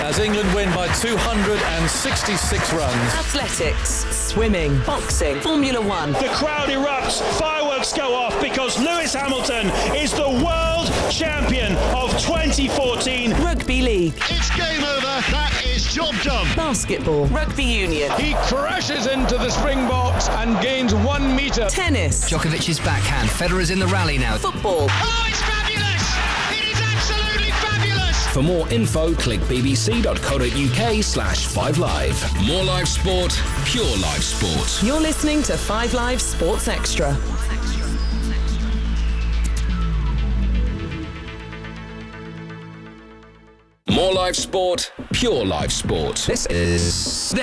as England win by 266 runs. Athletics, swimming, boxing, Formula One. The crowd erupts, fireworks go off because Lewis Hamilton is the world champion of 2014. Rugby league. It's game over. That is job done. Basketball. Rugby union. He crashes into the Springboks and gains 1 metre. Tennis. Djokovic's backhand. Federer's in the rally now. Football. Oh, it's fabulous! It is absolutely fabulous! For more info, click bbc.co.uk/5live. More live sport, pure live sport. You're listening to 5 Live Sports Extra. More live sport, pure live sport. This is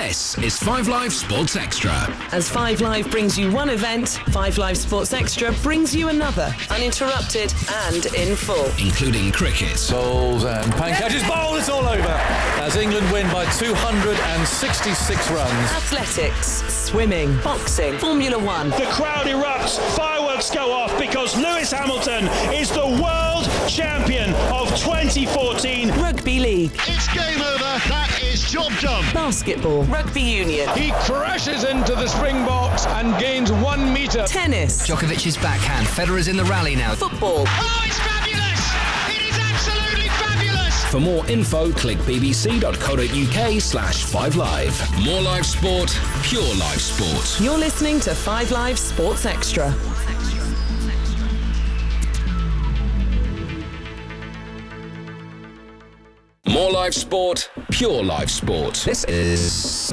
5 Live Sports Extra. As 5 Live brings you one event, 5 Live Sports Extra brings you another, uninterrupted and in full. Including cricket. Bowls and pancakes. Bowled, it's all over as England win by 266 runs. Athletics, swimming, boxing, Formula One. The crowd erupts, fireworks go off because Lewis Hamilton is the world champion of 2014. Rugby league. It's game over. That is job done. Basketball. Rugby union. He crashes into the Springboks and gains 1 metre. Tennis. Djokovic's backhand. Federer's in the rally now. Football. Oh, it's fabulous! It is absolutely fabulous! For more info, click bbc.co.uk/5live. More live sport, pure live sport. You're listening to 5 Live Sports Extra. More live sport, pure live sport. This is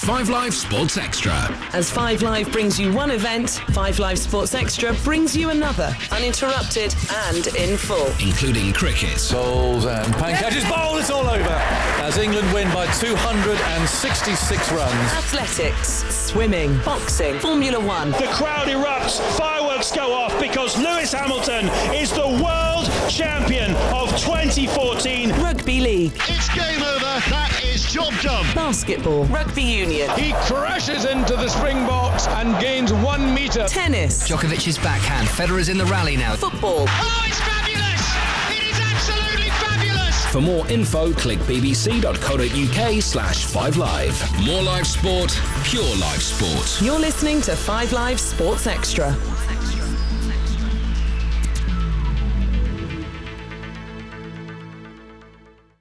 5 Live Sports Extra. As 5 Live brings you one event, 5 Live Sports Extra brings you another, uninterrupted and in full. Including cricket. Bowls and pancakes. Bowled, it's all over as England win by 266 runs. Athletics, swimming, boxing, Formula One. The crowd erupts, fireworks go off because Lewis Hamilton is the world champion of 2014. Rugby league. It's game over. That is job done. Basketball. Rugby union. He crashes into the Springboks and gains 1 metre. Tennis. Djokovic's backhand. Federer's in the rally now. Football. Oh, it's fabulous! It is absolutely fabulous! For more info, click bbc.co.uk/5live. More live sport, pure live sport. You're listening to 5 Live Sports Extra.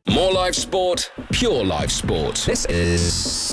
More live sport, pure live sport. This is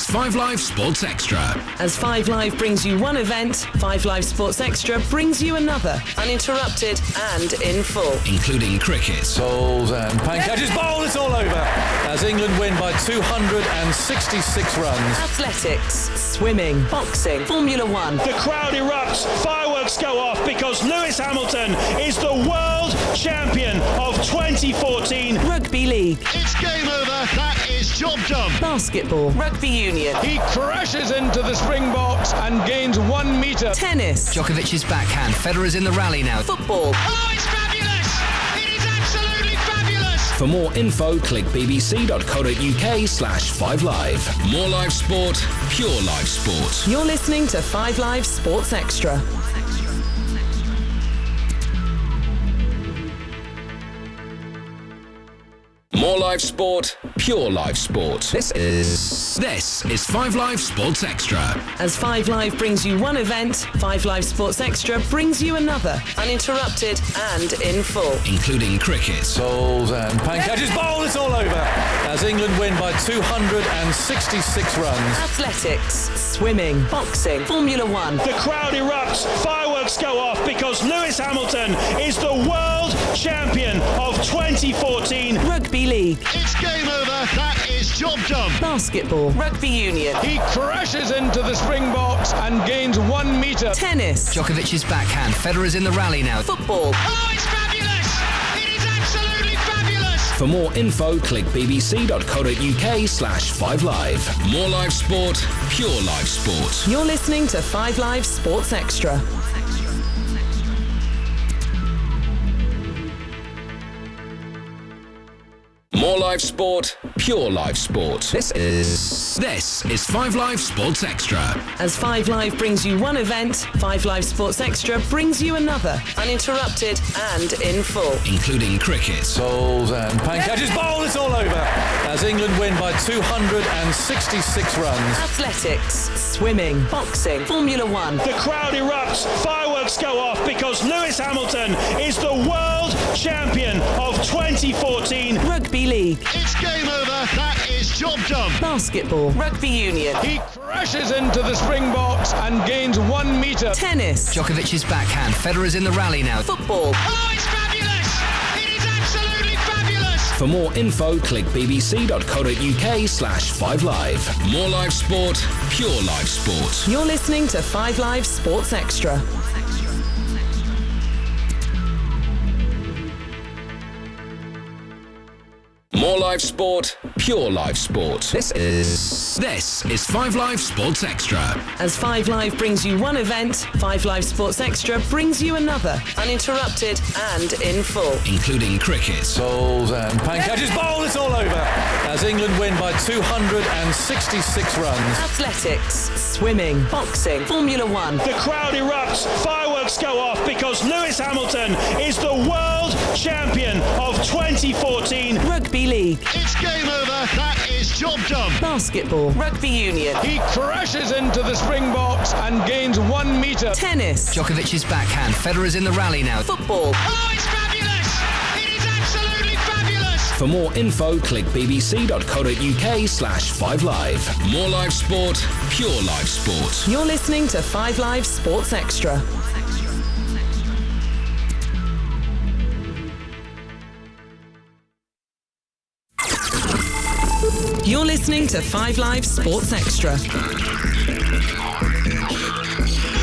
5 Live Sports Extra. As 5 Live brings you one event, 5 Live Sports Extra brings you another, uninterrupted and in full. Including cricket. Bowls and pancakes. Bowled, it's all over as England win by 266 runs. Athletics, swimming, boxing, Formula One. The crowd erupts, fireworks go off because Lewis Hamilton is the world champion of 2014. Rugby league. It's game over. That is job done. Basketball. Rugby union. He crashes into the Springboks and gains 1 metre. Tennis. Djokovic's backhand. Federer's in the rally now. Football. Oh, it's fabulous! It is absolutely fabulous! For more info, click bbc.co.uk/5live. More live sport, pure live sport. You're listening to 5 Live Sports Extra. More live sport, pure live sport. This is 5 Live Sports Extra. As 5 Live brings you one event, 5 Live Sports Extra brings you another, uninterrupted and in full. Including cricket. Bowls and pancakes. Bowled, it's all over as England win by 266 runs. Athletics, swimming, boxing, Formula One. The crowd erupts, fireworks go off because Lewis Hamilton is the world champion of 2014. Rugby league. It's game over. That is job done. Basketball. Rugby union. He crashes into the Springboks and gains 1 metre. Tennis. Djokovic's backhand. Federer's in the rally now. Football. Oh, it's fabulous! It is absolutely fabulous! For more info, click bbc.co.uk/5live. More live sport, pure live sport. You're listening to 5 Live Sports Extra. More live sport, pure live sport. This is 5 Live Sports Extra. As 5 Live brings you one event, 5 Live Sports Extra brings you another, uninterrupted and in full. Including cricket. Bowls and pancakes. Bowled, it's all over as England win by 266 runs. Athletics, swimming, boxing, Formula One. The crowd erupts, fireworks go off because Lewis Hamilton is the world champion of 2014. Rugby league, It's game over. That is job done. basketball, rugby union, He crashes into the Springboks and gains 1 metre. tennis, Djokovic's backhand. Federer's in the rally now. football. Oh, it's fabulous. It is absolutely fabulous. For more info, click bbc.co.uk/5live. More live sport, pure live sport. You're listening to 5 Live Sports Extra. More live sport, pure live sport. This is 5 Live Sports Extra. As 5 Live brings you one event, 5 Live Sports Extra brings you another, uninterrupted and in full. Including cricket, Bowls and pancakes. Bowl, it's all over as England win by 266 runs. Athletics, swimming, boxing, Formula One. The crowd erupts, fireworks go off because Lewis Hamilton is the world champion of 2014. Rugby league, It's game over. That is job done. basketball, rugby union, He crashes into the Springboks and gains 1 metre. tennis, Djokovic's backhand. Federer's in the rally now. football. Oh, it's fabulous. It is absolutely fabulous. For more info, click bbc.co.uk/5live. More live sport, pure live sport. You're listening to 5 Live Sports Extra. You're listening to 5 Live Sports Extra.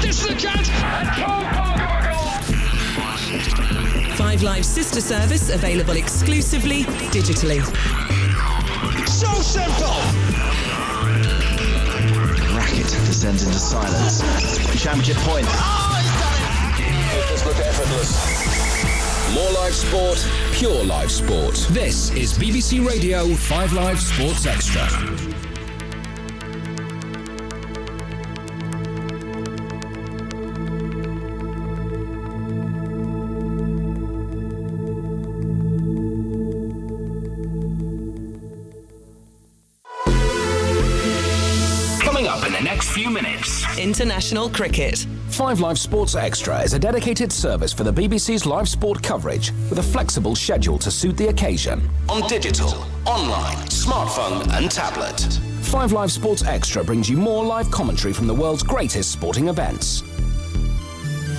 This is the chance. 5 Live sister service available exclusively digitally. So simple. Racket descends into silence. Championship point. It just looked effortless. More live sport, pure live sport. This is BBC Radio 5 Live Sports Extra. Coming up in the next few minutes. International cricket. 5 Live Sports Extra is a dedicated service for the BBC's live sport coverage with a flexible schedule to suit the occasion. On digital, online, smartphone and tablet. 5 Live Sports Extra brings you more live commentary from the world's greatest sporting events.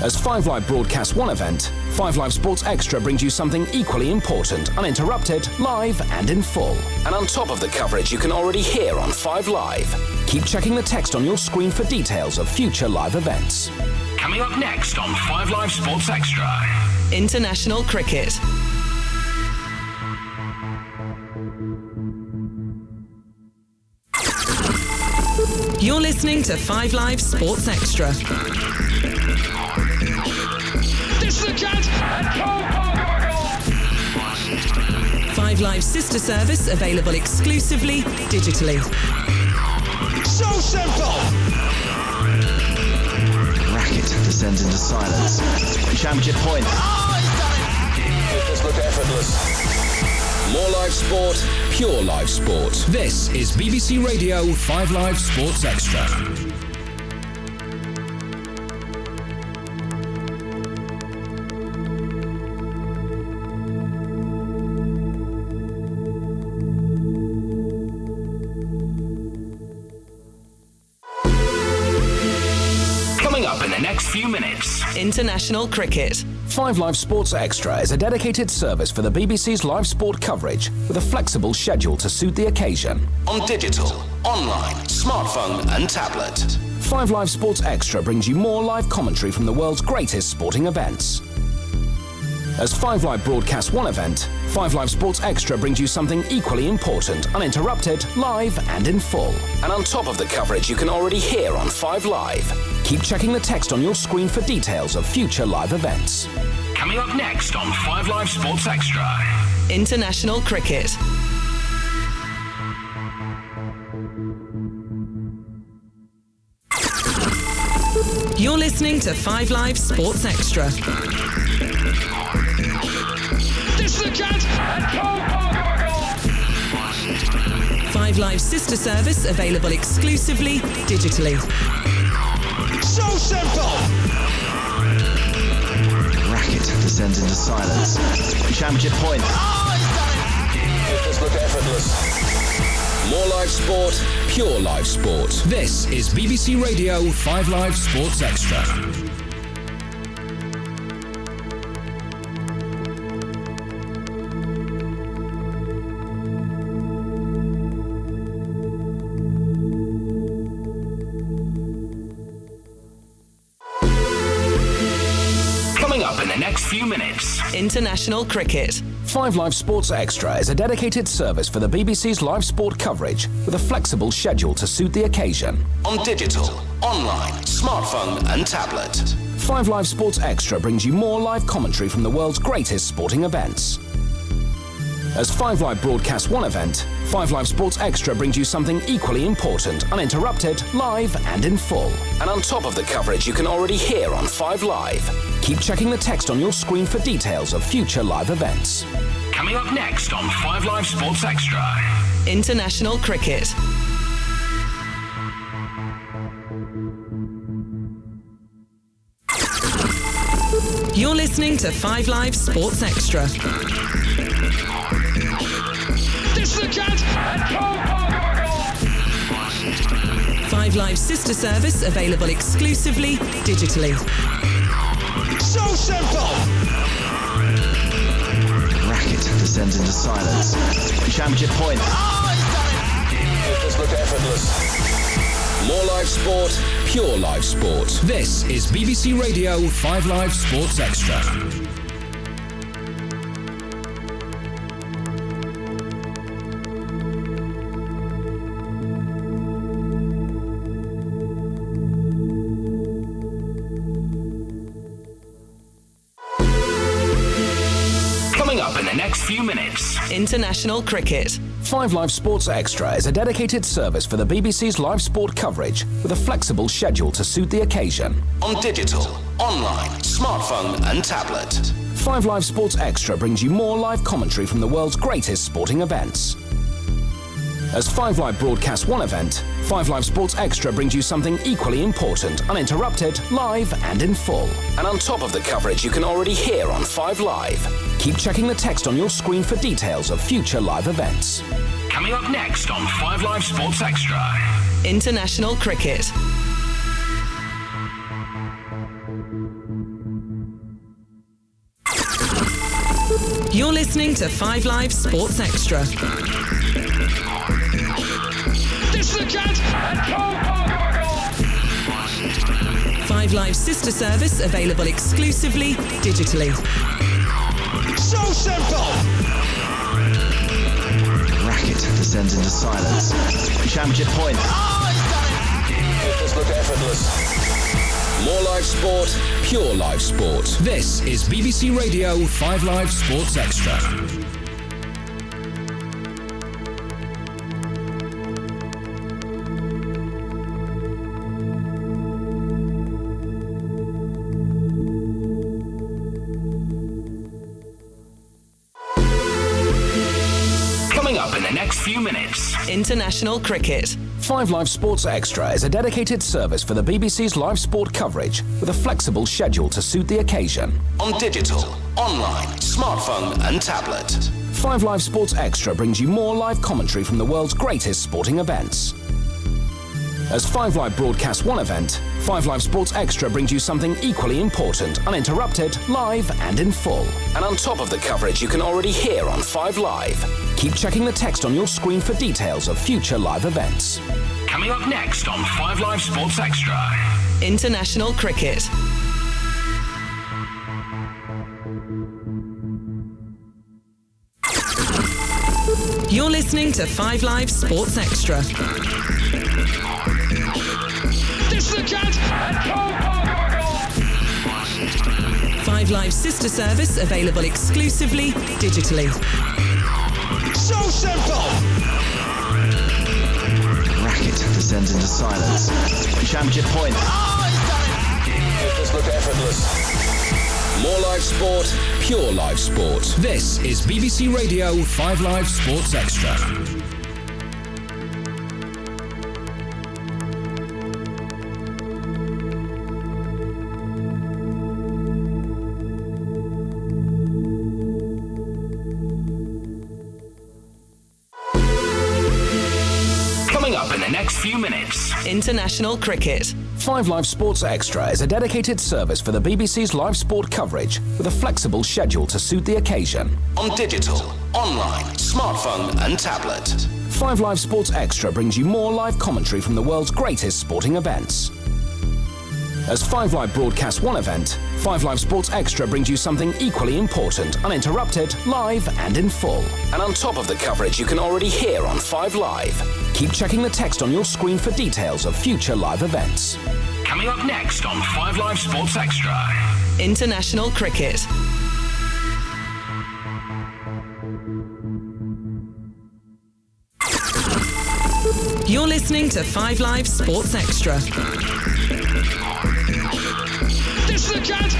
As 5 Live broadcasts one event, 5 Live Sports Extra brings you something equally important, uninterrupted, live and in full. And on top of the coverage you can already hear on 5 Live. Keep checking the text on your screen for details of future live events. Coming up next on 5 Live Sports Extra. International cricket. You're listening to 5 Live Sports Extra. This is the chance. 5 Live sister service available exclusively digitally. So simple. Racket descends into silence. Championship point. It just looked effortless. More live sport, pure live sport. This is BBC Radio 5 Live Sports Extra. Coming up in the next few minutes. International cricket. 5 Live Sports Extra is a dedicated service for the BBC's live sport coverage with a flexible schedule to suit the occasion. On digital, online, smartphone and tablet. 5 Live Sports Extra brings you more live commentary from the world's greatest sporting events. As 5 Live broadcasts one event, 5 Live Sports Extra brings you something equally important, uninterrupted, live and in full. And on top of the coverage you can already hear on 5 Live. Keep checking the text on your screen for details of future live events. Coming up next on 5 Live Sports Extra. International cricket. You're listening to 5 Live Sports Extra. This is the chance. 5 Live sister service available exclusively digitally. So simple! Racket descends into silence. Championship point. It does look effortless. More live sport, pure live sport. This is BBC Radio 5 Live Sports Extra. Coming up in the next few minutes. International cricket. 5 Live Sports Extra is a dedicated service for the BBC's live sport coverage with a flexible schedule to suit the occasion. On digital, online, smartphone and tablet. 5 Live Sports Extra brings you more live commentary from the world's greatest sporting events. As 5 Live broadcasts one event, 5 Live Sports Extra brings you something equally important, uninterrupted, live and in full. And on top of the coverage you can already hear on 5 Live. Keep checking the text on your screen for details of future live events. Coming up next on 5 Live Sports Extra. International cricket. You're listening to 5 Live Sports Extra. This is the chance. 5 Live sister service available exclusively digitally. So simple! Racket descends into silence. Championship point. It does look effortless. More live sport, pure live sport. This is BBC Radio 5 Live Sports Extra. Coming up in the next few minutes. International cricket. 5 Live Sports Extra is a dedicated service for the BBC's live sport coverage with a flexible schedule to suit the occasion. On digital, online, smartphone and tablet. 5 Live Sports Extra brings you more live commentary from the world's greatest sporting events. As 5 Live broadcasts one event, 5 Live Sports Extra brings you something equally important, uninterrupted, live and in full. And on top of the coverage you can already hear on 5 Live. Keep checking the text on your screen for details of future live events. Coming up next on 5 Live Sports Extra. International cricket. You're listening to 5 Live Sports Extra. This is the chance. 5 Live sister service available exclusively digitally. So simple! Racket descends into silence. Championship point. It does look effortless. More live sport, pure live sport. This is BBC Radio 5 Live Sports Extra. Coming up in the next few minutes. International cricket. 5 Live Sports Extra is a dedicated service for the BBC's live sport coverage with a flexible schedule to suit the occasion. On digital, online, smartphone and tablet. 5 Live Sports Extra brings you more live commentary from the world's greatest sporting events. As 5 Live broadcasts one event, 5 Live Sports Extra brings you something equally important, uninterrupted, live and in full. And on top of the coverage you can already hear on 5 Live. Keep checking the text on your screen for details of future live events. Coming up next on 5 Live Sports Extra. International cricket. You're listening to 5 Live Sports Extra. This is the chance. 5 Live sister service available exclusively digitally. So simple! Racket descends into silence. Championship point. It does look effortless. More live sport, pure live sport. This is BBC Radio 5 Live Sports Extra. the next few minutes. International cricket. 5 Live Sports Extra is a dedicated service for the BBC's live sport coverage with a flexible schedule to suit the occasion. On digital, online, smartphone and tablet. 5 Live Sports Extra brings you more live commentary from the world's greatest sporting events. As 5 Live broadcasts one event, 5 Live Sports Extra brings you something equally important, uninterrupted, live and in full. And on top of the coverage you can already hear on 5 Live. Keep checking the text on your screen for details of future live events. Coming up next on 5 Live Sports Extra. International cricket. You're listening to 5 Live Sports Extra. This is a chance.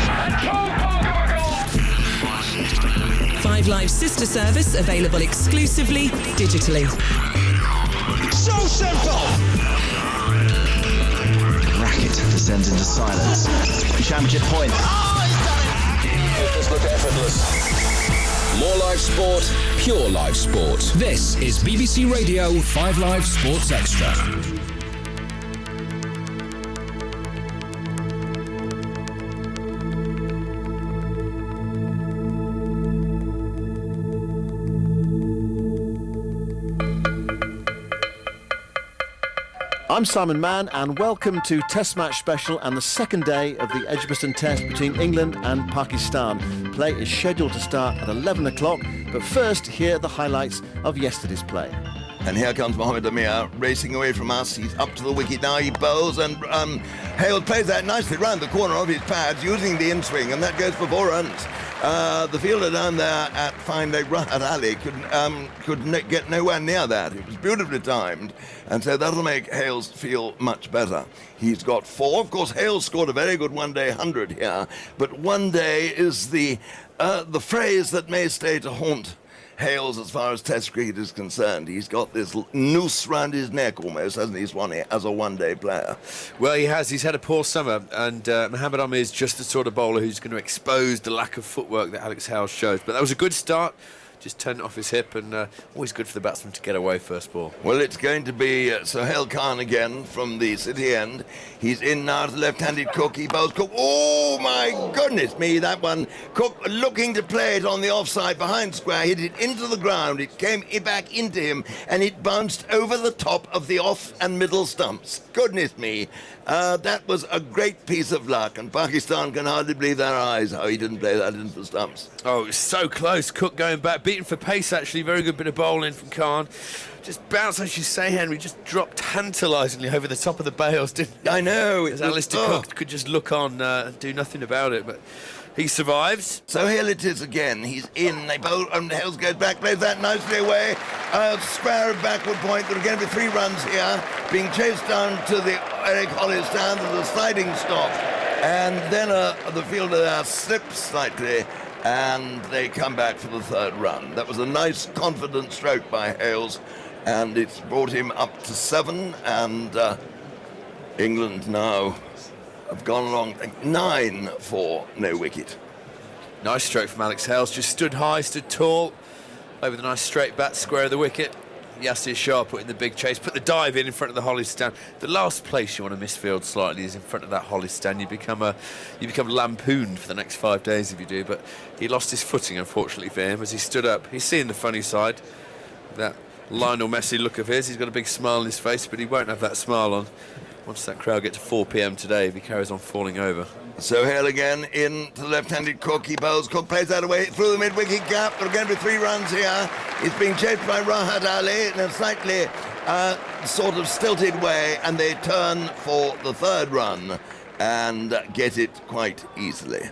5 Live sister service available exclusively digitally. So simple. Racket descends into silence. Championship point. It does look effortless. More live sport, pure live sport. This is BBC Radio 5 Live Sports Extra. I'm Simon Mann and welcome to Test Match Special and the second day of the Edgbaston Test between England and Pakistan. Play is scheduled to start at 11 o'clock, but first here are the highlights of yesterday's play. And here comes Mohamed Amir racing away from us. He's up to the wicket now. He bowls and Hale plays that nicely round the corner of his pads using the in-swing, and that goes for 4 runs. The fielder down there at fine leg Rahat Ali could get nowhere near that. It was beautifully timed, and so that'll make Hales feel much better. He's got 4. Of course, Hales scored a very good one-day 100 here, but one day is the phrase that may stay to haunt Hales as far as Test cricket is concerned. He's got this noose round his neck almost, hasn't he, Swanee, as a one-day player? Well, he has. He's had a poor summer, and Mohamed Amir is just the sort of bowler who's going to expose the lack of footwork that Alex Hales shows. But that was a good start. Just turned it off his hip, and always good for the batsman to get away first ball. Well, it's going to be Sohail Khan again from the city end. He's in now to the left-handed Cook. He bowls Cook. Oh, my goodness me, that one. Cook looking to play it on the offside behind square, hit it into the ground. It came back into him, and it bounced over the top of the off and middle stumps. Goodness me. That was a great piece of luck, and Pakistan can hardly believe their eyes how he didn't play that into the stumps. Oh, it was so close. Cook going back, beaten for pace, actually. Very good bit of bowling from Khan. Just bounced, as you say, Henry, just dropped tantalisingly over the top of the bails, didn't he? I know. As Alistair Cook could just look on and do nothing about it, but he survives. So here it is again. He's in. They bowl, and Hales goes back, plays that nicely away. Square of backward point. There are going to be 3 runs here. Being chased down to the Eric Hollis stand. There's a sliding stop. And then the fielder there slips slightly, and they come back for the 3rd run. That was a nice, confident stroke by Hales, and it's brought him up to 7, and England now have gone along 9 for no wicket. Nice stroke from Alex Hales. Just stood high, stood tall, over the nice straight bat, square of the wicket. Yasir Shah put in the big chase, put the dive in front of the Hollis stand. The last place you want to misfield slightly is in front of that Hollis stand. You become lampooned for the next 5 days if you do. But he lost his footing, unfortunately for him, as he stood up. He's seeing the funny side, that Lionel Messi look of his. He's got a big smile on his face, but he won't have that smile on once that crowd get to 4 p.m. today if he carries on falling over. So Hale again in to the left-handed Cook. He bowls. Cook plays that away through the mid-wicket gap. There are going to be 3 runs here. He's being chased by Rahat Ali in a slightly sort of stilted way, and they turn for the 3rd run and get it quite easily.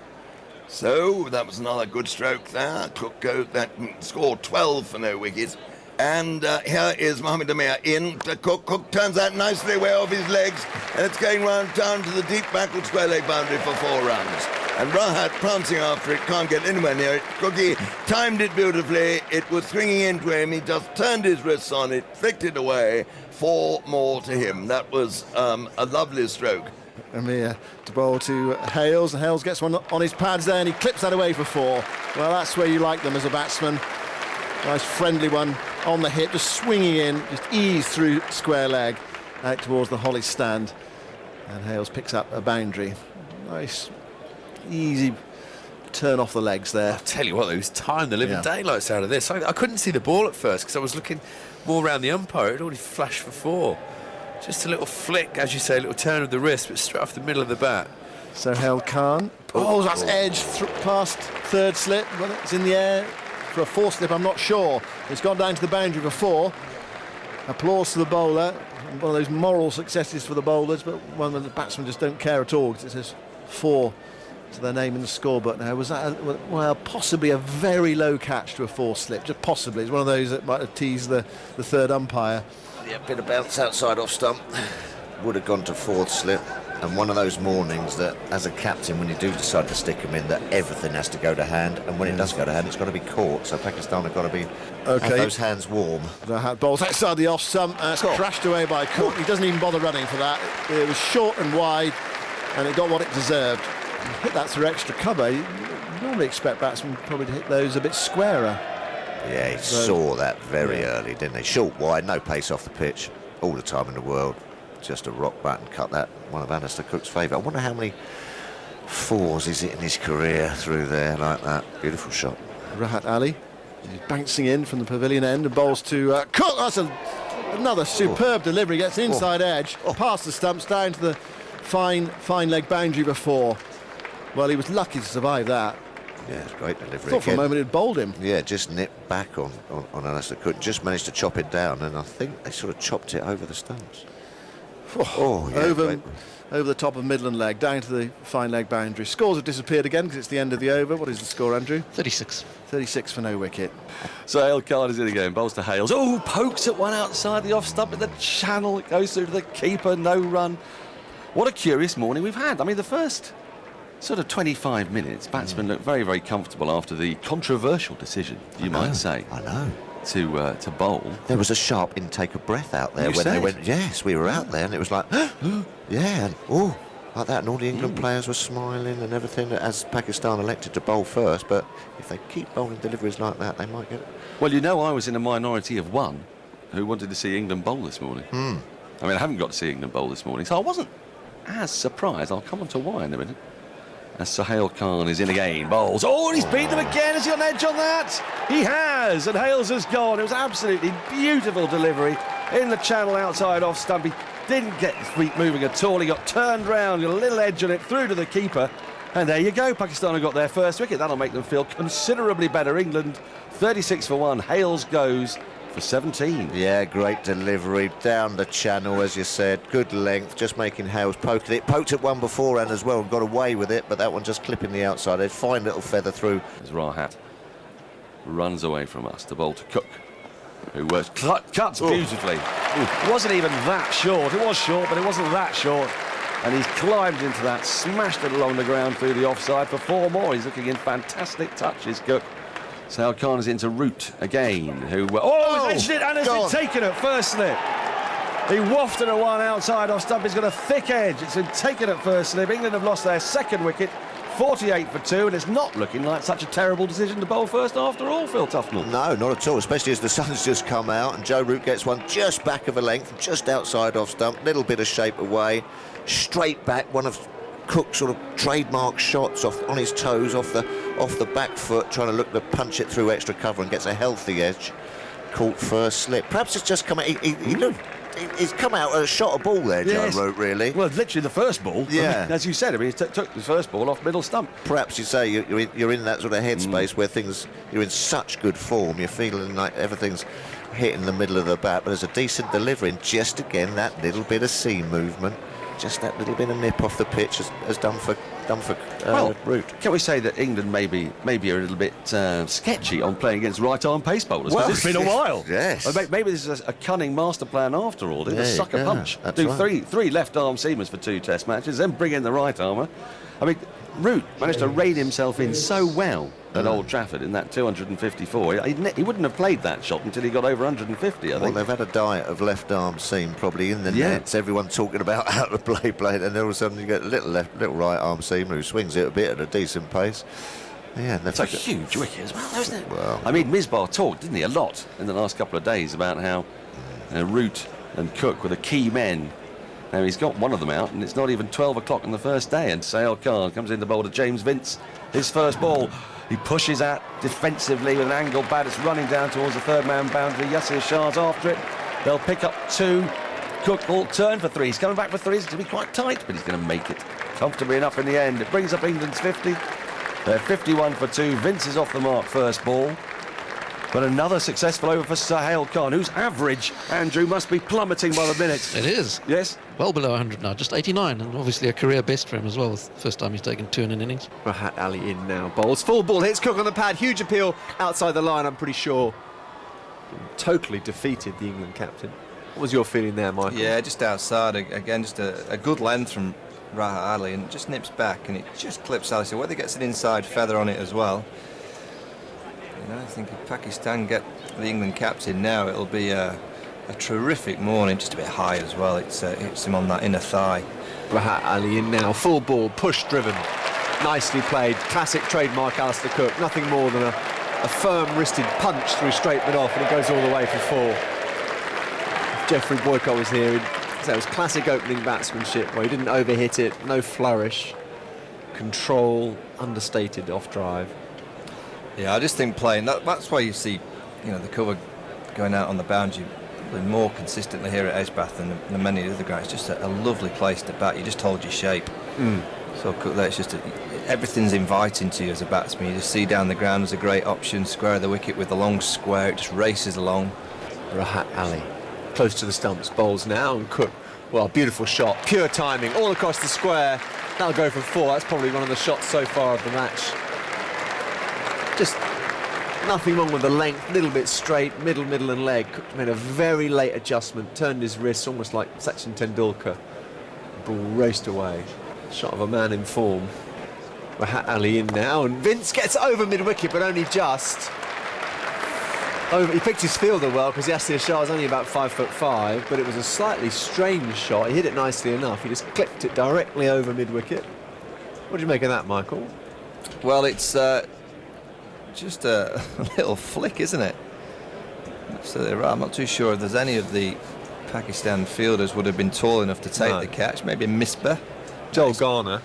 So that was another good stroke there. Cook scored 12 for no wicket. And here is Mohamed Amir in to Cook. Cook turns that nicely away off his legs, and it's going round down to the deep backward square leg boundary for 4 runs. And Rahat prancing after it, can't get anywhere near it. Cookie timed it beautifully. It was swinging into him. He just turned his wrists on it, flicked it away. 4 more to him. That was a lovely stroke. Amir to bowl to Hales, and Hales gets one on his pads there, and he clips that away for 4. Well, that's where you like them as a batsman. Nice friendly one on the hip, just swinging in, just ease through square leg. out towards the Holly stand, and Hales picks up a boundary. Nice, easy turn off the legs there. I'll tell you what, it was time the living daylights out of this. I couldn't see the ball at first because I was looking more around the umpire. It had already flashed for 4. Just a little flick, as you say, a little turn of the wrist, but straight off the middle of the bat. Sohail Khan. Oh, that's edge past third slip. Well, it's in the air for a 4th slip, I'm not sure. It's gone down to the boundary for 4. Applause to the bowler. One of those moral successes for the bowlers, but one of the batsmen just don't care at all because it says 4 to their name in the scorebook. Now, was that possibly a very low catch to a 4th slip? Just possibly. It's one of those that might have teased the third umpire. Yeah, bit of bounce outside off stump. Would have gone to 4th slip. And one of those mornings that, as a captain, when you do decide to stick them in, that everything has to go to hand, and when it does go to hand, it's got to be caught. So Pakistan have got to be have those hands warm. The hat balls outside the off stump, and it's crashed away by Cook. He doesn't even bother running for that. It was short and wide, and it got what it deserved. Hit that through extra cover. You normally expect batsmen probably to hit those a bit squarer. Yeah, he saw that very early, didn't he? Short, wide, no pace off the pitch, all the time in the world. Just a rock bat and cut that, one of Alistair Cook's favourite. I wonder how many 4s he's hit in his career through there like that. Beautiful shot. Rahat Ali, he's bouncing in from the pavilion end and bowls to Cook. That's another superb delivery. Gets inside edge, past the stumps, down to the fine leg boundary before. Well, he was lucky to survive that. Yeah, it's great delivery. I thought for a moment it bowled him. Yeah, just nipped back on Alistair Cook. Just managed to chop it down, and I think they sort of chopped it over the stumps. Over the top of Midland leg, down to the fine leg boundary. Scores have disappeared again because it's the end of the over. What is the score, Andrew? 36. 36 for no wicket. Sohail Khan is in again, bowls to Hales. Oh, pokes at one outside the off stump in the channel. It goes through to the keeper, no run. What a curious morning we've had. I mean, the first sort of 25 minutes, batsmen looked very, very comfortable after the controversial decision, you might say. I know. To bowl. There was a sharp intake of breath out there when they went. Yes, we were out there, and it was like, yeah, and like that. And all the England players were smiling and everything as Pakistan elected to bowl first. But if they keep bowling deliveries like that, they might get it. Well, you know, I was in a minority of one who wanted to see England bowl this morning. I mean, I haven't got to see England bowl this morning, so I wasn't as surprised. I'll come on to why in a minute. As Sohail Khan is in again, bowls. Oh, and he's beat them again. Has he got an edge on that? He has, and Hales has gone. It was absolutely beautiful delivery in the channel outside off stump. He didn't get his feet moving at all. He got turned round, got a little edge on it, through to the keeper. And there you go. Pakistan have got their first wicket. That'll make them feel considerably better. England, 36 for 1. Hales goes for 17. Yeah, great delivery down the channel, as you said. Good length, just making Hales poke it. Poked at one beforehand as well and got away with it, but that one just clipping the outside edge. Fine little feather through. As Rahat runs away from us to bowl to Cook, who works cuts beautifully. It wasn't even that short. It was short, but it wasn't that short. And he's climbed into that, smashed it along the ground through the offside for 4 more. He's looking in fantastic touches, Cook. Sohail Khan is into Root again, who... he's edged it and has been taken at first slip. He wafted a one outside off stump. He's got a thick edge. It's been taken at first slip. England have lost their second wicket, 48 for 2, and it's not looking like such a terrible decision to bowl first after all, Phil Tufnell. No, not at all, especially as the sun's just come out and Joe Root gets one just back of a length, just outside off stump, little bit of shape away, straight back, one of Cook's sort of trademark shots on his toes, off the back foot, trying to look to punch it through extra cover and gets a healthy edge. Caught first slip. Perhaps it's just come out. He's come out and shot a ball there, Joe Root, really. Well, literally the first ball. Yeah. I mean, as you said, he took the first ball off middle stump. Perhaps you say you're in that sort of headspace where you're in such good form, you're feeling like everything's hitting the middle of the bat, but there's a decent delivery, and just again that little bit of seam movement, just that little bit of nip off the pitch has done for Root. Can we say that England maybe are a little bit sketchy on playing against right-arm pace bowlers? Well, it's been a while. Yes. Maybe this is a cunning master plan after all. Do the sucker punch. That's Do right. three left-arm seamers for 2 test matches, then bring in the right-armer. I mean, Root managed to rein himself in so well at Old Trafford in that 254. He wouldn't have played that shot until he got over 150, I think. Well, they've had a diet of left-arm seam probably in the nets. Everyone talking about how to play, and then all of a sudden you get a little right-arm seamer who swings it a bit at a decent pace. Yeah, it's a huge wicket as well, isn't it? Well, I mean, Misbah talked, didn't he, a lot in the last couple of days about how Root and Cook were the key men. Now he's got one of them out, and it's not even 12 o'clock on the first day, and Sale Khan comes in to bowl to James Vince. His first ball, he pushes out defensively with an angled bat. It's running down towards the third man boundary. Yasir Shah's after it. They'll pick up 2. Cook will turn for 3. He's coming back for 3. It's going to be quite tight, but he's going to make it comfortably enough in the end. It brings up England's 50. They're 51 for 2. Vince is off the mark first ball. But another successful over for Sahel Khan, whose average, Andrew, must be plummeting by the minute. It is. Yes. Well below 100 now, just 89, and obviously a career best for him as well. First time he's taken 2 in an innings. Rahat Ali in now, bowls. Full ball, hits Cook on the pad. Huge appeal outside the line, I'm pretty sure. Totally defeated the England captain. What was your feeling there, Michael? Yeah, just outside. Again, just a good length from Rahat Ali, and just nips back, and it just clips Ali. So whether he gets an inside feather on it as well. I think if Pakistan get the England captain now, it'll be a terrific morning, just a bit high as well. It hits him on that inner thigh. Rahat Ali in now, full ball, push driven, nicely played, classic trademark Alistair Cook. Nothing more than a firm wristed punch through straight mid off, and it goes all the way for 4. If Geoffrey Boycott was here, it was classic opening batsmanship where he didn't overhit it, no flourish, control, understated off drive. Yeah, I just think playing, that's why you see, the cover going out on the boundary probably more consistently here at Edgbaston than many of the other grounds. It's just a lovely place to bat. You just hold your shape. So Cook there, it's just everything's inviting to you as a batsman. You just see down the ground as a great option, square of the wicket with the long square, it just races along. Rahat Ali, close to the stumps, bowls now, and Cook, well, beautiful shot, pure timing, all across the square. That'll go for 4. That's probably one of the shots so far of the match. Just nothing wrong with the length, little bit straight, middle and leg. Cook made a very late adjustment, turned his wrists almost like Sachin Tendulkar. The ball raced away. Shot of a man in form. Rahat Ali in now, and Vince gets over mid-wicket, but only just. He picked his fielder well, because Yasir Shah is only about 5'5", but it was a slightly strange shot. He hit it nicely enough. He just clipped it directly over mid-wicket. What do you make of that, Michael? Well, it's just a little flick, isn't it? Absolutely right. I'm not too sure if there's any of the Pakistan fielders would have been tall enough to take the catch. Maybe a Misbah. Joel Garner.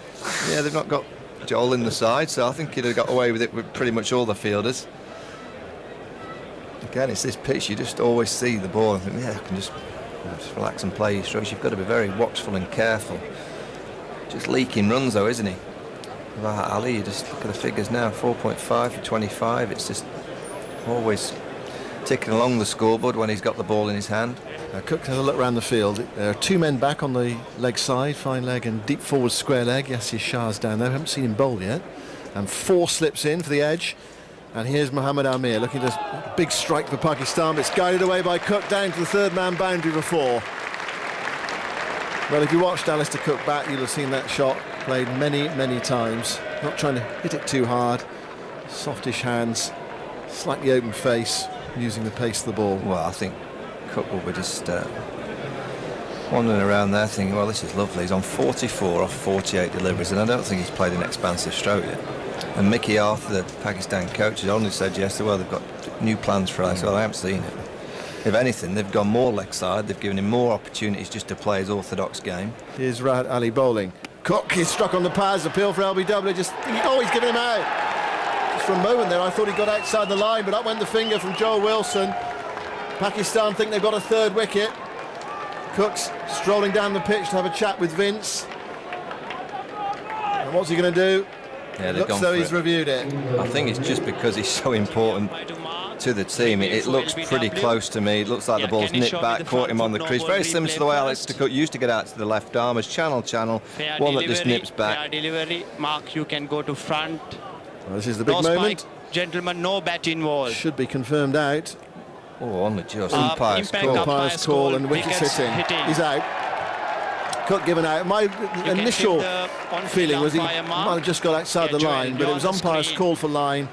Yeah, they've not got Joel in the side, so I think he'd have got away with it with pretty much all the fielders. Again, it's this pitch, you just always see the ball and think, yeah, I can just relax and play your strokes. You've got to be very watchful and careful. Just leaking runs though, isn't he? Rahat Ali, you just look at the figures now, 4.5 for 25. It's just always ticking along the scoreboard when he's got the ball in his hand. Cook has a look around the field. There are 2 men back on the leg side, fine leg and deep forward square leg. Yasir Shah's down there. I haven't seen him bowl yet. And 4 slips in for the edge. And here's Mohammad Amir looking to big strike for Pakistan. But it's guided away by Cook down to the third man boundary for 4. Well, if you watched Alistair Cook bat, you'll have seen that shot played many times. Not trying to hit it too hard. Softish hands, slightly open face, using the pace of the ball. Well, I think Cook will be just wandering around there thinking, well, this is lovely. He's on 44 off 48 deliveries, and I don't think he's played an expansive stroke yet. And Mickey Arthur, the Pakistan coach, has only said yesterday, well, they've got new plans for us. Well, I haven't seen it. If anything, they've gone more leg side. They've given him more opportunities just to play his orthodox game. Here's Rahat Ali bowling. Cook is struck on the pads. Appeal for LBW. He's giving him out. Just for a moment there, I thought he got outside the line, but up went the finger from Joel Wilson. Pakistan think they've got a 3rd wicket. Cook's strolling down the pitch to have a chat with Vince. And what's he going to do? Yeah, looks though he's reviewed it. I think it's just because he's so important to the team. It looks pretty close to me. It looks like the ball's nipped back, caught him on the crease. Very similar to the way Alistair Cook used to get out to the left arm as channel, one that just nips back. Delivery, Mark, you can go to front. Well, this is the big moment. Spike, gentlemen, no bat involved. Should be confirmed out. Oh, only just. Umpire's call and wickets hitting. He's out. Cook given out. My initial feeling was he might have just got outside the line, but it was umpire's call for line.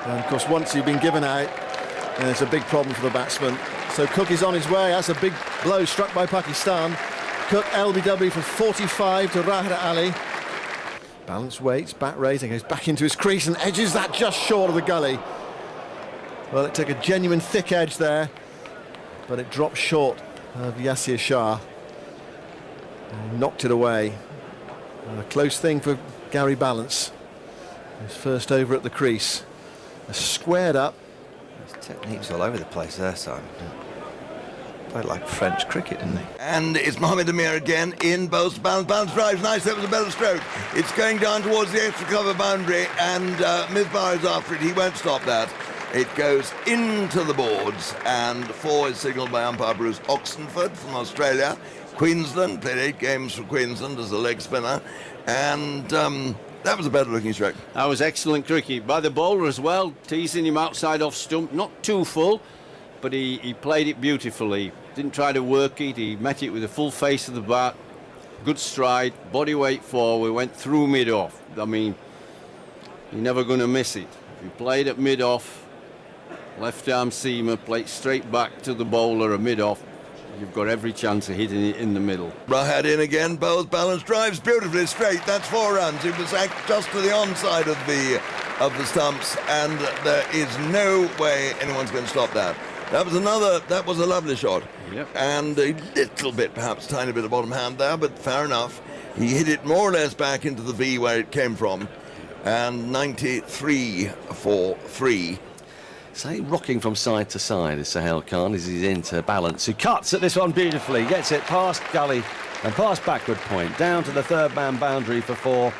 And of course, once you've been given out, then it's a big problem for the batsman. So Cook is on his way. That's a big blow struck by Pakistan. Cook LBW for 45 to Rahat Ali. Balance weights, bat raising, goes back into his crease and edges that just short of the gully. Well, it took a genuine thick edge there, but it dropped short of Yasir Shah. Knocked it away. A close thing for Gary Balance. His first over at the crease. Squared up. His technique's all over the place there, Simon. Played like French cricket, didn't he? And it's Mohamed Amir again in both balance. Balance drives nice. That was a better stroke. It's going down towards the extra cover boundary, and Misbah is after it. He won't stop that. It goes into the boards, and 4 is signalled by umpire Bruce Oxenford from Australia. Queensland played 8 games for Queensland as a leg spinner, and that was a better looking stroke. That was excellent cricket by the bowler as well, teasing him outside off stump, not too full, but he played it beautifully. Didn't try to work it, he met it with the full face of the bat, good stride, body weight forward, went through mid-off. I mean, you're never going to miss it. If he played at mid-off, left arm seamer, played straight back to the bowler at mid-off, you've got every chance of hitting it in the middle. Rahat in again, bowls balance, drives beautifully straight. That's 4 runs. It was just to the onside of the stumps, and there is no way anyone's going to stop that. That was a lovely shot. Yep. And a little bit, perhaps tiny bit of bottom hand there, but fair enough. He hit it more or less back into the V where it came from, and 93 for 3. So rocking from side to side is Sahel Khan as he's into Balance, who cuts at this one beautifully, gets it past gully and past backward point, down to the third man boundary for 4.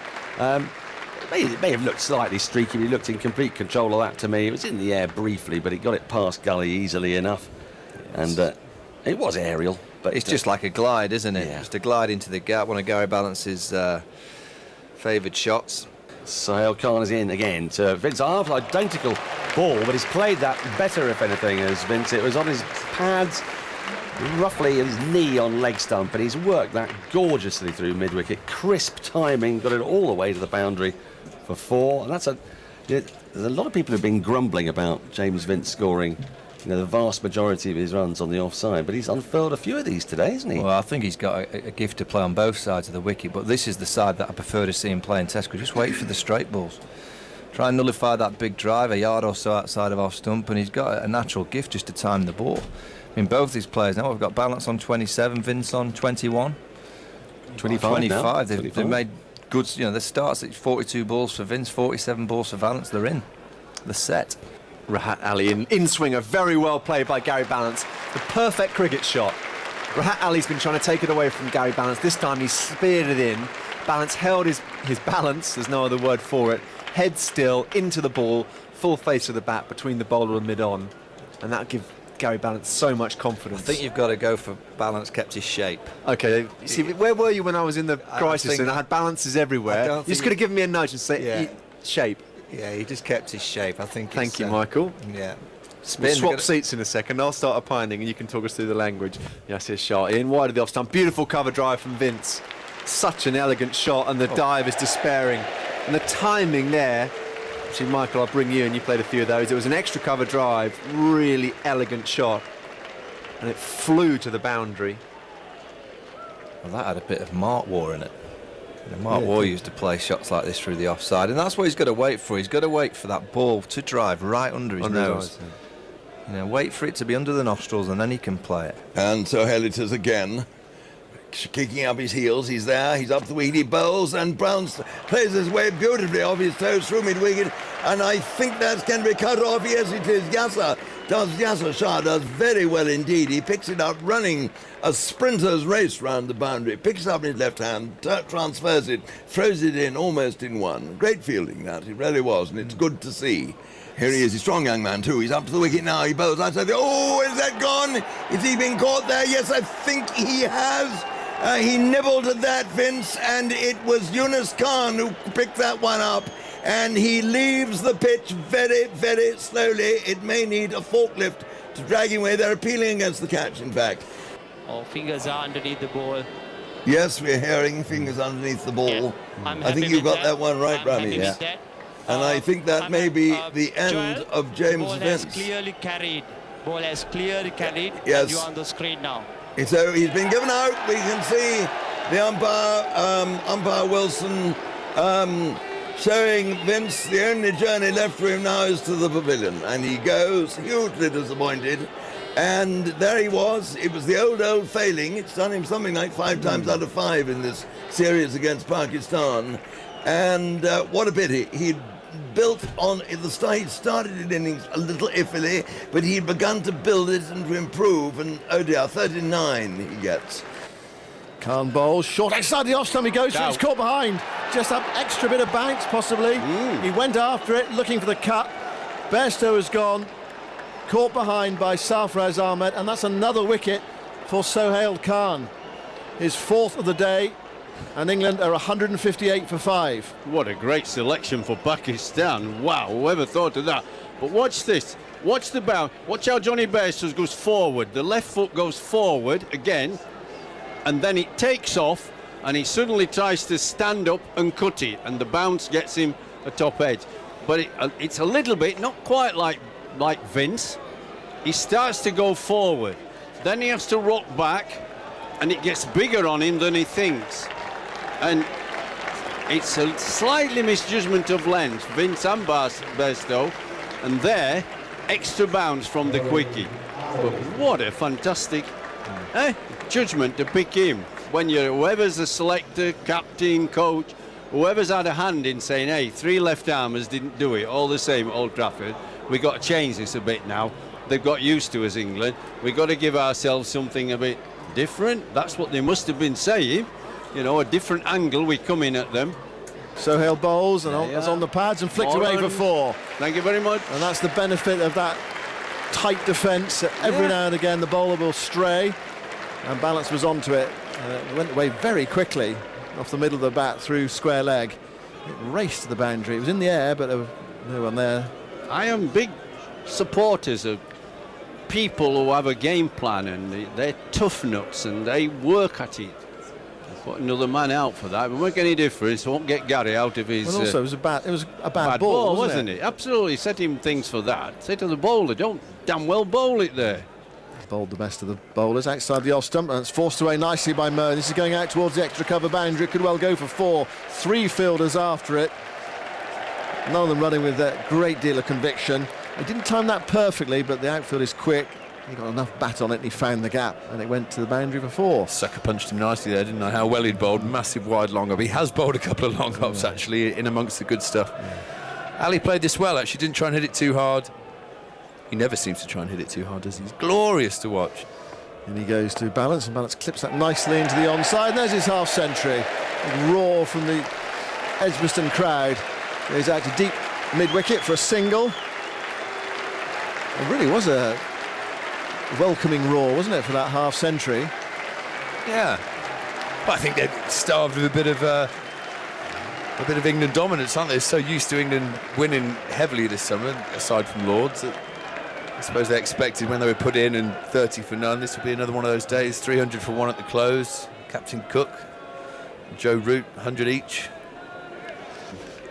It may have looked slightly streaky, but he looked in complete control of that to me. It was in the air briefly, but he got it past gully easily enough. And it was aerial. But it's just like a glide, isn't it? Yeah. Just a glide into the gap, one of Gary Balance's favoured shots. Sahel Khan is in again to Vince. Identical ball, but he's played that better, if anything, as Vince. It was on his pads, roughly his knee on leg stump, and he's worked that gorgeously through mid-wicket. Crisp timing, got it all the way to the boundary for 4. And there's a lot of people who've been grumbling about James Vince scoring the vast majority of his runs on the offside, but he's unfurled a few of these today, isn't he? Well, I think he's got a gift to play on both sides of the wicket, but this is the side that I prefer to see him play in Test cricket. Just wait for the straight balls. Try and nullify that big drive a yard or so outside of off stump, and he's got a natural gift just to time the ball. I mean, both these players now, we've got Balance on 27, Vince on 21. 25. They've made good, the starts at 42 balls for Vince, 47 balls for Balance. They're in. The set. Rahat Ali in swinger, very well played by Gary Balance. The perfect cricket shot. Rahat Ali's been trying to take it away from Gary Balance. This time he speared it in. Balance held his balance, there's no other word for it. Head still, into the ball, full face of the bat between the bowler and mid-on. And that'll give Gary Balance so much confidence. I think you've got to go for Balance kept his shape. Okay, see, where were you when I was in the crisis and I had balances everywhere? You just could have given me a nudge and say, shape. Yeah, he just kept his shape. I think. Thank you, Michael. Yeah. We'll swap seats in a second. I'll start opining and you can talk us through the language. Yes, here's shot in wide of the off stump. Beautiful cover drive from Vince. Such an elegant shot, and the dive is despairing. And the timing there. Actually, Michael, I'll bring you in. You played a few of those. It was an extra cover drive, really elegant shot, and it flew to the boundary. Well, that had a bit of Mark Waugh in it. Mark Waugh used to play shots like this through the offside, and that's what he's got to wait for. He's got to wait for that ball to drive right under his nose. Wait for it to be under the nostrils, and then he can play it. And so Hell it is again, kicking up his heels. He's there, he's up the wicket, he bowls, and Brown plays his way beautifully off his toes through mid-wicket, and I think that's going to be cut off. Yes, it is. Yasir Shah does very well indeed. He picks it up running a sprinter's race round the boundary, picks it up in his left hand, transfers it, throws it in almost in one. Great fielding that, it really was, and it's good to see. Here he is, he's a strong young man too. He's up to the wicket now, he bowls outside. Oh, is that gone? Is he been caught there? Yes, I think he has. He nibbled at that, Vince, and it was Yunus Khan who picked that one up. And he leaves the pitch very, very slowly. It may need a forklift to drag him away. They're appealing against the catch, in fact. Oh, fingers are underneath the ball. Yes, we're hearing fingers underneath the ball. Yeah, I think you got that one right, Rami. Yeah. And I think that may be the end of James Vince. Ball has clearly carried. Yes. You're on the screen now. So he's been given out. We can see the umpire Wilson, showing Vince the only journey left for him now is to the pavilion, and he goes hugely disappointed. And there he was. It was the old failing. It's done him something like 5 times out of 5 in this series against Pakistan. And what a pity. He'd built on the start. He'd started in innings a little iffily, but he'd begun to build it and to improve. And oh dear, 39 he gets. Khan bowls, short outside the off stump he goes, he's caught behind. Just that extra bit of bounce, possibly. He went after it, looking for the cut. Bairstow has gone. Caught behind by Sarfraz Ahmed, and that's another wicket for Sohail Khan. His 4th of the day, and England are 158 for 5. What a great selection for Pakistan. Wow, whoever thought of that. But watch this. Watch the bounce. Watch how Johnny Bairstow goes forward. The left foot goes forward again, and then it takes off, and he suddenly tries to stand up and cut it, and the bounce gets him a top edge. But it's a little bit, not quite like Vince. He starts to go forward, then he has to rock back, and it gets bigger on him than he thinks, and it's a slightly misjudgment of length, Vince and Bairstow, and there extra bounce from the quickie. But what a fantastic judgment to pick him when you're whoever's the selector, captain, coach, whoever's had a hand in saying, hey, 3 left-armers didn't do it, all the same at Old Trafford. We've got to change this a bit now. They've got used to us, England. We've got to give ourselves something a bit different. That's what they must have been saying. You know, a different angle, we come in at them. Sohail bowls and is on the pads and flicks away for 4. Thank you very much. And that's the benefit of that tight defence. Every now and again the bowler will stray, and Balance was onto it. It went away very quickly off the middle of the bat through square leg. It raced to the boundary. It was in the air, but there was no one there. I am big supporters of people who have a game plan, and they're tough nuts and they work at it. Put another man out for that. It won't make any difference. It won't get Gary out of his. Well, also, it was a bad ball, wasn't it? Absolutely. Set him things for that. Say to the bowler, don't damn well bowl it there. Bowled the best of the bowlers outside the off stump, and it's forced away nicely by Moe. This is going out towards the extra cover boundary. It could well go for 4. 3 fielders after it. None of them running with a great deal of conviction. He didn't time that perfectly, but the outfield is quick. He got enough bat on it and he found the gap, and it went to the boundary for 4. Sucker punched him nicely there, didn't I? How well he'd bowled. Massive wide long up. He has bowled a couple of long hops actually in amongst the good stuff. Ali played this well actually, didn't try and hit it too hard. He never seems to try and hit it too hard, does he? He's glorious to watch. And he goes to Balance, and Balance clips that nicely into the onside. And there's his half century. A roar from the Edgbaston crowd. Goes out to deep mid-wicket for a single. It really was a welcoming roar, wasn't it, for that half century? Yeah. But I think they're starved with a bit of England dominance, aren't they? They're so used to England winning heavily this summer, aside from Lords, that I suppose they expected when they were put in and 30 for none, this would be another one of those days. 300 for 1 at the close. Captain Cook, Joe Root, 100 each.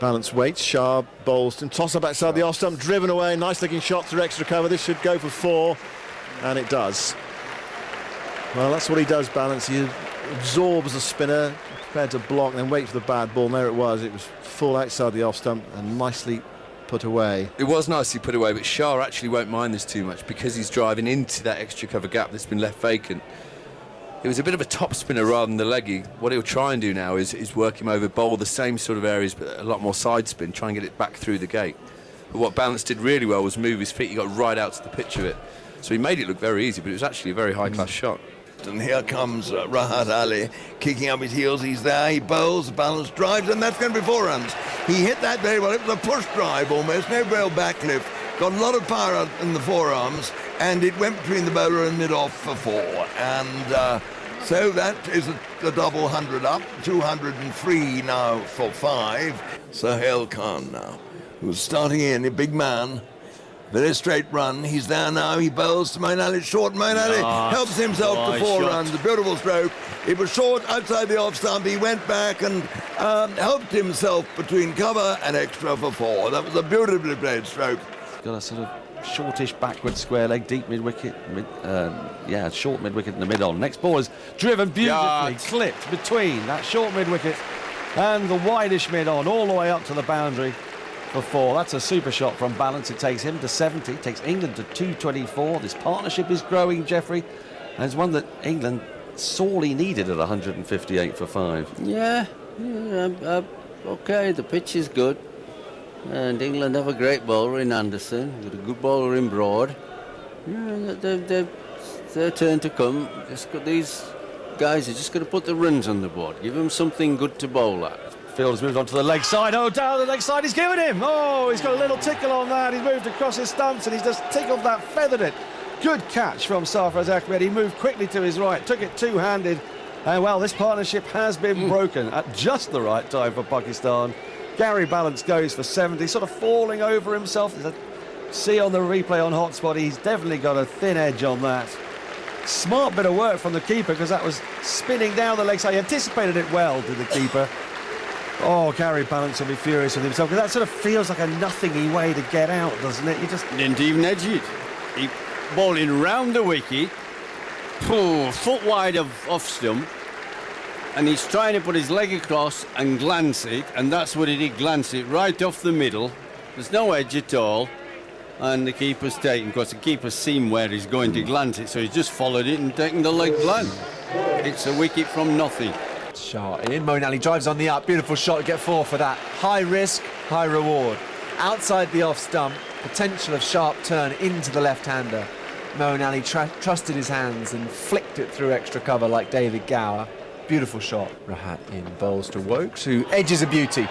Balance waits, Shah bowls and toss up outside the off stump, driven away, nice looking shot through extra cover. This should go for 4, and it does. Well, that's what he does, Balance. He absorbs the spinner, prepared to block, and then wait for the bad ball. And there it was full outside the off stump and nicely put away. It was nicely put away, but Shah actually won't mind this too much because he's driving into that extra cover gap that's been left vacant. It was a bit of a top spinner rather than the leggy. What he'll try and do now is work him over, bowl the same sort of areas but a lot more side spin, try and get it back through the gate. But what Balance did really well was move his feet. He got right out to the pitch of it. So he made it look very easy, but it was actually a very high-class shot. And here comes Rahat Ali, kicking up his heels. He's there, he bowls, Balance drives, and that's going to be 4 runs. He hit that very well. It was a push drive almost, no real backlift. Got a lot of power out in the forearms, and it went between the bowler and mid-off for 4. And so that is a double 100 up, 203 now for 5. Sohail Khan now, who's starting in, a big man. Very straight run. He's there now. He bowls to Moeen Ali. Short. Moeen Ali helps himself to 4 runs. A beautiful stroke. It was short outside the off stump. He went back and helped himself between cover and extra for 4. That was a beautifully played stroke. Got a sort of shortish backward square leg, deep mid-wicket. Short mid-wicket in the mid-on. Next ball is driven beautifully, clipped between that short mid-wicket and the wideish mid-on, all the way up to the boundary for 4. That's a super shot from balance. It takes him to 70, takes England to 224. This partnership is growing, Jeffrey, and it's one that England sorely needed at 158 for 5. Yeah, okay, the pitch is good. And England have a great bowler in Anderson, got a good bowler in Broad. Yeah, they've their turn to come. These guys are just going to put the runs on the board. Give them something good to bowl at. Field has moved on to the leg side. Oh, down the leg side he's given him. Oh, he's got a little tickle on that. He's moved across his stumps and he's just tickled that, feathered it. Good catch from Sarfraz Ahmed. He moved quickly to his right, took it two-handed. And, well, this partnership has been broken at just the right time for Pakistan. Gary Balance goes for 70, sort of falling over himself. There's a see on the replay on hotspot. He's definitely got a thin edge on that. Smart bit of work from the keeper because that was spinning down the leg side. He anticipated it well, did the keeper. Oh, Gary Balance will be furious with himself because that sort of feels like a nothingy way to get out, doesn't it? You just didn't even edge it. He bowling round the wicket, foot wide of off stump, and he's trying to put his leg across and glance it, and that's what he did, glance it right off the middle. There's no edge at all, and the keeper's taken, because the keeper's seen where he's going to glance it, so he's just followed it and taken the leg glance. It's a wicket from nothing. Shot in. Moeen Ali drives on the up. Beautiful shot to get 4 for that. High risk, high reward. Outside the off stump, potential of sharp turn into the left-hander. Moeen Ali trusted his hands and flicked it through extra cover like David Gower. Beautiful shot. Rahat in bowls to Wokes, who edges a beauty.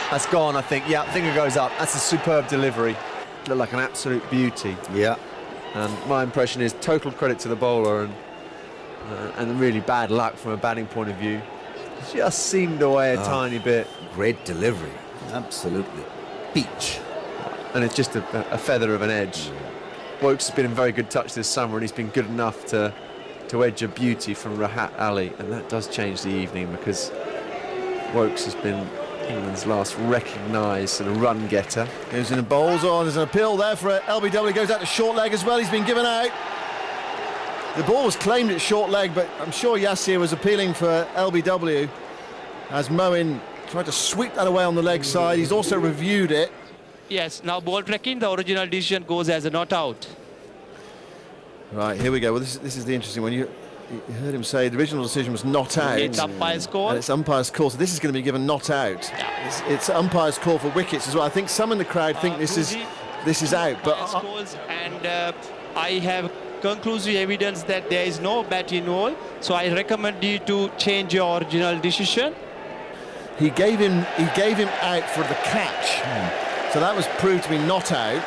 That's gone, I think. Yeah, finger goes up. That's a superb delivery. Looked like an absolute beauty. Yeah. And my impression is total credit to the bowler and really bad luck from a batting point of view. Just seemed away a tiny bit. Great delivery. Absolutely. Peach. And it's just a feather of an edge. Wokes has been in very good touch this summer and he's been good enough to edge a beauty from Rahat Ali, and that does change the evening because Wokes has been England's last recognised sort of run getter. Goes in and bowls on. There's an appeal there for LBW. Goes out to short leg as well. He's been given out. The ball was claimed at short leg, but I'm sure Yasir was appealing for LBW as Moeen tried to sweep that away on the leg side. He's also reviewed it. Yes, now ball tracking, the original decision goes as a not out. Right, here we go. Well, this is the interesting one. You heard him say the original decision was not out. It's umpire's call. And it's umpire's call, so this is going to be given not out. Yeah. It's umpire's call for wickets as well. I think some in the crowd think this is out, but and I have conclusive evidence that there is no bat involved, so I recommend you to change your original decision. He gave him out for the catch, so that was proved to be not out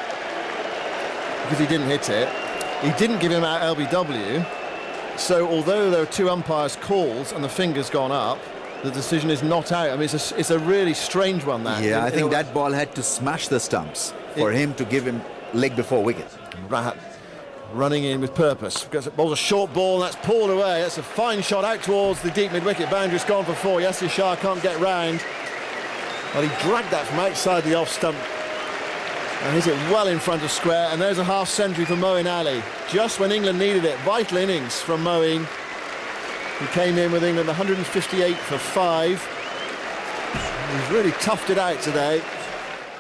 because he didn't hit it. He didn't give him out LBW, so although there are two umpires' calls and the finger's gone up, the decision is not out. I mean, it's a really strange one, that. Yeah, I think that ball had to smash the stumps for him to give him leg before wicket. Rahat running in with purpose. Bowls a short ball, and that's pulled away. That's a fine shot out towards the deep mid-wicket boundary. It's gone for 4. Yasir Shah can't get round. Well, he dragged that from outside the off stump and hit it well in front of square, and there's a half century for Moeen Ali. Just when England needed it. Vital innings from Moeen. He came in with England 158 for 5. He's really toughed it out today.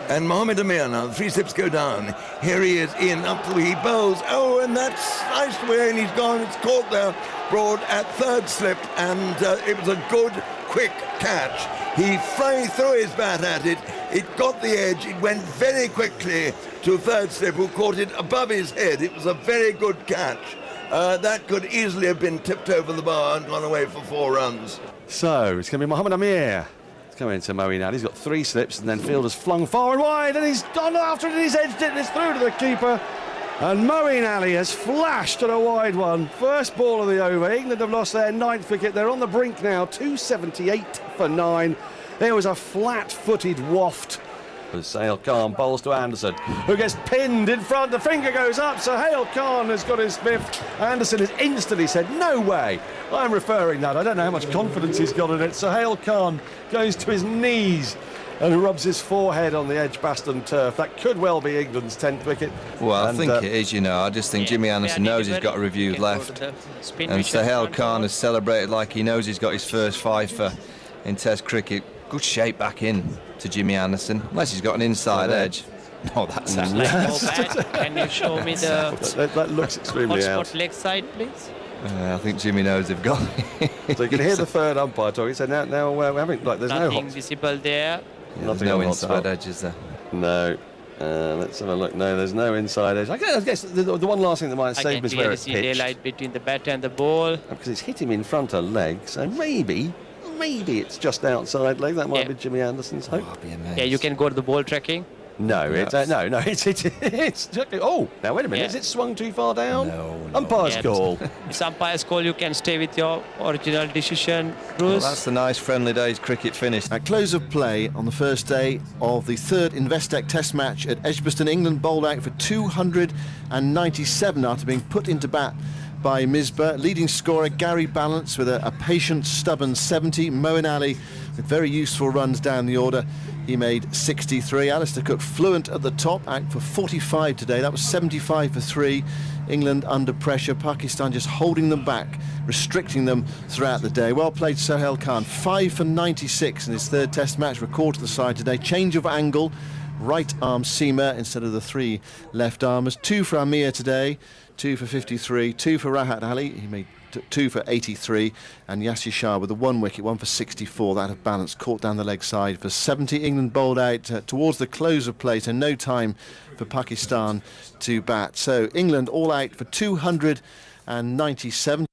And Mohamed Amir now, the 3 slips go down. Here he is in, up to he bowls. Oh, and that's sliced away, and he's gone. It's caught there, Broad at 3rd slip, and it was a good, quick catch. He threw his bat at it. It got the edge. It went very quickly to 3rd slip, who caught it above his head. It was a very good catch. That could easily have been tipped over the bar and gone away for 4 runs. So it's going to be Mohamed Amir. Coming into Moeen Ali. He's got 3 slips and then Fielder's flung forward wide and he's gone after it and he's edged it and it's through to the keeper. And Moeen Ali has flashed at a wide one. First ball of the over. England have lost their 9th wicket. They're on the brink now. 278 for 9. There was a flat-footed waft. Sahil Khan bowls to Anderson, who gets pinned in front. The finger goes up. Sahil Khan has got his 5th. Anderson has instantly said, no way. I'm referring that. I don't know how much confidence he's got in it. Sahil Khan goes to his knees and rubs his forehead on the Edgbaston turf. That could well be England's 10th wicket. Well, I think it is, you know. I just think Jimmy Anderson knows he's got a review left. And Sahil Khan has celebrated like he knows he's got his first 5 in Test cricket. Good shape back in to Jimmy Anderson, unless he's got an inside edge. No, that's Can you show me the that looks extremely out. hotspot leg side, please? I think Jimmy knows they've got it. So you can hear the third umpire talking. So now we're having, like, there's Nothing no visible there. Yeah, there's no inside edges there. No. Let's have a look. No, there's no inside edge. I guess the one last thing that might save me is where it's pitched. I can clearly see daylight between the bat and the ball. Because it's hit him in front of leg, so maybe it's just outside leg. That might be Jimmy Anderson's hope. I'd be amazed. Yeah, you can go to the ball tracking. No, it's oh, now wait a minute. Is it swung too far down? No. Umpire's call. It's umpire's call. You can stay with your original decision, Bruce. Well, that's the nice friendly days cricket finish. At close of play on the first day of the third Investec Test match at Edgbaston, England bowled out for 297 after being put into bat by Misbah. Leading scorer Gary Balance with a patient, stubborn 70. Moeen Ali with very useful runs down the order. He made 63. Alistair Cook fluent at the top, out for 45 today. That was 75 for 3. England under pressure. Pakistan just holding them back, restricting them throughout the day. Well played Sohail Khan. 5 for 96 in his third Test match. Record to the side today. Change of angle. Right arm seamer instead of the 3 left armers. 2 for Amir today. 2 for 53. 2 for Rahat Ali. He made 2 for 83, and Yasir Shah with the 1 wicket, 1 for 64. That of Balance caught down the leg side for 70. England bowled out towards the close of play, so no time for Pakistan to bat. So England all out for 297.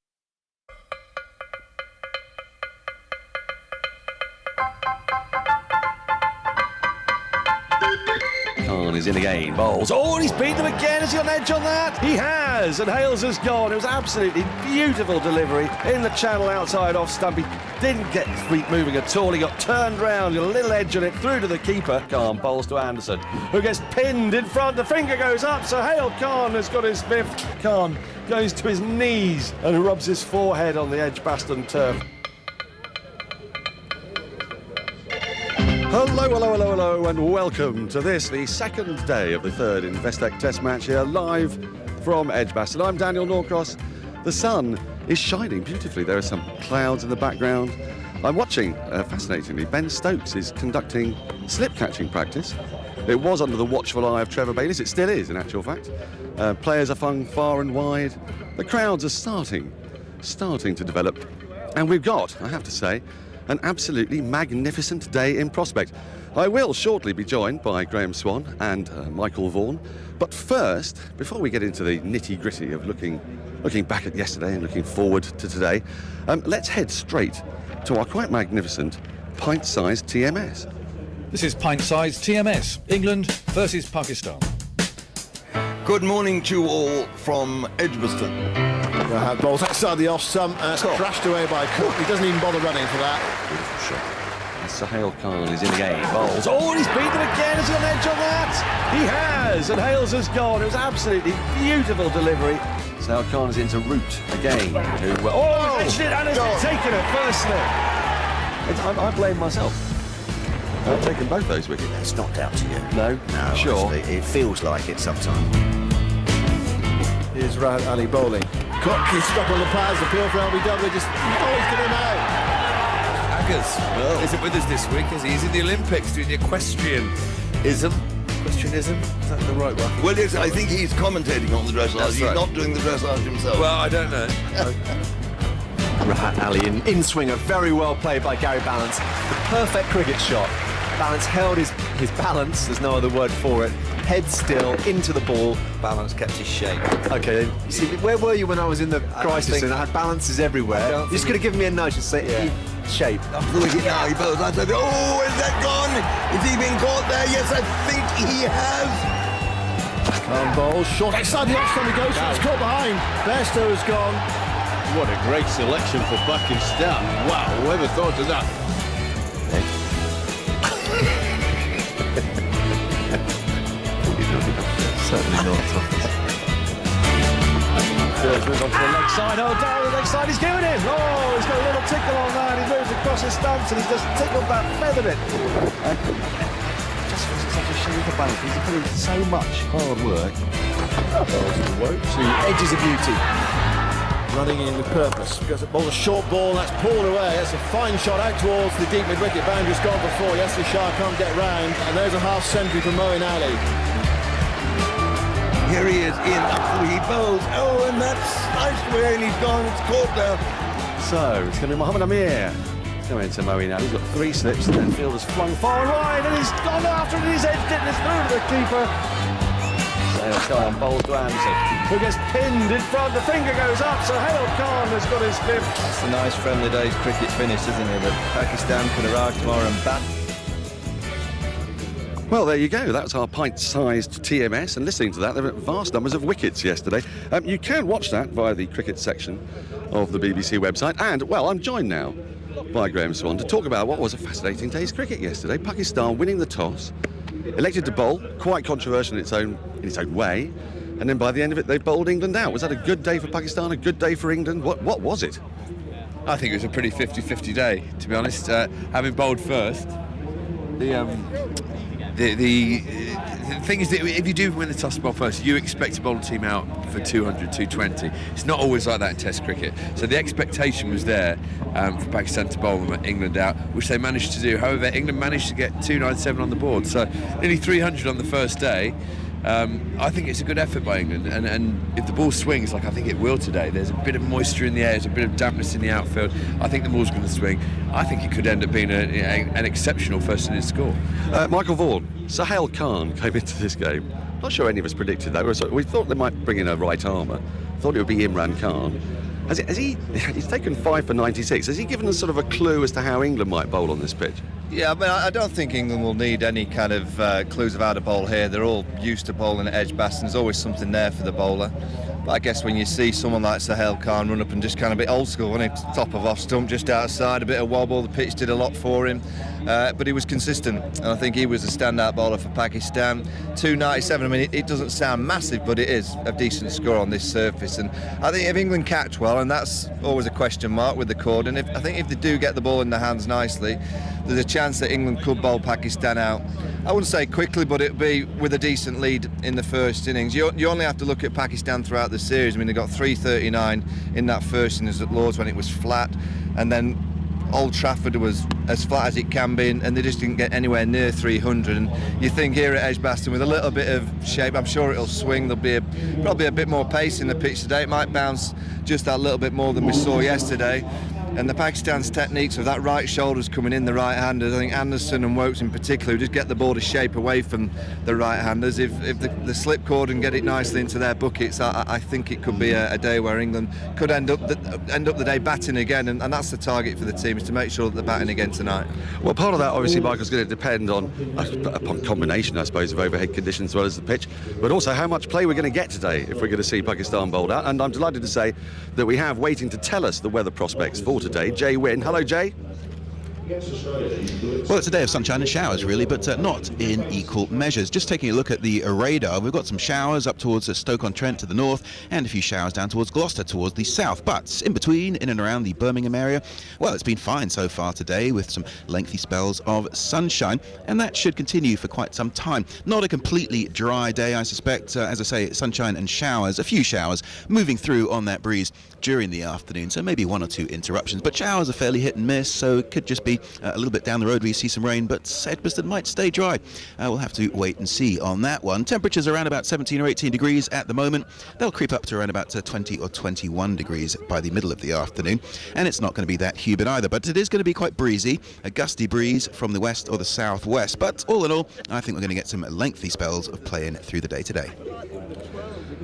Khan is in again, bowls. Oh, and he's beat them again. Has he got an edge on that? He has, and Hales has gone. It was absolutely beautiful delivery in the channel outside off stump. He didn't get feet moving at all. He got turned round, got a little edge on it, through to the keeper. Khan bowls to Anderson, who gets pinned in front. The finger goes up, so Sohail Khan has got his 5th. Khan goes to his knees and rubs his forehead on the Edgbaston turf. Hello, and welcome to this, the second day of the third Investec Test match here, live from Edgbaston. I'm Daniel Norcross. The sun is shining beautifully. There are some clouds in the background. I'm watching, fascinatingly, Ben Stokes is conducting slip catching practice. It was under the watchful eye of Trevor Bayliss. It still is, in actual fact. Players are flung far and wide. The crowds are starting to develop. And we've got, I have to say, an absolutely magnificent day in prospect. I will shortly be joined by Graham Swan and Michael Vaughan. But first, before we get into the nitty-gritty of looking back at yesterday and looking forward to today, let's head straight to our quite magnificent pint-sized TMS. This is pint-sized TMS, England versus Pakistan. Good morning to you all from Edgbaston. Rahat bowls outside the off stump, crashed away by Cook. He doesn't even bother running for that. Beautiful shot. And Sohail Khan is in again. Bowls. Oh, and he's beat them again. Has he got an edge on that? He has, and Hales has gone. It was absolutely beautiful delivery. Sohail Khan is into Root again. He's edged it and has taken it firstly. I blame myself. I've taken both those wickets. It's not down to you. No? No, sure. Honestly, it feels like it sometimes. Here's Rahat Ali bowling. Cook is stuck on the pads. Appeal for LBW. Just always get him out. Haggers isn't with us this week, as he's in the Olympics doing the equestrianism. Equestrianism? Is that the right one? Well, yes, I think he's commentating on the dressage. That's He's right. not doing the dressage himself. Well, I don't know. Rahat Ali in swing, a very well played by Gary Balance. The perfect cricket shot. Balance held his balance, there's no other word for it. Head still, into the ball. Balance kept his shape. Okay, you see, where were you when I was in the crisis and I had balances everywhere? You just could have given me a nudge and say, shape. Up the wicket now, he bowls outside. Oh, is that gone? Is he being caught there? Yes, I think he has. Khan bowls, short outside the off stump he goes, it's caught behind. Bairstow has gone. What a great selection for Pakistan. Wow, whoever thought of that? Certainly not. Fields moves on to the leg side. Oh, down the leg side, he's given it. Oh, he's got a little tickle on that. He moves across his stance and he's just tickled that, feathered it. And just feels it's such a shame for Balance. He's put in so much hard work. To edges of beauty. running in with purpose. Because it bowls a short ball, and that's pulled away. That's a fine shot out towards the deep mid-wicket. Boundary's gone before. Yasir Shah can't get round, and there's a half century for Moeen Ali. Here he is in, he bowls. Oh, and that's nice where he's gone. It's caught there. So it's going to be Mohammad Amir. He's going into Moeen Ali. He's got 3 slips, and then fielder's flung far and wide, and he's gone after it. He's edged it, and it's through to the keeper. Sahel Khan bowls to Anderson, who gets pinned in front. The finger goes up. Sahel Khan has got his 5th. It's a nice friendly day's cricket finish, isn't it? That Pakistan can arrive tomorrow and bat. Well, there you go. That's our pint-sized TMS, and listening to that, there were vast numbers of wickets yesterday. You can watch that via the cricket section of the BBC website. And, well, I'm joined now by Graham Swan to talk about what was a fascinating day's cricket yesterday. Pakistan winning the toss, elected to bowl, quite controversial in its own way, and then by the end of it, they bowled England out. Was that a good day for Pakistan, a good day for England? What was it? I think it was a pretty 50-50 day, to be honest. Having bowled first, the thing is that if you do win the toss and bowl first, you expect to bowl a team out for 200, 220. It's not always like that in Test cricket. So the expectation was there for Pakistan to bowl England out, which they managed to do. However, England managed to get 297 on the board, so nearly 300 on the first day. I think it's a good effort by England, and if the ball swings like I think it will today, there's a bit of moisture in the air, there's a bit of dampness in the outfield. I think the ball's going to swing. I think it could end up being an exceptional first innings score. Michael Vaughan, Sahel Khan came into this game. Not sure any of us predicted that. We thought they might bring in a right armour. Thought it would be Imran Khan. He's taken 5 for 96. Has he given us sort of a clue as to how England might bowl on this pitch? Yeah, but I don't think England will need any kind of clues of how to bowl here. They're all used to bowling at Edgbaston. There's always something there for the bowler. But I guess when you see someone like Sahel Khan run up and just kind of a bit old school, when he's top of off stump, just outside, a bit of wobble, the pitch did a lot for him. But he was consistent, and I think he was a standout bowler for Pakistan. 297, I mean, it doesn't sound massive, but it is a decent score on this surface. And I think if England catch well, and that's always a question mark with the cord, and I think if they do get the ball in their hands nicely, there's a chance that England could bowl Pakistan out. I wouldn't say quickly, but it'd be with a decent lead in the first innings. You only have to look at Pakistan throughout the series. I mean, they got 339 in that first innings at Lords when it was flat, and then Old Trafford was as flat as it can be, and they just didn't get anywhere near 300. And you think here at Edgbaston, with a little bit of shape, I'm sure it'll swing. There'll be probably a bit more pace in the pitch today. It might bounce just that little bit more than we saw yesterday. And the Pakistan's techniques of that right shoulder's coming in the right-handers. I think Anderson and Wokes in particular, who just get the ball to shape away from the right-handers. If the slip cord and get it nicely into their buckets, I think it could be a day where England could end up the day batting again, and that's the target for the team, is to make sure that they're batting again tonight. Well, part of that, obviously, Michael, is going to depend upon combination, I suppose, of overhead conditions as well as the pitch, but also how much play we're going to get today if we're going to see Pakistan bowled out. And I'm delighted to say that we have waiting to tell us the weather prospects for today, Jay Wynn. Hello, Jay. Well, it's a day of sunshine and showers, really, but not in equal measures. Just taking a look at the radar, we've got some showers up towards Stoke-on-Trent to the north, and a few showers down towards Gloucester towards the south. But in between, in and around the Birmingham area, well, it's been fine so far today with some lengthy spells of sunshine, and that should continue for quite some time. Not a completely dry day, I suspect. As I say, sunshine and showers, a few showers moving through on that breeze during the afternoon, so maybe 1 or 2 interruptions. But showers are fairly hit and miss, so it could just be a little bit down the road where you see some rain, but Edgbaston might stay dry. We'll have to wait and see on that one. Temperatures around about 17 or 18 degrees at the moment. They'll creep up to around about 20 or 21 degrees by the middle of the afternoon, and it's not going to be that humid either, but it is going to be quite breezy, a gusty breeze from the west or the southwest. But all in all, I think we're going to get some lengthy spells of playing through the day today.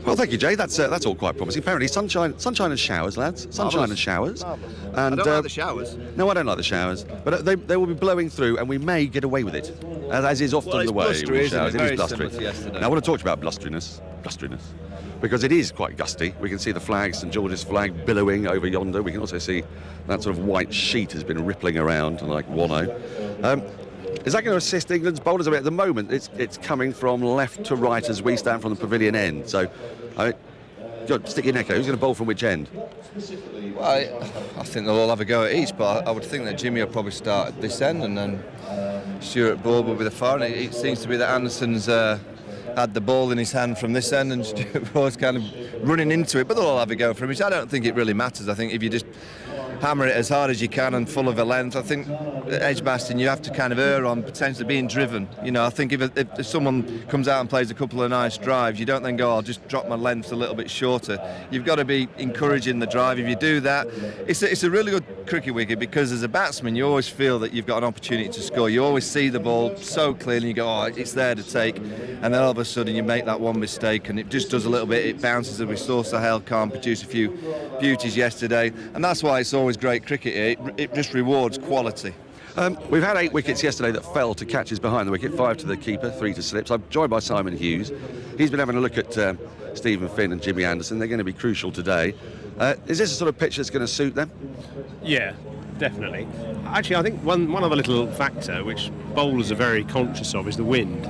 Well, thank you, Jay. That's all quite promising. Apparently, sunshine and showers, lads. Sunshine and showers. And I don't like the showers. No, I don't like the showers. But they will be blowing through, and we may get away with it, as is often the way with showers. It is blustery. Now, I want to talk about blusteriness, because it is quite gusty. We can see the flag, St George's flag, billowing over yonder. We can also see that sort of white sheet has been rippling around like wano. Is that going to assist England's bowlers a bit? At the moment, it's coming from left to right as we stand from the pavilion end. So, stick your neck out. Who's going to bowl from which end? Well, I think they'll all have a go at each, but I would think that Jimmy will probably start at this end, and then Stuart Broad will be the far. It seems to be that Anderson's had the ball in his hand from this end, and Stuart Broad's kind of running into it, but they'll all have a go for him, which I don't think it really matters. I think if you just hammer it as hard as you can and full of a length, I think at Edgbaston you have to kind of err on potentially being driven. You know, I think if someone comes out and plays a couple of nice drives, you don't then go, I'll just drop my length a little bit shorter. You've got to be encouraging the drive. If you do that, it's a really good cricket wicket, because as a batsman you always feel that you've got an opportunity to score. You always see the ball so clearly and you go, oh, it's there to take, and then all of a sudden you make that one mistake and it just does a little bit, it bounces, and we saw Sohail Khan produce a few beauties yesterday, and that's why it's always great cricket here. It just rewards quality. We've had 8 wickets yesterday that fell to catches behind the wicket, 5 to the keeper, 3 to slips. I'm joined by Simon Hughes. He's been having a look at Stephen Finn and Jimmy Anderson. They're going to be crucial today. Is this a sort of pitch that's going to suit them? Yeah, definitely. Actually, I think one other little factor which bowlers are very conscious of is the wind.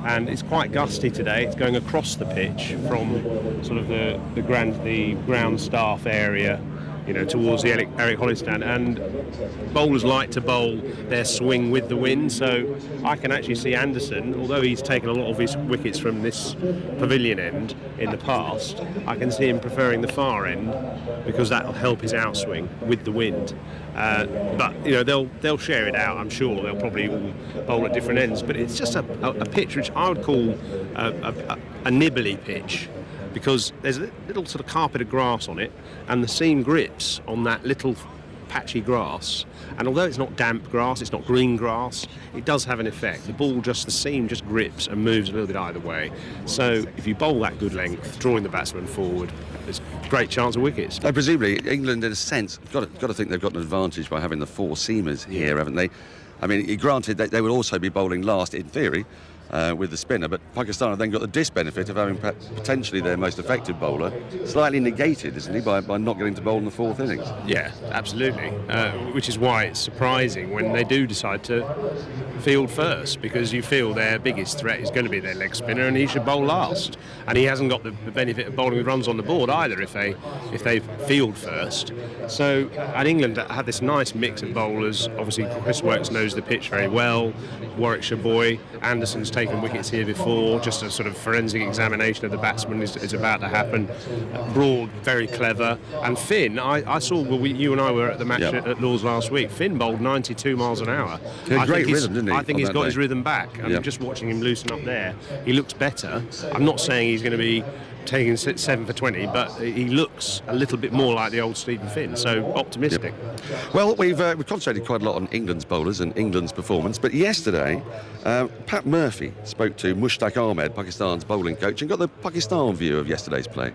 And it's quite gusty today. It's going across the pitch from sort of the ground staff area, you know, towards the Eric Hollis stand, and bowlers like to bowl their swing with the wind, so I can actually see Anderson, although he's taken a lot of his wickets from this pavilion end in the past, I can see him preferring the far end because that'll help his outswing with the wind. But you know, they'll share it out. I'm sure they'll probably all bowl at different ends, but it's just a pitch which I would call a nibbly pitch, because there's a little sort of carpet of grass on it, and the seam grips on that little patchy grass, and although it's not damp grass, it's not green grass, it does have an effect. The seam just grips and moves a little bit either way. So if you bowl that good length, drawing the batsman forward, there's a great chance of wickets. Presumably England, in a sense, got to think they've got an advantage by having the 4 seamers here, haven't they? I mean, granted that they will also be bowling last in theory, with the spinner, but Pakistan have then got the disbenefit of having potentially their most effective bowler slightly negated, isn't he, by not getting to bowl in the 4th innings? Yeah, absolutely, which is why it's surprising when they do decide to field first, because you feel their biggest threat is going to be their leg spinner, and he should bowl last, and he hasn't got the benefit of bowling with runs on the board either if they field first. So and England have this nice mix of bowlers. Obviously Chris Woakes knows the pitch very well, Warwickshire boy, Anderson's taken wickets here before. Just a sort of forensic examination of the batsman is about to happen. Broad, very clever. And Finn, I saw, you and I were at the match at Lord's last week. Finn bowled 92 miles an hour. Great rhythm, didn't he? I think he's got his rhythm back. I'm just watching him loosen up there. He looks better. I'm not saying he's going to be taking 7 for 20, but he looks a little bit more like the old Stephen Finn, so optimistic. Well, we've concentrated quite a lot on England's bowlers and England's performance, but yesterday Pat Murphy spoke to Mushtaq Ahmed, Pakistan's bowling coach, and got the Pakistan view of yesterday's play.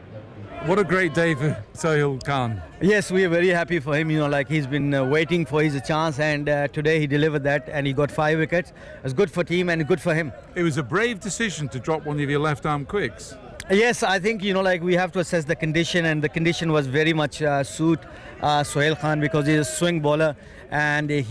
What a great day for Sohail Khan. Yes, we are very happy for him. You know, like he's been waiting for his chance, and today he delivered that, and he got 5 wickets. It's good for team and good for him. It was a brave decision to drop one of your left-arm quicks. Yes, I think, you know, like we have to assess the condition, and the condition was very much suit Sohail Khan, because he's a swing bowler, and we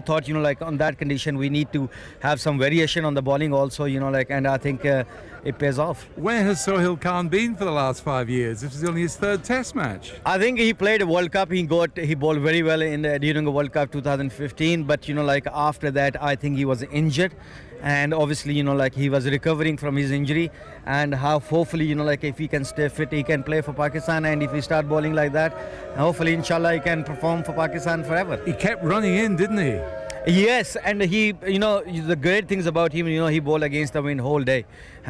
thought, you know, like on that condition we need to have some variation on the bowling also, you know, like, and I think it pays off. Where has Sohail Khan been for the last 5 years? This is only his 3rd Test match. I think he played a World Cup. He bowled very well during the World Cup 2015, but you know, like after that I think he was injured, and obviously, you know, like he was recovering from his injury, and hopefully, you know, like if he can stay fit, he can play for Pakistan, and if he start bowling like that, hopefully inshallah he can perform for Pakistan forever. He kept running in, didn't he? Yes, and he, you know, the great things about him, you know, he bowled against the wind whole day,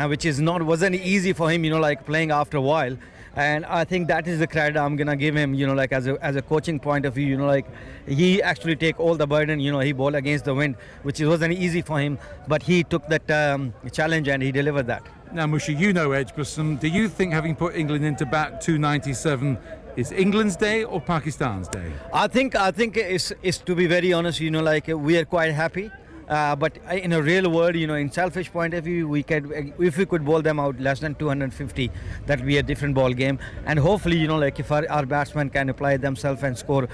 which wasn't easy for him, you know, like playing after a while. And I think that is the credit I'm gonna give him, you know, like as a coaching point of view, you know, like he actually take all the burden, you know, he bowled against the wind, which wasn't easy for him, but he took that challenge and he delivered that. Now, Mushy, you know Edgbaston. Do you think having put England into bat 297 is England's day or Pakistan's day? I think it's to be very honest, you know, like we are quite happy. But in a real world, you know, in selfish point of view, if we could bowl them out less than 250, that would be a different ball game. And hopefully, you know, like if our batsmen can apply themselves and score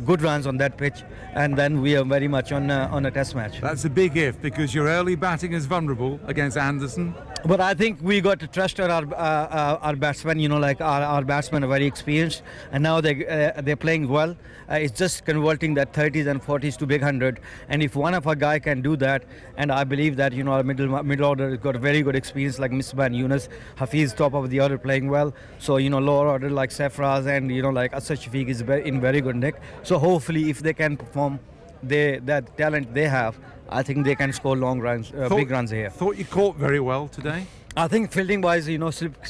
good runs on that pitch, and then we are very much on a Test match. That's a big if, because your early batting is vulnerable against Anderson. But I think we got to trust our batsmen. You know, like our batsmen are very experienced, and now they're playing well. It's just converting that 30s and 40s to big 100. And if one of our guy can can do that, and I believe that our middle order has got a very good experience like Misbah and Yunus. Hafiz top of the order playing well. So lower order like Safraz and like Asad Shafiq is in very good nick. So hopefully if they can perform that talent they have, I think they can score long runs, big runs here. Thought you caught very well today. I think fielding wise,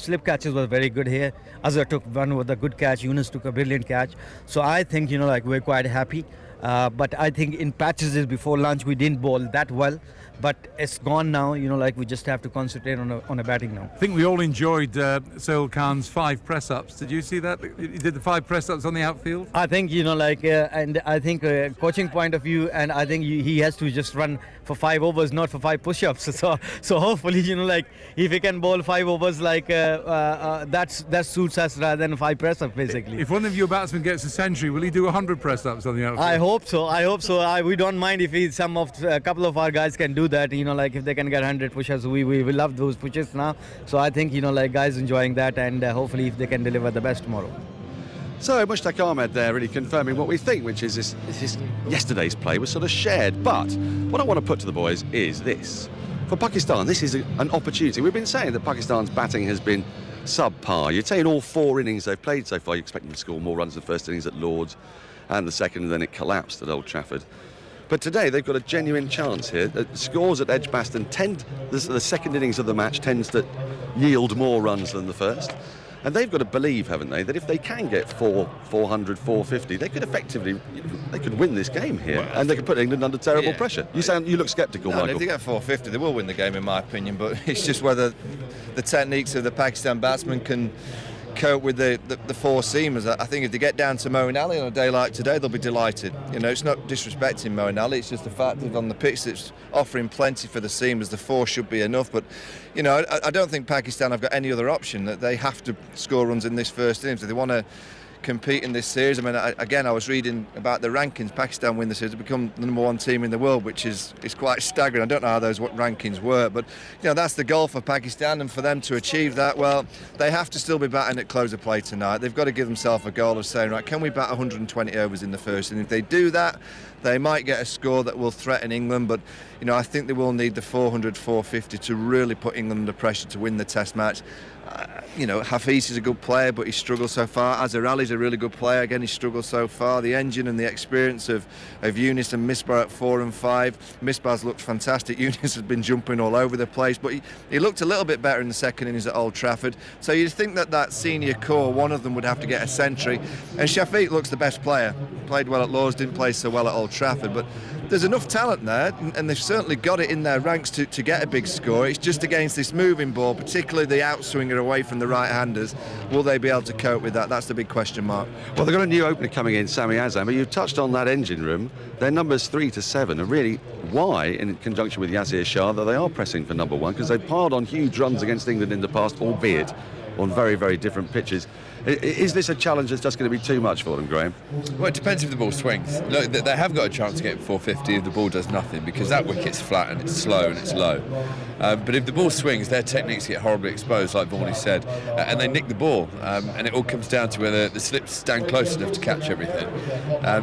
slip catches were very good here. Azhar took one with a good catch. Yunus took a brilliant catch. So I think we're quite happy. But I think in patches before lunch we didn't bowl that well. But it's gone now. We just have to concentrate on a batting now. I think we all enjoyed Sohail Khan's 5 press-ups. Did you see that? He did the 5 press-ups on the outfield. I think and I think coaching point of view, and I think he has to just run for 5 overs, not for 5 push-ups. So hopefully if he can bowl 5 overs that suits us rather than 5 press-ups basically. If one of your batsmen gets a century, will he do 100 press-ups on the outfield? I hope so. We don't mind if a couple of our guys can do that. If they can get 100 push-ups, we love those pushes now. So I think guys enjoying that, and hopefully if they can deliver the best tomorrow. So Mushtaq Ahmed there really confirming what we think, which is this yesterday's play was sort of shared. But what I want to put to the boys is this. For Pakistan, this is an opportunity. We've been saying that Pakistan's batting has been subpar. You'd say in all 4 innings they've played so far, you expect them to score more runs in the first innings at Lord's and the second, and then it collapsed at Old Trafford. But today they've got a genuine chance here. The scores at Edgbaston the second innings of the match tends to yield more runs than the first. And they've got to believe, haven't they, that if they can get 400, 450, they could effectively, they could win this game here, and they could put England under terrible pressure. You look sceptical, Michael. If they get 450, they will win the game, in my opinion. But it's just whether the techniques of the Pakistan batsmen can cope with the 4 seamers. I think if they get down to Moeen Ali on a day like today, they'll be delighted. It's not disrespecting Moeen Ali, it's just the fact that on the pitch it's offering plenty for the seamers. The 4 should be enough, but I don't think Pakistan have got any other option. That they have to score runs in this first innings if they want to compete in this series. I mean, I was reading about the rankings. Pakistan win the series to become the #1 team in the world, which is quite staggering. I don't know how those rankings work, but that's the goal for Pakistan, and for them to achieve that, well, they have to still be batting at close of play tonight. They've got to give themselves a goal of saying, right, can we bat 120 overs in the first? And if they do that, they might get a score that will threaten England, but I think they will need the 400, 450 to really put England under pressure to win the Test match. Hafiz is a good player, but he struggled so far. Azhar Ali's a really good player. Again, he struggled so far. The engine and the experience of Yunus and Misbah at 4 and 5. Misbah's looked fantastic. Yunus has been jumping all over the place, but he looked a little bit better in the second innings at Old Trafford. So you'd think that senior core, one of them would have to get a century. And Shafiq looks the best player. Played well at Lord's, didn't play so well at Old Trafford, but there's enough talent there, and they've certainly got it in their ranks to get a big score. It's just against this moving ball, particularly the outswinger away from the right-handers. Will they be able to cope with that? That's the big question mark. Well, they've got a new opener coming in, Sami Azam, but you've touched on that engine room. Their numbers 3 to 7 are really why, in conjunction with Yazir Shah, that they are pressing for #1, because they've piled on huge runs against England in the past, albeit on very, very different pitches. Is this a challenge that's just going to be too much for them, Graham? Well, it depends if the ball swings. Look, they have got a chance to get 450 if the ball does nothing, because that wicket's flat and it's slow and it's low. But if the ball swings, their techniques get horribly exposed, like Varney said, and they nick the ball. And it all comes down to whether the slips stand close enough to catch everything.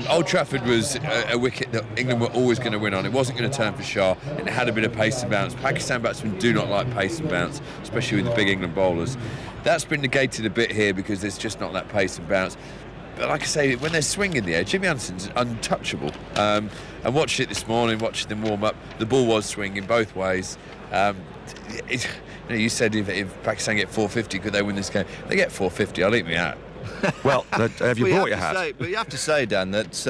Old Trafford was a wicket that England were always going to win on. It wasn't going to turn for Shah, and it had a bit of pace and bounce. Pakistan batsmen do not like pace and bounce, especially with the big England bowlers. That's been negated a bit here because there's just not that pace and bounce. But like I say, when they're swinging the air, Jimmy Anderson's untouchable. And watched it this morning, watching them warm up. The ball was swinging both ways. You said if Pakistan get 450, could they win this game? They get 450, I'll eat me out. Well, have you brought your hat? But you have to say, Dan, that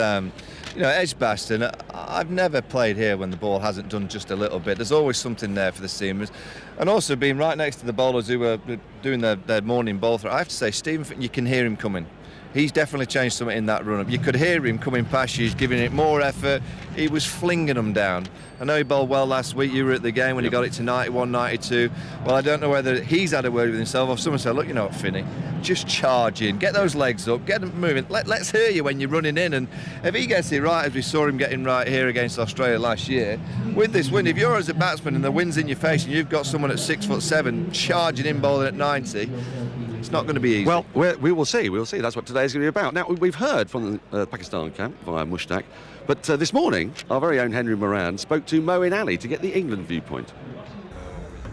Edgbaston, I've never played here when the ball hasn't done just a little bit. There's always something there for the seamers. And also being right next to the bowlers who were doing their morning bowl throw, I have to say, Stephen, you can hear him coming. He's definitely changed something in that run-up. You could hear him coming past you. He's giving it more effort. He was flinging them down. I know he bowled well last week. You were at the game when he got it to 91, 92. Well, I don't know whether he's had a word with himself or someone said, look, you know what, Finney, just charge in. Get those legs up. Get them moving. Let's hear you when you're running in. And if he gets it right, as we saw him getting right here against Australia last year, with this wind, if you're as a batsman and the wind's in your face and you've got someone at 6'7" charging in bowling at 90, It's not going to be easy. Well, we will see. We'll see. That's what today's going to be about. Now, we've heard from the Pakistan camp via Mushtaq, but this morning, our very own Henry Moran spoke to Moeen Ali to get the England viewpoint.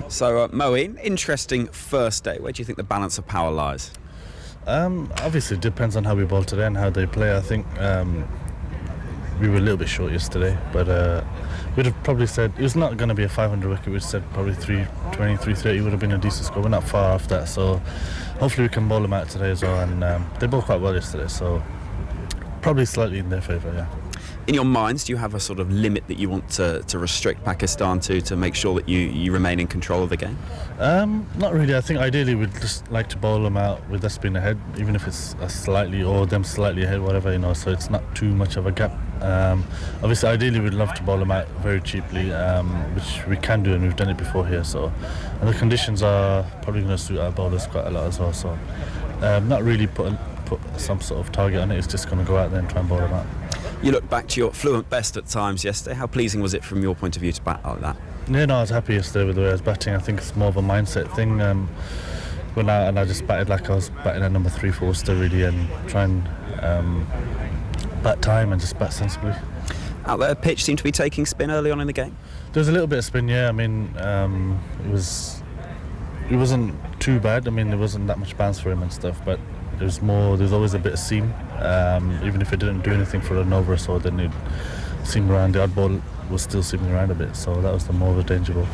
So, Moeen, interesting first day. Where do you think the balance of power lies? Obviously, it depends on how we bowl today and how they play. I think we were a little bit short yesterday, but we'd have probably said it was not going to be a 500 wicket. We'd said probably 320, 330 would have been a decent score. We're not far off that, so hopefully we can bowl them out today as well. And they bowled quite well yesterday, so probably slightly in their favour, yeah. In your minds, do you have a sort of limit that you want to restrict Pakistan to make sure that you remain in control of the game? Not really. I think ideally we'd just like to bowl them out with us being ahead, even if it's a slightly or them slightly ahead, whatever, you know, so it's not too much of a gap. Obviously, ideally we'd love to bowl them out very cheaply, which we can do, and we've done it before here. So, and the conditions are probably going to suit our bowlers quite a lot as well. So, not really put some sort of target on it. It's just going to go out there and try and bowl them out. You look back to your fluent best at times yesterday. How pleasing was it from your point of view to bat like that? Yeah, no, I was happy yesterday with the way I was batting. I think it's more of a mindset thing. Went out and I just batted like I was batting at number 3 for Worcester, really, and try and bat time and just bat sensibly. Out there, pitch seemed to be taking spin early on in the game. There was a little bit of spin, yeah. I mean, it wasn't too bad. I mean, there wasn't that much bounce for him and stuff, but there's always a bit of seam. Even if it didn't do anything for an over or so, then it'd seam around. The odd ball was still seaming around a bit, so that was the more of a danger ball.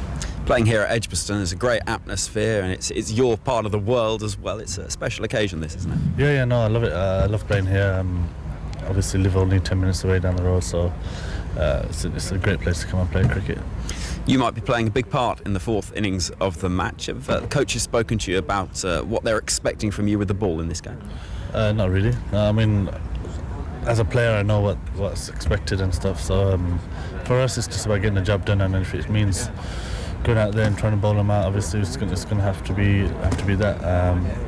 Playing here at Edgbaston is a great atmosphere, and it's your part of the world as well. It's a special occasion, this, isn't it? Yeah, no, I love it. I love playing here. Obviously live only 10 minutes away down the road, so it's a great place to come and play cricket. You might be playing a big part in the fourth innings of the match. Have the coaches spoken to you about what they're expecting from you with the ball in this game? Not really. I mean, as a player, I know what's expected and stuff. So for us, it's just about getting the job done. And if it means going out there and trying to bowl them out, obviously it's going to have to be that.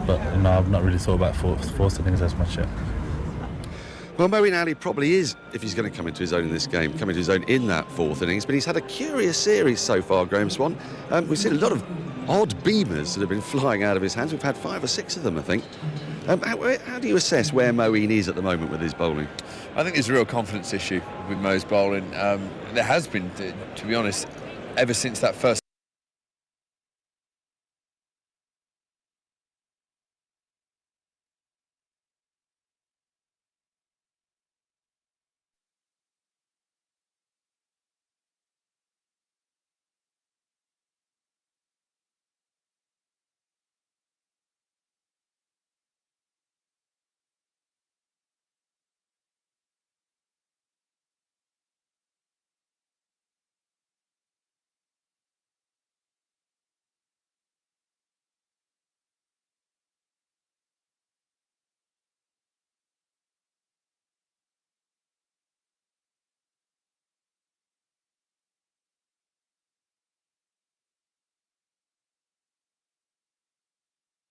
But you know, I've not really thought about fourth innings as much yet. Well, Moeen Ali probably is, if he's going to come into his own in this game, come into his own in that fourth innings. But he's had a curious series so far, Graham Swan. We've seen a lot of odd beamers that have been flying out of his hands. We've had 5 or 6 of them, I think. How do you assess where Moeen is at the moment with his bowling? I think there's a real confidence issue with Mo's bowling. There has been, to be honest, ever since that first.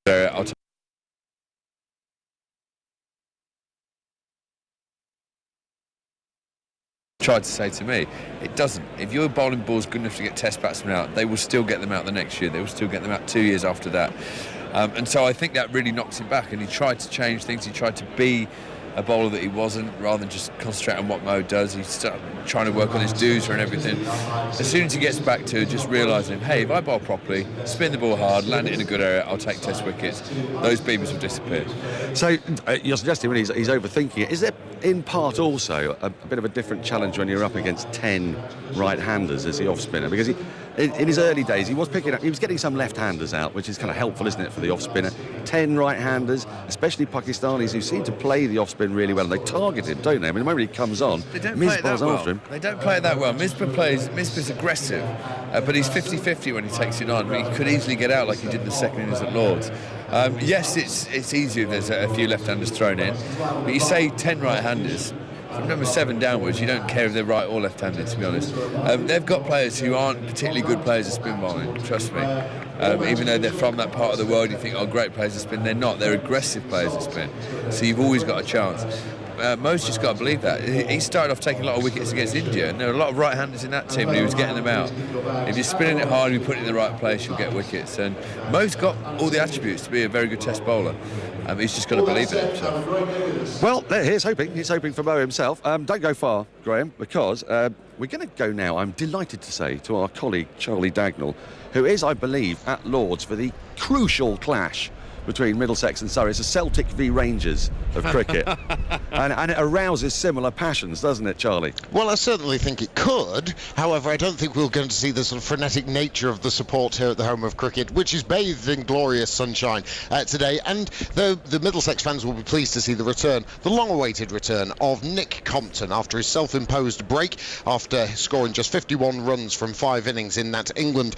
I'll tried to say to me, it doesn't. If your bowling ball's good enough to get Test batsmen out, they will still get them out the next year. They will still get them out 2 years after that. And so I think that really knocks him back, and he tried to change things. He tried to be a bowler that he wasn't, rather than just concentrate on what Mo does. He's trying to work on his dozer and everything. As soon as he gets back to just realising, hey, if I bowl properly, spin the ball hard, land it in a good area, I'll take Test wickets, those beamers will disappear. So you're suggesting really he's overthinking it. Is there in part also a bit of a different challenge when you're up against 10 right-handers as the off-spinner? Because in his early days he was getting some left-handers out, which is kind of helpful, isn't it, for the off-spinner. 10 right-handers, especially Pakistanis, who seem to play the off-spin really well, and they target him, don't they? I mean, the moment he comes on, they don't play it that well. After him. They don't play it that well. Misbah's aggressive, but he's 50-50 when he takes it on. He could easily get out like he did in the second innings at Lord's. Yes, it's easier if there's a few left-handers thrown in, but you say 10 right-handers. From number 7 downwards, you don't care if they're right or left-handed, to be honest. They've got players who aren't particularly good players at spin bowling, trust me. Even though they're from that part of the world, you think, oh, great players at spin. They're not. They're aggressive players at spin. So you've always got a chance. Mo's just got to believe that. He started off taking a lot of wickets against India, and there were a lot of right-handers in that team, and he was getting them out. If you're spinning it hard and you put it in the right place, you'll get wickets. And Mo's got all the attributes to be a very good Test bowler. He's just got to believe in himself. Well, here's hoping. He's hoping for Mo himself. Don't go far, Graham, because we're going to go now, I'm delighted to say, to our colleague Charlie Dagnall, who is, I believe, at Lord's for the crucial clash between Middlesex and Surrey. It's a Celtic v Rangers of cricket. and it arouses similar passions, doesn't it, Charlie? Well, I certainly think it could. However, I don't think we're going to see the sort of frenetic nature of the support here at the home of cricket, which is bathed in glorious sunshine today. And the Middlesex fans will be pleased to see the return, the long-awaited return of Nick Compton after his self-imposed break, after scoring just 51 runs from 5 innings in that England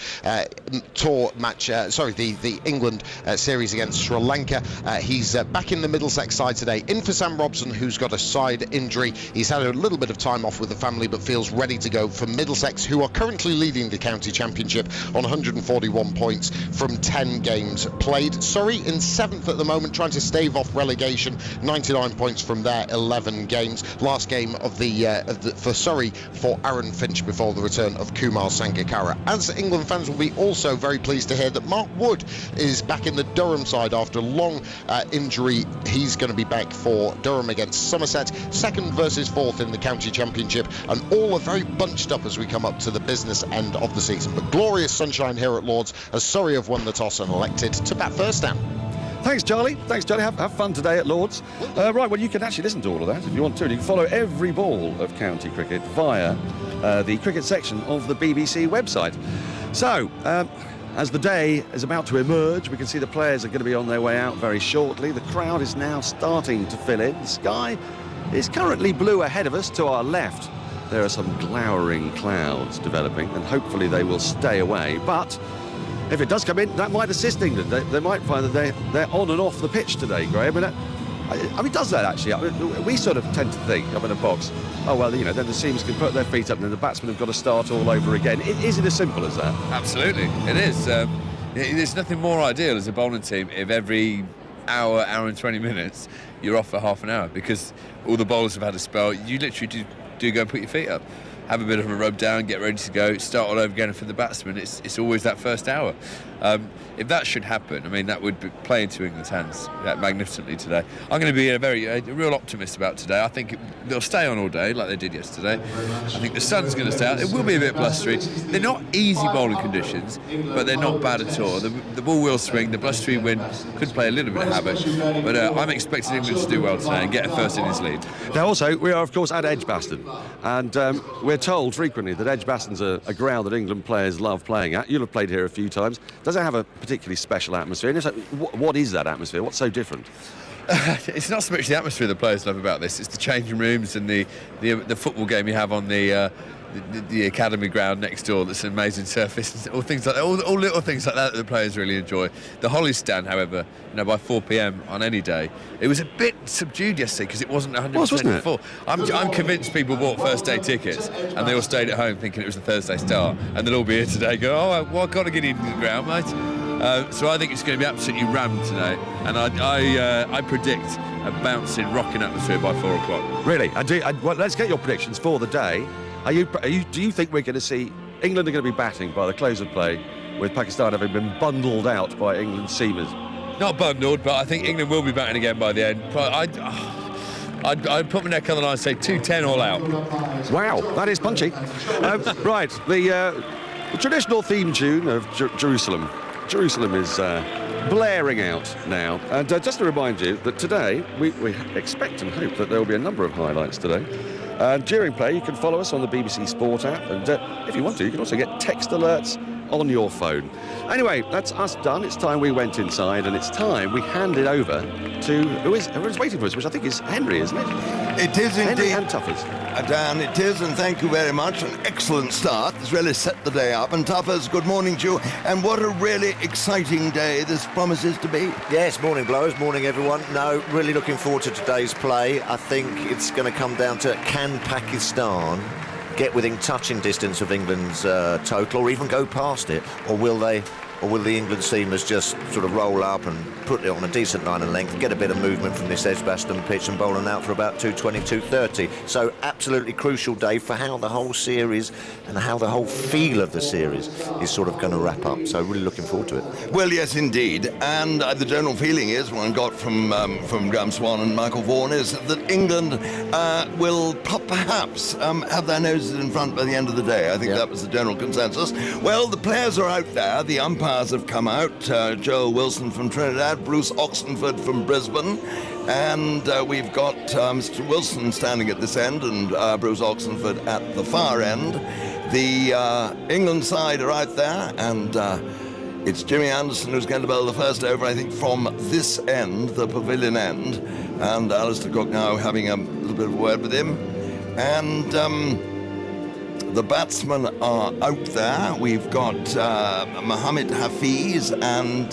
tour match, the England series against Sri Lanka. He's back in the Middlesex side today, in for Sam Robson, who's got a side injury. He's had a little bit of time off with the family, but feels ready to go for Middlesex, who are currently leading the county championship on 141 points from 10 games played. Surrey in 7th at the moment, trying to stave off relegation, 99 points from their 11 games. Last game for Surrey for Aaron Finch before the return of Kumar Sangakkara. As England fans will be also very pleased to hear that Mark Wood is back in the Durham side after a long injury. He's going to be back for Durham against Somerset, 2nd versus 4th in the county championship, and all are very bunched up as we come up to the business end of the season. But glorious sunshine here at Lord's as Surrey have won the toss and elected to bat first down. Thanks, Charlie. Have fun today at Lord's. Right, well, you can actually listen to all of that if you want to. You can follow every ball of county cricket via the cricket section of the BBC website. So, as the day is about to emerge, we can see the players are going to be on their way out very shortly. The crowd is now starting to fill in. The sky is currently blue ahead of us to our left. There are some glowering clouds developing, and hopefully they will stay away. But if it does come in, that might assist England. They might find that they're on and off the pitch today, Graham. I mean, does that actually? We sort of tend to think up in a box, oh, well, then the seamers can put their feet up and then the batsmen have got to start all over again. Is it as simple as that? Absolutely, it is. There's nothing more ideal as a bowling team if every hour and 20 minutes you're off for half an hour, because all the bowlers have had a spell. You literally do go and put your feet up, have a bit of a rub down, get ready to go, start all over again. For the batsman, it's always that first hour. If that should happen, I mean, that would play into England's hands magnificently today. I'm going to be a real optimist about today. I think they'll stay on all day like they did yesterday. I think the sun's going to stay out. It will be a bit blustery. They're not easy bowling conditions, but they're not bad at all. The ball will swing. The blustery wind could play a little bit of havoc, but I'm expecting England to do well today and get a first innings lead. Now, also, we are, of course, at Edgbaston, and we're told frequently that Edgbaston's a ground that England players love playing at. You'll have played here a few times. Does it have a particularly special atmosphere? And what is that atmosphere? What's so different? It's not so much the atmosphere the players love about this. It's the changing rooms and the football game you have on the academy ground next door. That's an amazing surface. All things like that, all little things like that the players really enjoy. The Holly stand, however, by 4 p.m. on any day, it was a bit subdued yesterday because it wasn't 100% full. I'm convinced people bought first day tickets and they all stayed at home thinking it was the Thursday start, and they'll all be here today go, well, I've got to get into the ground, mate. So I think it's going to be absolutely rammed today, and I predict a bouncing, rocking atmosphere by 4 o'clock. Really? Well, let's get your predictions for the day. Do you think we're going to see England are going to be batting by the close of play, with Pakistan having been bundled out by England's seamers? Not bundled, but I think England will be batting again by the end. I'd put my neck on the line and say 2-10 all out. Wow, that is punchy. Right, the traditional theme tune of Jerusalem. Jerusalem is blaring out now. And just to remind you that today we expect and hope that there will be a number of highlights today. During play, you can follow us on the BBC Sport app, and if you want to, you can also get text alerts on your phone. Anyway, that's us done. It's time we went inside, and it's time we handed over to who is waiting for us, which I think is Henry, isn't it? It is indeed. Henry and Tuffers. Dan, it is, and thank you very much. An excellent start. It's really set the day up. And Tuffers, good morning to you. And what a really exciting day this promises to be. Yes, morning, blowers. Morning, everyone. No, really looking forward to today's play. I think it's going to come down to, can Pakistan get within touching distance of England's total, or even go past it, or will they or will the England seamers just sort of roll up and put it on a decent line of length, get a bit of movement from this Edgbaston pitch and bowl them out for about 220, 230? So absolutely crucial day for how the whole series and how the whole feel of the series is sort of going to wrap up. So really looking forward to it. Well, yes, indeed. And the general feeling is, one got from Graham Swan and Michael Vaughan, is that England will perhaps have their noses in front by the end of the day. I think that was the general consensus. Well, the players are out there. The umpires have come out. Joel Wilson from Trinidad, Bruce Oxenford from Brisbane, and we've got Mr. Wilson standing at this end and Bruce Oxenford at the far end. The England side are out there, and it's Jimmy Anderson who's going to bowl the first over, I think, from this end, the pavilion end, and Alistair Cook now having a little bit of a word with him. And the batsmen are out there. We've got Mohammed Hafiz and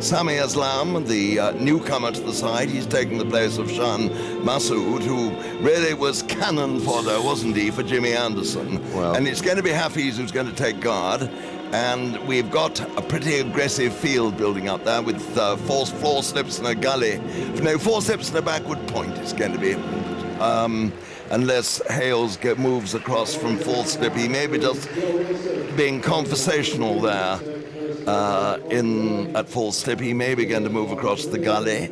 Sami Aslam, the newcomer to the side. He's taking the place of Shan Masood, who really was cannon fodder, wasn't he, for Jimmy Anderson? Well. And it's going to be Hafiz who's going to take guard. And we've got a pretty aggressive field building up there with four slips and a gully. No, 4 slips and a backward point it's going to be. Unless Hales moves across from 4th slip. He may be just being conversational there at 4th slip. He may be going to move across the gully.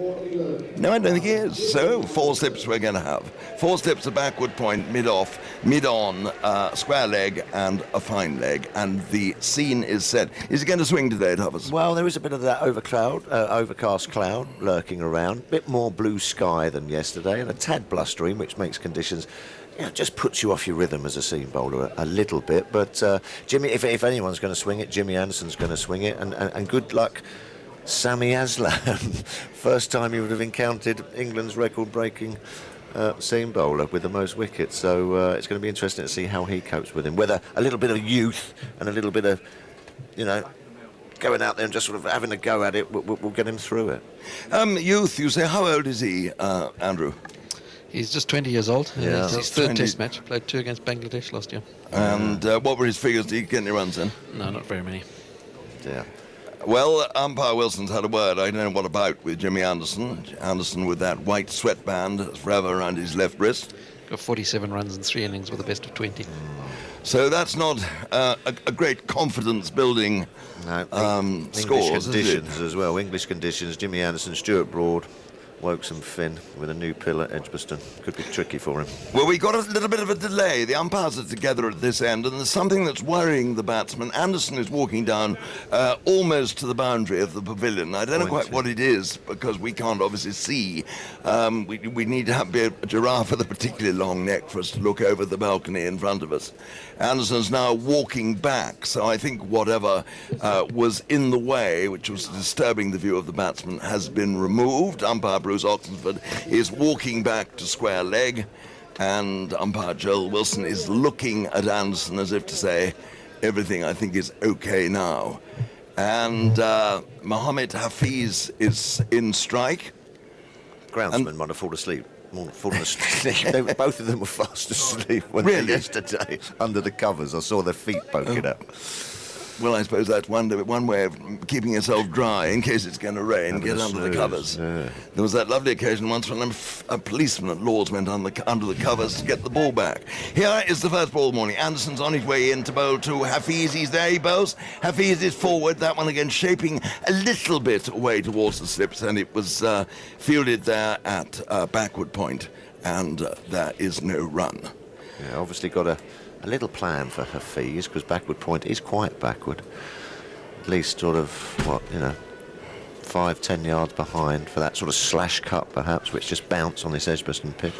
No, I don't think he is. So 4 slips we're going to have. 4 slips, a backward point, mid-off, mid-on, square leg and a fine leg. And the scene is set. Is he going to swing today, Thomas? Well, there is a bit of that overcast cloud lurking around. A bit more blue sky than yesterday and a tad blustering, which makes conditions... just puts you off your rhythm as a seam bowler a little bit. But Jimmy, if anyone's going to swing it, Jimmy Anderson's going to swing it. And good luck, Sami Aslam. First time he would have encountered England's record-breaking seam bowler with the most wickets. So it's going to be interesting to see how he copes with him. Whether a little bit of youth and a little bit of, going out there and just sort of having a go at it will get him through it. Youth, you say, how old is he, Andrew? He's just 20 years old. Yeah, It's his third test match. Played 2 against Bangladesh last year. And what were his figures? Did he get any runs in? No, not very many. Yeah. Well, umpire Wilson's had a word. I don't know what about with Jimmy Anderson. Anderson with that white sweatband forever around his left wrist. Got 47 runs in 3 innings with a best of 20. So that's not a great confidence-building scores, English conditions as well. English conditions. Jimmy Anderson, Stuart Broad, Wokeson Finn with a new pill at Edgbaston. Could be tricky for him. Well, we got a little bit of a delay. The umpires are together at this end, and there's something that's worrying the batsman. Anderson is walking down almost to the boundary of the pavilion. I don't know quite what it is, because we can't obviously see. We need to be a giraffe with a particularly long neck for us to look over the balcony in front of us. Anderson's now walking back, so I think whatever was in the way, which was disturbing the view of the batsman, has been removed. Umpire Bruce Oxenford is walking back to square leg, and umpire Joel Wilson is looking at Anderson as if to say, everything I think is okay now. And Mohammed Hafiz is in strike. Groundsman might have fallen asleep. Both of them were fast asleep yesterday under the covers. I saw their feet poking up. Well, I suppose that's one way of keeping yourself dry in case it's going to rain. Get under the covers. Yeah. There was that lovely occasion once when a policeman at Lord's went under the covers to get the ball back. Here is the first ball of the morning. Anderson's on his way in to bowl to Hafiz. He's there, he bowls. Hafiz is forward. That one again shaping a little bit away towards the slips, and it was fielded there at backward point, and there is no run. Yeah, obviously got a little plan for Hafiz, because backward point is quite backward. At least sort of, 5-10 yards behind for that sort of slash cut, perhaps, which just bounce on this Edgbaston pitch.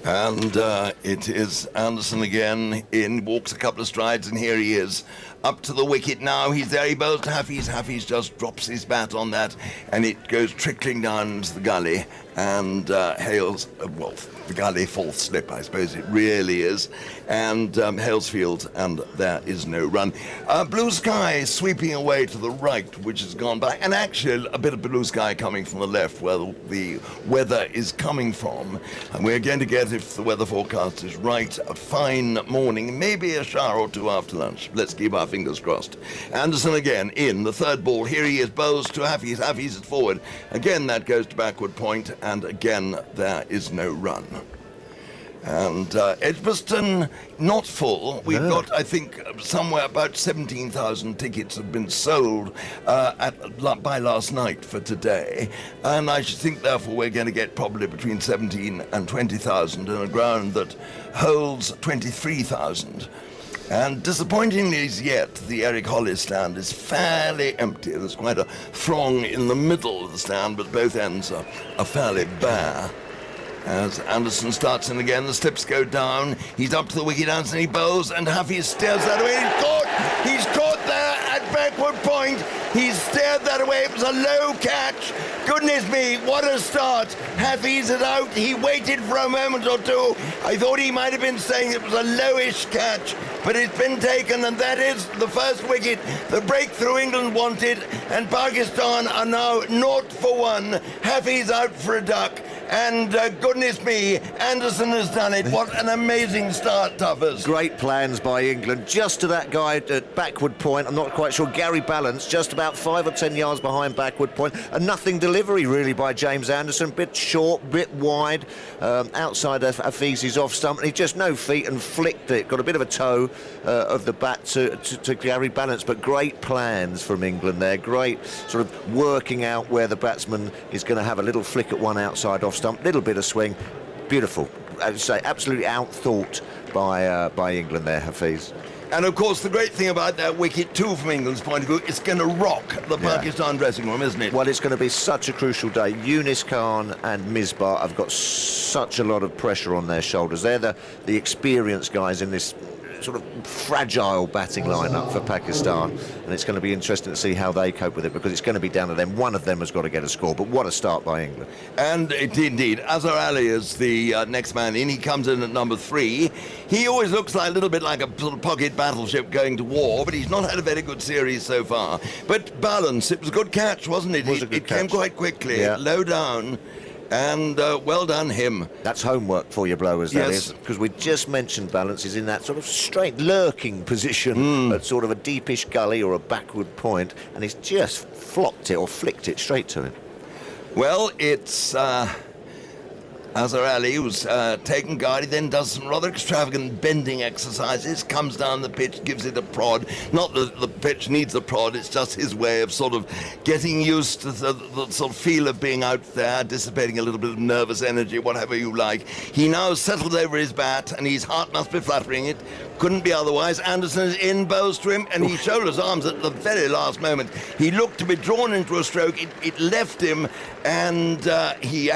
And it is Anderson again in, walks a couple of strides, and here he is. Up to the wicket now, he's there, he bowls to Hafiz. Hafiz just drops his bat on that, and it goes trickling down into the gully. and Hales, well, the galley fourth slip, I suppose it really is, and Halesfield, and there is no run. Blue sky sweeping away to the right, which has gone back, and actually a bit of blue sky coming from the left, where the weather is coming from. And we're going to get, if the weather forecast is right, a fine morning, maybe a shower or two after lunch. Let's keep our fingers crossed. Anderson again in the third ball. Here he is, bowls to Hafeez. Hafeez is forward. Again, that goes to backward point, and again, there is no run. And Edgbaston, not full. We've got, I think, somewhere about 17,000 tickets have been sold by last night for today. And I should think, therefore, we're going to get probably between 17 and 20,000 in a ground that holds 23,000. And disappointingly as yet, the Eric Hollis stand is fairly empty. There's quite a throng in the middle of the stand, but both ends are fairly bare. As Anderson starts in again, the slips go down. He's up to the wicket, Anderson, he bowls, and Hafeez stares that away. He's caught there at backward point. He's stared that away. It was a low catch. Goodness me, what a start. Hafeez is out. He waited for a moment or two. I thought he might have been saying it was a lowish catch, but it's been taken, and that is the first wicket. The breakthrough England wanted, and Pakistan are now 0 for 1. Hafeez out for a duck. And goodness me, Anderson has done it. What an amazing start, Tuffers. Great plans by England. Just to that guy at backward point, I'm not quite sure, Gary Balance, just about 5 or 10 yards behind backward point. A nothing delivery, really, by James Anderson. Bit short, bit wide, outside Hafeez's off stump. And he just no feet and flicked it. Got a bit of a toe of the bat to Gary Balance. But great plans from England there. Great sort of working out where the batsman is going to have a little flick at one outside off stump, little bit of swing, beautiful. I would say absolutely outthought by England there, Hafeez. And of course, the great thing about that wicket too, from England's point of view, it's going to rock the Pakistan dressing room, isn't it? Well, it's going to be such a crucial day. Yunis Khan and Misbah have got such a lot of pressure on their shoulders. They're the experienced guys in this sort of fragile batting lineup for Pakistan, and it's going to be interesting to see how they cope with it, because it's going to be down to them. One of them has got to get a score, but what a start by England. And indeed, Azhar Ali is the next man in. He comes in at number 3. He always looks like a little bit like a sort of pocket battleship going to war, but he's not had a very good series so far. But Balance, it was a good catch, wasn't it? It came quite quickly, low down. And well done him. That's homework for your blowers, that is, because we just mentioned Balance is in that sort of straight lurking position at sort of a deepish gully or a backward point, and he's just flopped it or flicked it straight to him. Well, it's Azhar Ali, who's taken guard. He then does some rather extravagant bending exercises, comes down the pitch, gives it a prod. Not that the pitch needs a prod, it's just his way of sort of getting used to the sort of feel of being out there, dissipating a little bit of nervous energy, whatever you like. He now settles over his bat, and his heart must be fluttering. It couldn't be otherwise. Anderson is in, bows to him, and he showed his arms at the very last moment. He looked to be drawn into a stroke. It left him, and he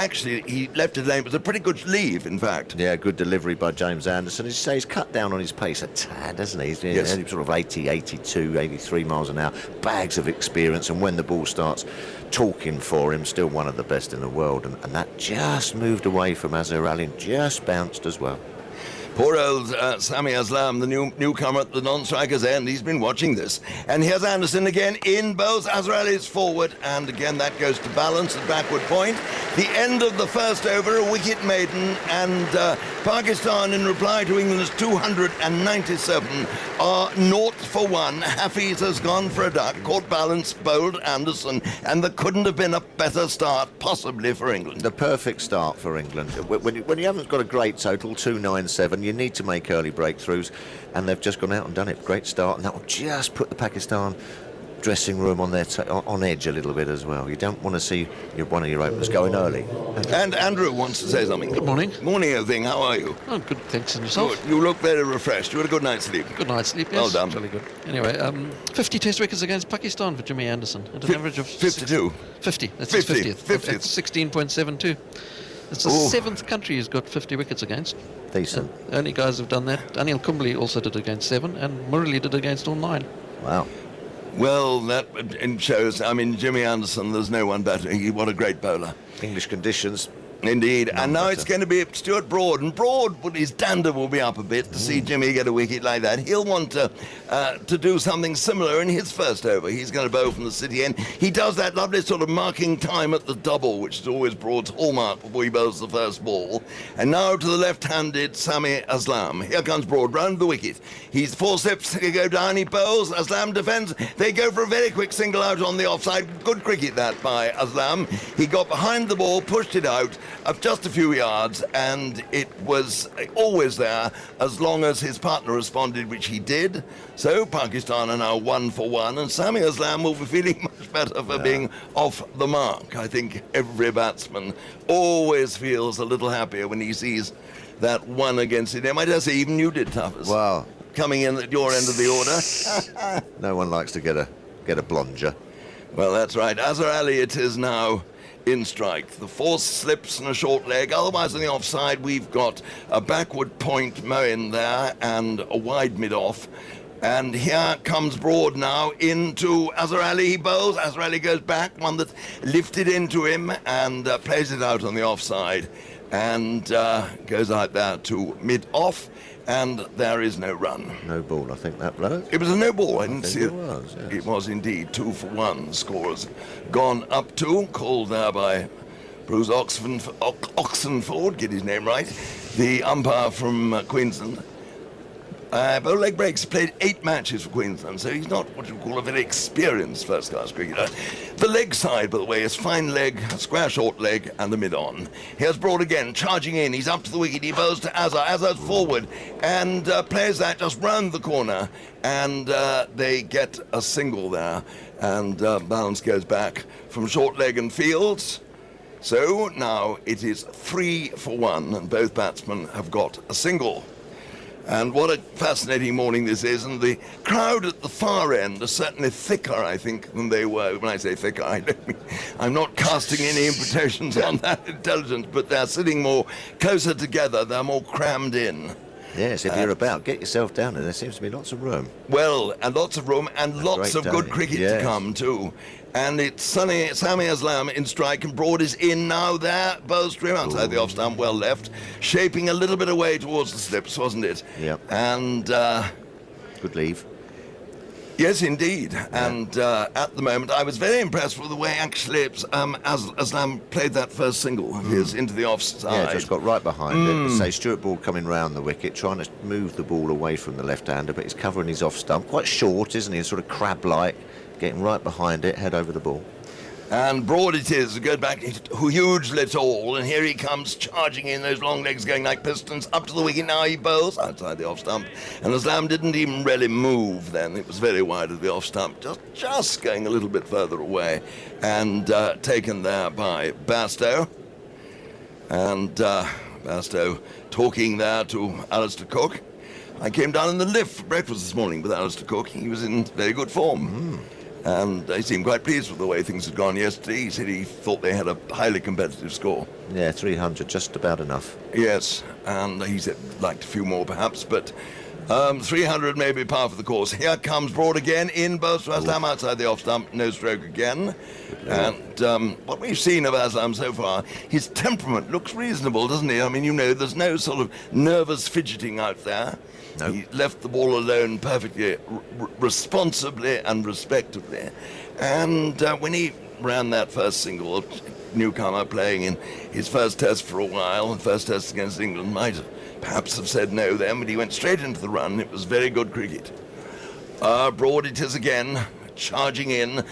left it lane. It was a pretty good leave, in fact. Yeah, good delivery by James Anderson. As you say, he's cut down on his pace a tad, hasn't he? He's sort of 80, 82, 83 miles an hour. Bags of experience, and when the ball starts talking for him, still one of the best in the world. And that just moved away from Azhar Ali and just bounced as well. Poor old Sami Aslam, the newcomer at the non-striker's end. He's been watching this. And here's Anderson again in both. Azhar Ali is forward, and again that goes to Balance at backward point. The end of the first over, a wicket maiden, and Pakistan, in reply to England's 297, are 0 for 1. Hafeez has gone for a duck, caught Balance, bowled Anderson, and there couldn't have been a better start possibly for England. The perfect start for England. When you haven't got a great total, 297, you need to make early breakthroughs, and they've just gone out and done it. Great start, and that will just put the Pakistan dressing room on their on edge a little bit as well. You don't want to see one of your openers going early. And Andrew wants to say something. Good morning. Morning, old thing. How are you? Oh, good. Thanks, and yourself? Good. You look very refreshed. You had a good night's sleep. Good night's sleep, yes. Well done. Really good. Anyway, 50 test wickets against Pakistan for Jimmy Anderson at an average of 52. 50. That's 50th. his 50th. That's 16.72. It's the 7th country he's got 50 wickets against. Decent. Only guys who've done that. Anil Kumble also did against 7, and Murali did against all 9. Wow. Well, that shows. I mean, Jimmy Anderson, there's no one better. What a great bowler. English conditions, Indeed, and now it's going to be Stuart Broad, and Broad, with his dander will be up a bit to see Jimmy get a wicket like that. He'll want to do something similar in his first over. He's going to bowl from the city end. He does that lovely sort of marking time at the double, which is always Broad's hallmark before he bowls the first ball. And now to the left-handed Sami Aslam. Here comes Broad, round the wicket. He's 4 steps to go down, he bowls, Aslam defends. They go for a very quick single out on the offside. Good cricket that by Aslam. He got behind the ball, pushed it out of just a few yards, and it was always there as long as his partner responded, which he did. So Pakistan are now 1 for 1, and Sami Aslam will be feeling much better for being off the mark. I think every batsman always feels a little happier when he sees that one against him. I dare say even you did, Tuffers. Wow. Coming in at your end of the order. No one likes to get a blonger. Well, that's right. Azhar Ali it is now in strike. The force slips and a short leg. Otherwise, on the offside, we've got a backward point Moen there and a wide mid-off. And here comes Broad now into Azhar Ali. He bowls. Azhar Ali goes back, one that's lifted into him and plays it out on the offside. And goes out there to mid-off. And there is no run. No ball, I think that blows. It was a no ball. I didn't see it. Was, yes. It was indeed 2 for 1. Scores gone up to, called there by Bruce Oxenford, get his name right, the umpire from Queensland. Both leg breaks, played 8 matches for Queensland, so he's not what you call a very experienced first-class cricketer. The leg side, by the way, is fine leg, square short leg, and the mid-on. Here's Broad again, charging in. He's up to the wicket. He bowls to Azhar. Azhar's forward and plays that just round the corner, and they get a single there. And balance goes back from short leg and Fields. So now it is 3 for 1, and both batsmen have got a single. And what a fascinating morning this is, and the crowd at the far end are certainly thicker, I think, than they were. When I say thicker, I'm not casting any imputations on that intelligence, but they're sitting more closer together, they're more crammed in. Yes, if you're about, get yourself down there. There seems to be lots of room. Well, and lots of room, and lots of good cricket to come, too. And it's Sami Aslam in strike, and Broad is in now there. Bowls trim outside the off stump, well left. Shaping a little bit away towards the slips, wasn't it? Yep. And good leave. Yes, indeed. And at the moment, I was very impressed with the way actually Aslam played that first single of his into the offside. Yeah, just got right behind it. Say Stuart Broad coming round the wicket, trying to move the ball away from the left-hander, but he's covering his off stump. Quite short, isn't he? Sort of crab-like, getting right behind it, head over the ball. And Broad it is, goes back hugely tall, and here he comes charging in, those long legs going like pistons, up to the wicket. Now he bowls outside the off stump, and Aslam didn't even really move then. It was very wide of the off stump, just going a little bit further away, and taken there by Bastow. And Bastow talking there to Alistair Cook. I came down in the lift for breakfast this morning with Alistair Cook. He was in very good form. And he seemed quite pleased with the way things had gone yesterday. He said he thought they had a highly competitive score. Yeah, 300, just about enough. Yes, and he said liked a few more perhaps, but 300 may be par for the course. Here comes Broad again, in both to Aslam outside the off stump, no stroke again. And what we've seen of Aslam so far, his temperament looks reasonable, doesn't he? I mean, you know, there's no sort of nervous fidgeting out there. No. He left the ball alone perfectly responsibly and respectably. And when he ran that first single, newcomer playing in his first test for a while, the first test against England, might perhaps have said no then, but he went straight into the run. It was very good cricket. Broad it is again, charging in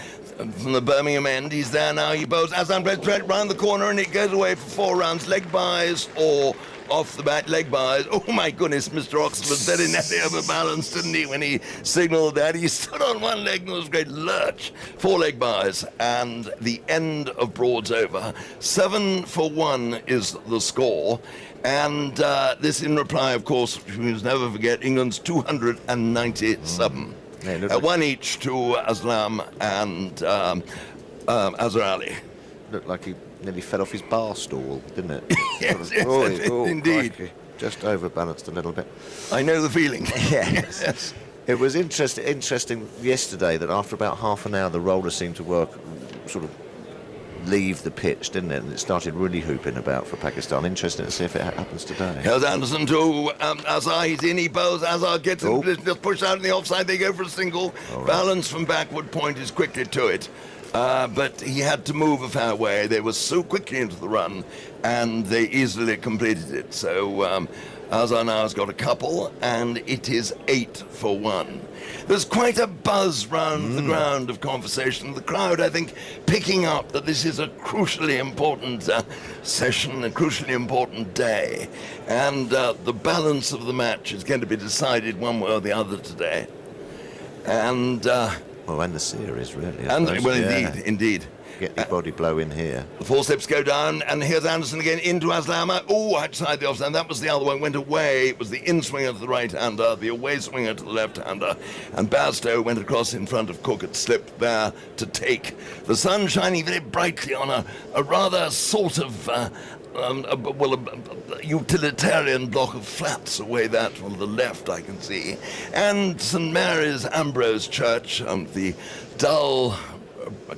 from the Birmingham end. He's there now. He bowls Aslam plays straight round the corner, and it goes away for 4 runs. Leg byes or off the bat, leg byes. Oh my goodness, Mr. Oxford very nearly overbalanced, didn't he, when he signalled that? He stood on one leg and there was a great lurch. 4 leg byes, and the end of Broad's over. 7 for 1 is the score. And this in reply, of course, we must never forget, England's 297. One each to Aslam and Azhar Ali. Looked like he nearly fell off his bar stool, didn't it? Yes, indeed. Crikey. Just overbalanced a little bit. I know the feeling. Yes. It was interesting yesterday that after about half an hour the roller seemed to work sort of leave the pitch, didn't it? And it started really hooping about for Pakistan. Interesting to see if it happens today. Here's Anderson to Azhar. He's in, he bows. Azhar gets in position, just pushed out in the offside. They go for a single. Right. Balance from backward point is quickly to it. But he had to move a fair way. They were so quickly into the run, and they easily completed it. So Azhar now has got a couple, and it is 8 for 1. There's quite a buzz round the ground of conversation. The crowd, I think, picking up that this is a crucially important session, a crucially important day. And the balance of the match is going to be decided one way or the other today. And... and the series, really. Indeed. Get the body blow in here. The forceps go down, and here's Anderson again into Aslama. Oh, outside the offside. That was the other one. Went away. It was the in-swinger to the right-hander, the away swinger to the left-hander. And Bairstow went across in front of Cook. It slipped there to take. The sun shining very brightly on a rather sort of... a utilitarian block of flats away that on the left, I can see. And St Mary's Ambrose Church, the dull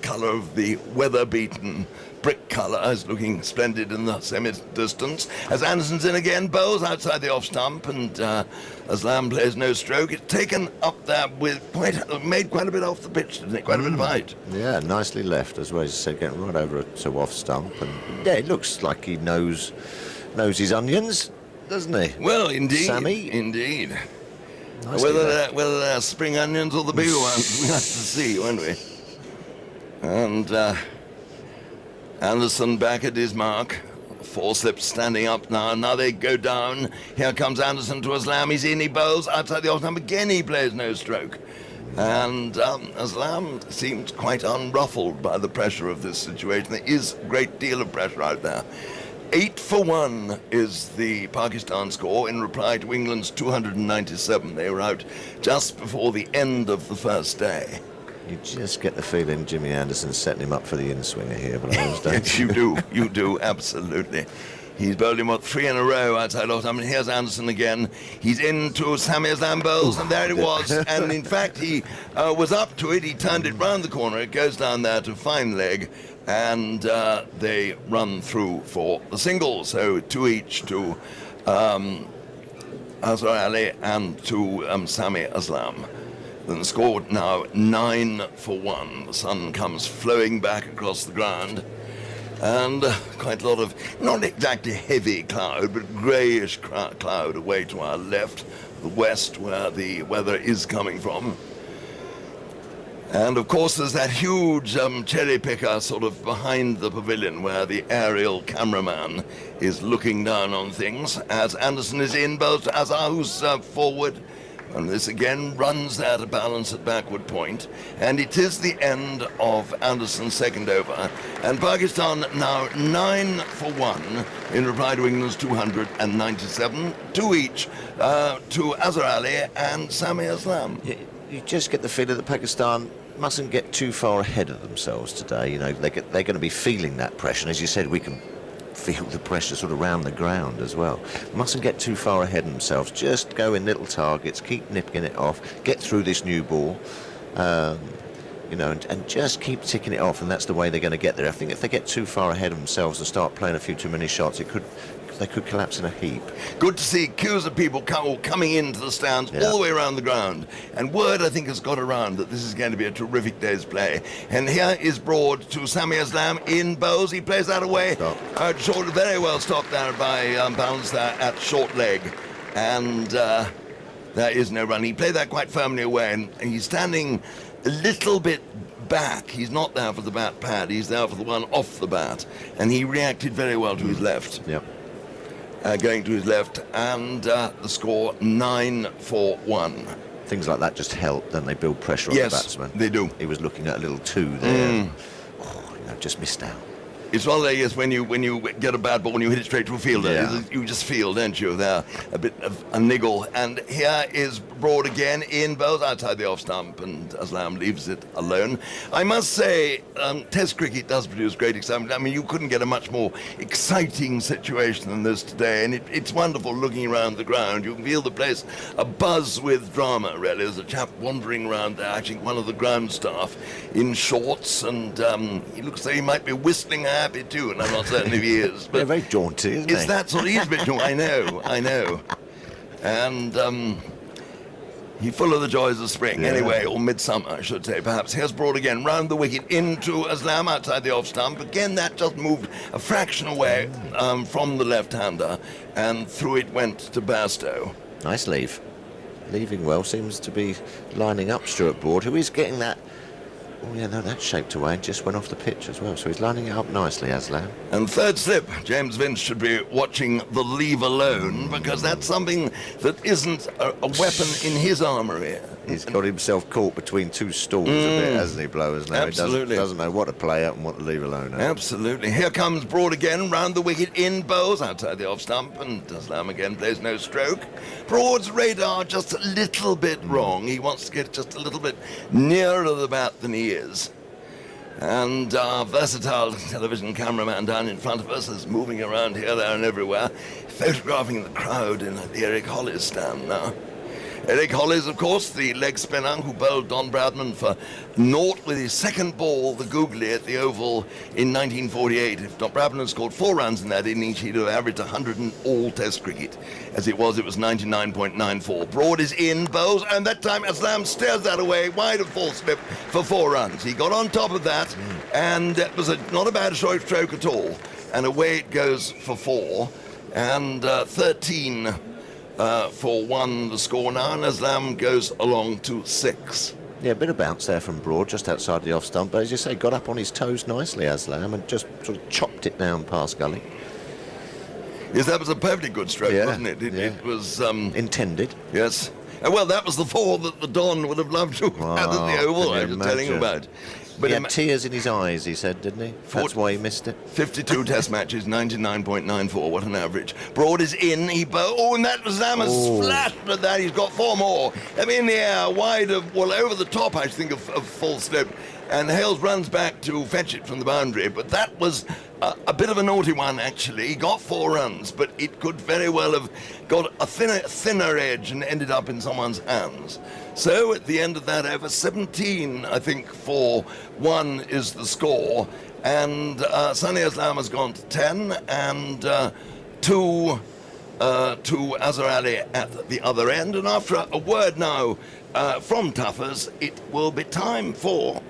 colour of the weather-beaten brick colour, is looking splendid in the semi-distance. As Anderson's in again, bowls outside the off-stump, and Aslam plays no stroke. It's taken up there with made quite a bit off the pitch, didn't it? Quite a bit of height. Yeah, nicely left, as well as you said, getting right over to off-stump. And yeah, it looks like he knows his onions, doesn't he? Well, indeed. Sammy? Indeed. Whether they're spring onions or the bigger ones, we'll have to see, won't we? And Anderson back at his mark. Forceps standing up now. Now they go down. Here comes Anderson to Aslam. He's in, he bowls. Outside the off-stump again, he plays no stroke. And Aslam seems quite unruffled by the pressure of this situation. There is a great deal of pressure out there. 8 for 1 is the Pakistan score in reply to England's 297. They were out just before the end of the first day. You just get the feeling Jimmy Anderson's setting him up for the in-swinger here. But yes, you do, absolutely. He's bowled him, 3 in a row outside off-stump. And here's Anderson again. He's into Sami Aslam bowls, and there it was. And in fact, he was up to it. He turned it round the corner. It goes down there to fine leg, and they run through for the single. So 2 each to Azhar Ali and to Sami Aslam. The score now 9 for 1. The sun comes flowing back across the ground, and quite a lot of, not exactly heavy cloud, but greyish cloud away to our left, the west, where the weather is coming from. And of course there's that huge cherry picker sort of behind the pavilion where the aerial cameraman is looking down on things as Anderson is in, both Azhar, who's forward. And this again runs there to balance at backward point. And it is the end of Anderson's second over. And Pakistan now 9 for 1 in reply to England's 297. 2 each to Azhar Ali and Sami Aslam. You just get the feeling that Pakistan mustn't get too far ahead of themselves today. You know, they're going to be feeling that pressure. And as you said, we can feel the pressure sort of around the ground as well. Mustn't get too far ahead of themselves. Just go in little targets, keep nipping it off, get through this new ball, you know, and just keep ticking it off, and that's the way they're going to get there. I think if they get too far ahead of themselves and start playing a few too many shots, they could collapse in a heap. Good to see queues of people coming into the stands all the way around the ground. And word, I think, has got around that this is going to be a terrific day's play. And here is Broad to Sami Aslam in bowls. He plays that away. Short, very well stopped there by Bounce there at short leg. And there is no run. He played that quite firmly away. And he's standing a little bit back. He's not there for the bat pad. He's there for the one off the bat. And he reacted very well to his left. Yep. Going to his left, and the score 9 for 1. Things like that just help, don't they? Build pressure on the batsman. They do. He was looking at a little 2 there. Oh, just missed out. It's one of those when you get a bad ball and you hit it straight to a fielder. Yeah. You just feel, don't you, there a bit of a niggle. And here is Broad again in both outside the off stump, and Aslam leaves it alone. I must say, Test cricket does produce great excitement. I mean, you couldn't get a much more exciting situation than this today, and it's wonderful looking around the ground. You can feel the place abuzz with drama, really. There's a chap wandering around there, actually one of the ground staff, in shorts, and he looks like he might be whistling a happy tune. I'm not certain if he is. But yeah, very jaunty, isn't he? It's that sort of, he's a bit jaunty. I know. And he's full of the joys of spring, anyway, or midsummer, I should say, perhaps. Here's Broad again, round the wicket into Aslam outside the off stump. Again, that just moved a fraction away from the left-hander, and through it went to Bairstow. Nice leave. Leaving well, seems to be lining up Stuart Broad, who is getting that. Oh yeah, no, that's shaped away and just went off the pitch as well. So he's lining it up nicely, Aslam. And third slip, James Vince should be watching the leave alone, because that's something that isn't a weapon in his armoury. He's got himself caught between two stools a bit, hasn't he, Blowers? Now Absolutely. He doesn't know what to play at and what to leave alone. Absolutely. Here comes Broad again, round the wicket in bowls, outside the off stump, and Aslam again plays no stroke. Broad's radar just a little bit wrong. He wants to get just a little bit nearer the bat than he is. And our versatile television cameraman down in front of us is moving around here, there and everywhere, photographing the crowd in the Eric Hollis stand now. Eric Hollis, of course, the leg spinner who bowled Don Bradman for naught with his second ball, the googly, at the Oval in 1948. If Don Bradman had scored 4 runs in that innings, he'd have averaged 100 in all Test cricket. As it was 99.94. Broad is in, bowls, and that time Aslam stares that away, wide of full slip for 4 runs. He got on top of that, and it was not a bad short stroke at all. And away it goes for 4, and 13 for 1 the score now, and Aslam goes along to 6. Yeah, a bit of bounce there from Broad, just outside the off stump, but as you say, got up on his toes nicely, Aslam, and just sort of chopped it down past gully. Yes, that was a perfectly good stroke, wasn't it? It was intended. Yes. Well, that was the 4 that the Don would have loved to have had at the Oval, I was telling you about. But he had tears in his eyes, he said, didn't he? That's why he missed it. 52 Test matches, 99.94. What an average. Broad is in. And that was Zama's flash at that. He's got 4 more. I mean, in the air, wide of, over the top, I think, of full slip. And Hales runs back to fetch it from the boundary. But that was a bit of a naughty one, actually. He got 4 runs, but it could very well have got a thinner edge and ended up in someone's hands. So at the end of that over, 17, I think, for 1 is the score. And Sunny Aslam has gone to 10, and 2 to Azhar Ali at the other end. And after a word now from Tuffers, it will be time for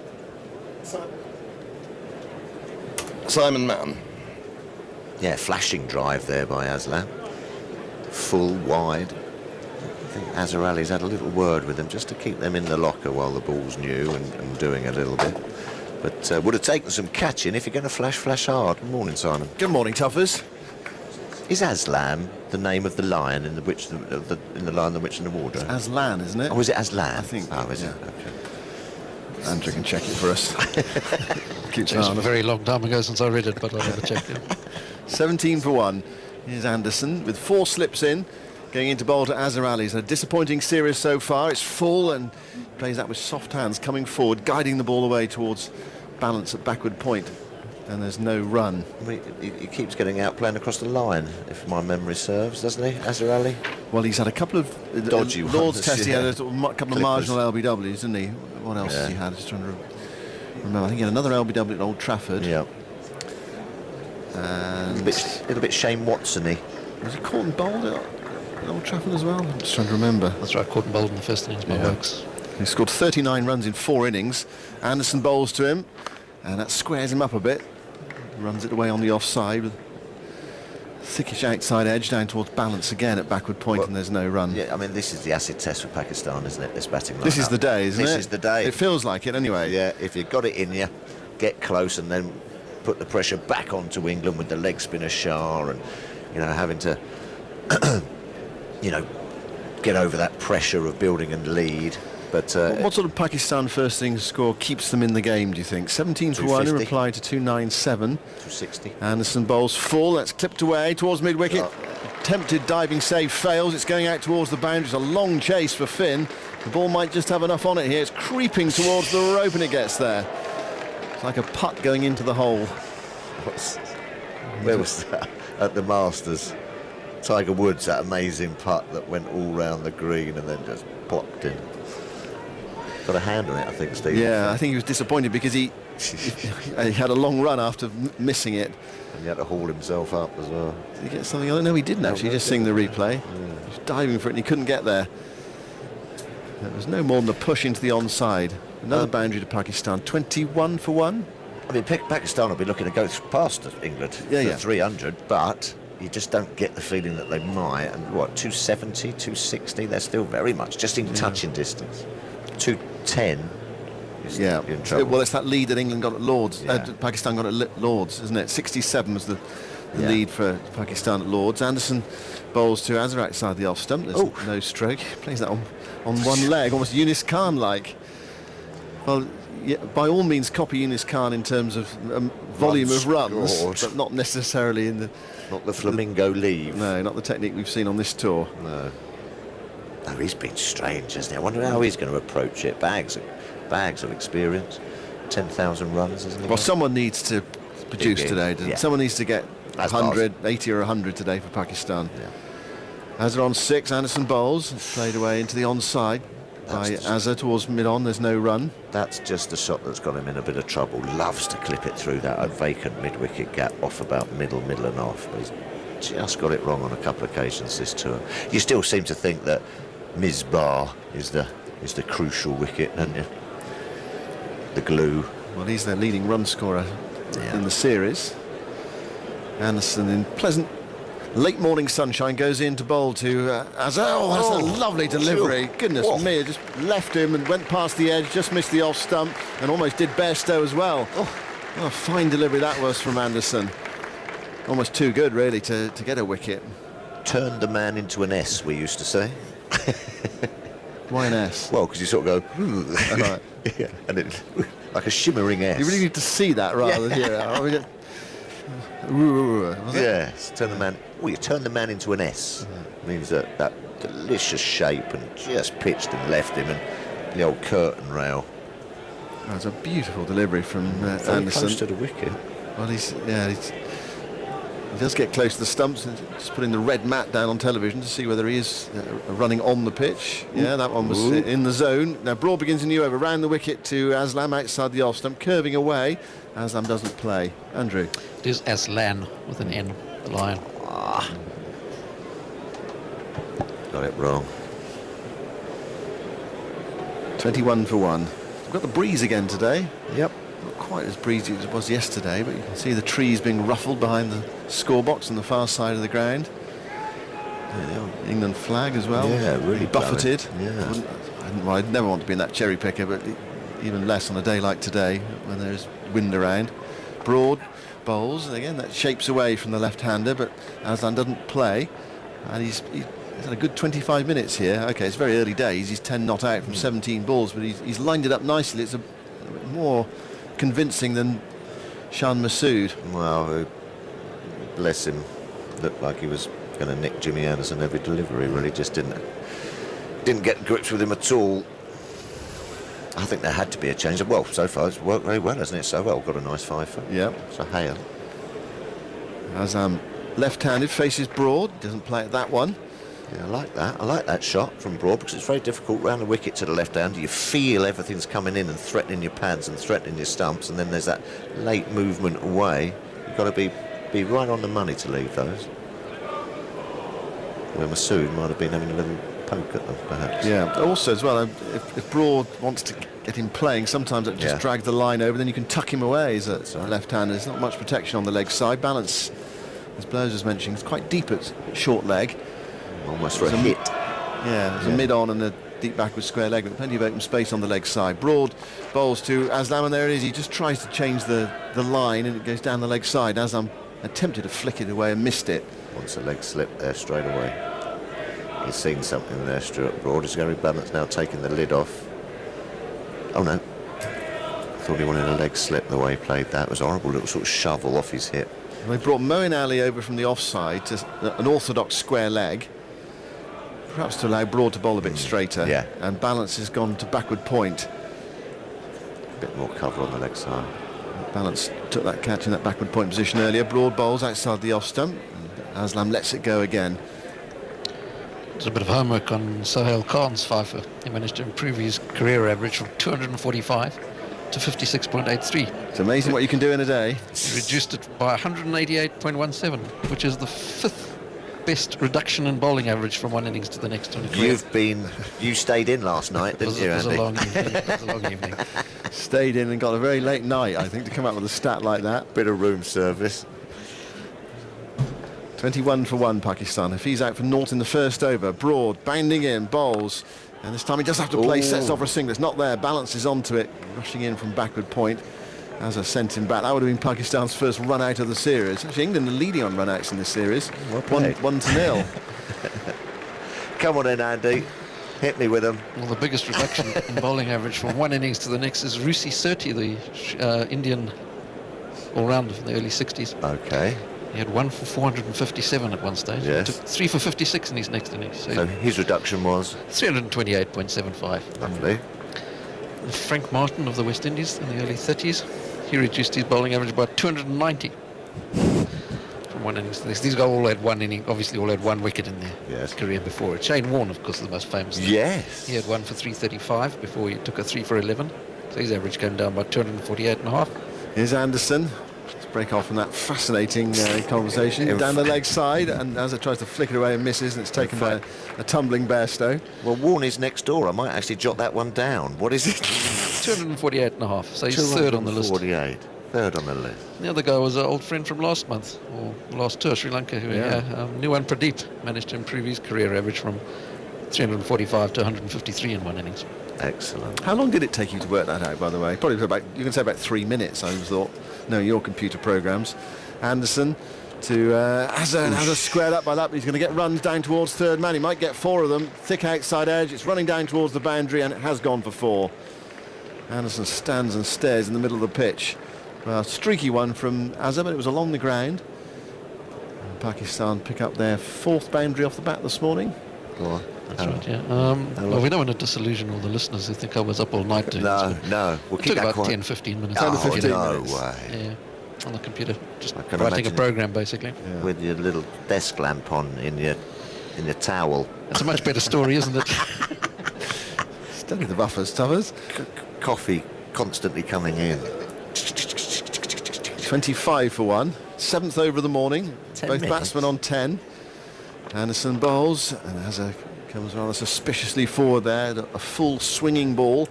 Simon Mann. Yeah, flashing drive there by Aslam. Full wide. I think Azhar Ali's had a little word with them just to keep them in the locker while the ball's new and doing a little bit. But would have taken some catching. If you're going to flash hard. Good morning, Simon. Good morning, Tuffers. Is Aslam the name of the lion in the Lion, the Witch and the Wardrobe? It's Aslan, isn't it? Oh, is it Aslan? I think. Oh, is it? Okay. Andrew can check it for us. It's a very long time ago since I read it, but I'll never check it. 17 for 1. Here's Anderson with 4 slips in, going into bowl to Azhar Ali. It's a disappointing series so far. It's full and plays that with soft hands, coming forward, guiding the ball away towards balance at backward point. And there's no run. He keeps getting out playing across the line, if my memory serves, doesn't he, Azhar Ali? Well, he's had a couple of dodgy Lord's ones, Test. He had a couple of marginal LBWs, didn't he? What else has he had? Just trying to remember. I think he had another LBW at Old Trafford. Yeah. And a little bit Shane Watson-y. Was he caught and bowled at Old Trafford as well? I'm just trying to remember. That's right, caught and bowled in the first innings by Works. He scored 39 runs in 4 innings. Anderson bowls to him, and that squares him up a bit. Runs it away on the offside with thickish outside edge down towards balance again at backward point, and there's no run. Yeah, I mean, this is the acid test for Pakistan, isn't it? This batting lineup. This is the day, isn't it? This is the day. It feels like it anyway. Yeah, if you've got it in you, get close and then put the pressure back onto England with the leg spinner Shah and, having to, get over that pressure of building and lead. But what sort of Pakistan first innings score keeps them in the game, do you think? 17 for 1 in reply to 297. 260. Anderson bowls full. That's clipped away towards mid-wicket. Attempted diving save fails. It's going out towards the boundary. It's a long chase for Finn. The ball might just have enough on it here. It's creeping towards the rope and it gets there. It's like a putt going into the hole. Where was that? At the Masters. Tiger Woods, that amazing putt that went all round the green and then just blocked in. Got a hand on it, I think, Steve. Yeah, I think he was disappointed because he had a long run after missing it. And he had to haul himself up as well. Did he get something on it? No, he didn't actually. Just seeing the replay. He was diving for it and he couldn't get there. There was no more than a push into the onside. Another boundary to Pakistan. 21 for 1. I mean, Pakistan will be looking to go past England for 300, but you just don't get the feeling that they might. And what, 270, 260? They're still very much just in touching distance. 210. Yeah. In trouble. Well, it's that lead that England got at Lords. Pakistan got at Lords, isn't it? 67 was the lead for Pakistan at Lords. Anderson bowls to Azhar outside the off stump. There's no stroke. Plays that on one leg, almost Yunus Khan-like. Well, yeah, by all means copy Yunus Khan in terms of volume of runs, but not necessarily in the... Not the flamingo leave. No, not the technique we've seen on this tour. No. No, he's been strange, hasn't he? I wonder how he's going to approach it. Bags of experience. 10,000 runs, isn't he? Well, someone needs to produce today, doesn't it? Someone needs to get 100, 80 or 100 today for Pakistan. Azhar on 6, Anderson bowls. Played away into the onside by Azhar towards mid-on. There's no run. That's just a shot that's got him in a bit of trouble. Loves to clip it through that vacant mid-wicket gap off about middle and off. But he's just got it wrong on a couple of occasions this tour. You still seem to think that Misbah is the crucial wicket, don't you? The glue. Well, he's their leading run scorer in the series. Anderson in pleasant late morning sunshine goes in to bowl to Azhar. Oh, that's a lovely delivery. Goodness me, it just left him and went past the edge, just missed the off stump and almost did Bairstow as well. Oh, a fine delivery that was from Anderson. Almost too good, really, to get a wicket. Turned the man into an S, we used to say. Why an S? Well, because you sort of go, yeah, and it like a shimmering S. You really need to see that rather than hear it. Yes, turn the man. Well, you turn the man into an S. Means that delicious shape and just pitched and left him, and the old curtain rail. That's a beautiful delivery from Very Anderson. close to the wicket. Well, he does get close to the stumps and just putting the red mat down on television to see whether he is running on the pitch. Yeah, that one was in the zone. Now Broad begins a new over, round the wicket to Aslam outside the off stump, curving away. Aslam doesn't play. Andrew. It is Aslan with an N, the lion. Got it wrong. 21 for 1. We've got the breeze again today. Yep. Not quite as breezy as it was yesterday, but you can see the trees being ruffled behind the scorebox on the far side of the ground. Yeah, the England flag as well. Yeah, really buffeted. Yeah. I'd never want to be in that cherry picker, but even less on a day like today when there's wind around. Broad bowls, and again that shapes away from the left-hander, but Aslan doesn't play, and he's had a good 25 minutes here. Okay, it's very early days. He's 10 not out from 17 balls, but he's lined it up nicely. It's a bit more convincing than Shan Masood. Well, bless him. Looked like he was going to nick Jimmy Anderson every delivery. Really, just didn't get grips with him at all. I think there had to be a change. Well, so far it's worked very well, hasn't it? So well, got a nice 5 foot. Yeah. So Hale. Azam left-handed, faces Broad, doesn't play at that one. Yeah, I like that. I like that shot from Broad because it's very difficult round the wicket to the left-hander. You feel everything's coming in and threatening your pads and threatening your stumps, and then there's that late movement away. You've got to be right on the money to leave those. Where Masood might have been having a little poke at them, perhaps. Yeah, also as well, if Broad wants to get him playing, sometimes it just drag the line over, then you can tuck him away as a left-hander. There's not much protection on the leg side. Balance, as Blowers was mentioning, is quite deep at short leg. Almost for a hit. Yeah, there's a mid-on and a deep backward square leg, but plenty of open space on the leg side. Broad bowls to Aslam, and there it is. He just tries to change the line, and it goes down the leg side. Aslam attempted to flick it away and missed it. Once the leg slipped there straight away. He's seen something there, Stuart Broad. Is Gary Bannon's now taking the lid off. Oh no. Thought he wanted a leg slip the way he played that. It was a horrible little sort of shovel off his hip. They brought Moeen Ali over from the offside to an orthodox square leg, perhaps to allow Broad to bowl a bit straighter. Yeah. And Balance has gone to backward point. A bit more cover on the leg side. Balance took that catch in that backward point position earlier. Broad bowls outside the off stump. And Aslam lets it go again. There's a bit of homework on Sohail Khan's fifer. He managed to improve his career average from 245 to 56.83. It's amazing what you can do in a day. He reduced it by 188.17, which is the 5th best reduction in bowling average from one innings to the next. You stayed in last night, didn't you, Andy? It was a long evening. It was a long evening. Stayed in and got a very late night, I think, to come up with a stat like that. Bit of room service. 21 for 1 Pakistan. If he's out for naught in the first over, Broad bounding in, bowls, and this time he does have to play, sets off for a single. It's not there, Balance is onto it, rushing in from backward point. Azhar sent him back. That would have been Pakistan's first run out of the series. Actually, England are leading on run outs in this series. Well played. 1-0. Come on in, Andy. Hit me with them. Well, the biggest reduction in bowling average from one innings to the next is Rusi Surti, the Indian all-rounder from the early 60s. Okay. He had 1 for 457 at one stage. Yes. He took 3 for 56 in his next innings. So his reduction was? 328.75. Lovely. Frank Martin of the West Indies in the early 30s, he reduced his bowling average by 290 from one innings to this. These guys all had one inning, obviously all had one wicket in their career before it. Shane Warne, of course, is the most famous. Yes. He had 1 for 335 before he took a 3 for 11. So his average came down by 248.5. Here's Anderson. Let's break off from that fascinating conversation. Down the leg side, and Azhar tries to flick it away and misses, and it's taken by a tumbling Bairstow. Well, Warne is next door. I might actually jot that one down. What is it? 248.5. So he's third on the list. 248. Third on the list. The other guy was an old friend from last month, or last tour, Sri Lanka, who Nuwan Pradeep managed to improve his career average from 345 to 153 in one innings. Excellent. How long did it take you to work that out, by the way? Probably about, you can say about 3 minutes, I thought. No, your computer programs. Anderson to Azhar, and Azhar squared up by that, but he's going to get runs down towards third man. He might get 4 of them. Thick outside edge, it's running down towards the boundary, and it has gone for 4. Anderson stands and stares in the middle of the pitch. Well, streaky one from Azhar, but it was along the ground. And Pakistan pick up their 4th boundary off the bat this morning. Go on. That's right, yeah. Well, we don't want to disillusion all the listeners who think I was up all night doing this. No. We'll it keep took that about quiet. 10, 15 minutes. No way. Yeah, on the computer, just I can writing a imagine program, basically. Yeah. With your little desk lamp on in your towel. It's a much better story, isn't it? Study the buffers, Tubbers. Coffee constantly coming in. 25 for 1. 7th over of the morning. 10 Both minutes. batsmen on 10. Anderson bowls, and Azhar comes rather suspiciously forward there. A full swinging ball.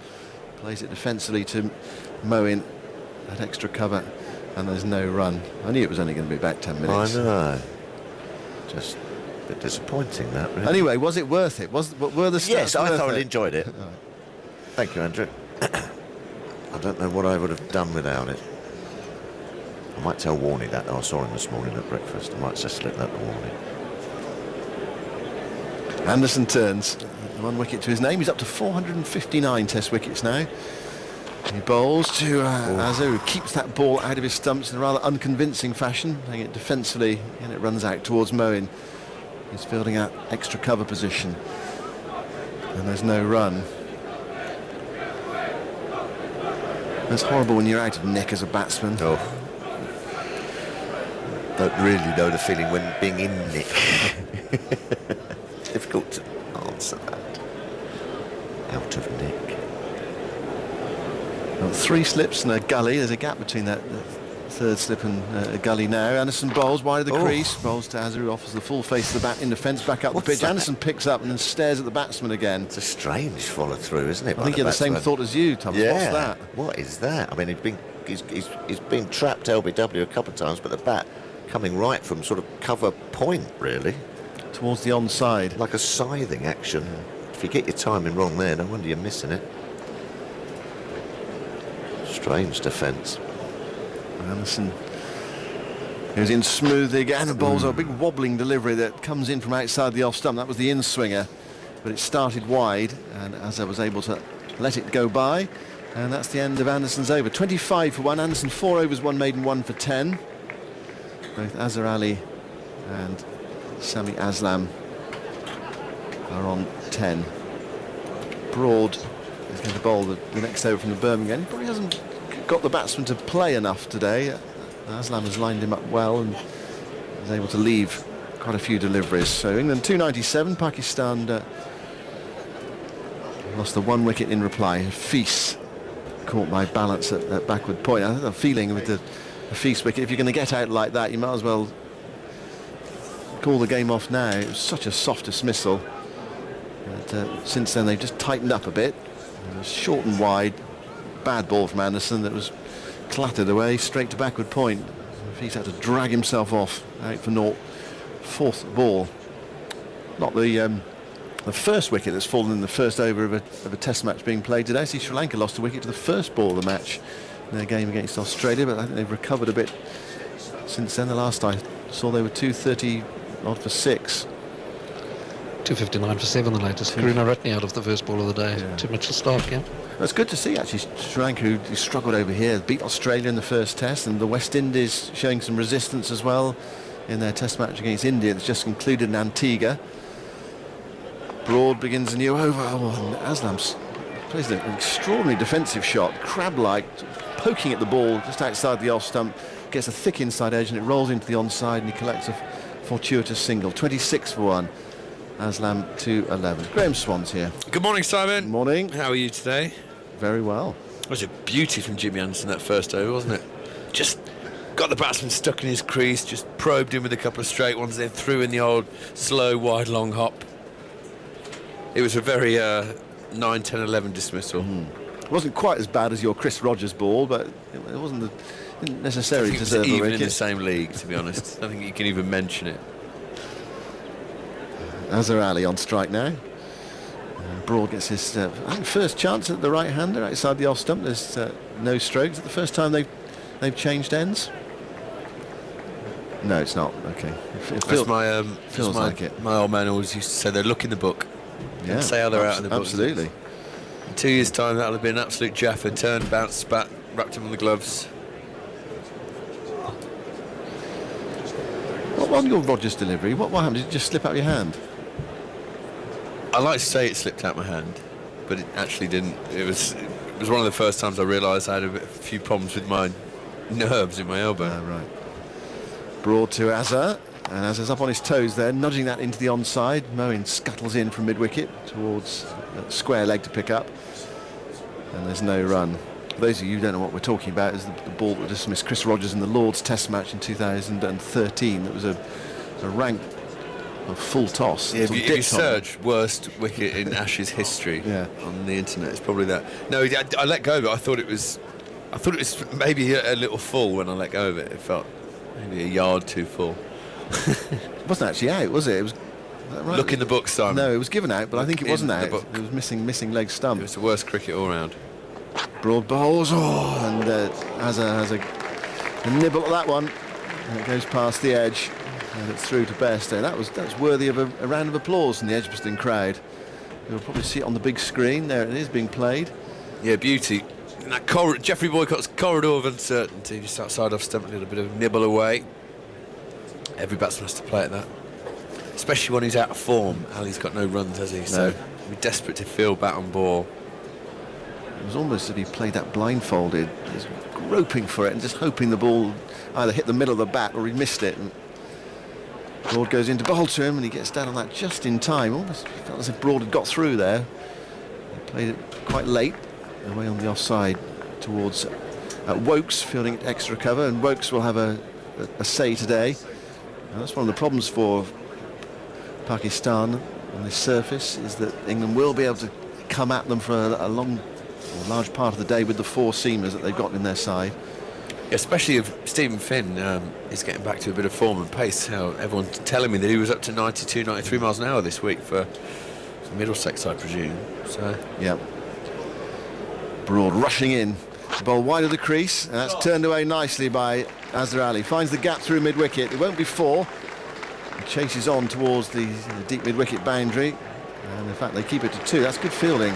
Plays it defensively to Moeen. That extra cover, and there's no run. I knew it was only going to be about 10 minutes. I know. Just a bit disappointing, that, really. Anyway, was it worth it? Were the stats Yes, I worth thoroughly it? enjoyed it. Thank you, Andrew. I don't know what I would have done without it. I might tell Warney that. I saw him this morning at breakfast. I might just slip that to Warney. Anderson turns. 1 wicket to his name. He's up to 459 Test wickets now. He bowls to Azhar, who keeps that ball out of his stumps in a rather unconvincing fashion, playing it defensively, and it runs out towards Moeen. He's fielding out extra cover position, and there's no run. That's horrible when you're out of nick as a batsman. Oh. Don't really know the feeling when being in nick. It's difficult to answer that. Out of nick. Well, 3 slips and a gully. There's a gap between that 3rd slip and a gully now. Anderson bowls wide of the crease. Bowls to Azhar, who offers the full face of the bat in defence, back up the pitch. that? Anderson picks up and then stares at the batsman again. It's a strange follow through, isn't it? I think you had the same thought as you, Thomas. Yeah. What's that? What is that? I mean, he's been trapped LBW a couple of times, but the bat coming right from sort of cover point, really. Towards the onside. Like a scything action. If you get your timing wrong there, no wonder you're missing it. Strange defence. Anderson goes in smoothly again and bowls a big wobbling delivery that comes in from outside the off stump. That was the in swinger, but it started wide, and Azhar was able to let it go by. And that's the end of Anderson's over. 25 for 1. Anderson 4 overs, 1 maiden, 1 for 10. Both Azhar Ali and Sami Aslam are on 10. Broad is going to bowl the next over from the Birmingham. He probably hasn't got the batsman to play enough today. Aslam has lined him up well and is able to leave quite a few deliveries. So England 297, Pakistan lost the 1 wicket in reply. Feast caught by balance at backward point. I have a feeling with the Feast wicket, if you're going to get out like that, you might as well call the game off now. It was such a soft dismissal. But, since then they've just tightened up a bit. It was short and wide. Bad ball from Anderson that was clattered away straight to backward point. He's had to drag himself off out for naught. 4th ball. Not the first wicket that's fallen in the first over of a test match being played today. See, Sri Lanka lost a wicket to the first ball of the match in their game against Australia, but I think they've recovered a bit since then. The last I saw they were 230 odd for 6. 259 for 7 the latest. Karuna Ratne out of the first ball of the day. Yeah. To Mitchell Stark, yeah. It's good to see actually Sri Lanka, who struggled over here, beat Australia in the first test, and the West Indies showing some resistance as well in their test match against India that's just concluded in Antigua. Broad begins a new over. Oh, and Aslam plays an extraordinary defensive shot, crab-like, poking at the ball just outside the off stump, gets a thick inside edge and it rolls into the onside and he collects a fortuitous single. 26 for 1. Aslam to 11. Graham Swan's here. Good morning, Simon. Good morning. How are you today? Very well. It was a beauty from Jimmy Anderson that first over, wasn't it? Just got the batsman stuck in his crease, just probed him with a couple of straight ones, then threw in the old slow, wide, long hop. It was a very 9, 10, 11 dismissal. It wasn't quite as bad as your Chris Rogers ball, but it wasn't didn't necessarily deserve a wicket. Even in the same league, to be honest. I don't think you can even mention it. Azhar Ali on strike now. Broad gets his I think first chance at the right-hander outside the off stump. There's no strokes. Is it the first time they've changed ends? No, it's not. Okay. It feels like it. My old man always used to say they look in the book. Yeah, and say how they're out in the book. Absolutely. In 2 years' time, that'll have been an absolute jaffa. Turned, bounced, spat, wrapped him on the gloves. On your Rogers delivery, what happened? Did it just slip out of your hand? I like to say it slipped out my hand, but it actually didn't. It was one of the first times I realised I had a few problems with my nerves in my elbow. Right. Broad to Azhar, and Azhar's up on his toes there, nudging that into the onside. Moeen scuttles in from mid-wicket towards square leg to pick up, and there's no run. For those of you who don't know what we're talking about, is the ball that dismissed Chris Rogers in the Lord's Test match in 2013. That was a rank of full toss. Yeah, if you search worst wicket in Ashes history on the internet, it's probably that. No, I let go of it. I thought it was maybe a little full when I let go of it. It felt maybe a yard too full. It wasn't actually out, was it? It was. Right? Look in the book, Simon. No, it was given out, but I think it wasn't out. It was missing leg stump. It was the worst cricket all round. Broad bowls, and Azhar has a nibble at that one, and it goes past the edge, and it's through to Bairstow. That's worthy of a round of applause from the Edgbaston crowd. You'll probably see it on the big screen. There it is, being played. Yeah, beauty. And that Geoffrey Boycott's corridor of uncertainty, just outside off stump, a little bit of nibble away. Every batsman has to play at that, especially when he's out of form. Ali's got no runs, has he? No. So we're desperate to field bat on ball. It was almost as if he played that blindfolded, just groping for it and just hoping the ball either hit the middle of the bat or he missed it. And Broad goes in to bowl to him and he gets down on that just in time. Almost felt as if Broad had got through there. He played it quite late, away on the offside towards Wokes, fielding extra cover, and Wokes will have a say today. And that's one of the problems for Pakistan on this surface, is that England will be able to come at them for a large part of the day with the four seamers that they've got in their side. Especially if Stephen Finn is getting back to a bit of form and pace. How everyone's telling me that he was up to 92, 93 miles an hour this week for Middlesex, I presume. So yeah. Broad rushing in, bowl wide of the crease, and that's turned away nicely by Azhar Ali. Finds the gap through mid-wicket. It won't be 4. He chases on towards the deep mid-wicket boundary, and in fact they keep it to 2. That's good fielding.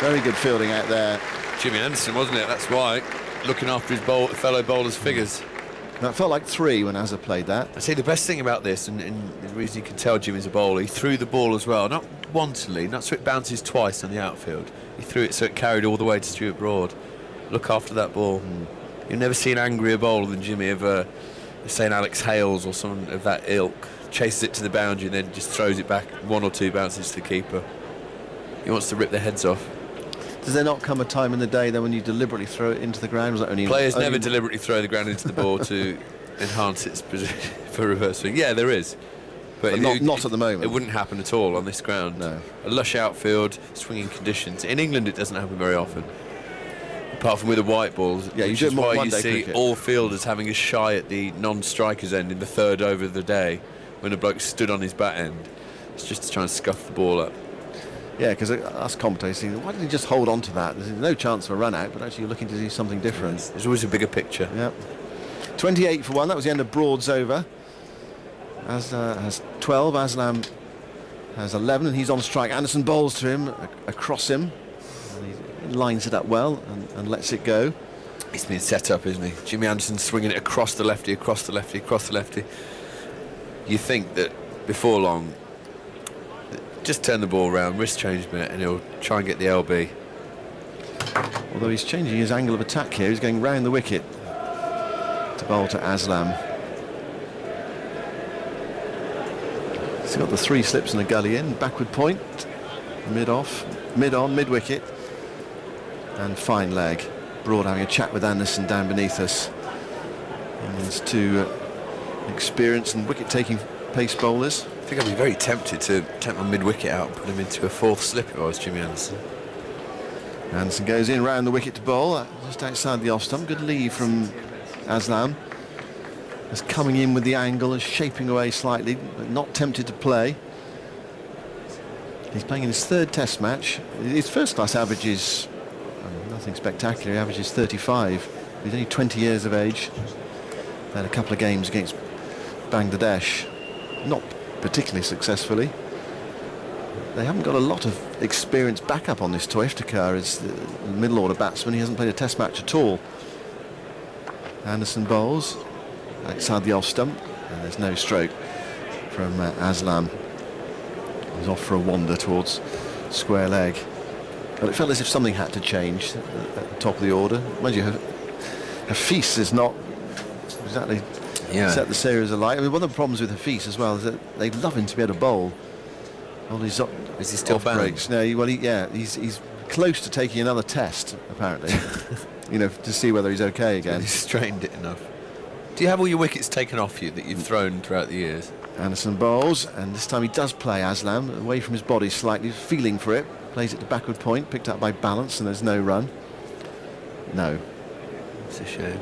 Very good fielding out there Jimmy Anderson, wasn't it? That's why. Looking after his fellow bowlers' figures. That felt like 3 when Azza played that. I see the best thing about this, and the reason you can tell Jimmy's a bowler, he threw the ball as well, not wantonly, not so it bounces twice on the outfield. He threw it so it carried all the way to Stuart Broad. Look after that ball. You'll never see an angrier bowler than Jimmy of, say, an Alex Hales or someone of that ilk. Chases it to the boundary and then just throws it back 1 or 2 bounces to the keeper. He wants to rip their heads off. Does there not come a time in the day then when you deliberately throw it into the ground? Was that only Players never deliberately throw the ground into the ball to enhance its position for reverse swing. Yeah, there is. But not at the moment. It wouldn't happen at all on this ground. No. A lush outfield, swinging conditions. In England, it doesn't happen very often. Apart from with the white balls. Yeah, which is why you see all fielders having a shy at the non-striker's end in the 3rd over of the day when a bloke stood on his bat end. It's just to try and scuff the ball up. Yeah, because us commentators think, why didn't he just hold on to that? There's no chance of a run out, but actually you're looking to do something different. There's always a bigger picture. Yep. 28 for 1, that was the end of Broad's over. Azza has 12, Aslam has 11, and he's on strike. Anderson bowls to him, across him, and he lines it up well and lets it go. He's been set up, isn't he? Jimmy Anderson swinging it across the lefty, across the lefty, across the lefty. You think that before long, just turn the ball around, wrist change a minute, and he'll try and get the LB. Although he's changing his angle of attack here, he's going round the wicket to bowl to Aslam. He's got the 3 slips and a gully in, backward point, mid-off, mid-on, mid-wicket, and fine leg. Broad having a chat with Anderson down beneath us. And there's 2 experienced and wicket-taking pace bowlers. I think I'd be very tempted to take my mid-wicket out and put him into a 4th slip if I was Jimmy Anderson. Anderson goes in round the wicket to bowl, just outside the off stump. Good lead from Aslam. Is coming in with the angle, is shaping away slightly, but not tempted to play. He's playing in his 3rd Test match. His first-class average is nothing spectacular. He averages 35. He's only 20 years of age. Had a couple of games against Bangladesh, not particularly successfully. They haven't got a lot of experienced backup on this tour. Iftikhar is the middle order batsman. He hasn't played a Test match at all. Anderson bowls outside the off stump, and there's no stroke from Aslam. He's off for a wander towards square leg. But it felt as if something had to change at the top of the order. Mind you, Hafiz is not exactly set the series alight. I mean, one of the problems with Hafiz as well is that they love him to be able to bowl. Well, is he still banned? No, he's close to taking another test, apparently. You know, to see whether he's okay again. He's strained it enough. Do you have all your wickets taken off you that you've thrown throughout the years? Anderson bowls, and this time he does play Aslam away from his body slightly, feeling for it. Plays it to backward point, picked up by balance, and there's no run. No. It's a shame.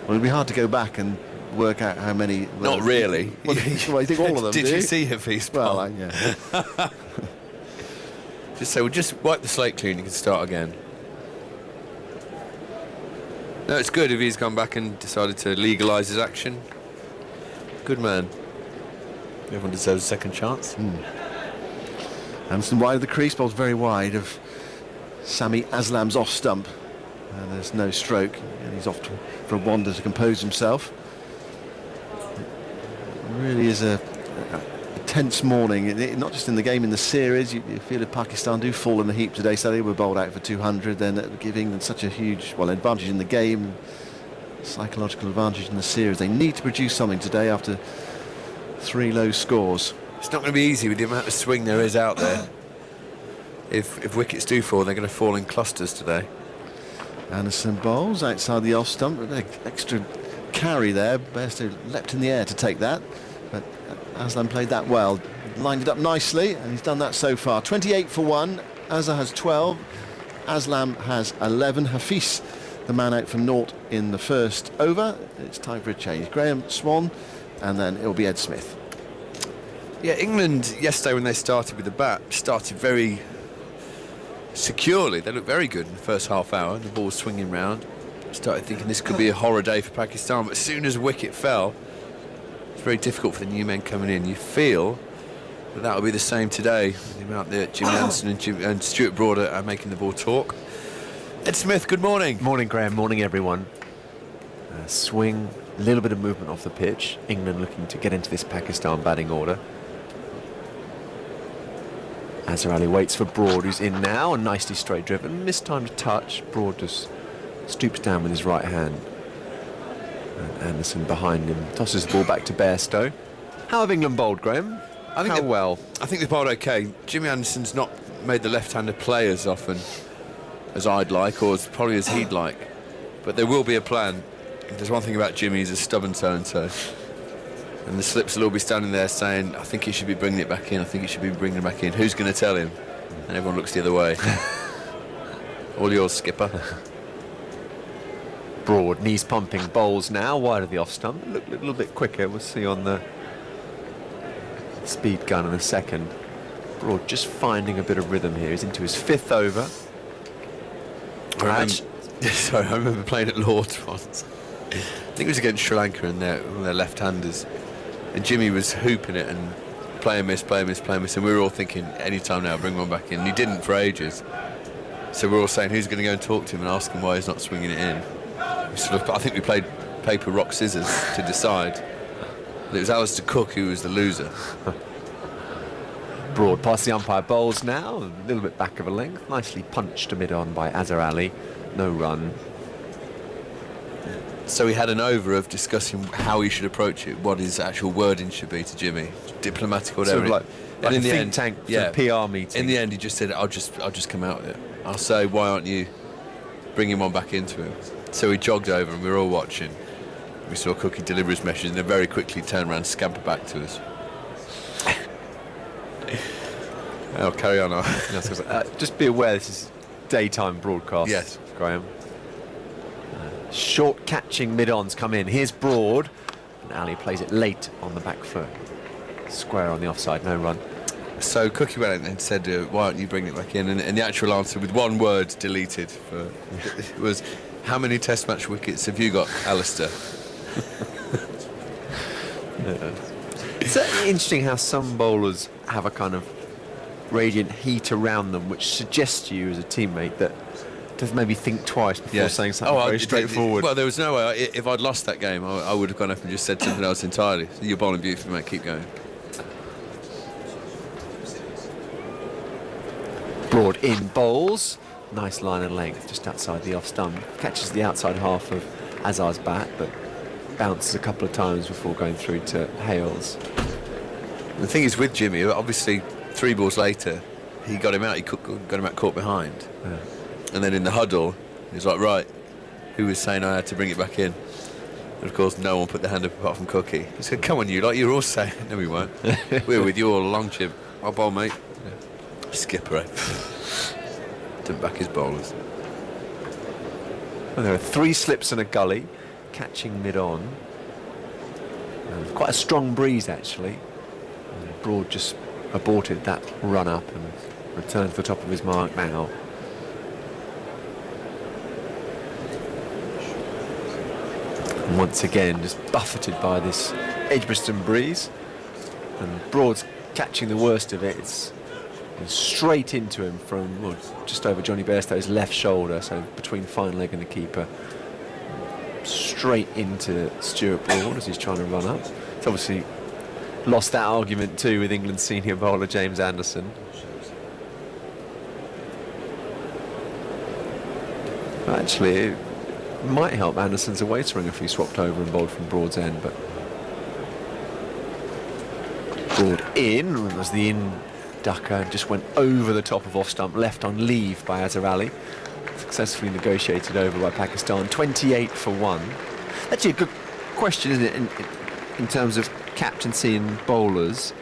Well, it'd be hard to go back and work out how many. Not really. Well, I think all of them. Did you see Hafiz? Well, yeah. Just say, well, just wipe the slate clean. You can start again. No, it's good if he's gone back and decided to legalise his action. Good man. Everyone deserves a second chance. Anderson wide of the crease, bowls very wide of Sami Aslam's off stump. And there's no stroke, and he's off for a wander to compose himself. It really is a tense morning, not just in the game, in the series. You feel if Pakistan do fall in the heap today, so they were bowled out for 200, then that would give England such a huge advantage in the game, psychological advantage in the series. They need to produce something today after 3 low scores. It's not going to be easy with the amount of swing there is out there. If wickets do fall, they're going to fall in clusters today. Anderson bowls outside the off stump, with an extra carry there. Bairstow leapt in the air to take that, but Aslam played that well, lined it up nicely, and he's done that so far. 28 for 1, Azza has 12, Aslam has 11. Hafiz, the man out from naught in the first over. It's time for a change. Graham Swan, and then it'll be Ed Smith. Yeah, England yesterday when they started with the bat started very securely. They looked very good in the first half hour. The ball was swinging round. Started thinking this could be a horror day for Pakistan, but as soon as a wicket fell, it's very difficult for the new men coming in. You feel that will be the same today. The amount that Jimmy Anderson and Stuart Broad are making the ball talk. Ed Smith, good morning. Morning, Graham. Morning, everyone. Swing, a little bit of movement off the pitch. England looking to get into this Pakistan batting order. Azhar Ali waits for Broad, who's in now, and nicely straight driven. Mistimed touch. Broad just stoops down with his right hand. And Anderson behind him tosses the ball back to Bairstow. How have England bowled, Graham? I think How well? I think they've bowled okay. Jimmy Anderson's not made the left-hander play as often as I'd like, or as probably as he'd like. But there will be a plan. If there's one thing about Jimmy, he's a stubborn so-and-so. And the slips will all be standing there saying, I think he should be bringing it back in, I think he should be bringing it back in. Who's going to tell him? And everyone looks the other way. All yours, skipper. Broad, knees pumping, bowls now, wide of the off stump. Look a little bit quicker, we'll see on the speed gun in a second. Broad just finding a bit of rhythm here. He's into his 5th over. I remember playing at Lord's once. I think it was against Sri Lanka and their left-handers. And Jimmy was hooping it and play and miss, and we were all thinking, any time now, bring one back in. And he didn't for ages. So we're all saying, who's going to go and talk to him and ask him why he's not swinging it in? I think we played paper, rock, scissors to decide. It was Alistair Cook who was the loser. Broad past the umpire, bowls now, a little bit back of a length, nicely punched to mid-on by Azhar Ali. No run. So we had an over of discussing how he should approach it, what his actual wording should be to Jimmy, diplomatic or whatever. Sort of like in a the think end, tank sort of PR meeting. In the end, he just said, "I'll just come out with it. I'll say, why aren't you bringing one back into him?" So he jogged over, and we were all watching. We saw Cookie deliver his message, and then very quickly turn around, scamper back to us. I'll carry on. Just be aware, this is daytime broadcast. Yes, Graham. Short catching mid-ons come in. Here's Broad, and Ali plays it late on the back foot. Square on the offside, no run. So Cookie went in and said, why aren't you bringing it back in? And the actual answer, with one word deleted, was, how many test match wickets have you got, Alistair? It's interesting how some bowlers have a kind of radiant heat around them, which suggests to you as a teammate that to maybe think twice before saying something very straightforward. Well, there was no way. If I'd lost that game, I would have gone up and just said something else entirely. You're bowling beautifully, mate. Keep going. Broad in bowls. Nice line and length just outside the off stump. Catches the outside half of Azhar's bat, but bounces a couple of times before going through to Hales. The thing is with Jimmy, obviously 3 balls later, he got him out. He got him out caught behind. Yeah. And then in the huddle, he was like, right, who was saying I had to bring it back in? And of course, no one put their hand up apart from Cookie. He said, come on, you lot, you're all saying. No, we weren't. We were with you all along, Jim. I'll bowl, mate. Yeah. Skipper, eh? Didn't back his bowlers. Well, there are 3 slips and a gully, catching mid-on. Quite a strong breeze, actually. And Broad just aborted that run-up and returned to the top of his mark now. And once again, just buffeted by this Edgbaston breeze. And Broad's catching the worst of it. It's straight into him from just over Johnny Bairstow's left shoulder, so between fine leg and the keeper. Straight into Stuart Broad as he's trying to run up. It's obviously lost that argument too with England's senior bowler James Anderson. Actually, it might help Anderson's away swing if he swapped over and bowled from Broad's end, but Broad in as the in ducker just went over the top of off stump, left on leave by Azhar Ali. Successfully negotiated over by Pakistan, 28 for 1. Actually, a good question, isn't it, in terms of captaincy and bowlers?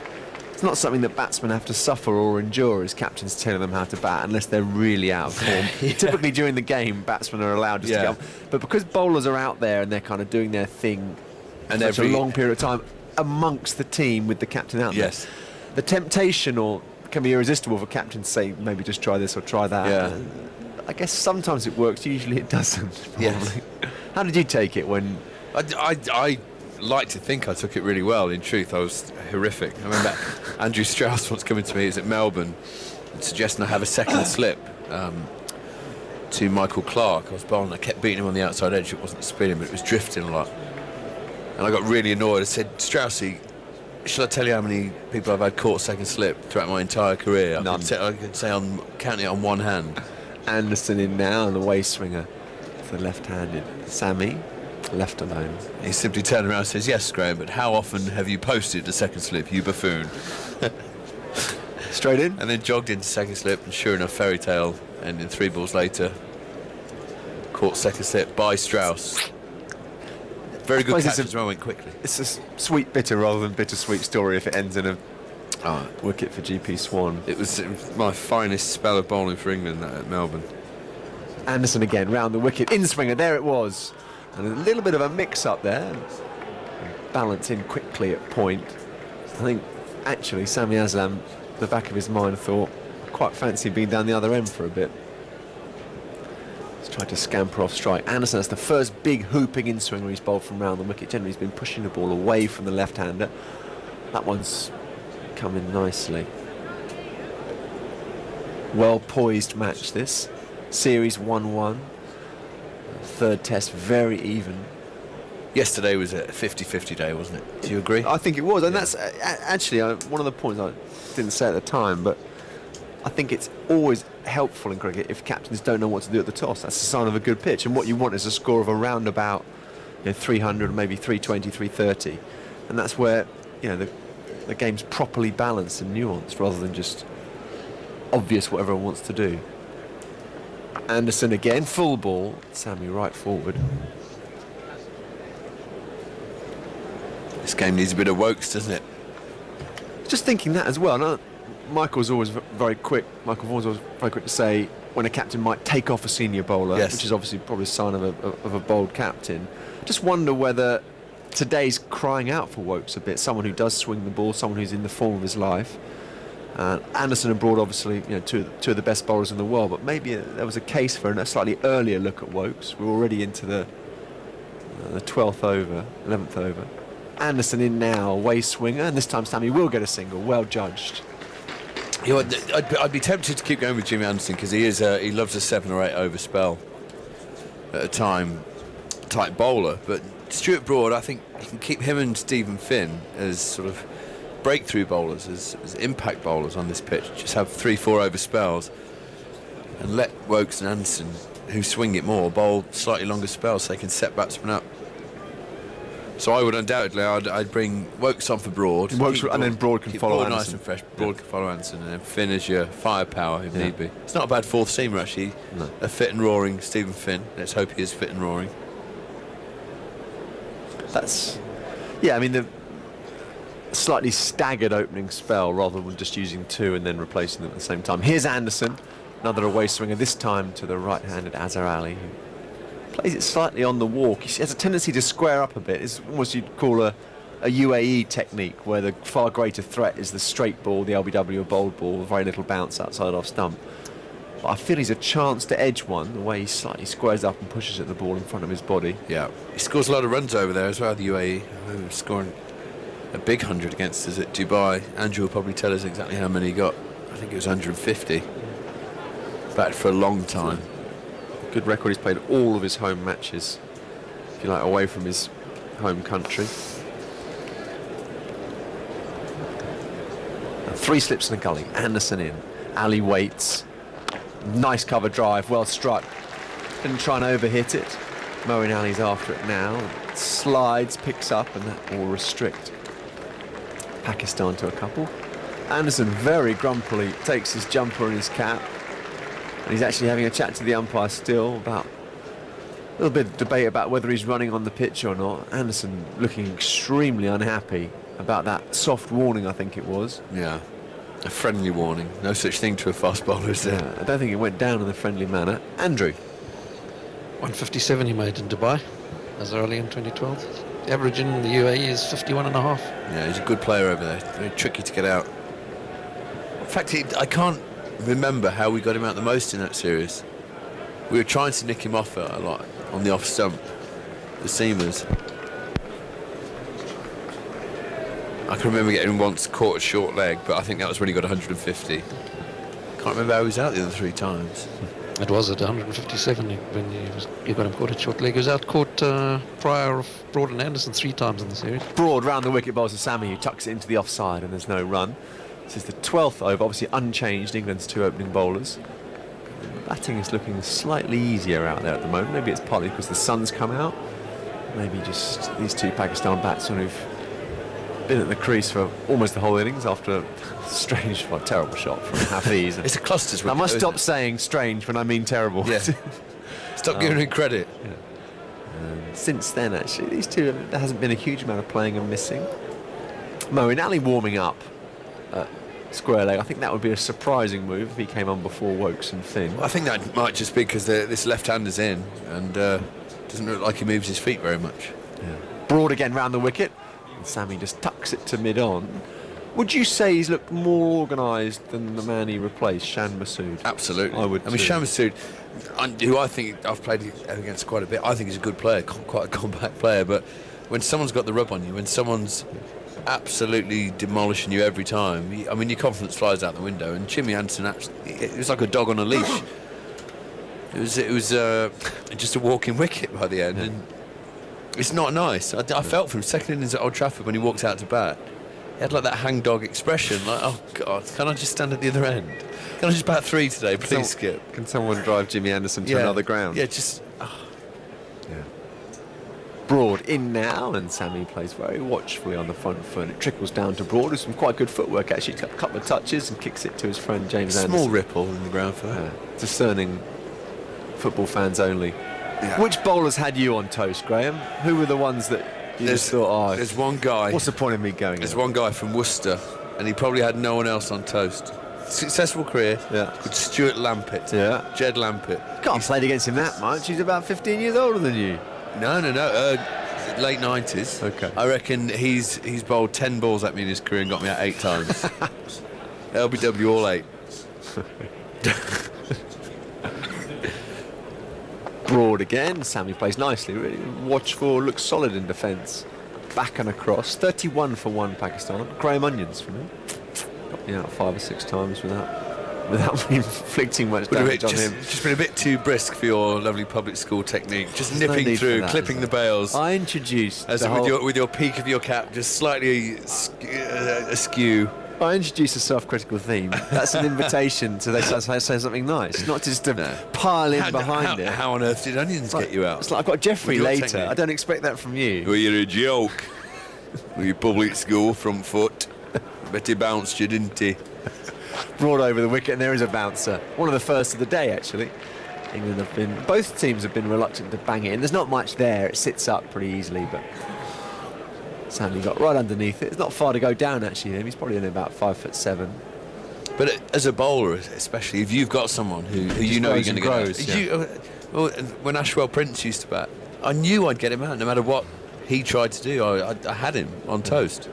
It's not something that batsmen have to suffer or endure as captains telling them how to bat unless they're really out of form. Typically during the game, batsmen are allowed just to get up. But because bowlers are out there and they're kind of doing their thing and for a long period of time amongst the team with the captain out there, the temptation can be irresistible for captains to say, maybe just try this or try that. Yeah. I guess sometimes it works, usually it doesn't. Yes. How did you take it when... I like to think I took it really well. In truth, I was horrific. I remember Andrew Strauss once coming to me, he was at Melbourne, and suggesting I have a second slip to Michael Clark. I was bowling, I kept beating him on the outside edge. It wasn't spinning, but it was drifting a lot. And I got really annoyed. I said, Straussy, shall I tell you how many people I've had caught second slip throughout my entire career? None. I could say on counting it on one hand. Anderson in now, and the way swinger for the left-handed. Sammy left alone. He simply turned around and says, yes, Graham, but how often have you posted a second slip, you buffoon? Straight in? And then jogged into second slip, and sure enough, fairy tale, and in 3 balls later, caught second slip by Strauss. Very good catch as well, went quickly. It's a sweet bitter rather than bittersweet story if it ends in a wicket for GP Swan. It was my finest spell of bowling for England at Melbourne. Anderson again, round the wicket, in swinger, there it was. And a little bit of a mix-up there. Balance in quickly at point. I think, actually, Sami Aslam, the back of his mind, thought, I quite fancy being down the other end for a bit. He's tried to scamper off strike. Anderson, that's the first big hooping in-swinger he's bowled from round the wicket. Generally, he's been pushing the ball away from the left-hander. That one's come in nicely. Well-poised match, this. Series 1-1. Third test, very even. Yesterday was a 50-50 day, wasn't it? Do you agree? I think it was, and that's actually one of the points I didn't say at the time, but I think it's always helpful in cricket if captains don't know what to do at the toss. That's a sign of a good pitch, and what you want is a score of around about 300, maybe 320, 330, and that's where the game's properly balanced and nuanced rather than just obvious what everyone wants to do. Anderson again, full ball, Sammy right forward. This game needs a bit of Wokes, doesn't it? Just thinking that as well. Now, Michael's always very quick. Michael Vaughan's always very quick to say when a captain might take off a senior bowler, yes, which is obviously probably a sign of a bold captain. Just wonder whether today's crying out for Wokes a bit. Someone who does swing the ball, someone who's in the form of his life. Anderson and Broad, obviously, two of the best bowlers in the world, but maybe there was a case for a slightly earlier look at Wokes. We're already into the 12th over, 11th over. Anderson in now, away swinger, and this time Sammy will get a single. Well judged. I'd be tempted to keep going with Jimmy Anderson because he loves a 7 or 8 over spell at a time type bowler, but Stuart Broad, I think you can keep him and Stephen Finn as sort of breakthrough bowlers, as impact bowlers on this pitch. Just have 3-4 over spells and let Wokes and Anderson, who swing it more, bowl slightly longer spells so they can set batsmen up. So I would undoubtedly, I'd bring Wokes on for Broad, and then Broad can follow Broad Anderson. Nice and fresh. Broad can follow Anderson, and then Finn as your firepower if need be. It's not a bad fourth seamer actually. No. A fit and roaring Stephen Finn. Let's hope he is fit and roaring. That's, I mean, the slightly staggered opening spell rather than just using 2 and then replacing them at the same time. Here's Anderson, another away swinger, this time to the right-handed Azhar Ali, who plays it slightly on the walk. He has a tendency to square up a bit. It's almost you'd call a UAE technique, where the far greater threat is the straight ball, the LBW bowled ball, very little bounce outside off stump. But I feel he's a chance to edge one, the way he slightly squares up and pushes at the ball in front of his body. Yeah, he scores a lot of runs over there as well, the UAE. Scoring a big 100 against us at Dubai. Andrew will probably tell us exactly how many he got. I think it was 150. Batted for a long time. Good record. He's played all of his home matches, if you like, away from his home country. And 3 slips in a gully. Anderson in. Ali waits. Nice cover drive. Well struck. Didn't try and overhit it. Moeen Ali's after it now. Slides, picks up, and that will restrict Pakistan to a couple. Anderson very grumpily takes his jumper and his cap. And he's actually having a chat to the umpire still about a little bit of debate about whether he's running on the pitch or not. Anderson looking extremely unhappy about that soft warning, I think it was. Yeah, a friendly warning. No such thing to a fast bowler, is there? Yeah, I don't think it went down in a friendly manner. Andrew. 157 he made in Dubai, as early in 2012. The average in the UAE is 51.5. Yeah, he's a good player over there. Very tricky to get out. In fact, I can't remember how we got him out the most in that series. We were trying to nick him off a lot on the off stump, the seamers. I can remember getting him once caught a short leg, but I think that was when he got 150. Can't remember how he was out the other 3 times. It was at 157 when he got him caught at short leg. He was out caught prior of Broad and Anderson 3 times in the series. Broad round the wicket bowls to Sammy, who tucks it into the offside, and there's no run. This is the 12th over, obviously unchanged, England's 2 opening bowlers. Batting is looking slightly easier out there at the moment. Maybe it's partly because the sun's come out. Maybe just these 2 Pakistan batsmen who've been at the crease for almost the whole innings after a strange, well, terrible shot from Hafiz. It's a clusters wicket. I must stop saying strange when I mean terrible. Yeah. Stop giving him credit. Yeah. And since then, actually, these 2, there hasn't been a huge amount of playing and missing. Moeen Ali warming up at square leg. I think that would be a surprising move if he came on before Wokes and Finn. Well, I think that might just be because this left-hander's in and doesn't look like he moves his feet very much. Yeah. Broad again round the wicket. And Sammy just tucks it to mid-on. Would you say he's looked more organised than the man he replaced, Shan Masood? Absolutely. I would. I mean, Shan Masood, who I think I've played against quite a bit, I think he's a good player, quite a compact player. But when someone's got the rub on you, when someone's absolutely demolishing you every time, I mean, your confidence flies out the window. And Jimmy Anderson, it was like a dog on a leash. It was just a walking wicket by the end. Yeah. And it's not nice. I felt for him second innings at Old Trafford when he walked out to bat. He had like that hangdog expression, like, oh God, can I just stand at the other end? Can I just bat 3 today, please, Skip? Can someone drive Jimmy Anderson to another ground? Yeah, just... Yeah. Broad in now, and Sammy plays very watchfully on the front foot. It trickles down to Broad with some quite good footwork, actually. Got a couple of touches and kicks it to his friend James Anderson. Small ripple in the ground for that. Discerning football fans only. Yeah. Which bowlers had you on toast, Graham? Who were the ones that you just thought, there's one guy... What's the point of me going There's one guy from Worcester, and he probably had no one else on toast. Successful career, called Stuart Lampitt. Yeah. Jed Lampitt. Can't have played against him that much. He's about 15 years older than you. No. Late 90s. Okay. I reckon he's bowled 10 balls at me in his career and got me out 8 times. LBW all 8. Broad again. Sammy plays nicely, really watchful, looks solid in defence. Back and across. 31 for 1 Pakistan. Graham Onions for me. Got me out 5 or 6 times without me inflicting much damage on him. Just been a bit too brisk for your lovely public school technique. Just nipping through, clipping the bails. I introduced with your peak of your cap just slightly askew. I introduced a self-critical theme. That's an invitation to say something nice, not just to pile in behind it. How on earth did Onions get you out? It's like I've got Jeffrey later. Technique. I don't expect that from you. Well, you're a joke. With your public school front foot. Bet he bounced you, didn't he? Broad over the wicket, and there is a bouncer. One of the first of the day, actually. Both teams have been reluctant to bang it in. There's not much there. It sits up pretty easily, but Sammy got right underneath it. It's not far to go down, actually. He's probably only about 5'7". But as a bowler, especially if you've got someone who you know you're going to get out. Well, when Ashwell Prince used to bat, I knew I'd get him out no matter what he tried to do. I had him on toast.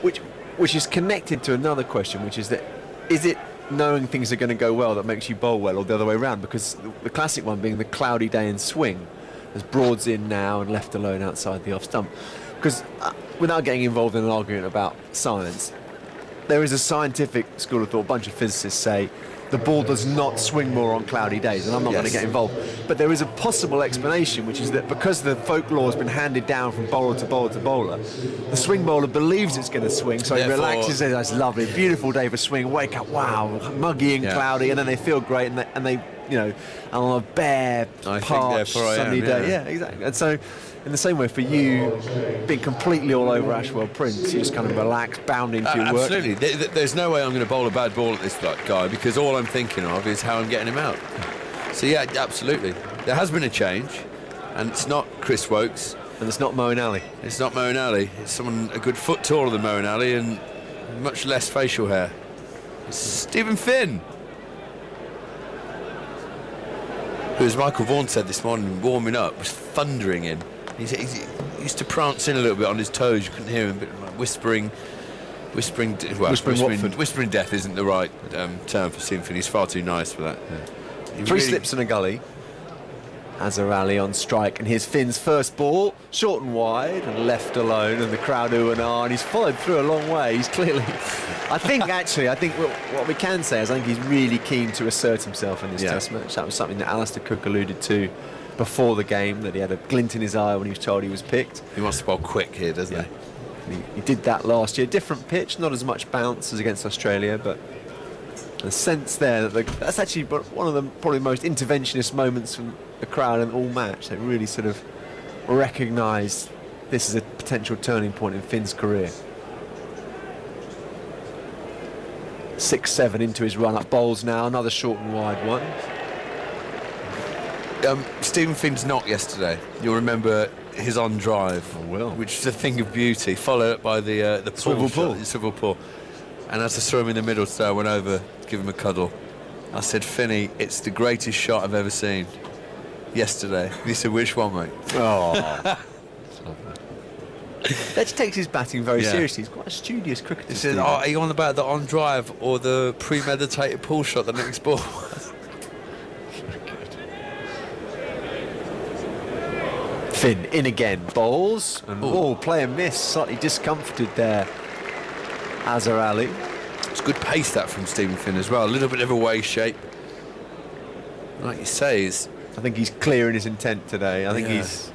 Which is connected to another question, which is that is it knowing things are going to go well that makes you bowl well, or the other way around? Because the classic one being the cloudy day and swing, as Broad's in now and left alone outside the off stump. Because without getting involved in an argument about science, there is a scientific school of thought, a bunch of physicists say the ball does not swing more on cloudy days, and I'm not going to get involved. But there is a possible explanation, which is that because the folklore has been handed down from bowler to bowler to bowler, the swing bowler believes it's going to swing, so he relaxes. That's lovely, beautiful day for swing. Wake up, wow, muggy and cloudy, and then they feel great, and they on a bare, parched, sunny day. Yeah, exactly. And so, in the same way, for you, being completely all over Ashwell Prince, you just kind of relax, bound into your work. Absolutely. There's no way I'm going to bowl a bad ball at this guy, because all I'm thinking of is how I'm getting him out. So yeah, absolutely. There has been a change, and it's not Chris Wokes. And it's not Moeen Ali. It's not Moeen Ali. It's someone a good foot taller than Moeen Ali and much less facial hair. It's Stephen Finn. Who, as Michael Vaughan said this morning, warming up, was thundering in. He used to prance in a little bit on his toes. You couldn't hear him, but like whispering death isn't the right term for Stephen Finn. He's far too nice for that. Yeah. Three slips in a gully. Azhar Ali on strike, and here's Finn's first ball, short and wide and left alone, and the crowd ooh and ah, and he's followed through a long way. He's clearly, I think what we can say is I think he's really keen to assert himself in this Test match. That was something that Alistair Cook alluded to before the game, that he had a glint in his eye when he was told he was picked. He wants to bowl quick here, doesn't he? He did that last year. Different pitch, not as much bounce as against Australia, but the sense there that that's actually one of the probably most interventionist moments from the crowd in all match. They really sort of recognised this is a potential turning point in Finn's career. 6-7 into his run-up, bowls now, another short and wide one. Stephen Finn's knock yesterday, you'll remember his on drive, which is a thing of beauty, followed up by the swivel pull. And as I saw him in the middle today, I went over to give him a cuddle. I said, Finny, it's the greatest shot I've ever seen. Yesterday. He said, which one, mate? Oh. That takes his batting very seriously. He's quite a studious cricketer. He said, are you on about the on drive or the premeditated pull shot the next ball was? Finn in again, bowls, and play and miss, slightly discomforted there. Azhar Ali. It's good pace that from Stephen Finn as well, a little bit of a way shape. Like you say, I think he's clear in his intent today. I think he's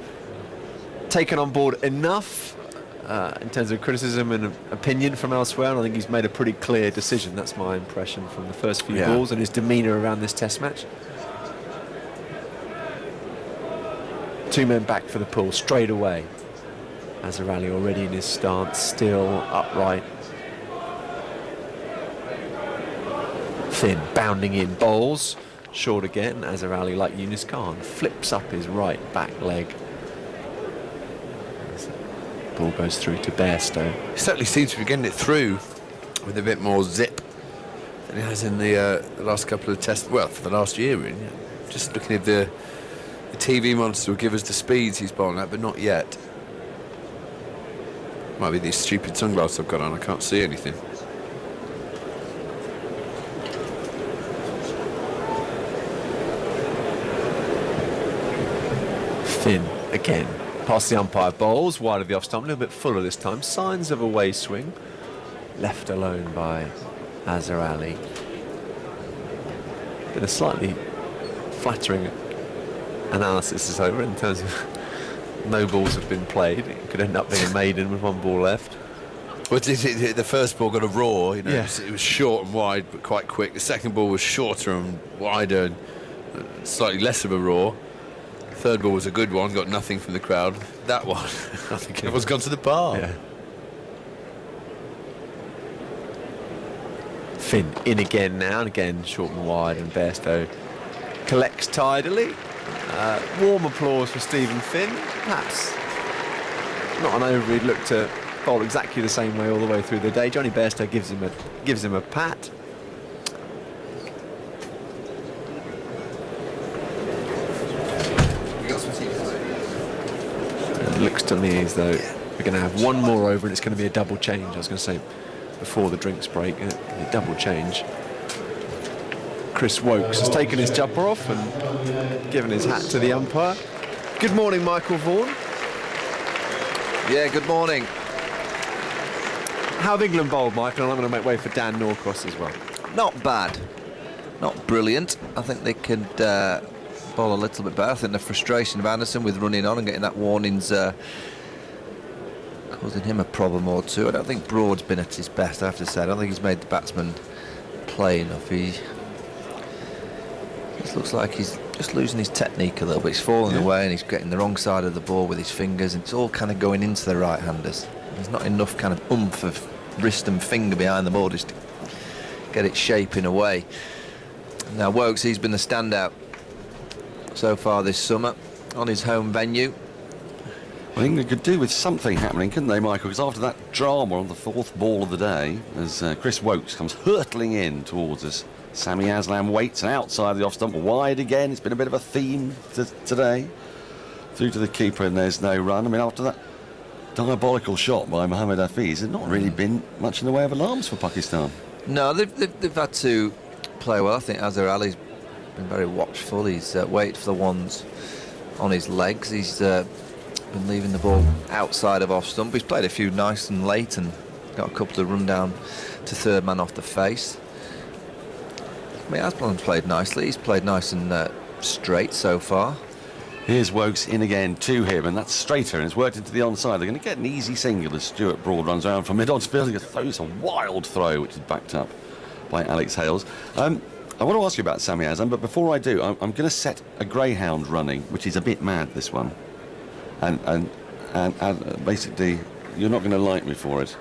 taken on board enough in terms of criticism and opinion from elsewhere, and I think he's made a pretty clear decision. That's my impression from the first few balls and his demeanour around this Test match. Two men back for the pull straight away. Azhar Ali already in his stance, still upright. Finn bounding in, bowls, short again. Azhar Ali, like Yunus Khan, flips up his right back leg. Ball goes through to Bairstow. He certainly seems to be getting it through with a bit more zip than he has in the last couple of tests. Well, for the last year, really. Just looking at the TV monitor will give us the speeds he's bowling at, but not yet. Might be these stupid sunglasses I've got on. I can't see anything. Finn again. Past the umpire, bowls wide of the off stump, a little bit fuller this time. Signs of a way swing. Left alone by Azhar Ali. Been a slightly flattering analysis is over in terms of no balls have been played. It could end up being a maiden with one ball left. Well, the first ball got a roar, you know, it was short and wide but quite quick. The second ball was shorter and wider and slightly less of a roar. Third ball was a good one, got nothing from the crowd. That one, I think everyone's gone to the bar. Yeah. Finn in again now, and again short and wide, and Bairstow collects tidily. Warm applause for Stephen Finn. Perhaps not an over he'd look to bowl exactly the same way all the way through the day. Johnny Bairstow gives him a pat. It looks to me as though we're going to have one more over and it's going to be a double change. I was going to say before the drinks break, a double change. Chris Wokes has taken his jumper off and given his hat to the umpire. Good morning, Michael Vaughan. Yeah, good morning. How have England bowled, Michael? And I'm going to make way for Dan Norcross as well. Not bad. Not brilliant. I think they could bowl a little bit better. I think the frustration of Anderson with running on and getting that warning's causing him a problem or two. I don't think Broad's been at his best, I have to say. I don't think he's made the batsman play enough. He just looks like he's just losing his technique a little bit. He's falling away and he's getting the wrong side of the ball with his fingers, and it's all kind of going into the right-handers. There's not enough kind of oomph of wrist and finger behind the ball just to get it shaping away. Now Wokes, he's been the standout so far this summer on his home venue. Well, England could do with something happening, couldn't they, Michael? Because after that drama on the fourth ball of the day, as Chris Wokes comes hurtling in towards us, Sammy Aslam waits and outside the off stump, wide again. It's been a bit of a theme today. Through to the keeper and there's no run. I mean, after that diabolical shot by Mohammad Hafiz, there's not really been much in the way of alarms for Pakistan. No, they've had to play well. I think Azhar Ali's been very watchful. He's waited for the ones on his legs. He's been leaving the ball outside of off stump. He's played a few nice and late and got a couple of run down to third man off the face. I mean, Asplund's played nicely. He's played nice and straight so far. Here's Wokes in again to him, and that's straighter, and it's worked into the onside. They're going to get an easy single as Stuart Broad runs around from mid-on field. He throws a wild throw, which is backed up by Alex Hales. I want to ask you about Sami Azam, but before I do, I'm going to set a greyhound running, which is a bit mad, this one. And basically, you're not going to like me for it,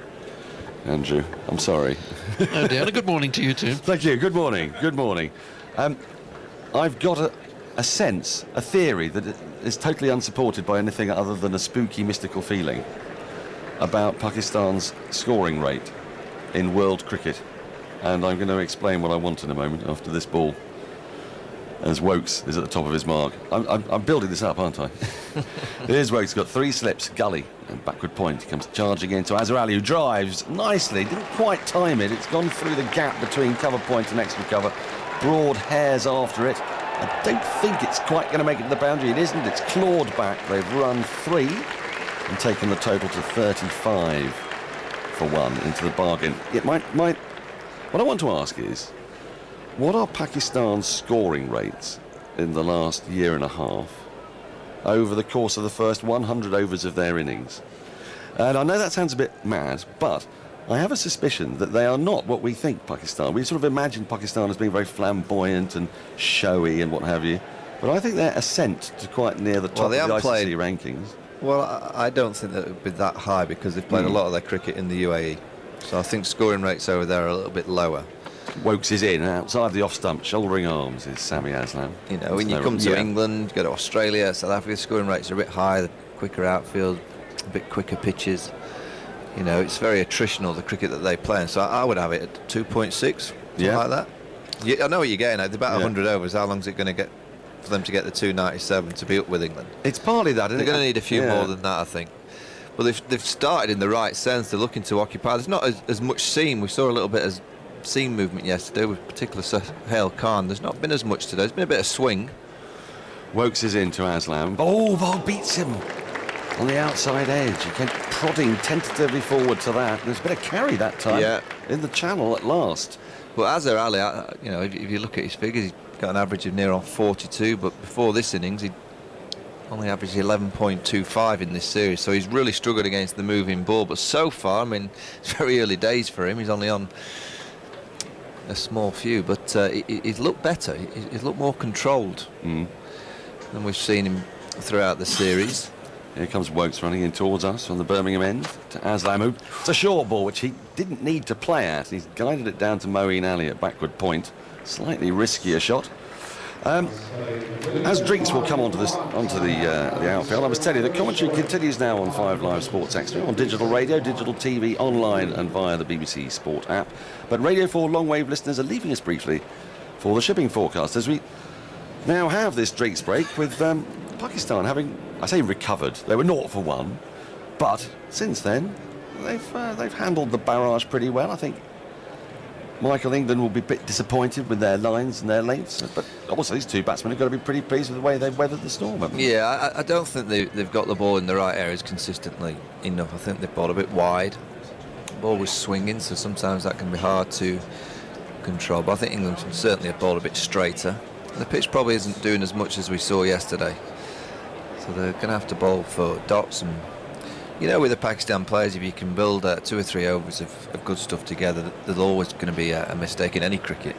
Andrew. I'm sorry. Oh dear, and a good morning to you too. Thank you. Good morning. Good morning. I've got a sense, a theory that is totally unsupported by anything other than a spooky, mystical feeling about Pakistan's scoring rate in world cricket. And I'm going to explain what I want in a moment after this ball, as Wokes is at the top of his mark. I'm building this up, aren't I? Here's Wokes, got 3 slips, gully and backward point. He comes charging into Azhar Ali, who drives nicely, didn't quite time it. It's gone through the gap between cover point and extra cover. Broad hairs after it. I don't think it's quite going to make it to the boundary. It isn't. It's clawed back. They've run 3 and taken the total to 35 for 1 into the bargain. It might. What I want to ask is, what are Pakistan's scoring rates in the last year and a half over the course of the first 100 overs of their innings? And I know that sounds a bit mad, but I have a suspicion that they are not what we think Pakistan. We sort of imagine Pakistan as being very flamboyant and showy and what have you. But I think their ascent to quite near the top of the ICC rankings. Well, I don't think that it would be that high because they've played a lot of their cricket in the UAE. So I think scoring rates over there are a little bit lower. Wokes is in, outside the off stump, shouldering arms is Sami Azam. You know, when you come to England, go to Australia, South Africa, scoring rates are a bit higher, the quicker outfield, a bit quicker pitches. You know, it's very attritional, the cricket that they play. And so I would have it at 2.6, something like that. I know what you're getting at. About 100 overs. How long is it going to get for them to get the 297 to be up with England? It's partly that, isn't They're going to need a few more than that, I think. But they've started in the right sense. They're looking to occupy. There's not as much seam. We saw a little bit of seam movement yesterday, with particular Hale Khan. There's not been as much today. There's been a bit of swing. Wokes is into Aslam. Ball beats him on the outside edge. He came prodding tentatively forward to that. There's a bit of carry that time in the channel at last. But Azhar Ali, you know, if you look at his figures, he's got an average of near on 42. But before this innings, he only averaged 11.25 in this series. So he's really struggled against the moving ball. But so far, I mean, it's very early days for him. He's only on a small few, but he's looked better. He's looked more controlled than we've seen him throughout the series. Here comes Wokes running in towards us from the Birmingham end to Aslam. It's a short ball which he didn't need to play at. He's guided it down to Moeen Ali at backward point. Slightly riskier shot. As drinks will come onto the outfield, I must tell you that commentary continues now on 5 Live Sports Extra, on digital radio, digital TV, online and via the BBC Sport app. But Radio 4 long-wave listeners are leaving us briefly for the shipping forecast, as we now have this drinks break with Pakistan having, I say, recovered. They were 0 for 1, but since then they've handled the barrage pretty well. I think Michael England will be a bit disappointed with their lines and their lengths, but also these 2 batsmen have got to be pretty pleased with the way they've weathered the storm, haven't they? Yeah, I don't think they've got the ball in the right areas consistently enough. I think they've bowled a bit wide. The ball was swinging, so sometimes that can be hard to control. But I think England certainly have bowled a bit straighter. The pitch probably isn't doing as much as we saw yesterday. So they're going to have to bowl for dots. And, you know, with the Pakistan players, if you can build 2 or 3 overs of good stuff together, there's always going to be a mistake in any cricket.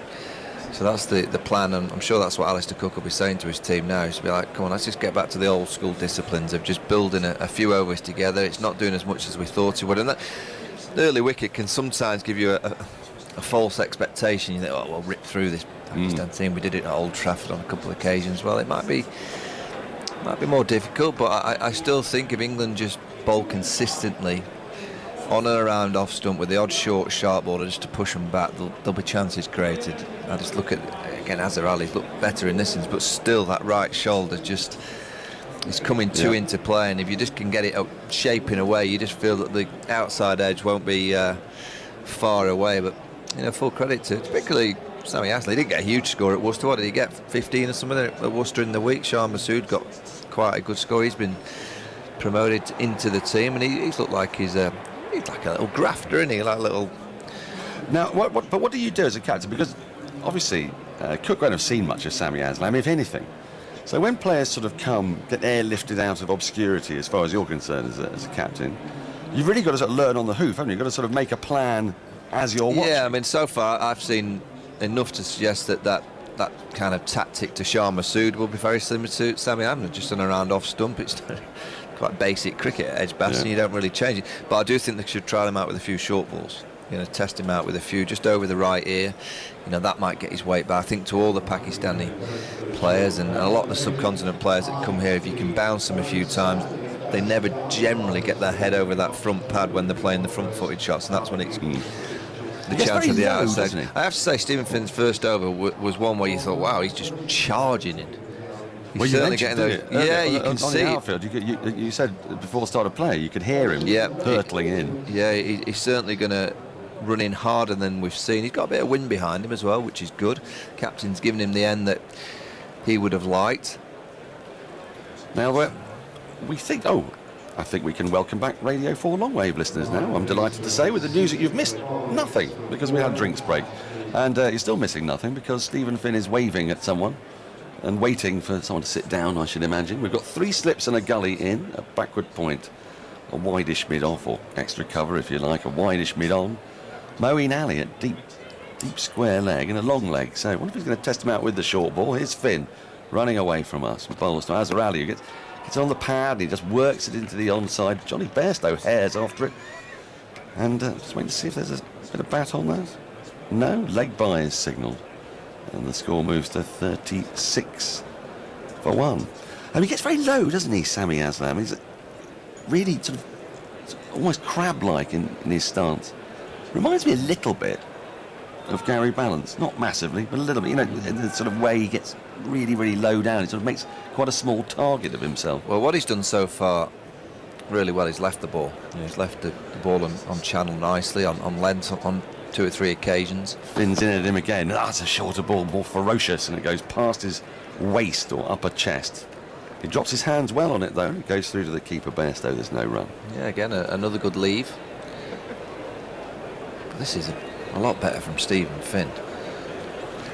So that's the plan, and I'm sure that's what Alistair Cook will be saying to his team now. He's to be like, come on, let's just get back to the old school disciplines of just building a few overs together. It's not doing as much as we thought it would. And that early wicket can sometimes give you a false expectation. You think, oh, we'll rip through this Pakistan team. We did it at Old Trafford on a couple of occasions. Well, it might be more difficult, but I still think if England just bowl consistently on and around off stump with the odd short sharp bowler just to push them back, there'll be chances created. I just look at, again, Azhar Ali's looked better in this innings, but still that right shoulder just is coming into play, and if you just can get it shaping away, you just feel that the outside edge won't be far away. But, you know, full credit to particularly Sami Azhar. He didn't get a huge score at Worcester. What did he get? 15 or something at Worcester in the week. Shah Masood got quite a good score. He's been promoted into the team, and he's looked like he's like a little grafter, isn't he? Like a little. Now, what do you do as a captain? Because obviously, Cook won't have seen much of Sammy Aslam, if anything. So when players sort of get airlifted out of obscurity, as far as you're concerned as a captain, you've really got to sort of learn on the hoof, haven't you? You've got to sort of make a plan as you're watching. Yeah, I mean, so far I've seen enough to suggest that kind of tactic to Shah Massoud will be very similar to Sammy Amner, just on around off stump. It's quite basic cricket at Edgbaston. You don't really change it. But I do think they should try him out with a few short balls. Test him out with a few just over the right ear. That might get his weight. But I think to all the Pakistani players and a lot of the subcontinent players that come here, if you can bounce them a few times, they never generally get their head over that front pad when they're playing the front-footed shots, and that's when it's the chance of the outside. I have to say, Stephen Finn's first over was one where you thought, wow, he's just charging in. Well, you mentioned it. Yeah, you can see the outfield. You said before the start of play, you could hear him hurtling in. Yeah, he's certainly going to run in harder than we've seen. He's got a bit of wind behind him as well, which is good. Captain's given him the end that he would have liked. Now, we think, I think we can welcome back Radio 4 Longwave listeners now. I'm delighted to say, with the news that you've missed nothing because we had a drinks break. And you're still missing nothing because Stephen Finn is waving at someone and waiting for someone to sit down, I should imagine. We've got 3 slips and a gully in, a backward point, a wideish mid-off, or extra cover if you like, a wideish mid-on. Moeen Ali at deep square leg and a long leg. So I wonder if he's going to test him out with the short ball. Here's Finn running away from us. Bowls to Azhar Ali, who gets on the pad, he just works it into the onside. Johnny Bairstow hairs after it. And just waiting to see if there's a bit of bat on that. No, leg by is signalled. And the score moves to 36 for 1. And he gets very low, doesn't he, Sammy Aslam? He's really sort of almost crab-like in his stance. Reminds me a little bit of Gary Balance. Not massively, but a little bit. In the sort of way he gets really, really low down. He sort of makes quite a small target of himself. Well, what he's done so far really well, he's left the ball. He's left the ball on channel nicely, on length, on 2 or 3 occasions. Finn's in at him again. That's a shorter ball, more ferocious, and it goes past his waist or upper chest. He drops his hands well on it, though. It goes through to the keeper, Bairstow. There's no run. Yeah, again, another good leave. This is a lot better from Stephen Finn.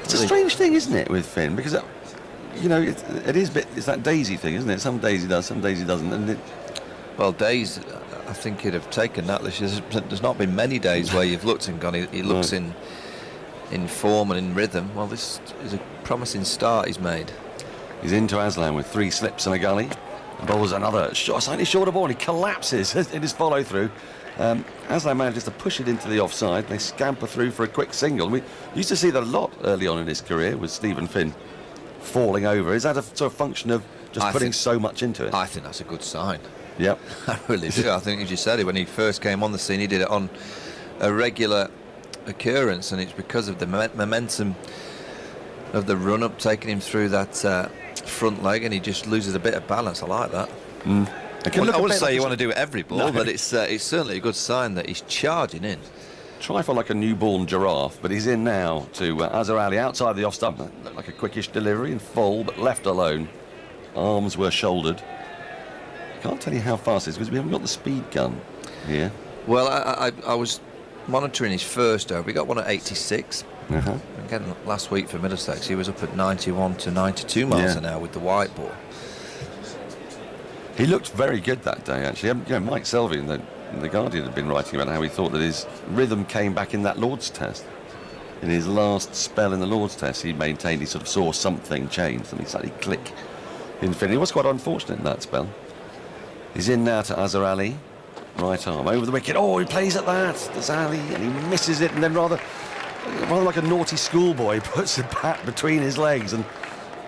It's a strange thing, isn't it, with Finn? Because, it is a bit, it's that Daisy thing, isn't it? Some days he does, some days he doesn't. And well, days, I think he'd have taken that. There's not been many days where you've looked and gone, he looks in form and in rhythm. Well, this is a promising start he's made. He's into Aslan with 3 slips and a gully. The bowls another slightly shorter ball, and he collapses in his follow-through. Aslan manages to push it into the offside. They scamper through for a quick single. We used to see that a lot early on in his career with Stephen Finn falling over. Is that a sort of function of just putting so much into it? I think that's a good sign. Yep. I really do. I think, as you said, when he first came on the scene, he did it on a regular occurrence, and it's because of the momentum of the run-up taking him through that front leg, and he just loses a bit of balance. I like that. I wouldn't say you want to do it every ball, but it's certainly a good sign that he's charging in. Trifle like a newborn giraffe, but he's in now to Azhar Ali outside the off stump. Like a quickish delivery in full, but left alone. Arms were shouldered. Can't tell you how fast it is because we haven't got the speed gun here. Well, I was monitoring his first over. He got one at 86. Again, last week for Middlesex, he was up at 91 to 92 miles an hour with the white ball. He looked very good that day, actually. Mike Selvey in the Guardian had been writing about how he thought that his rhythm came back in that Lord's Test. In his last spell in the Lord's Test, he maintained he sort of saw something change, something slightly click in Finn. He was quite unfortunate in that spell. He's in now to Azhar Ali. Right arm over the wicket. Oh, he plays at that. There's Ali, and he misses it, and then rather like a naughty schoolboy, puts the bat between his legs and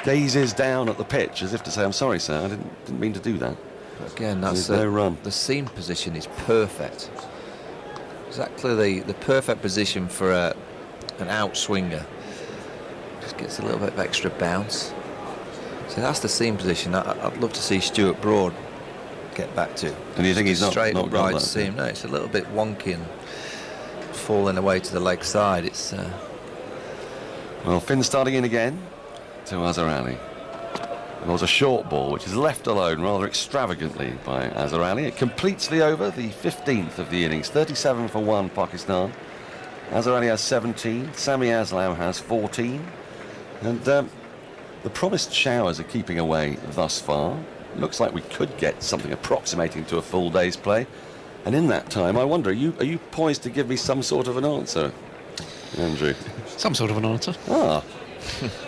gazes down at the pitch as if to say, "I'm sorry, sir, I didn't mean to do that." But again, that's no run. The seam position is perfect. Exactly the perfect position for an outswinger. Just gets a little bit of extra bounce. So that's the seam position. I'd love to see Stuart Broad get back to. And you think he's straight not upright seam? No, it's a little bit wonky and falling away to the leg side. It's well, Finn starting in again to Azhar Ali. There was a short ball which is left alone rather extravagantly by Azhar Ali. It completes the over, the 15th of the innings. 37 for 1 Pakistan. Azhar Ali has 17, Sami Aslam has 14. And the promised showers are keeping away thus far. Looks like we could get something approximating to a full day's play. And in that time, I wonder, are you poised to give me some sort of an answer, Andrew? Some sort of an answer. Ah.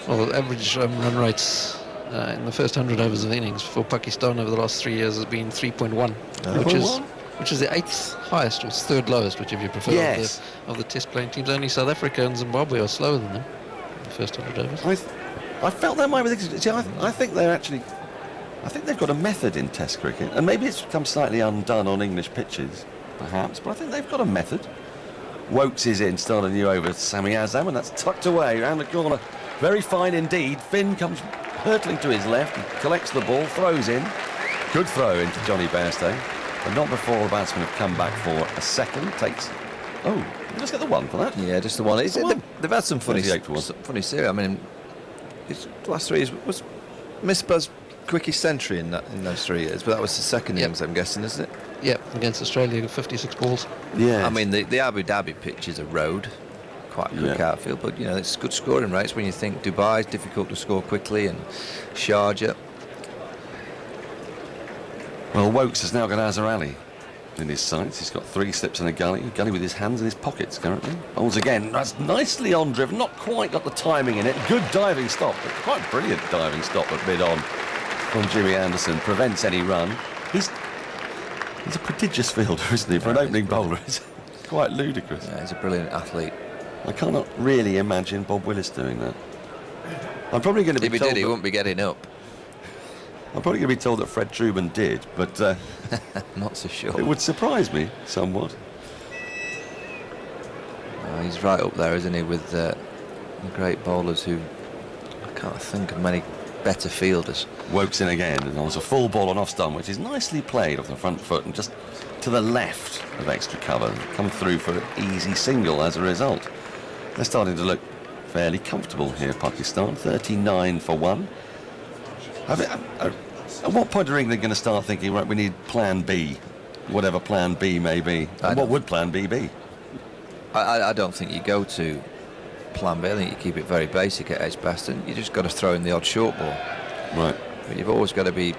Well, average run rates in the first 100 overs of innings for Pakistan over the last 3 years has been 3.1, which is the 8th highest or 3rd lowest, whichever you prefer, yes, of the test playing teams. Only South Africa and Zimbabwe are slower than them in the first 100 overs. I felt that might be. See, I think they're actually. I think they've got a method in Test cricket, and maybe it's become slightly undone on English pitches, perhaps. But I think they've got a method. Wokes is in, starting a new over. Sami Azam, and that's tucked away around the corner. Very fine indeed. Finn comes hurtling to his left, and collects the ball, throws in. Good throw into Johnny Bairstow, but not before the batsmen have come back for a second. Takes. Oh, just get the one for that. Yeah, just the one. They've had some funny series. I mean, his last 3 years was Misbah's quickest century in those 3 years, but that was the second innings, I'm guessing, isn't it? Yep, against Australia, 56 balls. Yeah. I mean, the Abu Dhabi pitch is a road, quite a quick outfield, but you know, it's good scoring rates when you think Dubai is difficult to score quickly and Sharjah. Well, Wokes has now got Azhar Ali in his sights. He's got 3 slips and a gully with his hands in his pockets currently. Bowls again, that's nicely on driven, not quite got the timing in it. Good diving stop, but quite brilliant diving stop at mid-on from Jimmy Anderson. Prevents any run. He's a prodigious fielder, isn't he, for an opening bowler? It's quite ludicrous. Yeah, he's a brilliant athlete. I cannot really imagine Bob Willis doing that. I'm probably going to be told... If he did, he wouldn't be getting up. I'm probably going to be told that Fred Truman did, but... not so sure. It would surprise me somewhat. He's right up there, isn't he, with the great bowlers who... I can't think of many better fielders. Wokes in again, and there was a full ball on off stump, which is nicely played off the front foot and just to the left of extra cover. Come through for an easy single as a result. They're starting to look fairly comfortable here, Pakistan. 39 for 1. At what point are England going to start thinking, right, we need plan B, whatever plan B may be? And what would plan B be? I don't think you go to plan B. I think you keep it very basic at Edgbaston. You just got to throw in the odd short ball. Right. But you've always got to be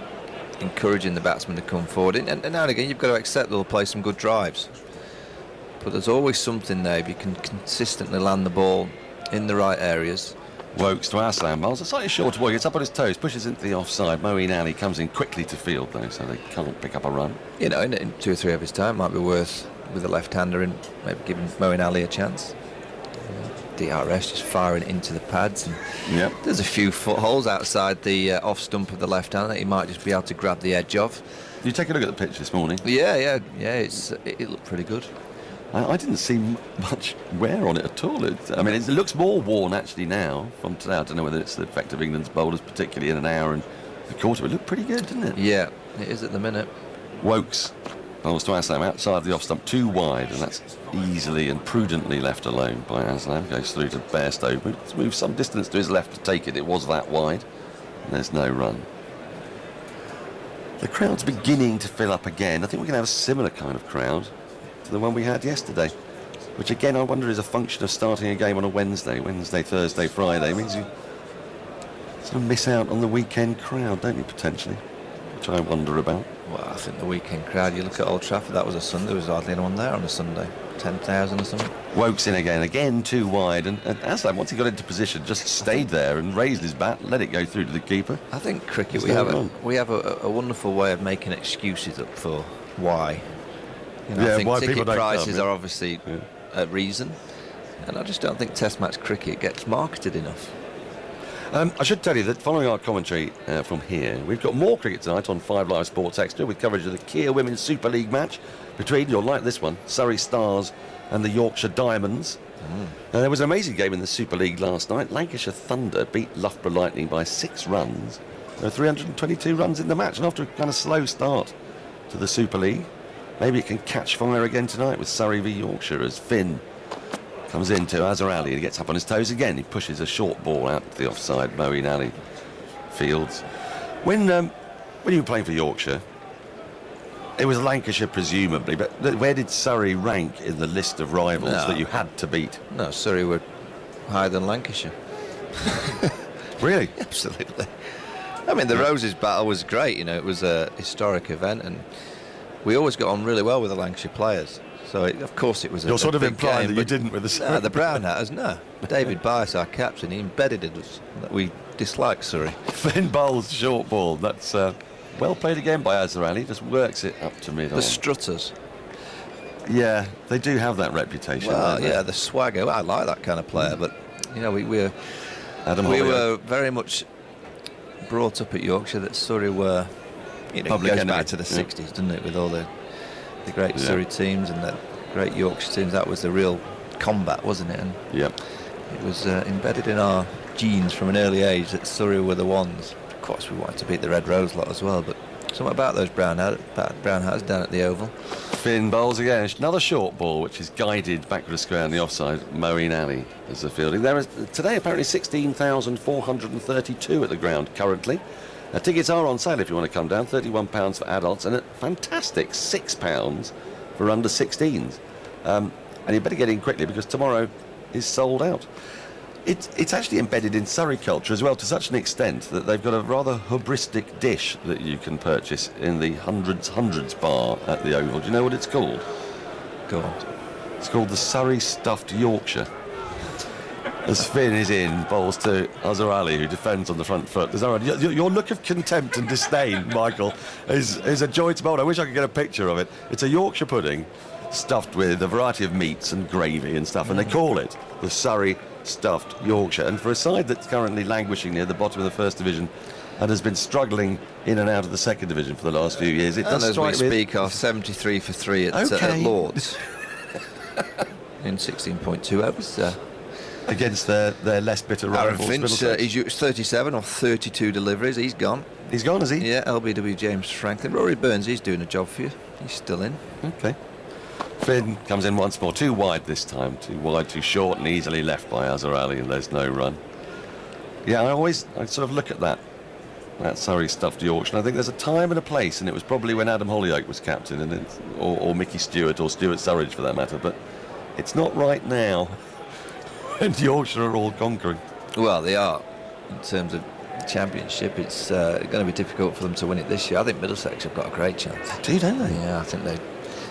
encouraging the batsman to come forward. And now and again, you've got to accept they'll play some good drives. But there's always something there if you can consistently land the ball in the right areas. Wokes to Aslam. Bowls a slightly shorter ball. Gets up on his toes, pushes into the offside. Moeen Ali comes in quickly to field, though, so they can't pick up a run. You know, in 2 or 3 of his time, might be worth, with a left-hander, and maybe giving Moeen Ali a chance. DRS just firing into the pads. And there's a few footholes outside the off stump of the left-hander that he might just be able to grab the edge of. You take a look at the pitch this morning? Yeah. It looked pretty good. I didn't see much wear on it at all. It looks more worn actually now from today. I don't know whether it's the effect of England's bowlers, particularly in an hour and a quarter. It looked pretty good, didn't it? Yeah, it is at the minute. Wokes bowls to Aslam outside the off stump, too wide, and that's easily and prudently left alone by Aslam. Goes through to Bairstow, but moves some distance to his left to take it. It was that wide, and there's no run. The crowd's beginning to fill up again. I think we're going to have a similar kind of crowd to the one we had yesterday, which again I wonder is a function of starting a game on a Wednesday, Thursday, Friday. It means you sort of miss out on the weekend crowd, don't you, potentially? Which I wonder about. Well, I think the weekend crowd, you look at Old Trafford, that was a Sunday, there was hardly anyone there on a Sunday. 10,000 or something. Wokes in again too wide, and Aslam, once he got into position, just stayed there and raised his bat, let it go through to the keeper. I think cricket, we have a wonderful way of making excuses up for why. You know, I think ticket prices are obviously a reason, and I just don't think Test match cricket gets marketed enough. I should tell you that following our commentary from here, we've got more cricket tonight on 5 Live Sports Extra with coverage of the Kia Women's Super League match between, you'll like this one, Surrey Stars and the Yorkshire Diamonds. There was an amazing game in the Super League last night. Lancashire Thunder beat Loughborough Lightning by 6 runs. There were 322 runs in the match, and after a kind of slow start to the Super League, maybe it can catch fire again tonight with Surrey v Yorkshire as Finn comes into Azhar Ali and he gets up on his toes again. He pushes a short ball out to the offside. Moeen Ali fields. When you were playing for Yorkshire, it was Lancashire presumably, but where did Surrey rank in the list of rivals that you had to beat? No, Surrey were higher than Lancashire. Really? Absolutely. I mean, the Roses battle was great. You know, it was a historic event, and we always got on really well with the Lancashire players. So, of course, it was You're sort of big implying game, that you didn't with the Surrey. No, the Brown Hatters, no. David Bias, our captain, he embedded in us that we dislike Surrey. Finn bowls short ball. That's well played again by Azarali. Just works it up to mid-on. The Strutters. Yeah, they do have that reputation. Well, yeah, the swagger. Well, I like that kind of player, but you know, we were very much brought up at Yorkshire that Surrey were, you know, Public it goes enemy. back to the 60s, doesn't it, with all the great Surrey teams and the great Yorkshire teams. That was the real combat, wasn't it? And it was embedded in our genes from an early age that Surrey were the ones. Of course, we wanted to beat the Red Rose lot as well, but something about those brown hats down at the Oval. Finn bowls again. Another short ball, which is guided back to the square on the offside. Moeen Ali as the fielding. There is today apparently 16,432 at the ground currently. Tickets are on sale if you want to come down. £31 for adults and a fantastic £6 for under 16s. And you better get in quickly because tomorrow is sold out. It's actually embedded in Surrey culture as well to such an extent that they've got a rather hubristic dish that you can purchase in the hundreds bar at the Oval. Do you know what it's called? Go on. It's called the Surrey Stuffed Yorkshire. As Finn is in, bowls to Azhar Ali, who defends on the front foot. Your look of contempt and disdain, Michael, is a joy to behold. I wish I could get a picture of it. It's a Yorkshire pudding stuffed with a variety of meats and gravy and stuff, and they call it the Surrey Stuffed Yorkshire. And for a side that's currently languishing near the bottom of the First Division and has been struggling in and out of the Second Division for the last few years, it does as we strike me. speak, are 73 for 3 at Lords in 16.2 overs. Against their less bitter Aaron rivals. Finch, he's 37 or 32 deliveries. He's gone. He's gone, is he? Yeah, LBW James Franklin. Rory Burns, he's doing a job for you. He's still in. Okay. Finn comes in once more, too wide this time, too wide, too short, and easily left by Azhar Ali, and there's no run. Yeah, I sort of look at that Surrey Stuffed Yorkshire, and I think there's a time and a place, and it was probably when Adam Hollyoake was captain, and or Mickey Stewart, or Stuart Surridge for that matter, but it's not right now. And Yorkshire are all conquering. Well, they are. In terms of championship, it's going to be difficult for them to win it this year. I think Middlesex have got a great chance. Don't they? Yeah, I think they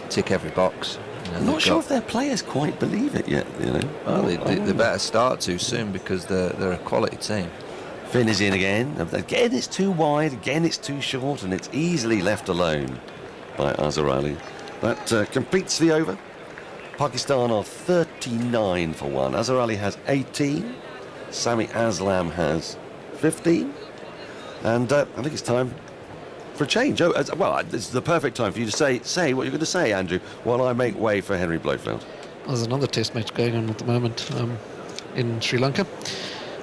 tick every box. You know, I'm not sure if their players quite believe it yet, you know. Well, they better start too soon because they're a quality team. Finn is in again. Again, it's too wide. Again, it's too short, and it's easily left alone by Azhar Ali. That completes the over. Pakistan are 39 for 1. Azhar Ali has 18. Sami Aslam has 15. And I think it's time for a change. Well, this is the perfect time for you to say what you're going to say, Andrew, while I make way for Henry Blofeld. There's another test match going on at the moment in Sri Lanka.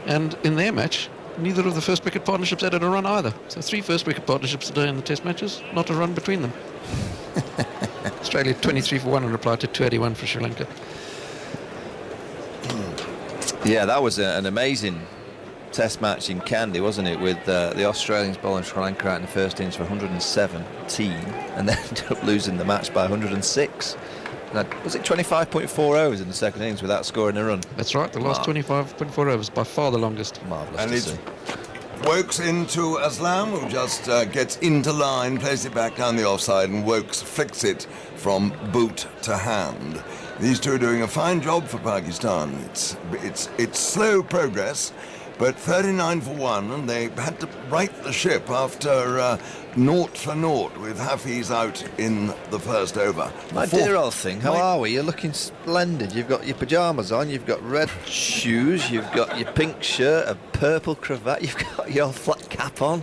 And in their match, neither of the first wicket partnerships added a run either. So 3 first wicket partnerships today in the test matches, not a run between them. Australia 23 for 1 in reply to 281 for Sri Lanka. Yeah, that was an amazing test match in Kandy, wasn't it, with the Australians bowling Sri Lanka out in the first innings for 117 and then ended up losing the match by 106. Was it 25.4 overs in the second innings without scoring a run? That's right, the last 25.4 overs, by far the longest. Marvellous And to it's see. Wokes into Aslam, who just gets into line, plays it back down the offside, and Wokes flicks it from boot to hand. These two are doing a fine job for Pakistan. It's slow progress, but 39 for 1, and they had to right the ship after 0 for 0 with Hafiz out in the first over. My dear old thing, how are we? You're looking splendid. You've got your pyjamas on, you've got red shoes, you've got your pink shirt, a purple cravat, you've got your flat cap on.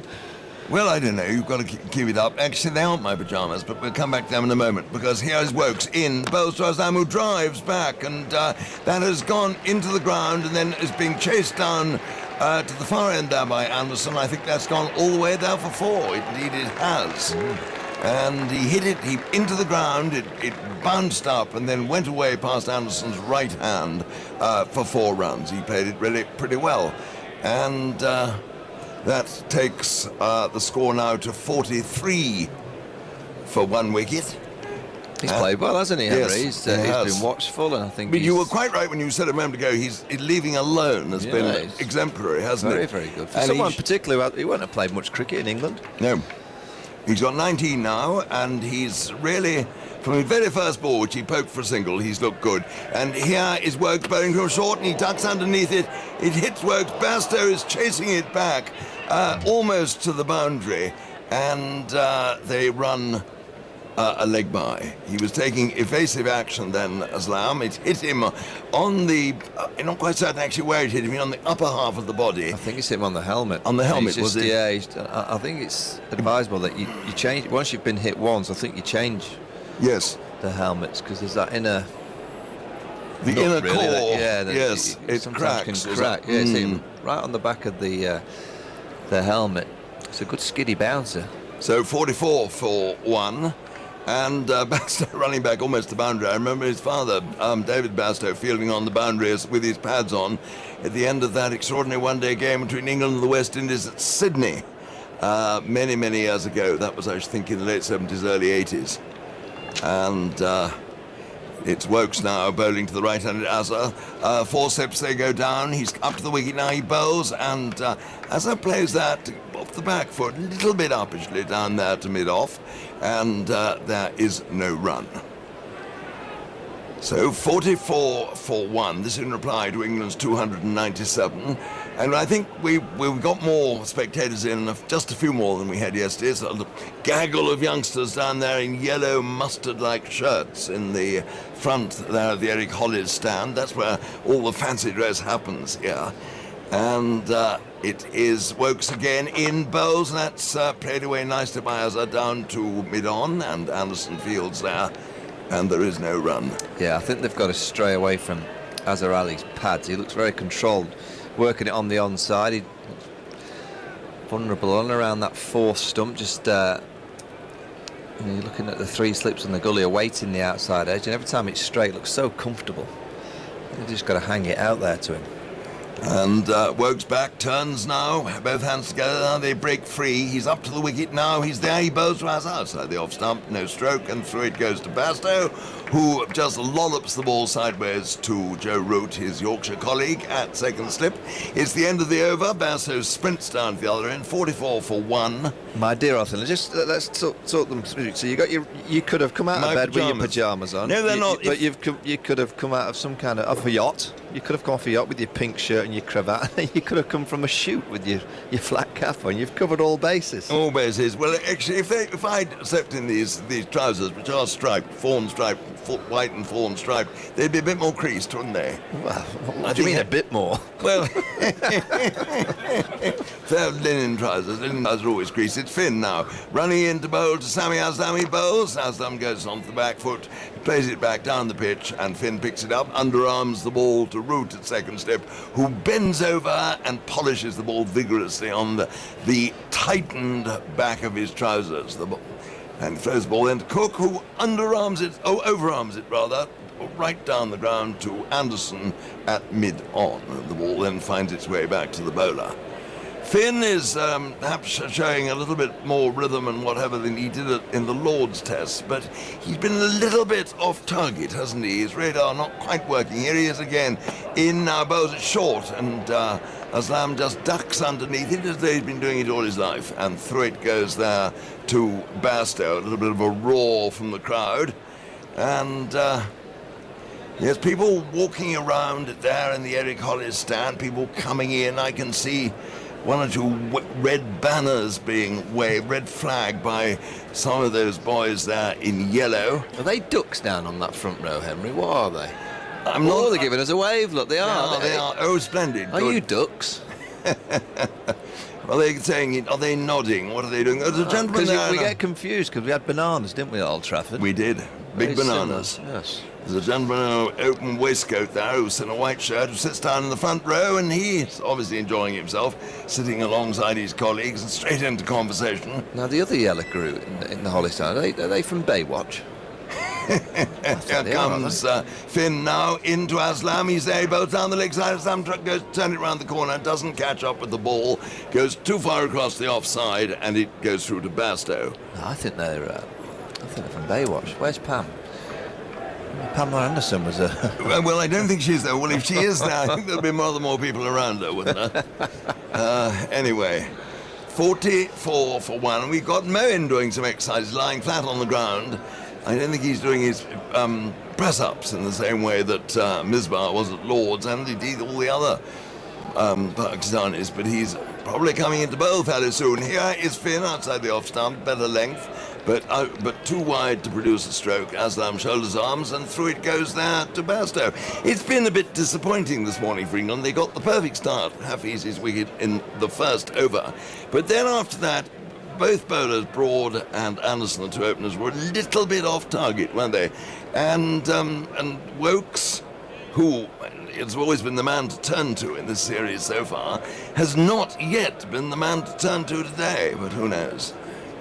Well, I don't know, you've got to keep it up. Actually, they aren't my pyjamas, but we'll come back to them in a moment, because here's Wokes in, bowls to Aslam, who drives back, and that has gone into the ground and then is being chased down to the far end there by Anderson. I think that's gone all the way there for 4. Indeed it has. And he hit it into the ground, it bounced up and then went away past Anderson's right hand for 4 runs. He played it really pretty well. And That takes the score now to 43 for 1 wicket. He's played well, hasn't he, Henry? Yes, He's been watchful, and I think But you were quite right when you said a moment ago, he's leaving alone has been exemplary, hasn't very, it? very good. For And someone particularly he wouldn't have played much cricket in England. No. He's got 19 now, and he's really, from his very first ball, which he poked for a single, he's looked good. And here is Wokes bowling from short, and he ducks underneath it. It hits Wokes. Bairstow is chasing it back, almost to the boundary, and they run a leg by. He was taking evasive action then, Aslam. It hit him on the, I'm not quite certain actually where it hit him, on the upper half of the body. I think it's hit him on the helmet. On the helmet, was it? Yeah, I think it's advisable that you change, once you've been hit once, I think you change the helmets, because there's that inner... The inner really, core, yes, it sometimes cracks. can crack. Yeah, it's hit him right on the back of the helmet. It's a good skiddy bouncer. So 44 for 1. And Bairstow running back almost to boundary. I remember his father, David Bairstow, fielding on the boundaries with his pads on at the end of that extraordinary one-day game between England and the West Indies at Sydney many, many years ago. That was, I think, in the late 70s, early 80s. And it's Wokes now bowling to the right-handed Azhar. Forceps, they go down. He's up to the wicket now. He bowls, and Azhar plays that off the back foot, a little bit uppishly down there to mid-off, and there is no run. So 44 for 1. This in reply to England's 297. And I think we've got more spectators in, just a few more than we had yesterday. So a gaggle of youngsters down there in yellow mustard-like shirts in the front there of the Eric Hollies stand. That's where all the fancy dress happens here. And it is Wokes again in bowls, and that's played away nicely by Azhar down to mid-on, and Anderson fields there, and there is no run. Yeah, I think they've got to stray away from Azhar Ali's pads. He looks very controlled, working it on the onside. He's vulnerable on around that fourth stump, just you're looking at the 3 slips on the gully awaiting the outside edge, and every time it's straight, it looks so comfortable. They've just got to hang it out there to him. And Wokes back, turns now, both hands together, now they break free. He's up to the wicket now, he's there, he bowls to Azhar outside the off stump, no stroke, and through it goes to Bairstow, who just lollops the ball sideways to Joe Root, his Yorkshire colleague, at second slip. It's the end of the over. Bairstow sprints down to the other end, 44 for 1. My dear Arthur, just let's talk them through. So you could have come out of bed with your pyjamas on. No, they're not. But you could have come out of some kind of a yacht. You could have come off a yacht with your pink shirt and your cravat. You could have come from a shoot with your flat cap on. You've covered all bases. All bases. Well, actually, if I'd stepped in these trousers, which are striped, fawn striped, white and fawn striped, they'd be a bit more creased, wouldn't they? Well, what do you mean a bit more? Well, they're linen trousers. Linen trousers are always creased. It's Finn now, running in to bowl to Sami Aslam. He bowls. Aslam goes onto the back foot, plays it back down the pitch, and Finn picks it up, underarms the ball to Root at second slip, who bends over and polishes the ball vigorously on the tightened back of his trousers. And throws the ball then to Cook, who overarms it rather, right down the ground to Anderson at mid-on. The ball then finds its way back to the bowler. Finn is perhaps showing a little bit more rhythm and whatever than he did in the Lord's Test, but he's been a little bit off target, hasn't he? His radar not quite working. Here he is again in bowls it short, and Aslam just ducks underneath it as though he's been doing it all his life, and through it goes there to Bairstow. A little bit of a roar from the crowd, and there's people walking around there in the Eric Hollies stand, people coming in. I can see one or two red banners being waved, red flag by some of those boys there in yellow. Are they ducks down on that front row, Henry? What are they? They're giving us a wave. Look, they are. They are. Oh, splendid. Are you ducks? Are they saying? Are they nodding? What are they doing? There's a gentleman there. We get confused because we had bananas, didn't we, at Old Trafford? We did. Big bananas. Similar. Yes. There's a gentleman in an open waistcoat there who's in a white shirt who sits down in the front row, and he's obviously enjoying himself, sitting alongside his colleagues and straight into conversation. Now, the other yellow crew in the Hollies stand, are they from Baywatch? Here comes Finn now into Aslam. He's there, he bolts down the leg side. Aslam goes, turn it round the corner, doesn't catch up with the ball, goes too far across the offside, and it goes through to Bastow. No, I think they're from Baywatch. Where's Pam? Pamela Anderson was a... Well, I don't think she's there. Well, if she is there, I think there'll be more people around her, wouldn't there? Anyway, 44 for 1. We've got Moen doing some exercises, lying flat on the ground. I don't think he's doing his press-ups in the same way that Misbah was at Lord's, and indeed all the other Pakistanis, but he's probably coming into bowl fairly soon. Here is Finn outside the off-stump, better length, but too wide to produce a stroke. Aslam shoulders arms, and through it goes there to Bastow. It's been a bit disappointing this morning for England. They got the perfect start, Hafiz's wicket in the first over, but then after that, both bowlers, Broad and Anderson, the two openers, were a little bit off target, weren't they? And Wokes, who has always been the man to turn to in this series so far, has not yet been the man to turn to today, but who knows?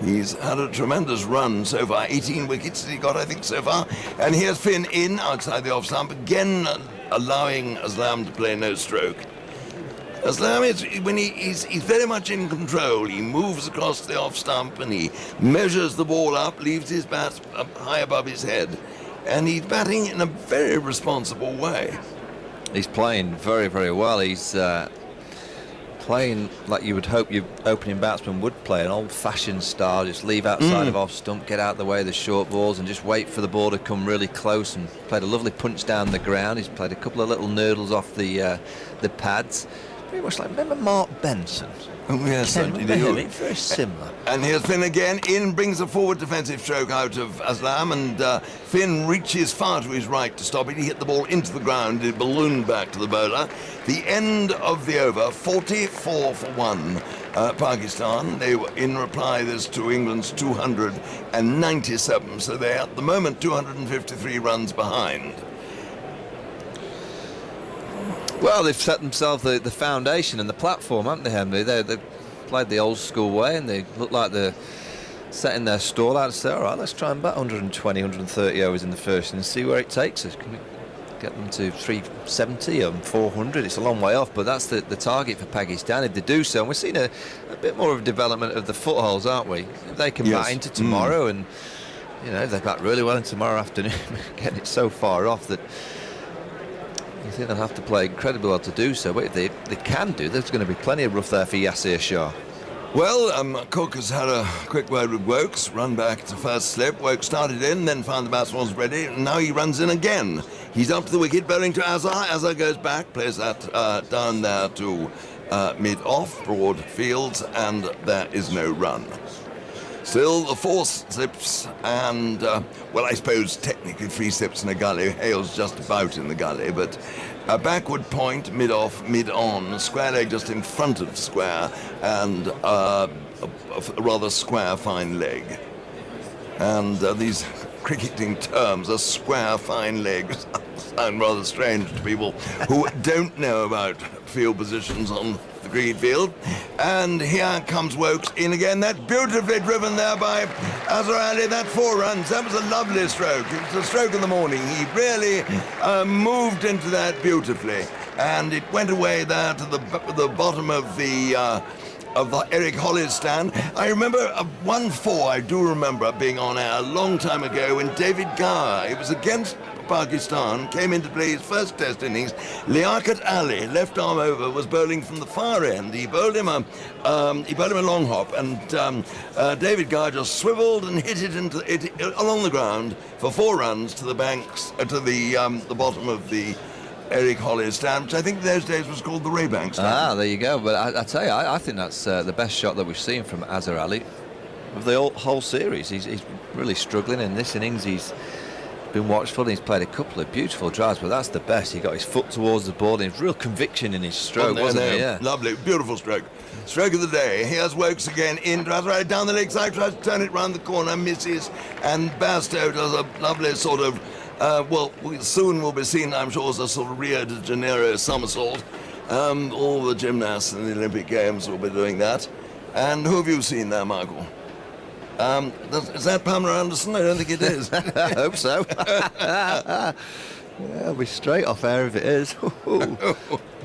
He's had a tremendous run so far, 18 wickets he got, I think, so far. And here's Finn in, outside the off-stump, again allowing Aslam to play no stroke. Aslam, when he's very much in control. He moves across the off-stump and he measures the ball up, leaves his bat up high above his head. And he's batting in a very responsible way. He's playing very, very well. He's playing like you would hope your opening batsman would play, an old-fashioned style. Just leave outside of off-stump, get out the way of the short balls and just wait for the ball to come really close, and played a lovely punch down the ground. He's played a couple of little nurdles off the pads. Very much like, remember Mark Benson? Oh, yes, Remember him? It's very similar. And here's Finn again, in, brings a forward defensive stroke out of Aslam, and Finn reaches far to his right to stop it. He hit the ball into the ground, it ballooned back to the bowler. The end of the over, 44 for 1, Pakistan. They were, in reply this to England's 297, so they're at the moment 253 runs behind. Well, they've set themselves the foundation and the platform, haven't they, Henry? They've played the old school way, and they look like they're setting their stall out to say, all right, let's try and bat 120, 130 overs in the first and see where it takes us. Can we get them to 370 and 400? It's a long way off, but that's the target for Pakistan if they do so. And we're seeing a bit more of a development of the footholds, aren't we? If they can bat into tomorrow and, you know, if they bat really well in tomorrow afternoon, getting it so far off that I think they'll have to play incredibly well to do so, but if they can do, there's going to be plenty of rough there for Yasir Shah. Well, Cook has had a quick word with Wokes, run back to first slip. Wokes started in, then found the batsman was ready, and now he runs in again. He's up to the wicket, bowling to Azhar. Azhar goes back, plays that down there to mid-off, Broad fields, and there is no run. Still, the 4 slips and, well, I suppose technically 3 slips in a gully. Hale's just about in the gully, but a backward point, mid-off, mid-on, square leg just in front of square, and a rather square fine leg. And these cricketing terms, a square fine leg, sound rather strange to people who don't know about field positions on the green field. And here comes Wokes in again. That's beautifully driven there by Azhar Ali. That 4 runs. That was a lovely stroke. It was a stroke in the morning. He really moved into that beautifully, and it went away there to the bottom of the Eric Holly's stand. I remember 1-4. I do remember being on air a long time ago when David Gower, it was against Pakistan, came in to play his first test innings. Liaquat Ali, left arm over, was bowling from the far end. He bowled him a long hop, and David Gower just swiveled and hit it along the ground for 4 runs to the banks, to the bottom of the Eric Holly's stand, which I think in those days was called the Raybank stand. Ah, there you go. But I tell you, I think that's the best shot that we've seen from Azhar Ali of the whole series. He's really struggling in this innings. He's been watchful, and he's played a couple of beautiful drives, but that's the best. He got his foot towards the ball, and real conviction in his stroke, wasn't he? Yeah. Lovely, beautiful stroke. Stroke of the day. Here's Wokes again in, tries right down the leg side, tries to turn it round the corner, misses, and Bastow does a lovely sort of soon will be seen, I'm sure, as a sort of Rio de Janeiro somersault. All the gymnasts in the Olympic Games will be doing that. And who have you seen there, Michael? Is that Pamela Anderson? I don't think it is. I hope so. Yeah, I'll be straight off air if it is.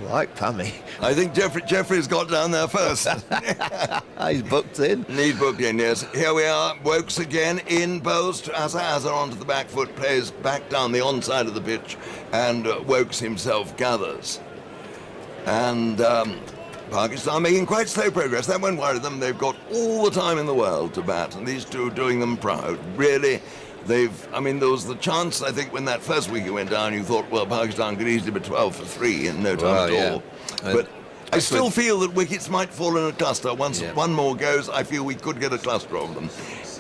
Like Pammy. I think Jeffrey's got down there first. He's booked in. He's booked in, yes. Here we are. Wokes again in bowls to Azar onto the back foot, plays back down the onside of the pitch, and Wokes himself gathers. And Pakistan making quite slow progress. That won't worry them. They've got all the time in the world to bat, and these two are doing them proud. Really, there was the chance, I think, when that first wicket went down, you thought, well, Pakistan could easily be 12 for 3 in no time at all. But I still feel that wickets might fall in a cluster. Once one more goes, I feel we could get a cluster of them.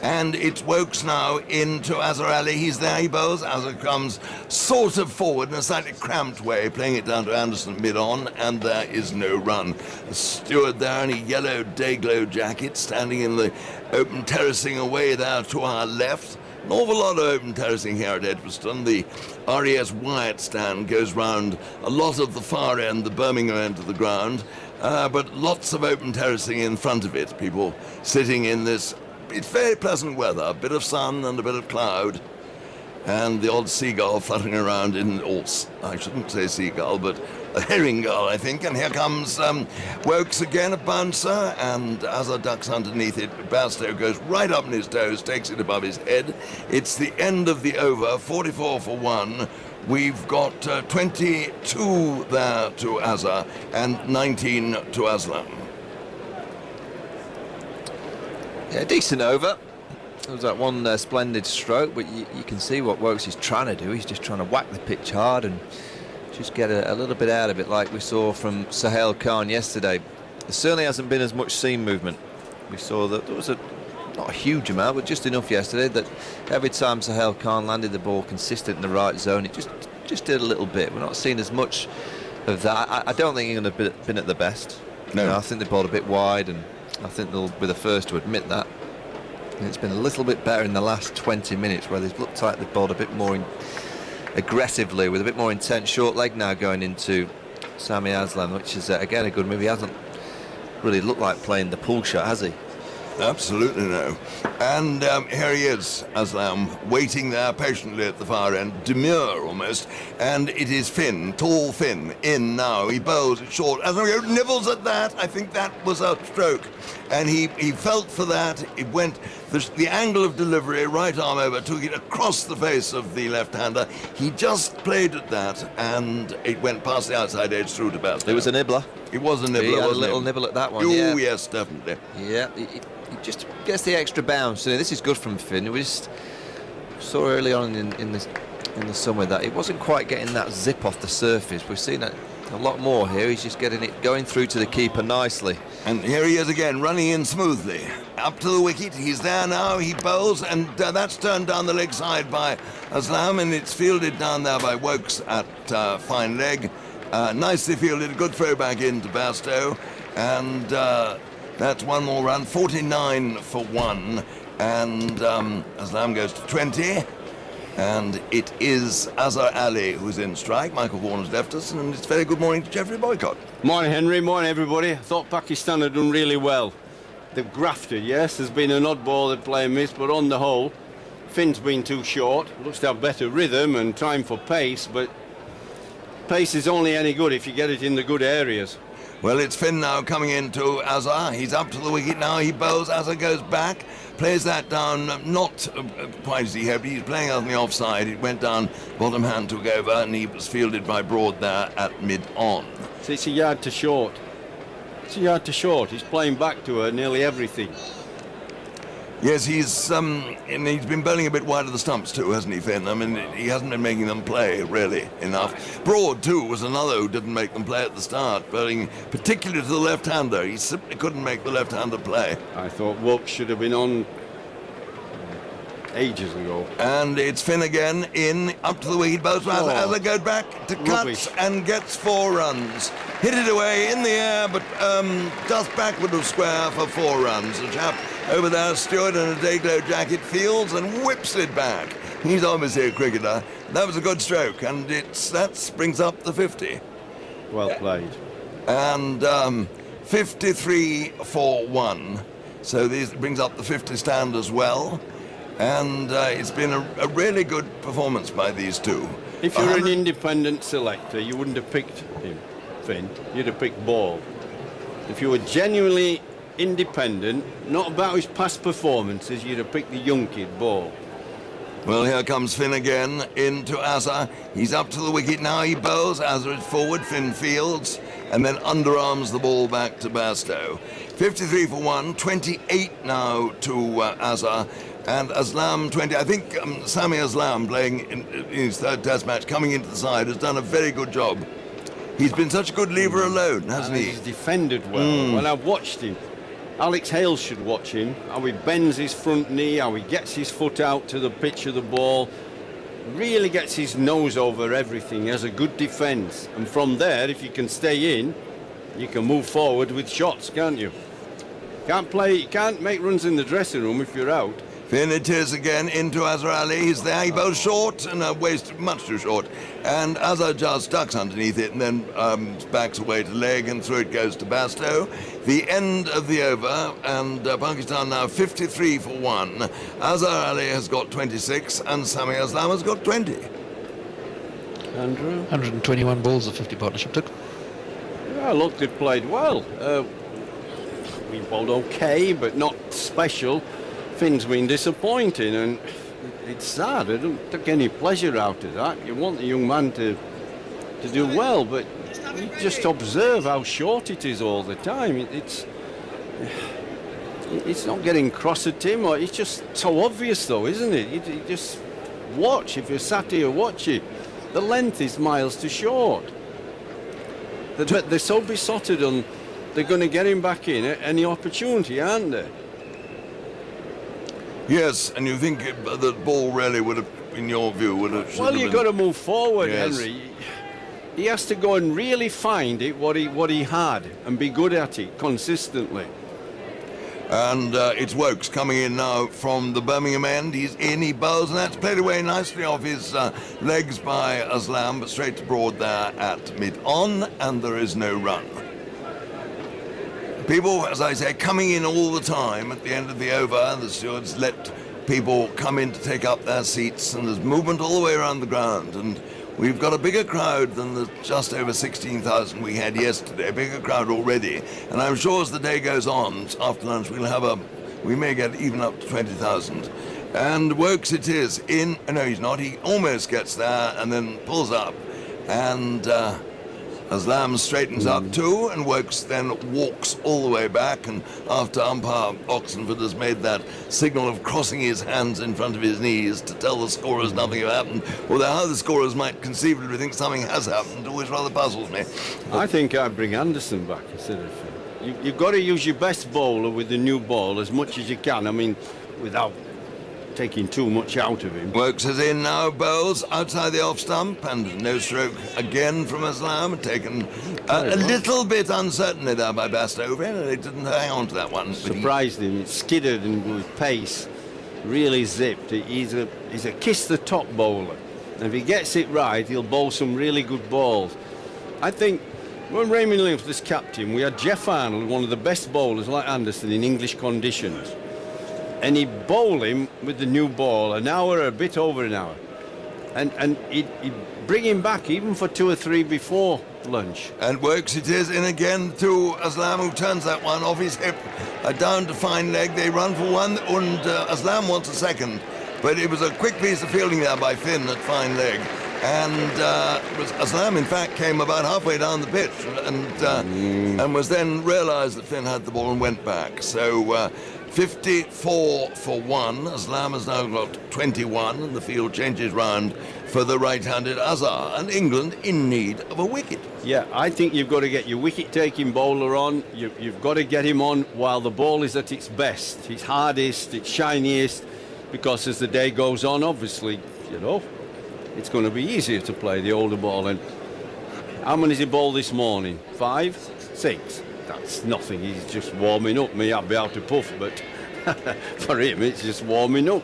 And it's Wokes now into Azhar Ali. He's there, he bowls. Azhar comes sort of forward in a slightly cramped way, playing it down to Anderson mid-on, and there is no run. The steward there in a yellow day-glow jacket, standing in the open terracing away there to our left. An awful lot of open terracing here at Edgbaston. The RES Wyatt stand goes round a lot of the far end, the Birmingham end of the ground, but lots of open terracing in front of it. People sitting in this. It's very pleasant weather, a bit of sun and a bit of cloud, and the odd seagull fluttering around I shouldn't say seagull, but a herring gull, I think. And here comes Wokes again, a bouncer, and Azhar ducks underneath it. Bairstow goes right up in his toes, takes it above his head. It's the end of the over, 44 for 1. We've got 22 there to Azhar and 19 to Aslam. Yeah, decent over. There was that one splendid stroke, but you can see what Wokes is trying to do. He's just trying to whack the pitch hard and just get a little bit out of it, like we saw from Sohail Khan yesterday. There certainly hasn't been as much seam movement. We saw that there was not a huge amount, but just enough yesterday that every time Sohail Khan landed the ball consistent in the right zone, it just did a little bit. We're not seeing as much of that. I don't think England have been at the best. No, I think they bowled a bit wide, and I think they'll be the first to admit that. And it's been a little bit better in the last 20 minutes, where they've looked like they've bowled a bit more aggressively, with a bit more intent. Short leg now going into Sami Aslam, which is again a good move. He hasn't really looked like playing the pull shot, has he? Absolutely no. And here he is, Aslam, waiting there patiently at the far end, demure almost, and it is Finn, tall Finn, in now. He bowls it short. Aslam nibbles at that. I think that was a stroke. And he felt for that. It went, the angle of delivery, right arm over, took it across the face of the left-hander. He just played at that, and it went past the outside edge through to Bairstow. It was a nibbler. It was a nibbler, He had wasn't a little it? nibble at that one. Oh, yeah. yes, definitely. Yeah, he just gets the extra bounce. This is good from Finn. We just saw early on in the summer that it wasn't quite getting that zip off the surface. We've seen it a lot more here. He's just getting it going through to the keeper nicely. And here he is again, running in smoothly. Up to the wicket, he's there now, he bowls, and that's turned down the leg side by Aslam, and it's fielded down there by Wokes at fine leg. Nicely fielded, good throw back into Bairstow, and that's one more run, 49 for 1, and Aslam goes to 20. And it is Azhar Ali who's in strike. Michael Warner's left us, and it's very good morning to Geoffrey Boycott. Morning, Henry. Morning, everybody. I thought Pakistan had done really well. They've grafted, yes. There's been an odd ball that play missed, but on the whole, Finn's been too short. Looks to have better rhythm and time for pace, but pace is only any good if you get it in the good areas. Well, it's Finn now coming into Azhar. He's up to the wicket now. He bowls. Azhar goes back, plays that down, not quite as he hoped. He's playing out on the offside. It went down, bottom hand took over, and he was fielded by Broad there at mid-on. So it's a yard to short. It's a yard to short. He's playing back to her nearly everything. Yes, and he's been bowling a bit wide of the stumps too, hasn't he, Finn? I mean, he hasn't been making them play, really, enough. Broad, too, was another who didn't make them play at the start, bowling particularly to the left-hander. He simply couldn't make the left-hander play. I thought Wokes should have been on ages ago. And it's Finn again, in, up to the wicket, both rounds. Azhar goes back to cuts and gets 4 runs. Hit it away in the air, but just backward of square for 4 runs. The chap over there, Stewart in a day-glow jacket, fields and whips it back. He's obviously a cricketer. That was a good stroke, and that brings up the 50. Well played. And 53 for 1. So this brings up the 50 stand as well. And it's been a really good performance by these two. If you're an independent selector, you wouldn't have picked him, Finn. You'd have picked Ball. If you were genuinely independent, not about his past performances, you'd have picked the young kid, Ball. Well, here comes Finn again into Azza. He's up to the wicket now. He bowls. Azza is forward. Finn fields and then underarms the ball back to Bastow. 53 for 1, 28 now to Azza. And Aslam 20. I think Sami Aslam, playing in his third test match, coming into the side, has done a very good job. He's been such a good lever alone, hasn't he? He's defended well. When I've watched him, Alex Hales should watch him, how he bends his front knee, how he gets his foot out to the pitch of the ball, really gets his nose over everything. He has a good defence. And from there, if you can stay in, you can move forward with shots, can't you? You can't make runs in the dressing room if you're out. Finn it is again into Azhar Ali. He's there. He bowls short and waist much too short. And Azhar just ducks underneath it and then backs away to leg, and through it goes to Bastow. The end of the over, and Pakistan now 53 for 1. Azhar Ali has got 26 and Sami Aslam has got 20. Andrew? 121 balls the 50 partnership took. Yeah, look, they played well. We bowled okay, but not special. Finn's been disappointing, and it's sad. I don't take any pleasure out of that. You want the young man to do well, but you just observe how short it is all the time. It's not getting cross at him, or it's just so obvious, though, isn't it? You just watch. If you're sat here watching, the length is miles too short. They're so besotted on they're going to get him back in at any opportunity, aren't they? Yes, and you think the ball really would have, in your view, would have... Well, you've got to move forward, yes. Henry. He has to go and really find it, what he had, and be good at it consistently. And it's Wokes coming in now from the Birmingham end. He's in, he bowls, and that's played away nicely off his legs by Aslam, but straight to broad there at mid-on, and there is no run. People, as I say, coming in all the time at the end of the over. The stewards let people come in to take up their seats, and there's movement all the way around the ground. And we've got a bigger crowd than the just over 16,000 we had yesterday, a bigger crowd already. And I'm sure as the day goes on, after lunch, we may get even up to 20,000. And Wokes it is in, no, he's not, he almost gets there and then pulls up. And Aslam straightens up too, and Wokes then walks all the way back, and after umpire Oxenford has made that signal of crossing his hands in front of his knees to tell the scorers nothing has happened, although how the scorers might conceivably think something has happened always rather puzzles me. I think I'd bring Anderson back instead of Finn. You've got to use your best bowler with the new ball as much as you can, I mean, without taking too much out of him. Wokes is in now, bowls outside the off stump, and no stroke again from Aslam, taken a little bit uncertainly there by Bastow, and he didn't hang on to that one. Surprised him, it skidded and with pace, really zipped. He's a kiss the top bowler, and if he gets it right, he'll bowl some really good balls. I think when Raymond Williams was captain, we had Jeff Arnold, one of the best bowlers like Anderson in English conditions. And he bowled him with the new ball, an hour, a bit over an hour. And he'd bring him back even for 2 or 3 before lunch. And Wokes it is in again to Aslam, who turns that one off his hip, down to fine leg. They run for one, and Aslam wants a second. But it was a quick piece of fielding there by Finn at fine leg. And Aslam, in fact, came about halfway down the pitch and was then realised that Finn had the ball and went back. So 54 for 1. Aslam has now got 21, and the field changes round for the right-handed Azhar, and England in need of a wicket. Yeah, I think you've got to get your wicket-taking bowler on. You've got to get him on while the ball is at its best, its hardest, its shiniest, because as the day goes on, obviously, you know, it's going to be easier to play the older ball. And how many has he bowled this morning? 5, 6? That's nothing. He's just warming up. Me, I'd be out to puff, but for him, it's just warming up.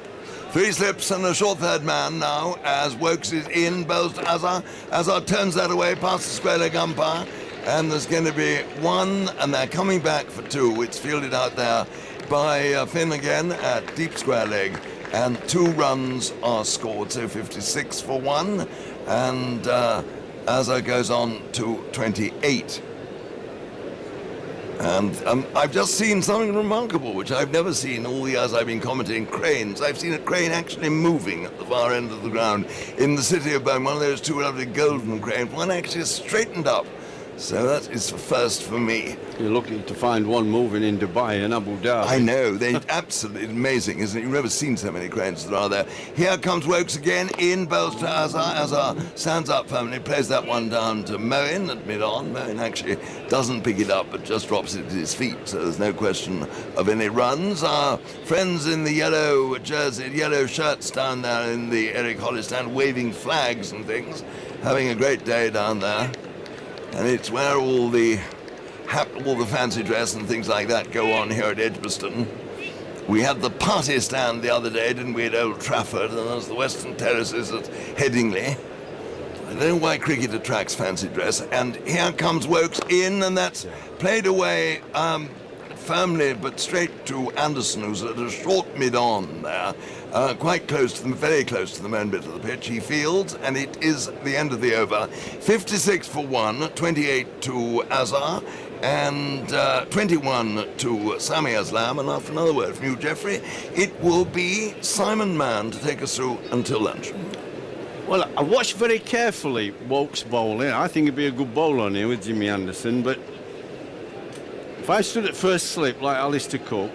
3 slips and a short third man now as Wokes is in, bowls to Azhar. Azhar turns that away past the square leg umpire, and there's going to be 1, and they're coming back for 2. It's fielded out there by Finn again at deep square leg, and 2 runs are scored, so 56 for 1, and Azar goes on to 28. And I've just seen something remarkable, which I've never seen all the years I've been commenting cranes. I've seen a crane actually moving at the far end of the ground in the city of Birmingham, one of those 2 lovely golden cranes. One actually straightened up. So that is the first for me. You're lucky to find one moving in Dubai and Abu Dhabi. I know, they're absolutely amazing, isn't it? You've never seen so many cranes that are there. Here comes Wokes again, in bowls to Azar. Azar stands up firmly, plays that one down to Moen at mid-on. Moen actually doesn't pick it up, but just drops it at his feet, so there's no question of any runs. Our friends in the yellow jersey, yellow shirts down there in the Eric Hollis stand, waving flags and things, having a great day down there. And it's where all the fancy dress and things like that go on here at Edgbaston. We had the party stand the other day, didn't we, at Old Trafford, and there's the Western Terraces at Headingley. I don't know why cricket attracts fancy dress. And here comes Wokes in, and that's played away firmly, but straight to Anderson, who's at a short mid-on there. Quite close to them, very close to the main bit of the pitch. He fields, and it is the end of the over. 56 for 1, 28 to Azar, and 21 to Sami Aslam. And after another word from you, Geoffrey, it will be Simon Mann to take us through until lunch. Well, I watched very carefully Wokes bowling. I think he'd be a good bowler on here with Jimmy Anderson, but if I stood at first slip like Alistair Cook,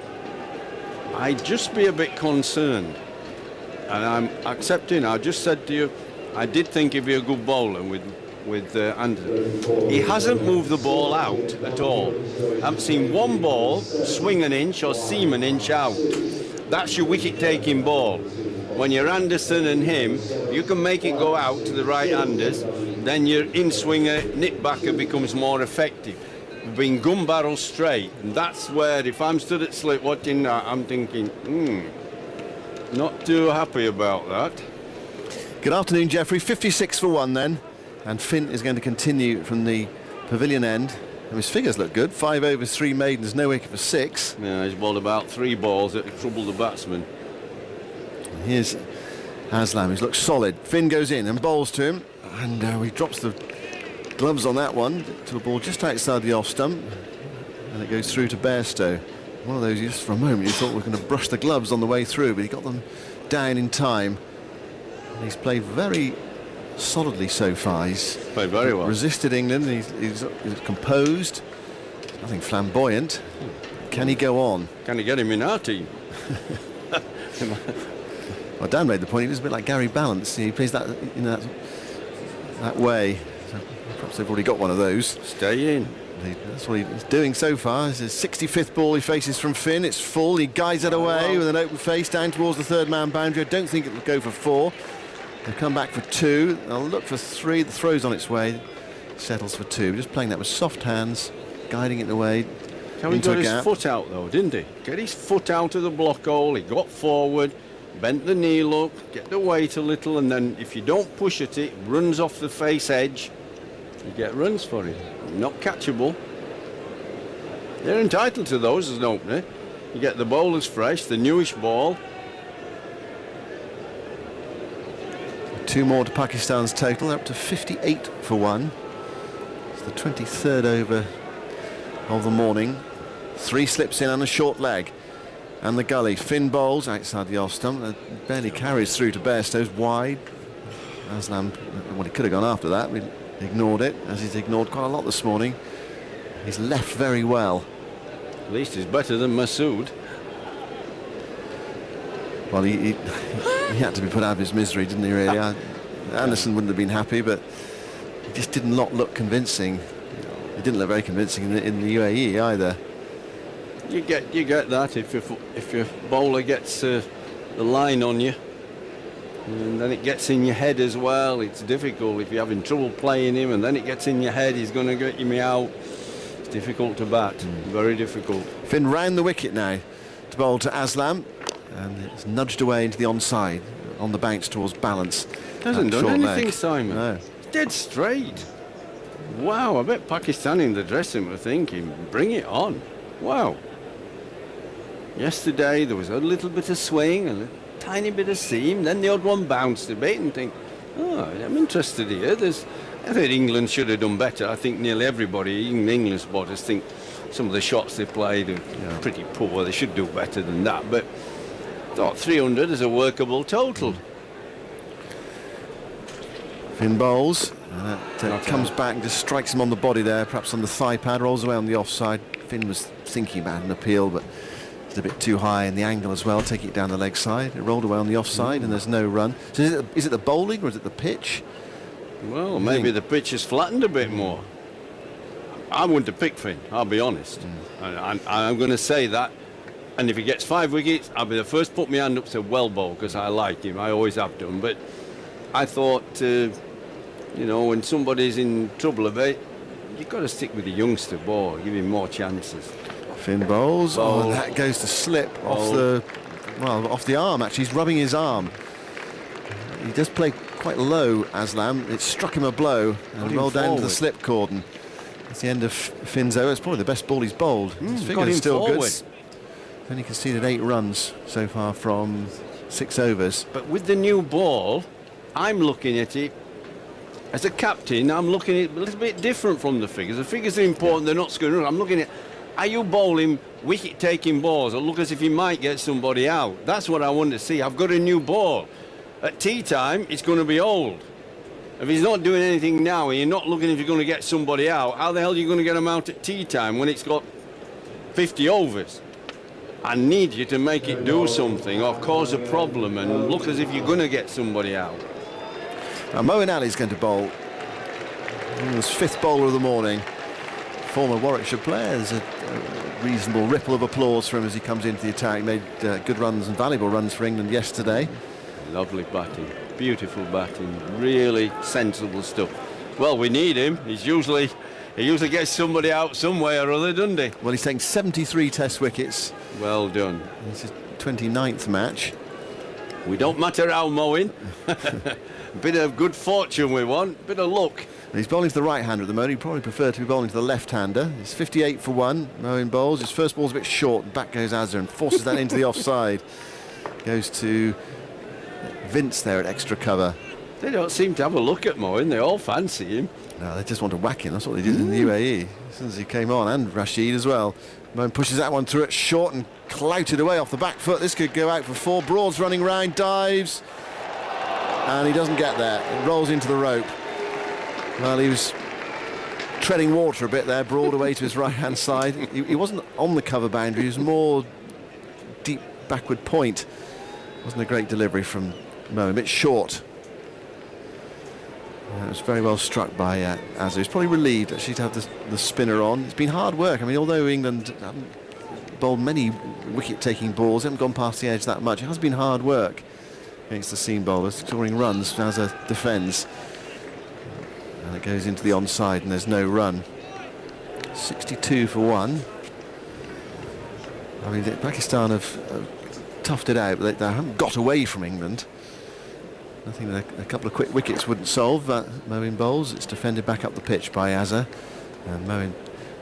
I'd just be a bit concerned. And I'm accepting, I just said to you, I did think he'd be a good bowler with Anderson. He hasn't moved the ball out at all. I haven't seen one ball swing an inch or seam an inch out. That's your wicket-taking ball. When you're Anderson and him, you can make it go out to the right-handers, then your in-swinger, nip-backer becomes more effective. We've been gun barrel straight, and that's where, if I'm stood at slip watching that, I'm thinking, not too happy about that. Good afternoon, Geoffrey. 56 for 1 then, and Finn is going to continue from the pavilion end. And his figures look good. 5 overs, 3 maidens, no wicket for 6. Yeah, he's bowled about 3 balls that trouble the batsman. And here's Aslam, who's looked solid. Finn goes in and bowls to him, and he drops the gloves on that one to a ball just outside the off stump, and it goes through to Bairstow. One of those, just for a moment, you thought we were going to brush the gloves on the way through, but he got them down in time. And he's played very solidly so far. He's played very well. Resisted England. He's composed. Nothing flamboyant. Can he go on? Can he get him in our team? Well, Dan made the point. He was a bit like Gary Balance. He plays that in that way. So perhaps they've already got one of those. Stay in. That's what he's doing so far. It's his 65th ball he faces from Finn. It's full. He guides it away with an open face down towards the third man boundary. I don't think it'll go for 4. They'll come back for 2. They'll look for 3. The throw's on its way. Settles for 2. Just playing that with soft hands, guiding it away. How he got his foot out though, didn't he? Get his foot out of the block hole. He got forward, bent the knee up, get the weight a little, and then if you don't push at it, runs off the face edge. You get runs for it. Not catchable. They're entitled to those as an opener. You get the bowlers fresh, the newish ball. 2 more to Pakistan's total. They're up to 58 for 1. It's the 23rd over of the morning. 3 slips in and a short leg. And the gully. Finn bowls outside the off stump. Barely carries through to Bairstow's wide. Aslam, well, he could have gone after that. We ignored it, as he's ignored quite a lot this morning. He's left very well. At least he's better than Masood. Well, he had to be put out of his misery, didn't he, really? Anderson wouldn't have been happy, but he just did not look convincing. He didn't look very convincing in the UAE either. You get that if your bowler gets the line on you, and then it gets in your head as well. It's difficult if you're having trouble playing him, and then it gets in your head. He's going to get you out. It's difficult to bat. Very difficult. Finn round the wicket now to bowl to Aslam, and it's nudged away into the onside on the bounce towards balance. Hasn't done anything, Simon. No. Dead straight. Wow, I bet Pakistan in the dressing room were thinking, bring it on. Wow. Yesterday there was a little bit of swing, a tiny bit of seam, then the odd one bounced a bit, and think, oh, I'm interested here. I think England should have done better. I think nearly everybody, even England supporters, think some of the shots they played are pretty poor. They should do better than that. But I thought 300 is a workable total. Finn bowls, and that comes back and just strikes him on the body there, perhaps on the thigh pad, rolls away on the offside. Finn was thinking about an appeal, but it's a bit too high in the angle as well, taking it down the leg side. It rolled away on the offside and there's no run. So is it the bowling or is it the pitch? Well, maybe the pitch has flattened a bit more. I wouldn't have picked Finn, I'll be honest. I'm going to say that. And if he gets 5 wickets, I'll be the first to put my hand up to well bowl, because I like him. I always have done. But I thought, when somebody's in trouble a bit, you've got to stick with the youngster ball, give him more chances. Finn bowls. Oh, and that goes to slip off the arm. Actually, he's rubbing his arm. He does play quite low, Aslam. It struck him a blow and rolled down to the slip cordon. That's the end of Finn's over. It's probably the best ball he's bowled. His figure is still good. Only conceded 8 runs so far from 6 overs. But with the new ball, I'm looking at it as a captain. I'm looking at it a little bit different from the figures. The figures are important. They're not scoring runs. I'm looking at, are you bowling wicket-taking balls that look as if you might get somebody out? That's what I want to see. I've got a new ball. At tea time, it's going to be old. If he's not doing anything now and you're not looking if you're going to get somebody out, how the hell are you going to get him out at tea time when it's got 50 overs? I need you to make it do something or cause a problem and look as if you're going to get somebody out. Now, Moeen Ali's going to bowl. His 5th bowler of the morning. Former Warwickshire player. There's a reasonable ripple of applause for him as he comes into the attack. He made good runs and valuable runs for England yesterday. Lovely batting, beautiful batting, really sensible stuff. Well, we need him. He usually gets somebody out some way or other, doesn't he? Well, he's taken 73 Test wickets. Well done. It's his 29th match. We don't matter how, Moeen. A bit of good fortune we want, bit of luck. He's bowling to the right-hander at the moment. He'd probably prefer to be bowling to the left-hander. He's 58 for 1. Moeen bowls. His first ball's a bit short. Back goes Azhar and forces that into the offside. Goes to Vince there at extra cover. They don't seem to have a look at Moeen. They all fancy him. No, they just want to whack him. That's what they did in the UAE as soon as he came on, and Rashid as well. Moeen pushes that one through it short and clouted away off the back foot. This could go out for 4. Broad's running round, dives, and he doesn't get there. It rolls into the rope. Well, he was treading water a bit there. Broad away to his right-hand side. He wasn't on the cover boundary. He was more deep backward point. Wasn't a great delivery from Moeen. A bit short. It was very well struck by Azhar. He's probably relieved actually to have the spinner on. It's been hard work. I mean, although England haven't bowled many wicket-taking balls, haven't gone past the edge that much, it has been hard work against the seam bowlers, scoring runs. Azhar defends. And it goes into the onside and there's no run. 62 for 1. I mean, Pakistan have toughed it out, but they haven't got away from England. Nothing that a couple of quick wickets wouldn't solve. Moeen bowls. It's defended back up the pitch by Azhar. And Moeen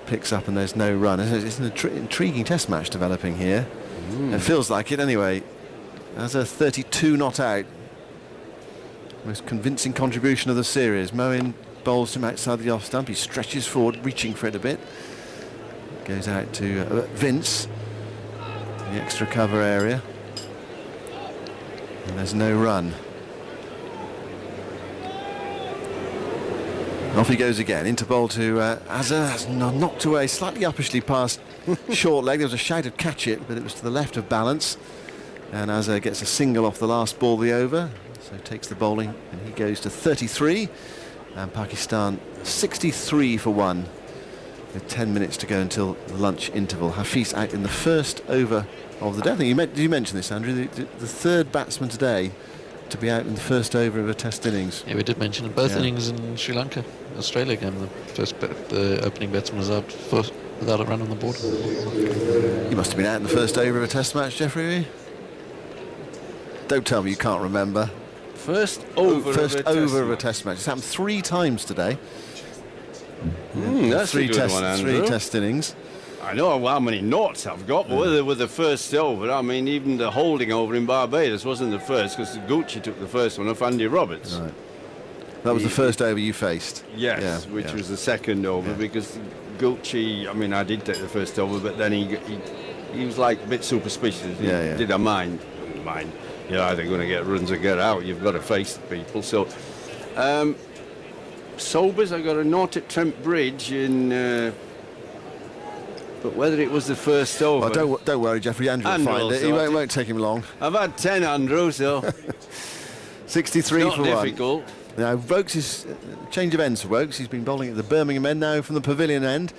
picks up and there's no run. It's an intriguing test match developing here. It feels like it anyway. Azhar 32 not out. Most convincing contribution of the series. Moeen bowls him outside the off stump. He stretches forward, reaching for it a bit. Goes out to Vince. The extra cover area. And there's no run. Off he goes again, into bowl to Azhar. That's knocked away slightly uppishly past short leg. There was a shout of catch it, but it was to the left of balance. And Azhar gets a single off the last ball of the over, so takes the bowling, and he goes to 33. And Pakistan 63 for 1, with 10 minutes to go until the lunch interval. Hafiz out in the first over of the day. I think did you mention this, Andrew? The third batsman today to be out in the first over of a test innings. Yeah, we did mention it. Both innings in Sri Lanka, Australia game. The opening batsman was out first without a run on the board. You must have been out in the first over of a test match, Jeffrey. Don't tell me you can't remember. First over of a test match. It's happened 3 times today. That's a good one, Andrew. 3 test innings. I know how many knots I've got, but whether with the first over, I mean, even the holding over in Barbados wasn't the first, because Gucci took the first one off Andy Roberts. Right. That was the first over you faced? Yes, which was the second over, because Gucci, I mean, I did take the first over, but then he was like a bit superstitious. Did I mind? You're either going to get runs or get out. You've got to face the people. So, Sobers, I got a note at Trent Bridge in... but whether it was the first over... Oh, don't worry, Jeffrey. Andrew will find it. It won't take him long. I've had 10, Andrew, so... 63 it's for not difficult. Now, Vokes is... change of ends for Vokes. He's been bowling at the Birmingham end now from the Pavilion end.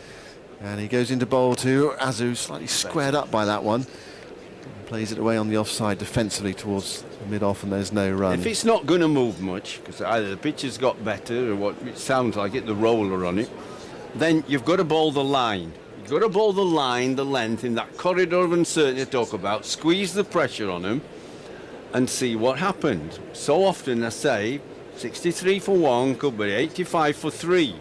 And he goes into bowl to Azu, slightly squared up by that one. Plays it away on the offside defensively towards mid-off, and there's no run. If it's not going to move much, because either the pitch has got better or what it sounds like it, the roller on it, then you've got to bowl the line. You've got to bowl the line, the length, in that corridor of uncertainty I talk about, squeeze the pressure on them and see what happens. So often I say 63 for 1 could be 85 for 3,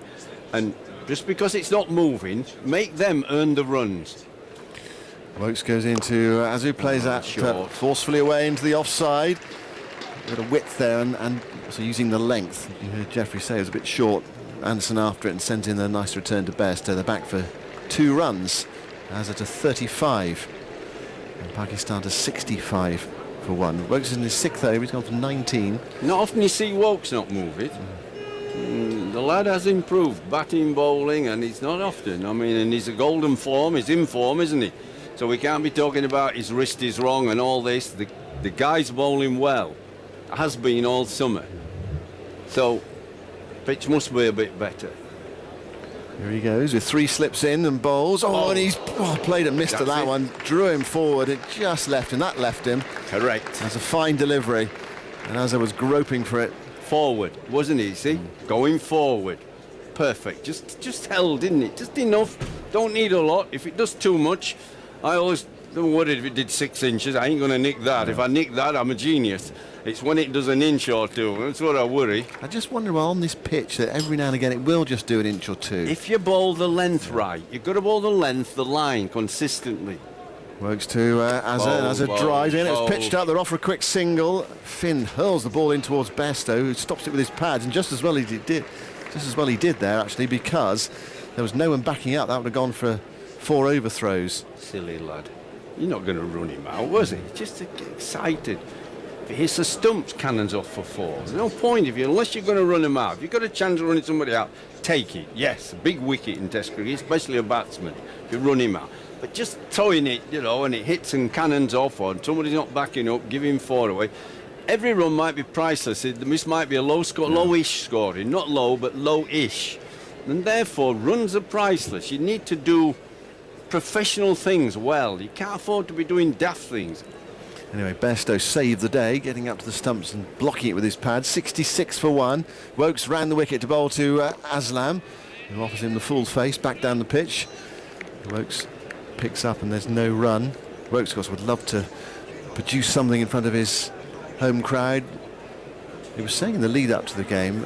and just because it's not moving, make them earn the runs. Wokes goes into Azu, plays that forcefully away into the offside. A bit of width there, and so using the length. You heard Jeffrey say it was a bit short. Anderson after it and sent in a nice return to best. They're back for 2 runs. Azza to 35. And Pakistan to 65 for 1. Wokes is in his 6th over. He's gone for 19. Not often you see Wokes not move it. The lad has improved, batting, bowling, and it's not often. I mean, and he's a golden form. He's in form, isn't he? So we can't be talking about his wrist is wrong and all this. The guy's bowling well. Has been all summer. So pitch must be a bit better. Here he goes with 3 slips in and bowls. And he's played and missed that one. Drew him forward. It just left him. That left him. Correct. That's a fine delivery. And as I was groping for it. Forward, wasn't he? See? Going forward. Perfect. Just held, didn't it? Just enough. Don't need a lot. If it does too much, I always don't worry if it did 6 inches. I ain't going to nick that. If I nick that, I'm a genius. It's when it does an inch or 2. That's what I worry. I just wonder on this pitch that every now and again it will just do an inch or 2. If you bowl the length right, you've got to bowl the length, the line consistently. Works to Azza drive in. It's pitched out. They're off for a quick single. Finn hurls the ball in towards Bairstow, who stops it with his pads, and just as well he did there actually, because there was no one backing up. That would have gone for 4 overthrows. Silly lad. You're not going to run him out, was he? Just to get excited. If he hits the stumps, cannons off for 4. There's no point unless you're going to run him out. If you've got a chance of running somebody out, take it. Yes, a big wicket in Test cricket, especially a batsman, if you run him out. But just throwing it, and it hits and cannons off, or somebody's not backing up, give him 4 away. Every run might be priceless. This might be a low score, lowish scoring, not low, but low-ish. And therefore, runs are priceless. You need to do professional things well. You can't afford to be doing daft things. Anyway, Bairstow saved the day, getting up to the stumps and blocking it with his pad. 66 for 1. Wokes ran the wicket to bowl to Aslam, who offers him the full face back down the pitch. Wokes picks up and there's no run. Wokes, of course, would love to produce something in front of his home crowd. He was saying in the lead up to the game,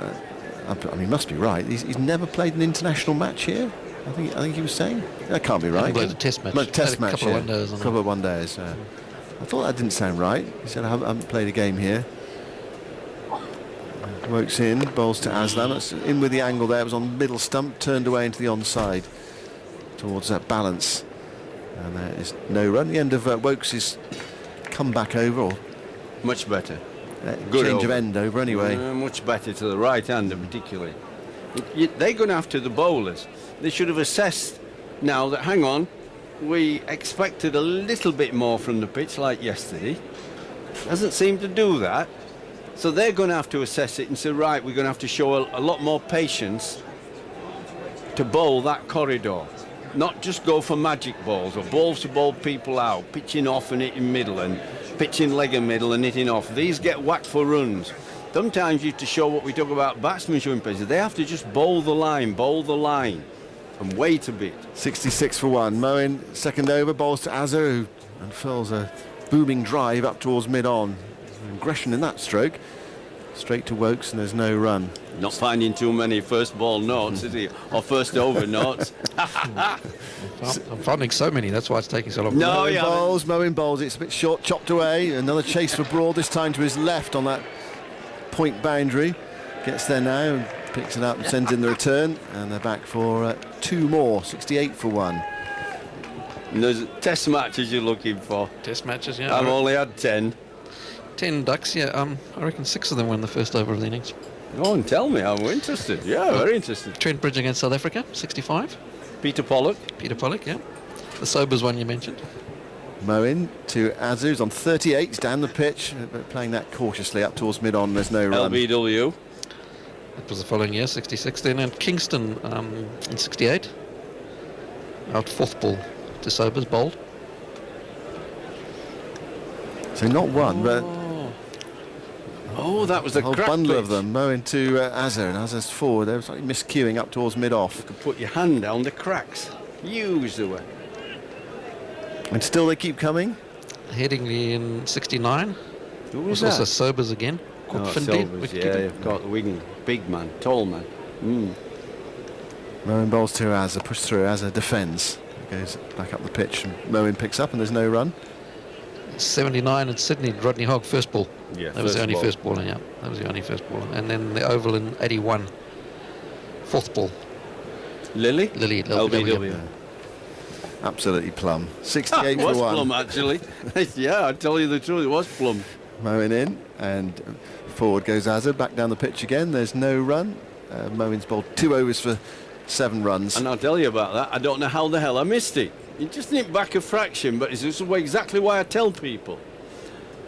I mean, he must be right, he's never played an international match here. I think he was saying. That can't be right. Played a test match. Test match, couple of one-days. Couple of one-days. I thought that didn't sound right. He said, I haven't played a game here. Wokes in, bowls to Aslam. That's in with the angle there. It was on middle stump, turned away into the onside towards that balance. And there is no run. The end of Wokes' comeback over. Or much better. Good change of end over anyway. Much better to the right-hander particularly. They're going after the bowlers. They should have assessed now that, hang on, we expected a little bit more from the pitch like yesterday. Doesn't seem to do that. So they're going to have to assess it and say, right, we're going to have to show a lot more patience to bowl that corridor. Not just go for magic balls or balls to bowl people out, pitching off and hitting middle and pitching leg and middle and hitting off. These get whacked for runs. Sometimes you have to show what we talk about batsmen showing patience. They have to just bowl the line and wait a bit. 66 for 1. Moen, second over, bowls to Azza, and furls a booming drive up towards mid-on. Aggression in that stroke. Straight to Wokes and there's no run. Not finding too many first ball knots, is he? Or first over knots. I'm finding so many, that's why it's taking so long. Mowing bowls, it's a bit short, chopped away. Another chase for Broad, this time to his left on that point boundary. Gets there now and picks it up and sends in the return. And they're back for 2 more, 68 for 1. And those test matches you're looking for. Test matches, yeah. I've only had 10. 10 ducks, yeah. I reckon 6 of them were in the first over of the innings. Go on, tell me. I'm interested. Yeah, very interested. Trent Bridge against South Africa, 65. Peter Pollock, yeah. The Sobers one you mentioned. Mowing to Azu's on 38, he's down the pitch, but playing that cautiously up towards mid-on, there's no run. LBW. That was the following year, 66 then, and Kingston in 68. Out 4th ball to Sobers, bowled. So not one, but... Oh, that was a whole crack bundle pitch. of them. Mowing to Azar, and Azar's forward. They were slightly miscuing up towards mid-off. You could put your hand down the cracks. Use the way. And still they keep coming. Headingley in 69. Who was Also that? Sobers again. Sobers, yeah, you've got Wigan. Big man, tall man. Mowing bowls to Azar, push through. Azar defends. Goes back up the pitch, and Mowing picks up, and there's no run. 79 in Sydney, Rodney Hogg, first ball. Yeah, that was the only first ball, yeah. That was the only first ball. And then the Oval in 81, 4th ball. Lily, LBW. Absolutely plum. 68 it for was 1. plum, actually. Yeah, I tell you the truth, it was plum. Mowing in, and forward goes Azar, back down the pitch again. There's no run. Mowing's bowled 2 overs for 7 runs. And I'll tell you about that. I don't know how the hell I missed it. You just nip back a fraction, but it's just exactly why I tell people.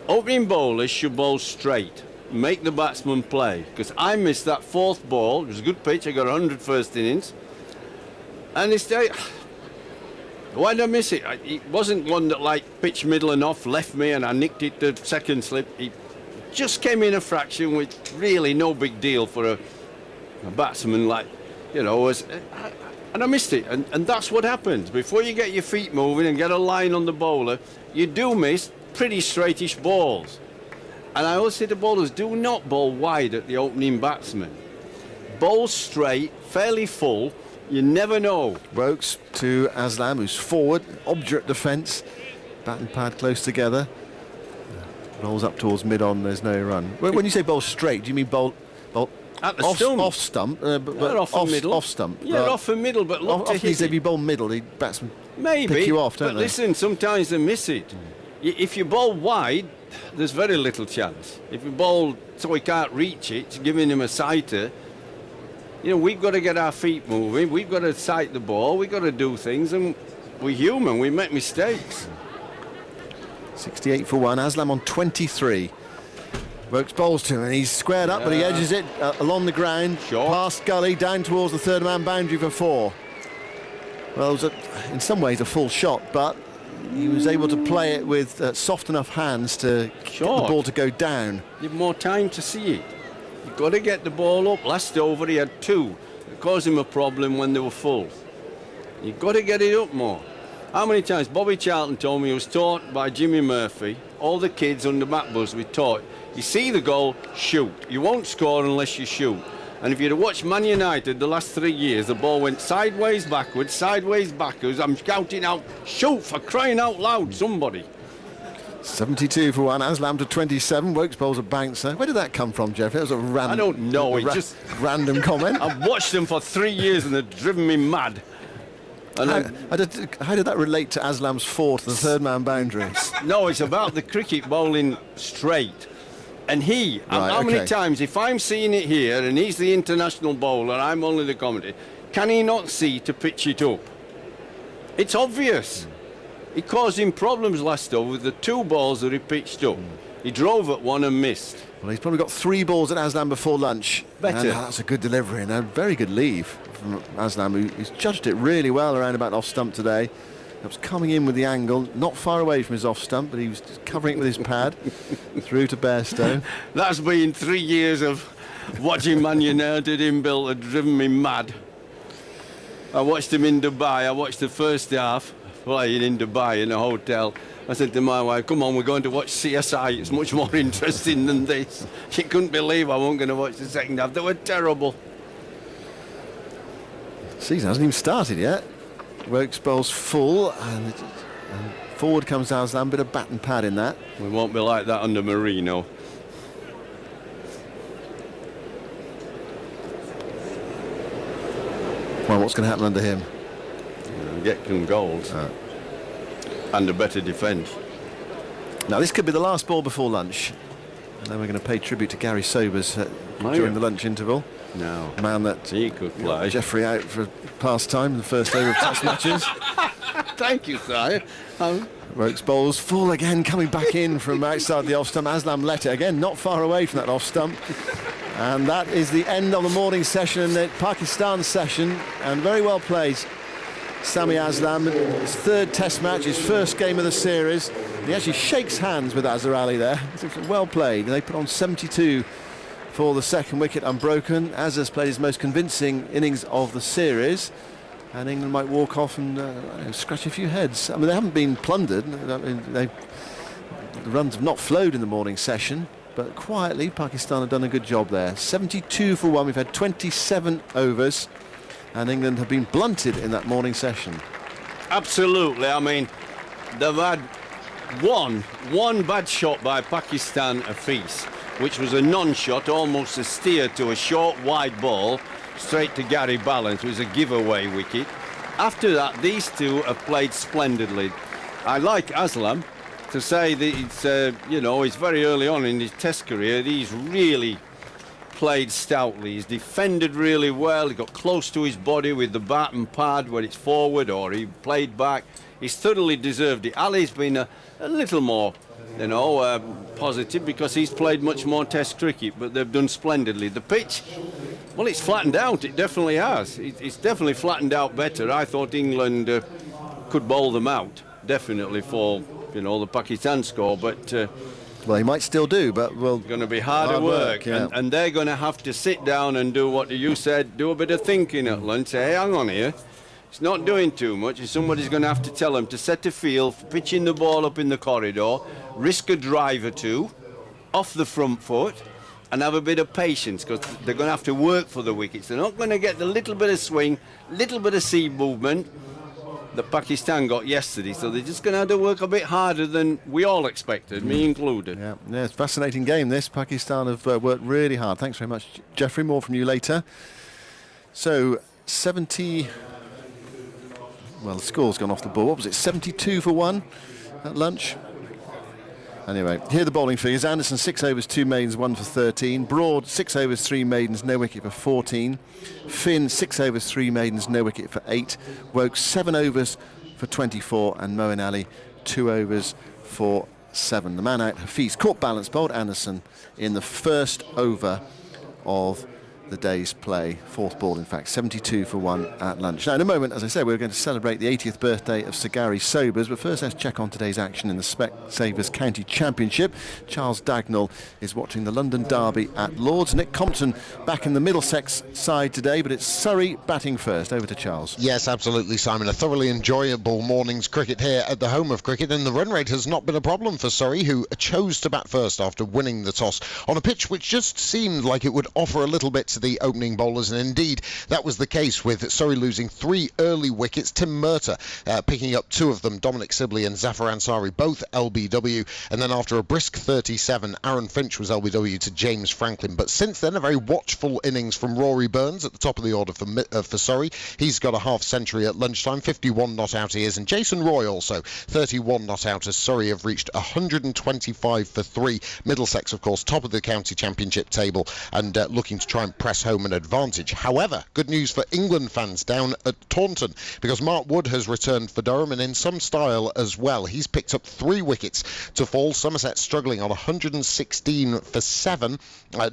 Opening bowlers should bowl straight. Make the batsman play. Because I missed that 4th ball. It was a good pitch. I got 100 first innings. And it's day. Why did I miss it? It wasn't one that like pitch middle and off left me and I nicked it the second slip. It just came in a fraction with really no big deal for a batsman like, you know, and I missed it. And that's what happens. Before you get your feet moving and get a line on the bowler, you do miss pretty straightish balls. And I always say to bowlers, do not bowl wide at the opening batsman. Bowl straight, fairly full. You never know. Wokes to Aslam, who's forward, obdurate defence, bat and pad close together. Rolls up towards mid-on, there's no run. When you say bowl straight, do you mean bowl at the off stump? but off the middle. Off stump. Yeah, off the middle, but look to hit if you bowl middle, the batsman maybe pick you off, don't but they? Listen, sometimes they miss it. If you bowl wide, there's very little chance. If you bowl so he can't reach it, giving him a sighter, you know, we've got to get our feet moving, we've got to sight the ball, we've got to do things, and we're human, we make mistakes. 68 for 1, Aslam on 23. Wokes bowls to him and he's squared up, but he edges it along the ground, past gully, down towards the 3rd man boundary for 4. Well, it was in some ways a full shot, but he was able to play it with soft enough hands to get the ball to go down. You've more time to see it. You've got to get the ball up. Last over he had 2. It caused him a problem when they were full. You've got to get it up more. How many times Bobby Charlton told me he was taught by Jimmy Murphy, all the kids under Matt Busby taught, you see the goal, shoot. You won't score unless you shoot. And if you'd have watched Man United the last 3 years, the ball went sideways, backwards. I'm shouting out, shoot, for crying out loud, somebody. 72 for 1, Aslam to 27. Wokes bowls a bouncer. Where did that come from, Jeff? It was a random. I don't know. It just random comment. I've watched them for 3 years and they've driven me mad. And how did that relate to Aslam's 4 to the 3rd man boundary? No, it's about the cricket bowling straight. And how many times, if I'm seeing it here and he's the international bowler, I'm only the commentator, can he not see to pitch it up? It's obvious. It caused him problems last over with the 2 balls that he pitched up. He drove at 1 and missed. Well, he's probably got 3 balls at Aslam before lunch. Better. And that's a good delivery and a very good leave from Aslam, who's judged it really well around about off stump today. It was coming in with the angle, not far away from his off stump, but he was just covering it with his pad through to Bairstow. That's been 3 years of watching Man United inbuilt had driven me mad. I watched him in Dubai. I watched the first half playing in Dubai in a hotel. I said to my wife, come on, we're going to watch CSI. It's much more interesting than this. She couldn't believe I wasn't going to watch the second half. They were terrible. Season hasn't even started yet. Wokes bowls full, and forward comes Aslam, bit of bat and pad in that. We won't be like that under Marino. Well, what's going to happen under him? Get some goals. And a better defence. Now, this could be the last ball before lunch. And then we're going to pay tribute to Gary Sobers during the lunch interval. No. A man that he could play. Jeffrey out for pastime in the first over of Test matches. Thank you, sire. Wokes bowls full again, coming back in from outside the off stump. Aslam let it again, not far away from that off stump. And that is the end of the morning session and the Pakistan session. And very well played, Sami Aslam. His third Test match, his first game of the series. He actually shakes hands with Azhar Ali there. It's well played. They put on 72 for the second wicket unbroken. Azhar's played his most convincing innings of the series. And England might walk off and scratch a few heads. I mean, they haven't been plundered. I mean, the runs have not flowed in the morning session. But quietly, Pakistan have done a good job there. 72 for 1. We've had 27 overs. And England have been blunted in that morning session. Absolutely. I mean, they've had one bad shot by Pakistan apiece, which was a non-shot, almost a steer to a short, wide ball, straight to Gary Balance. It was a giveaway wicket. After that, these two have played splendidly. I like Aslam to say that it's very early on in his Test career. He's really played stoutly. He's defended really well. He got close to his body with the bat and pad when it's forward, or he played back. He's thoroughly deserved it. Ali's been a little more, positive because he's played much more Test cricket, but they've done splendidly. The pitch, well, it's flattened out. It definitely has. It's definitely flattened out better. I thought England could bowl them out, definitely, for the Pakistan score, but well, he might still do, but it's going to be harder work, yeah. and they're going to have to sit down and do what you said, do a bit of thinking at lunch. Say, hey, hang on here, it's not doing too much, and somebody's going to have to tell them to set a field, pitching the ball up in the corridor, risk a drive or two off the front foot, and have a bit of patience, because they're going to have to work for the wickets. They're not going to get the little bit of swing, little bit of sea movement that Pakistan got yesterday, so they're just going to have to work a bit harder than we all expected, me included. Yeah, it's a fascinating game this. Pakistan have worked really hard. Thanks very much, Jeffrey. More from you later. So 70, well, the score's gone off the board. What was it, 72 for 1 at lunch? Anyway, here are the bowling figures. Anderson, 6 overs, 2 maidens, 1 for 13. Broad, 6 overs, 3 maidens, no wicket for 14. Finn, 6 overs, 3 maidens, no wicket for 8. Wokes, 7 overs for 24. And Moeen Ali, 2 overs for 7. The man out, Hafiz, caught balance, bowled Anderson in the first over of the day's play. Fourth ball, in fact, 72 for 1 at lunch. Now, in a moment, as I said, we're going to celebrate the 80th birthday of Sir Gary Sobers, but first let's check on today's action in the Specsavers County Championship. Charles Dagnall is watching the London Derby at Lords. Nick Compton back in the Middlesex side today, but it's Surrey batting first. Over to Charles. Yes, absolutely, Simon. A thoroughly enjoyable morning's cricket here at the home of cricket, and the run rate has not been a problem for Surrey, who chose to bat first after winning the toss on a pitch which just seemed like it would offer a little bit to the opening bowlers, and indeed that was the case, with Surrey losing 3 early wickets. Tim Murtagh picking up 2 of them, Dominic Sibley and Zafar Ansari both LBW, and then after a brisk 37, Aaron Finch was LBW to James Franklin. But since then, a very watchful innings from Rory Burns at the top of the order for Surrey. He's got a half century at lunchtime, 51 not out he is, and Jason Roy also 31 not out, as Surrey have reached 125 for 3. Middlesex, of course, top of the county championship table and looking to try and press home an advantage. However, good news for England fans down at Taunton, because Mark Wood has returned for Durham, and in some style as well. He's picked up 3 wickets to fall. Somerset struggling on 116 for 7.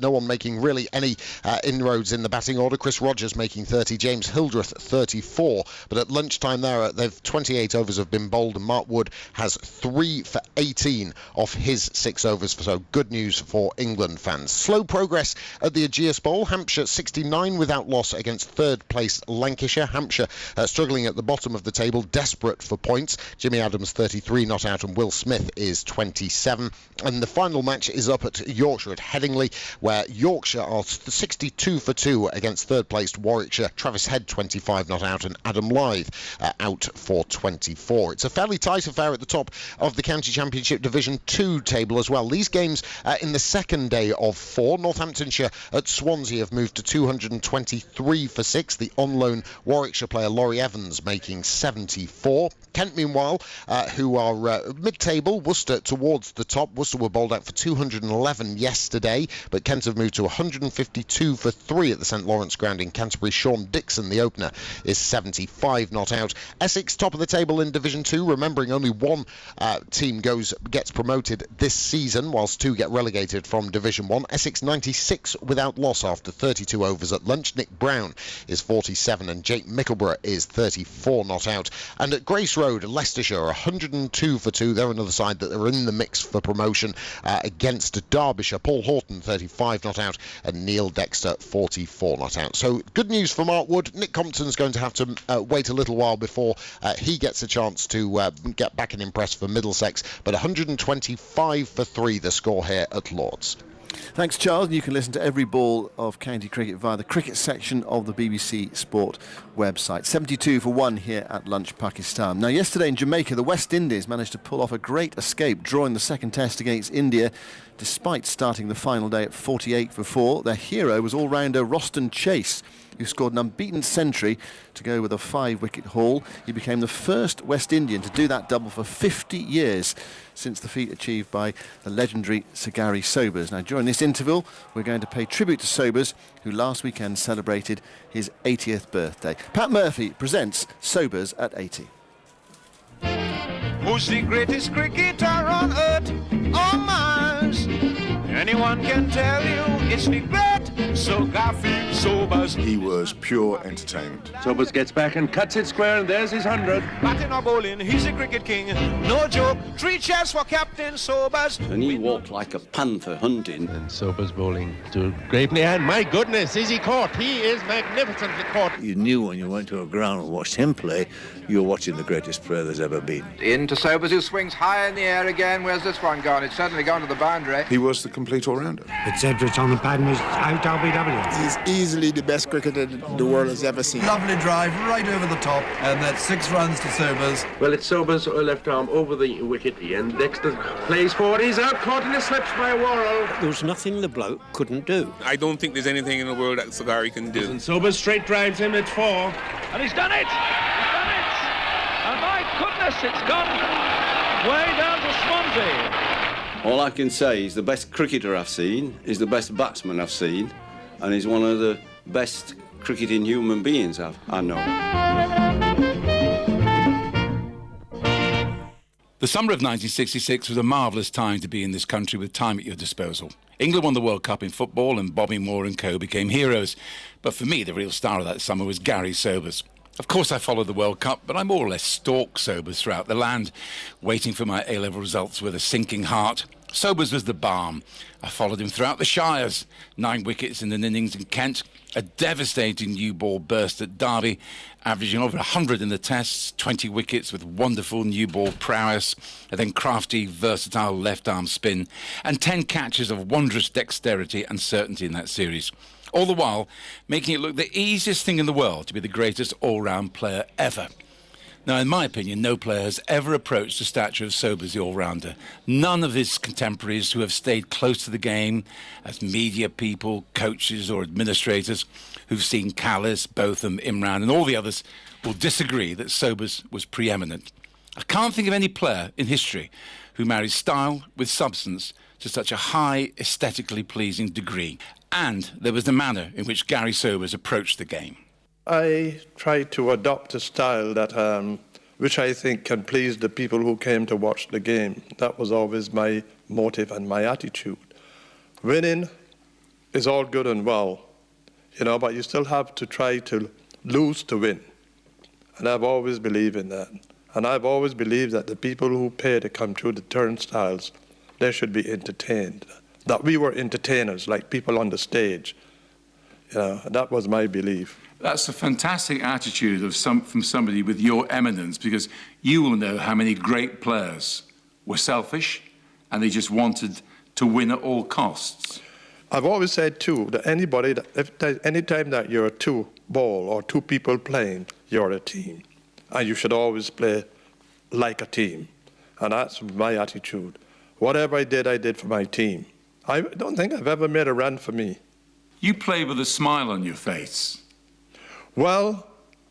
No one making really any inroads in the batting order. Chris Rogers making 30, James Hildreth 34. But at lunchtime there, they've 28 overs have been bowled, and Mark Wood has 3 for 18 off his 6 overs. So good news for England fans. Slow progress at the Ageas Bowl. Hampshire Hampshire 69 without loss against third-placed Lancashire. Hampshire struggling at the bottom of the table, desperate for points. Jimmy Adams 33 not out and Will Smith is 27. And the final match is up at Yorkshire at Headingley, where Yorkshire are 62 for 2 against third-placed Warwickshire. Travis Head 25 not out and Adam Lythe out for 24. It's a fairly tight affair at the top of the County Championship Division 2 table as well. These games in the second day of 4. Northamptonshire at Swansea have moved to 223 for 6. The on-loan Warwickshire player Laurie Evans making 74. Kent, meanwhile, who are mid-table, Worcester towards the top. Worcester were bowled out for 211 yesterday, but Kent have moved to 152 for 3 at the St Lawrence ground in Canterbury. Sean Dixon, the opener, is 75 not out. Essex top of the table in Division 2, remembering only one team gets promoted this season, whilst 2 get relegated from Division 1. Essex 96 without loss after 32 overs at lunch. Nick Brown is 47 and Jake Mickleborough is 34 not out. And at Grace Road, Leicestershire 102 for 2. They're another side that are in the mix for promotion against Derbyshire. Paul Horton 35 not out and Neil Dexter 44 not out. So good news for Mark Wood. Nick Compton's going to have to wait a little while before he gets a chance to get back and impress for Middlesex, but 125 for 3 the score here at Lords. Thanks, Charles. You can listen to every ball of county cricket via the cricket section of the BBC Sport website. 72 for 1 here at lunch, Pakistan. Now, yesterday in Jamaica, the West Indies managed to pull off a great escape, drawing the second test against India, despite starting the final day at 48 for 4. Their hero was all-rounder Roston Chase, who scored an unbeaten century to go with a 5-wicket haul. He became the first West Indian to do that double for 50 years, since the feat achieved by the legendary Sir Gary Sobers. Now, during this interval, we're going to pay tribute to Sobers, who last weekend celebrated his 80th birthday. Pat Murphy presents Sobers at 80. Who's the greatest cricketer on Earth or Mars? Anyone can tell you it's the great Sir Garfield Sobers. He was pure entertainment. Sobers gets back and cuts it square, and there's his 100. Batting or bowling, he's a cricket king. No joke, 3 cheers for Captain Sobers. And he walked like a panther hunting. And Sobers bowling to Graveney, and my goodness, is he caught? He is magnificently caught. You knew when you went to a ground and watched him play, you were watching the greatest player there's ever been. Into Sobers, who swings high in the air again. Where's this one gone? It's certainly gone to the boundary. He was the complete all-rounder. It's Edwards on the pad and he's out RBW. He's easily the best cricketer the world has ever seen. Lovely drive right over the top, and that's 6 runs to Sobers. Well, it's Sobers' left arm over the wicket, and Dexter plays forward. He's out, caught in the slips by Worrell. There was nothing the bloke couldn't do. I don't think there's anything in the world that Sagari can do. And Sobers straight drives him at 4. And he's done it! He's done it! And my goodness, it's gone way down to Swansea. All I can say is the best cricketer I've seen, is the best batsman I've seen, and he's one of the best cricketing human beings I know. The summer of 1966 was a marvellous time to be in this country with time at your disposal. England won the World Cup in football and Bobby Moore and co became heroes. But for me, the real star of that summer was Gary Sobers. Of course I followed the World Cup, but I more or less stalked Sobers throughout the land, waiting for my A-level results with a sinking heart. Sobers was the balm. I followed him throughout the Shires. 9 wickets in an innings in Kent, a devastating new ball burst at Derby, averaging over 100 in the tests, 20 wickets with wonderful new ball prowess, and then crafty, versatile left-arm spin, and 10 catches of wondrous dexterity and certainty in that series. All the while, making it look the easiest thing in the world to be the greatest all-round player ever. Now, in my opinion, no player has ever approached the stature of Sobers, the all-rounder. None of his contemporaries who have stayed close to the game, as media people, coaches or administrators, who've seen Callis, Botham, Imran and all the others, will disagree that Sobers was preeminent. I can't think of any player in history who marries style with substance to such a high, aesthetically pleasing degree. And there was the manner in which Gary Sobers approached the game. I try to adopt a style that, which I think can please the people who came to watch the game. That was always my motive and my attitude. Winning is all good and well, but you still have to try to lose to win. And I've always believed in that. And I've always believed that the people who pay to come through the turnstiles, they should be entertained. That we were entertainers, like people on the stage. You know, that was my belief. That's a fantastic attitude from somebody with your eminence, because you will know how many great players were selfish and they just wanted to win at all costs. I've always said, too, that any time that you're a two ball or two people playing, you're a team. And you should always play like a team. And that's my attitude. Whatever I did for my team. I don't think I've ever made a run for me. You play with a smile on your face. Well,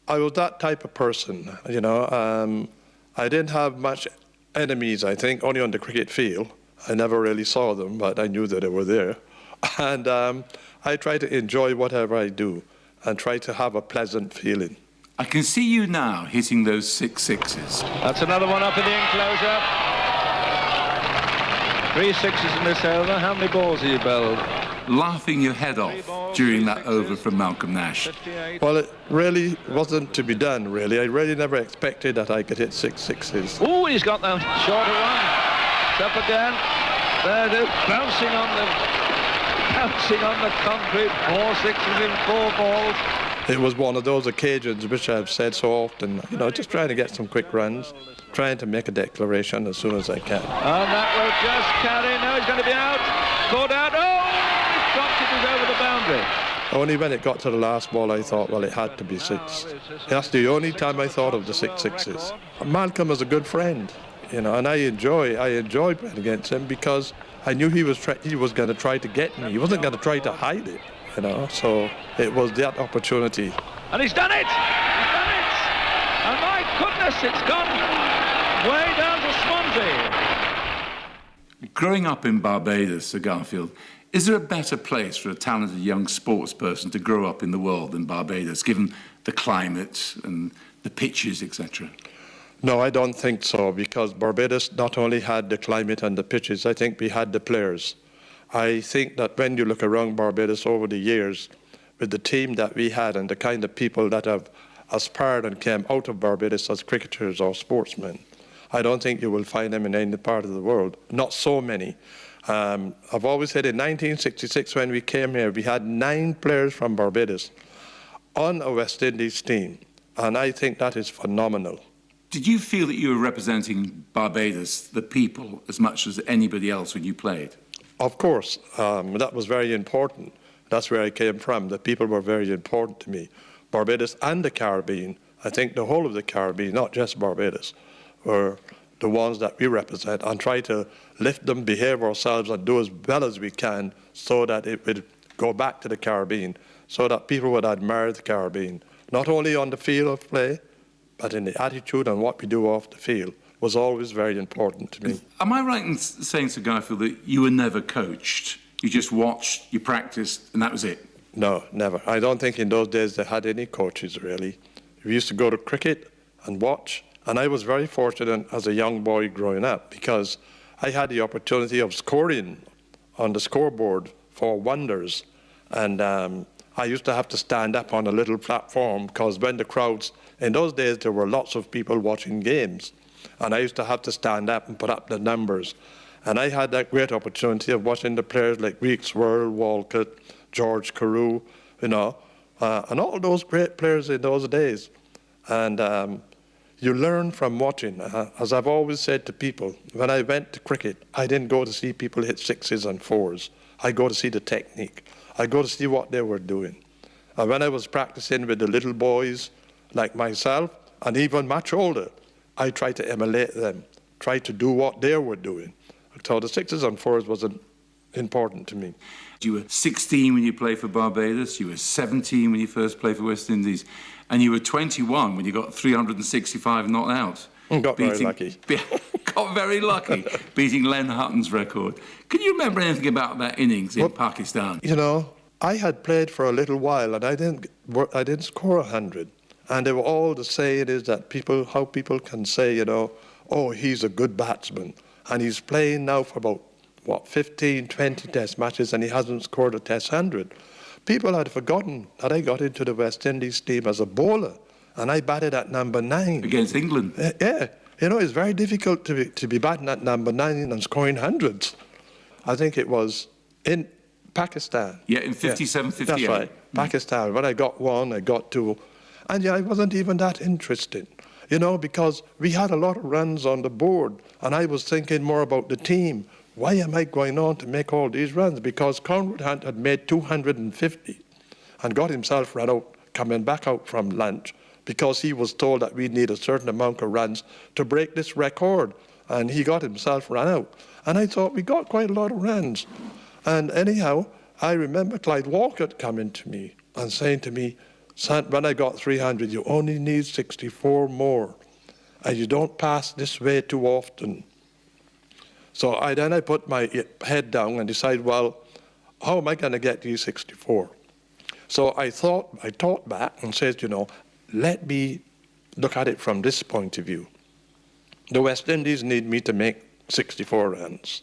I was that type of person, you know. I didn't have much enemies, I think, only on the cricket field. I never really saw them, but I knew that they were there. And I try to enjoy whatever I do and try to have a pleasant feeling. I can see you now hitting those 6 sixes. That's another one up in the enclosure. 3 sixes in this over. How many balls have you bowled? Laughing your head off during that over from Malcolm Nash. Well, it really wasn't to be done, really. I really never expected that I could hit 6 sixes. Oh, he's got that shorter one. It's up again. There it is, bouncing on the concrete. 4 sixes in 4 balls. It was one of those occasions which I've said so often, you know, just trying to get some quick runs, trying to make a declaration as soon as I can. And that will just carry. No, he's going to be out. Caught out. Oh, he's dropped it. He's over the boundary. Only when it got to the last ball I thought, well, it had to be 6. That's the only time I thought of the 6 sixes. Malcolm was a good friend, you know, and I enjoy playing against him because I knew he was going to try to get me. He wasn't going to try to hide it, you know, so it was that opportunity. And he's done it! He's done it! And my goodness, it's gone way down to Swansea. Growing up in Barbados, Sir Garfield, is there a better place for a talented young sports person to grow up in the world than Barbados, given the climate and the pitches, etc.? No, I don't think so, because Barbados not only had the climate and the pitches, I think we had the players. I think that when you look around Barbados over the years, with the team that we had and the kind of people that have aspired and came out of Barbados as cricketers or sportsmen, I don't think you will find them in any part of the world. Not so many. I've always said in 1966 when we came here, we had 9 players from Barbados on a West Indies team, and I think that is phenomenal. Did you feel that you were representing Barbados, the people, as much as anybody else when you played? Of course. That was very important. That's where I came from. The people were very important to me. Barbados and the Caribbean, I think the whole of the Caribbean, not just Barbados, were the ones that we represent, and try to lift them, behave ourselves, and do as well as we can so that it would go back to the Caribbean, so that people would admire the Caribbean, not only on the field of play, but in the attitude and what we do off the field was always very important to me. Am I right in saying, Sir Garfield, that you were never coached? You just watched, you practiced, and that was it? No, never. I don't think in those days they had any coaches, really. We used to go to cricket and watch, and I was very fortunate as a young boy growing up because I had the opportunity of scoring on the scoreboard for wonders, and I used to have to stand up on a little platform because when the crowds, in those days there were lots of people watching games, and I used to have to stand up and put up the numbers. And I had that great opportunity of watching the players like Weeks, Walcott, George Carew, you know, and all those great players in those days. And you learn from watching. As I've always said to people, when I went to cricket, I didn't go to see people hit 6s and 4s. I go to see the technique. I go to see what they were doing. And when I was practicing with the little boys like myself, and even much older, I tried to emulate them, try to do what they were doing. So the 6s and 4s was important to me. You were 16 when you played for Barbados, you were 17 when you first played for West Indies, and you were 21 when you got 365 not out. Got very lucky. Got very lucky, beating Len Hutton's record. Can you remember anything about that innings in Pakistan? You know, I had played for a little while, and I didn't score 100. And they were all the saying is that how people can say, you know, oh, he's a good batsman. And he's playing now for about, 15, 20 test matches, and he hasn't scored a test 100. People had forgotten that I got into the West Indies team as a bowler, and I batted at number 9. Against England? Yeah. You know, it's very difficult to be batting at number 9 and scoring hundreds. I think it was in Pakistan. Yeah, in 57, 58. That's right, Pakistan. When I got one, I got two. And yeah, it wasn't even that interesting, you know, because we had a lot of runs on the board, and I was thinking more about the team. Why am I going on to make all these runs? Because Conrad Hunt had made 250 and got himself run out, coming back out from lunch, because he was told that we need a certain amount of runs to break this record. And he got himself run out. And I thought, we got quite a lot of runs. And anyhow, I remember Clyde Walcott coming to me and saying to me, son, when I got 300, you only need 64 more. And you don't pass this way too often. So then I put my head down and decided, well, how am I going to get these 64? So I thought back and said, you know, let me look at it from this point of view. The West Indies need me to make 64 runs.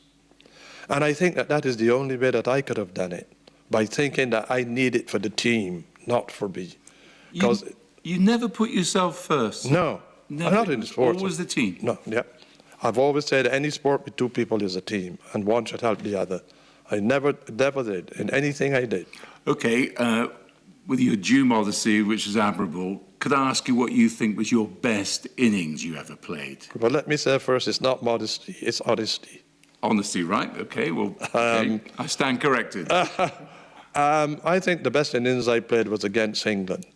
And I think that that is the only way that I could have done it, by thinking that I need it for the team, not for me. Because you never put yourself first. No, never. Not in sports. Always the team. No, yeah. I've always said any sport with two people is a team, and one should help the other. I never did in anything I did. Okay, with your due modesty, which is admirable, could I ask you what you think was your best innings you ever played? Well, let me say first, it's not modesty, it's honesty. Honesty, right? Okay, well, okay. I stand corrected. I think the best innings I played was against England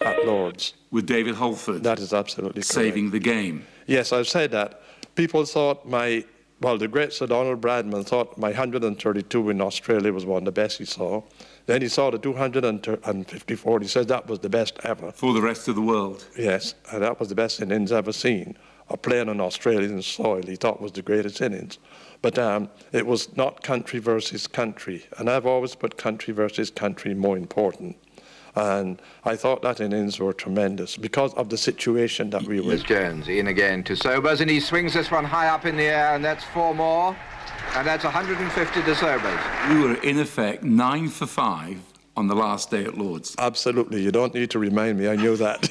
at Lord's. With David Holford? That is absolutely correct. Saving the game? Yes, I've said that. People thought the great Sir Donald Bradman thought my 132 in Australia was one of the best he saw. Then he saw the 254, he said that was the best ever. For the rest of the world? Yes, and that was the best innings ever seen. Playing on Australian soil, he thought was the greatest innings. But it was not country versus country, and I've always put country versus country more important. And I thought that innings were tremendous because of the situation that we were in. Jones in again to Sobers, and he swings this one high up in the air, and that's 4 more, and that's 150 to Sobers. You were in effect 9 for 5 on the last day at Lord's. Absolutely, you don't need to remind me, I knew that.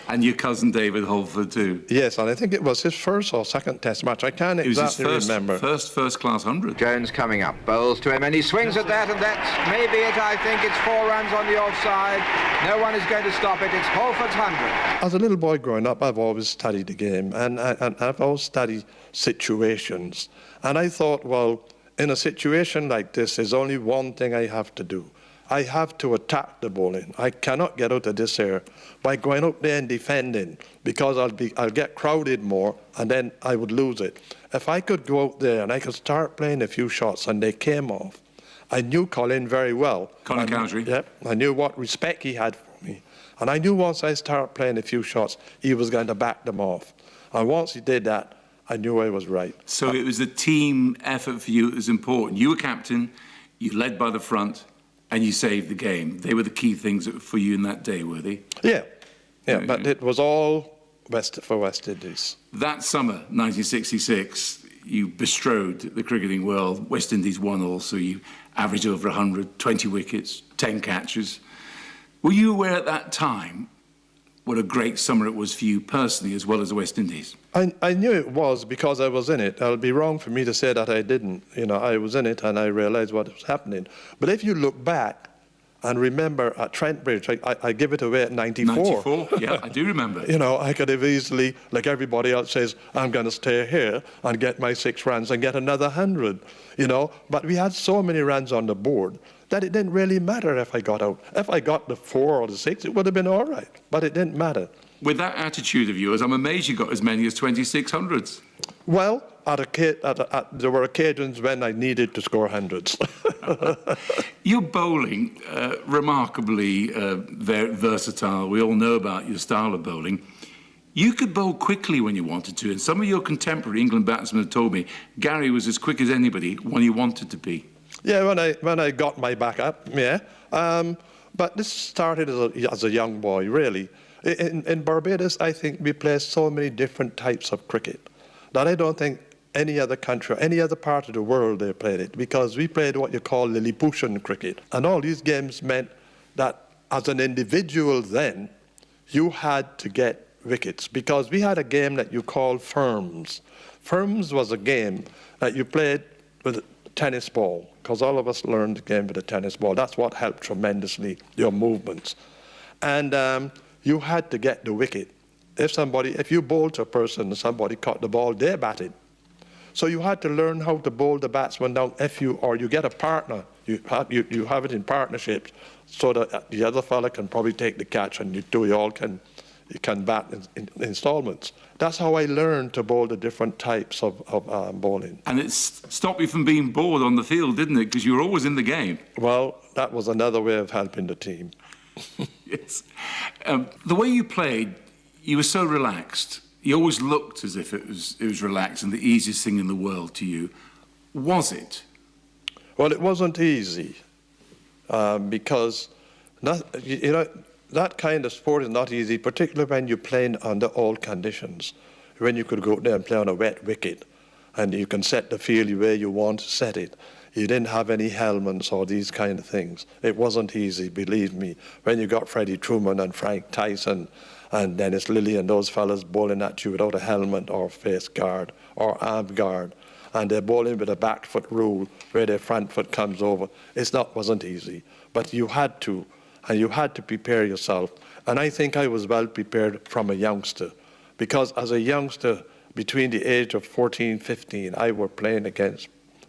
And your cousin David Holford too. Yes, and I think it was his first or second test match, I can't exactly remember. First class 100. Jones coming up, bowls to him, and he swings at that, and that's maybe it, I think. It's 4 runs on the offside. No one is going to stop it. It's Holford's 100. As a little boy growing up, I've always studied the game, and I've always studied situations. And I thought, well, in a situation like this, there's only one thing I have to do. I have to attack the bowling. I cannot get out of this here by going up there and defending, because I'll get crowded more, and then I would lose it. If I could go out there and I could start playing a few shots and they came off, I knew Colin very well. Colin Cowdrey? Yep. I knew what respect he had for me. And I knew once I started playing a few shots, he was going to back them off. And once he did that, I knew I was right. So it was the team effort for you that was important. You were captain, you led by the front, and you saved the game. They were the key things for you in that day, were they? Yeah, but it was all for West Indies. That summer, 1966, you bestrode the cricketing world. West Indies won also. You averaged over 100, 20 wickets, 10 catches. Were you aware at that time what a great summer it was for you personally as well as the West Indies? I knew it was because I was in it. It'll be wrong for me to say that I didn't. You know, I was in it and I realized what was happening. But if you look back and remember at Trent Bridge, I give it away at 94. 94, yeah, I do remember. You know, I could have easily, like everybody else says, I'm going to stay here and get my 6 runs and get another 100, you know. But we had so many runs on the board that it didn't really matter if I got out. If I got the 4 or the 6, it would have been all right, but it didn't matter. With that attitude of yours, I'm amazed you got as many as 2600s. Well, there were occasions when I needed to score hundreds. Your bowling, remarkably very versatile. We all know about your style of bowling. You could bowl quickly when you wanted to, and some of your contemporary England batsmen have told me Gary was as quick as anybody when he wanted to be. Yeah, when I got my back up, yeah. But this started as a young boy, really. In Barbados, I think we play so many different types of cricket that I don't think any other country or any other part of the world they played it, because we played what you call Lilliputian cricket. And all these games meant that as an individual then, you had to get wickets, because we had a game that you call firms. Firms was a game that you played with tennis ball, because all of us learned the game with a tennis ball. That's what helped tremendously, your movements. And you had to get the wicket. If you bowled to a person and somebody caught the ball, they batted. So you had to learn how to bowl the batsman down. Or you get a partner, you have it in partnerships, so that the other fella can probably take the catch, and you all can bat in installments. That's how I learned to bowl the different types of bowling. And it stopped you from being bored on the field, didn't it? Because you were always in the game. Well, that was another way of helping the team. Yes. The way you played, you were so relaxed. You always looked as if it was relaxed and the easiest thing in the world to you. Was it? Well, it wasn't easy because that kind of sport is not easy, particularly when you're playing under all conditions. When you could go out there and play on a wet wicket, and you can set the field where you want to set it. You didn't have any helmets or these kind of things. It wasn't easy, believe me. When you got Freddie Truman and Frank Tyson and Dennis Lilly and those fellas bowling at you without a helmet or face guard or arm guard, and they're bowling with a back foot rule where their front foot comes over, wasn't easy. But you had to, and you had to prepare yourself. And I think I was well prepared from a youngster, because as a youngster, between the age of 14, 15, I were playing against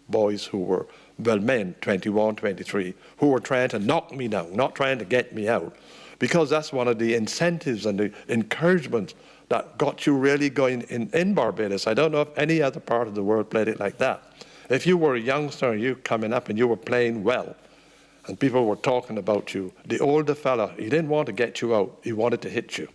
boys who were, well, men, 21, 23, who were trying to knock me down, not trying to get me out. Because that's one of the incentives and the encouragements that got you really going in Barbados. I don't know if any other part of the world played it like that. If you were a youngster and you coming up and you were playing well, and people were talking about you, the older fella, he didn't want to get you out, he wanted to hit you.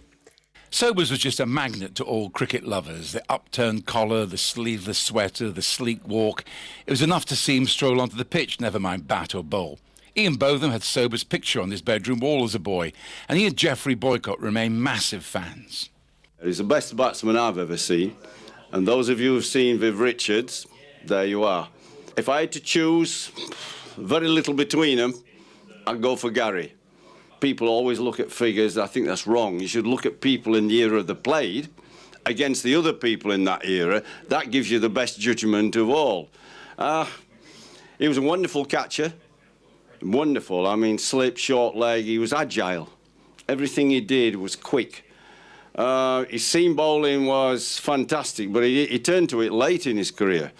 Sobers was just a magnet to all cricket lovers. The upturned collar, the sleeveless sweater, the sleek walk. It was enough to see him stroll onto the pitch, never mind bat or bowl. Ian Botham had Sobers' picture on his bedroom wall as a boy, and he and Geoffrey Boycott remain massive fans. He's the best batsman I've ever seen, and those of you who've seen Viv Richards, there you are. If I had to choose very little between them, I'd go for Gary. People always look at figures. I think that's wrong. You should look at people in the era they played against the other people in that era. That gives you the best judgment of all. He was a wonderful catcher. Wonderful. I mean, slip, short leg. He was agile. Everything he did was quick. His seam bowling was fantastic, but he turned to it late in his career.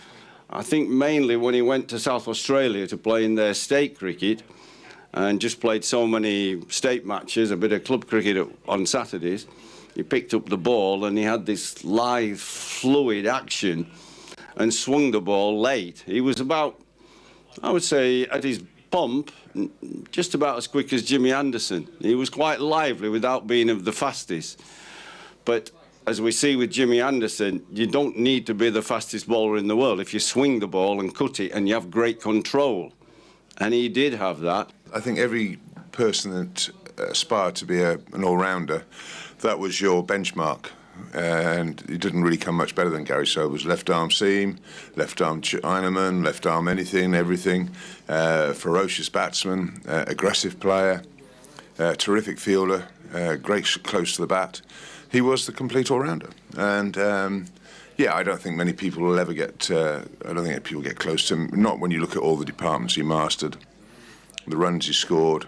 I think mainly when he went to South Australia to play in their state cricket, and just played so many state matches, a bit of club cricket on Saturdays. He picked up the ball and he had this lithe, fluid action and swung the ball late. He was about, I would say, at his pump, just about as quick as Jimmy Anderson. He was quite lively without being of the fastest. But as we see with Jimmy Anderson, you don't need to be the fastest bowler in the world if you swing the ball and cut it and you have great control. And he did have that. I think every person that aspired to be an all-rounder, that was your benchmark. And he didn't really come much better than Gary Sobers. Left arm seam, left arm Chinaman, left arm anything, everything. Ferocious batsman, aggressive player, terrific fielder, great close to the bat. He was the complete all-rounder. And yeah, I don't think many people will ever get. I don't think people get close to him. Not when you look at all the departments he mastered, the runs he scored.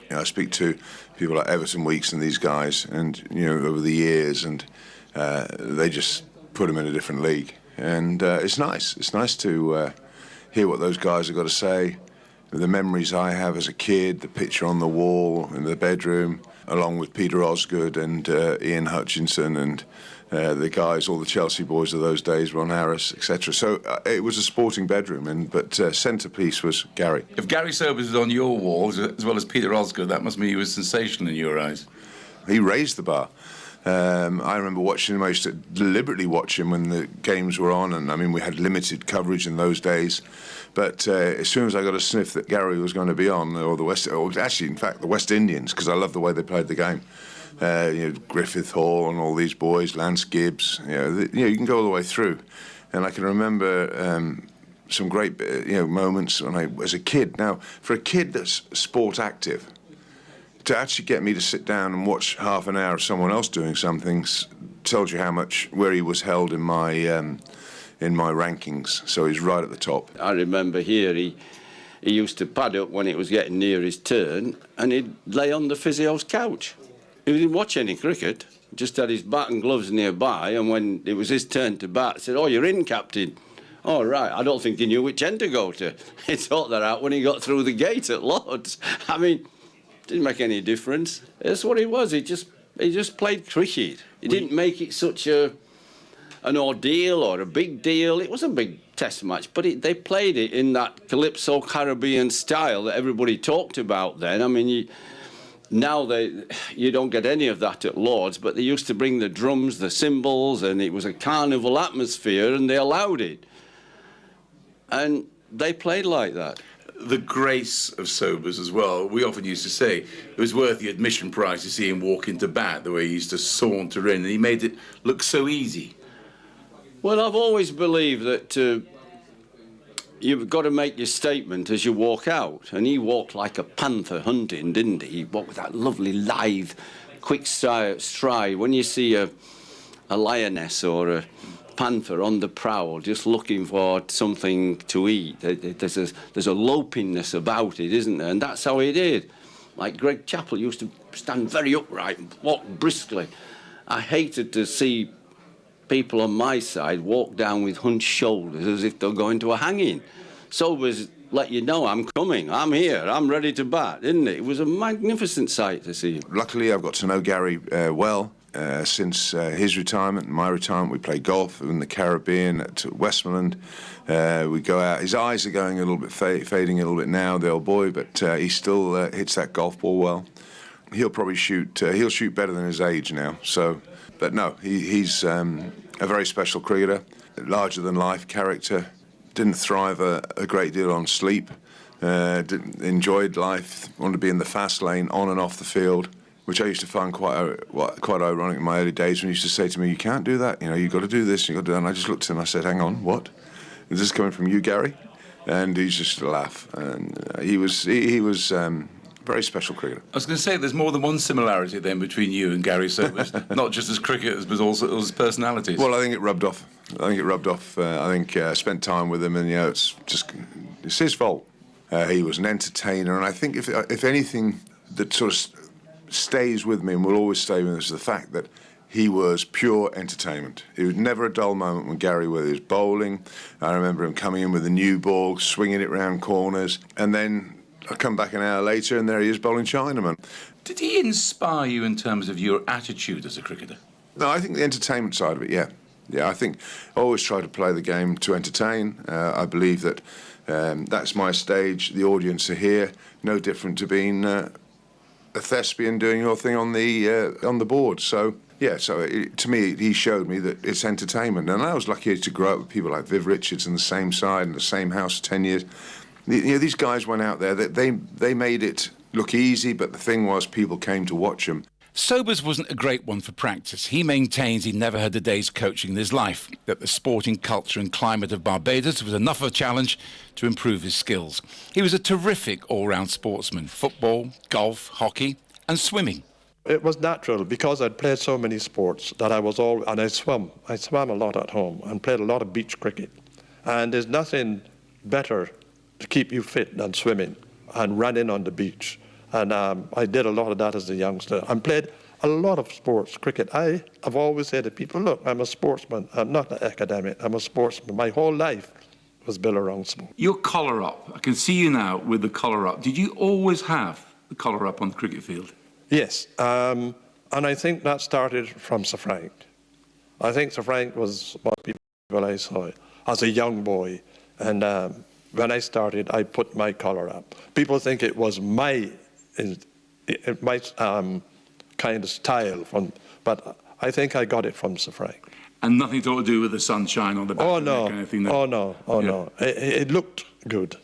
You know, I speak to people like Everton Weeks and these guys, and over the years, and they just put him in a different league. And it's nice. It's nice to hear what those guys have got to say. The memories I have as a kid, the picture on the wall in the bedroom, along with Peter Osgood and Ian Hutchinson and the guys, all the Chelsea boys of those days, Ron Harris, etc. So it was a sporting bedroom, but centrepiece was Gary. If Gary Sobers was on your walls, as well as Peter Osgood, that must mean he was sensational in your eyes. He raised the bar. I remember watching him. I used to deliberately watch him when the games were on, and I mean, we had limited coverage in those days. But as soon as I got a sniff that Gary was going to be on, or actually, in fact, the West Indians, because I loved the way they played the game. Griffith Hall and all these boys, Lance Gibbs. You can go all the way through, and I can remember some great moments when I was a kid. Now, for a kid that's sport active, to actually get me to sit down and watch half an hour of someone else doing something tells you how much where he was held in my in my rankings, so he's right at the top. I remember here he used to pad up when it was getting near his turn, and he'd lay on the physio's couch. He didn't watch any cricket, just had his bat and gloves nearby, and when it was his turn to bat, said, "Oh, you're in, captain." "Oh, right, I don't think he knew which end to go to." He sorted that out when he got through the gate at Lord's. I mean, didn't make any difference. That's what he was. He just played cricket. He didn't make it such an ordeal or a big deal. It was a big test match, but they played it in that Calypso Caribbean style that everybody talked about then. I mean, now you don't get any of that at Lord's, but they used to bring the drums, the cymbals, and it was a carnival atmosphere, and they allowed it. And they played like that. The grace of Sobers as well. We often used to say it was worth the admission price to see him walk into bat, the way he used to saunter in, and he made it look so easy. Well, I've always believed that you've got to make your statement as you walk out, and he walked like a panther hunting, didn't he? He walked with that lovely, lithe, quick stride. When you see a lioness or a panther on the prowl, just looking for something to eat, there's a lopingness about it, isn't there? And that's how he did. Like Greg Chappell used to stand very upright and walk briskly. I hated to see people on my side walk down with hunched shoulders as if they're going to a hanging. Sobers let you know, I'm coming, I'm here, I'm ready to bat, isn't it? It was a magnificent sight to see him. Luckily, I've got to know Gary well. Since his retirement and my retirement, we play golf in the Caribbean at Westmoreland. We go out. His eyes are going a little bit fading a little bit now, the old boy, but he still hits that golf ball well. He'll probably shoot. He'll shoot better than his age now. So, but no, he's a very special cricketer, larger than life character. Didn't thrive a great deal on sleep. Enjoyed life. Wanted to be in the fast lane, on and off the field, which I used to find quite ironic in my early days when he used to say to me, "You can't do that, you know, you've got to do this, you've got to do that." And I just looked at him, I said, "Hang on, what? Is this coming from you, Gary?" And he just laughed. And he was a very special cricketer. I was going to say, there's more than one similarity then between you and Gary Sobers, not just as cricketers, but also as personalities. Well, I think it rubbed off. I spent time with him, and, you know, it's his fault. He was an entertainer, and I think if anything that sort of stays with me and will always stay with me is the fact that he was pure entertainment. It was never a dull moment when Gary, whether he was bowling. I remember him coming in with a new ball, swinging it round corners, and then I come back an hour later and there he is bowling Chinaman. Did he inspire you in terms of your attitude as a cricketer? No, I think the entertainment side of it, yeah. Yeah, I think I always try to play the game to entertain. I believe that that's my stage. The audience are here, no different to being a thespian doing your thing on the board. So yeah, to me, he showed me that it's entertainment, and I was lucky to grow up with people like Viv Richards in the same side in the same house for 10 years. These guys went out there. They made it look easy, but the thing was, people came to watch them. Sobers wasn't a great one for practice. He maintains he'd never had a day's coaching in his life, that the sporting culture and climate of Barbados was enough of a challenge to improve his skills. He was a terrific all-round sportsman: football, golf, hockey and swimming. It was natural because I'd played so many sports that and I swam. I swam a lot at home and played a lot of beach cricket. And there's nothing better to keep you fit than swimming and running on the beach. And I did a lot of that as a youngster and played a lot of sports, cricket. I've always said to people, look, I'm a sportsman. I'm not an academic. I'm a sportsman. My whole life was built around sport. Your collar up. I can see you now with the collar up. Did you always have the collar up on the cricket field? Yes. And I think that started from Sir Frank. I think Sir Frank was what people I saw as a young boy. And when I started, I put my collar up. People think it was my kind of style, but I think I got it from Sir Frank. And nothing to do with the sunshine on the back of the neck, anything? No. It looked good.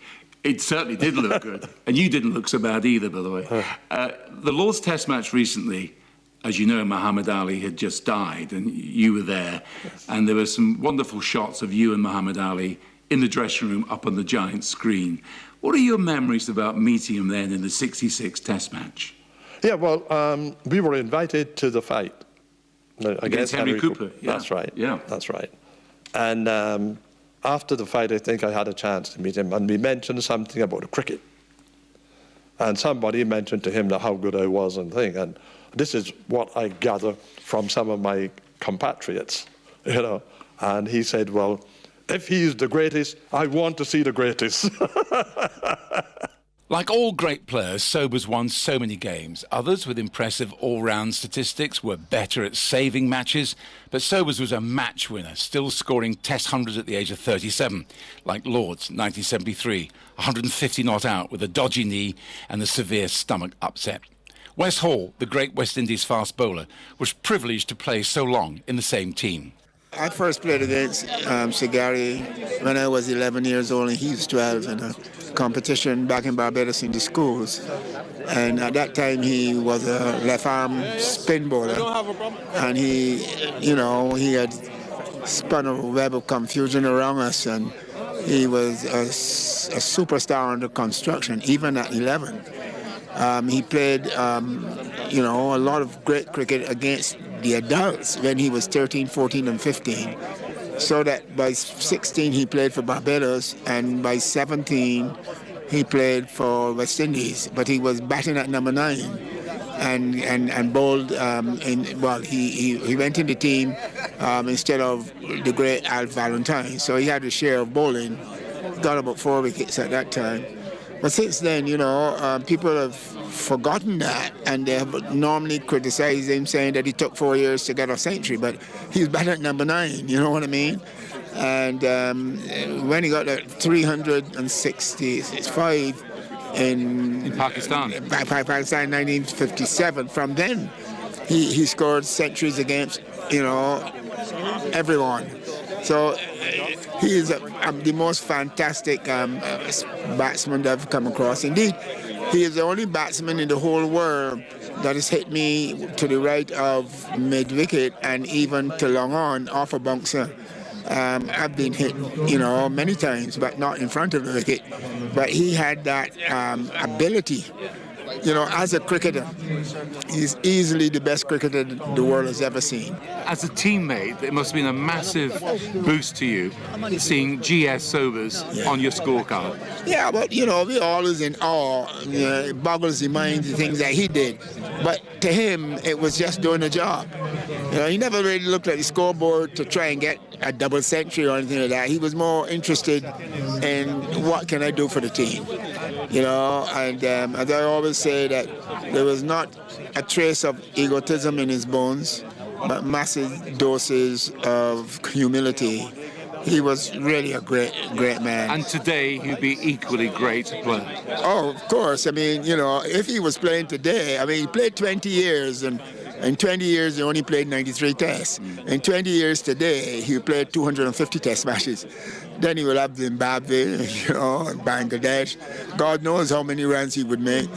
It certainly did look good. And you didn't look so bad either, by the way. The Lord's Test match recently, as you know, Muhammad Ali had just died, and you were there. Yes. And there were some wonderful shots of you and Muhammad Ali in the dressing room up on the giant screen. What are your memories about meeting him then in the '66 Test match? Yeah, well, we were invited to the fight against Henry Cooper. Yeah. That's right. Yeah, that's right. And after the fight, I think I had a chance to meet him, and we mentioned something about cricket. And somebody mentioned to him that how good I was and thing. And this is what I gather from some of my compatriots, you know. And he said, well, if he's the greatest, I want to see the greatest. Like all great players, Sobers won so many games. Others with impressive all-round statistics were better at saving matches, but Sobers was a match winner, still scoring Test hundreds at the age of 37, like Lord's 1973, 150 not out with a dodgy knee and a severe stomach upset. Wes Hall, the great West Indies fast bowler, was privileged to play so long in the same team. I first played against Sir Gary when I was 11 years old and he was 12 in a competition back in Barbados in the schools. And at that time he was a left-arm spin bowler. And he, you know, he had spun a web of confusion around us, and he was a superstar under construction, even at 11. He played, you know, a lot of great cricket against the adults when he was 13, 14, and 15. So that by 16 he played for Barbados, and by 17 he played for West Indies. But he was batting at number 9 and bowled. He went in the team instead of the great Al Valentine. So he had a share of bowling. Got about 4 wickets at that time. But since then, you know, people have forgotten that, and they have normally criticized him, saying that he took 4 years to get a century, but he was batting at number 9, you know what I mean? And when he got that 365 in Pakistan, 1957, from then he scored centuries against, you know, everyone. So he is the most fantastic batsman that I've come across. Indeed, he is the only batsman in the whole world that has hit me to the right of mid-wicket and even to long on off a bouncer. I've been hit, you know, many times, but not in front of the wicket. But he had that ability. You know, as a cricketer, he's easily the best cricketer the world has ever seen. As a teammate, it must have been a massive boost to you seeing G.S. Sobers on your scorecard. Yeah, but, you know, we're always in awe. You know, it boggles the mind, the things that he did. But to him, it was just doing a job. You know, he never really looked at the scoreboard to try and get a double century or anything like that. He was more interested in what can I do for the team. You know, and as I always say, that there was not a trace of egotism in his bones, but massive doses of humility. He was really a great man. And today he'd be equally great player. Oh, of course. I mean, you know, if he was playing today, I mean, he played 20 years, and in 20 years he only played 93 tests. In 20 years today, he played 250 test matches. Then he will have Zimbabwe, you know, and Bangladesh. God knows how many runs he would make.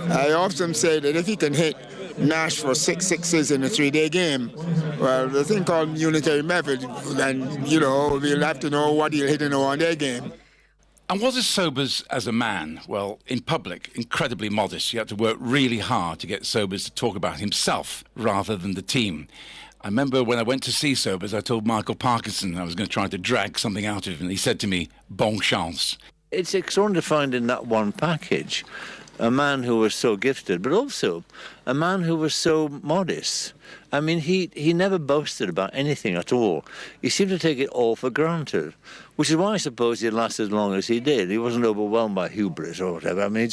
I often say that if he can hit Nash for 6 sixes in a 3-day game, well, the thing called unitary method, then, you know, we'll have to know what he'll hit in a 1-day game. And was Sobers as a man? Well, in public, incredibly modest. You had to work really hard to get Sobers to talk about himself rather than the team. I remember when I went to see Sobers, I told Michael Parkinson I was going to try to drag something out of him, and he said to me, bon chance. It's extraordinary to find in that one package a man who was so gifted, but also a man who was so modest. I mean, he never boasted about anything at all. He seemed to take it all for granted, which is why I suppose he lasted as long as he did. He wasn't overwhelmed by hubris or whatever. I mean,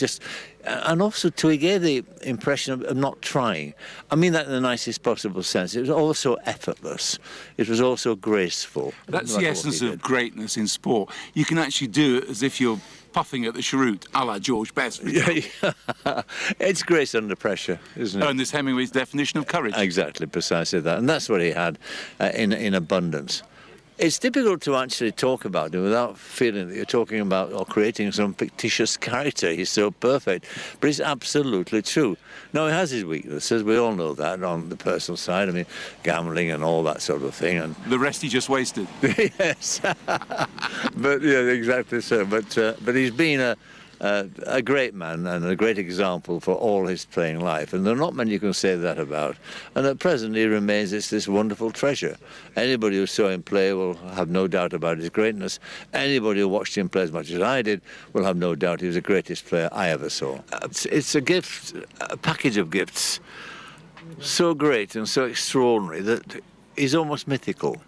and also he gave the impression of not trying. I mean that in the nicest possible sense. It was also effortless. It was also graceful. That's the essence of greatness in sport. You can actually do it as if you're puffing at the cheroot, a la George Best. Yeah. It's grace under pressure, isn't it? Ernest Hemingway's definition of courage. Exactly, precisely that. And that's what he had in abundance. It's difficult to actually talk about him without feeling that you're talking about or creating some fictitious character. He's so perfect, but it's absolutely true. Now, he has his weaknesses. We all know that on the personal side. I mean, gambling and all that sort of thing. And the rest he just wasted. Yes. But yeah, exactly so. But he's been a great man and a great example for all his playing life. And there are not many you can say that about. And at present, he remains this wonderful treasure. Anybody who saw him play will have no doubt about his greatness. Anybody who watched him play as much as I did will have no doubt he was the greatest player I ever saw. It's a gift, a package of gifts, so great and so extraordinary that is almost mythical.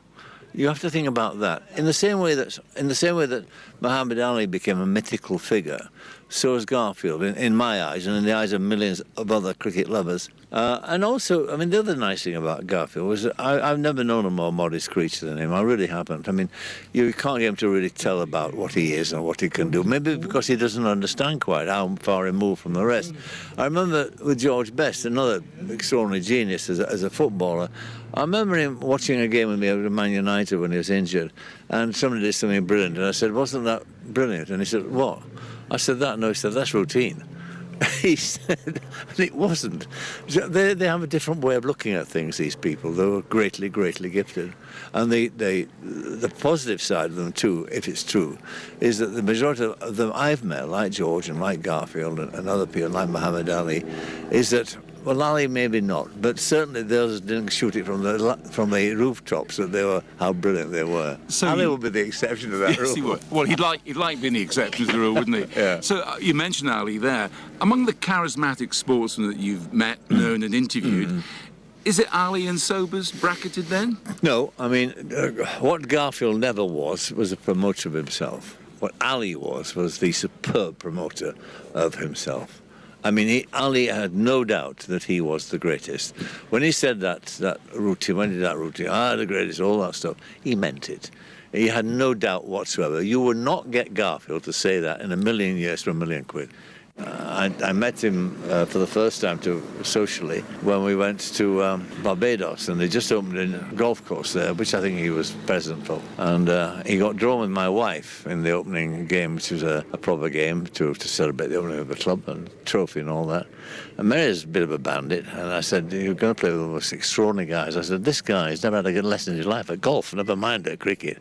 You have to think about that. In the same way that Muhammad Ali became a mythical figure, so is Garfield, in my eyes and in the eyes of millions of other cricket lovers. And also, I mean, the other nice thing about Garfield was that I've never known a more modest creature than him. I really haven't. I mean, you can't get him to really tell about what he is and what he can do. Maybe because he doesn't understand quite how far removed from the rest. I remember with George Best, another extraordinary genius as a footballer, I remember him watching a game with me at Man United when he was injured, and somebody did something brilliant, and I said, "Wasn't that brilliant?" And he said, "What?" I said, "That." No, he said, "That's routine." He said, and it wasn't. They have a different way of looking at things, these people. They were greatly, greatly gifted. And the positive side of them, too, if it's true, is that the majority of them I've met, like George and like Garfield and other people, like Muhammad Ali, is that, well, Ali maybe not, but certainly those didn't shoot it from the rooftops that they were, how brilliant they were. So Ali would be the exception to that rule. Yes, he would. Well, he'd like being the exception to the rule, wouldn't he? Yeah. So you mentioned Ali there. Among the charismatic sportsmen that you've met, known and interviewed, is it Ali and Sobers bracketed then? No, I mean, what Garfield never was a promoter of himself. What Ali was the superb promoter of himself. I mean, Ali had no doubt that he was the greatest. When he said that routine, when he did that routine, the greatest, all that stuff, he meant it. He had no doubt whatsoever. You would not get Garfield to say that in a million years for £1,000,000. I met him for the first time socially when we went to Barbados, and they just opened a golf course there, which I think he was president of. And he got drawn with my wife in the opening game, which was a proper game to celebrate the opening of the club and trophy and all that. And Mary's a bit of a bandit, and I said, "You're going to play with the most extraordinary guys." I said, "This guy's never had a good lesson in his life at golf, never mind at cricket."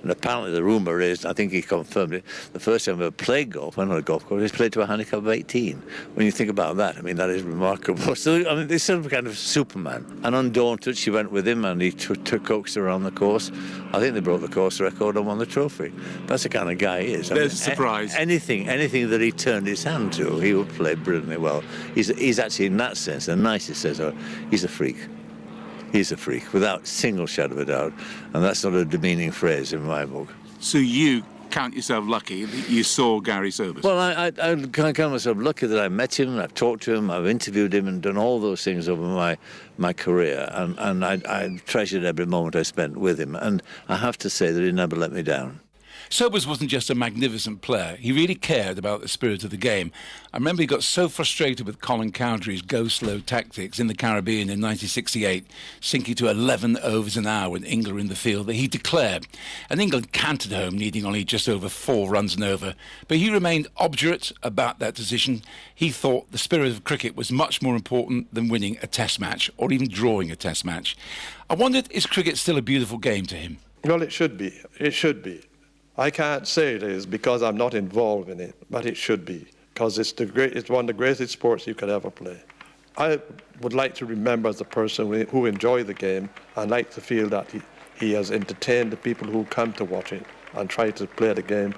And apparently the rumour is, I think he confirmed it, the first time I ever played golf, I know a golf course, he's played to a handicap of 18. When you think about that, I mean, that is remarkable. So, I mean, this sort of kind of Superman. And undaunted, she went with him, and he coaxed her around the course. I think they broke the course record and won the trophy. That's the kind of guy he is. There's a surprise. Anything that he turned his hand to, he would play brilliantly well. He's actually, in that sense, the nicest sense, he's a freak. He's a freak, without single shadow of a doubt. And that's not a demeaning phrase in my book. So you count yourself lucky that you saw Gary Sobers? Well, I count myself lucky that I met him, I've talked to him, I've interviewed him and done all those things over my career. And I treasured every moment I spent with him. And I have to say that he never let me down. Sobers wasn't just a magnificent player. He really cared about the spirit of the game. I remember he got so frustrated with Colin Cowdrey's go-slow tactics in the Caribbean in 1968, sinking to 11 overs an hour when England were in the field, that he declared. And England cantered home, needing only just over 4 runs an over. But he remained obdurate about that decision. He thought the spirit of cricket was much more important than winning a test match, or even drawing a test match. I wondered, is cricket still a beautiful game to him? Well, it should be. It should be. I can't say it is because I'm not involved in it, but it should be, because it's one of the greatest sports you could ever play. I would like to remember as a person who enjoyed the game, and like to feel that he has entertained the people who come to watch it and try to play the game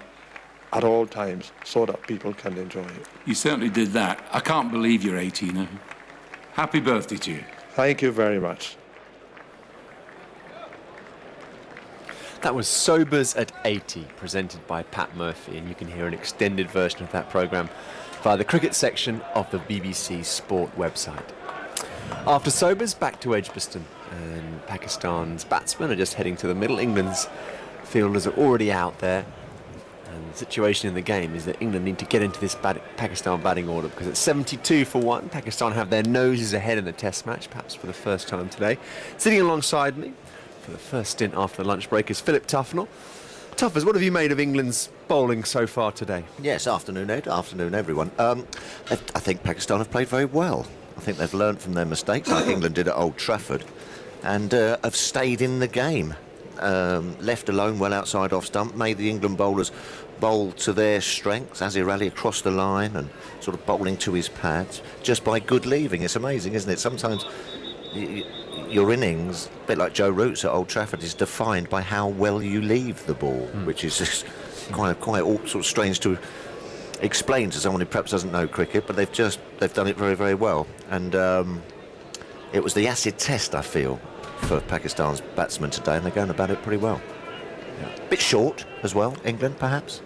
at all times so that people can enjoy it. You certainly did that. I can't believe you're 18 now. Happy birthday to you. Thank you very much. That was Sobers at 80, presented by Pat Murphy, and you can hear an extended version of that programme via the cricket section of the BBC Sport website. After Sobers, back to Edgbaston, and Pakistan's batsmen are just heading to the middle. England's fielders are already out there, and the situation in the game is that England need to get into this Pakistan batting order, because at 72 for 1, Pakistan have their noses ahead in the Test match, perhaps for the first time today. Sitting alongside me for the first stint after the lunch break is Philip Tufnell. Tuffers, what have you made of England's bowling so far today? Yes, afternoon, Ed. Afternoon, everyone. I think Pakistan have played very well. I think they've learned from their mistakes, like England did at Old Trafford, and have stayed in the game. Left alone well outside off stump, made the England bowlers bowled to their strengths. Azir Ali across the line and sort of bowling to his pads just by good leaving. It's amazing, isn't it? Sometimes your innings, a bit like Joe Root's at Old Trafford, is defined by how well you leave the ball, which is just quite sort of strange to explain to someone who perhaps doesn't know cricket, but they've done it very, very well. And it was the acid test, I feel, for Pakistan's batsmen today, and they're going about it pretty well. A bit short as well, England, perhaps.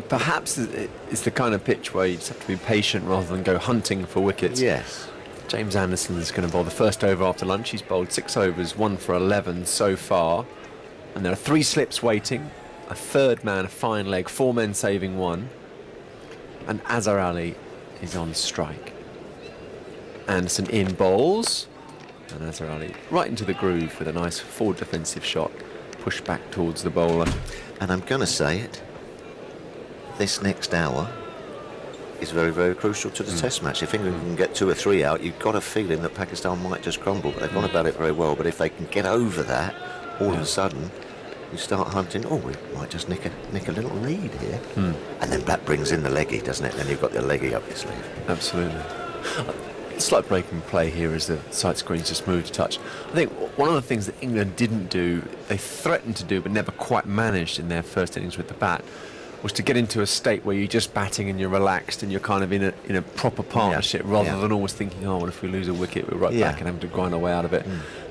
Perhaps it's the kind of pitch where you just have to be patient rather than go hunting for wickets. Yes. James Anderson's going to bowl the first over after lunch. He's bowled 6 overs, 1 for 11 so far. And there are 3 slips waiting. A third man, a fine leg, 4 men saving 1. And Azhar Ali is on strike. Anderson in bowls. And Azhar Ali right into the groove with a nice forward defensive shot. Push back towards the bowler. And I'm going to say it, this next hour is very, very crucial to the Test match. If England can get 2 or 3 out, you've got a feeling that Pakistan might just crumble. But they've gone about it very well. But if they can get over that, all of a sudden, you start hunting, we might just nick a little lead here. And then that brings in the leggy, doesn't it? Then you've got the leggy up your sleeve. Absolutely. Slight break in play here as the sight screens just moved a touch. I think one of the things that England didn't do, they threatened to do but never quite managed in their first innings with the bat, was to get into a state where you're just batting and you're relaxed and you're kind of in a proper partnership rather than always thinking, well, if we lose a wicket, we're right back and having to grind our way out of it.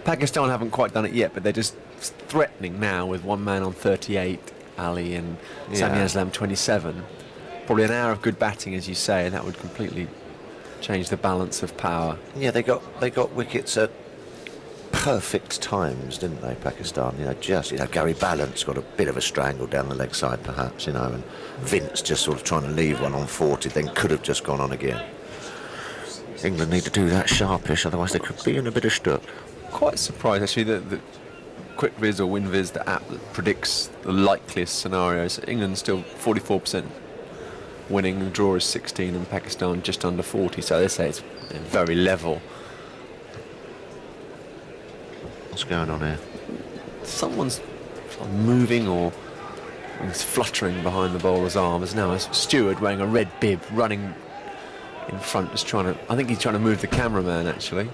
Pakistan haven't quite done it yet, but they're just threatening now with 1 man on 38, Ali, and Sami Aslam 27. Probably an hour of good batting, as you say, and that would completely change the balance of power. Yeah, they got wickets at perfect times, didn't they, Pakistan? Gary Ballant's got a bit of a strangle down the leg side, perhaps, and Vince just sort of trying to leave one on 40, then could have just gone on again. England need to do that sharpish, otherwise they could be in a bit of stuck. Quite surprised, actually, that the QuickViz or WinViz, the app that predicts the likeliest scenarios, England's still 44% winning, the draw is 16, and Pakistan just under 40, so they say it's very level. What's going on here? Someone's moving or fluttering behind the bowler's arm. There's now a steward wearing a red bib running in front, just trying to... I think he's trying to move the cameraman, actually.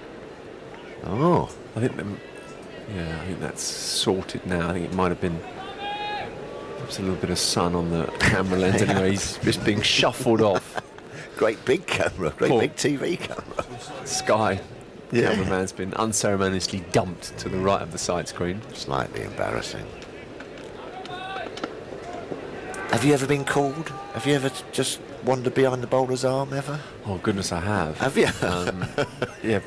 Oh. I think that's sorted now. I think it might have been perhaps a little bit of sun on the camera lens. Anyway, he's just being shuffled off. Great big camera, big TV camera. Sky. Cameraman's been unceremoniously dumped to the right of the side screen. Slightly embarrassing. Have you ever been called? Have you ever just wandered behind the bowler's arm ever? Oh goodness, I have. Have you? Yeah,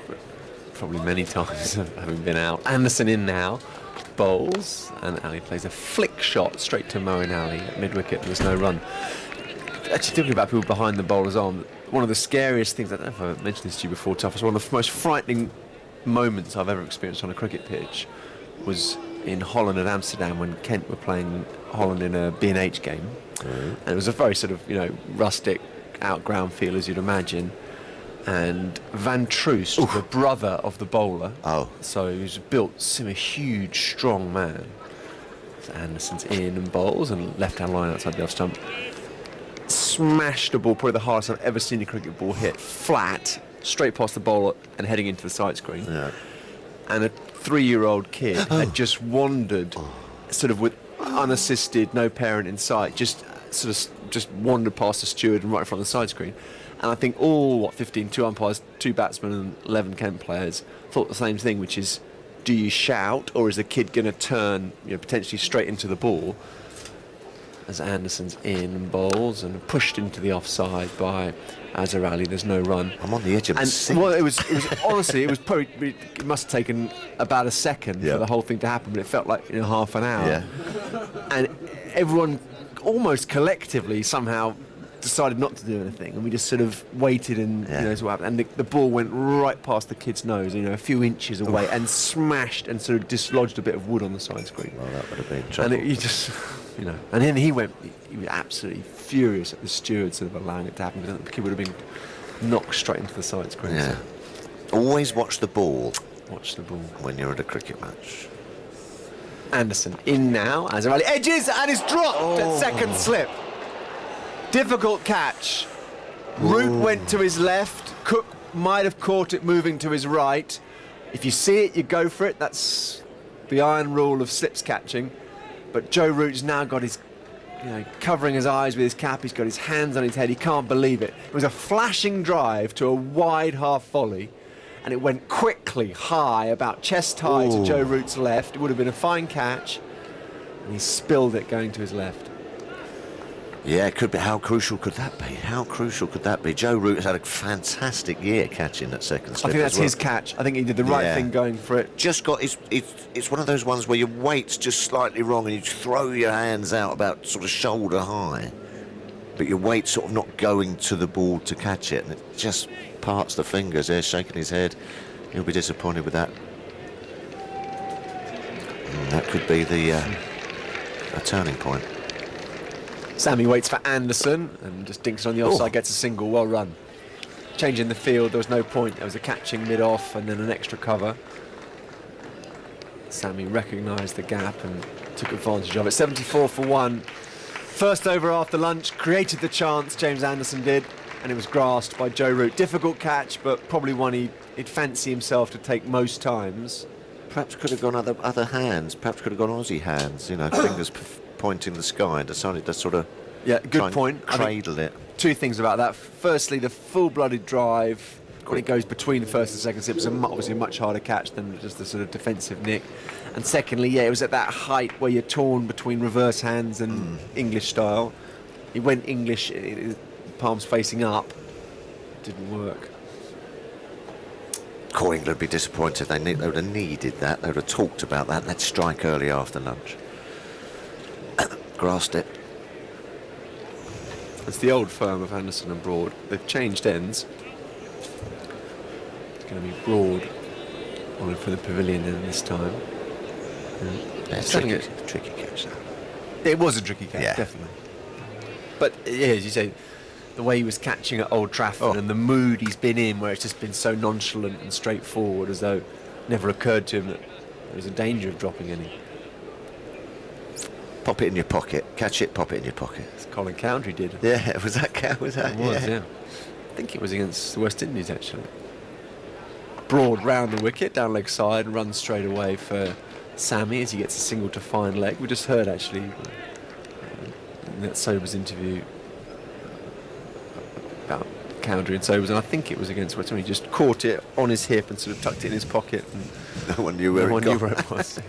probably many times having been out. Anderson in now, bowls, and Ali plays a flick shot straight to Moeen Ali at mid-wicket. There's no run. Actually, thinking about people behind the bowler's arm, one of the scariest things, I don't know if I've mentioned this to you before, Tuff, one of the most frightening moments I've ever experienced on a cricket pitch was in Holland and Amsterdam when Kent were playing Holland in a B&H game. And it was a very sort of, rustic, outground feel, as you'd imagine. And Van Troost, the brother of the bowler, so he was built, a huge, strong man. So Anderson's in and bowls and left-hand line outside the off stump. Smashed the ball, probably the hardest I've ever seen a cricket ball hit, flat, straight past the bowler and heading into the side screen. Yeah. And a 3-year-old kid had just wandered, sort of with unassisted, no parent in sight, just wandered past the steward and right in front of the side screen. And I think all, 2 umpires, 2 batsmen and 11 Kent players thought the same thing, which is, do you shout or is the kid going to turn, potentially straight into the ball? As Anderson's in and bowls and pushed into the offside by Azhar Ali. There's no run. I'm on the edge of my seat. Well, it was honestly, it must have taken about a second for the whole thing to happen, but it felt like half an hour. Yeah. And everyone almost collectively somehow decided not to do anything, and we just sort of waited and what happened. And the ball went right past the kid's nose, a few inches away, and smashed and sort of dislodged a bit of wood on the side screen. Well, that would have been trouble. And you just... and then he was absolutely furious at the steward sort of allowing it to happen, because the kid would have been knocked straight into the side screen. Yeah. Always watch the ball. Watch the ball. When you're at a cricket match. Anderson in now. Azarali edges and is dropped at second slip. Difficult catch. Root went to his left. Cook might have caught it moving to his right. If you see it, you go for it. That's the iron rule of slips catching. But Joe Root's now got his, covering his eyes with his cap. He's got his hands on his head. He can't believe it. It was a flashing drive to a wide half volley, and it went quickly high, about chest high to Joe Root's left. It would have been a fine catch, and he spilled it going to his left. Yeah, it could be. How crucial could that be? How crucial could that be? Joe Root has had a fantastic year catching that second slip. I think that's his catch. I think he did the right thing going for it. Just got it's one of those ones where your weight's just slightly wrong and you throw your hands out about sort of shoulder high, but your weight's sort of not going to the ball to catch it, and it just parts the fingers there, shaking his head. He'll be disappointed with that. And that could be a turning point. Sammy waits for Anderson and just dinks on the offside, gets a single. Well run. Change in the field, there was no point. There was a catching mid-off and then an extra cover. Sammy recognised the gap and took advantage of it. 74 for 1. First over after lunch, created the chance, James Anderson did, and it was grasped by Joe Root. Difficult catch, but probably one he'd fancy himself to take most times. Perhaps could have gone other hands. Perhaps could have gone Aussie hands. Fingers pointing the sky. Decided to sort of good point. Cradle it. Two things about that. Firstly, the full-blooded drive when it goes between the first and second slip is obviously a much harder catch than just the sort of defensive nick. And secondly, it was at that height where you're torn between reverse hands and English style. He went English, palms facing up. Didn't work. Core England would be disappointed. They would have needed that. They would have talked about that. They'd strike early after lunch. Grasped it. It's the old firm of Anderson and Broad. They've changed ends. It's going to be Broad on for the pavilion end this time. Tricky catch. It was a tricky catch, definitely. But as you say, the way he was catching at Old Trafford and the mood he's been in, where it's just been so nonchalant and straightforward, as though it never occurred to him that there was a danger of dropping any. Pop it in your pocket. Catch it, pop it in your pocket. As Colin Cowdrey did. Yeah, was that? It was, yeah. I think it was against the West Indies, actually. Broad round the wicket, down leg side, and runs straight away for Sammy as he gets a single to fine leg. We just heard, actually, in that Sobers interview about Cowdrey and Sobers, and I think it was against West Indies. He just caught it on his hip and sort of tucked it in his pocket. And no one knew where it was.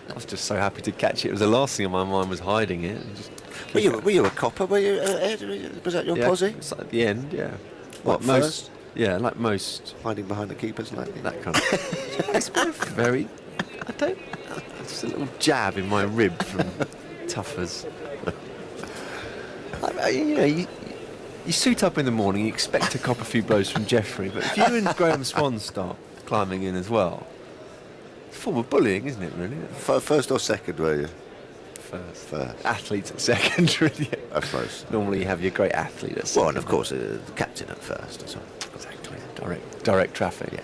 I was just so happy to catch it. It was the last thing on my mind was hiding it. Were you a copper? Were you? Was that your posse? At the end, yeah. What, like first? Most? Yeah, like most. Hiding behind the keepers, like that kind of. It's very. I don't. Just a little jab in my rib from Tuffers. You suit up in the morning, you expect to cop a few blows from Jeffrey, but if you and Graham Swan start climbing in as well, it's a form of bullying, isn't it, really? First or second, were you? First. Athletes at second, really. I suppose. Normally you have your great athlete at second. Well, and of course, the captain at first. As well. Exactly. Direct traffic. Yeah.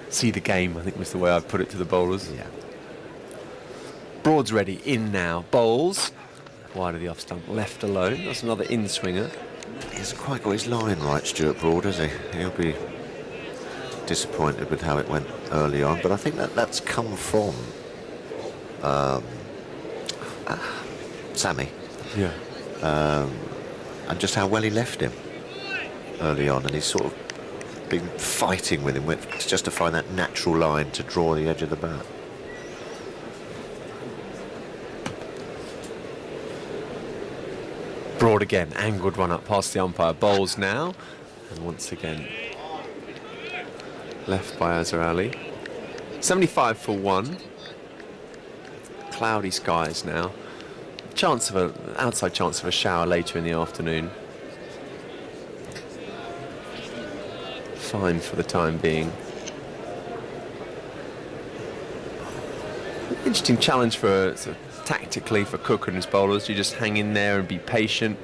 See the game, I think was the way I put it to the bowlers. Yeah. Broad's ready, in now. Bowls. Wide of the off stump, left alone. That's another in-swinger. He hasn't quite got his line right, Stuart Broad, has he? He'll be disappointed with how it went early on, but I think that's come from Sammy. Yeah. And just how well he left him early on, and he's sort of been fighting with him just to find that natural line to draw the edge of the bat. Broad again, angled one up past the umpire. Bowls now, and once again left by Azhar Ali. 75 for 1. Cloudy skies now. Outside chance of a shower later in the afternoon. Fine for the time being. Interesting challenge for tactically for Cook and his bowlers. You just hang in there and be patient,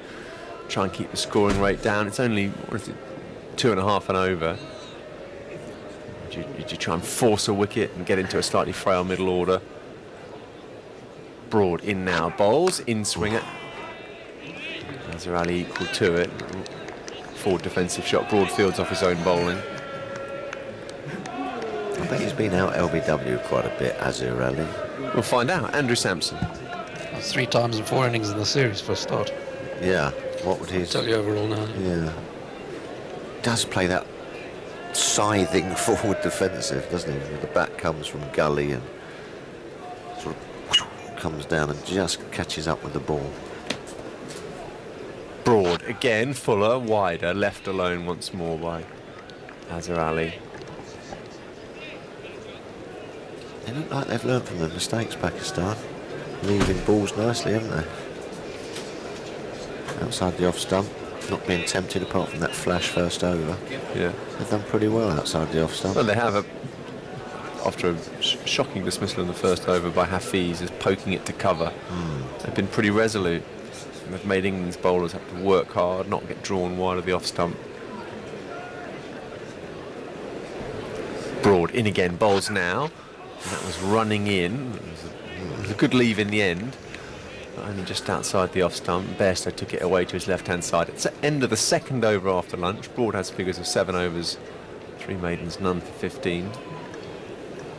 try and keep the scoring rate down. It's only 2.5 and over. Do you try and force a wicket and get into a slightly frail middle order? Broad in now, bowls, in swinger. Azhar Ali equal to it. Forward defensive shot, Broad fields off his own bowling. I bet he's been out LBW quite a bit, Azhar Ali. We'll find out. Andrew Sampson. 3 times in 4 innings in the series for a start. Yeah, what would his... Tell you overall now. Yeah. Does play that scything forward defensive, doesn't he? The bat comes from gully and sort of comes down and just catches up with the ball. Broad again, fuller, wider, left alone once more by Azhar Ali. They look like they've learned from their mistakes, Pakistan. Leaving balls nicely, haven't they? Outside the off stump, not being tempted apart from that flash first over. Yeah. They've done pretty well outside the off stump. Well, they have, after a shocking dismissal in the first over by Hafiz, is poking it to cover. They've been pretty resolute. They've made England's bowlers have to work hard, not get drawn wide of the off stump. Broad in again, bowls now. And that was running in. It was a good leave in the end, but only just outside the off stump. Bairstow took it away to his left-hand side. It's the end of the second over after lunch. Broad has figures of 7 overs, 3 maidens, none for 15.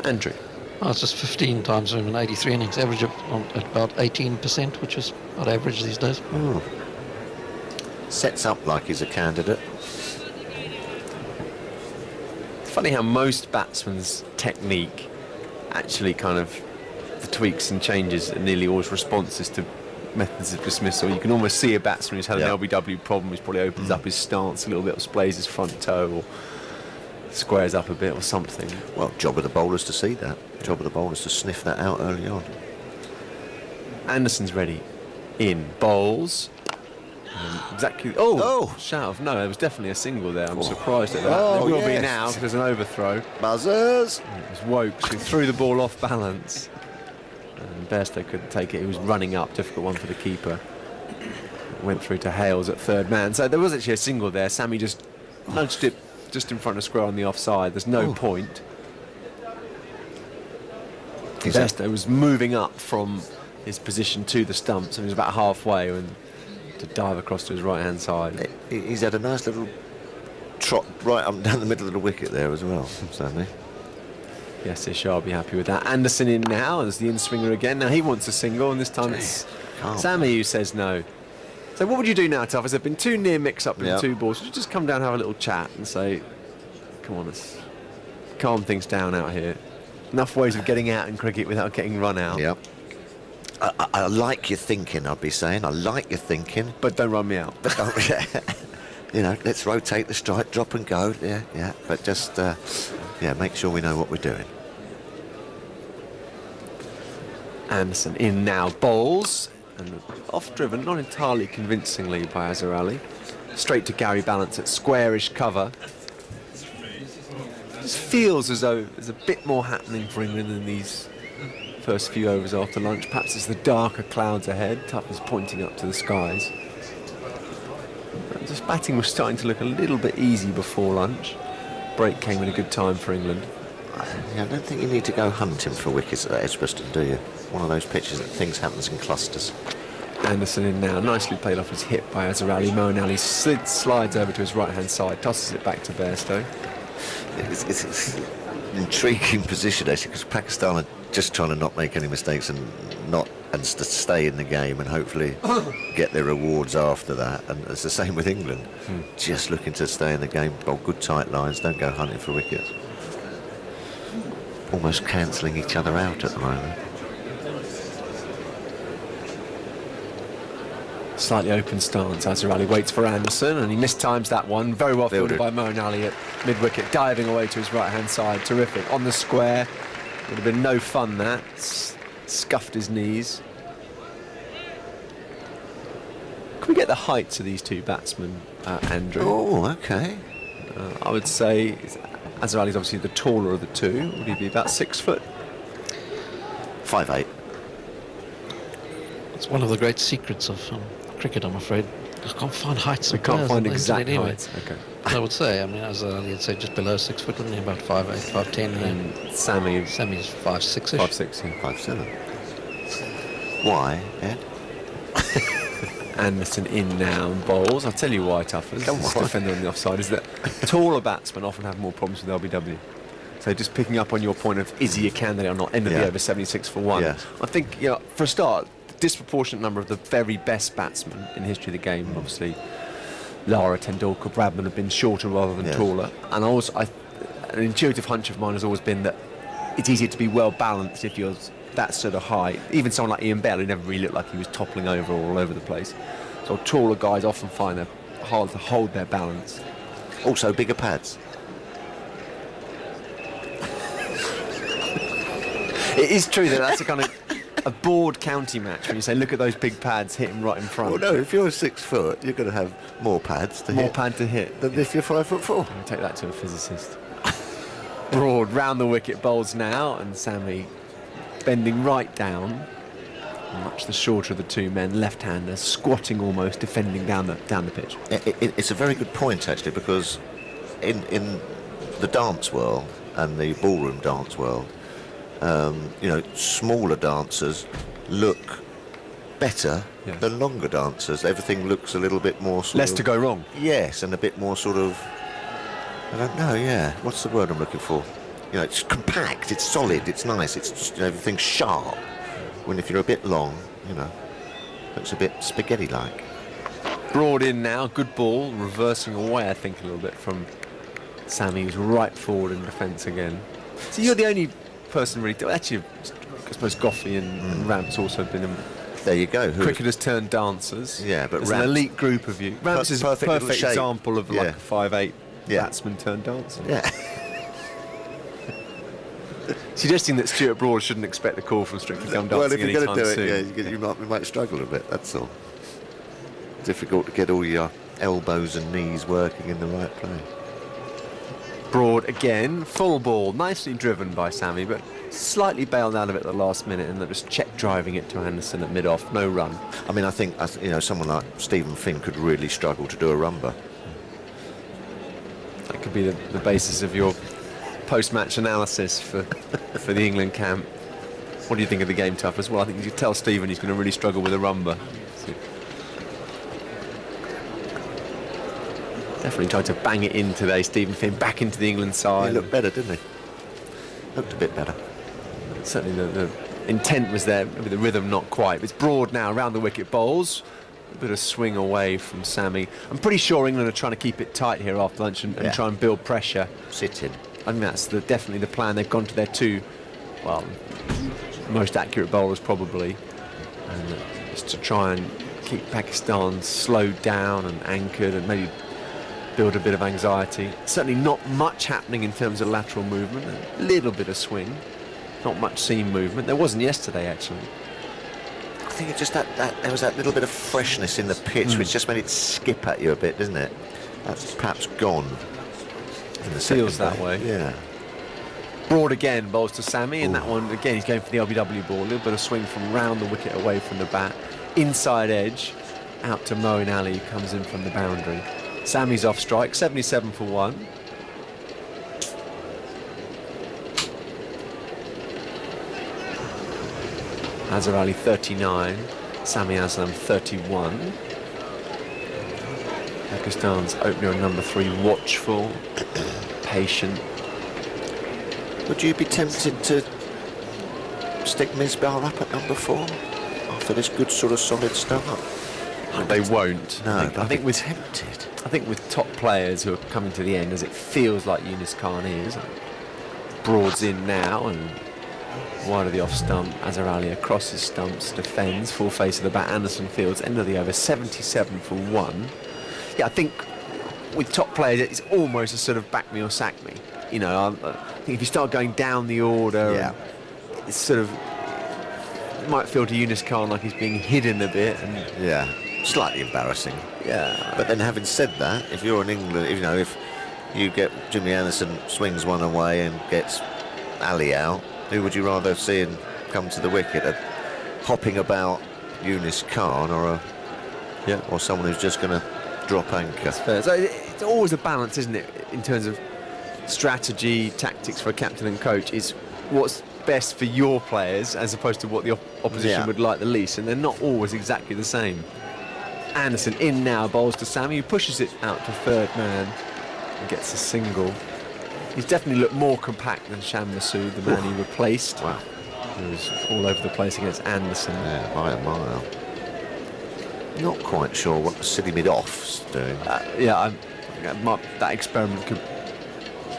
Andrew. Well, it's just 15 times in 83 innings, average at about 18%, which is about average these days. Sets up like he's a candidate. It's funny how most batsmen's technique actually kind of, the tweaks and changes are nearly always responses to methods of dismissal. You can almost see a batsman who's had an LBW problem, who's probably opens up his stance a little bit, or splays his front toe, or squares up a bit or something. Well, job of the bowlers to see that. Job of the bowlers to sniff that out early on. Anderson's ready. In. Bowls. Exactly. Oh! Shout of no, there was definitely a single there. I'm surprised at that. There will be now because there's an overthrow. Buzzers! It was Wokes who threw the ball off balance. And Bairstow couldn't take it. He was running up. Difficult one for the keeper. Went through to Hales at third man. So there was actually a single there. Sammy just nudged it just in front of square on the offside. There's no point. Bairstow was moving up from his position to the stumps, and he was about halfway and to dive across to his right-hand side. He's had a nice little trot right up and down the middle of the wicket there as well, Sammy. Yes, Ish, I'll be happy with that. Anderson in now as the in-swinger again. Now he wants a single, and this time it's Sammy who says no. So what would you do now, Tuff? As there have been 2 near mix-up with the 2 balls. Would you just come down and have a little chat and say, come on, let's calm things down out here. Enough ways of getting out in cricket without getting run out. Yep. I like your thinking, I'd be saying. I like your thinking. But don't run me out. But don't, you know, let's rotate the strike, drop and go. Yeah. But just, make sure we know what we're doing. Anderson in now, bowls. And off-driven, not entirely convincingly by Azhar Ali. Straight to Gary Balance at squarish cover. It feels as though there's a bit more happening for England in these first few overs after lunch. Perhaps it's the darker clouds ahead. Tuff is pointing up to the skies. Just batting was starting to look a little bit easy before lunch. Break came at a good time for England. I don't think you need to go hunting for wickets at Edgbaston, do you? One of those pitches that things happens in clusters. Anderson in now, nicely played off his hip by Azhar Ali. Moeen Ali slides over to his right-hand side, tosses it back to Bairstow. It's an intriguing position actually, because Pakistan are just trying to not make any mistakes and to stay in the game and hopefully get their rewards after that. And it's the same with England, just looking to stay in the game, bowl good tight lines, don't go hunting for wickets. Almost cancelling each other out at the moment. Slightly open stance. Azhar Ali waits for Anderson and he mistimes that one. Very well fielded by Moeen Ali at mid-wicket, diving away to his right-hand side. Terrific. On the square. Would have been no fun, that. Scuffed his knees. Can we get the heights of these 2 batsmen, Andrew? Oh, OK. I would say Azhar Ali's obviously the taller of the 2. Would he be about 6 foot? 5'8". It's one of the great secrets of cricket, I'm afraid. I can't find heights. We can't find exact heights. Okay. I would say, Azhar Ali would say just below 6 foot, wouldn't he? About 5'8", 5'10". And Sammy's 5'6". 5'6", yeah. 5'7". Why, Ed? Anderson in now and bowls. I'll tell you why, Tuffers. This defender on the offside is that taller batsmen often have more problems with LBW. So just picking up on your point of is he a candidate or not, end of the over 76 for 1. Yeah. I think, for a start, the disproportionate number of the very best batsmen in the history of the game, obviously Lara, Tendulkar, Bradman have been shorter rather than taller. And also, an intuitive hunch of mine has always been that it's easier to be well balanced if you're that sort of height. Even someone like Ian Bell, who never really looked like he was toppling over all over the place. So taller guys often find it hard to hold their balance. Also, bigger pads. It is true that that's a kind of a bored county match when you say, look at those big pads, hit him right in front. Well, no, if you're 6 foot, you're going to have more pads to hit. More pad to hit. Than if you're 5'4". I'll take that to a physicist. Broad round the wicket bowls now, and Sammy bending right down. Much the shorter of the two men, left-hander, squatting almost, defending down the pitch. It's a very good point, actually, because in the dance world and the ballroom dance world, smaller dancers look better than longer dancers. Everything looks a little bit more less to go wrong. Yes, and a bit more sort of, I don't know, what's the word I'm looking for? It's compact, it's solid, it's nice, it's just, everything's sharp. When if you're a bit long, looks a bit spaghetti-like. Broad in now, good ball, reversing away, I think, a little bit from Sammy, who's right forward in defence again. So you're the only person really... Actually, I suppose Goffey and Ramps also have been... There you go. Cricketers turned dancers. Yeah, but It's Ramps, an elite group of you. Ramps is a perfect example of like a 5'8" batsman turned dancer. Yeah. Suggesting that Stuart Broad shouldn't expect the call from Strictly Come Dancing anytime soon. Well, if you're going to do it, you might struggle a bit, that's all. Difficult to get all your elbows and knees working in the right place. Broad again, full ball, nicely driven by Sammy, but slightly bailed out of it at the last minute, and they're just check driving it to Anderson at mid-off, no run. I mean, I think someone like Stephen Finn could really struggle to do a rumba. That could be the basis of your post-match analysis for the England camp. What do you think of the game, Tuffers? Well, I think you could tell Stephen he's going to really struggle with a rumba. Definitely tried to bang it in today, Stephen Finn, back into the England side. He looked better, didn't he? Looked a bit better. Certainly the intent was there, maybe the rhythm not quite. It's Broad now, around the wicket bowls. A bit of swing away from Sammy. I'm pretty sure England are trying to keep it tight here after lunch and try and build pressure. Sit in. I think that's definitely the plan. They've gone to their two, most accurate bowlers probably, and just to try and keep Pakistan slowed down and anchored and maybe build a bit of anxiety. Certainly not much happening in terms of lateral movement, a little bit of swing, not much seam movement. There wasn't yesterday, actually. I think it's just that there was that little bit of freshness in the pitch which just made it skip at you a bit, doesn't it? That's perhaps gone in the feels that way. Yeah. Broad again, bowls to Sammy, and that one again he's going for the LBW ball. A little bit of swing from round the wicket away from the bat, inside edge, out to Moeen Ali, who comes in from the boundary. Sammy's off strike, 77 for 1. Azhar Ali 39, Sami Aslam 31. Pakistan's opener number 3, watchful, patient. Would you be tempted to stick Misbah up at number 4 after this good sort of solid start? They won't. No, I think with tempted. I think with top players who are coming to the end, as it feels like Yunus Khan is, Broad's in now and wide of the off stump. Azhar Ali across his stumps, defends, full face of the bat. Anderson fields, end of the over, 77 for 1. Yeah, I think with top players, it's almost a sort of back me or sack me. I think if you start going down the order, it's sort of, it might feel to Yunus Khan like he's being hidden a bit. And slightly embarrassing. Yeah. But then having said that, if you're in England, if you get Jimmy Anderson swings one away and gets Ali out, who would you rather see and come to the wicket? A hopping about Yunus Khan or someone who's just going to drop anchor? That's fair. So it's always a balance, isn't it, in terms of strategy, tactics for a captain and coach, is what's best for your players as opposed to what the opposition would like the least, and they're not always exactly the same. Anderson in now, bowls to Sammy, who pushes it out to third man and gets a single. He's definitely looked more compact than Shan Masood, the man he replaced. Wow. He was all over the place against Anderson. Yeah, by a mile. Not quite sure what the silly mid-off's doing. That experiment could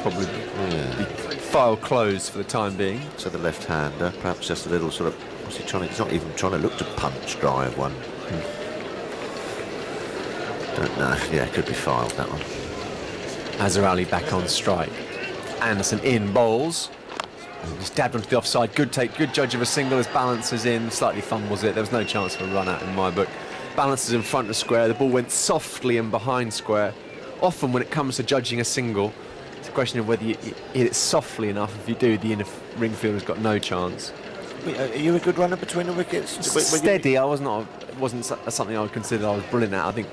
probably be file closed for the time being. So the left-hander, perhaps just a little sort of... What's he trying to... He's not even trying to look to punch drive one. Don't know. Yeah, it could be filed, that one. Azhar Ali back on strike. Anderson in, bowls. He's dabbed onto the offside. Good take, good judge of a single. His balance is in. Slightly fumbles it. There was no chance for a run out in my book. Balances in front of square. The ball went softly and behind square. Often when it comes to judging a single, it's a question of whether you hit it softly enough. If you do, the inner ring fielder's got no chance. Are you a good runner between the wickets? Steady. I wasn't. It wasn't something I would consider I was brilliant at. I think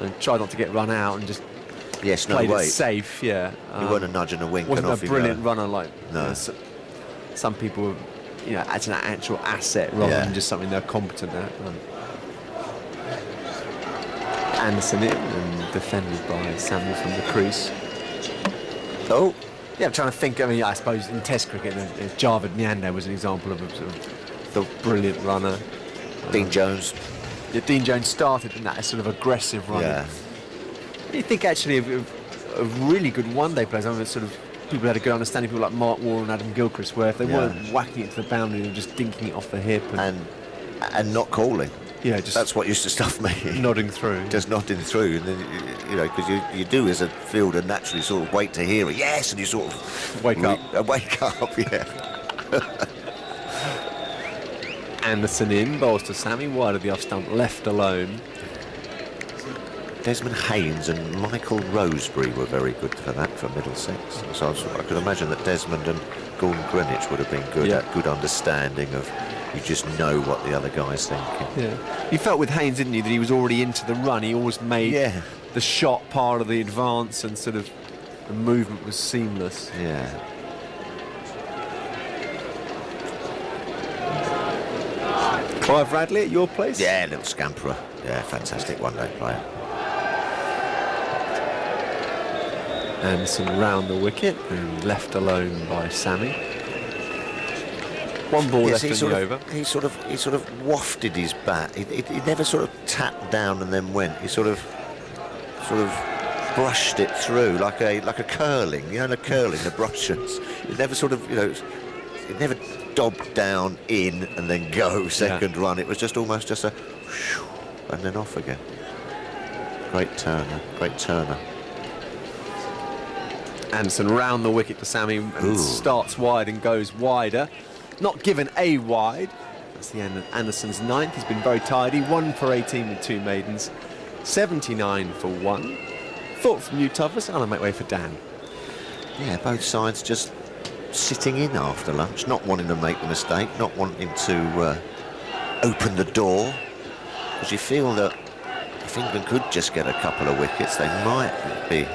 I tried not to get run out and just played it safe. Yeah. You weren't a nudge and a wink. Wasn't a brilliant runner like some people. As an actual asset rather than just something they're competent at. Anderson in and defended by Samuel from the crease. Oh. Yeah, I'm trying to think. I mean, I suppose in Test cricket, Javed Nyanda was an example of a sort of the brilliant runner. Dean Jones. Yeah, Dean Jones started in that sort of aggressive run. Yeah. You think actually of really good one-day players. I mean, sort of people had a good understanding. People like Mark Waugh and Adam Gilchrist, where if they weren't whacking it to the boundary, they were just dinking it off the hip and not calling. Yeah, that's what used to stuff me. Nodding through. Just nodding through, and then because you do as a fielder naturally sort of wait to hear it. Yes, and you sort of wake up. Wake up, yeah. Anderson in, bowls to Sammy, wide of the off stump, left alone. Desmond Haynes and Michael Rosebery were very good for that for Middlesex. So I could imagine that Desmond and Gordon Greenwich would have been good. Yeah. Good understanding of. You just know what the other guy's thinking. Yeah. You felt with Haynes, didn't you, that he was already into the run. He always made the shot part of the advance, and sort of the movement was seamless. Yeah. Clive Radley at your place? Yeah, little scamperer. Yeah, fantastic one-day player. Anderson round the wicket and left alone by Sammy. One ball left in the over. He sort of wafted his bat. He never sort of tapped down and then went. He sort of brushed it through like a curling. The curling, the brushes. It never sort of it never dobbed down in and then go second run. It was just almost just a whoosh, and then off again. Great turner. Anderson round the wicket to Sammy and starts wide and goes wider. Not given a wide. That's the end of Anderson's ninth. He's been very tidy. 1 for 18 with 2 maidens. 79 for 1. Thought from you, Toughest. And I'll make way for Dan. Yeah, both sides just sitting in after lunch, not wanting to make the mistake, not wanting to open the door. Because you feel that if England could just get a couple of wickets, they might be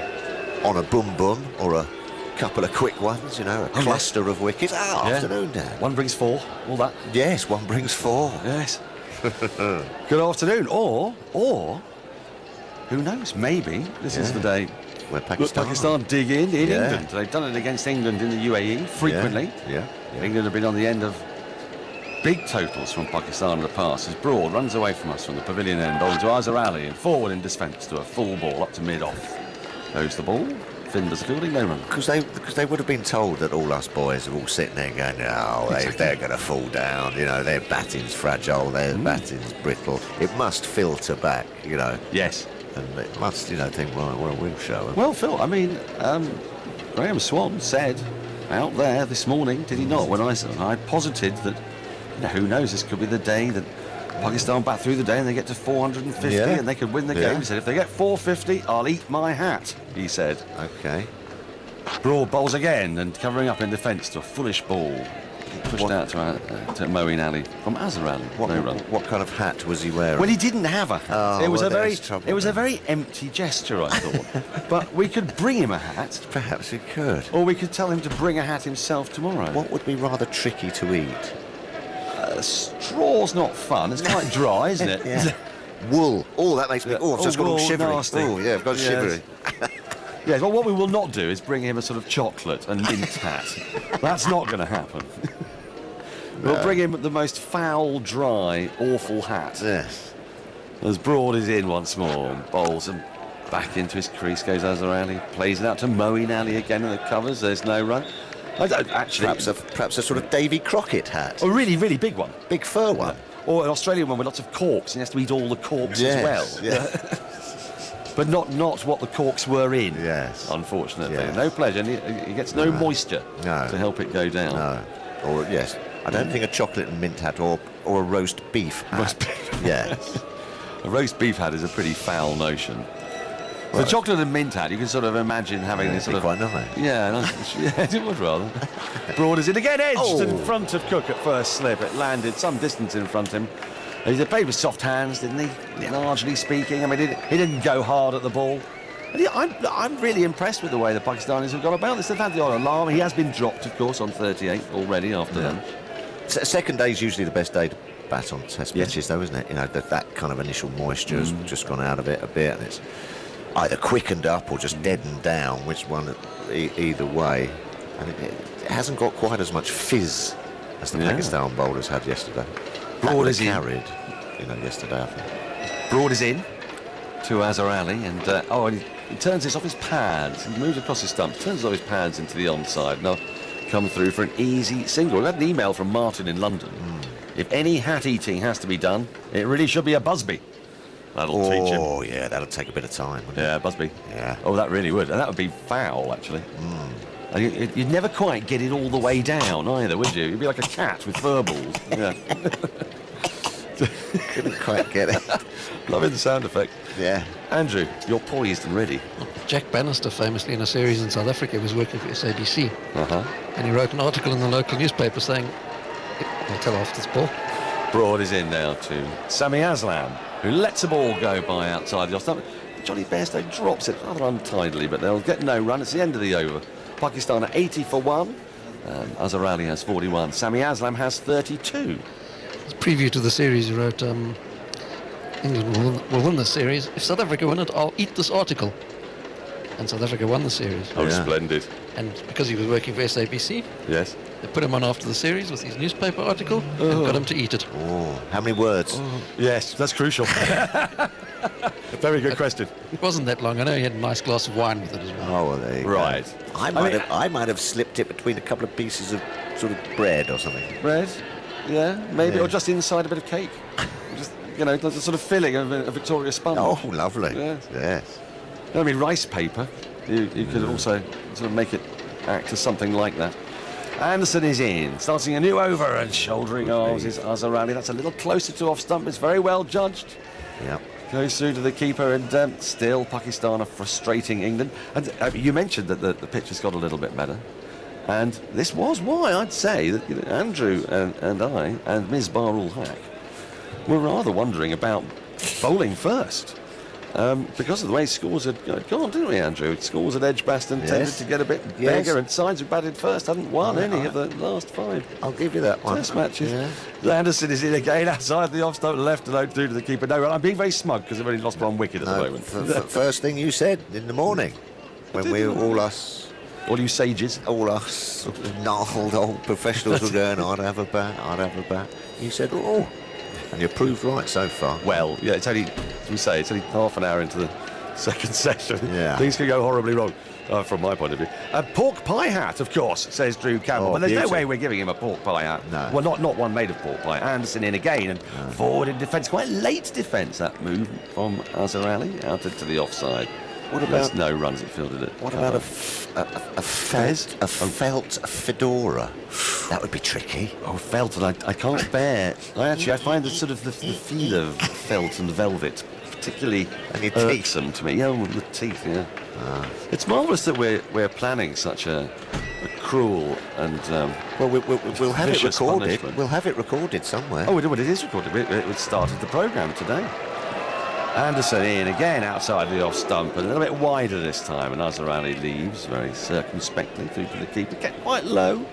on a boom or a couple of quick ones, a cluster of wickets. Afternoon, Dan. One brings 4, all that. Yes, one brings 4. Yes. Good afternoon. Or, who knows, maybe this is the day where Pakistan dig in England. They've done it against England in the UAE frequently. Yeah. England have been on the end of big totals from Pakistan in the past as Broad runs away from us from the pavilion end, bowling to Azhar Ali and forward in defence to a full ball up to mid-off. Goes the ball. Finn does the fielding, no run. Because they would have been told that all us boys are all sitting there going, they're going to fall down. Their batting's fragile, their batting's brittle. It must filter back, Yes. And it must, think, right, well, we'll show them. Well, Phil, I mean, Graham Swan said out there this morning, did he not, when I posited that, who knows, this could be the day that Pakistan bat through the day and they get to 450 and they could win the game. He said, if they get 450, I'll eat my hat, he said. OK. Broad bowls again and covering up in defence to a foolish ball. pushed out to Moeen Ali from Azhar Ali. No run. What kind of hat was he wearing? Well, he didn't have a hat. Oh, it was well, a very empty gesture, I thought. But we could bring him a hat. Perhaps we could. Or we could tell him to bring a hat himself tomorrow. What would be rather tricky to eat? Straw's not fun. It's quite dry, isn't it? Yeah. Wool. Oh, that makes me... Oh, I've just got all shivery. Nasty. Oh, yeah, I've got shivery. Yes, well, what we will not do is bring him a sort of chocolate and mint hat. That's not going to happen. We'll bring him the most foul, dry, awful hat. Yes. As Broad is in once more, bowls and back into his crease goes Azhar Ali, plays it out to Moeen Ali again in the covers. There's no run. I don't actually. Perhaps a sort of Davy Crockett hat. A really, really big one. Big fur one. Or an Australian one with lots of corks, and he has to eat all the corks as well. Yeah. But not what the corks were in. Yes. Unfortunately. Yes. No pleasure. And he gets no moisture to help it go down. No. Or, yes. I don't think a chocolate and mint hat or a roast beef hat. Roast beef. Yes. A roast beef hat is a pretty foul notion. The chocolate and mint hat, you can sort of imagine having this sort of... quite nice. Yeah, it would rather. Broad is in again, edged in front of Cook at first slip. It landed some distance in front of him. He played with soft hands, didn't he? Yeah. Largely speaking. I mean, he didn't go hard at the ball. And I'm really impressed with the way the Pakistanis have gone about this. They've had the odd alarm. He has been dropped, of course, on 38 already after them. Second day is usually the best day to bat on test pitches, though, isn't it? You know, that kind of initial moisture has just gone out of it a bit, and it's either quickened up or just deadened down, which one, either way. And it hasn't got quite as much fizz as the Pakistan bowlers had yesterday. Broad is carried, yesterday, I think. Broad is in to Azhar Ali, and he turns this off his pads. He moves across his stumps, turns off his pads into the onside. Now, come through for an easy single. We had an email from Martin in London. If any hat eating has to be done, it really should be a Busby. That'll teach him. Oh, yeah, that'll take a bit of time, wouldn't it? Busby. Yeah. Oh, that really would. And that would be foul, actually. You'd never quite get it all the way down, either, would you? You'd be like a cat with fur balls. Yeah. Couldn't quite get it. Loving the sound effect. Yeah. Andrew, you're poised and ready. Jack Bannister, famously in a series in South Africa, was working for SABC. And he wrote an article in the local newspaper saying, I'll tell after this ball. Broad is in now to Sami Aslam, who lets a ball go by outside the off-stump. Johnny Bairstow drops it rather untidily, but they'll get no run. It's the end of the over. Pakistan are 80 for 1. Azhar Ali has 41. Sami Aslam has 32. As a preview to the series, he wrote, England will win this series. If South Africa win it, I'll eat this article. And South Africa won the series. Oh, splendid. And because he was working for SABC, yes, they put him on after the series with his newspaper article and got him to eat it. Oh, how many words? Yes, that's crucial. Very good question. It wasn't that long. I know he had a nice glass of wine with it as well. Oh, well, there you right. go. I might have slipped it between a couple of pieces of sort of bread or something. Bread? Yeah, maybe, or just inside a bit of cake. Just, the sort of filling of a Victoria sponge. Oh, lovely. Yes. I mean, rice paper. You could also sort of make it act as something like that. Anderson is in, starting a new over and shouldering arms is Azhar Ali. That's a little closer to off stump. It's very well judged. Yep. Goes through to the keeper, and still Pakistan are frustrating England. And you mentioned that the pitch has got a little bit better. And this was why I'd say that Andrew and I and Ms. Barul-Haq were rather wondering about bowling first. Because of the way scores had gone, didn't we, Andrew? Scores at Edgbaston tended to get a bit bigger, and sides who batted first hadn't won any of the last 5. I'll give you that one. Test matches. Anderson is in again outside the off-stump, left alone through to the keeper. No, I'm being very smug because they've only lost 1 wicket at the moment. First thing you said in the morning, when we were all you sages, all us gnarled old professionals were going, I'd have a bat. You said, oh. And you're proved right so far. Well, yeah, it's only, as we say, it's only half an hour into the second session. Yeah. Things can go horribly wrong, from my point of view. A pork pie hat, of course, says Drew Campbell. Oh, but there's no way we're giving him a pork pie hat. No. Well, not one made of pork pie. Anderson in again, and forward in defence. Quite late defence, that move from Azhar Ali, out into the offside. What about no runs? It fielded it. What about a felt fedora? That would be tricky. Oh, felt, and I can't bear. I find the sort of the feel of felt and velvet particularly irksome to me. Yeah, with the teeth. Yeah. It's marvellous that we're planning such a cruel and well, we'll have it recorded. Punishment. We'll have it recorded somewhere. Oh, it is recorded. It started the programme today. Anderson in again outside the off stump, and a little bit wider this time, and Azarali leaves very circumspectly through to the keeper. Get quite low.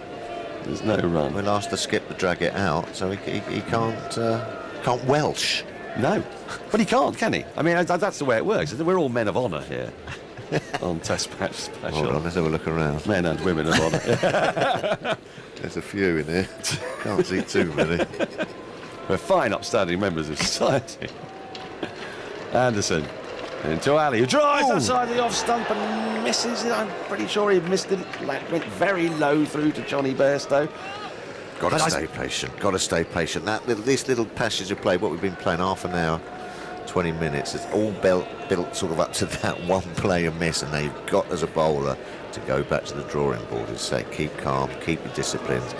There's no run. We'll ask the skip to drag it out, so he can't Welsh. No, but he can't, can he? I mean, that's the way it works. We're all men of honour here on Test Match Special. Hold on, let's have a look around. Men and women of honour. There's a few in here. Can't see too many. We're fine, upstanding members of society. Anderson into Ali, who drives outside the off stump and misses it. I'm pretty sure he missed it. Went very low through to Johnny Bairstow. Got to stay patient. Got to stay patient. This little passage of play, what we've been playing half an hour, 20 minutes, it's all built sort of up to that one play and miss, and now you've got as a bowler to go back to the drawing board and say, keep calm, keep your disciplines,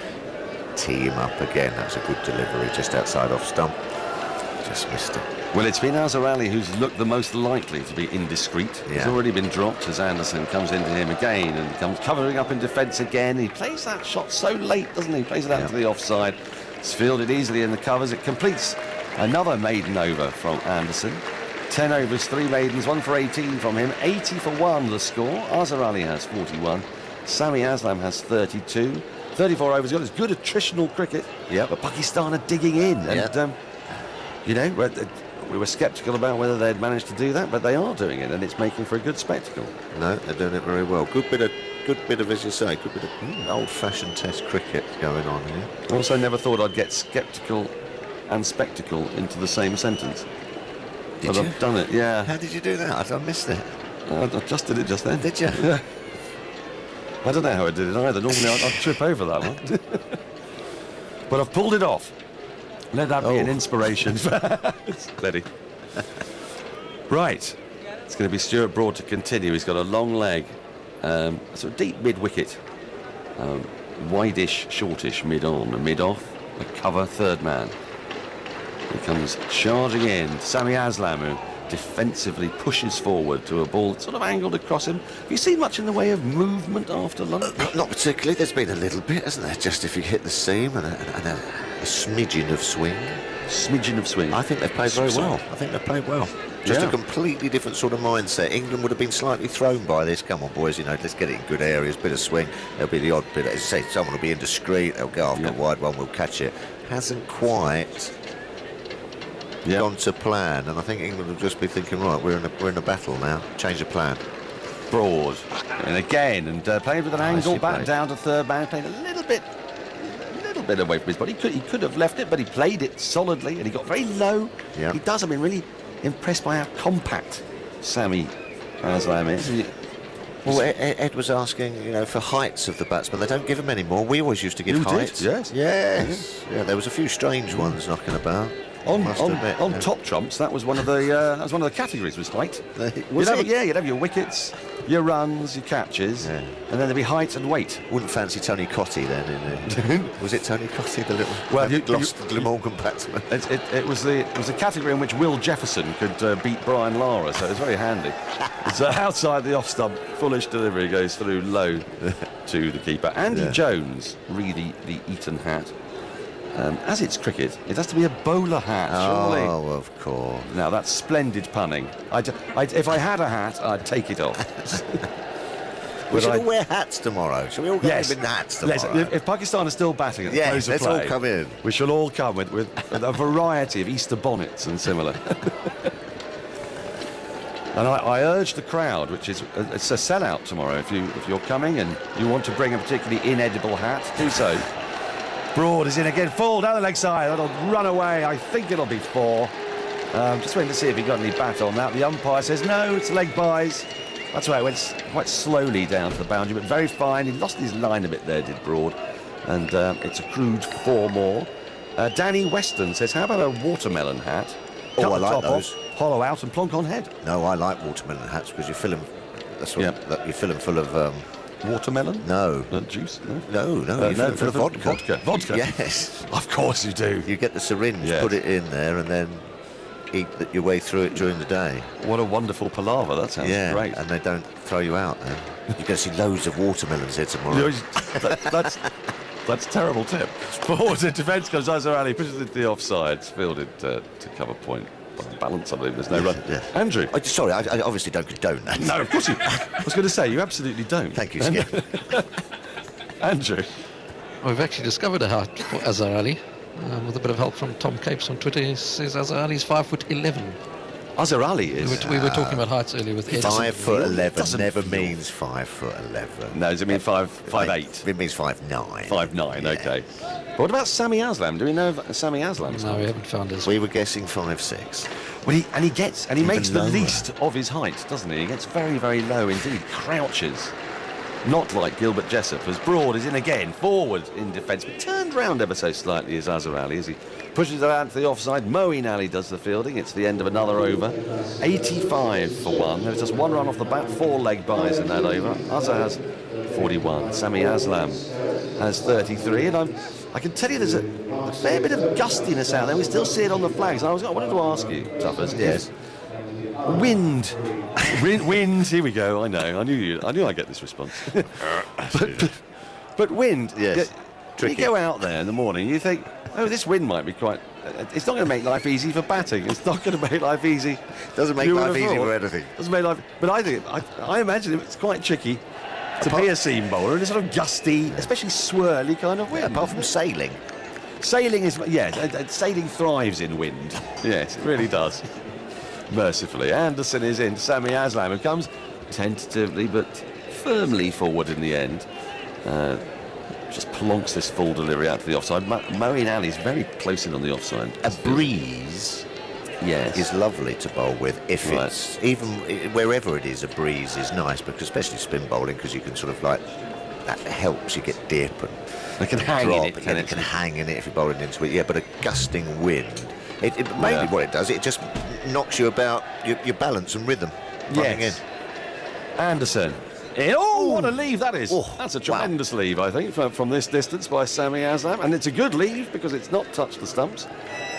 tee him up again. That's a good delivery just outside off stump. Just missed it. Well, it's been Azarali who's looked the most likely to be indiscreet. Yeah. He's already been dropped as Anderson comes into him again and comes covering up in defence again. He plays that shot so late, doesn't he? Plays it out to the offside. It's fielded easily in the covers. It completes another maiden over from Anderson. 10 overs, 3 maidens, 1 for 18 from him. 80 for 1 the score. Azarali has 41. Sami Aslam has 32. 34 overs. Got as good attritional cricket. Yeah. But Pakistan are digging in. And, you know, we were sceptical about whether they'd managed to do that, but they are doing it, and it's making for a good spectacle. No, they're doing it very well. Good bit of, as you say, good bit of old-fashioned Test cricket going on here. I also never thought I'd get sceptical and spectacle into the same sentence. Did you? I've done it, yeah. How did you do that? I missed it. I just did it just then. Did you? Yeah. I don't know how I did it either. Normally I'd trip over that one. But I've pulled it off. Let that be an inspiration. Steady. Right. It's going to be Stuart Broad to continue. He's got a long leg. Sort of deep mid-wicket. Wide-ish, shortish mid-on. A mid-off. A cover third man. He comes charging in. Sami Aslam, who defensively pushes forward to a ball that's sort of angled across him. Have you seen much in the way of movement after lunch? Not particularly. There's been a little bit, hasn't there? Just if you hit the seam and a smidgen of swing. Smidgen of swing. I think they've played very well. I think they've played well. Just a completely different sort of mindset. England would have been slightly thrown by this. Come on, boys, you know, let's get it in good areas, bit of swing. There'll be the odd bit. As you say, someone will be indiscreet. They'll go after a wide one. We'll catch it. Hasn't quite gone to plan, and I think England will just be thinking, right, we're in a battle now. Change the plan. Broad, and again, and played with an angle back down to third man. Played a little bit away from his body. He could have left it, but he played it solidly, and he got very low. Yeah. He does. I mean, really impressed by how compact Sami Aslam is. Well, Ed was asking, you know, for heights of the batsmen. They don't give them anymore. We always used to give heights. Yes. Yeah, there was a few strange ones knocking about. On top trumps, that was one of the categories was height. Was it? You'd have your wickets, your runs, your catches, and then there'd be height and weight. Wouldn't fancy Tony Cotty then? Was it Tony Cotty, the little lost Glamorgan batsman? It was the category in which Will Jefferson could beat Brian Lara, so it was very handy. It's outside the off stump, fullish delivery goes through low to the keeper. Andy Jones, really the Eton hat. As it's cricket, it has to be a bowler hat, surely. Oh, of course. Now, that's splendid punning. If I had a hat, I'd take it off. We should all wear hats tomorrow. Shall we all go in hats tomorrow? If Pakistan are still batting at the close of play, let's all come in. We shall all come with a variety of Easter bonnets and similar. And I urge the crowd, which is it's a sellout tomorrow. If you're coming and you want to bring a particularly inedible hat, do so. Broad is in again, full down the leg side. That'll run away. I think it'll be 4. Just waiting to see if he got any bat on that. The umpire says no, it's leg byes. That's why it went quite slowly down to the boundary, but very fine. He lost his line a bit there, did Broad, and it's accrued 4 more. Danny Weston says, how about a watermelon hat? Cut I like top those. Off, hollow out and plonk on head. No, I like watermelon hats because you fill them. That's what you fill them full of. Watermelon? No. Juice? No. You fill it full of vodka. Vodka? Yes. Of course you do. You get the syringe, put it in there, and then eat your way through it during the day. What a wonderful palaver. That sounds great. And they don't throw you out then. You're going to see loads of watermelons here tomorrow. That's a terrible tip. Forward in defence comes Azhar Ali, pushes it to the offside, fielded to cover point. Balance, I believe. There's no run. Yeah. Andrew. Sorry, I obviously don't condone that. No, of course you. I was going to say, you absolutely don't. Thank you, Skip. Andrew. We've actually discovered a height for Azhar Ali. With a bit of help from Tom Capes on Twitter, he says Azhar Ali's 5'11". Azhar Ali is. We were talking about heights earlier with Edson. 5'11" never means 5'11". No, does it mean 5'8"? It means 5'9". 5'9", okay. But what about Sami Aslam? Do we know of Sami Aslam? No, we haven't found his. We were guessing 5'6". Well, he makes the least of his height, doesn't he? He gets very, very low indeed. Crouches. Not like Gilbert Jessup, as Broad is in again, forward in defence, but turned round ever so slightly as Azhar Ali as he pushes it out to the offside. Moeen Ali does the fielding. It's the end of another over. 85 for one. There's just one run off the bat, 4 leg byes in that over. Azhar has 41. Sami Aslam has 33. And I can tell you there's a fair bit of gustiness out there. We still see it on the flags. I wanted to ask you, Tuffers. Yes. Wind, here we go. I know. I knew I'd get this response. but wind. Yes. When you go out there in the morning, you think, this wind might be quite. It's not going to make life easy for batting. It's not going to make life easy. Doesn't make life easy for anything. Doesn't make life. But I imagine it's quite tricky to be a seam bowler in a sort of gusty, especially swirly kind of wind. Apart from sailing. Sailing is sailing thrives in wind. Yes, it really does. Mercifully, Anderson is in. Sami Aslam, who comes tentatively but firmly forward in the end. Just plonks this full delivery out to the offside. Moeen Ali is very close in on the offside. A breeze, is lovely to bowl with. If it's even wherever it is, a breeze is nice, because especially spin bowling, because you can sort of that helps you get dip and it can hang in it. It can hang in it if you're bowling into it. Yeah, but a gusting wind. It mainly what it does, it just knocks you about your balance and rhythm. Yes. Anderson. What a leave that is. That's a tremendous leave, I think, from this distance by Sami Aslam. And it's a good leave because it's not touched the stumps.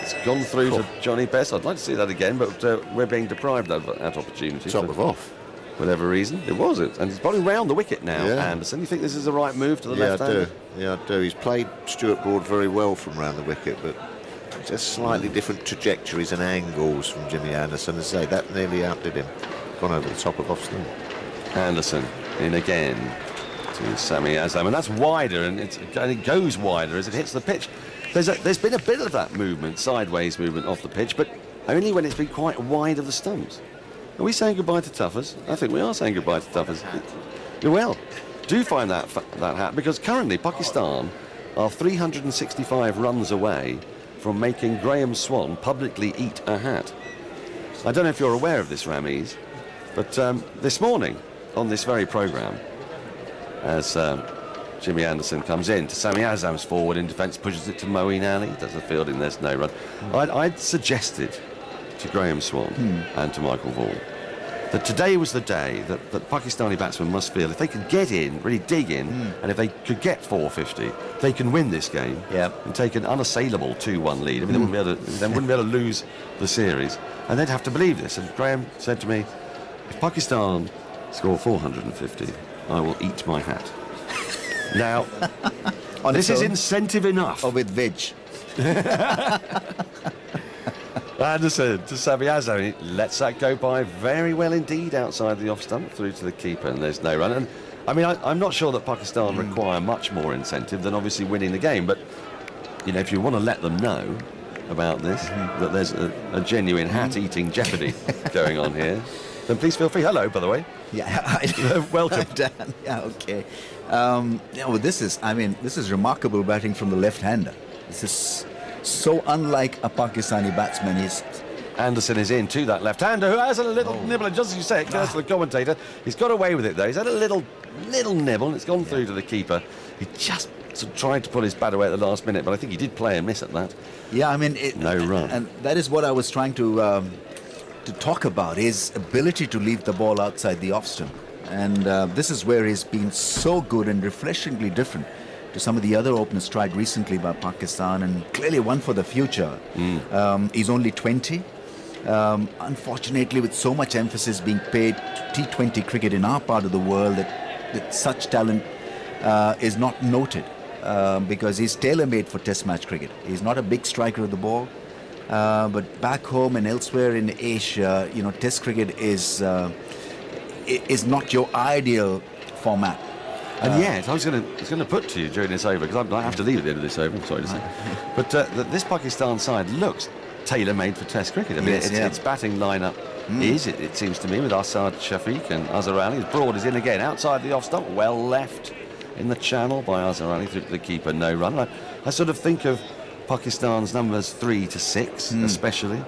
It's gone through to Johnny Best. I'd like to see that again, but we're being deprived of that opportunity. Top of off. For whatever reason. It was it. And he's bowling round the wicket now, Anderson. You think this is the right move to the left hand? Yeah, I do. He's played Stuart Broad very well from round the wicket, but just slightly different trajectories and angles from Jimmy Anderson. As I say, that nearly outdid him. Gone over the top of off stump. Anderson in again to Sami Aslam, and that's wider, and it goes wider as it hits the pitch. There's been a bit of that movement, sideways movement off the pitch, but only when it's been quite wide of the stumps. Are we saying goodbye to Tuffers? I think we are saying goodbye to Tuffers. Well, do find that hat, because currently Pakistan are 365 runs away from making Graham Swann publicly eat a hat. I don't know if you're aware of this, Ramiz, but this morning on this very programme, as Jimmy Anderson comes in to Sami Aslam's forward in defence, pushes it to Moeen Ali, does the fielding, there's no run. I'd suggested to Graham Swann and to Michael Vaughan that today was the day that Pakistani batsmen must feel if they could get in, really dig in, and if they could get 450, they can win this game and take an unassailable 2-1 lead. I mean, they wouldn't be able to lose the series, and they'd have to believe this. And Graham said to me, if Pakistan score 450, I will eat my hat. Now, this is incentive enough. Or with veg. Anderson to Sami Aslam. He lets that go by very well indeed outside the off stump through to the keeper, and there's no run. And I mean, I'm not sure that Pakistan require much more incentive than obviously winning the game, but you know, if you want to let them know about this, that there's a genuine hat-eating jeopardy going on here, then please feel free. Hello, by the way. Yeah, welcome, Dan. Yeah, okay. Well, this is remarkable batting from the left-hander. This is so unlike a Pakistani batsman. Anderson is in to that left-hander who has a little nibble, and just as you say, it goes to the commentator. He's got away with it though. He's had a little nibble, and it's gone through to the keeper. He just sort of tried to pull his bat away at the last minute, but I think he did play a miss at that. Yeah, I mean, no run, and that is what I was trying to talk about, his ability to leave the ball outside the off stump, and this is where he's been so good and refreshingly different to some of the other openers tried recently by Pakistan, and clearly one for the future. He's only 20. Unfortunately, with so much emphasis being paid to T20 cricket in our part of the world, that such talent is not noted because he's tailor-made for Test match cricket. He's not a big striker of the ball, but back home and elsewhere in Asia, Test cricket is not your ideal format. And yet, I was going to put to you during this over, because I have to leave at the end of this over, I'm sorry to say. But this Pakistan side looks tailor-made for Test cricket. I mean, its batting lineup it seems to me, with Asad Shafiq and Azhar Ali. His Broad is in again, outside the off-stump, well left in the channel by Azhar Ali through to the keeper, no run. I sort of think of Pakistan's numbers 3 to 6, especially,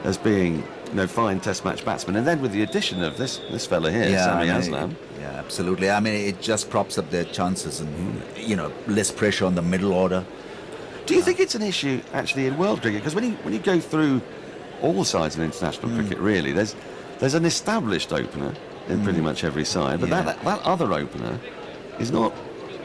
as being fine Test match batsmen. And then with the addition of this fella here, Sami Aslam. Yeah, absolutely. I mean, it just props up their chances and, less pressure on the middle order. Do you think it's an issue, actually, in world cricket? Because when you go through all the sides in international cricket, really, there's an established opener in pretty much every side, but that other opener is not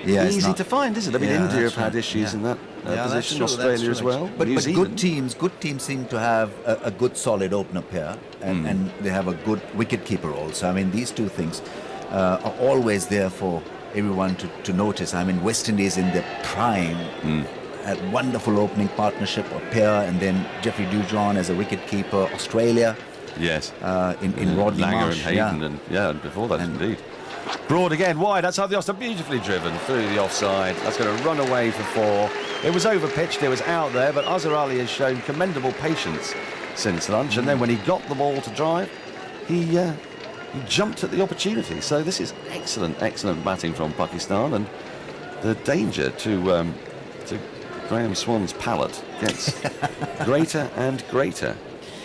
easy to find, is it? I mean, India have had issues in that position, Australia as well. But good teams seem to have a good solid opener pair, and they have a good wicket keeper also. I mean, these two things are always there for everyone to notice. I mean, West Indies in their prime had wonderful opening partnership or pair, and then Jeffrey Dujon as a wicket keeper. Australia, in Rodney Lanka Marsh, and Hayden, and before that, indeed. Broad again, wide, that's how the offside, beautifully driven through the offside. That's going to run away for 4. It was overpitched, it was out there, but Azhar Ali has shown commendable patience since lunch, and then when he got the ball to drive, he jumped at the opportunity. So this is excellent batting from Pakistan, and the danger to Graham Swan's palate gets greater and greater.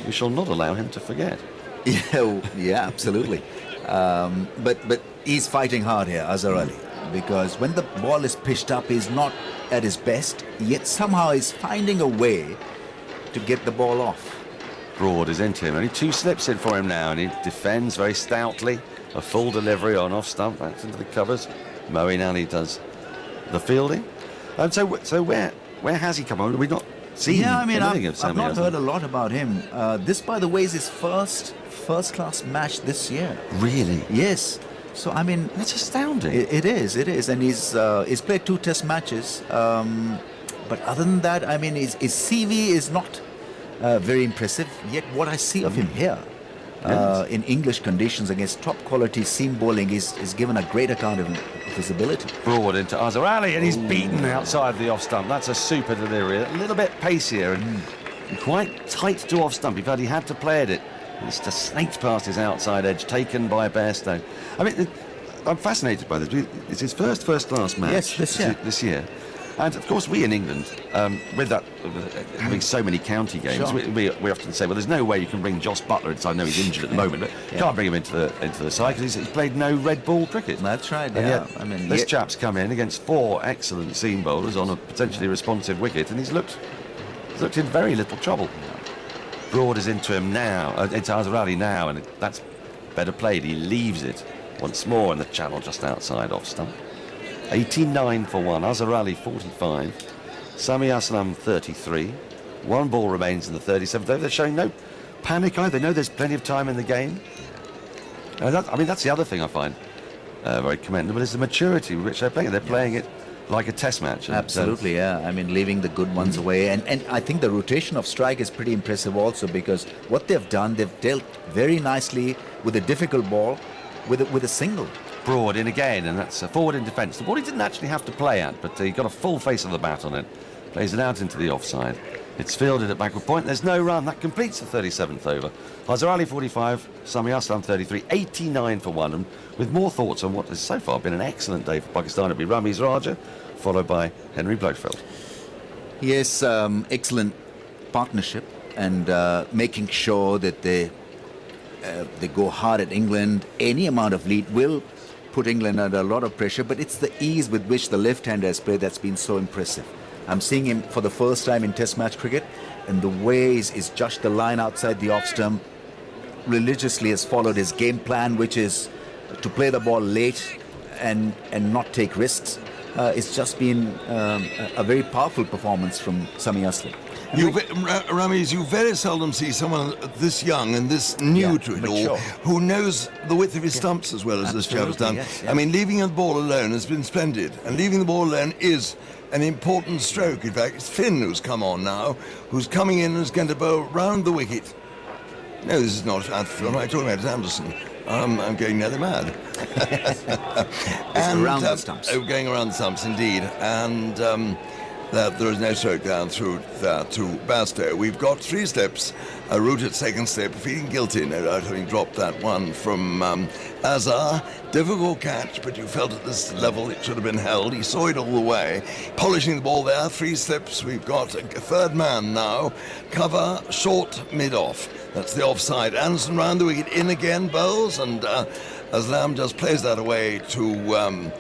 We shall not allow him to forget. Yeah, absolutely. But he's fighting hard here, Azhar Ali, because when the ball is pitched up, he's not at his best, yet somehow he's finding a way to get the ball off. Broad is into him. Only 2 slips in for him now, and he defends very stoutly. A full delivery on off stump, back into the covers. Moeen Ali does the fielding. And so where has he come on? We've not seen anything of Sami I've not Aslam. heard a lot about him. This, by the way, is his first-class match this year. Really? Yes. So, I mean... That's astounding. It is. And he's played 2 Test matches. But other than that, I mean, his CV is not very impressive. Yet what I see of him here, in English conditions against top-quality seam bowling, is given a great account of his ability. Broad into Azhar Ali, and he's beaten outside the off-stump. That's a super delivery. A little bit pacier and quite tight to off-stump. He had to play at it. It's just snaked past his outside edge, taken by Bairstow. I mean, I'm fascinated by this. It's his first-class match this year. And, of course, we in England, with that, having so many county games, we often say, well, there's no way you can bring Jos Buttler inside. I know he's injured at the moment, but you can't bring him into the side because he's played no red ball cricket. That's right, and yet, this chap's come in against 4 excellent seam bowlers on a potentially responsive wicket, and he's looked in very little trouble. Broad is into him now, into Azhar Ali now, and that's better played. He leaves it once more in the channel just outside off stump. 89 for 1, Azhar Ali 45, Sami Aslam 33. 1 ball remains in the 37th over. They're showing no panic either. They know there's plenty of time in the game. That's the other thing I find very commendable, is the maturity with which they're playing it. They're playing it like a Test match. Absolutely, I mean, leaving the good ones away. And I think the rotation of strike is pretty impressive also, because what they've done, they've dealt very nicely with a difficult ball with a single. Broad in again, and that's a forward in defence. The ball he didn't actually have to play at, but he got a full face of the bat on it. Plays it out into the offside. It's fielded at backward point. There's no run. That completes the 37th over. Azhar Ali 45, Sami Aslam 33, 89 for 1. And with more thoughts on what has so far been an excellent day for Pakistan, it'll be Ramiz Raja, followed by Henry Blofeld. Yes, excellent partnership, and making sure that they go hard at England. Any amount of lead will put England under a lot of pressure, but it's the ease with which the left-hander has played that's been so impressive. I'm seeing him for the first time in Test match cricket, and the way he's judged the line outside the off-stump, religiously has followed his game plan, which is to play the ball late and not take risks. It's just been a very powerful performance from Sami Aslam. Ramesh, you very seldom see someone this young and this new to it all, who knows the width of his stumps as well as this chap has done. Yes. I mean, leaving the ball alone has been splendid, and leaving the ball alone is an important stroke. In fact, it's Finn who's come on now, who's coming in and is going to bowl round the wicket. No, this is not What am I talking about? It's Anderson. I'm going nearly mad. And around the stumps. Oh, going around the stumps, indeed. And that there is no stroke down through there to Bastow. We've got 3 slips, a route at second slip, feeling guilty, no doubt, having dropped that one from Azar. Difficult catch, but you felt at this level it should have been held. He saw it all the way. Polishing the ball there, 3 slips. We've got a third man now. Cover, short, mid-off. That's the offside. Anderson round the wicket, in again, bowls, and Aslam just plays that away to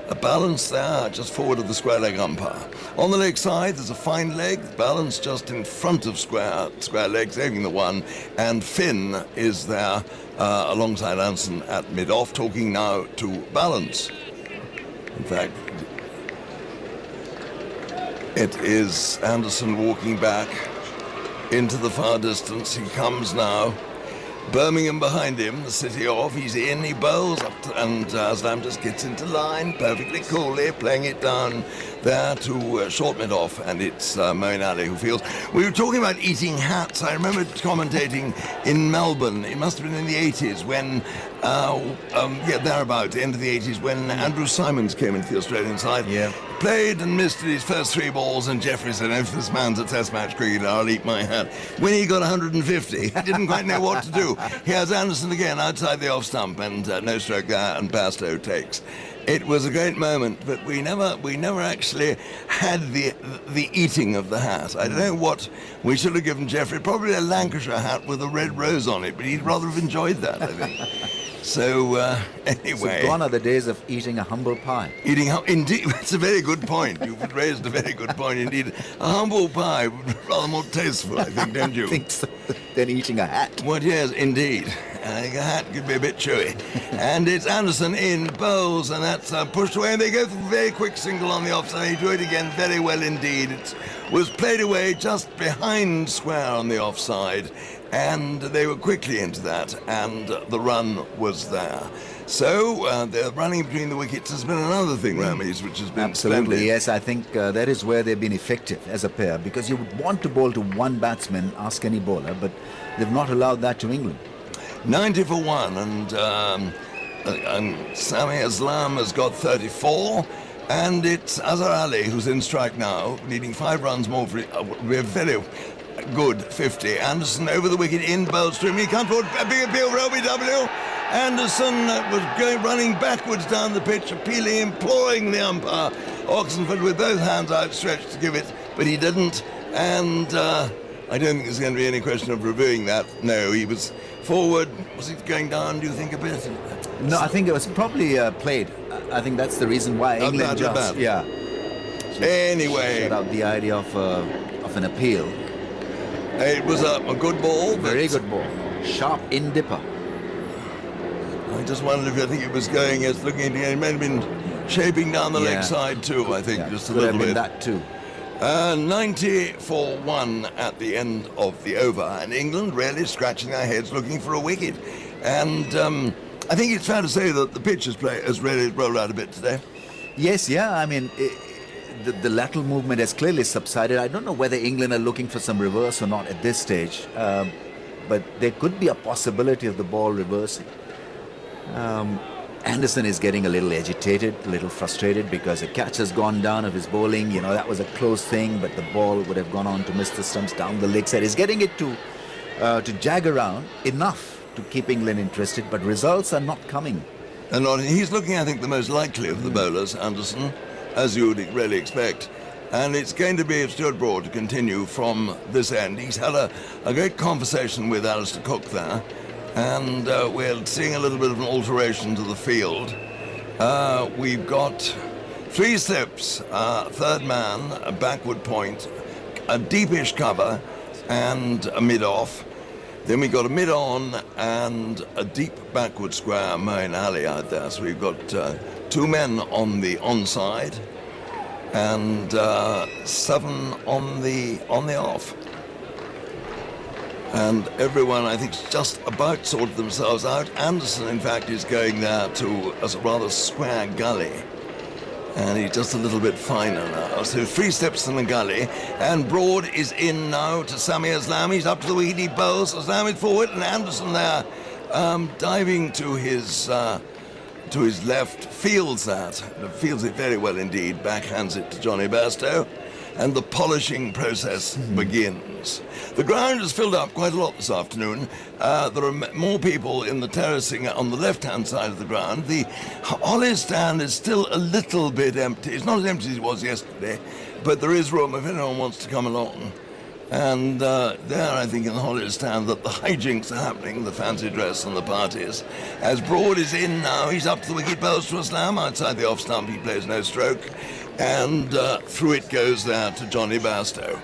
a balance there, just forward of the square leg umpire. On the leg side, there's a fine leg, balance just in front of square leg, saving the one, and Finn is there alongside Anderson at mid-off, talking now to balance. In fact, it is Anderson walking back into the far distance. He comes now. Birmingham behind him, the city off. He's in, he bowls up to, and Aslam just gets into line perfectly coolly, playing it down there to short mid off, and it's Moeen Ali who fields. We were talking about eating hats. I remember commentating in Melbourne. It must have been in the 80s when, thereabout, end of the 80s, when Andrew Simons came into the Australian side. Yeah. Played and missed his first 3 balls, and Jeffrey said, if this man's a test match cricketer, I'll eat my hat. When he got 150, he didn't quite know what to do. Here's Anderson again outside the off stump, and no stroke there, and Bastow takes. It was a great moment, but we never actually had the eating of the hat. I don't know what we should have given Jeffrey, probably a Lancashire hat with a red rose on it, but he'd rather have enjoyed that, I think. So, anyway. So gone are the days of eating a humble pie. Indeed, it's a very good point. You've raised a very good point indeed. A humble pie, rather more tasteful, I think, don't you? I think so, than eating a hat. Well, yes, indeed. I think a hat could be a bit chewy. And it's Anderson in, bowls, and that's pushed away, and they go for a very quick single on the offside. He drew it again very well indeed. It was played away just behind square on the offside, and they were quickly into that, and the run was there. So the running between the wickets has been another thing, Ramesh, which has been absolutely splendid. Yes. I think that is where they've been effective as a pair, because you would want to bowl to one batsman, ask any bowler, but they've not allowed that to England. 90 for 1, and Sami Aslam has got 34, and it's Azhar Ali who's in strike now, needing 5 runs more for a very good 50. Anderson over the wicket, in bowls to him. He comes forward, a big appeal for LBW. Anderson was running backwards down the pitch, appealing, imploring the umpire, Oxenford, with both hands outstretched to give it, but he didn't, and I don't think there's going to be any question of reviewing that. No, he was forward. Was he going down, do you think, a bit? No, I think it was probably played. I think that's the reason why England just... Yeah. Anyway. Shut out the idea of an appeal. It was a good ball. Very good ball. Sharp in dipper. I just wondered if I think it was going as looking at it. It may have been shaping down the leg side too, I think, just a little bit. That too. 90 for 1 at the end of the over, and England really scratching their heads looking for a wicket. And I think it's fair to say that the pitch has really rolled out a bit today. Yes, yeah. I mean, the lateral movement has clearly subsided. I don't know whether England are looking for some reverse or not at this stage, but there could be a possibility of the ball reversing. Anderson is getting a little agitated, a little frustrated, because the catch has gone down of his bowling. You know, that was a close thing, but the ball would have gone on to miss the stumps down the leg side. He's getting it to jag around enough to keep England interested, but results are not coming. And he's looking, I think, the most likely of the bowlers, Anderson, as you would really expect. And it's going to be Stuart Broad to continue from this end. He's had a great conversation with Alistair Cook there. And we're seeing a little bit of an alteration to the field. We've got 3 slips, third man, a backward point, a deepish cover, and a mid-off. Then we've got a mid-on and a deep backward square, Moeen Ali out there. So we've got 2 men on the onside. and 7 on the off. And everyone, I think, just about sorted themselves out. Anderson, in fact, is going there to a rather square gully. And he's just a little bit finer now. So 3 steps in the gully. And Broad is in now to Sami Aslam. He's up to the wicket, he bowls. Aslam is forward, and Anderson there diving to his left, fields that. Fields it very well indeed. Backhands it to Johnny Bairstow. And the polishing process begins. The ground has filled up quite a lot this afternoon. There are more people in the terracing on the left-hand side of the ground. The Holly stand is still a little bit empty. It's not as empty as it was yesterday, but there is room if anyone wants to come along. And there, I think, in the Holly stand, that the hijinks are happening, the fancy dress and the parties. As Broad is in now, he's up to the wicket, bowls to Aslam. Outside the off stump, he plays no stroke. And through it goes there to Johnny Bairstow.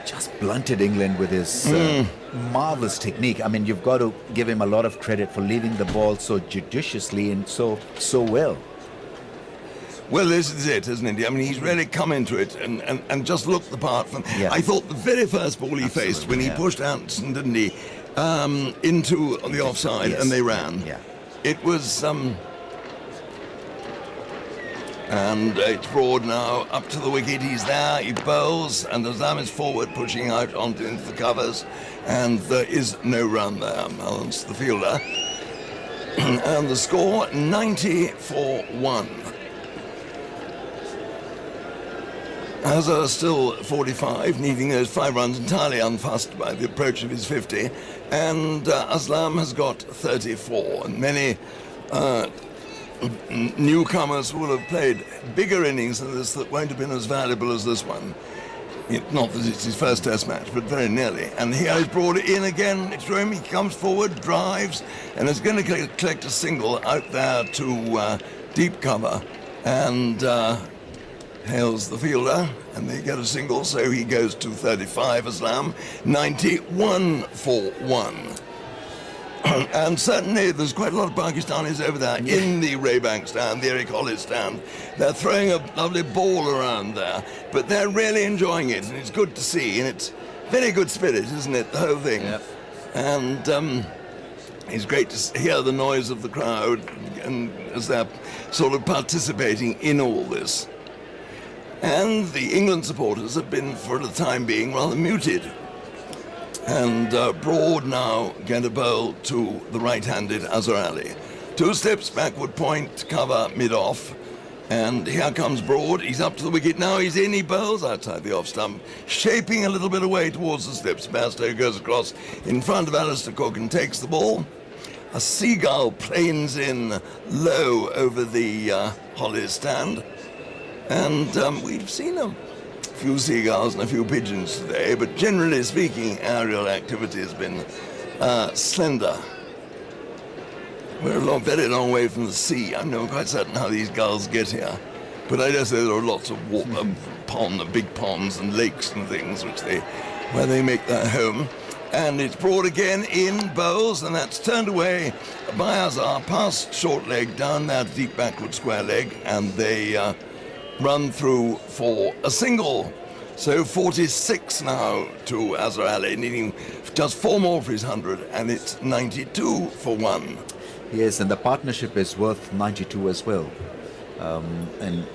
Just blunted England with his marvellous technique. I mean, you've got to give him a lot of credit for leaving the ball so judiciously and so well. Well, this is it, isn't it? I mean, he's really come into it and just looked the part from... Yeah. I thought the very first ball he faced when he pushed Anderson, didn't he, into the offside, and they ran. Yeah. It was... And it's Broad now, up to the wicket, he's there, he bowls, and Aslam is forward, pushing out into the covers, and there is no run there. Mullins, the fielder. And the score, 90-1. Hazard still 45, needing those 5 runs entirely unfussed by the approach of his 50, and Aslam has got 34, and many... newcomers will have played bigger innings than this that won't have been as valuable as this one. Not that it's his first test match, but very nearly. And here he's brought it in again. It's him. He comes forward, drives, and is going to collect a single out there to deep cover. And hails the fielder, and they get a single, so he goes to 35, Aslam, 91-1. And certainly there's quite a lot of Pakistanis over there in the Raybank stand, the Eric Hollis stand. They're throwing a lovely ball around there, but they're really enjoying it, and it's good to see, and it's very good spirit, isn't it, the whole thing? Yep. And it's great to hear the noise of the crowd and as they're sort of participating in all this. And the England supporters have been, for the time being, rather muted. And Broad now going to bowl to the right-handed Azhar Ali. 2 steps backward point, cover mid-off. And here comes Broad. He's up to the wicket now. He's in. He bowls outside the off stump, shaping a little bit away towards the slips. Bairstow goes across in front of Alistair Cook and takes the ball. A seagull planes in low over the Hollis stand. And we've seen a few seagulls and a few pigeons today, but generally speaking, aerial activity has been slender. We're a very long way from the sea. I'm not quite certain how these gulls get here, but I dare say there are lots of big ponds and lakes and things where they make their home. And it's Broad again in bowls, and that's turned away by Azhar, past short leg, down that deep backward square leg, and they run through for a single. So 46 now to Azhar Ali, needing just 4 more for his 100, and it's 92-1. Yes, and the partnership is worth 92 as well. And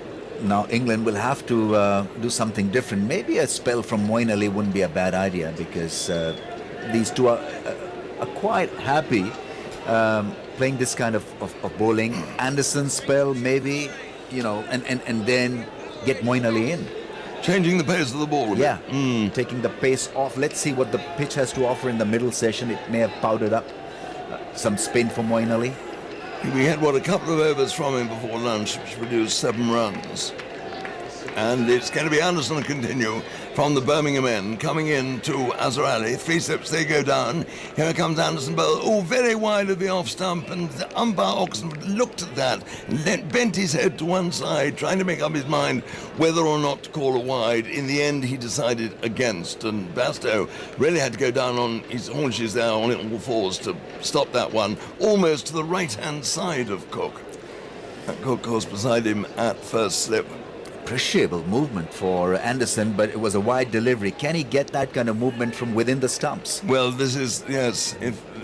now England will have to do something different. Maybe a spell from Moeen Ali wouldn't be a bad idea, because these two are quite happy playing this kind of bowling. Anderson's spell, maybe, and then get Moeen Ali in. Changing the pace of the ball. Yeah, taking the pace off. Let's see what the pitch has to offer in the middle session. It may have powdered up some spin for Moeen Ali. We had, a couple of overs from him before lunch, which produced 7 runs. And it's going to be Anderson to continue from the Birmingham end, coming in to Azhar Ali. 3 steps, they go down. Here comes Anderson bowl. Oh, very wide of the off stump, and the umpire Oxenford looked at that and bent his head to one side, trying to make up his mind whether or not to call a wide. In the end, he decided against, and Bairstow really had to go down on his haunches there on all fours to stop that one, almost to the right-hand side of Cook. Cook, of course, beside him at first slip. appreciable movement for Anderson, but it was a wide delivery. Can he get that kind of movement from within the stumps? Well, this is, yes,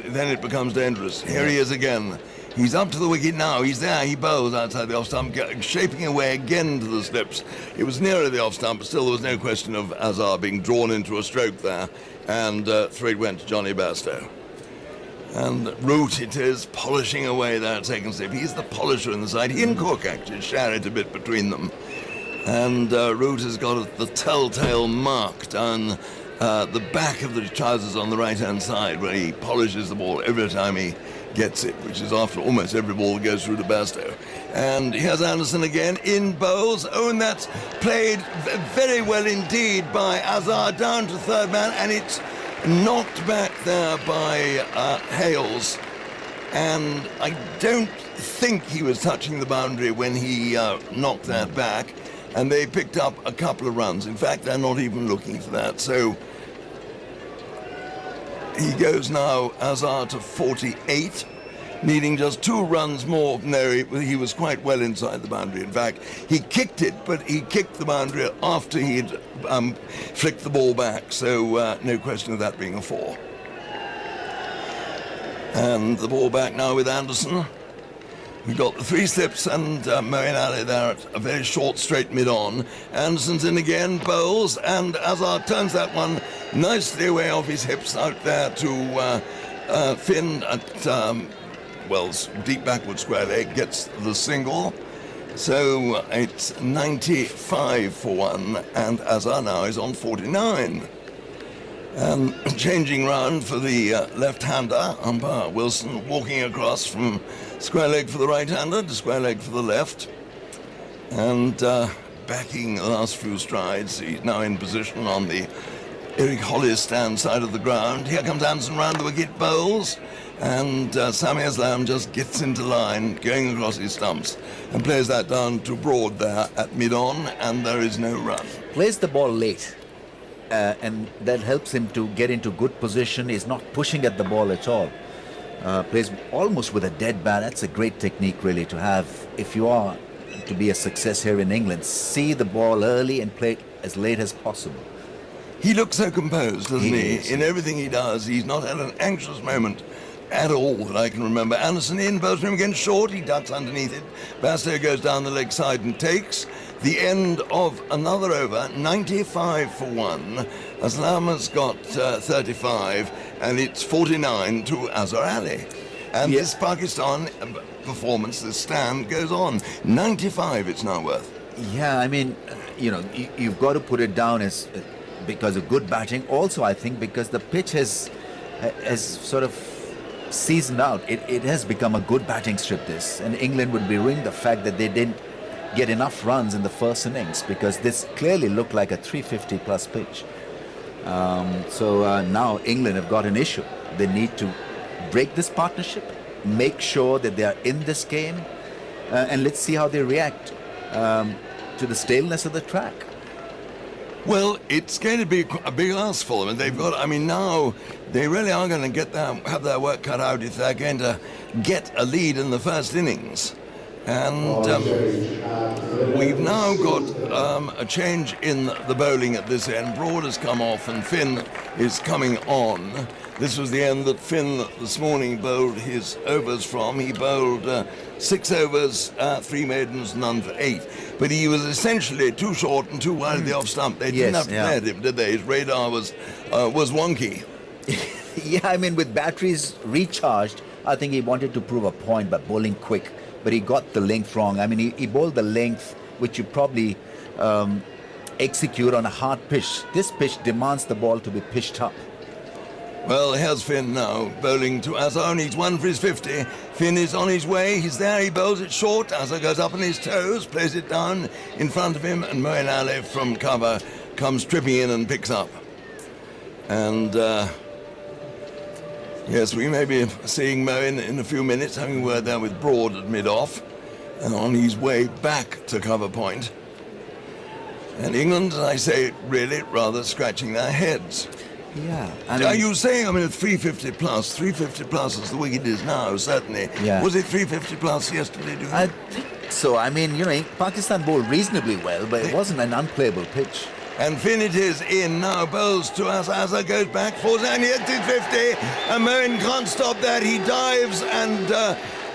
then it becomes dangerous. Here he is again. He's up to the wicket now. He's there. He bowls outside the off stump, shaping away again to the slips. It was nearer the off stump, but still there was no question of Azar being drawn into a stroke there. And through it went to Johnny Bairstow. And Root it is, polishing away there at second slip. He's the polisher in the side. He and Cook actually share it a bit between them. And Root has got the telltale mark down the back of the trousers on the right-hand side, where he polishes the ball every time he gets it, which is after almost every ball that goes through to Bairstow. And here's Anderson again in bowls. Oh, and that's played very well indeed by Azar down to third man, and it's knocked back there by Hales. And I don't think he was touching the boundary when he knocked that back, and they picked up a couple of runs. In fact, they're not even looking for that. So he goes now, Azar, to 48, needing just 2 runs more. No, he was quite well inside the boundary. In fact, he kicked it, but he kicked the boundary after he'd flicked the ball back, so no question of that being a 4. And the ball back now with Anderson. We've got the 3 slips and Moeen Ali there at a very short straight mid-on. Anderson's in again, bowls, and Azar turns that one nicely away off his hips out there to Finn at, deep backward square leg, gets the single. So it's 95 for 1, and Azar now is on 49. And changing round for the left-hander, umpire Wilson walking across from square leg for the right-hander to square leg for the left. And backing the last few strides, he's now in position on the Eric Hollis stand side of the ground. Here comes Anderson round the wicket, bowls, and Sami Islam just gets into line, going across his stumps, and plays that down to Broad there at mid-on, and there is no run. Plays the ball late. And that helps him to get into good position. He's not pushing at the ball at all. Plays almost with a dead bat. That's a great technique, really, to have if you are to be a success here in England. See the ball early and play it as late as possible. He looks so composed, doesn't he? In everything he does, he's not had an anxious moment at all that I can remember. Anderson in, bowls him again short. He ducks underneath it. Bairstow goes down the leg side and takes. The end of another over, 95 for 1. Aslam has got 35, and it's 49 to Azhar Ali. And this Pakistan performance, this stand, goes on. 95 it's now worth. Yeah, I mean, you've got to put it down as because of good batting. Also, I think because the pitch has sort of seasoned out. It has become a good batting strip, this. And England would be ruined the fact that they didn't get enough runs in the first innings, because this clearly looked like a 350 plus pitch. So now England have got an issue. They need to break this partnership, make sure that they are in this game, and let's see how they react to the staleness of the track. Well, it's going to be a big ask for them, and they've got, now they really are going to have their work cut out if they're going to get a lead in the first innings. And we've now got a change in the bowling at this end. Broad has come off and Finn is coming on. This was the end that Finn this morning bowled his overs from. He bowled 6 overs, 3 maidens, none for 8. But he was essentially too short and too wide of the off stump. They didn't have to play at him, did they? His radar was wonky. Yeah, with batteries recharged, I think he wanted to prove a point by bowling quick. But he got the length wrong. He bowled the length, which you probably execute on a hard pitch. This pitch demands the ball to be pitched up. Well, here's Finn now, bowling to Azhar, and he's 1 for his 50. Finn is on his way, he's there, he bowls it short. Azhar goes up on his toes, plays it down in front of him, and Moeen Ali from cover comes tripping in and picks up. And yes, we may be seeing Moeen in a few minutes, having a word there with Broad at mid-off, and on his way back to cover point. And England, as I say, really rather scratching their heads. Yeah. Are you saying, 350 plus as the wicket is now, certainly. Yeah. Was it 350 plus yesterday, do you think? think so. I mean, Pakistan bowled reasonably well, but it wasn't an unplayable pitch. And Finn it is in now, bowls to Azhar, goes back, falls down, he hits it 50, and Moen can't stop that, he dives and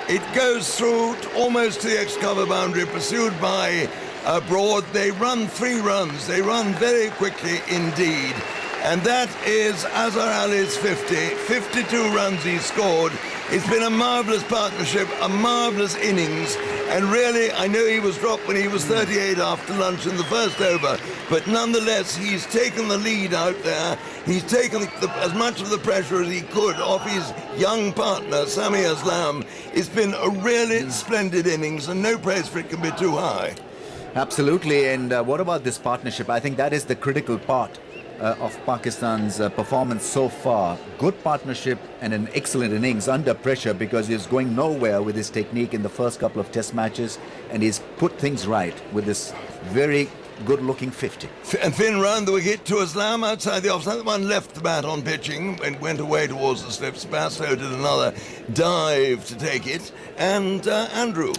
it goes through almost to the ex-cover boundary, pursued by Broad. They run 3 runs, they run very quickly indeed, and that is Azhar Ali's 50, 52 runs he scored. It's been a marvellous partnership, a marvellous innings, and really, I know he was dropped when he was 38 after lunch in the first over, but nonetheless, he's taken the lead out there. He's taken as much of the pressure as he could off his young partner, Sami Aslam. It's been a really splendid innings, and no praise for it can be too high. Absolutely, and what about this partnership? I think that is the critical part of Pakistan's performance so far. Good partnership and an excellent innings under pressure, because he's going nowhere with his technique in the first couple of test matches, and he's put things right with this very good-looking 50. And Finn round the wicket to Aslam outside the offside. The one left the bat on pitching and went away towards the slips. Bastow did another dive to take it, and Andrew.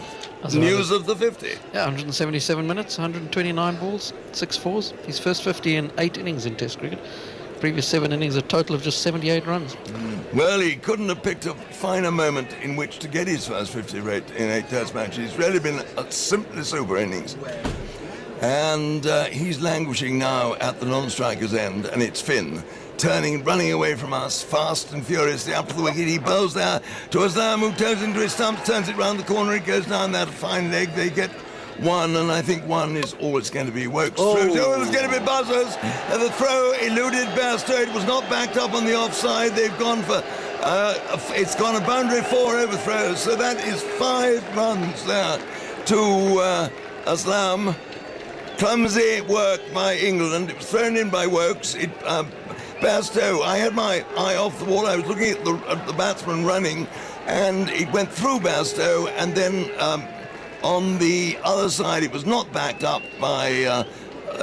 News of the 50. Yeah, 177 minutes, 129 balls, 6 fours. His first 50 in 8 innings in Test cricket. Previous 7 innings, a total of just 78 runs. Well, he couldn't have picked a finer moment in which to get his first 50 rate in 8 Test matches. It's really been a simply super innings. And he's languishing now at the non-striker's end, and it's Finn. Running away from us, fast and furiously up to the wicket. He bowls there to Aslam, who turns into his stumps, turns it round the corner. It goes down that fine leg. They get 1, and I think 1 is all it's going to be. Wokes through. Oh, it's going to be buzzers. And the throw eluded Bastow. It was not backed up on the offside. They've gone for. It's gone a boundary 4 overthrows. So that is 5 runs there to Aslam. Clumsy work by England. It was thrown in by Wokes. Bastow, I had my eye off the ball. I was looking at the batsman running, and it went through Bastow, and then on the other side, it was not backed up by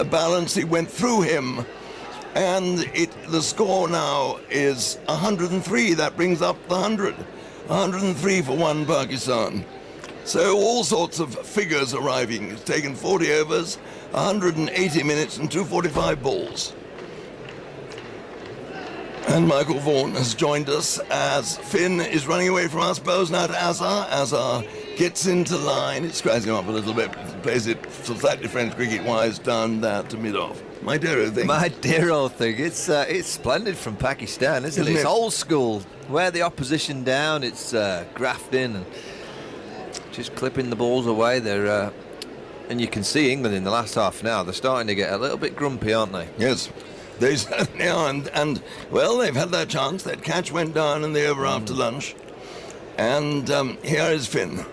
balance. It went through him, and the score now is 103. That brings up the 100. 103 for 1 Pakistan. So all sorts of figures arriving. It's taken 40 overs, 180 minutes, and 245 balls. And Michael Vaughan has joined us as Finn is running away from us. Bowls now to Azhar. Azhar gets into line. It scratches him up a little bit. Plays it slightly French cricket-wise down there to mid-off. My dear old thing. My dear old thing. It's splendid from Pakistan, isn't it? It's old school. Wear the opposition down. It's grafting and just clipping the balls away. They're and you can see England in the last half an hour. They're starting to get a little bit grumpy, aren't they? Yes. They certainly are, and well, they've had their chance. That catch went down in the over after lunch. And here is Finn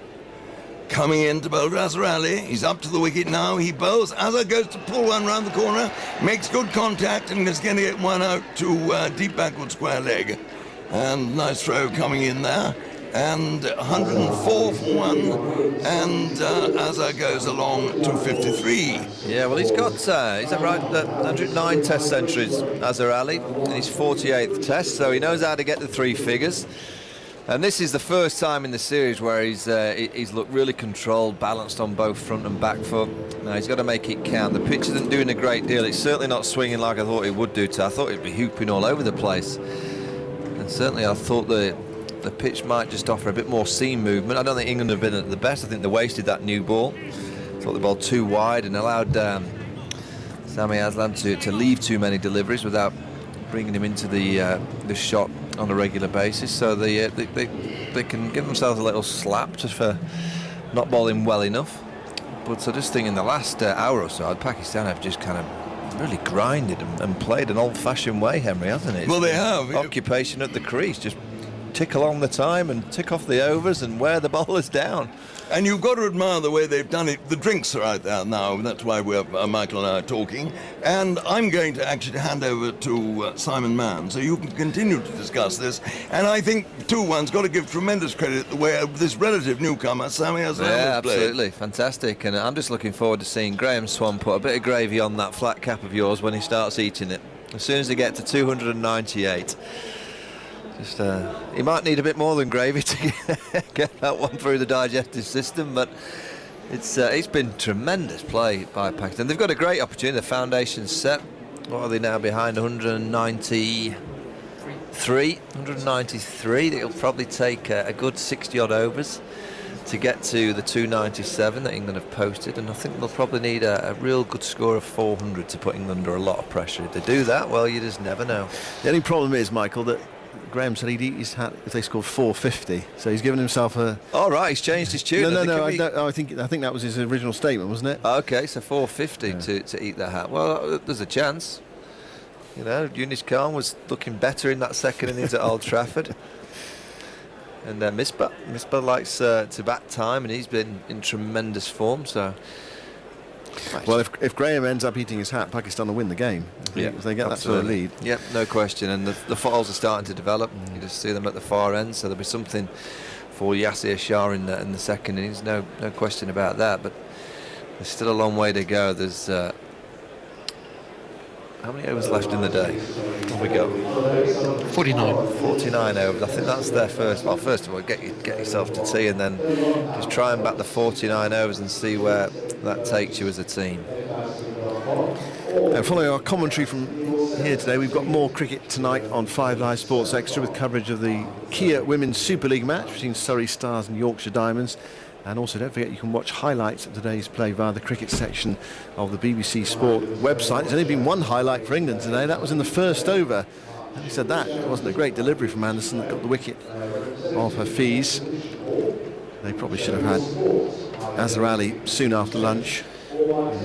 coming in to bowl Azhar Ali. He's up to the wicket now. He bowls. Azhar goes to pull one round the corner, makes good contact, and is going to get one out to deep backward square leg. And nice throw coming in there. And 104 for 1, and Azhar goes along to 53. Yeah, well, he's got, is that right, 109 Test centuries, Azhar Ali, in his 48th Test, so he knows how to get the 3 figures. And this is the first time in the series where he's looked really controlled, balanced on both front and back foot. Now, he's got to make it count. The pitch isn't doing a great deal. It's certainly not swinging like I thought it would do. I thought it'd be hooping all over the place. And certainly I thought the pitch might just offer a bit more seam movement. I don't think England have been at the best. I think they wasted that new ball. Thought the ball too wide and allowed Sami Aslam to leave too many deliveries without bringing him into the shot on a regular basis. So they can give themselves a little slap just for not bowling well enough. But I just think in the last hour or so, Pakistan have just kind of really grinded and played an old-fashioned way, Henry, hasn't it? Well, they have. Occupation at the crease, just tick along the time and tick off the overs and wear the bowlers down. And you've got to admire the way they've done it. The drinks are out there now, and that's why we're Michael and I are talking. And I'm going to actually hand over to Simon Mann, so you can continue to discuss this. And I think 2-1's got to give tremendous credit the way this relative newcomer, Sami Aslam, has played. Absolutely, fantastic. And I'm just looking forward to seeing Graham Swan put a bit of gravy on that flat cap of yours when he starts eating it. As soon as they get to 298. He might need a bit more than gravy to get that one through the digestive system, but It's been tremendous play by Pakistan. They've got a great opportunity. The foundation's set. What are they now behind? 193. It'll probably take a good 60-odd overs to get to the 297 that England have posted, and I think they'll probably need a real good score of 400 to put England under a lot of pressure. If they do that, well, you just never know. The only problem is, Michael, that Graham said he'd eat his hat if they scored 450, so he's given himself a... All right, he's changed his tune. No, I think that was his original statement, wasn't it? Okay, so 450 to eat the hat. Well, there's a chance. You know, Yunis Khan was looking better in that second innings at Old Trafford. And Misbah likes to bat time, and he's been in tremendous form. So, well, if Graham ends up eating his hat, Pakistan will win the game. If they get absolutely. that to the lead. Yep, no question. And the fouls are starting to develop. You just see them at the far end. So there'll be something for Yasir Shah in the second innings. No question about that. But there's still a long way to go. There's how many overs left in the day? What have we got? 49 overs. I think that's their first. Well, first of all, get yourself to tea, and then just try and bat the 49 overs and see where that takes you as a team. And following our commentary from here today, we've got more cricket tonight on 5 Live Sports Extra with coverage of the Kia Women's Super League match between Surrey Stars and Yorkshire Diamonds. And also, don't forget, you can watch highlights of today's play via the cricket section of the BBC Sport website. There's only been one highlight for England today. That was in the first over. And he said that it wasn't a great delivery from Anderson that got the wicket off Hafiz. They probably should have had Azhar Ali soon after lunch.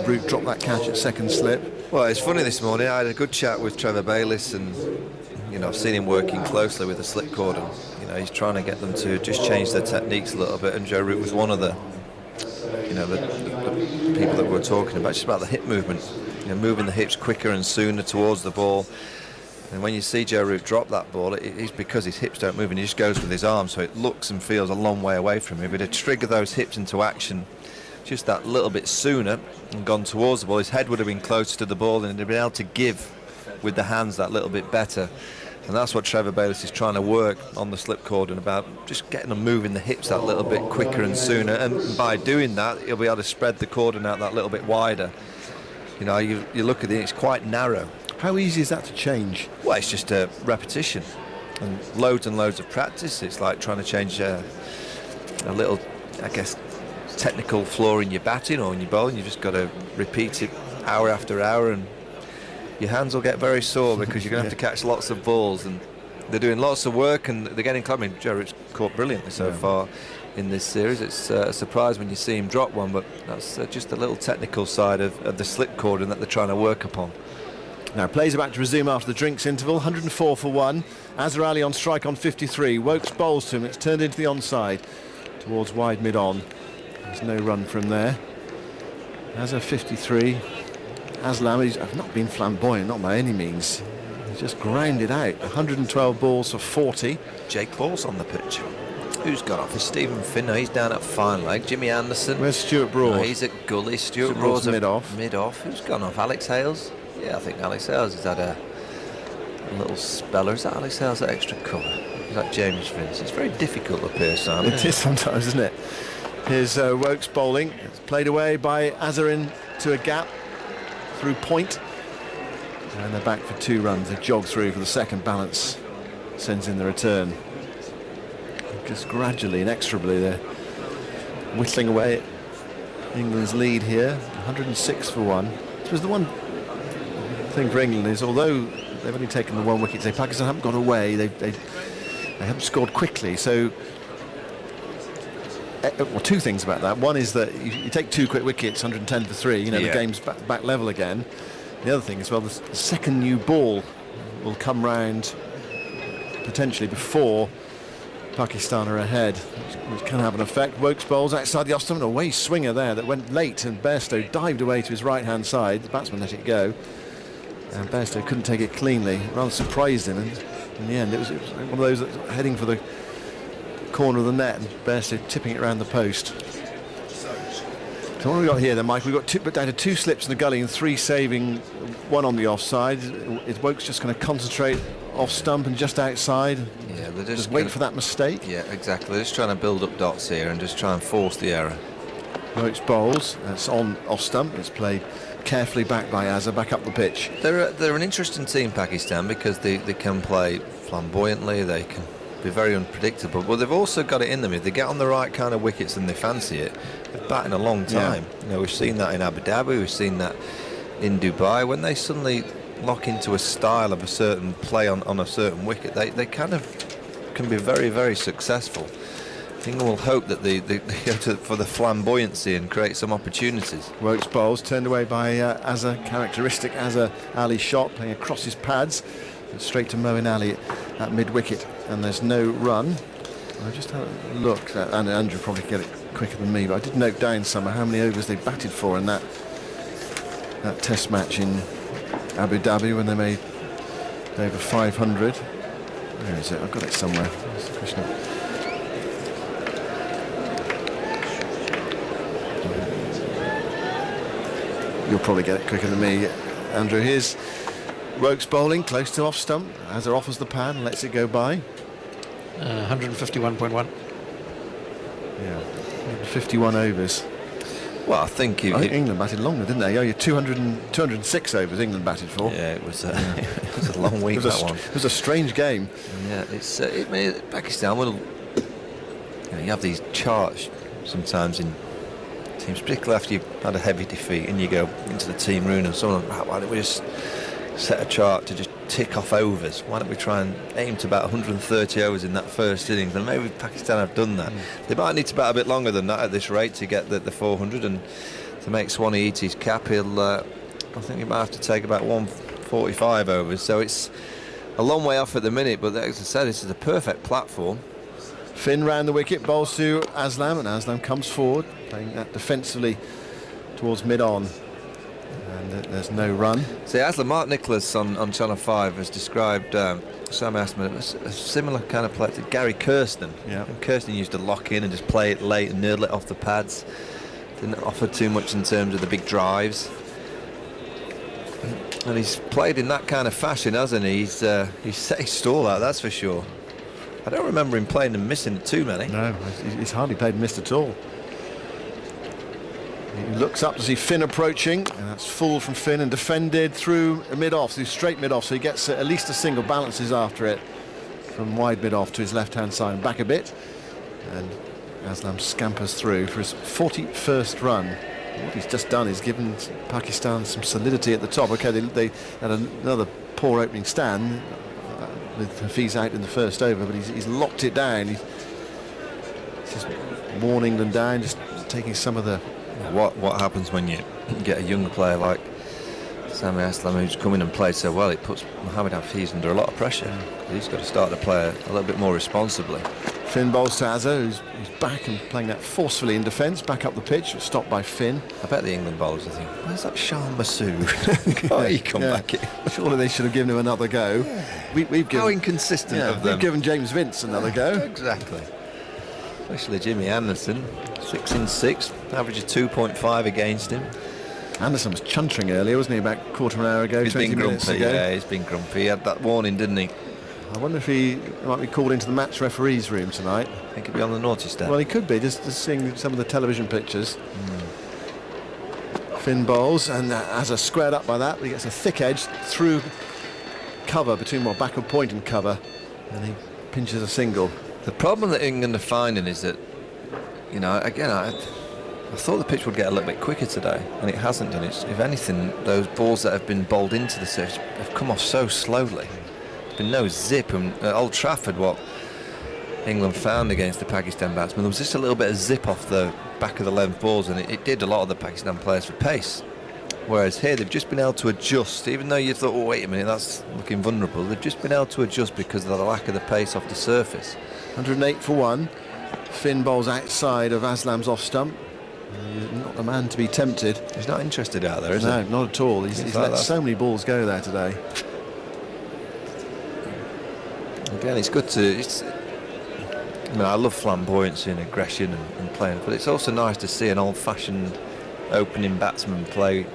Root dropped that catch at second slip. Well, it's funny this morning. I had a good chat with Trevor Bayliss, and I've seen him working closely with the slip cord, and he's trying to get them to just change their techniques a little bit. And Joe Root was one of the people that we're talking about, just about the hip movement, moving the hips quicker and sooner towards the ball. And when you see Joe Root drop that ball, it's because his hips don't move, and he just goes with his arms, so it looks and feels a long way away from him. If he'd trigger those hips into action just that little bit sooner and gone towards the ball, his head would have been closer to the ball, and he'd been able to give with the hands that little bit better. And that's what Trevor Bayliss is trying to work on the slip cord, and about just getting them moving the hips that little bit quicker and sooner. And by doing that, he'll be able to spread the cordon out that little bit wider. You look at it, it's quite narrow. How easy is that to change? Well, it's just a repetition and loads of practice. It's like trying to change a little, I guess, technical flaw in your batting or in your bowling. You've just got to repeat it hour after hour, and your hands will get very sore because you're going to have to catch lots of balls, and they're doing lots of work and they're getting caught. I mean, Joe Root's caught brilliantly so far in this series. It's a surprise when you see him drop one, but that's just a little technical side of the slip cordon that they're trying to work upon. Now, play's about to resume after the drinks interval. 104 for 1. Azhar Ali on strike on 53. Wokes bowls to him. It's turned into the onside towards wide mid-on. There's no run from there. Azhar 53. Aslam, he's not been flamboyant, not by any means. He's just grounded out. 112 balls for 40. Jake Paul's on the pitch. Who's gone off? Is Stephen Finn? No, he's down at fine leg. Jimmy Anderson. Where's Stuart Broad? No, he's at Gully. Stuart Broad's mid-off. Mid-off. Who's gone off? Alex Hales? Yeah, I think Alex Hales has had a little speller. Is that Alex Hales at extra cover? Is that James Vince? It's very difficult up here, Simon. It is sometimes, isn't it? Here's Wokes bowling. It's played away by Azharin to a gap through point. And they're back for 2 runs. They jog through for the second. Balance sends in the return. Just gradually, inexorably, they're whittling away at England's lead here. 106 for 1. This was the one thing for England is, although they've only taken the 1 wicket, Pakistan haven't got away. They haven't scored quickly. So, well, 2 things about that. One is that you take 2 quick wickets, 110 for 3. The game's back level again. The other thing as well, the second new ball will come round potentially before Pakistan are ahead, which can have an effect. Wokes bowls outside the off-stump, a away swinger there that went late, and Bairstow dived away to his right-hand side. The batsman let it go, and Bairstow couldn't take it cleanly. Rather surprised him, and in the end it was one of those that's heading for the corner of the net, and Bairstow tipping it around the post. So what have we got here then, Mike? We've got down to 2 slips in the gully and 3 saving, 1 on the offside. Is Wokes just going to concentrate off stump and just outside? Yeah, they're just wait for that mistake. Yeah, exactly. They're just trying to build up dots here and just try and force the error. Wokes bowls. That's on off stump. It's played carefully back by Azhar, back up the pitch. They're an interesting team, Pakistan, because they can play flamboyantly, they can be very unpredictable, but they've also got it in them. If they get on the right kind of wickets and they fancy it, they're batting a long time. You know, we've seen that in Abu Dhabi, we've seen that in Dubai. When they suddenly lock into a style of a certain play on a certain wicket, they kind of can be very, very successful. I think we'll hope that they go for the flamboyancy and create some opportunities. Wokes bowls turned away by Azhar, characteristic Azhar Ali shot, playing across his pads, straight to Moeen Ali at mid-wicket, and there's no run. I just had a look, and Andrew probably get it quicker than me, but I did note down somewhere how many overs they batted for in that test match in Abu Dhabi when they made over 500. Where is it? I've got it somewhere. That's the question. You'll probably get it quicker than me, Andrew. Here's Wokes bowling close to off stump. Azhar offers the pad and lets it go by. 151.1. Yeah, 51 overs. Well, I think England batted longer, didn't they? Oh, 206 overs England batted for. Yeah, it was it was a long week, that one. It was a strange game. Yeah, Pakistan will. You have these charts sometimes in teams, particularly after you've had a heavy defeat and you go into the team room and someone, why don't we just set a chart to just tick off overs? Why don't we try and aim to about 130 overs in that first innings? And maybe Pakistan have done that. They might need to bat a bit longer than that at this rate to get the 400, and to make Swanee eat his cap, I think he might have to take about 145 overs. So it's a long way off at the minute, but as I said, this is a perfect platform. Finn round the wicket, bowls to Aslam, and Aslam comes forward, playing that defensively towards mid-on. And there's no run. See, Aslam, Mark Nicholas on Channel 5 has described Sam Aslam as a similar kind of player to Gary Kirsten. Yeah. And Kirsten used to lock in and just play it late and nerdle it off the pads. Didn't offer too much in terms of the big drives. And he's played in that kind of fashion, hasn't he? He's set his stall out, that's for sure. I don't remember him playing and missing too many. No, he's hardly played and missed at all. He looks up to see Finn approaching, and that's full from Finn and defended through mid-off, through straight mid-off, so he gets at least a single, balances after it from wide mid-off to his left-hand side and back a bit. And Aslam scampers through for his 41st run. What he's just done is given Pakistan some solidity at the top. Okay, they had another poor opening stand with Hafiz out in the first over, but he's locked it down. He's just worn England down, just taking some of the... What happens when you get a younger player like Sami Aslam, who's come in and played so well? It puts Mohamed Hafiz under a lot of pressure. He's got to start to play a little bit more responsibly. Finn bowls to Azhar, who's back and playing that forcefully in defence, back up the pitch, stopped by Finn. I bet the England bowlers are thinking, where's that Shan Masood? Can't he come back in? Surely they should have given him another go. We've given, how inconsistent of them. We've given James Vince another go. Exactly. Especially Jimmy Anderson, 6 in 6, average of 2.5 against him. Anderson was chuntering earlier, wasn't he, about a quarter of an hour ago, He's 20 been minutes grumpy, ago? yeah, he's been grumpy. He had that warning, didn't he? I wonder if he might be called into the match referee's room tonight. He could be on the naughty step. Well, he could be, just seeing some of the television pictures. Finn bowls, and Azhar squared up by that, but he gets a thick edge through cover, between backward point and cover, and he pinches a single. The problem that England are finding is that, you know, again, I thought the pitch would get a little bit quicker today, and it hasn't done. If anything, those balls that have been bowled into the surface have come off so slowly. There's been no zip, and at Old Trafford, what England found against the Pakistan batsmen, there was just a little bit of zip off the back of the length balls, and it did a lot of the Pakistan players for pace. Whereas here, they've just been able to adjust, even though you thought, oh, wait a minute, that's looking vulnerable. They've just been able to adjust because of the lack of the pace off the surface. 108 for one. Finn bowls outside of Aslam's off stump. Not the man to be tempted. He's not interested out there, is he? No, not at all. He's like let so many balls go there today. Again, it's good to... I love flamboyancy and aggression and playing, but it's also nice to see an old-fashioned opening batsman play,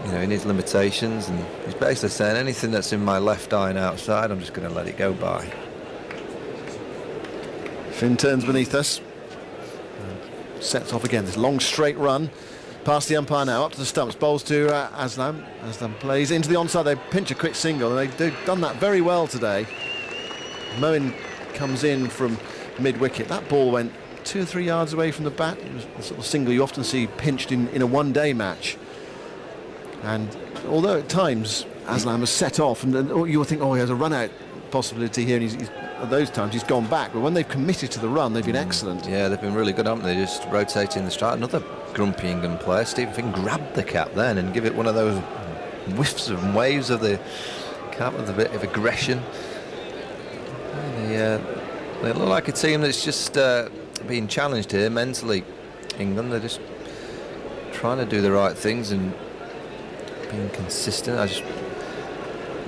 you know, in his limitations, and he's basically saying anything that's in my left eye and outside, I'm just going to let it go by. Finn turns beneath us. sets off again. This long straight run past the umpire now, up to the stumps, bowls to Aslam. Aslam plays into the onside, they pinch a quick single, and they've done that very well today. Moen comes in from mid-wicket. That ball went 2 or 3 yards away from the bat. It was the sort of single you often see pinched in a one-day match. And although at times Aslam has set off, and you would think, oh, he has a run-out possibility here, and at those times he's gone back, but when they've committed to the run, they've been excellent. Yeah, they've been really good, haven't they? Just rotating the strike. Another grumpy England player, Stephen Finn, grabbed the cap then and give it one of those whiffs and waves of the cap with a bit of aggression. They look like a team that's just being challenged here mentally. England, they're just trying to do the right things and being consistent. I just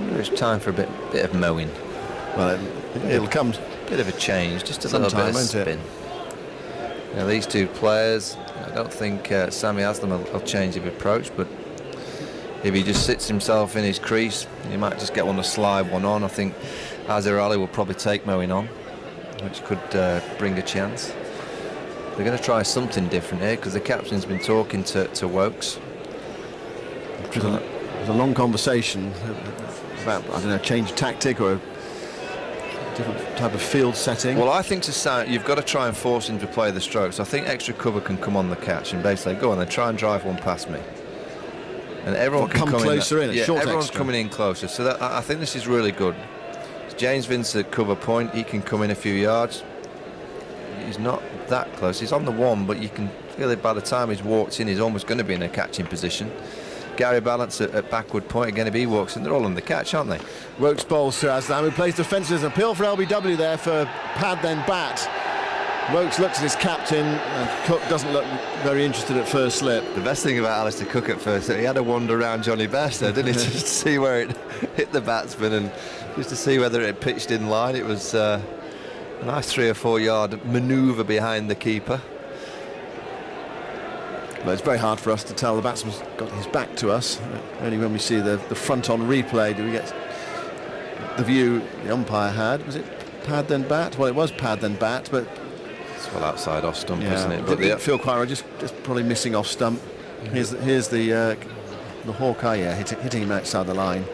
wonder it's time for a bit of mowing. Well, it'll come. Bit of a change, just a little bit of spin. Now, these two players, I don't think Sammy Aslam will change his approach, but if he just sits himself in his crease, he might just get one to slide one on. I think Azhar Ali will probably take Moeen on, which could bring a chance. They're going to try something different here because the captain's been talking to Wokes. It was a long conversation about, I don't know, change tactic or a different type of field setting. Well, I think you've got to try and force him to play the strokes. I think extra cover can come on the catch and basically go on then try and drive one past me. And everyone can come closer in. Yeah, short everyone's extra. coming in closer. So I think this is really good. James Vincent cover point. He can come in a few yards. He's not that close. He's on the one, but you can feel it by the time he's walked in, he's almost going to be in a catching position. Gary Balance at backward point. Again, if he walks in, they're all on the catch, aren't they? Wokes bowls to Aslam, who plays defensive. Appeal for LBW there for pad then bat. Wokes looks at his captain, and Cook doesn't look very interested at first slip. The best thing about Alistair Cook at first, he had a wander around Johnny Best there, didn't he? Just to see where it hit the batsman and just to see whether it pitched in line. It was a nice 3 or 4 yard manoeuvre behind the keeper. Well, it's very hard for us to tell. The batsman's got his back to us. Only when we see the front on replay do we get the view the umpire had. Was it pad then bat? Well, it was pad then bat, but it's well outside off stump, yeah, isn't it? But didn't feel quite right. Just probably missing off stump. Here's the Hawkeye, yeah, hitting him outside the line,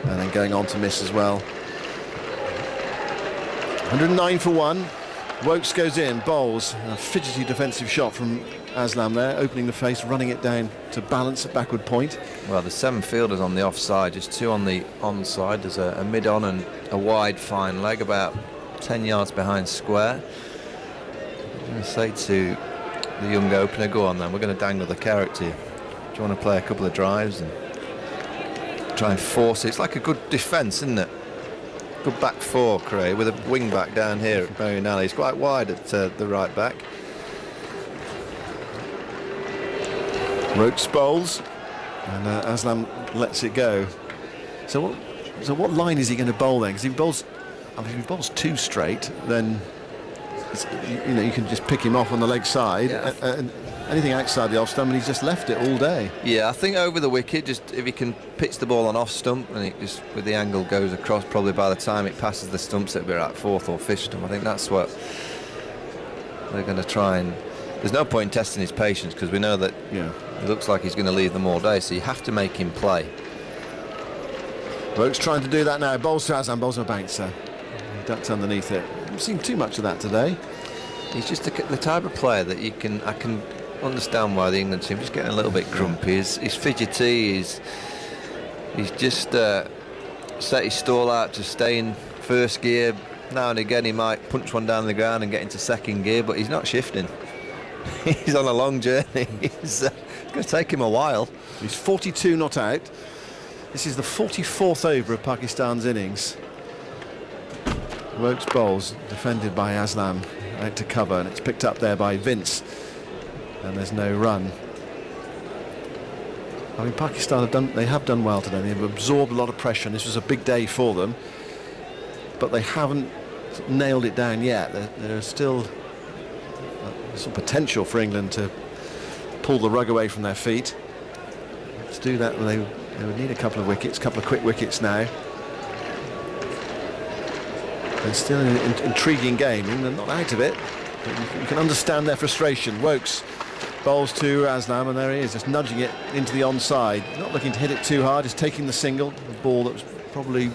and then going on to miss as well. 109 for 1. Wokes goes in, bowls a fidgety defensive shot from Aslam there, opening the face, running it down to Balance at backward point. Well, there's 7 fielders on the offside, just 2 on the onside. There's a mid-on and a wide fine leg about 10 yards behind square. I'm going to say to the young opener, go on then, we're going to dangle the carrot to you. Do you want to play a couple of drives and try and force it? It's like a good defence, isn't it? Good back 4, Craig, with a wing back down here at Moeen Ali. He's quite wide at the right back. Wokes bowls, and Aslam lets it go. So what line is he going to bowl then? Because if he bowls 2 straight, then you can just pick him off on the leg side. Yeah. Anything outside the off stump, and he's just left it all day. Yeah, I think over the wicket, just if he can pitch the ball on off stump, and it just with the angle goes across, probably by the time it passes the stumps, it'll be like 4th or 5th stump. I think that's what they're going to try and. There's no point in testing his patience because we know that it looks like he's going to leave them all day, so you have to make him play. Wokes trying to do that now. Bowls to Aslam, bowls to Bankser. He ducks underneath it. I haven't seen too much of that today. He's just the type of player that I can understand why the England team is getting a little bit grumpy. He's fidgety. He's just set his stall out to stay in first gear. Now and again he might punch one down the ground and get into second gear, but he's not shifting. He's on a long journey. It's going to take him a while. He's 42 not out. This is the 44th over of Pakistan's innings. Wokes bowls, defended by Aslam, out to cover, and it's picked up there by Vince. And there's no run. I mean, Pakistan have done well today. They've absorbed a lot of pressure, and this was a big day for them. But they haven't nailed it down yet. There's still some potential for England to pull the rug away from their feet. To do that, they would need a couple of wickets, a couple of quick wickets now. It's still an intriguing game. England not out of it. You can understand their frustration. Wokes bowls to Aslam, and there he is, just nudging it into the onside. Not looking to hit it too hard, just taking the single. The ball that was probably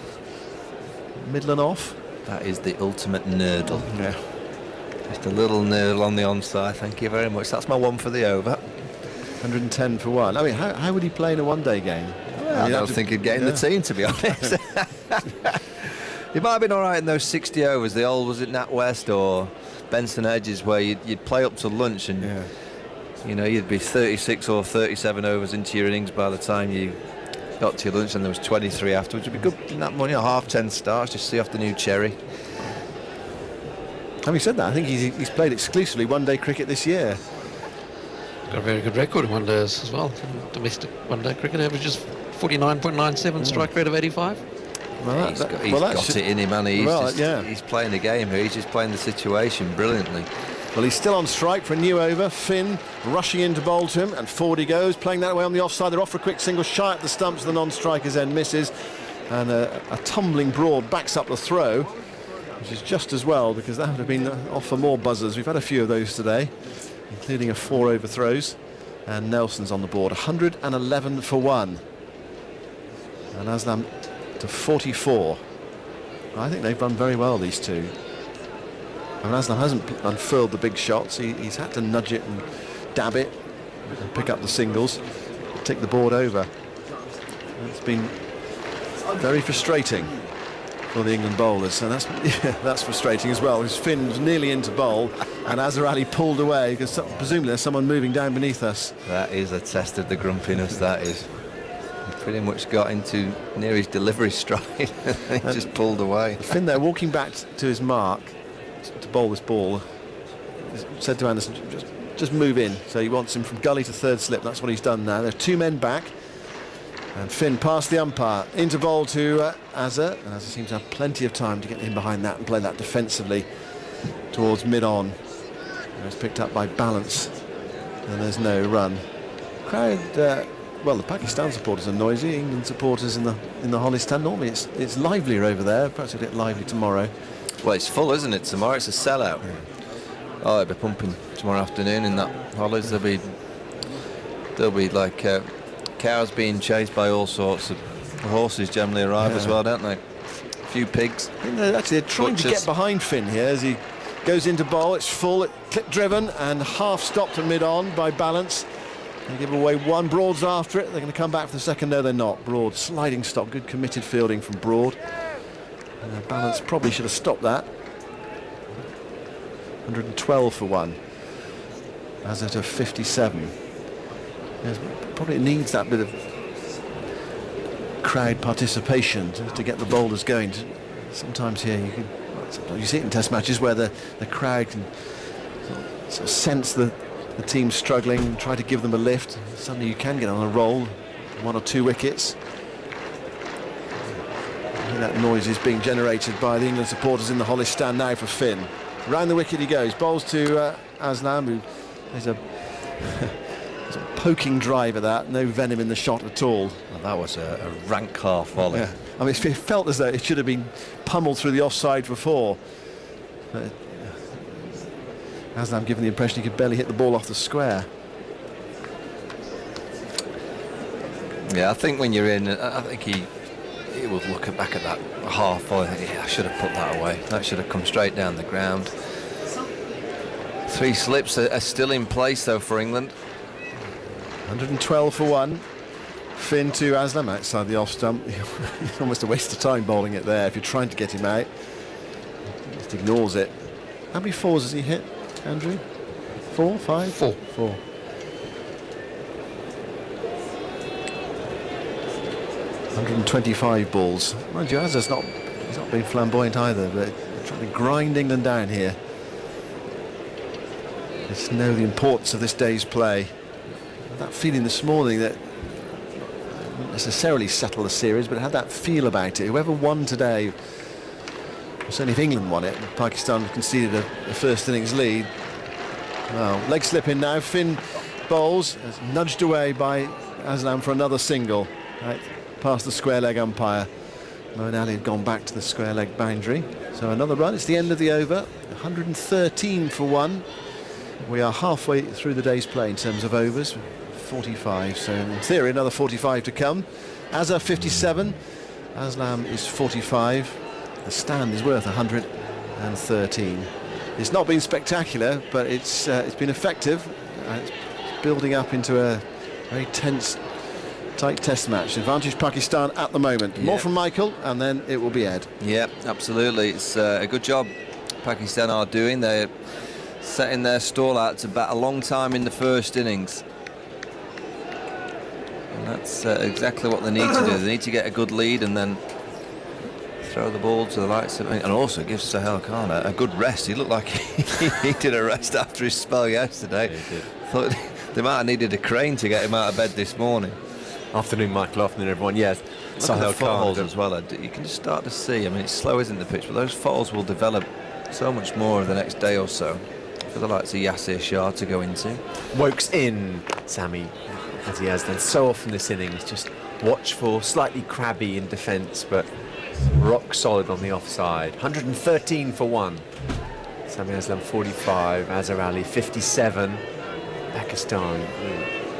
middling off. That is the ultimate nerdle. Yeah. Just a little nerdle on the onside. Thank you very much. That's my one for the over. 110 for one. I mean, how would he play in a one-day game? I don't think he'd get in the team, to be honest. He might have been all right in those 60 overs. The old, was it Nat West or Benson Hedges, where you'd play up to lunch and you know, you'd be 36 or 37 overs into your innings by the time you got to your lunch, and there was 23 afterwards. It'd be good in that money, a 10 starts, just see off the new cherry. Having said that, I think he's played exclusively one-day cricket this year. Got a very good record in one-days as well. Domestic one-day cricket averages 49.97, strike rate of 85. Well, he's got it in him, and he's playing the game here. He's just playing the situation brilliantly. Well, he's still on strike for a new over. Finn rushing in to bowl to him, and forward he goes, playing that way on the offside. They're off for a quick single, shy at the stumps. The non-striker's end misses, and a tumbling Broad backs up the throw, which is just as well, because that would have been off for more buzzers. We've had a few of those today, including a 4 overthrows, and Nelson's on the board. 111 for one, and Aslam to 44. I think they've done very well, these two. I mean, Aslam hasn't unfurled the big shots. He's had to nudge it and dab it and pick up the singles, take the board over. It's been very frustrating for the England bowlers, and that's frustrating as well, because Finn's nearly into bowl and Azhar Ali pulled away, because presumably there's someone moving down beneath us. That is a test of the grumpiness, that is. He pretty much got into near his delivery stride and he just pulled away. Finn there walking back to his mark to bowl this ball, said to Anderson, just move in. So he wants him from gully to third slip. That's what he's done now. There are 2 men back, and Finn past the umpire into bowl to Azhar, and Azhar seems to have plenty of time to get in behind that and play that defensively towards mid-on. It's picked up by Balance, and there's no run. Crowd, well, the Pakistan supporters are noisy. England supporters in the Holly stand, normally it's livelier over there. Perhaps it'll get lively tomorrow. Well, it's full, isn't it? Tomorrow it's a sellout. Oh, it'll be pumping tomorrow afternoon in that Hollies. There'll be like cows being chased by all sorts of horses. Generally arrive as well, don't they? A few pigs. Actually, they're trying to get behind Finn here as he goes into bowl. It's full, clip driven, and half stopped at mid-on by Balance. They give away one. Broad's after it. They're going to come back for the second. No, they're not. Broad sliding stop. Good committed fielding from Broad. Balance probably should have stopped that. 112 for one. As at a 57. Yes, probably needs that bit of crowd participation to get the bowlers going. Sometimes here sometimes you see it in Test matches where the crowd can sort of sense the team struggling, try to give them a lift. Suddenly you can get on a roll, 1 or 2 wickets. That noise is being generated by the England supporters in the Hollis stand now for Finn. Round the wicket he goes, bowls to Aslam, who is a poking drive at that, no venom in the shot at all. Well, that was a rank half volley. Yeah. I mean, it felt as though it should have been pummeled through the offside before. But Aslam given the impression he could barely hit the ball off the square. Yeah, I think when you're in, I think he would look back at that half volley. Yeah, I should have put that away. That should have come straight down the ground. 3 slips are still in place though for England. 112 for one. Finn to Aslam outside the off stump. It's almost a waste of time bowling it there if you're trying to get him out. Just ignores it. How many 4s has he hit, Andrew? 4, 5? 4. 4. .125 balls. Mind you, Azhar's he's not been flamboyant either, but trying to grind England down here. Just know the importance of this day's play. That feeling this morning that didn't necessarily settle the series, but it had that feel about it. Whoever won today, certainly if England won it, Pakistan conceded a first innings lead. Well, leg slip in now. Finn bowls, is nudged away by Aslam for another single. Right, past the square leg umpire. Moeen Ali had gone back to the square leg boundary. So another run. It's the end of the over. 113 for 1. We are halfway through the day's play in terms of overs. 45. So in theory, another 45 to come. Azhar 57. Aslam is 45. The stand is worth 113. It's not been spectacular, but it's been effective. It's building up into a very tense, tight test match. Advantage Pakistan at the moment. More from Michael, and then it will be Ed. Yeah, absolutely. It's a good job Pakistan are doing. They're setting their stall out to bat a long time in the first innings. And that's exactly what they need to do. They need to get a good lead and then throw the ball to the likes of, and also give Sohail Khan a good rest. He looked like he needed a rest after his spell yesterday. Yeah, he did. Thought they might have needed a crane to get him out of bed this morning. Afternoon, Michael. Afternoon, everyone. Yes, Sohail Khan as well. You can just start to see. I mean, it's slow, isn't the pitch? But those foals will develop so much more over the next day or so for the likes of Yasir Shah to go into. Wokes in, Sammy, as he has done so often this innings. Just watchful, slightly crabby in defence, but rock solid on the offside. 113 for 1. Sami Aslam 45, Azhar Ali 57. Pakistan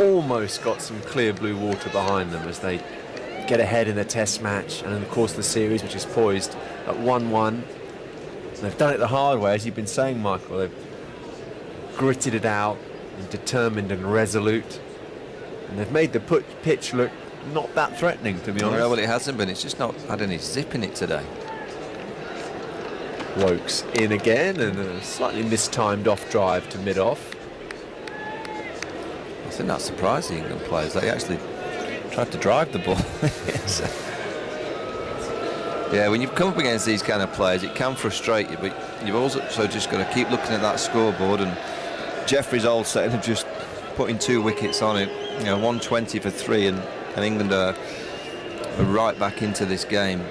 almost got some clear blue water behind them as they get ahead in the test match and in the course of the series, which is poised at 1-1. They've done it the hard way, as you've been saying, Michael. They've gritted it out and determined and resolute, and they've made the pitch look not that threatening, to be honest. Well, it hasn't been. It's just not had any zip in it today. Wokes in again, and a slightly mistimed off drive to mid-off. I think that's surprising, England players. They actually tried to drive the ball. Yeah, when you've come up against these kind of players, it can frustrate you, but you've also just got to keep looking at that scoreboard. And Jeffrey's old setting of just putting 2 wickets on it, 120 for 3, and England are right back into this game.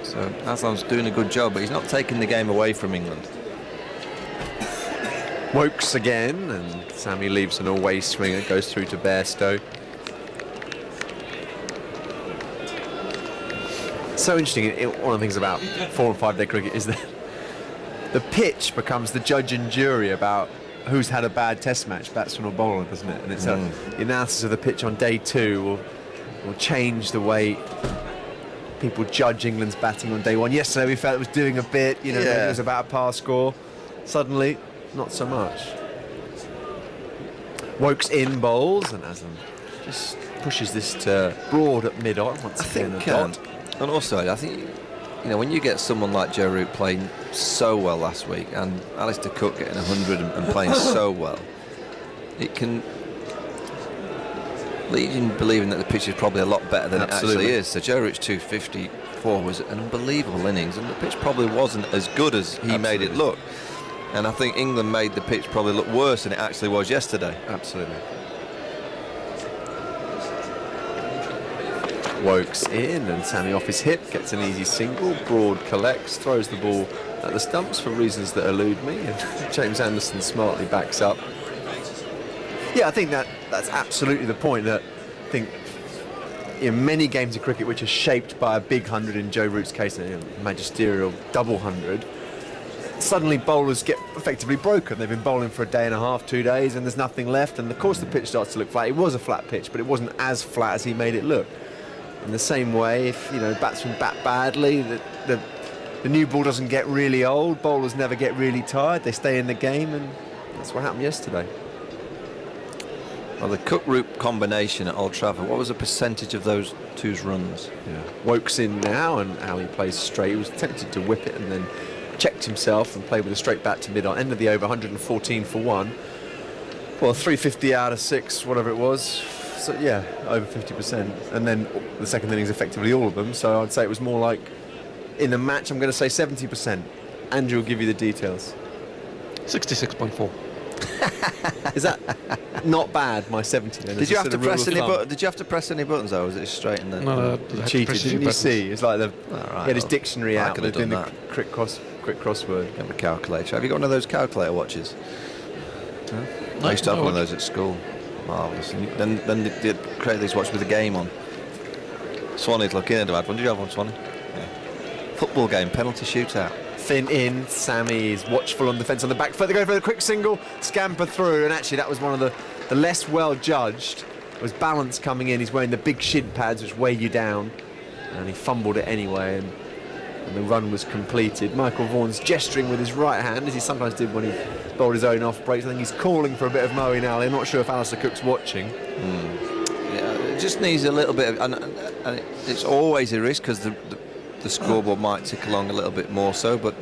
So Aslam's doing a good job, but he's not taking the game away from England. Wokes again, and Sammy leaves an away swing that goes through to Bairstow. So interesting. One of the things about 4 and 5 day cricket is that the pitch becomes the judge and jury about who's had a bad test match, batsman or bowler, doesn't it? And it's the analysis of the pitch on day 2 will change the way people judge England's batting on day 1. Yesterday we felt it was doing a bit, maybe it was about a pass score. Suddenly, not so much. Wokes in bowls, and Aslam just pushes this to Broad at mid-on once again. And also, I think, when you get someone like Joe Root playing so well last week, and Alistair Cook getting 100 and playing so well, it can lead you in believing that the pitch is probably a lot better than it actually is. So Joe Root's 254 was an unbelievable innings, and the pitch probably wasn't as good as he made it look. And I think England made the pitch probably look worse than it actually was yesterday. Absolutely. Wokes in, and Sammy off his hip gets an easy single. Broad collects, throws the ball at the stumps for reasons that elude me, and James Anderson smartly backs up. Yeah, I think that's absolutely the point. That I think in many games of cricket which are shaped by a big 100, in Joe Root's case, a magisterial double 100, suddenly bowlers get effectively broken. They've been bowling for a day and a half, 2 days, and there's nothing left, and of course the pitch starts to look flat. It was a flat pitch, but it wasn't as flat as he made it look. In the same way, if batsmen bat badly, the new ball doesn't get really old, bowlers never get really tired, they stay in the game, and that's what happened yesterday. Well, the Cook-Root combination at Old Trafford, what was the percentage of those two's runs? Yeah. Wokes in now, and Ali plays straight. He was tempted to whip it and then checked himself and played with a straight bat to mid-on. End of the over, 114 for 1. Well, 350 out of 6, whatever it was. So, yeah, over 50%. And then the second innings, effectively all of them. So I'd say it was more like, in the match, I'm going to say 70%. Andrew will give you the details. 66.4. Is that not bad, my 70 then? Did you have to press any buttons? Did you have to press any buttons, or was it straight in there? No, he cheated, didn't you see? It's like he had his dictionary out within the quick crossword. Have a calculator. Have you got one of those calculator watches? I used to have one of those at school. Marvellous. And then they create these watches with a game on. Swanee'd look in and had one. Did you have one, Swanee? Yeah. football game, penalty shootout. Finn in, Sammy is watchful on defence on the back foot. They go for the quick single, scamper through, and actually that was one of the less well judged. It was balance coming in. He's wearing the big shin pads which weigh you down, and he fumbled it anyway, and the run was completed. Michael Vaughan's gesturing with his right hand, as he sometimes did when he bowled his own off breaks. I think he's calling for a bit of Moeen Ali. I'm not sure if Alistair Cook's watching. Yeah, it just needs a little bit of, and it's always a risk because the scoreboard might tick along a little bit more so, but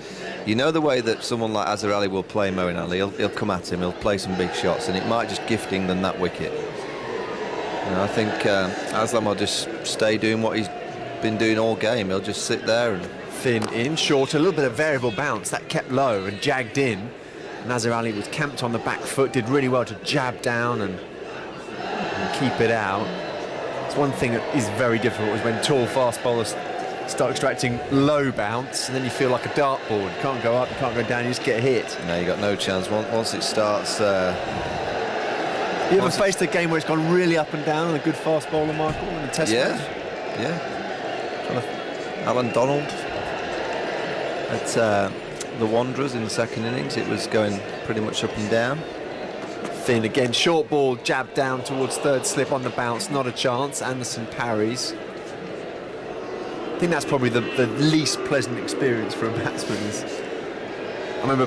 you know the way that someone like Azhar Ali will play Moeen Ali, he'll come at him, he'll play some big shots, and it might just gift England that wicket. I think Aslam will just stay doing what he's been doing all game. He'll just sit there and... Finn in, short, a little bit of variable bounce, that kept low and jagged in. And Azhar Ali was camped on the back foot, did really well to jab down and keep it out. It's one thing that is very difficult is when tall fast bowlers start extracting low bounce, and then you feel like a dartboard. You can't go up, you can't go down, you just get hit. No, you got no chance. Once it starts... You ever faced a game where it's gone really up and down on a good fast bowler, Michael, in a test match? Yeah. Alan Donald at the Wanderers in the second innings, it was going pretty much up and down. Finn again, short ball, jab down towards third slip on the bounce, not a chance. Anderson parries. I think that's probably the least pleasant experience for a batsman. I remember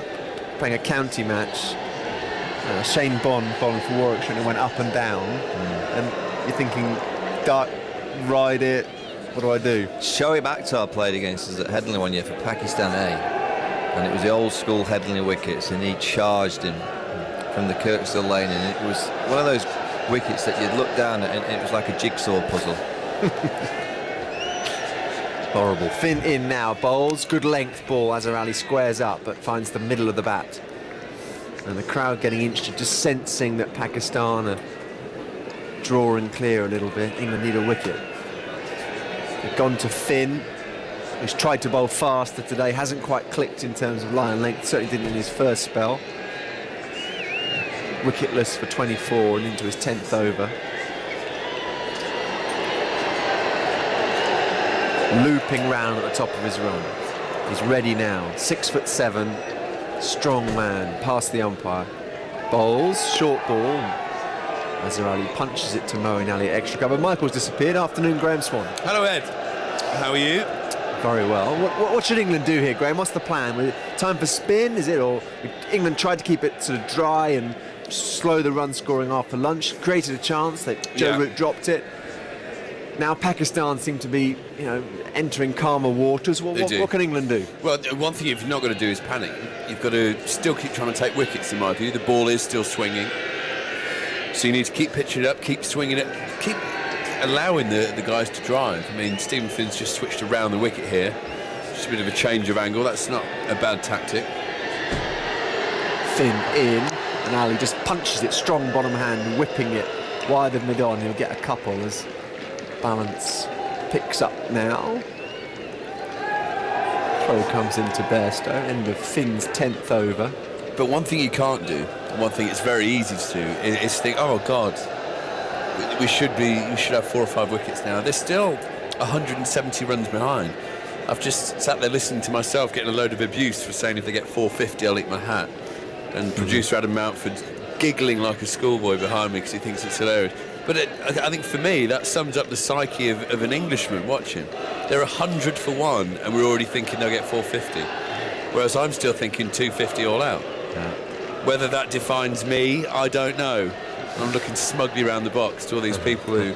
playing a county match, Shane Bond bowling for Warwickshire, and it went up and down, and you're thinking, dart, ride it, what do I do? Shoaib Akhtar played against us at Headingley one year for Pakistan A, and it was the old school Headingley wickets, and he charged him from the Kirkstall lane, and it was one of those wickets that you'd look down at and it was like a jigsaw puzzle. Horrible. Finn in now, bowls, good length ball. Azhar Ali squares up but finds the middle of the bat. And the crowd getting interested, just sensing that Pakistan are drawing clear a little bit. England need a wicket. They've gone to Finn, who's tried to bowl faster today, hasn't quite clicked in terms of line length, certainly didn't in his first spell. Wicketless for 24 and into his 10th over. Looping round at the top of his run. He's ready now. 6'7", strong man, past the umpire. Bowls, short ball. Azhar Ali punches it to Moeen Ali at extra cover. Michael's disappeared. Afternoon, Graham Swan. Hello, Ed. How are you? Very well. What should England do here, Graham? What's the plan? Time for spin, is it? Or England tried to keep it sort of dry and slow the run scoring after lunch, created a chance, Joe Root dropped it. Now Pakistan seem to be, entering calmer waters. What can England do? Well, one thing you've not got to do is panic. You've got to still keep trying to take wickets, in my view. The ball is still swinging. So you need to keep pitching it up, keep swinging it, keep allowing the guys to drive. I mean, Stephen Finn's just switched around the wicket here. Just a bit of a change of angle. That's not a bad tactic. Finn in, and Ali just punches it, strong bottom hand, whipping it wide of mid-on. He'll get a couple as balance picks up now. Throw comes into Bairstow, end of Finn's 10th over. But one thing you can't do, and one thing it's very easy to do, is think, oh God, we should have 4 or 5 wickets now. They're still 170 runs behind. I've just sat there listening to myself getting a load of abuse for saying if they get 450 I'll eat my hat. And producer Adam Mountford giggling like a schoolboy behind me because he thinks it's hilarious. But I think for me that sums up the psyche of an Englishman watching. They're 100 for 1 and we're already thinking they'll get 450. Whereas I'm still thinking 250 all out. Yeah. Whether that defines me, I don't know. I'm looking smugly around the box to all these people who...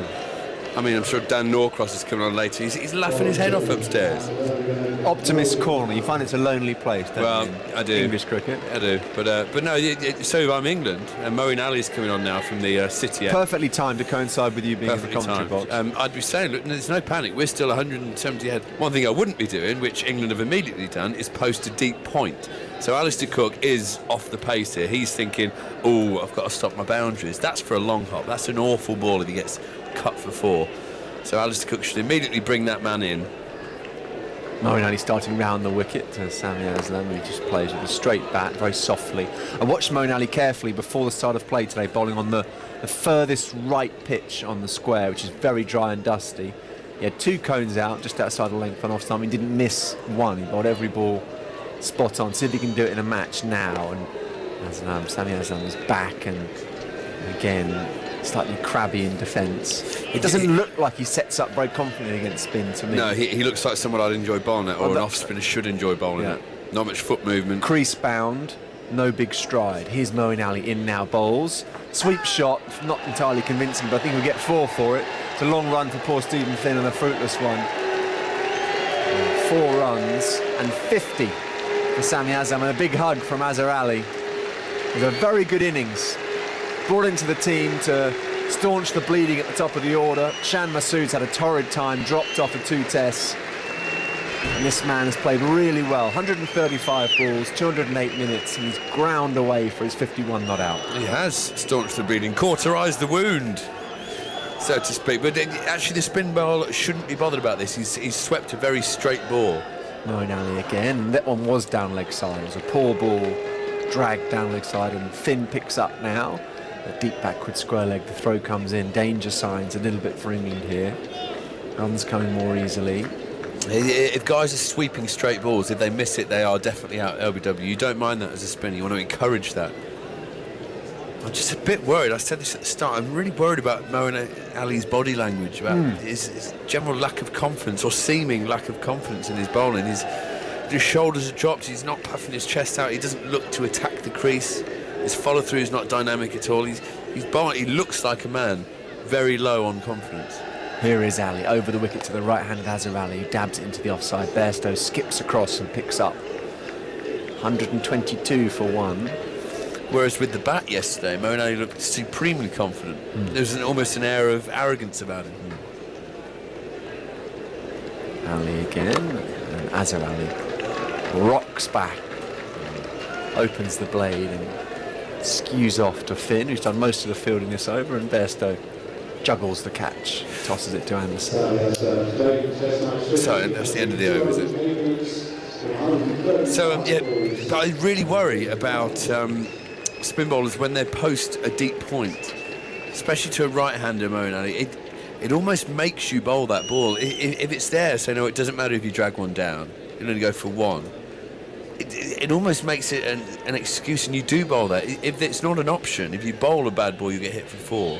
I mean, I'm sure Dan Norcross is coming on later. He's laughing his head off upstairs. Optimist corner. You find it's a lonely place, don't you? I do. English cricket. I do. But no, so I'm England. And Moeen Ali's coming on now from the City end. Perfectly timed to coincide with you being in the commentary box. I'd be saying, look, there's no panic. We're still 170 ahead. One thing I wouldn't be doing, which England have immediately done, is post a deep point. So Alistair Cook is off the pace here. He's thinking, oh, I've got to stop my boundaries. That's for a long hop. That's an awful ball if he gets cut for 4. So Alistair Cook should immediately bring that man in. Moeen Ali starting round the wicket to Sami Aslam, who just plays with a straight bat, very softly. I watched Moeen Ali carefully before the start of play today, bowling on the furthest right pitch on the square, which is very dry and dusty. He had 2 cones out just outside the length on off stump. He didn't miss one. He bowled every ball spot on. See if he can do it in a match now. And Sami Azam is back, and again slightly crabby in defence. It doesn't look like he sets up very confidently against spin to me. No, he looks like someone I'd enjoy bowling at, or an off spinner should enjoy bowling at. Not much foot movement. Crease bound, no big stride. Here's Moeen Ali in now, bowls. Sweep shot, not entirely convincing, but I think we'll get 4 for it. It's a long run for poor Stephen Finn and a fruitless one. 4 runs and 50 for Sami Azam, and a big hug from Azhar Ali. It was a very good innings. Brought into the team to staunch the bleeding at the top of the order. Shan Masood's had a torrid time, dropped off at 2 tests. And this man has played really well. 135 balls, 208 minutes, and he's ground away for his 51 not out. He has staunched the bleeding, cauterised the wound, so to speak. But actually the spin bowler shouldn't be bothered about this. He's swept a very straight ball. Moeen Ali again. That one was down leg side. It was a poor ball, dragged down leg side, and Finn picks up now. A deep backward square leg, the throw comes in. Danger signs a little bit for England here. Runs coming more easily. If guys are sweeping straight balls, if they miss it, they are definitely out LBW. You don't mind that as a spinner. You want to encourage that. I'm just a bit worried. I said this at the start. I'm really worried about Moeen Ali's body language, about his general lack of confidence, or seeming lack of confidence in his bowling. His shoulders are dropped. He's not puffing his chest out. He doesn't look to attack the crease. His follow-through is not dynamic at all. He's bowling. He looks like a man very low on confidence. Here is Ali over the wicket to the right-handed Azhar Ali, who dabs it into the offside. Bairstow skips across and picks up 122 for 1. Whereas with the bat yesterday, Moeen Ali looked supremely confident. There was almost an air of arrogance about him. Ali again, and Azhar Ali rocks back, opens the blade and skews off to Finn, who's done most of the fielding this over, and Bairstow juggles the catch, tosses it to Anderson. So that's the end of the over, is it? So but I really worry about spin bowlers when they post a deep point, especially to a right-hander, Moeen Ali. It almost makes you bowl that ball. If it's there, so no, it doesn't matter if you drag one down. You only go for 1. It almost makes it an excuse, and you do bowl that. If it's not an option, if you bowl a bad ball, you get hit for 4.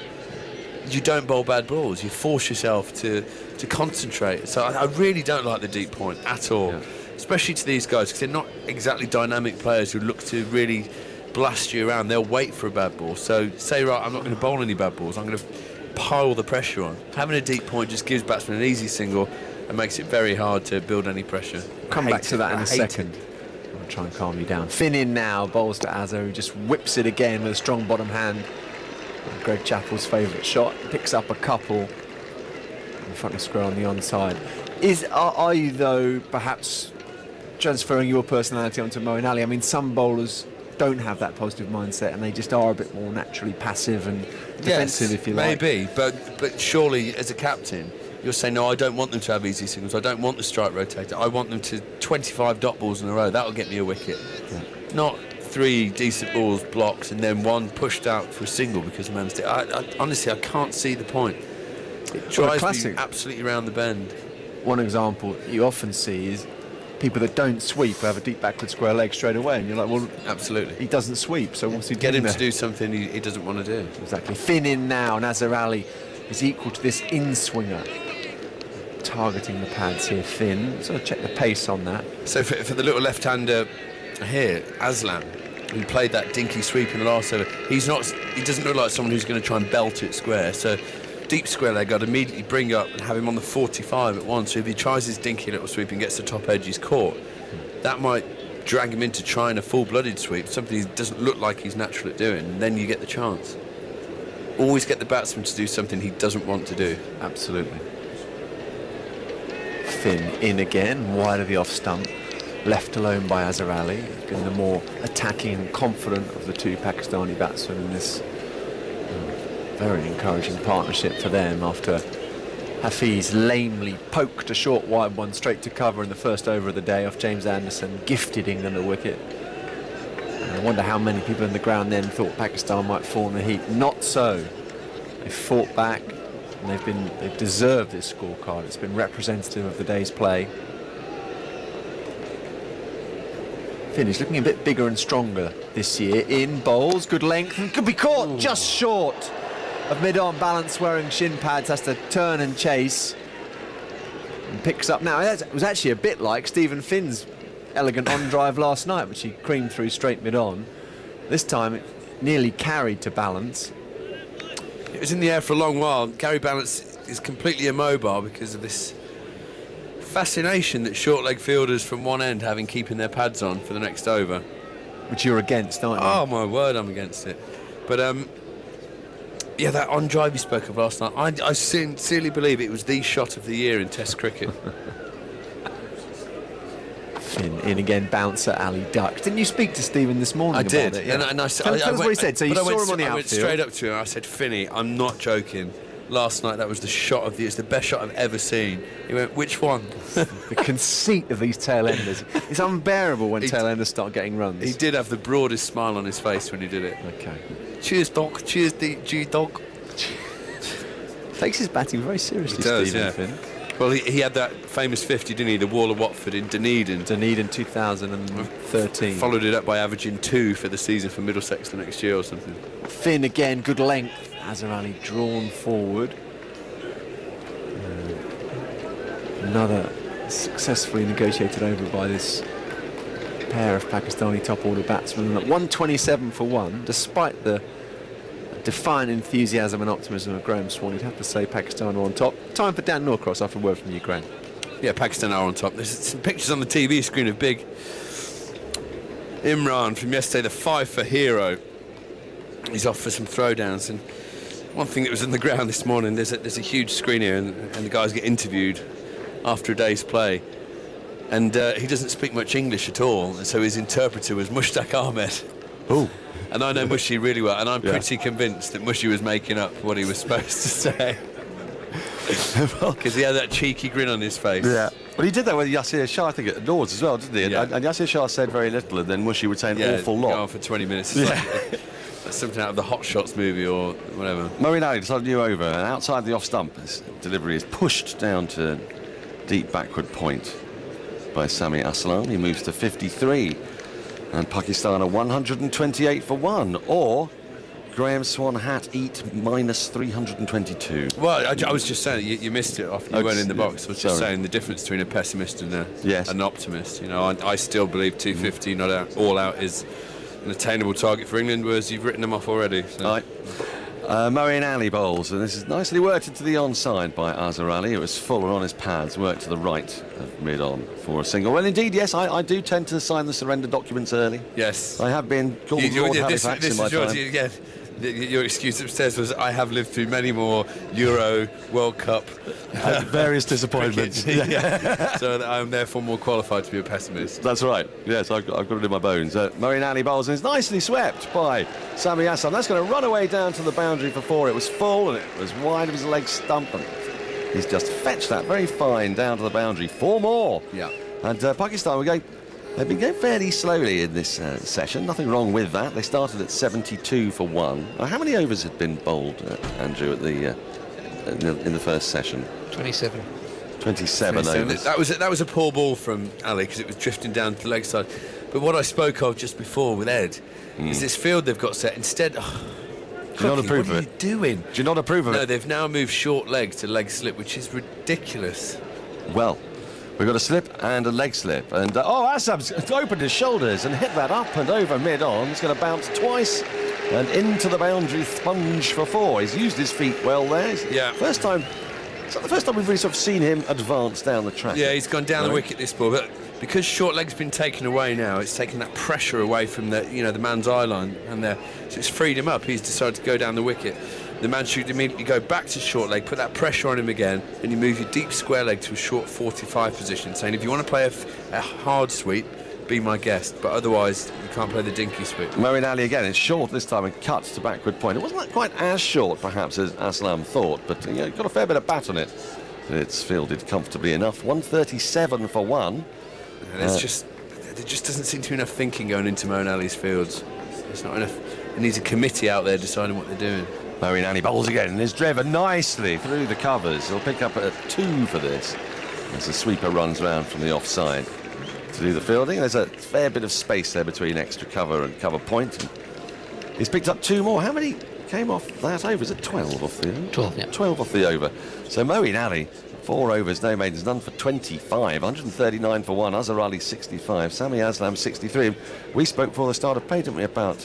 You don't bowl bad balls. You force yourself to concentrate. So I really don't like the deep point at all, especially to these guys, because they're not exactly dynamic players who look to really blast you around. They'll wait for a bad ball. So say, right, I'm not going to bowl any bad balls. I'm going to pile the pressure on. Having a deep point just gives batsmen an easy single and makes it very hard to build any pressure. Come back to that in a second. I'm going to try and calm you down. Finn in now, bowls to Azhar, who just whips it again with a strong bottom hand. Greg Chappell's favourite shot, picks up a couple in front of square on the onside. Are you, though, perhaps transferring your personality onto Moeen Ali? I mean, some bowlers don't have that positive mindset, and they just are a bit more naturally passive and defensive, if you like. Maybe, but surely as a captain, you're saying, no, I don't want them to have easy singles. I don't want the strike rotator. I want them to 25 dot balls in a row. That'll get me a wicket. Yeah. Not 3 decent balls, blocks, and then 1 pushed out for a single because the man's... honestly, I can't see the point. It drives me absolutely round the bend. One example you often see is people that don't sweep have a deep backward square leg straight away, and you're like, well, absolutely, he doesn't sweep, so what's he doing? Get him there? to do something he doesn't want to do. Exactly. Finn in now, and Azhar Ali is equal to this in-swinger. Targeting the pads here, Finn. So check the pace on that. So for the little left-hander here, Aslam, who played that dinky sweep in the last over, he doesn't look like someone who's going to try and belt it square. So deep square leg, I'd immediately bring up and have him on the 45 at once. So if he tries his dinky little sweep and gets the top edge, he's caught. That might drag him into trying a full-blooded sweep, something he doesn't look like he's natural at doing, and then you get the chance. Always get the batsman to do something he doesn't want to do. Absolutely. Finn in again, wide of the off stump, left alone by Azhar Ali. He's been the more attacking and confident of the 2 Pakistani batsmen in this very encouraging partnership for them after Hafiz lamely poked a short wide one straight to cover in the first over of the day off James Anderson, gifted England a wicket. And I wonder how many people in the ground then thought Pakistan might fall in the heat. Not so. They fought back, And they've deserved this scorecard. It's been representative of the day's play. Finn looking a bit bigger and stronger this year. In bowls, good length, and could be caught just short of mid-on balance, wearing shin pads, has to turn and chase. And picks up now. It was actually a bit like Stephen Finn's elegant on-drive last night, which he creamed through straight mid-on. This time it nearly carried to balance. It was in the air for a long while. Gary Balance is completely immobile because of this fascination that short leg fielders from one end having keeping their pads on for the next over. Which you're against, aren't you? Oh my word, I'm against it. But yeah, that on drive you spoke of last night, I sincerely believe it was the shot of the year in Test cricket. Finn in again, bouncer, Ali ducked. Didn't you speak to Stephen this morning? I did, about it? Yeah. and I Tell us what he said. So you saw him on the outfield. I went straight up to him. I said, "Finny, I'm not joking. Last night that was the shot of the. It's the best shot I've ever seen." He went, "Which one?" The conceit of these tail enders. It's unbearable when tail enders start getting runs. He did have the broadest smile on his face when he did it. Okay. Cheers, Doc. Cheers, G Dog. Takes his batting very seriously, He does, Stephen yeah. Finn. Well, he had that famous 50, didn't he? The Wall of Watford in Dunedin. Dunedin 2013. Followed it up by averaging 2 for the season for Middlesex the next year or something. Finn again, good length. Azhar Ali drawn forward. Another successfully negotiated over by this pair of Pakistani top order batsmen. And at 127 for 1, despite the defiant enthusiasm and optimism of Graham Swan, you'd have to say Pakistan are on top. Time for Dan Norcross after a word from Ukraine. Yeah, Pakistan are on top. There's some pictures on the TV screen of big Imran from yesterday, the 5 for hero. He's off for some throwdowns, and one thing that was on the ground this morning, there's a huge screen here, and the guys get interviewed after a day's play, and he doesn't speak much English at all, and so his interpreter was Mushtaq Ahmed. Oh. And I know Mushy really well, and I'm pretty convinced that Mushy was making up what he was supposed to say. Because he had that cheeky grin on his face. Yeah. Well, he did that with Yasir Shah, I think, at Lords as well, didn't he? Yeah. And Yasir Shah said very little, and then Mushy would say an awful lot. Go on for 20 minutes. It's like, that's something out of the Hot Shots movie or whatever. Moeen Ali decided to do over, and outside the off stump, his delivery is pushed down to deep backward point by Sami Aslam. He moves to 53. And Pakistan are 128 for 1, or Graham Swan hat eat minus 322. Well, I was just saying, you missed it off. You weren't in the box. I was just saying the difference between a pessimist and an optimist. You know, I still believe 250 not out, all out is an attainable target for England, whereas you've written them off already. So. Right. Moeen Ali bowls, and this is nicely worked into the onside by Azhar Ali. It was fuller on his pads, worked to the right of mid-on for a single. Well, indeed, yes, I do tend to sign the surrender documents early. Yes. I have been called Lord Halifax in my time. Your excuse upstairs was, I have lived through many more Euro, World Cup, various disappointments. Yeah. So I'm therefore more qualified to be a pessimist. That's right. Yes, I've got it in my bones. Moeen Ali bowls and is nicely swept by Sami Aslam. That's going to run away down to the boundary for 4. It was full and it was wide of his leg stump, and he's just fetched that very fine down to the boundary. 4 more. Yeah. And Pakistan they've been going fairly slowly in this session. Nothing wrong with that. They started at 72 for 1. How many overs had been bowled, Andrew, at in the first session? 27. 27 overs. That was a poor ball from Ali because it was drifting down to the leg side. But what I spoke of just before with Ed is this field they've got set. Instead, do you not approve of it? What are you doing? Do you not approve of it? No, they've now moved short leg to leg slip, which is ridiculous. Well, we've got a slip and a leg slip, and Aslam's opened his shoulders and hit that up and over mid-on. He's going to bounce twice and into the boundary, sponge for 4. He's used his feet well there. Yeah. First time. It's not the first time we've really sort of seen him advance down the track. Yeah, he's gone down the wicket this ball, but because short leg's been taken away now, it's taken that pressure away from the man's eye line, and so it's freed him up. He's decided to go down the wicket. The man should immediately go back to short leg, put that pressure on him again, and you move your deep square leg to a short 45 position, saying if you want to play a hard sweep, be my guest, but otherwise you can't play the dinky sweep. Moeen Ali again, it's short this time and cuts to backward point. It wasn't quite as short perhaps as Aslam thought, but got a fair bit of bat on it. It's fielded comfortably enough. 137 for 1. And there just doesn't seem to be enough thinking going into Moeen Ali's fields. There's not enough. It needs a committee out there deciding what they're doing. Moeen Ali bowls again and is driven nicely through the covers. He'll pick up a 2 for this as the sweeper runs round from the offside to do the fielding. There's a fair bit of space there between extra cover and cover point. And he's picked up 2 more. How many came off that over? Is it 12 off the over? 12, yeah. 12 off the over. So Moeen Ali, 4 overs, no maidens, none for 25, 139 for 1, Azhar Ali 65, Sami Aslam 63. We spoke before the start of play, didn't we, about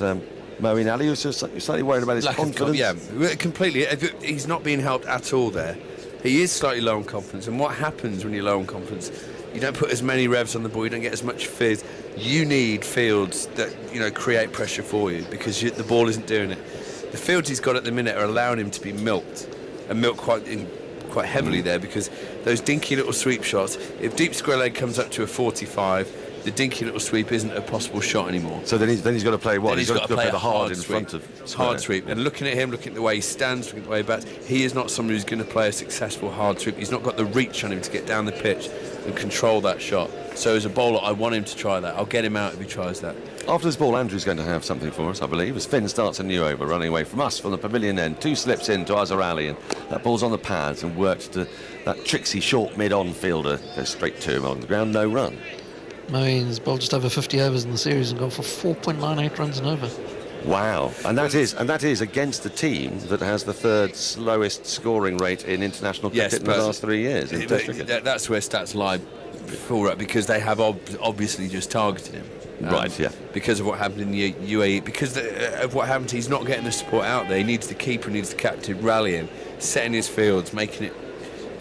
Moeen Ali? You're slightly worried about his confidence. Yeah, completely. He's not being helped at all there. He is slightly low on confidence, and what happens when you're low on confidence? You don't put as many revs on the ball, you don't get as much fizz. You need fields that, you know, create pressure for you, because the ball isn't doing it. The fields he's got at the minute are allowing him to be milked, and milked quite heavily there, because those dinky little sweep shots, if deep square leg comes up to a 45, the dinky little sweep isn't a possible shot anymore. So then he's got to play what? He's got to play the hard in sweep. Front of hard sweep. And looking at him, looking at the way he stands, looking at the way he bats, he is not someone who's going to play a successful hard sweep. He's not got the reach on him to get down the pitch and control that shot. So as a bowler, I want him to try that. I'll get him out if he tries that. After this ball, Andrew's going to have something for us, I believe, as Finn starts a new over, running away from us from the pavilion end. 2 slips in to Azhar Ali, and that ball's on the pads and worked to that tricksy short mid-on fielder. Goes straight to him on the ground, no run. Moeen's bowled just over 50 overs in the series and gone for 4.98 runs an over. Wow, and that is against a team that has the 3rd slowest scoring rate in international cricket in the last 3 years. That's where stats lie for it, because they have obviously just targeted him. Right, yeah. Because of what happened in the UAE, because of what happened, he's not getting the support out there. He needs the keeper, needs the captain rallying, setting his fields, making it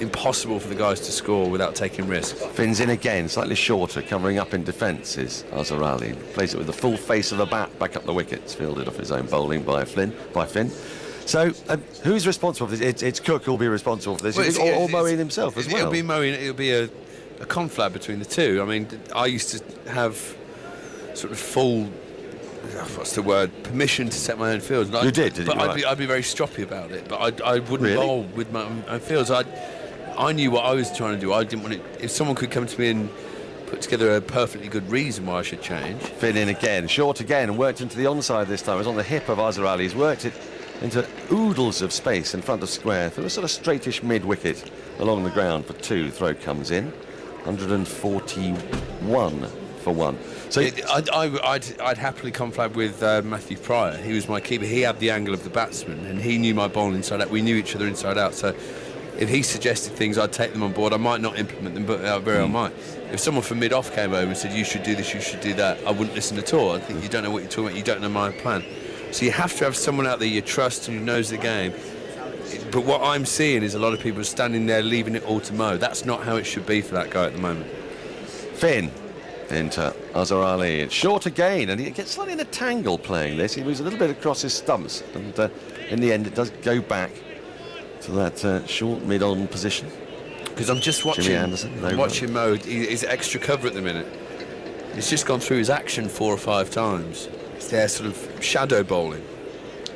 impossible for the guys to score without taking risks. Finn's in again, slightly shorter, covering up in defence is Azhar Ali. Plays it with the full face of the bat, back up the wickets, fielded off his own bowling by Finn. So, who's responsible for this? It's Cook who'll be responsible for this, or Moeen himself as well. It'll be Moeen. It'll be a conflab between the two. I mean, I used to have sort of full, permission to set my own fields. You did but you? I'd be very stroppy about it. But I wouldn't bowl with my own fields. I knew what I was trying to do. I didn't want it. If someone could come to me and put together a perfectly good reason why I should change. Finn in again, short again, and worked into the onside this time. It was on the hip of Azhar Ali. He's worked it into oodles of space in front of square through a sort of straightish mid-wicket along the ground for 2. Throw comes in, 141 for 1. So I'd happily conflab with Matthew Pryor. He was my keeper. He had the angle of the batsman, and he knew my bowling inside out. We knew each other inside out. So if he suggested things, I'd take them on board. I might not implement them, but I very well might. If someone from mid-off came over and said, you should do this, you should do that, I wouldn't listen at all. I think you don't know what you're talking about, you don't know my plan. So you have to have someone out there you trust and who knows the game. But what I'm seeing is a lot of people standing there leaving it all to Mo. That's not how it should be for that guy at the moment. Finn into Azhar Ali. It's short again, and he gets slightly in a tangle playing this. He moves a little bit across his stumps, and in the end it does go back to that short mid-on position. Because I'm just watching Mo. He's extra cover at the minute. He's just gone through his action 4 or 5 times. He's there sort of shadow bowling.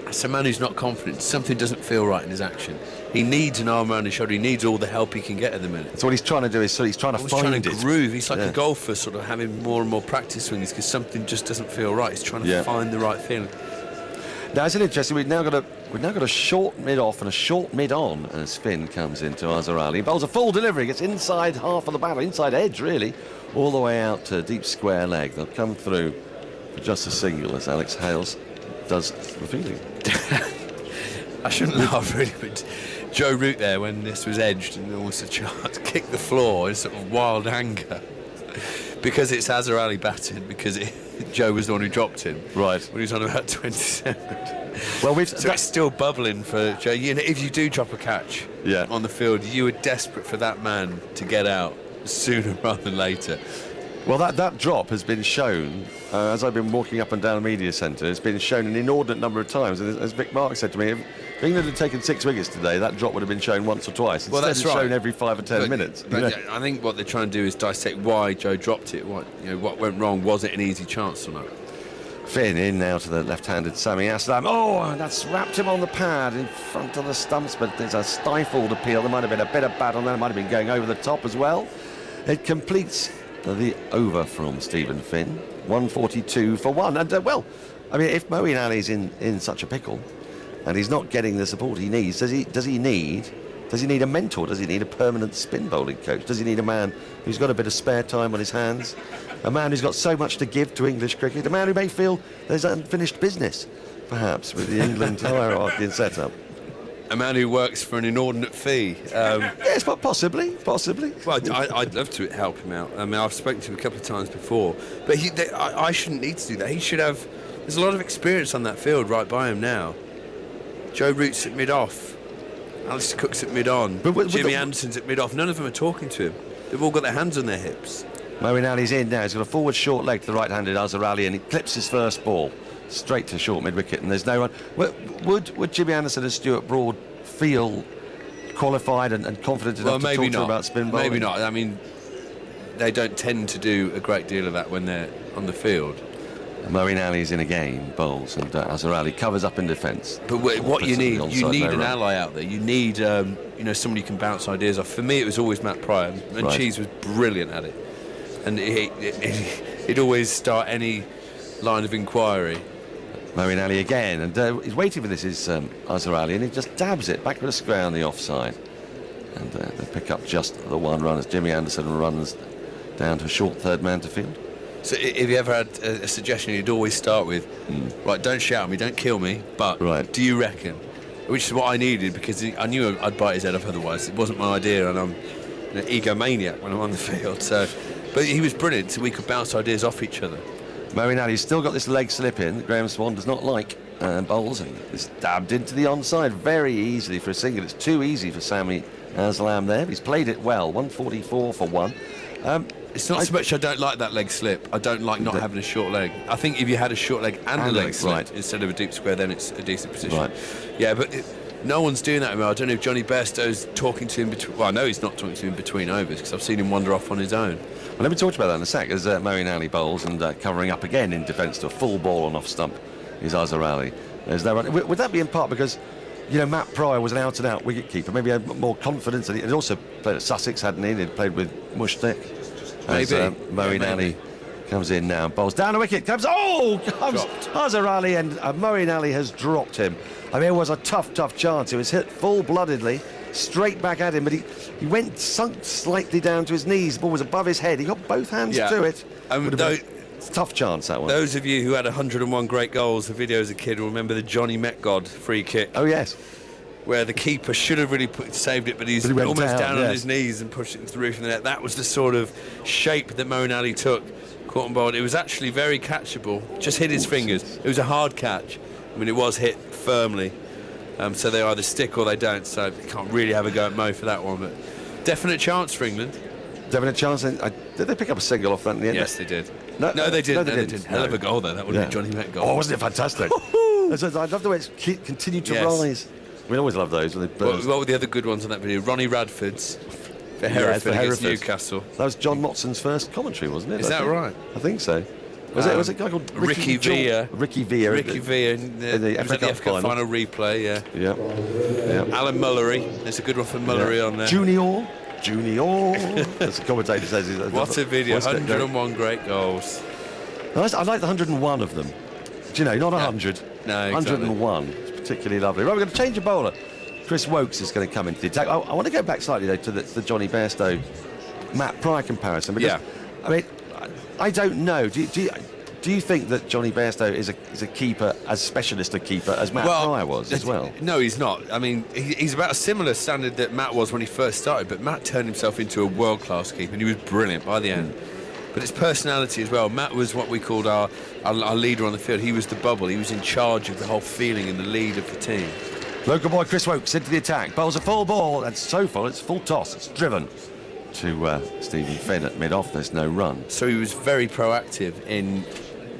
It's a man who's not confident. Something doesn't feel right in his action. He needs an arm around his shoulder. He needs all the help he can get at the minute. So what he's trying to do is he's trying to find it. Groove. He's like a golfer, sort of having more and more practice swings because something just doesn't feel right. He's trying to find the right feeling. Now, isn't it interesting? We've now got a short mid-off and a short mid-on as Finn comes into Azhar Ali. He bowls a full delivery, gets inside half of the bat, inside edge really, all the way out to deep square leg. They'll come through for just a single as Alex Hales does the fielding. I shouldn't laugh really, but Joe Root there, when this was edged and almost a chance, kicked the floor in sort of wild anger because it's Azhar Ali batting, because Joe was the one who dropped him. Right. When he was on about 27. Well, so it's still bubbling for Joe. You know, if you do drop a catch on the field, you are desperate for that man to get out sooner rather than later. Well, that drop has been shown, as I've been walking up and down the media centre, it's been shown an inordinate number of times. And as Vic Mark said to me, if England had taken 6 wickets today, that drop would have been shown once or twice. Instead, that's it's right. shown every 5 or 10 minutes. But I think what they're trying to do is dissect why Joe dropped it. What went wrong? Was it an easy chance or not? Finn in now to the left-handed Sami Aslam. Oh, and that's wrapped him on the pad in front of the stumps, but there's a stifled appeal. There might have been a bit of bat on there. It might have been going over the top as well. It completes the over from Stephen Finn. 142 for 1. And, well, I mean, if Moeen Ali's in such a pickle, and he's not getting the support he needs. Does he need a mentor? Does he need a permanent spin bowling coach? Does he need a man who's got a bit of spare time on his hands? A man who's got so much to give to English cricket? A man who may feel there's unfinished business, perhaps, with the England hierarchy and setup? A man who works for an inordinate fee. Yes, but possibly. Well, I'd love to help him out. I mean, I've spoken to him a couple of times before, but I shouldn't need to do that. He should have. There's a lot of experience on that field right by him now. Joe Root's at mid-off, Alistair Cook's at mid-on, Jimmy Anderson's at mid-off. None of them are talking to him. They've all got their hands on their hips. Moeen Ali's in now. He's got a forward short leg to the right-handed Azhar Ali, and he clips his first ball straight to short mid-wicket, and there's no one. Would Jimmy Anderson and Stuart Broad feel qualified and confident enough to talk to about spin bowling? Maybe not. I mean, they don't tend to do a great deal of that when they're on the field. Moeen Ali's in a game, bowls, and Azhar Ali covers up in defence. But what you need an ally out there. You need somebody you can bounce ideas off. For me, it was always Matt Pryor, and Right. Cheese was brilliant at it. And he'd always start any line of inquiry. Moeen Ali again, and he's waiting for this is Azhar Ali, and he just dabs it back with a square on the offside. And they pick up just the one run as Jimmy Anderson runs down to a short third man to field. So if you ever had a suggestion, you'd always start with, right, don't shout at me, don't kill me, but do you reckon? Which is what I needed, because I knew I'd bite his head off otherwise. It wasn't my idea, and I'm an egomaniac when I'm on the field. But he was brilliant, so we could bounce ideas off each other. Moeen Ali's still got this leg slip in that Graham Swan does not like, and bowls, and it's dabbed into the onside very easily for a single. It's too easy for Sami Aslam there. He's played it well, 144 for one. It's not so much I don't like that leg slip. I don't like not having a short leg. I think if you had a short leg and a leg slip instead of a deep square, then it's a decent position. Right. Yeah, but no one's doing that anymore. I don't know if Johnny Bairstow's talking to him between. Well, I know he's not talking to him between overs, because I've seen him wander off on his own. Well, let me talk about that in a sec. As Moeen Ali bowls and covering up again in defence to a full ball on off stump is Azhar Ali. There's no run. Would that be in part because, Matt Pryor was an out-and-out wicket-keeper? Maybe he had more confidence. And he'd also played at Sussex, hadn't he? He'd played with Mushtaq. As Moeen Ali comes in now, bowls down a wicket, comes Azhar Ali, and Moeen Ali has dropped him. I mean, it was a tough chance. It was hit full-bloodedly, straight back at him, but he sunk slightly down to his knees. The ball was above his head. He got both hands to it. It's a tough chance, that one. Those of you who had 101 great goals, the video as a kid, will remember the Johnny Metgod free kick. Oh, yes. Where the keeper should have really saved it, but he's almost down on his knees and pushed it into the roof of the net. That was the sort of shape that Moeen Ali took, caught and bowled. It was actually very catchable, just hit his fingers. It was a hard catch. I mean, it was hit firmly, so they either stick or they don't, so you can't really have a go at Mo for that one, but definite chance for England. Definite chance. Did they pick up a single off that in the end? Yes, they did. No, they didn't. Hell of a goal, though. That would have been Johnny Metgod. Oh, wasn't it fantastic? I love the way it's continued to rise. We always love those. What were the other good ones on that video? Ronnie Radford's for Hereford against Newcastle. That was John Motson's first commentary, wasn't it? Is that right? I think so. Was it a guy called Ricky Villa? Ricky Villa in the FA Cup final replay, yeah. Alan Mullery. There's a good one for Mullery on there. Junior. As the commentator says. What a video. 101 great goals. I like the 101 of them. Do you know, not 100. No, 101. Exactly. It's particularly lovely. Right, we're going to change a bowler. Chris Wokes is going to come into the attack. I want to go back slightly, though, to the Johnny Bairstow Matt Pryor comparison. Because, I mean, I don't know. Do you think that Johnny Bairstow is a keeper, as specialist a keeper as Matt Pryor was as well? No, he's not. I mean, he's about a similar standard that Matt was when he first started, but Matt turned himself into a world-class keeper, and he was brilliant by the end. But it's personality as well. Matt was what we called our leader on the field. He was the bubble. He was in charge of the whole feeling and the lead of the team. Local boy Chris Wokes into the attack. Bowls a full ball, and so far it's full toss. It's driven to Stephen Finn at mid-off. There's no run. So he was very proactive in,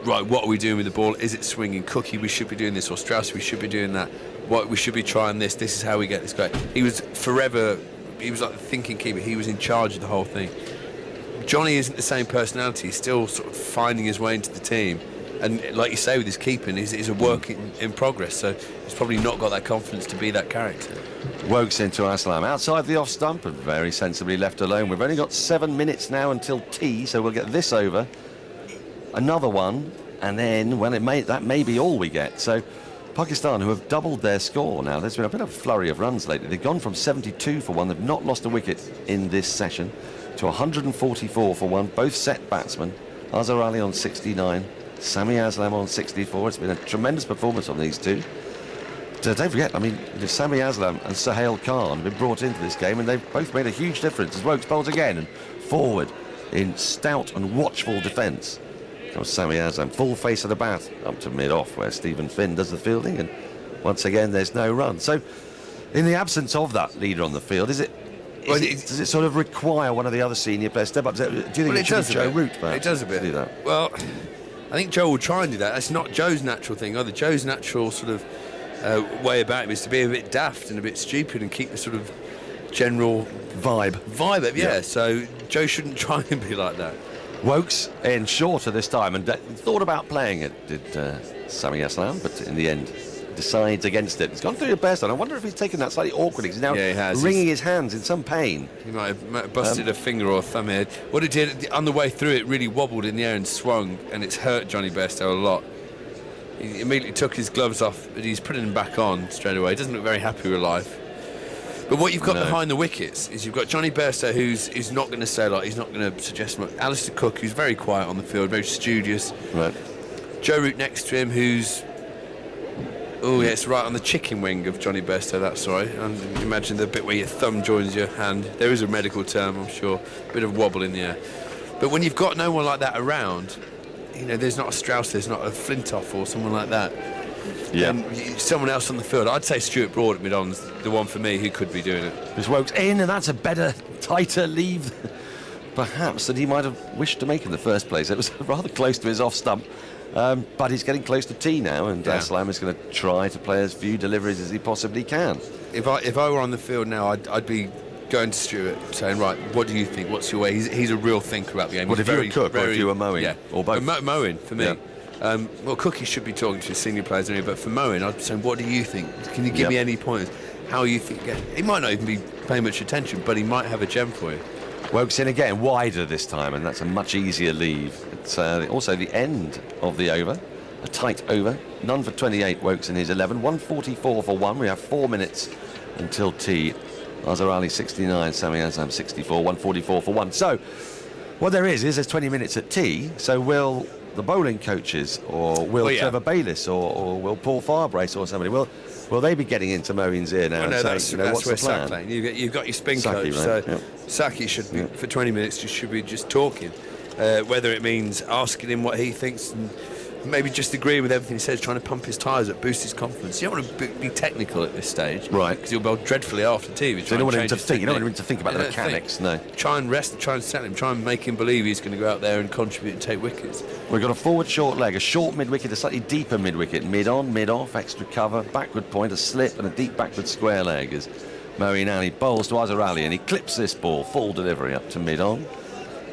right, what are we doing with the ball? Is it swinging? Cookie, we should be doing this. Or Strauss, we should be doing that. What, we should be trying this. This is how we get this guy. He was forever, he was like the thinking keeper. He was in charge of the whole thing. Johnny isn't the same personality. He's still sort of finding his way into the team. And like you say, with his keeping, he's a work in progress. So he's probably not got that confidence to be that character. Wokes into Aslam outside the off stump and very sensibly left alone. We've only got 7 minutes now until tea, so we'll get this over. Another one, and then, well, that may be all we get. So Pakistan, who have doubled their score now. There's been a bit of flurry of runs lately. They've gone from 72 for 1. They've not lost a wicket in this session to 144 for 1. Both set batsmen. Azhar Ali on 69, Sami Aslam on 64. It's been a tremendous performance from these two. But don't forget, I mean, Sami Aslam and Sohail Khan have been brought into this game, and they've both made a huge difference. As Wokes bowls again and forward in stout and watchful defence. Comes Sami Aslam, full face of the bat, up to mid-off, where Stephen Finn does the fielding, and once again there's no run. So, in the absence of that leader on the field, does it sort of require one of the other senior players step up? Do you think it should be Joe Root? It does a bit. Do that? Well, I think Joe will try and do that. That's not Joe's natural thing either. Joe's natural sort of way about him is to be a bit daft and a bit stupid and keep the sort of general vibe. Yeah. So Joe shouldn't try and be like that. Wokes in shorter this time and thought about playing it, did Sami Aslam, but in the end decides against it. He's gone through the best, and I wonder if he's taken that slightly awkwardly. He's now wringing his hands in some pain. He might have busted a finger or a thumb here. What it did, on the way through, it really wobbled in the air and swung, and it's hurt Johnny Bairstow a lot. He immediately took his gloves off, but he's putting them back on straight away. He doesn't look very happy with life. But what you've got behind the wickets is you've got Johnny Bairstow, who's not going to say a lot. He's not going to suggest much. Alistair Cook, who's very quiet on the field, very studious. Right. Joe Root next to him, who's... Oh, yeah, it's right on the chicken wing of Johnny Bairstow, that's right. And imagine the bit where your thumb joins your hand. There is a medical term, I'm sure. A bit of wobble in the air. But when you've got no one like that around, you know, there's not a Strauss, there's not a Flintoff or someone like that. Yeah. And someone else on the field. I'd say Stuart Broad at mid-on's the one for me who could be doing it. This Wokes in, and that's a better, tighter leave, perhaps, than he might have wished to make in the first place. It was rather close to his off stump, but he's getting close to tee now, and Aslam is going to try to play as few deliveries as he possibly can. If I were on the field now, I'd be going to Stuart saying, right, what do you think? What's your way? He's a real thinker about the game. What if you were Cook or if you were Moeen? Yeah. Or both? Moeen, for me. Yeah. Well, Cookie should be talking to his senior players anyway, but for Moeen, I'd be saying, what do you think? Can you give me any pointers? How you think? He might not even be paying much attention, but he might have a gem for you. Wokes in again, wider this time, and that's a much easier leave. It's also the end of the over, a tight over. None for 28, Wokes in his 11. 144 for 1. We have 4 minutes until tea. Azhar Ali 69, Sami Aslam 64, 144 for 1. So, what there is there's 20 minutes at tea, so will the bowling coaches, or will Trevor Bayliss, or will Paul Farbrace or somebody, will they be getting into Moeen's ear now and saying, what's the plan? Playing. You've got your spin Saki, coach, right? so Saki should be, for 20 minutes, should be just talking. Whether it means asking him what he thinks and maybe just agreeing with everything he says, trying to pump his tyres up, boost his confidence. You don't want to be technical at this stage, right? Because he'll bowl dreadfully after TV. So you don't want him to think. You don't want him to think about the mechanics. No. Try and rest. Try and settle him. Try and make him believe he's going to go out there and contribute and take wickets. We've got a forward short leg, a short mid-wicket, a slightly deeper mid-wicket, mid-on, mid-off, extra cover, backward point, a slip, and a deep backward square leg as Moeen Ali bowls to Azhar Ali, and he clips this ball, full delivery up to mid-on.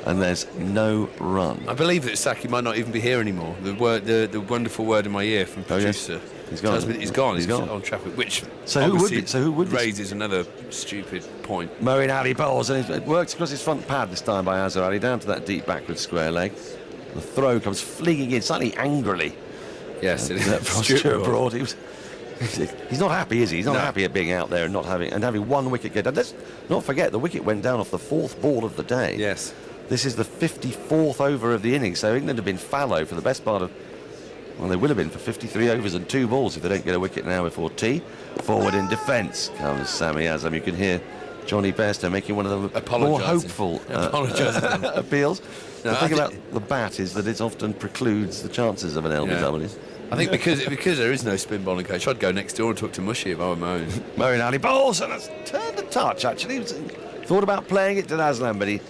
And there's no run. I believe that Saki might not even be here anymore. The wonderful word in my ear from producer. He's gone. He's gone on traffic, which who would be? Raises another stupid point. Moeen Ali bowls, and it works across his front pad this time by Azhar Ali, down to that deep backward square leg. The throw comes flinging in slightly angrily. Yes, it is. From Stuart Broad. He's not happy, is he? He's not happy at being out there and having one wicket get down. Let's not forget the wicket went down off the 4th ball of the day. Yes. This is the 54th over of the innings, so England have been fallow for the best part of... Well, they will have been for 53 overs and 2 balls if they don't get a wicket now before tea. Forward in defence comes Sami Aslam. You can hear Johnny Bairstow making one of the more hopeful appeals. The thing about the bat is that it often precludes the chances of an LBW. I think because there is no spin bowling coach, I'd go next door and talk to Mushy if I were Moeen. Moeen Ali bowls, and it's turned a touch, actually. He thought about playing it to Aslam, but he...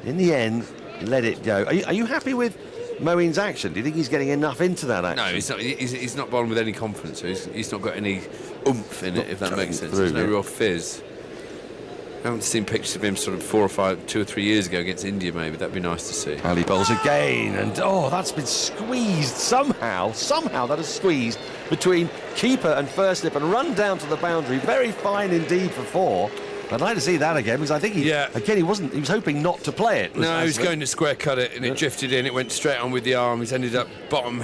in the end, let it go. Are you happy with Moeen's action? Do you think he's getting enough into that action? No, he's not. He's not bowling with any confidence. So he's not got any oomph in it, if that makes sense. There's no real fizz. I haven't seen pictures of him sort of 2 or 3 years ago against India, maybe. That'd be nice to see. Ali bowls again, and that's been squeezed somehow. Somehow that has squeezed between keeper and first slip and run down to the boundary. Very fine indeed for 4. I'd like to see that again, because I think he was hoping not to play it. No, he was going to square cut it, and it drifted in. It went straight on with the arm. He's ended up bottom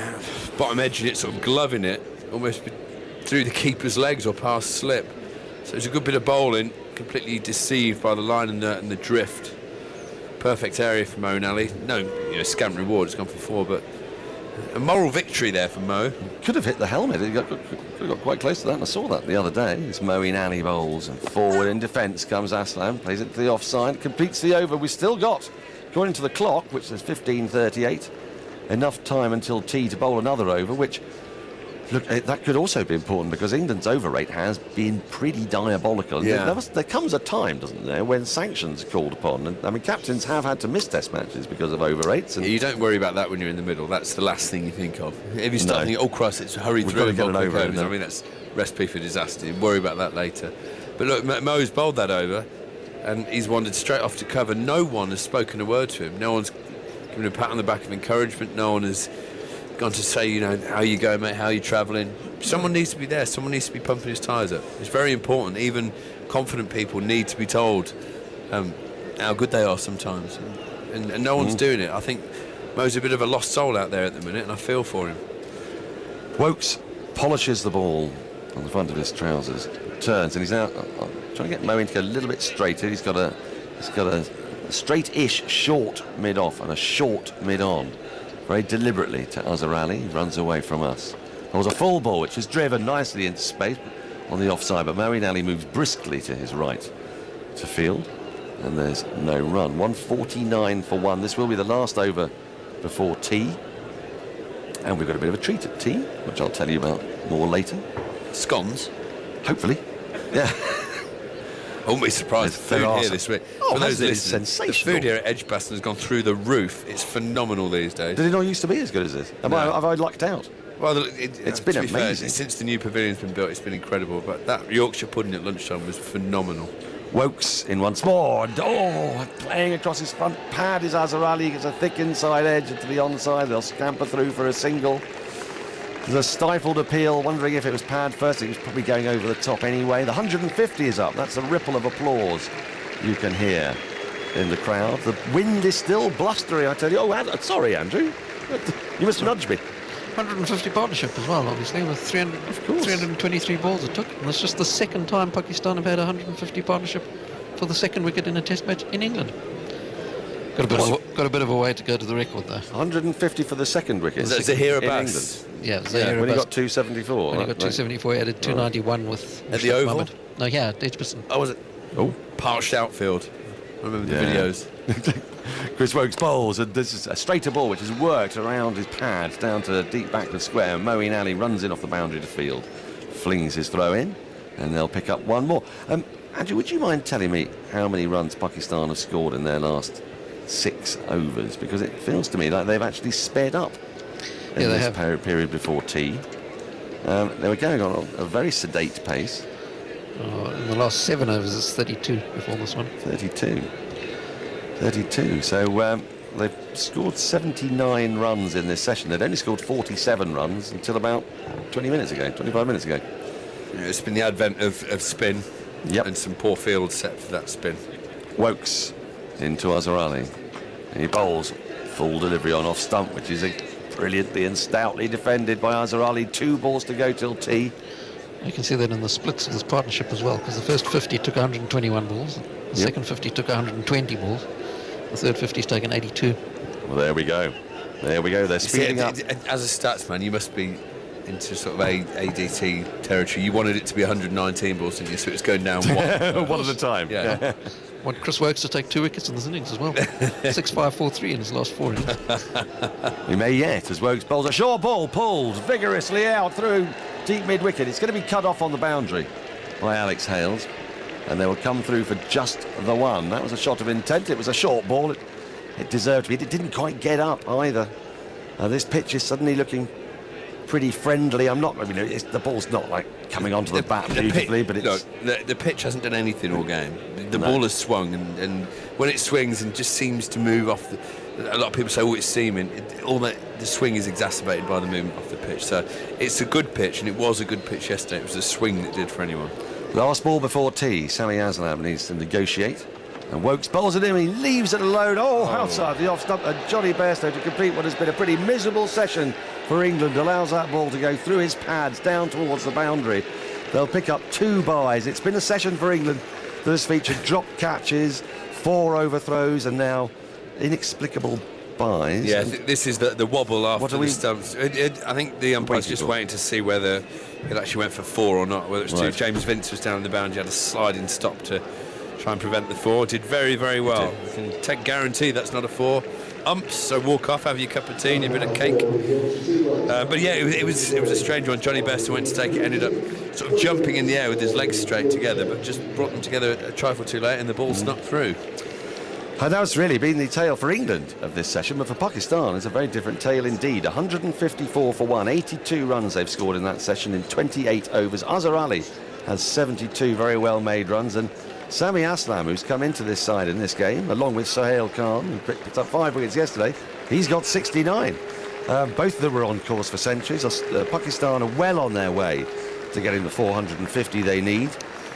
edging it, sort of gloving it, almost through the keeper's legs or past slip. So it's a good bit of bowling, completely deceived by the line and the drift. Perfect area for Mo and Ali. No, scant reward, it's gone for 4, but a moral victory there for Mo. Could have hit the helmet. He got quite close to that, and I saw that the other day. It's Mo in Ali bowls, and forward in defence comes Aslam, plays it to the offside, completes the over. We've still got, according to the clock, which says 15:38, enough time until tea to bowl another over, which, look, that could also be important because England's over rate has been pretty diabolical. Yeah. There comes a time, doesn't there, when sanctions are called upon. And, I mean, captains have had to miss test matches because of over rates. And you don't worry about that when you're in the middle. That's the last thing you think of. If you start thinking, oh Christ, it's hurried through and get over. I mean, that's recipe for disaster. You worry about that later. But look, Mo's bowled that over, and he's wandered straight off to cover. No one has spoken a word to him. No one's given a pat on the back of encouragement. No one has gone to say, how you going, mate, how you travelling. Someone needs to be there. Someone needs to be pumping his tyres up. It's very important. Even confident people need to be told how good they are sometimes. And no one's doing it. I think Mo's a bit of a lost soul out there at the minute, and I feel for him. Wokes polishes the ball on the front of his trousers, turns, and he's now trying to get Mo in to go a little bit straighter. He's got a straight-ish short mid-off and a short mid-on. Very deliberately to Azhar Ali, he runs away from us. There was a full ball which was driven nicely into space on the offside, but Moeen Ali moves briskly to his right to field, and there's no run. 149 for 1. This will be the last over before tea, and we've got a bit of a treat at tea, which I'll tell you about more later. Scones? Hopefully. Yeah. I won't be surprised. The food here this week. For those that listen, sensational. The food here at Edgbaston has gone through the roof. It's phenomenal these days. Did it not used to be as good as this? Have I lucked out? Well, it's been amazing. Fair, since the new pavilion's been built, it's been incredible. But that Yorkshire pudding at lunchtime was phenomenal. Wokes in once more. Playing across his front pad is Azhar Ali. Gets a thick inside edge to the onside. They'll scamper through for a single. There's a stifled appeal, wondering if it was pad first. It was probably going over the top anyway. The 150 is up. That's a ripple of applause you can hear in the crowd. The wind is still blustery, I tell you. Oh, sorry, Andrew. You must nudge me. 150 partnership as well, obviously, with 323 balls it took. And it's just the second time Pakistan have had 150 partnership for the second wicket in a test match in England. Got a bit of a way to go to the record, though. 150 for the second wicket. Is that Zahir Abbas? Yeah, Zahir Abbas. When he got 274. When he got 274, he added 291 with... At the Oval? Mohammed. No, yeah, at Edgbaston. Oh, was it? Oh. Parched outfield. I remember the videos. Chris Wokes bowls, and this is a straighter ball which has worked around his pad down to deep backward square. Moeen Ali runs in off the boundary to field, flings his throw in, and they'll pick up one more. Andrew, would you mind telling me how many runs Pakistan have scored in their last 6 overs? Because it feels to me like they've actually sped up in this period before tea. They were going on a very sedate pace. In the last 7 overs, it's 32 before this one. 32. So they've scored 79 runs in this session. They'd only scored 47 runs until about 25 minutes ago. Yeah, it's been the advent of spin and some poor field set for that spin. Wokes into Azhar Ali. And he bowls full delivery on off stump, which is brilliantly and stoutly defended by Azhar Ali. 2 balls to go till tea. You can see that in the splits of this partnership as well, because the first 50 took 121 balls, the second 50 took 120 balls, the third 50's taken 82. Well, there we go. They're speeding up. As a statsman, you must be into sort of ADT territory. You wanted it to be 119 balls, didn't you? So it's going down one. One at a time. Yeah. Want Chris Wokes to take 2 wickets in this innings as well. 6-5-4-3 in his last 4 innings. We may yet, as Wokes bowls a short ball pulled vigorously out through deep mid-wicket. It's going to be cut off on the boundary by Alex Hales, and they will come through for just the one. That was a shot of intent. It was a short ball. It deserved to be. It didn't quite get up either. This pitch is suddenly looking pretty friendly. The ball's not like coming onto the bat beautifully, but it's... Look, the pitch hasn't done anything all game. The ball has swung, and when it swings and just seems to move off a lot of people say, it's seaming. The swing is exacerbated by the movement off the pitch. So it's a good pitch, and it was a good pitch yesterday. It was a swing that did for anyone. Last ball before tea. Sami Aslam needs to negotiate. And Wokes bowls at him, he leaves it alone. Outside the off stump, and Johnny Bairstow to complete what has been a pretty miserable session for England. Allows that ball to go through his pads down towards the boundary. They'll pick up 2 byes. It's been a session for England that has featured drop catches, 4 overthrows, and now inexplicable byes. Yeah, this is the wobble after the stumps. I think the umpire's just waiting to see whether it actually went for 4 or not. Whether it's 2. James Vince was down the boundary, had a sliding stop to try and prevent the 4. Did very, very well. You can take guarantee that's not a 4. Umps, so walk off, have your cup of tea and a bit of cake. But yeah, it was a strange one. Johnny Bairstow went to take it, ended up sort of jumping in the air with his legs straight together, but just brought them together a trifle too late, and the ball snuck through. And that's really been the tale for England of this session, but for Pakistan it's a very different tale indeed. 154 for 1, 82 runs they've scored in that session in 28 overs. Azhar Ali has 72 very well made runs, and Sami Aslam, who's come into this side in this game, along with Sohail Khan, who picked up 5 wickets yesterday, he's got 69. Both of them were on course for centuries. Pakistan are well on their way to getting the 450 they need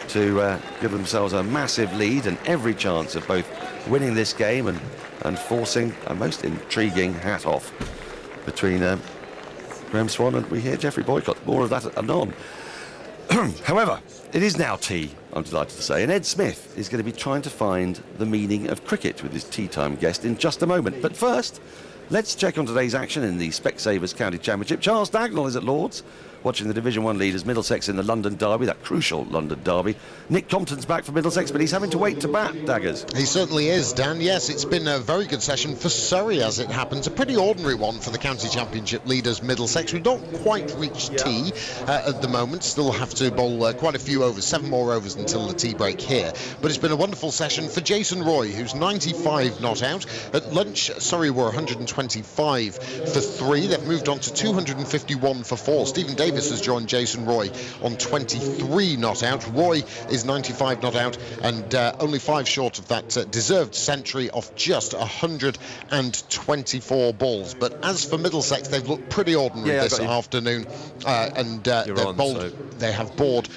to give themselves a massive lead and every chance of both winning this game and forcing a most intriguing hat-off between Graham Swan and we hear Geoffrey Boycott. More of that anon. However, it is now tea, I'm delighted to say, and Ed Smith is going to be trying to find the meaning of cricket with his tea time guest in just a moment. But first, let's check on today's action in the Specsavers County Championship. Charles Dagnall is at Lords, watching the Division 1 leaders Middlesex in the London Derby, that crucial London Derby. Nick Compton's back from Middlesex, but he's having to wait to bat, Daggers. He certainly is, Dan. Yes, it's been a very good session for Surrey as it happens. A pretty ordinary one for the County Championship leaders Middlesex. We don't quite reach tea at the moment. Still have to bowl quite a few overs, 7 more overs until the tea break here. But it's been a wonderful session for Jason Roy, who's 95 not out. At lunch, Surrey were 125 for 3. They've moved on to 251 for 4. Stephen Davis has joined Jason Roy on 23 not out. Roy is 95 not out and only 5 short of that deserved century off just 124 balls. But as for Middlesex, they've looked pretty ordinary this afternoon, and they have bowled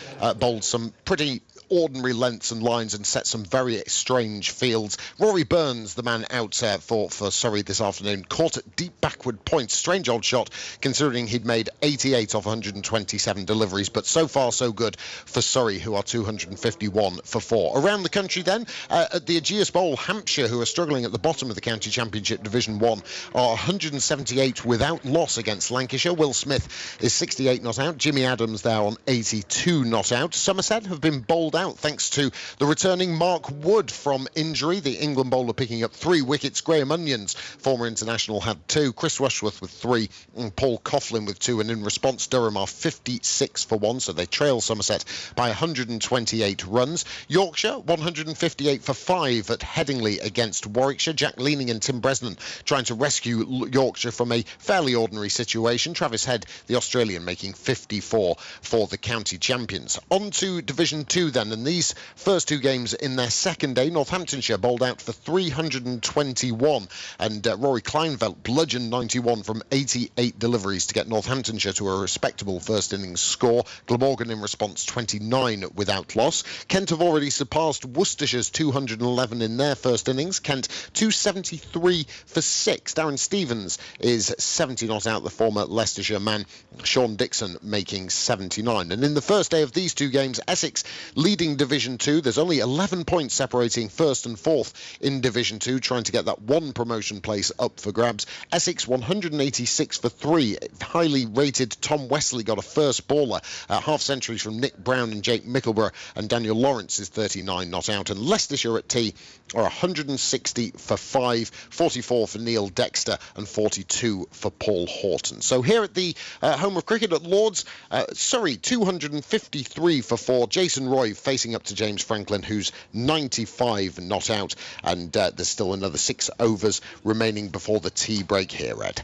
some pretty ordinary lengths and lines and set some very strange fields. Rory Burns, the man out for Surrey this afternoon, caught at deep backward points. Strange old shot considering he'd made 88 off 127 deliveries, but so far so good for Surrey, who are 251 for 4. Around the country then, at the Ageas Bowl, Hampshire, who are struggling at the bottom of the County Championship Division 1, are 178 without loss against Lancashire. Will Smith is 68 not out. Jimmy Adams there on 82 not out. Somerset have been bowled out thanks to the returning Mark Wood from injury. The England bowler picking up 3 wickets. Graham Onions, former international, had 2. Chris Rushworth with 3 and Paul Coughlin with 2. And in response, Durham are 56 for 1, so they trail Somerset by 128 runs. Yorkshire 158 for 5 at Headingley against Warwickshire. Jack Leaning and Tim Bresnan trying to rescue Yorkshire from a fairly ordinary situation. Travis Head, the Australian, making 54 for the county champions. On to Division 2 then, and these first 2 games in their second day. Northamptonshire bowled out for 321 and Rory Kleinveld bludgeoned 91 from 88 deliveries to get Northamptonshire to a respectable first innings score. Glamorgan in response 29 without loss. Kent have already surpassed Worcestershire's 211 in their first innings. Kent 273 for 6. Darren Stevens is 70 not out, the former Leicestershire man. Sean Dixon making 79. And in the first day of these 2 games, Essex leading Division 2. There's only 11 points separating first and fourth in Division 2, trying to get that 1 promotion place up for grabs. Essex 186 for 3. Highly rated Tom Wesley got a first baller, half centuries from Nick Brown and Jake Mickleborough, and Daniel Lawrence is 39 not out. And Leicestershire at tea are 160 for 5, 44 for Neil Dexter and 42 for Paul Horton. So here at the home of cricket at Lords, Surrey 253 for 4. Jason Roy facing up to James Franklin, who's 95 not out, and there's still another 6 overs remaining before the tea break here, Ed.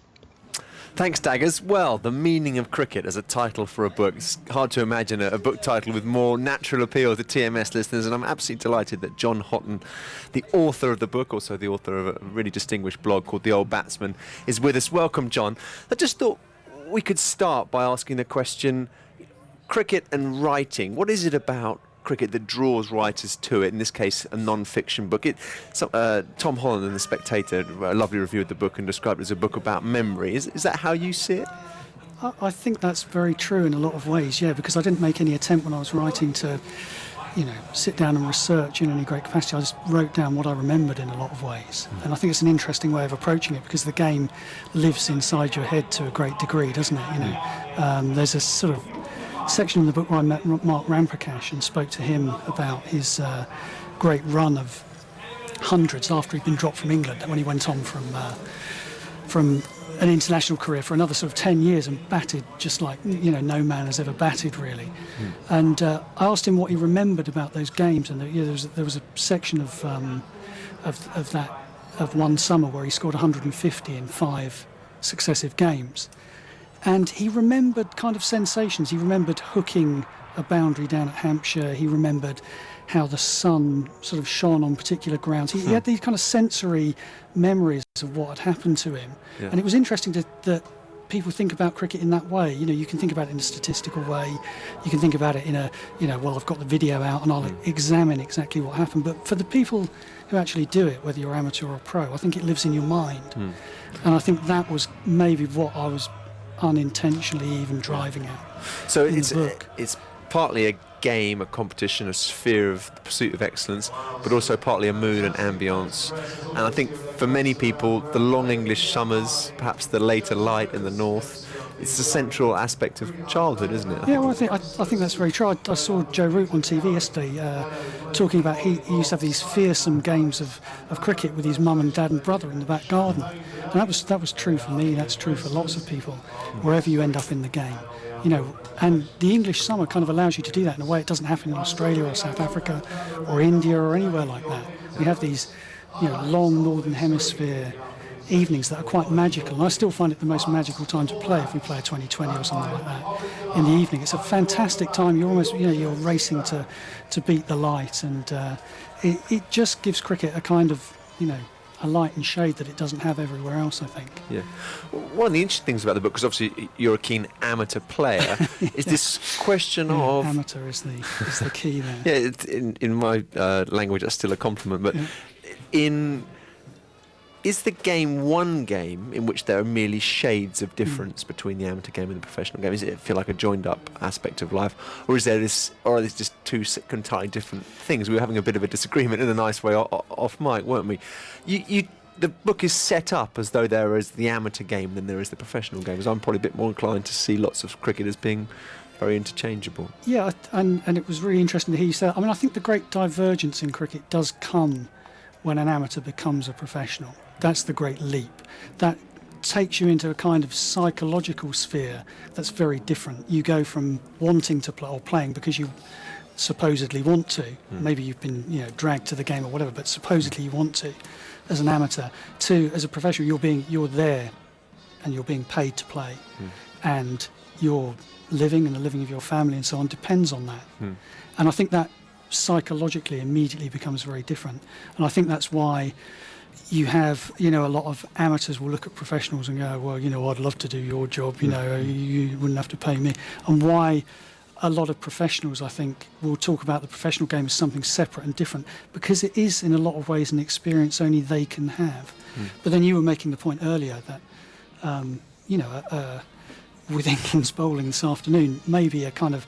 Thanks, Daggers. Well, the meaning of cricket as a title for a book. It's hard to imagine a book title with more natural appeal to TMS listeners, and I'm absolutely delighted that John Houghton, the author of the book, also the author of a really distinguished blog called The Old Batsman, is with us. Welcome, John. I just thought we could start by asking the question, cricket and writing, what is it about cricket that draws writers to it, in this case a non-fiction book. Tom Holland in The Spectator, a lovely review of the book, and described it as a book about memory. Is that how you see it? I think that's very true in a lot of ways, yeah, because I didn't make any attempt when I was writing to, sit down and research in any great capacity. I just wrote down what I remembered in a lot of ways. And I think it's an interesting way of approaching it, because the game lives inside your head to a great degree, doesn't it? There's a sort of section in the book where I met Mark Ramprakash and spoke to him about his great run of hundreds after he'd been dropped from England, when he went on from an international career for another sort of 10 years and batted just like no man has ever batted, really. And I asked him what he remembered about those games, and there was a section of one summer where he scored 150 in 5 successive games, and he remembered kind of sensations. He remembered hooking a boundary down at Hampshire. He remembered how the sun sort of shone on particular grounds. He had these kind of sensory memories of what had happened to him. Yeah. And it was interesting that people think about cricket in that way. You can think about it in a statistical way. You can think about it in a, well, I've got the video out and I'll examine exactly what happened. But for the people who actually do it, whether you're amateur or pro, I think it lives in your mind. And I think that was maybe what I was unintentionally even driving at. So it's partly a game, a competition, a sphere of the pursuit of excellence, but also partly a mood and ambience. And I think for many people, the long English summers, perhaps the later light in the north, it's the central aspect of childhood, isn't it? Yeah, well, I think that's very true. I saw Joe Root on TV yesterday talking about he used to have these fearsome games of cricket with his mum and dad and brother in the back garden. And that was true for me. That's true for lots of people, wherever you end up in the game. And the English summer kind of allows you to do that in a way it doesn't happen in Australia or South Africa or India or anywhere like that. We have these, long Northern Hemisphere evenings that are quite magical, and I still find it the most magical time to play if we play a 2020 or something like that in the evening. It's a fantastic time. You're almost, you're racing to beat the light, and it just gives cricket a kind of, a light and shade that it doesn't have everywhere else, I think. Yeah. Well, one of the interesting things about the book, because obviously you're a keen amateur player, is this question of... Amateur is the key there. Yeah, in my language that's still a compliment, but is the game one game in which there are merely shades of difference between the amateur game and the professional game? Does it feel like a joined-up aspect of life, or are these just two entirely different things? We were having a bit of a disagreement in a nice way off mic, weren't we? The book is set up as though there is the amateur game than there is the professional game. I'm probably a bit more inclined to see lots of cricket as being very interchangeable. Yeah, and it was really interesting to hear you say that. I mean, I think the great divergence in cricket does come when an amateur becomes a professional. That's the great leap. That takes you into a kind of psychological sphere that's very different. You go from wanting to play or playing because you supposedly want to. Maybe you've been dragged to the game or whatever, but supposedly you want to as an amateur, to as a professional you're there and you're being paid to play, and your living and the living of your family and so on depends on that. And I think that psychologically immediately becomes very different. And I think that's why you have, a lot of amateurs will look at professionals and go, well, I'd love to do your job, you wouldn't have to pay me. And why a lot of professionals, I think, will talk about the professional game as something separate and different, because it is in a lot of ways an experience only they can have. But then you were making the point earlier that, with England's bowling this afternoon, maybe a kind of,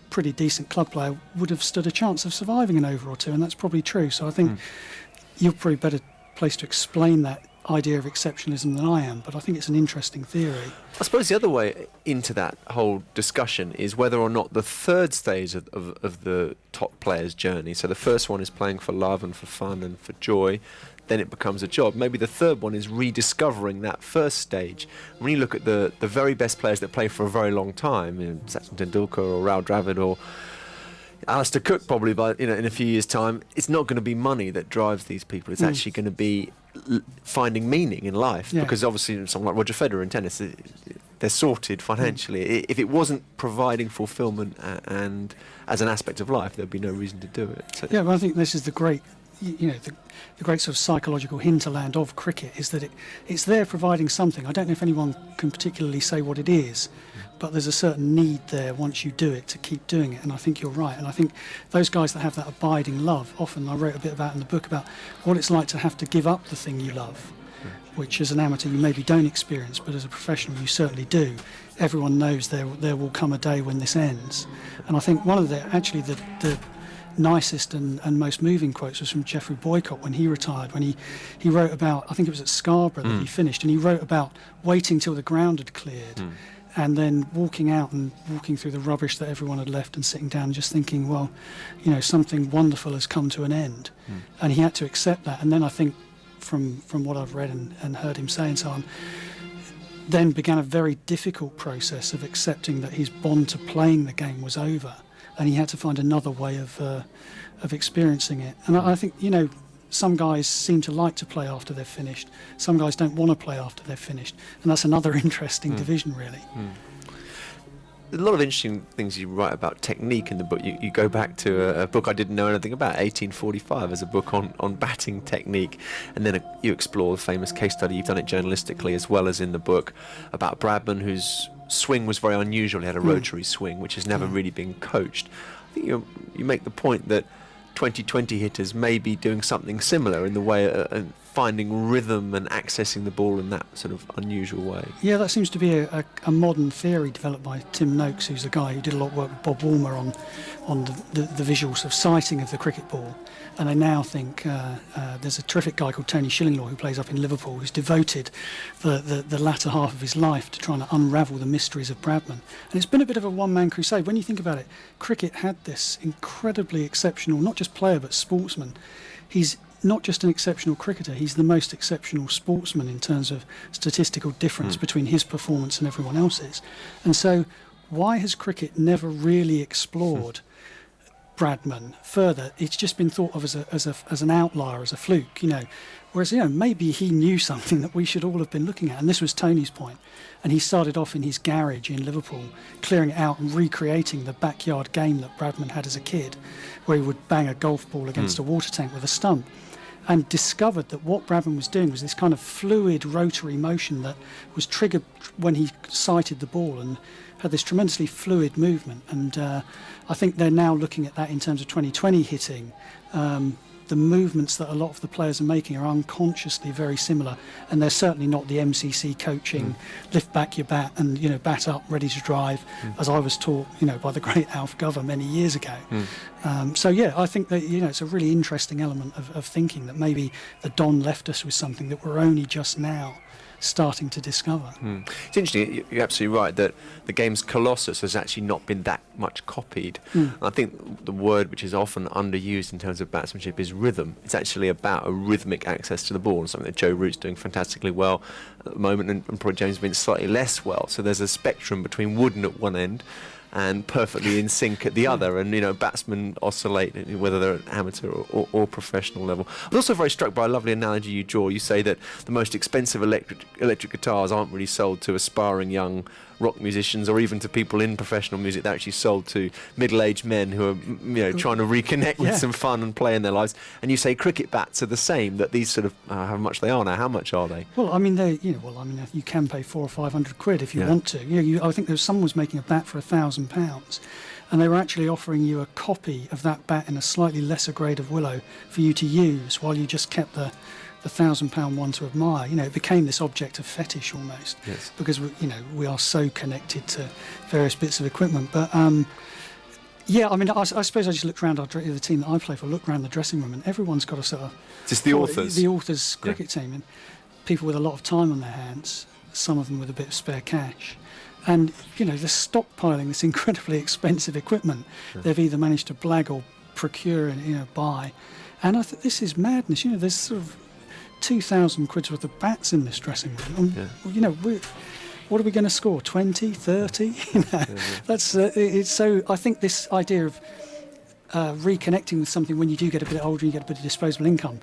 pretty decent club player would have stood a chance of surviving an over or two, and that's probably true. So I think you're probably better placed to explain that idea of exceptionalism than I am, but I think it's an interesting theory. I suppose the other way into that whole discussion is whether or not the third stage of the top player's journey, so the first one is playing for love and for fun and for joy, then it becomes a job. Maybe the third one is rediscovering that first stage. When you look at the very best players that play for a very long time, Sachin Tendulkar or Rahul Dravid or Alistair Cook, probably in a few years' time, it's not going to be money that drives these people. It's actually going to be finding meaning in life, because obviously someone like Roger Federer in tennis, they're sorted financially. If it wasn't providing fulfilment and as an aspect of life, there'd be no reason to do it. So yeah, but I think this is the great the great sort of psychological hinterland of cricket is that it's there providing something. I don't know if anyone can particularly say what it is, but there's a certain need there once you do it to keep doing it, and I think you're right. And I think those guys that have that abiding love, often I wrote a bit about in the book about what it's like to have to give up the thing you love, which as an amateur you maybe don't experience, but as a professional you certainly do. Everyone knows there will come a day when this ends. And I think one of the nicest and most moving quotes was from Geoffrey Boycott when he retired, when he wrote about, I think it was at Scarborough that he finished, and he wrote about waiting till the ground had cleared and then walking out and walking through the rubbish that everyone had left and sitting down and just thinking, well, something wonderful has come to an end. And he had to accept that. And then I think from what I've read and heard him say and so on, then began a very difficult process of accepting that his bond to playing the game was over. And he had to find another way of experiencing it. And I think, some guys seem to like to play after they've finished. Some guys don't want to play after they've finished. And that's another interesting division, really. There's a lot of interesting things you write about technique in the book. You go back to a book I didn't know anything about, 1845, as a book on batting technique. And then you explore the famous case study. You've done it journalistically as well as in the book about Bradman, whose swing was very unusual. He had a rotary swing, which has never really been coached. I think you make the point that 2020 hitters may be doing something similar in the way of finding rhythm and accessing the ball in that sort of unusual way. Yeah, that seems to be a modern theory developed by Tim Noakes, who's the guy who did a lot of work with Bob Woolmer on the visual sort of sighting of the cricket ball. And I now think there's a terrific guy called Tony Shillinglaw who plays up in Liverpool, who's devoted the latter half of his life to trying to unravel the mysteries of Bradman. And it's been a bit of a one-man crusade. When you think about it, cricket had this incredibly exceptional, not just player but sportsman. He's not just an exceptional cricketer, he's the most exceptional sportsman in terms of statistical difference between his performance and everyone else's. And so why has cricket never really explored Bradman further? It's just been thought of as an outlier, as a fluke, whereas maybe he knew something that we should all have been looking at. And this was Tony's point. And he started off in his garage in Liverpool, clearing it out and recreating the backyard game that Bradman had as a kid, where he would bang a golf ball against a water tank with a stump, and discovered that what Bradman was doing was this kind of fluid rotary motion that was triggered when he sighted the ball and had this tremendously fluid movement. And I think they're now looking at that in terms of 2020 hitting. The movements that a lot of the players are making are unconsciously very similar, and they're certainly not the MCC coaching, lift back your bat and bat up, ready to drive, as I was taught by the great Alf Gover many years ago. So yeah, I think that it's a really interesting element of thinking that maybe the Don left us with something that we're only just now starting to discover. It's interesting, you're absolutely right that the game's colossus has actually not been that much copied. And I think the word which is often underused in terms of batsmanship is rhythm. It's actually about a rhythmic access to the ball, and something that Joe Root's doing fantastically well at the moment, and probably James Vince slightly less well. So there's a spectrum between wooden at one end and perfectly in sync at the other, and batsmen oscillate whether they're at amateur or professional level. I was also very struck by a lovely analogy you draw. You say that the most expensive electric guitars aren't really sold to aspiring young rock musicians or even to people in professional music. They're actually sold to middle-aged men who are trying to reconnect with some fun and play in their lives. And you say cricket bats are the same, that these sort of how much they are now. How much are they? Well, I mean, you can pay £400 or £500 if you want to. I think someone was making a bat for £1,000, and they were actually offering you a copy of that bat in a slightly lesser grade of willow for you to use while you just kept the £1,000 one to admire. It became this object of fetish almost, because we are so connected to various bits of equipment. But I suppose I just looked around the team that I play for, looked around the dressing room, and everyone's got a sort of just the authors cricket team, and people with a lot of time on their hands, some of them with a bit of spare cash. And they're stockpiling this incredibly expensive equipment. They've either managed to blag or procure and buy. And I think this is madness. There's sort of £2,000 worth of bats in this dressing room. What are we going to score? 20, 30? That's it's so. I think this idea of reconnecting with something when you do get a bit older and you get a bit of disposable income,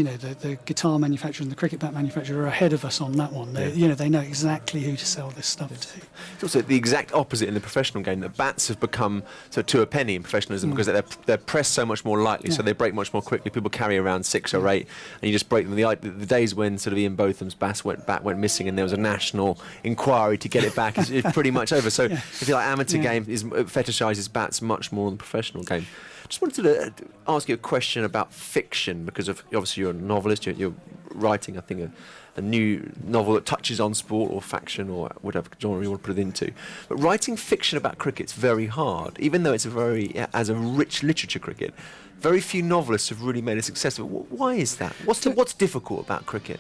the guitar manufacturer and the cricket bat manufacturer are ahead of us on that one. They know exactly who to sell this stuff to. It's also the exact opposite in the professional game. The bats have become to a penny in professionalism because they're pressed so much more lightly, so they break much more quickly. People carry around 6 or 8, and you just break them. The days when sort of Ian Botham's bat went missing, and there was a national inquiry to get it back, is pretty much over. So if you like, amateur game fetishises bats much more than the professional game. Just wanted to ask you a question about fiction, because obviously you're a novelist. You're writing, I think, a new novel that touches on sport or faction or whatever genre you want to put it into. But writing fiction about cricket's very hard, even though it's as a rich literature cricket. Very few novelists have really made a success of it. Why is that? What's difficult about cricket?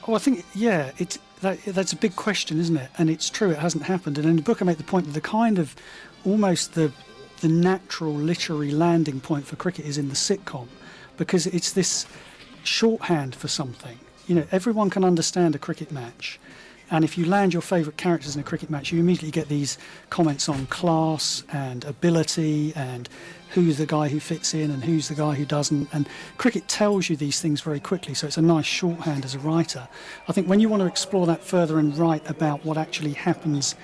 Well, I think that's a big question, isn't it? And it's true, it hasn't happened. And in the book, I make the point that the kind of almost the natural literary landing point for cricket is in the sitcom, because it's this shorthand for something. Everyone can understand a cricket match, and if you land your favourite characters in a cricket match, you immediately get these comments on class and ability and who's the guy who fits in and who's the guy who doesn't, and cricket tells you these things very quickly, so it's a nice shorthand as a writer. I think when you want to explore that further and write about what actually happens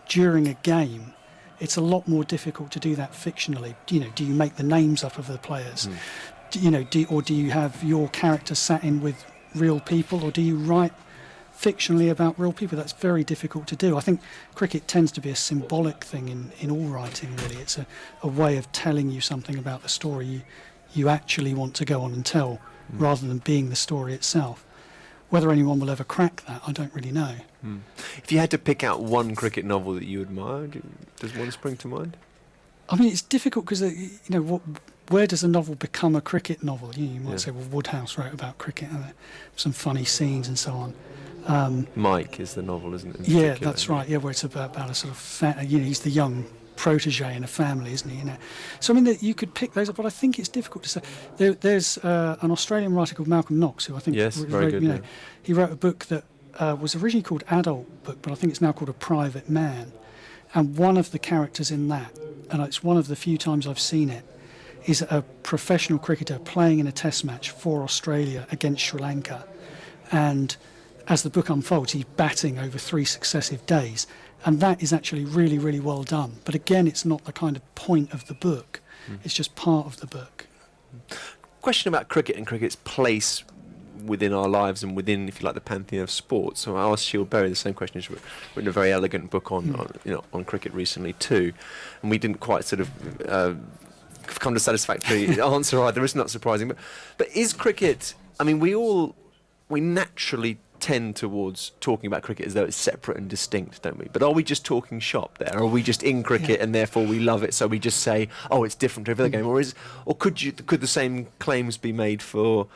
during a game, it's a lot more difficult to do that fictionally. Do you make the names up of the players? Or do you have your character sat in with real people, or do you write fictionally about real people? That's very difficult to do. I think cricket tends to be a symbolic thing in all writing, really. It's a way of telling you something about the story you actually want to go on and tell, rather than being the story itself. Whether anyone will ever crack that, I don't really know. If you had to pick out one cricket novel that you admire, does one spring to mind? I mean, it's difficult because, where does a novel become a cricket novel? You might say, well, Woodhouse wrote about cricket, and some funny scenes and so on. Mike is the novel, isn't it? Yeah, that's right. Yeah, where it's about a sort of, he's the young protege in a family, isn't he? So I mean, you could pick those up, but I think it's difficult to say. There's an Australian writer called Malcolm Knox, who I think very good. He wrote a book that was originally called Adult Book, but I think it's now called A Private Man. And one of the characters in that, and it's one of the few times I've seen it, is a professional cricketer playing in a test match for Australia against Sri Lanka. And as the book unfolds, he's batting over 3 successive days. And that is actually really, really well done. But again, it's not the kind of point of the book. It's just part of the book. Question about cricket and cricket's place within our lives and within, if you like, the pantheon of sports. So I asked Shield Berry the same question. He's written a very elegant book on cricket recently too, and we didn't quite sort of come to a satisfactory answer either. It's not surprising, but is cricket? I mean, we naturally tend towards talking about cricket as though it's separate and distinct, don't we? But are we just talking shop there? Or are we just in cricket and therefore we love it, so we just say, oh, it's different to every other game? Or could the same claims be made for,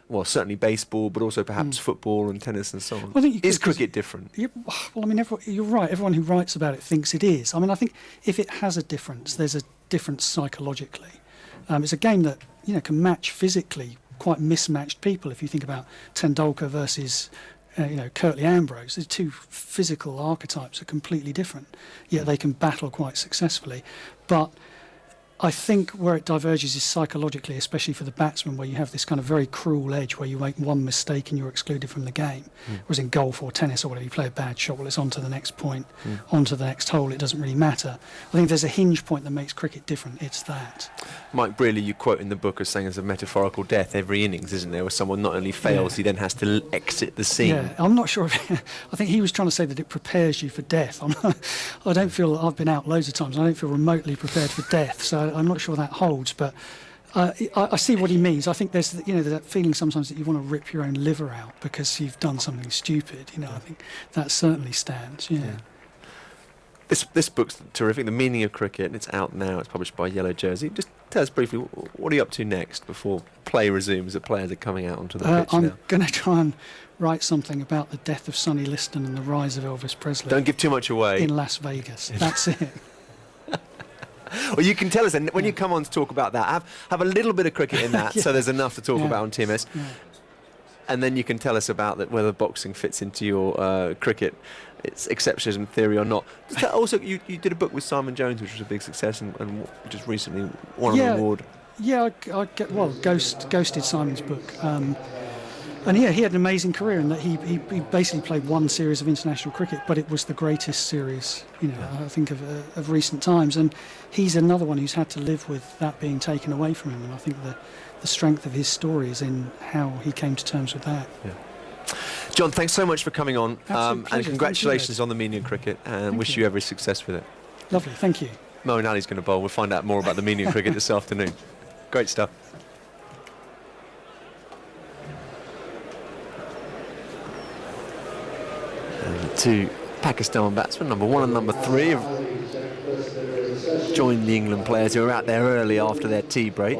well, certainly baseball, but also perhaps football and tennis and so on? Well, is cricket different? Well, I mean, you're right. Everyone who writes about it thinks it is. I mean, I think if it has a difference, there's a difference psychologically. It's a game that can match physically quite mismatched people. If you think about Tendulkar versus Curtly Ambrose, the two physical archetypes are completely different, yet they can battle quite successfully. But I think where it diverges is psychologically, especially for the batsman, where you have this kind of very cruel edge where you make one mistake and you're excluded from the game. Whereas in golf or tennis or whatever, you play a bad shot, well, it's on to the next point, on to the next hole, it doesn't really matter. I think if there's a hinge point that makes cricket different, it's that. Mike Brearley, you quote in the book as saying there's a metaphorical death every innings, isn't there, where someone not only fails, he then has to exit the scene. Yeah, I'm not sure. I think he was trying to say that it prepares you for death. I don't feel, I've been out loads of times, I don't feel remotely prepared for death, so I'm not sure that holds, but I see what he means. I think there's that feeling sometimes that you want to rip your own liver out because you've done something stupid. I think that certainly stands. Yeah. This book's terrific, The Meaning of Cricket, and it's out now. It's published by Yellow Jersey. Just tell us briefly, what are you up to next before play resumes, that players are coming out onto the pitch now? I'm going to try and write something about the death of Sonny Liston and the rise of Elvis Presley. Don't give too much away. In Las Vegas. That's it. Or you can tell us, and when you come on to talk about that, have a little bit of cricket in that, so there's enough to talk about on TMS. Yeah. And then you can tell us about that, whether boxing fits into your cricket, its exceptionalism theory or not. Also, you did a book with Simon Jones, which was a big success, and just recently won an award. Yeah, I ghosted Simon's book. And he had an amazing career in that he basically played one series of international cricket, but it was the greatest series, I think of recent times. And he's another one who's had to live with that being taken away from him. And I think the strength of his story is in how he came to terms with that. Yeah. John, thanks so much for coming on, and congratulations on the Menion cricket, and wish you every success with it. Lovely, thank you. Moeen Ali's going to bowl. We'll find out more about the Menion cricket this afternoon. Great stuff. And the two Pakistan batsmen, number 1 and number 3, have joined the England players who are out there early after their tea break.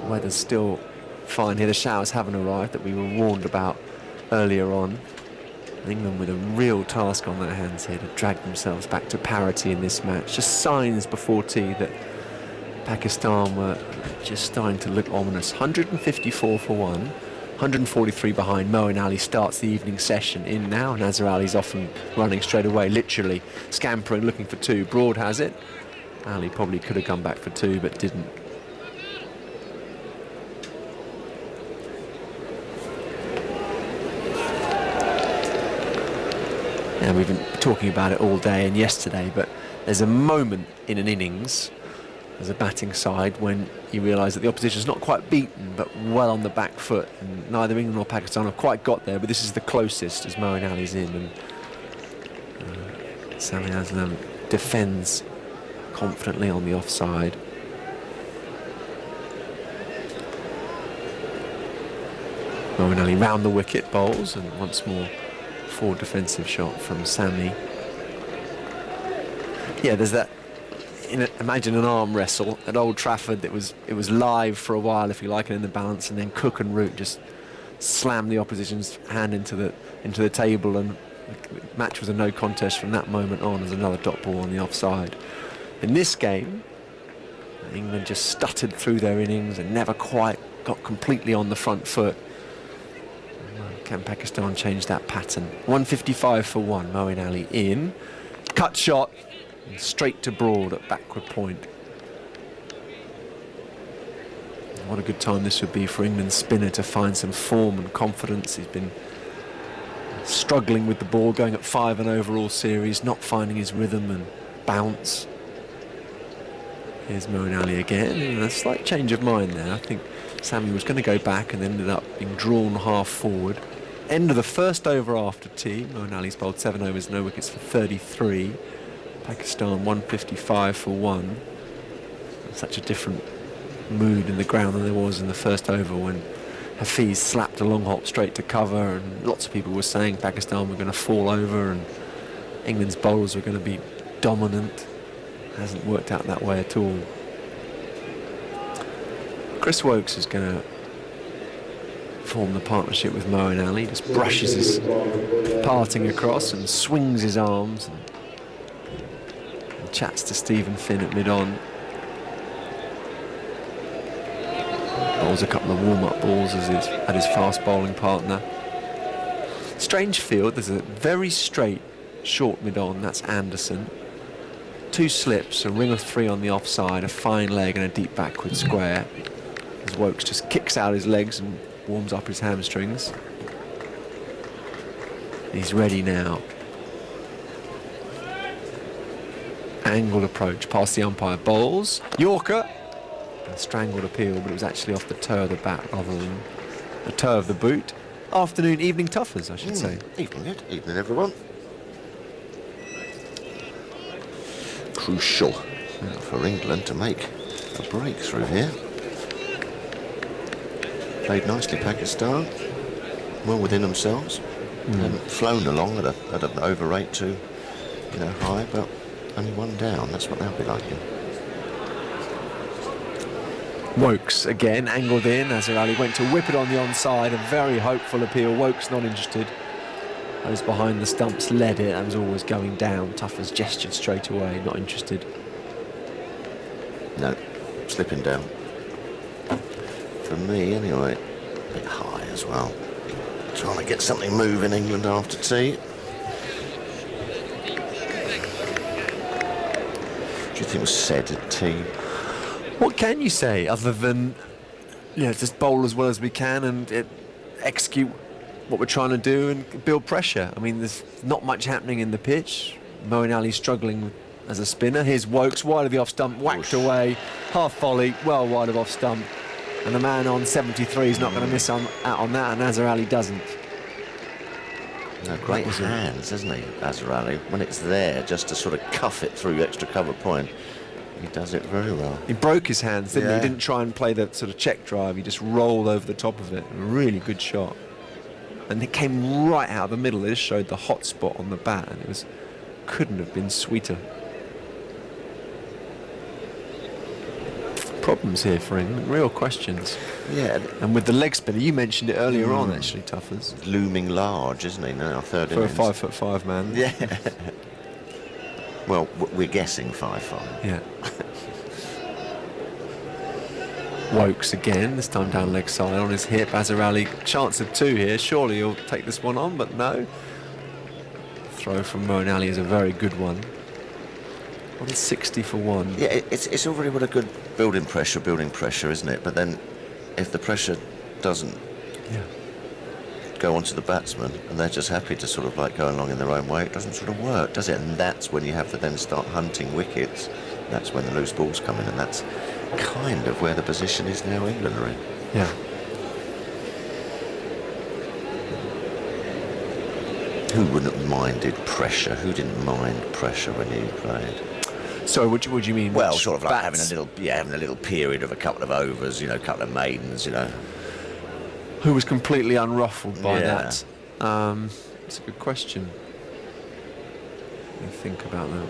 Weather's still fine here. The showers haven't arrived that we were warned about earlier on. England with a real task on their hands here to drag themselves back to parity in this match. Just signs before tea that Pakistan were just starting to look ominous. 154 for 1, 143 behind. Moeen Ali starts the evening session in now, and Azhar Ali's off and running straight away, literally scampering, looking for 2. Broad has it. Ali probably could have come back for 2, but didn't. And we've been talking about it all day and yesterday, but there's a moment in an innings as a batting side when you realise that the opposition's not quite beaten, but well on the back foot. And neither England nor Pakistan have quite got there, but this is the closest as Moeen Ali's in. And Sami Aslam defends confidently on the offside. Moeen Ali round the wicket, bowls, and once more forward defensive shot from Sami. Yeah, there's that. Imagine an arm wrestle at Old Trafford. It was live for a while, if you like, and in the balance, and then Cook and Root just slammed the opposition's hand into the table, and the match was a no contest from that moment on as another dot ball on the offside. In this game, England just stuttered through their innings and never quite got completely on the front foot. Can Pakistan change that pattern? 155 for 1, Moeen Ali in. Cut shot, and straight to Broad at backward point. What a good time this would be for England's spinner to find some form and confidence. He's been struggling with the ball, going at 5 and overall series, not finding his rhythm and bounce. Here's Moeen Ali again, and a slight change of mind there. I think Sami was going to go back and ended up being drawn half forward. End of the first over after tea. Moeen Ali's bowled 7 overs, no wickets for 33. Pakistan 155 for 1. Such a different mood in the ground than there was in the first over when Hafiz slapped a long hop straight to cover, and lots of people were saying Pakistan were going to fall over and England's bowlers were going to be dominant. Hasn't worked out that way at all. Chris Wokes is going to form the partnership with Moeen Ali. Just brushes his parting across and swings his arms and chats to Stephen Finn at mid-on. Bowls a couple of warm-up balls at his fast bowling partner. Strange field. There's a very straight short mid-on. That's Anderson. 2 slips, a ring of 3 on the offside, a fine leg and a deep backward square. As Wokes just kicks out his legs and warms up his hamstrings. He's ready now. Angled approach past the umpire. Bowls. Yorker. A strangled appeal, but it was actually off the toe of the bat rather than the toe of the boot. Afternoon, evening toughers, I should say. Evening, Ed. Evening, everyone. Crucial for England to make a breakthrough here. Played nicely, Pakistan. Well within themselves. Haven't flown along at an over rate too, high, but only 1 down. That's what they'll be liking. Wokes again, angled in. Azhar Ali went to whip it on the onside. A very hopeful appeal. Wokes not interested. Those behind the stumps led it. That was always going down. Tuffers gestured straight away, not interested. No, slipping down. For me, anyway, a bit high as well. Trying to get something moving England after tea. What do you think was said at tea? What can you say other than Yeah, just bowl as well as we can and execute what we're trying to do and build pressure. I mean, there's not much happening in the pitch. Moeen Ali struggling as a spinner. Here's Wokes, wide of the off stump, whacked away, half volley, well wide of off stump. And the man on 73 is not going to miss out on that, and Azhar Ali doesn't. No, great hands, isn't he, Azhar Ali? When it's there, just to sort of cuff it through extra cover point, he does it very well. He broke his hands, didn't he? He didn't try and play the sort of check drive. He just rolled over the top of it. A really good shot. And it came right out of the middle. It just showed the hot spot on the bat, and it couldn't have been sweeter. Problems here for England, real questions. Yeah. And with the leg spinner, you mentioned it earlier on, actually, Tuffers. Looming large, isn't he, now, third for innings. For a 5'5" man. Yeah. Well, we're guessing 5'5". Yeah. Wokes again, this time down leg side on his hip. Azhar Ali, chance of 2 here. Surely he'll take this one on, but no. Throw from Moeen Ali is a very good one. 160 for 1. Yeah, it's already got a good building pressure, isn't it? But then if the pressure doesn't go onto the batsman and they're just happy to sort of like go along in their own way, it doesn't sort of work, does it? And that's when you have to then start hunting wickets. That's when the loose balls come in, and that's kind of where the position is now England are in. Yeah. Who wouldn't have minded pressure? Who didn't mind pressure when you played? So what do you mean? Well, sort of like having a little period of a couple of overs, a couple of maidens, Who was completely unruffled by that? It's a good question. Let me think about that.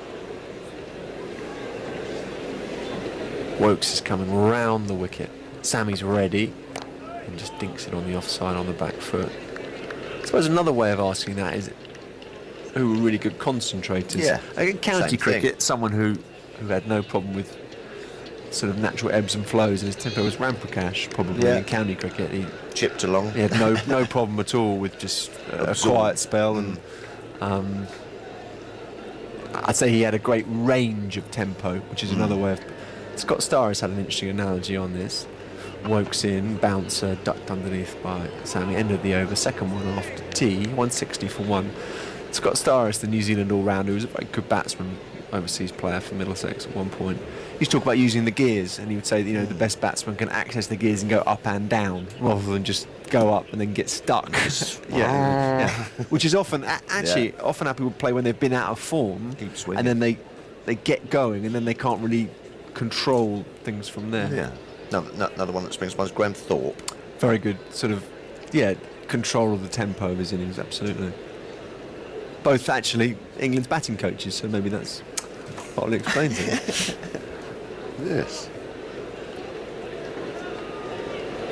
Wokes is coming round the wicket. Sammy's ready and just dinks it on the offside on the back foot. I suppose another way of asking that is who were really good concentrators. Yeah. In county cricket, someone who had no problem with sort of natural ebbs and flows, and his tempo was Ramprakash, probably in county cricket. He chipped along. He had no problem at all with just a quiet spell, and I'd say he had a great range of tempo, which is another way of... Scott Starr has had an interesting analogy on this. Wokes in, bouncer, ducked underneath by Sammy, end of the over, second one after tea, 160 for 1. Scott Starr is the New Zealand all-rounder, who was a very good batsman, overseas player for Middlesex at one point. He used to talk about using the gears, and he would say that, the best batsman can access the gears and go up and down, rather than just go up and then get stuck. Which is often, often how people play when they've been out of form, and then they get going, and then they can't really control things from there. Yeah. Another one that springs to mind is Graham Thorpe. Very good sort of, control of the tempo of his innings, absolutely. Both actually England's batting coaches, so maybe that's partly explains it. Yes.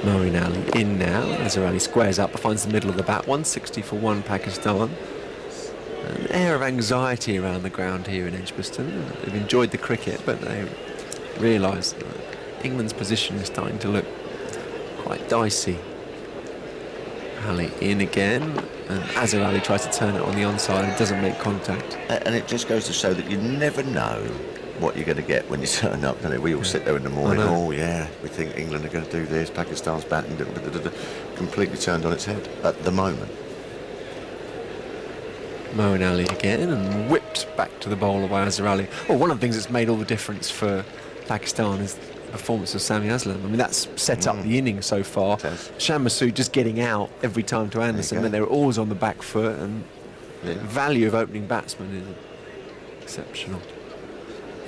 Moeen Ali in now. Azhar Ali squares up, finds the middle of the bat. 160 for 1 Pakistan. An air of anxiety around the ground here in Edgbaston. They've enjoyed the cricket, but they realise that England's position is starting to look quite dicey. Ali in again, and Azhar Ali tries to turn it on the onside and doesn't make contact. And it just goes to show that you never know what you're going to get when you turn up, don't it? We all sit there in the morning, we think England are going to do this, Pakistan's batting, completely turned on its head at the moment. Moeen Ali again, and whipped back to the bowler by Azhar Ali. Well, one of the things that's made all the difference for Pakistan is performance of Sami Aslam. I mean, that's set up the innings so far. Shan Masood just getting out every time to Anderson, and they're always on the back foot, and the value of opening batsmen is exceptional.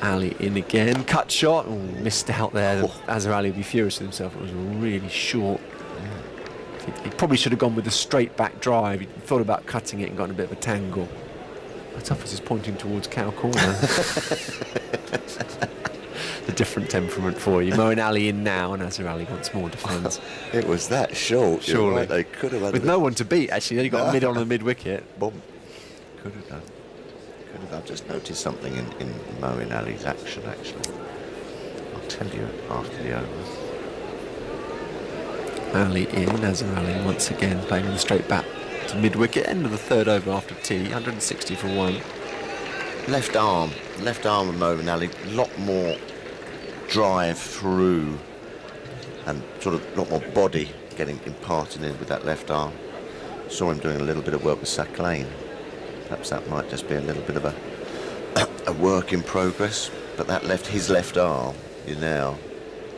Ali in again, cut shot, missed out there. Azhar Ali would be furious with himself. It was really short. He probably should have gone with a straight back drive. He thought about cutting it and got in a bit of a tangle. Tuffers is pointing towards Cow Corner. A different temperament for you. Moeen Ali in now, and Azhar Ali wants more defence. It was that short. Surely. Right, they could have had with no one to beat, actually. They got mid on the mid wicket. Boom. Could have done. I've just noticed something in Moeen Ali's action, actually. I'll tell you after the over. Ali in, Azhar Ali once again playing with a straight bat to mid wicket, end of the third over after tea, 160 for 1. Left arm of Moeen Ali, a lot more drive through and sort of a lot more body getting imparted in with that left arm. Saw him doing a little bit of work with Saclane. Perhaps that might just be a little bit of a work in progress. But his left arm, you now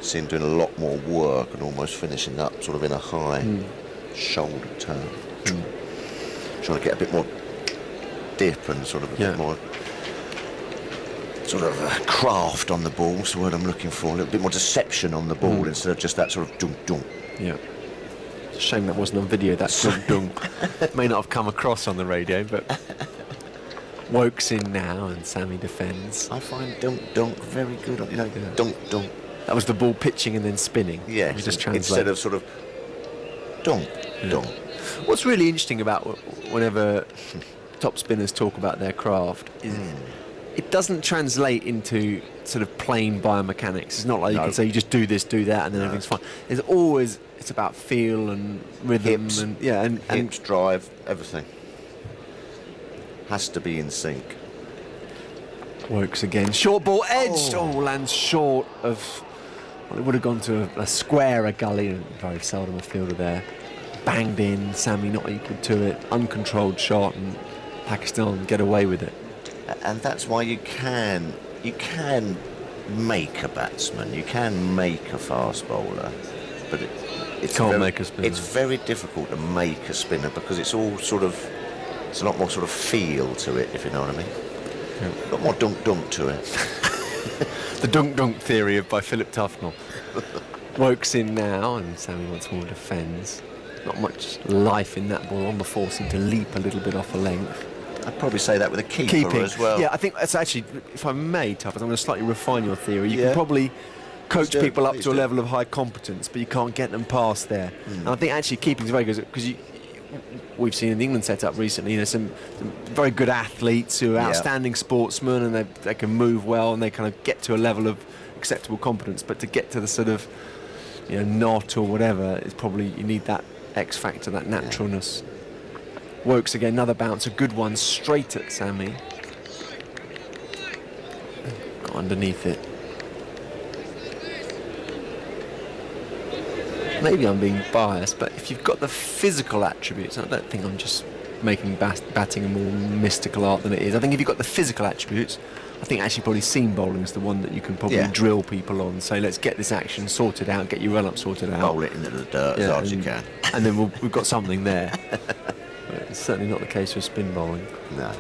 see him doing a lot more work and almost finishing up sort of in a high shoulder turn. Trying to get a bit more dip and sort of a bit more sort of craft on the ball. That's the word I'm looking for. A little bit more deception on the ball instead of just that sort of dunk. Yeah. It's a shame that wasn't on video, that dunk. May not have come across on the radio, but Woke's in now and Sammy defends. I find dunk very good. Dunk. That was the ball pitching and then spinning. Yeah, just instead of sort of dunk. What's really interesting about whenever top spinners talk about their craft is it doesn't translate into sort of plain biomechanics. It's not like you can say you just do this, do that, and then everything's fine. It's about feel and rhythm hips, and hips, drive, everything has to be in sync. Works again. Short ball edged. Lands short of. Well, it would have gone to a square, a gully, and very seldom a fielder there. Banged in. Sammy not equal to it. Uncontrolled shot, and Pakistan get away with it. And that's why you can make a batsman, you can make a fast bowler, but it's very difficult to make a spinner because it's a lot more sort of feel to it, if you know what I mean. A lot more dunk to it. The dunk theory by Philip Tufnell. Woke's in now, and Sammy once more defends. Not much life in that ball. On the forcing to leap a little bit off the length. I'd probably say that with a keeper as well. Yeah, I think that's actually, if I may, Tuffers, I'm going to slightly refine your theory. You can probably coach people up to a level of high competence, but you can't get them past there. And I think actually keeping's very good because we've seen in the England setup recently, some very good athletes who are outstanding sportsmen, and they can move well and they kind of get to a level of acceptable competence. But to get to the sort of knot or whatever, it's probably you need that X factor, that naturalness. Wokes again, another bounce, a good one, straight at Sammy. Got underneath it. Maybe I'm being biased, but if you've got the physical attributes, I don't think I'm just making batting a more mystical art than it is. I think if you've got the physical attributes, I think actually probably seam bowling is the one that you can probably drill people on. Say, let's get this action sorted out, get your run-up sorted out. Bowl it into the dirt as hard as you can. And then we've got something there. It's certainly not the case with spin bowling. No.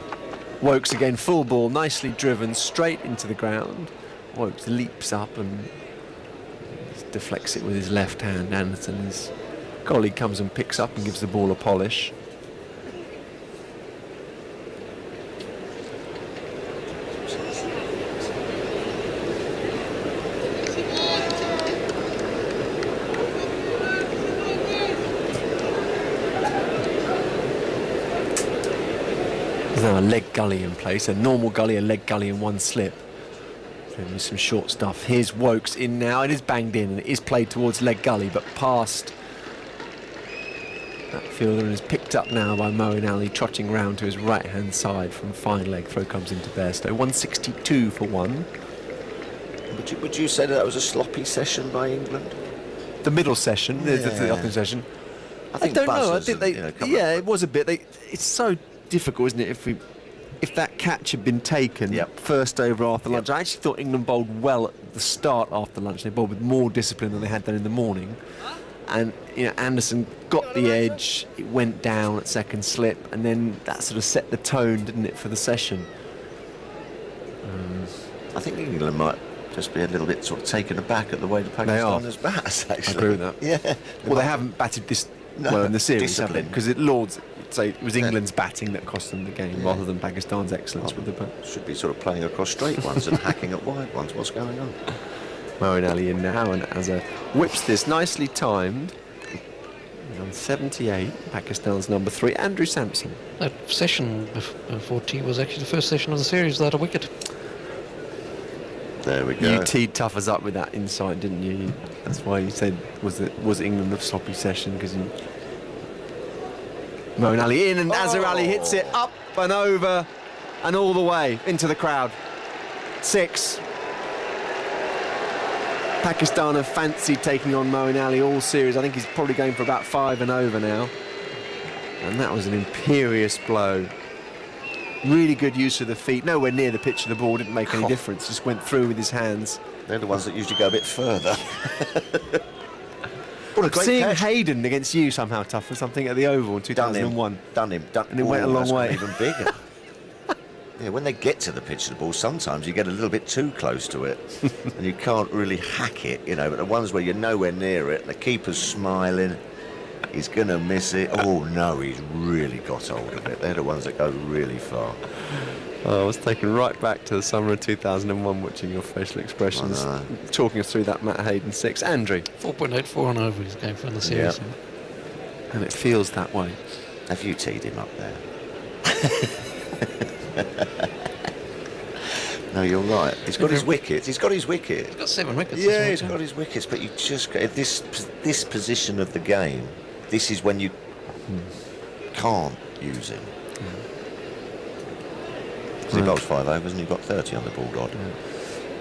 Wokes again, full ball, nicely driven straight into the ground. Wokes leaps up and deflects it with his left hand. Anderson's colleague comes and picks up and gives the ball a polish. There's now a leg gully in place, a normal gully, a leg gully and one slip. With some short stuff. Here's Wokes in now. It is banged in and it is played towards leg gully, but past that fielder and is picked up now by Moeen Ali, trotting round to his right hand side from fine leg. Throw comes into Bairstow. 162 for one. Would you say that was a sloppy session by England? The middle session, the afternoon session. I don't know. I think it was a bit. It's so difficult, isn't it? If that catch had been taken first over after lunch, I actually thought England bowled well at the start after lunch. They bowled with more discipline than they had done in the morning. And Anderson got the edge, it went down at second slip, and then that sort of set the tone, didn't it, for the session? I think England might just be a little bit sort of taken aback at the way the Pakistanis bat, actually. I agree with that. Yeah. Well, they haven't batted this well in the series, have they? Because it was England's batting that cost them the game rather than Pakistan's excellence with the bat. Should be sort of playing across straight ones and hacking at wide ones. What's going on? Moeen Ali in now, and Azhar whips this nicely timed. On 78, Pakistan's number 3, Andrew Sampson. That session before tea was actually the first session of the series without a wicket. There we go. You teed Tuffers up with that insight, didn't you? That's why you said was England a sloppy session, because Moeen Ali in, and Azhar Ali hits it up and over and all the way into the crowd. 6. Pakistan have fancied taking on Moeen Ali all series. I think he's probably going for about 5 and over now. And that was an imperious blow. Really good use of the feet. Nowhere near the pitch of the ball. Didn't make any difference. Just went through with his hands. They're the ones that usually go a bit further. What a great Seeing catch. Hayden against you somehow tough or something at the Oval in 2001. Done him. And it went a long way. Even bigger. Yeah, when they get to the pitch of the ball, sometimes you get a little bit too close to it and you can't really hack it, you know, but the ones where you're nowhere near it, the keeper's smiling, he's going to miss it. Oh, no, he's really got hold of it. They're the ones that go really far. Oh, I was taken right back to the summer of 2001 watching your facial expressions, talking us through that Matt Hayden 6. Andrew? 4.8, 4 and over he's going for in the series. Yeah. And it feels that way. Have you teed him up there? No, you're right. He's got his wickets. He's got his wicket. He's got 7 wickets. Yeah, he's got his wickets. But you just at this position of the game, this is when you can't use him. He bowls 5 overs and you've got 30 on the board odd.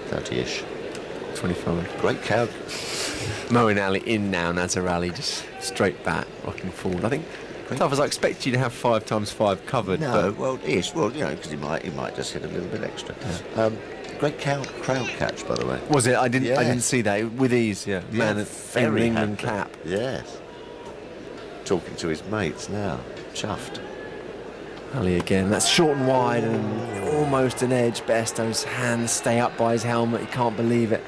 30-ish. 25. Great cow. Moeen Ali in now. Nazar Ali just straight back, rocking forward. I think. Tough as I expect you to have 5 times 5 covered. No, but well, ish. Well, you know, because he might just hit a little bit extra. Yeah. Great crowd catch, by the way. Was it? I didn't see that with ease. Yeah, man, very in England cap. Yes. Talking to his mates now, chuffed. Ali again. That's short and wide and almost an edge. Bairstow's hands stay up by his helmet. He can't believe it.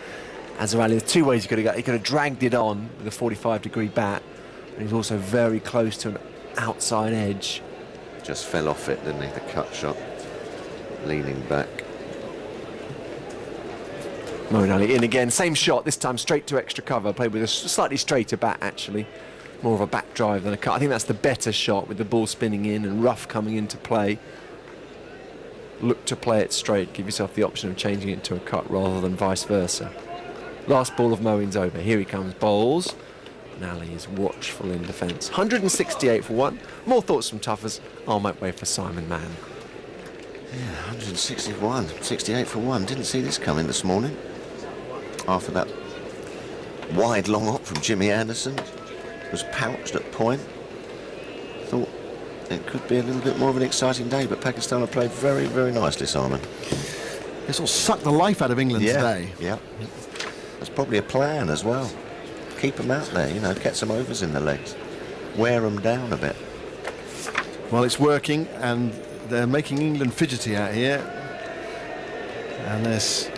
Azhar Ali, there's 2 ways he could have got. He could have dragged it on with a 45-degree bat, and he's also very close to an outside edge. Just fell off it, didn't he? The cut shot, leaning back. Moeen Ali in again, same shot, this time straight to extra cover, played with a slightly straighter bat actually, more of a back drive than a cut. I think that's the better shot with the ball spinning in and rough coming into play. Look to play it straight, give yourself the option of changing it to a cut rather than vice versa. Last ball of Moeen's over, here he comes, bowls. Ali is watchful in defence. 168 for 1. More thoughts from Tuffers. I'll make way for Simon Mann. Yeah, 161. 68 for 1. Didn't see this coming this morning. After that wide long hop from Jimmy Anderson. Was pouched at point. Thought it could be a little bit more of an exciting day, but Pakistan have played very, very nicely, Simon. This will suck the life out of England today. Yeah. That's probably a plan as well. Keep them out there, you know, get some overs in the legs. Wear them down a bit. Well, it's working, and they're making England fidgety out here. And there's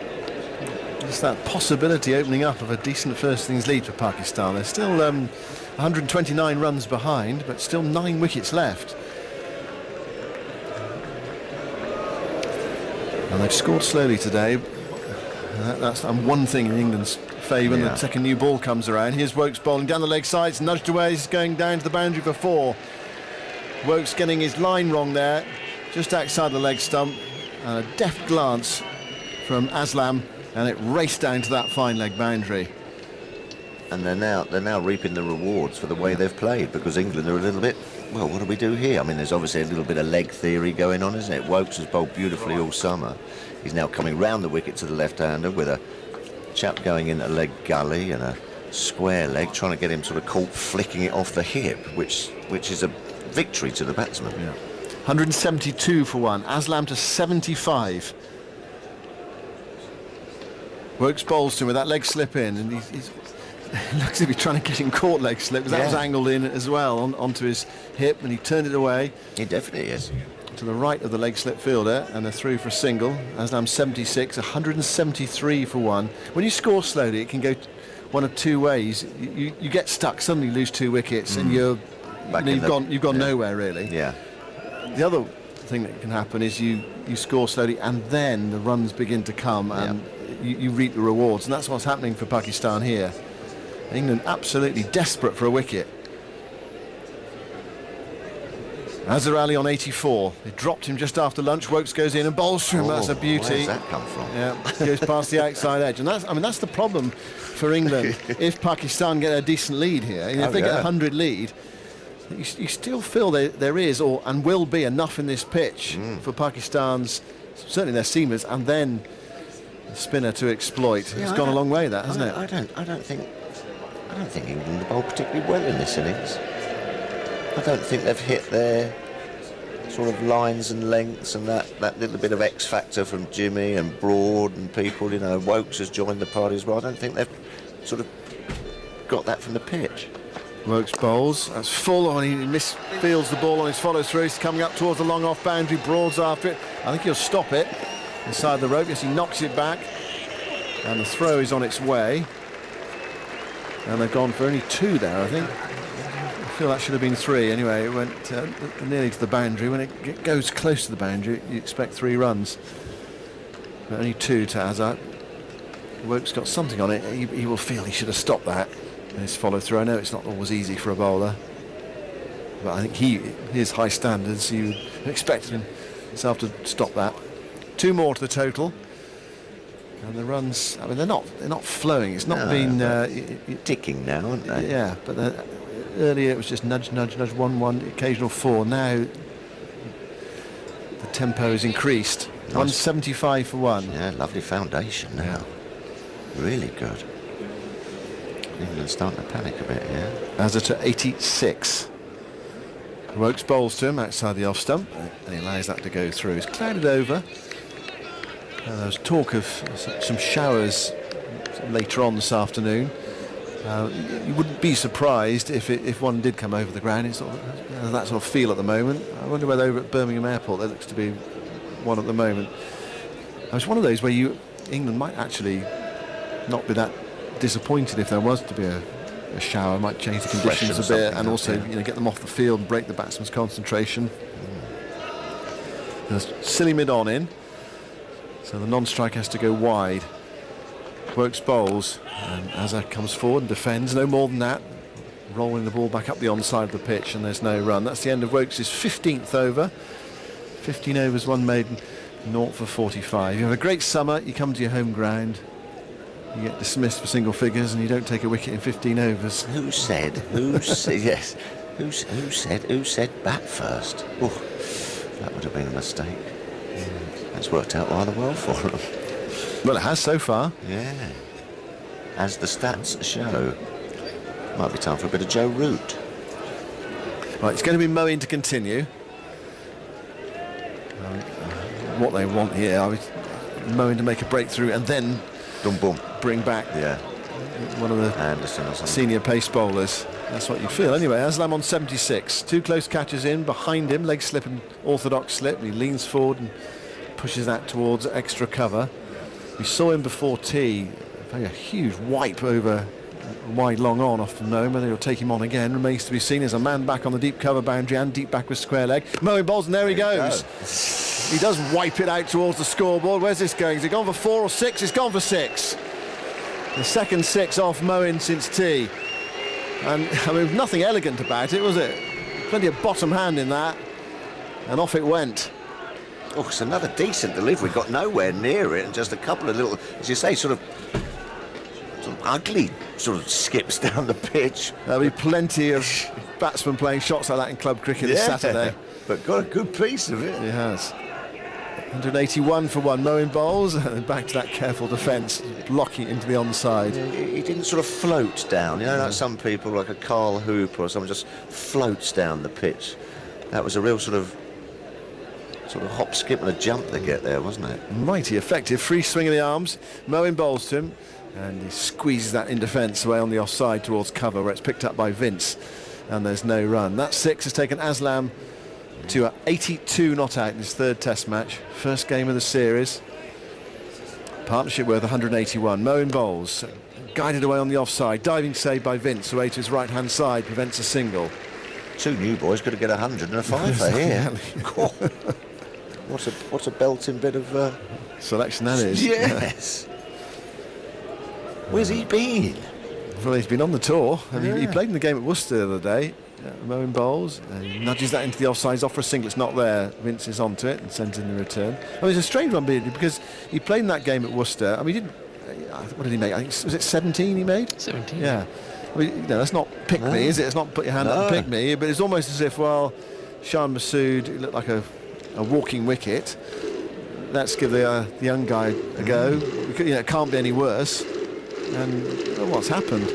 just that possibility opening up of a decent first innings lead for Pakistan. They're still 129 runs behind, but still 9 wickets left. And they've scored slowly today. That's one thing in England's favour when the second new ball comes around. Here's Wokes bowling down the leg side. It's nudged away. He's going down to the boundary for 4. Wokes getting his line wrong there, just outside the leg stump. And a deft glance from Aslam, and it raced down to that fine leg boundary. And they're now reaping the rewards for the way they've played, because England are a little bit, well, what do we do here? I mean, there's obviously a little bit of leg theory going on, isn't it? Wokes has bowled beautifully all summer. He's now coming round the wicket to the left-hander with a chap going in a leg gully and a square leg, trying to get him sort of caught flicking it off the hip, which is a victory to the batsman. Yeah. 172 for 1. Aslam to 75. Wokes bowls to him with that leg slip in, and he's looks as if he's trying to get him caught leg slip. That was angled in as well onto his hip, and he turned it away. He definitely is. To the right of the leg slip fielder, and they're through for a single. Aslam 76, 173 for 1. When you score slowly, it can go one of 2 ways. You get stuck, suddenly lose 2 wickets, and you've gone nowhere really. Yeah. The other thing that can happen is you score slowly, and then the runs begin to come, and you reap the rewards, and that's what's happening for Pakistan here. England absolutely desperate for a wicket. Azhar Ali on 84. They dropped him just after lunch. Wokes goes in and bowls to him. That's a beauty. Where's that come from? Yeah, goes past the outside edge, and that's the problem for England. If Pakistan get a decent lead here, and if they get a 100 lead, you still feel there is and will be enough in this pitch for Pakistan's, certainly their seamers, and then spinner to exploit. It's gone a long way, that, hasn't it? I don't think England have bowled particularly well in this innings. I don't think they've hit their sort of lines and lengths and that little bit of X factor from Jimmy and Broad and people. You know, Wokes has joined the party as well. I don't think they've sort of got that from the pitch. Wokes bowls. That's full on. He misfields the ball on his follow through. He's coming up towards the long off boundary. Broad's after it. I think he'll stop it inside the rope. Yes, he knocks it back, and the throw is on its way. And they've gone for only 2 there, I think. I feel that should have been 3. Anyway, it went nearly to the boundary. When it goes close to the boundary, you expect 3 runs. But only 2 to Azhar. Wokes got something on it. He will feel he should have stopped that. His follow through. I know it's not always easy for a bowler, but I think his high standards, you expect himself to stop that. 2 more to the total. And the runs, I mean, they're not flowing. It's not been ticking now, aren't they? Yeah, but earlier it was just nudge, 1-1, occasional 4. Now the tempo is increased. Nice. 175 for 1. Yeah, lovely foundation now. Really good. England's starting to panic a bit, yeah. Azhar to 86. Wokes bowls to him outside the off stump, and he allows that to go through. It's clouded over. There's talk of some showers later on this afternoon. You wouldn't be surprised if one did come over the ground. It's sort of, that sort of feel at the moment. I wonder whether over at Birmingham Airport there looks to be one at the moment. It's one of those where England might actually not be that disappointed if there was to be a shower. Might change the conditions a bit, and also get them off the field and break the batsman's concentration. There's silly mid on in, so the non-strike has to go wide. Wokes bowls, and Azhar comes forward and defends. No more than that. Rolling the ball back up the onside of the pitch, and there's no run. That's the end of Wokes' 15th over. 15 overs, 1 maiden, 0 for 45. You have a great summer. You come to your home ground. You get dismissed for single figures, and you don't take a wicket in 15 overs. Who said yes? Who said bat first? Oh, that would have been a mistake. That's worked out rather well for them. Well, it has so far. Yeah. As the stats show. Might be time for a bit of Joe Root. Right, it's going to be Moeen to continue. What they want here, Moeen to make a breakthrough and then bring back one of the Anderson or senior pace bowlers. That's what you'd feel. Anyway, Aslam on 76. 2 close catches in behind him, leg slip and orthodox slip. He leans forward and pushes that towards extra cover. We saw him before tea, a huge wipe over wide long on off from Moeen. Whether he'll take him on again remains to be seen. There's a man back on the deep cover boundary and deep back with square leg. Moeen bowls, and there he goes. He does wipe it out towards the scoreboard. Where's this going? Is it gone for 4 or 6? It's gone for 6. The second 6 off Moeen since tea. And I mean, nothing elegant about it, was it? Plenty of bottom hand in that, and off it went. Oh, it's another decent delivery. Got nowhere near it, and just a couple of little, as you say, sort of ugly sort of skips down the pitch. There'll be plenty of batsmen playing shots like that in club cricket this Saturday. But got a good piece of it. He has. 181 for 1. Moeen bowls, and back to that careful defence, blocking into the onside. He didn't sort of float down, like some people, like a Carl Hooper or someone, just floats down the pitch. That was a real sort of hop, skip and a jump to get there, wasn't it? Mighty effective. Free swing of the arms. Moeen bowls to him, and he squeezes that in defence away on the offside towards cover, where it's picked up by Vince, and there's no run. That 6 has taken Aslam to 82 not out in his 3rd Test match. First game of the series. Partnership worth 181. Moeen bowls, guided away on the offside. Diving save by Vince, away to his right-hand side, prevents a single. 2 new boys got to get 100 and a 5 here. What a belting bit of selection that is. Yes. Where's he been? Well, he's been on the tour. He played in the game at Worcester the other day. Moeen bowls, he nudges that into the offsides, off for a single. It's not there. Vince is onto it and sends in the return. I mean, it's a strange one, because he played in that game at Worcester. I mean, he didn't. What did he make? I think, was it 17 he made? 17. Yeah. I mean, that's not pick me, is it? It's not put your hand up and pick me. But it's almost as if, Shan Masood looked like a walking wicket. Let's give the young guy a go. it can't be any worse. And what's happened?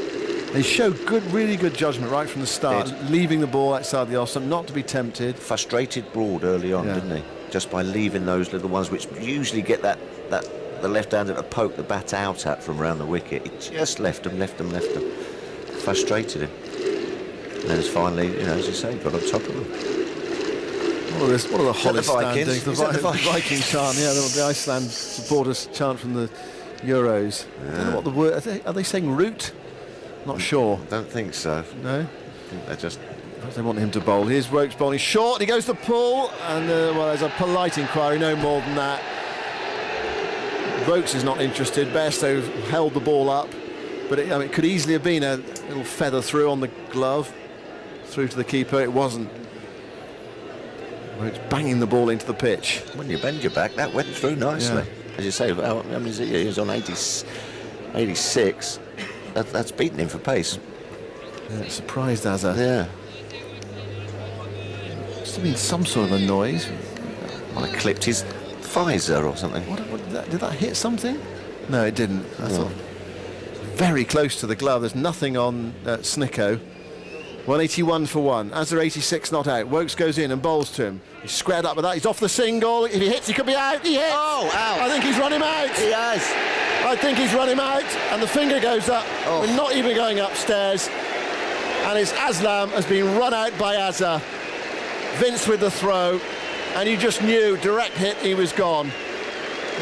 They showed really good judgment right from the start, leaving the ball outside the off stump, not to be tempted. Frustrated Broad early on, didn't he? Just by leaving those little ones which usually get the left-hander to poke the bat out at from around the wicket. He just left them. Frustrated him. And then it's finally, as you say, got on top of them. What are the Hollis Vikings? standings? The Viking chant, the Iceland supporters chant from the Euros. I don't know what the word, are they saying root? Not sure. Don't think so. No? I think they want him to bowl. Here's Wokes bowling short, and he goes to pull, and there's a polite inquiry, no more than that. Wokes is not interested. Bairstow held the ball up, but it could easily have been a little feather through on the glove, through to the keeper. It wasn't. Wokes banging the ball into the pitch. When you bend your back, that went through nicely. Yeah. As you say, he was on 86. That's beaten him for pace. Yeah, surprised Azza. Yeah. Must have been some sort of a noise. Might have clipped his visor or something. Did that hit something? No, it didn't. I thought very close to the glove. There's nothing on Snicko. 181 for 1. Azza 86 not out. Wokes goes in and bowls to him. He's squared up with that. He's off the single. If he hits, he could be out. He hits. Oh, out. I think he's run him out. He has. I think he's run him out. And the finger goes up. Oh. We're not even going upstairs. And it's Aslam has been run out by Azza. Vince with the throw. And you just knew, direct hit, he was gone.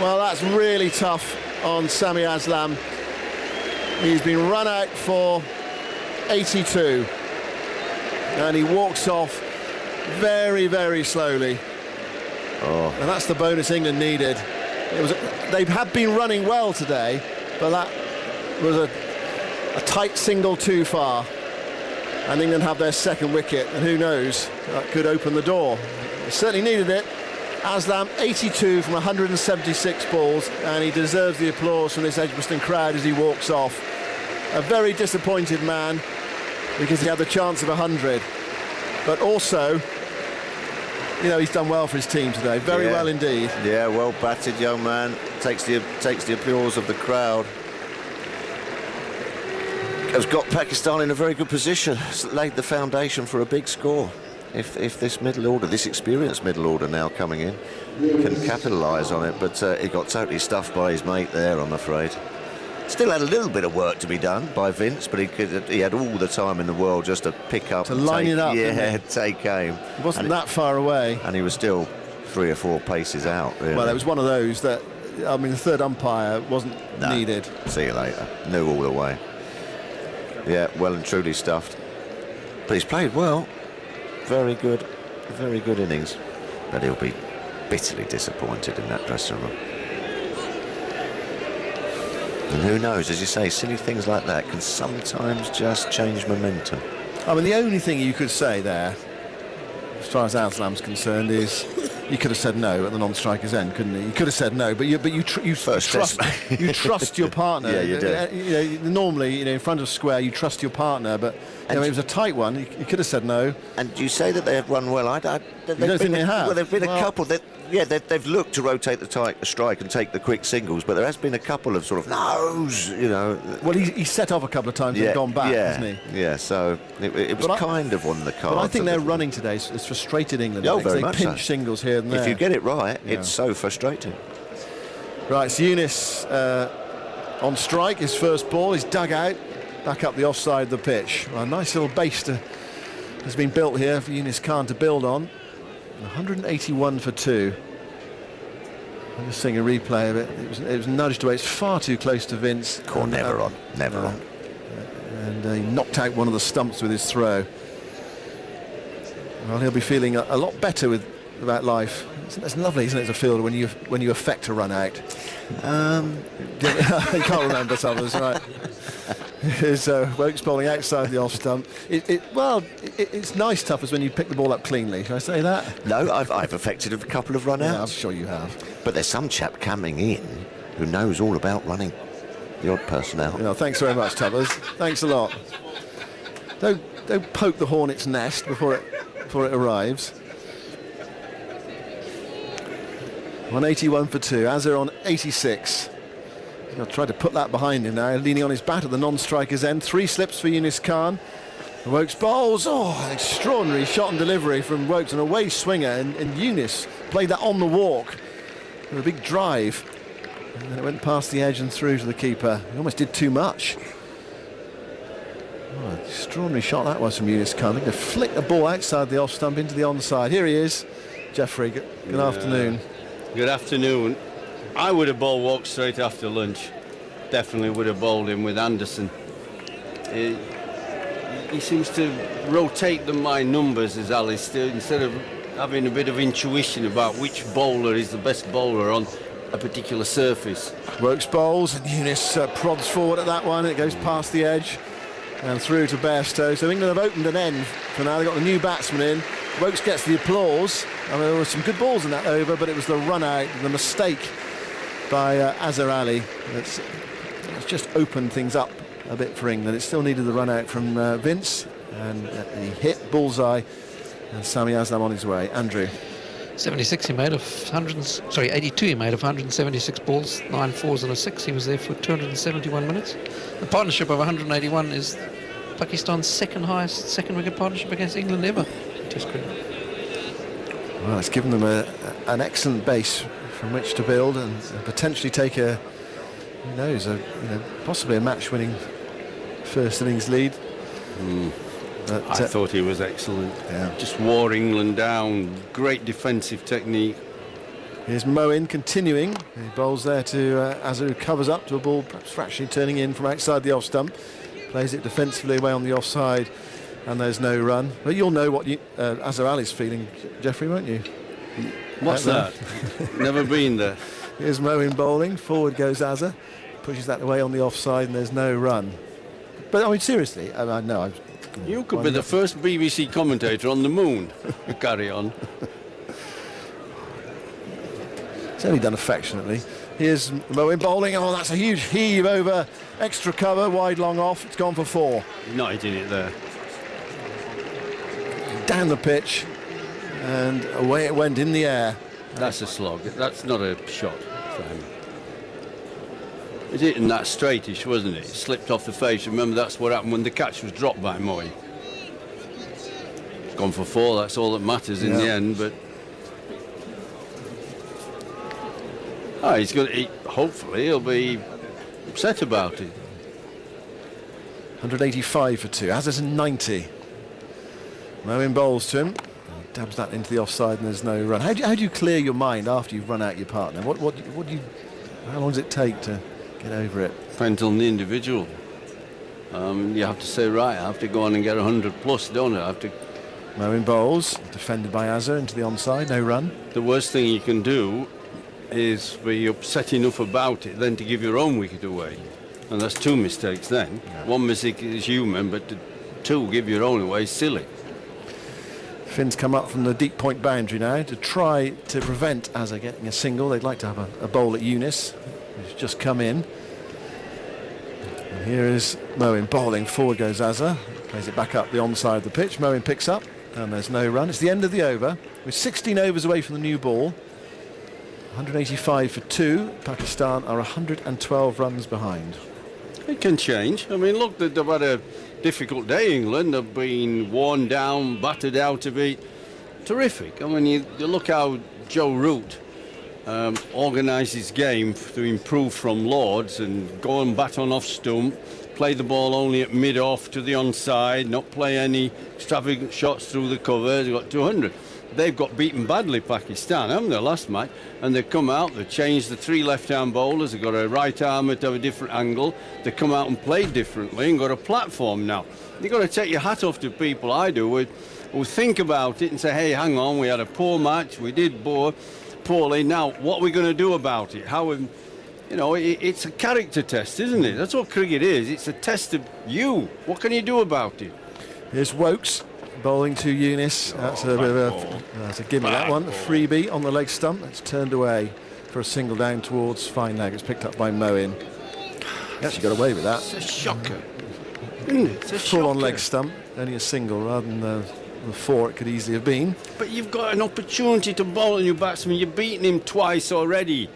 Well, that's really tough on Sami Aslam. He's been run out for 82. And he walks off very, very slowly. And that's the bonus England needed. They have been running well today, but that was a tight single too far. And England have their second wicket, and who knows, that could open the door. They certainly needed it. Aslam 82 from 176 balls, and he deserves the applause from this Edgbaston crowd as he walks off. A very disappointed man, because he had the chance of 100, but also, he's done well for his team today. Very well indeed. Yeah, well batted, young man. Takes the applause of the crowd. Has got Pakistan in a very good position. It's laid the foundation for a big score. If this middle order, this experienced middle order now coming in, can capitalise on it, but he got totally stuffed by his mate there, I'm afraid. Still had a little bit of work to be done by Vince, but he had all the time in the world just to pick up to line it up. Take aim. He wasn't that far away, and he was still 3 or 4 paces out. Really. Well, it was one of those that, the third umpire wasn't needed. See you later. Knew all the way. Yeah, well and truly stuffed. But he's played well. Very good innings. But he'll be bitterly disappointed in that dressing room. And who knows, as you say, silly things like that can sometimes just change momentum. The only thing you could say there, as far as Aslam's concerned, is he could have said no at the non-striker's end, couldn't he? You could have said no, but you trust your partner. Yeah, you do. Normally, in front of square, you trust your partner, but it was a tight one. He could have said no. And you say that they have run well. You don't think they have? Well, there've been a couple that. Yeah, they've looked to rotate the strike and take the quick singles, but there has been a couple of sort of no's, Well, he set off a couple of times and gone back, hasn't he? Yeah, so it was kind of on the cards. But I think their running today has frustrated England. Oh, very much. They pinch singles here and there. If you get it right, it's so frustrating. Right, so Younis on strike, his first ball, he's dug out, back up the offside of the pitch. Well, a nice little base has been built here for Younis Khan to build on. 181 for 2. I'm just seeing a replay of it. It was nudged away. It's far too close to Vince. Never on. And he knocked out one of the stumps with his throw. Well, he'll be feeling a lot better about life. It's lovely, isn't it, as a fielder when you affect a run out. You can't remember some of us, right? Here's Wokes bowling outside the off stump. It's nice, Tuffers, when you pick the ball up cleanly. Can I say that? No, I've affected a couple of run-outs. Yeah, I'm sure you have. But there's some chap coming in who knows all about running the odd personnel. Thanks very much, Tuffers. Thanks a lot. Don't poke the hornet's nest before it arrives. 181 for 2. Azza on 86. He'll try to put that behind him now, leaning on his bat at the non-striker's end. 3 slips for Yunus Khan. Wokes bowls. Oh, an extraordinary shot and delivery from Wokes, an away swinger, and Yunus played that on the walk with a big drive. And then it went past the edge and through to the keeper. He almost did too much. Oh, extraordinary shot that was from Yunus Khan. They flick the ball outside the off stump into the onside. Here he is. Jeffrey, good afternoon. Good afternoon. I would have bowled Wokes straight after lunch. Definitely would have bowled him with Anderson. He seems to rotate them by numbers, as Alice did, instead of having a bit of intuition about which bowler is the best bowler on a particular surface. Wokes bowls and Yunus prods forward at that one. It goes past the edge and through to Bairstow. So England have opened an end for now. They've got the new batsman in. Wokes gets the applause. I mean, there were some good balls in that over, but it was the run out, the mistake by Azhar Ali that's just opened things up a bit for England. It still needed the run out from Vince, and he hit bullseye, and Sami Aslam on his way. Andrew. 76 he made of 82 he made of 176 balls, 9 fours and a 6. He was there for 271 minutes. The partnership of 181 is Pakistan's second highest second wicket partnership against England ever in Test cricket. Well, it's given them an excellent base from which to build and potentially take who knows, possibly a match-winning first innings lead. But, I thought he was excellent. Yeah. Just wore England down. Great defensive technique. Here's Moeen continuing. He bowls there to Azhar, who covers up to a ball perhaps fractionally turning in from outside the off stump. Plays it defensively away on the offside, and there's no run. But you'll know what Azhar Ali's feeling, Jeffrey, won't you? What's that? Never been there. Here's Moeen bowling. Forward goes Azhar. Pushes that away on the offside, and there's no run. But I mean, seriously, you could be the first BBC commentator on the moon. Carry on. It's only done affectionately. Here's Moeen bowling. Oh, that's a huge heave over extra cover, wide long off. It's gone for 4. Not hitting it there. Down the pitch, and away it went in the air. That's a slog. That's not a shot for him. It hitting that straightish, wasn't it? It slipped off the face. Remember, that's what happened when the catch was dropped by Moeen. It's gone for 4. That's all that matters in the end. But he's going to. Hopefully, he'll be upset about it. 185 for 2. Azhar's 90. Moeen bowls to him. Dabs that into the offside, and there's no run. How do you clear your mind after you've run out your partner? How long does it take to get over it? Depends on the individual. You have to say, right, I have to go on and get 100 plus, don't I? Moeen bowls, defended by Azhar into the onside, no run. The worst thing you can do is be upset enough about it then to give your own wicket away. And that's 2 mistakes then. Yeah. 1 mistake is human, but 2, give your own away, silly. Finns come up from the deep point boundary now to try to prevent Azhar getting a single. They'd like to have a bowl at Yunus, who's just come in. And here is Moeen bowling. Forward goes Azhar. Plays it back up the onside of the pitch. Moeen picks up, and there's no run. It's the end of the over. We're 16 overs away from the new ball. 185 for 2. Pakistan are 112 runs behind. It can change. I mean, look, they've had a difficult day, England. They've been worn down, battered out of it. Terrific. I mean, you look how Joe Root organised his game to improve from Lords and go and bat on off stump, play the ball only at mid-off to the onside, not play any extravagant shots through the covers. They've got 200. They've got beaten badly, Pakistan, haven't they, last match? And they've come out, they've changed the 3 left-hand bowlers, they've got a right-armer to have a different angle, they've come out and played differently and got a platform now. You've got to take your hat off to people, I do, who think about it and say, hey, hang on, we had a poor match, we did poorly, now what are we going to do about it? It's a character test, isn't it? That's what cricket is, it's a test of you. What can you do about it? Here's Wokes. Bowling to Yunus. That's a bit of that's a gimme, that one. A freebie on the leg stump. It's turned away for a single down towards fine leg. It's picked up by Moeen. He actually got away with that. It's a shocker. Isn't it? It's a full on leg stump. Only a single rather than the 4 it could easily have been. But you've got an opportunity to bowl a new batsman. You've beaten him twice already.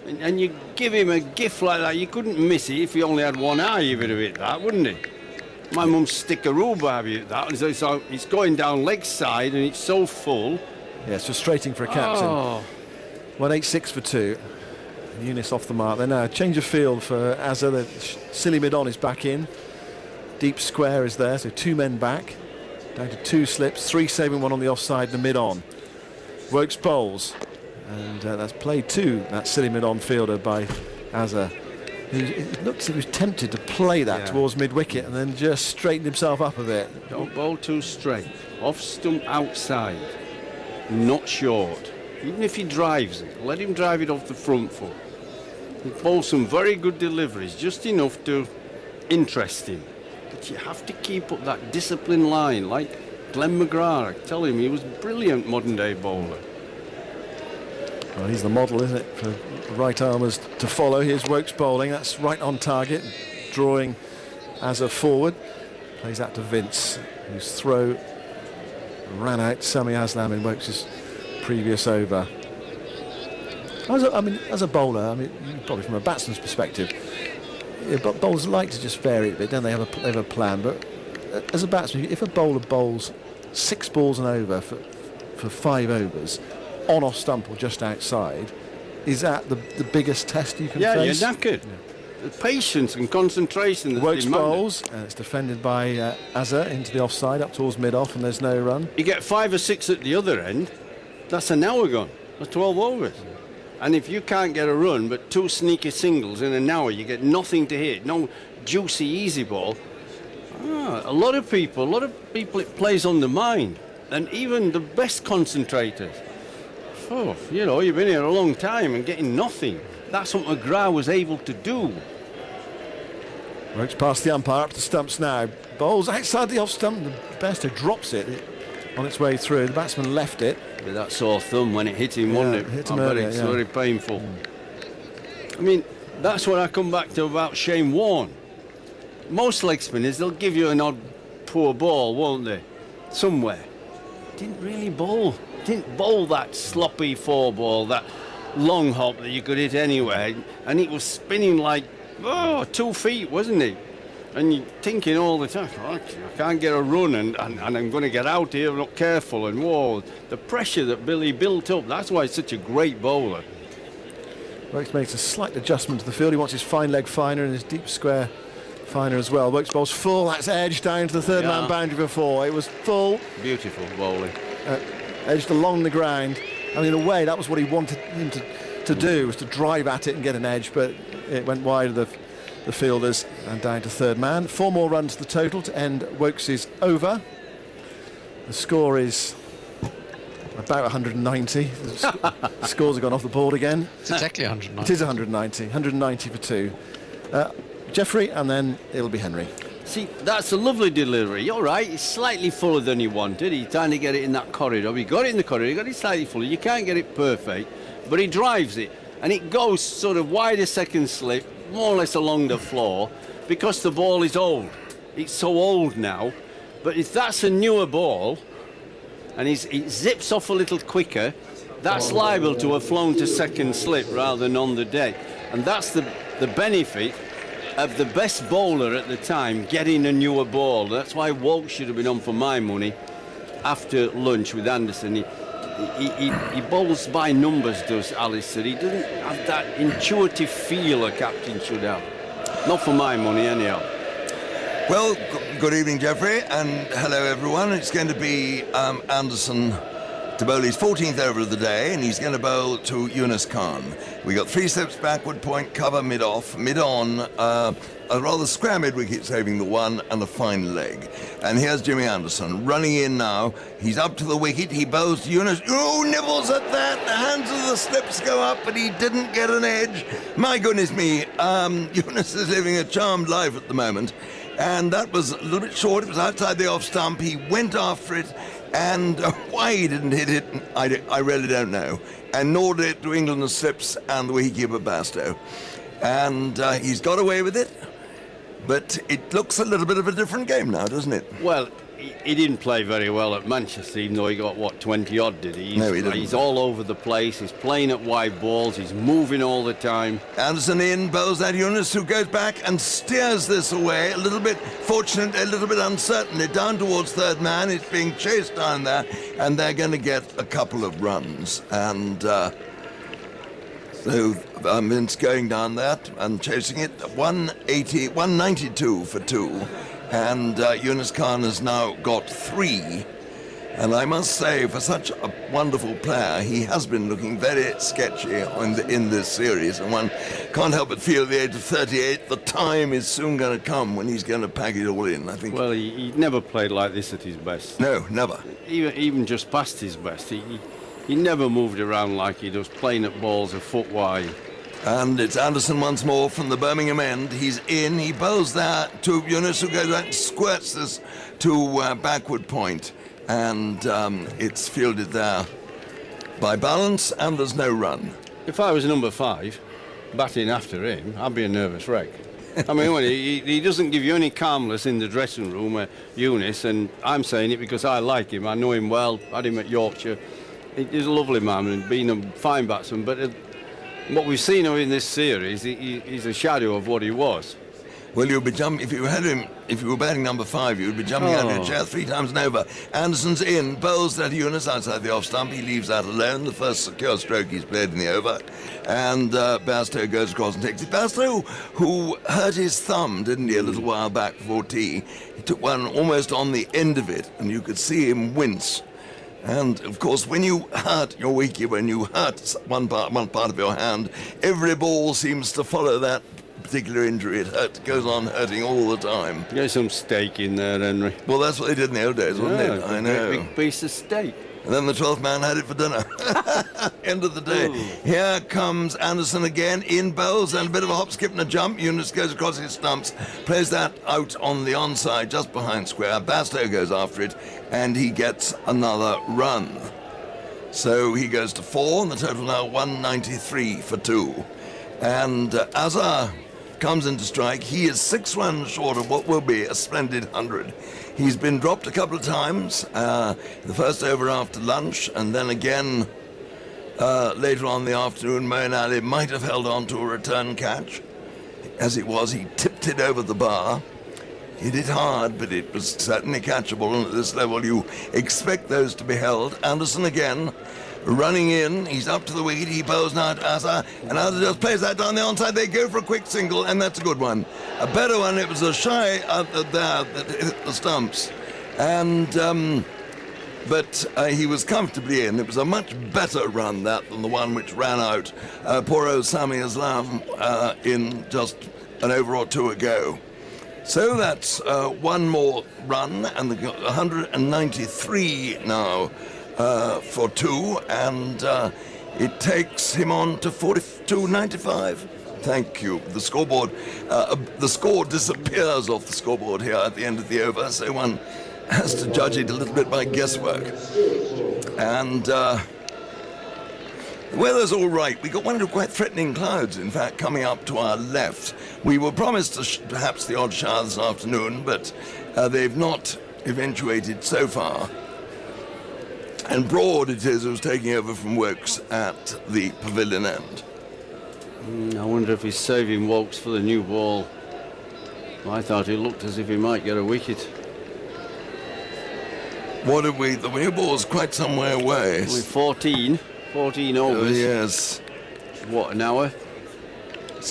And you give him a gift like that, you couldn't miss it if he only had one eye, he would have hit that, wouldn't he? My mum stick a rhubarb hit that, and so it's going down leg side and it's so full. Yeah, it's frustrating for a captain. 186 for 2. Eunice off the mark. Then now change of field for Azza. The silly mid-on is back in. Deep square is there, so 2 men back. Down to 2 slips, 3 saving, 1 on the offside, the mid-on. Wokes bowls. And that's played to that silly mid-on fielder by Azza. It looked as if he was tempted to play that towards mid-wicket and then just straightened himself up a bit. Don't bowl too straight. Off stump outside. Not short. Even if he drives it, let him drive it off the front foot. He bowls some very good deliveries, just enough to interest him. But you have to keep up that disciplined line, like Glenn McGrath. I tell him, he was a brilliant modern-day bowler. Well, he's the model, isn't it, for right armers to follow. Here's Wokes bowling. That's right on target, drawing Azza forward. Plays that to Vince, whose throw ran out. Sami Aslam in Wokes' previous over. As a bowler, probably from a batsman's perspective, bowlers like to just vary it a bit, don't they? They have a plan. But as a batsman, if a bowler bowls 6 balls and over for 5 overs, on off stump or just outside, is that the biggest test you can face? Yeah, you're knackered. The patience and concentration. Wokes bowls, and it's defended by Azza into the offside, up towards mid-off, and there's no run. You get 5 or 6 at the other end, that's an hour gone. That's 12 overs. And if you can't get a run, but 2 sneaky singles in an hour, you get nothing to hit, no juicy, easy ball. A lot of people, it plays on the mind. And even the best concentrators. You've been here a long time and getting nothing. That's what McGrath was able to do. Wokes past the umpire, up to the stumps now. Bowls outside the off stump. The Bairstow drops it on its way through. The batsman left it. With that sore thumb when it hit him, wasn't it? Hit him earlier, it's very painful. That's what I come back to about Shane Warne. Most leg spinners, they'll give you an odd poor ball, won't they? Somewhere. Didn't really bowl. Didn't bowl that sloppy 4 ball, that long hop that you could hit anywhere. And it was spinning like, 2 feet, wasn't it? And you're thinking all the time, I can't get a run and I'm going to get out here, I'm not careful. And the pressure that Billy built up, that's why he's such a great bowler. Wokes makes a slight adjustment to the field. He wants his fine leg finer and his deep square finer as well. Wokes bowls full, that's edged down to the third man boundary for 4. It was full. Beautiful bowling. Edged along the ground. In a way, that was what he wanted him to do, was to drive at it and get an edge, but it went wide of the fielders and down to third man. 4 more runs the total to end Wokes' over. The score is about 190. The scores have gone off the board again. It's exactly 190. It is 190. 190 for 2. Jeffrey, and then it'll be Henry. See, that's a lovely delivery. You're right, it's slightly fuller than he wanted. He's trying to get it in that corridor. He got it in the corridor, he got it slightly fuller. You can't get it perfect, but he drives it. And it goes sort of wider second slip, more or less along the floor, because the ball is old. It's so old now. But if that's a newer ball, and it zips off a little quicker, that's liable to have flown to second slip rather than on the deck. And that's the benefit of the best bowler at the time getting a newer ball. That's why Walt should have been on for my money after lunch with Anderson. He bowls by numbers, does Alistair. He doesn't have that intuitive feel a captain should have. Not for my money, anyhow. Well, good evening, Jeffrey, and hello, everyone. It's going to be Anderson to bowl his 14th over of the day, and he's going to bowl to Yunus Khan. We got 3 steps backward, point cover, mid-off, mid-on, a rather square mid-wicket saving the 1 and a fine leg. And here's Jimmy Anderson running in now. He's up to the wicket. He bowls to Yunus. Nibbles at that. The hands of the slips go up, but he didn't get an edge. My goodness me, Yunus is living a charmed life at the moment. And that was a little bit short. It was outside the off stump. He went after it. And why he didn't hit it, I really don't know. And nor did it to England's slips and the wicketkeeper Bairstow. And he's got away with it, but it looks a little bit of a different game now, doesn't it? Well, he didn't play very well at Manchester, even though he got, 20 odd, did he? No, he didn't. He's all over the place. He's playing at wide balls. He's moving all the time. Anderson in, bowls at Yunus, who goes back and steers this away. A little bit fortunate, a little bit uncertainly, down towards third man. It's being chased down there, and they're going to get a couple of runs. And so Vince going down that and chasing it, 192 for 2. And Yunus Khan has now got 3. And I must say, for such a wonderful player, he has been looking very sketchy in this series. And one can't help but feel at the age of 38, the time is soon going to come when he's going to pack it all in, I think. Well, he never played like this at his best. No, never. Even just past his best. He never moved around like he does, playing at balls a foot wide. And it's Anderson once more from the Birmingham end. He's in. He bowls there to Yunus, who goes out and squirts this to backward point. And it's fielded there by Balance, and there's no run. If I was number 5, batting after him, I'd be a nervous wreck. I mean, he doesn't give you any calmness in the dressing room, Yunus, and I'm saying it because I like him. I know him well, had him at Yorkshire. He's a lovely man and been a fine batsman, but what we've seen of him in this series, he's a shadow of what he was. Well, you'd be jumping if you had him. If you were batting number 5, you'd be jumping out of your chair 3 times and over. Anderson's in, bowls that Yunus outside the off stump. He leaves that alone. The first secure stroke he's played in the over, and Bairstow goes across and takes it. Bairstow, who hurt his thumb, didn't he, a little while back before tea? He took one almost on the end of it, and you could see him wince. And of course, when you hurt your wicket, when you hurt one part of your hand, every ball seems to follow that particular injury. It goes on hurting all the time. There's some steak in there, Henry. Well, that's what they did in the old days, wasn't it? I know. Big piece of steak. And then the 12th man had it for dinner. End of the day. Ooh. Here comes Anderson again in bowls and a bit of a hop, skip and a jump. Yunus goes across his stumps, plays that out on the onside just behind square. Bairstow goes after it and he gets another run. So he goes to 4 and the total now 193 for 2. And Azhar comes into strike. He is 6 runs short of what will be a splendid 100. He's been dropped a couple of times, the first over after lunch, and then again later on in the afternoon. Moeen Ali might have held on to a return catch. As it was, he tipped it over the bar. Hit it hard, but it was certainly catchable, and at this level you expect those to be held. Anderson again, running in, he's up to the wicket, he bowls now to Azhar, and Azhar just plays that down the onside. They go for a quick single, and that's a good one. A better one, it was a shy out there that hit the stumps. And, but he was comfortably in. It was a much better run, that, than the one which ran out. Poor old Sami Islam in just an over or 2 ago. So that's one more run, and the 193 now. For 2, and it takes him on to 42.95. Thank you. The scoreboard, the score disappears off the scoreboard here at the end of the over, so one has to judge it a little bit by guesswork. And the weather's all right. We got one or two quite threatening clouds, in fact, coming up to our left. We were promised perhaps the odd shower this afternoon, but they've not eventuated so far. And Broad it is who's taking over from Wokes at the pavilion end. I wonder if he's saving Wokes for the new ball. I thought he looked as if he might get a wicket. What have we? The new ball's quite some way away. With 14 overs. Yes. What, an hour?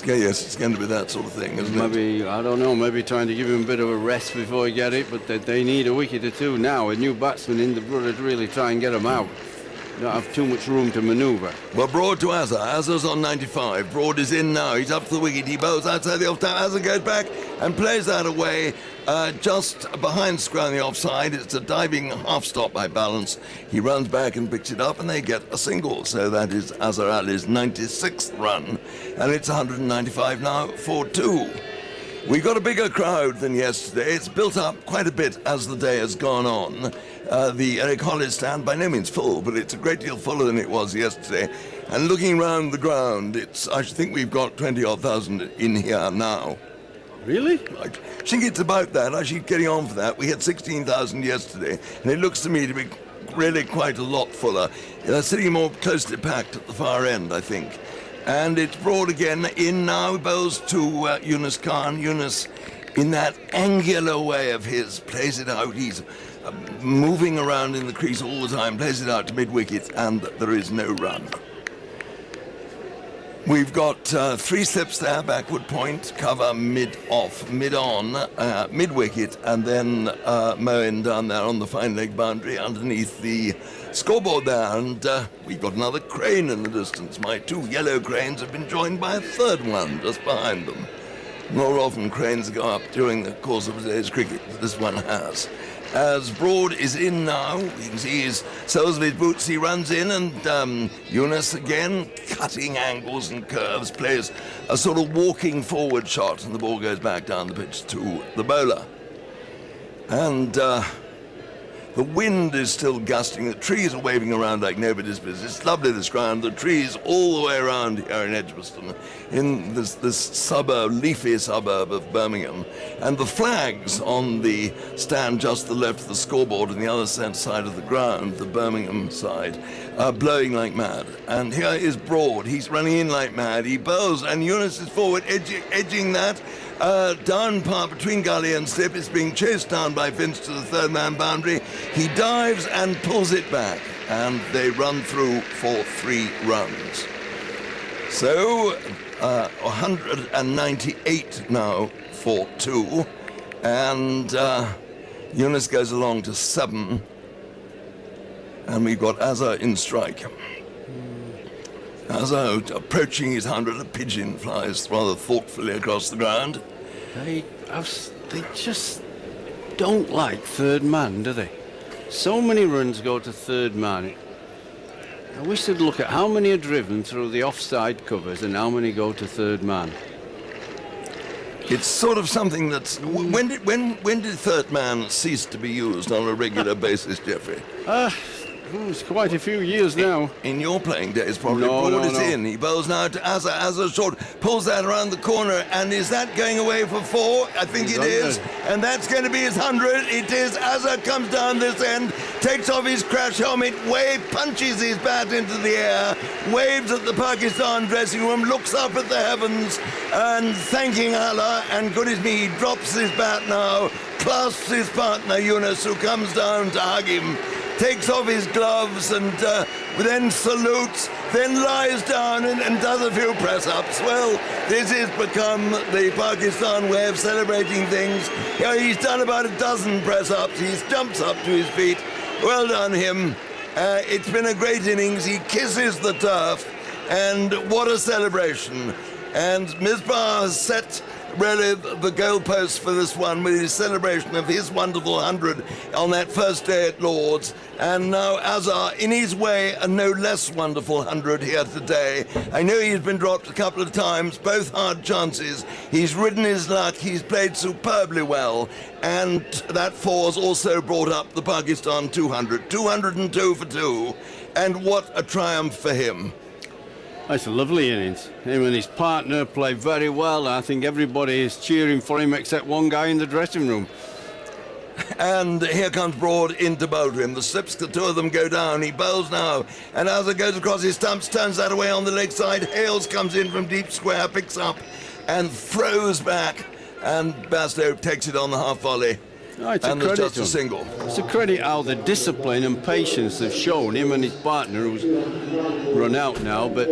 Yes, it's going to be that sort of thing, isn't it? Maybe, I don't know, maybe trying to give him a bit of a rest before he get it, but they need a wicket or 2 now. A new batsman in the brother to really try and get him out. Don't have too much room to manoeuvre. Well, Broad to Azhar. Azhar's on 95. Broad is in now. He's up to the wicket. He bowls outside the off-time. Azhar goes back and plays that away just behind square on the offside. It's a diving half-stop by Balance. He runs back and picks it up, and they get a single. So that is Azhar Ali's 96th run, and it's 195 now for 2. We got a bigger crowd than yesterday. It's built up quite a bit as the day has gone on. The Eric Hollis stand, by no means full, but it's a great deal fuller than it was yesterday. And looking round the ground, I think we've got 20,000 in here now. Really? I think it's about that. I should getting on for that. We had 16,000 yesterday, and it looks to me to be really quite a lot fuller. They're sitting more closely packed at the far end, I think. And it's Broad again in now, bowls to Yunus Khan. Yunus, in that angular way of his, plays it out. He's moving around in the crease all the time, plays it out to mid-wicket, and there is no run. We've got 3 slips there, backward point, cover mid-off, mid-on, mid-wicket, and then Moen down there on the fine leg boundary underneath the scoreboard there. And we've got another crane in the distance. My 2 yellow cranes have been joined by a third one just behind them. More often cranes go up during the course of today's cricket than this one has. As Broad is in now, you can see his soles of his boots, he runs in, and Yunus again, cutting angles and curves, plays a sort of walking forward shot, and the ball goes back down the pitch to the bowler. And the wind is still gusting, the trees are waving around like nobody's business. It's lovely, this ground, the trees all the way around here in Edgbaston, in this suburb, leafy suburb of Birmingham. And the flags on the stand just to the left of the scoreboard on the other side of the ground, the Birmingham side, are blowing like mad. And here is Broad, he's running in like mad, he bowls, and Yunus is forward, edging that. Down part between gully and slip, is being chased down by Vince to the third man boundary. He dives and pulls it back, and they run through for 3 runs. So 198 now for 2, and Yunus goes along to 7, and we've got Azhar in strike. Azhar approaching his 100, a pigeon flies rather thoughtfully across the ground. They just don't like third man, do they? So many runs go to third man. I wish they'd look at how many are driven through the offside covers and how many go to third man. It's sort of something that's... When did third man cease to be used on a regular basis, Geoffrey? It's quite a few years now. In your playing days, probably. Broad is in. He bowls now to Azhar. Azhar short, pulls that around the corner, and is that going away for 4? I think it is. And that's going to be his 100. It is. Azhar comes down this end, takes off his crash helmet, punches his bat into the air, waves at the Pakistan dressing room, looks up at the heavens, and thanking Allah, and goodness me, he drops his bat now, clasps his partner, Yunus, who comes down to hug him, takes off his gloves and then salutes, then lies down and does a few press-ups. Well, this has become the Pakistan way of celebrating things. You know, he's done about a dozen press-ups. He jumps up to his feet. Well done him. It's been a great innings. He kisses the turf, and what a celebration. And Misbah has set really the goalposts for this one with his celebration of his wonderful 100 on that first day at Lord's. And now Azhar, in his way, a no less wonderful 100 here today. I know he's been dropped a couple of times, both hard chances. He's ridden his luck, he's played superbly well, and that 4's also brought up the Pakistan 200. 202 for 2, and what a triumph for him. That's a lovely innings. Him and his partner play very well. I think everybody is cheering for him except one guy in the dressing room. And here comes Broad in to bowl to him. The slips, the 2 of them go down. He bowls now, and as it goes across his stumps, turns that away on the leg side. Hales comes in from deep square, picks up and throws back, and Bastow takes it on the half volley. And there's just a single. It's a credit how the discipline and patience they've shown, him and his partner, who's run out now, but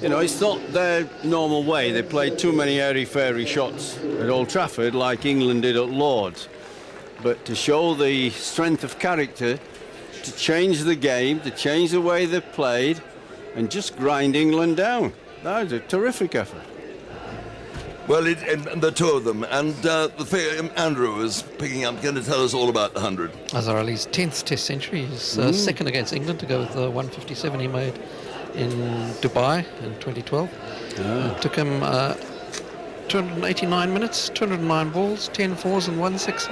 you know, it's not their normal way. They played too many airy-fairy shots at Old Trafford like England did at Lord's. But to show the strength of character, to change the game, to change the way they played, and just grind England down. That was a terrific effort. Well, and the 2 of them, and Andrew is picking up, going to tell us all about the 100. Azhar Ali's 10th Test century, his second against England, to go with the 157 he made in Dubai in 2012. Took him 289 minutes, 209 balls, 10 4s and 1 6.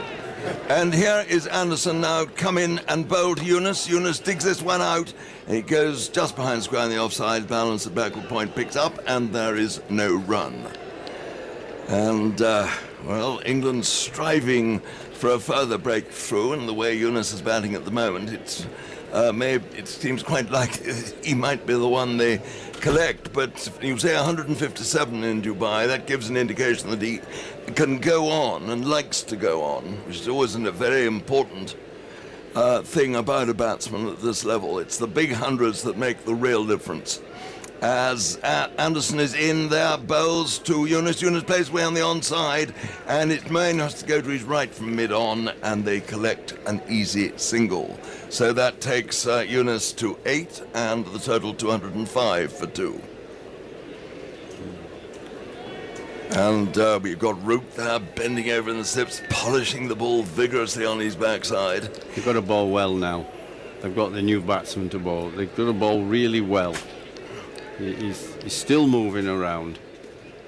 And here is Anderson now come in and bowl to Yunus. Yunus digs this one out. He goes just behind square on the offside, balance at backward point, picks up, and there is no run. And Well, England's striving for a further breakthrough, and the way Yunus is batting at the moment, it seems quite like he might be the one they collect. But you say 157 in Dubai, that gives an indication that he can go on and likes to go on, which is always a very important thing about a batsman at this level. It's the big hundreds that make the real difference. As Anderson is in there, bowls to Yunus. Yunus plays away on the onside, and it's Main has to go to his right from mid-on, and they collect an easy single. So that takes Yunus to 8, and the total 205 for 2. And we've got Root there bending over in the slips, polishing the ball vigorously on his backside. They've got to bowl well now. They've got the new batsman to bowl. They've got to bowl really well. He's still moving around,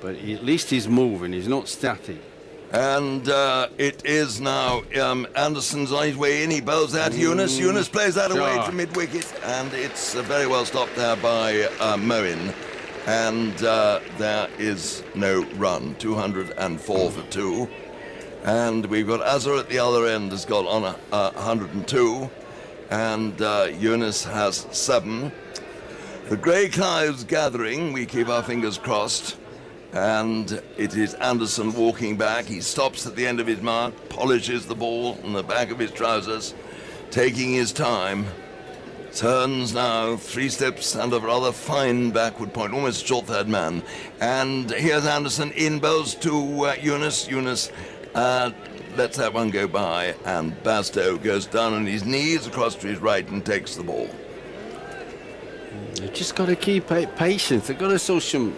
but at least he's moving. He's not static. And it is now Anderson's on his way in. He bowls that to Yunus. Yunus plays that away to mid-wicket, and it's very well stopped there by Moen. And there is no run. 204 for 2. And we've got Azhar at the other end has got on 102, and Yunus has 7. The grey clouds gathering, we keep our fingers crossed, and it is Anderson walking back. He stops at the end of his mark, polishes the ball on the back of his trousers, taking his time, turns now 3 steps and a rather fine backward point, almost short third man. And here's Anderson in, bowls to Yunus. Yunus lets that one go by, and Bastow goes down on his knees across to his right and takes the ball. You've just got to keep patience. They've got to show some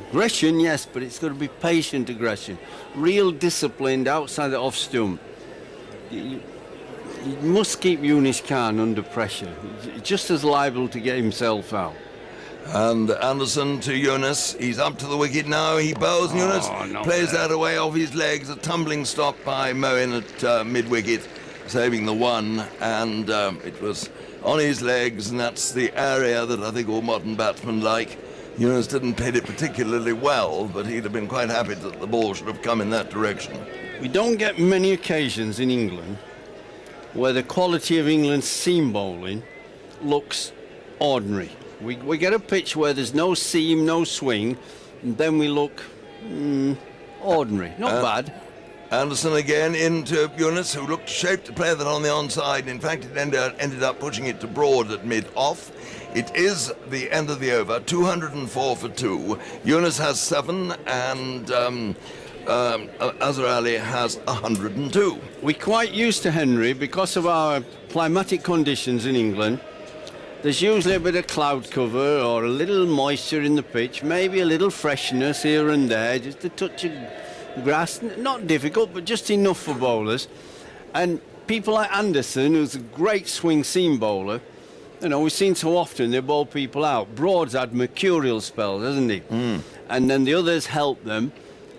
aggression, yes, but it's got to be patient aggression. Real disciplined outside the off stump. You must keep Yunus Khan under pressure. He's just as liable to get himself out. And Anderson to Yunus. He's up to the wicket now. He bowls. Yunus plays that away off his legs. A tumbling stop by Moen at mid-wicket, saving the 1. And it was on his legs, and that's the area that I think all modern batsmen like. Yunus didn't hit it particularly well, but he'd have been quite happy that the ball should have come in that direction. We don't get many occasions in England where the quality of England's seam bowling looks ordinary. We get a pitch where there's no seam, no swing, and then we look ordinary. Not bad. Anderson again into Yunus, who looked shaped to play that on the onside. In fact, it ended up pushing it to Broad at mid-off. It is the end of the over, 204 for 2. Yunus has 7, and Azhar Ali has 102. We're quite used to Henry because of our climatic conditions in England. There's usually a bit of cloud cover or a little moisture in the pitch, maybe a little freshness here and there, just a touch of grass. Not difficult, but just enough for bowlers. And people like Anderson, who's a great swing seam bowler, you know, we've seen so often they bowl people out. Broad's had mercurial spells, hasn't he? And then the others help them.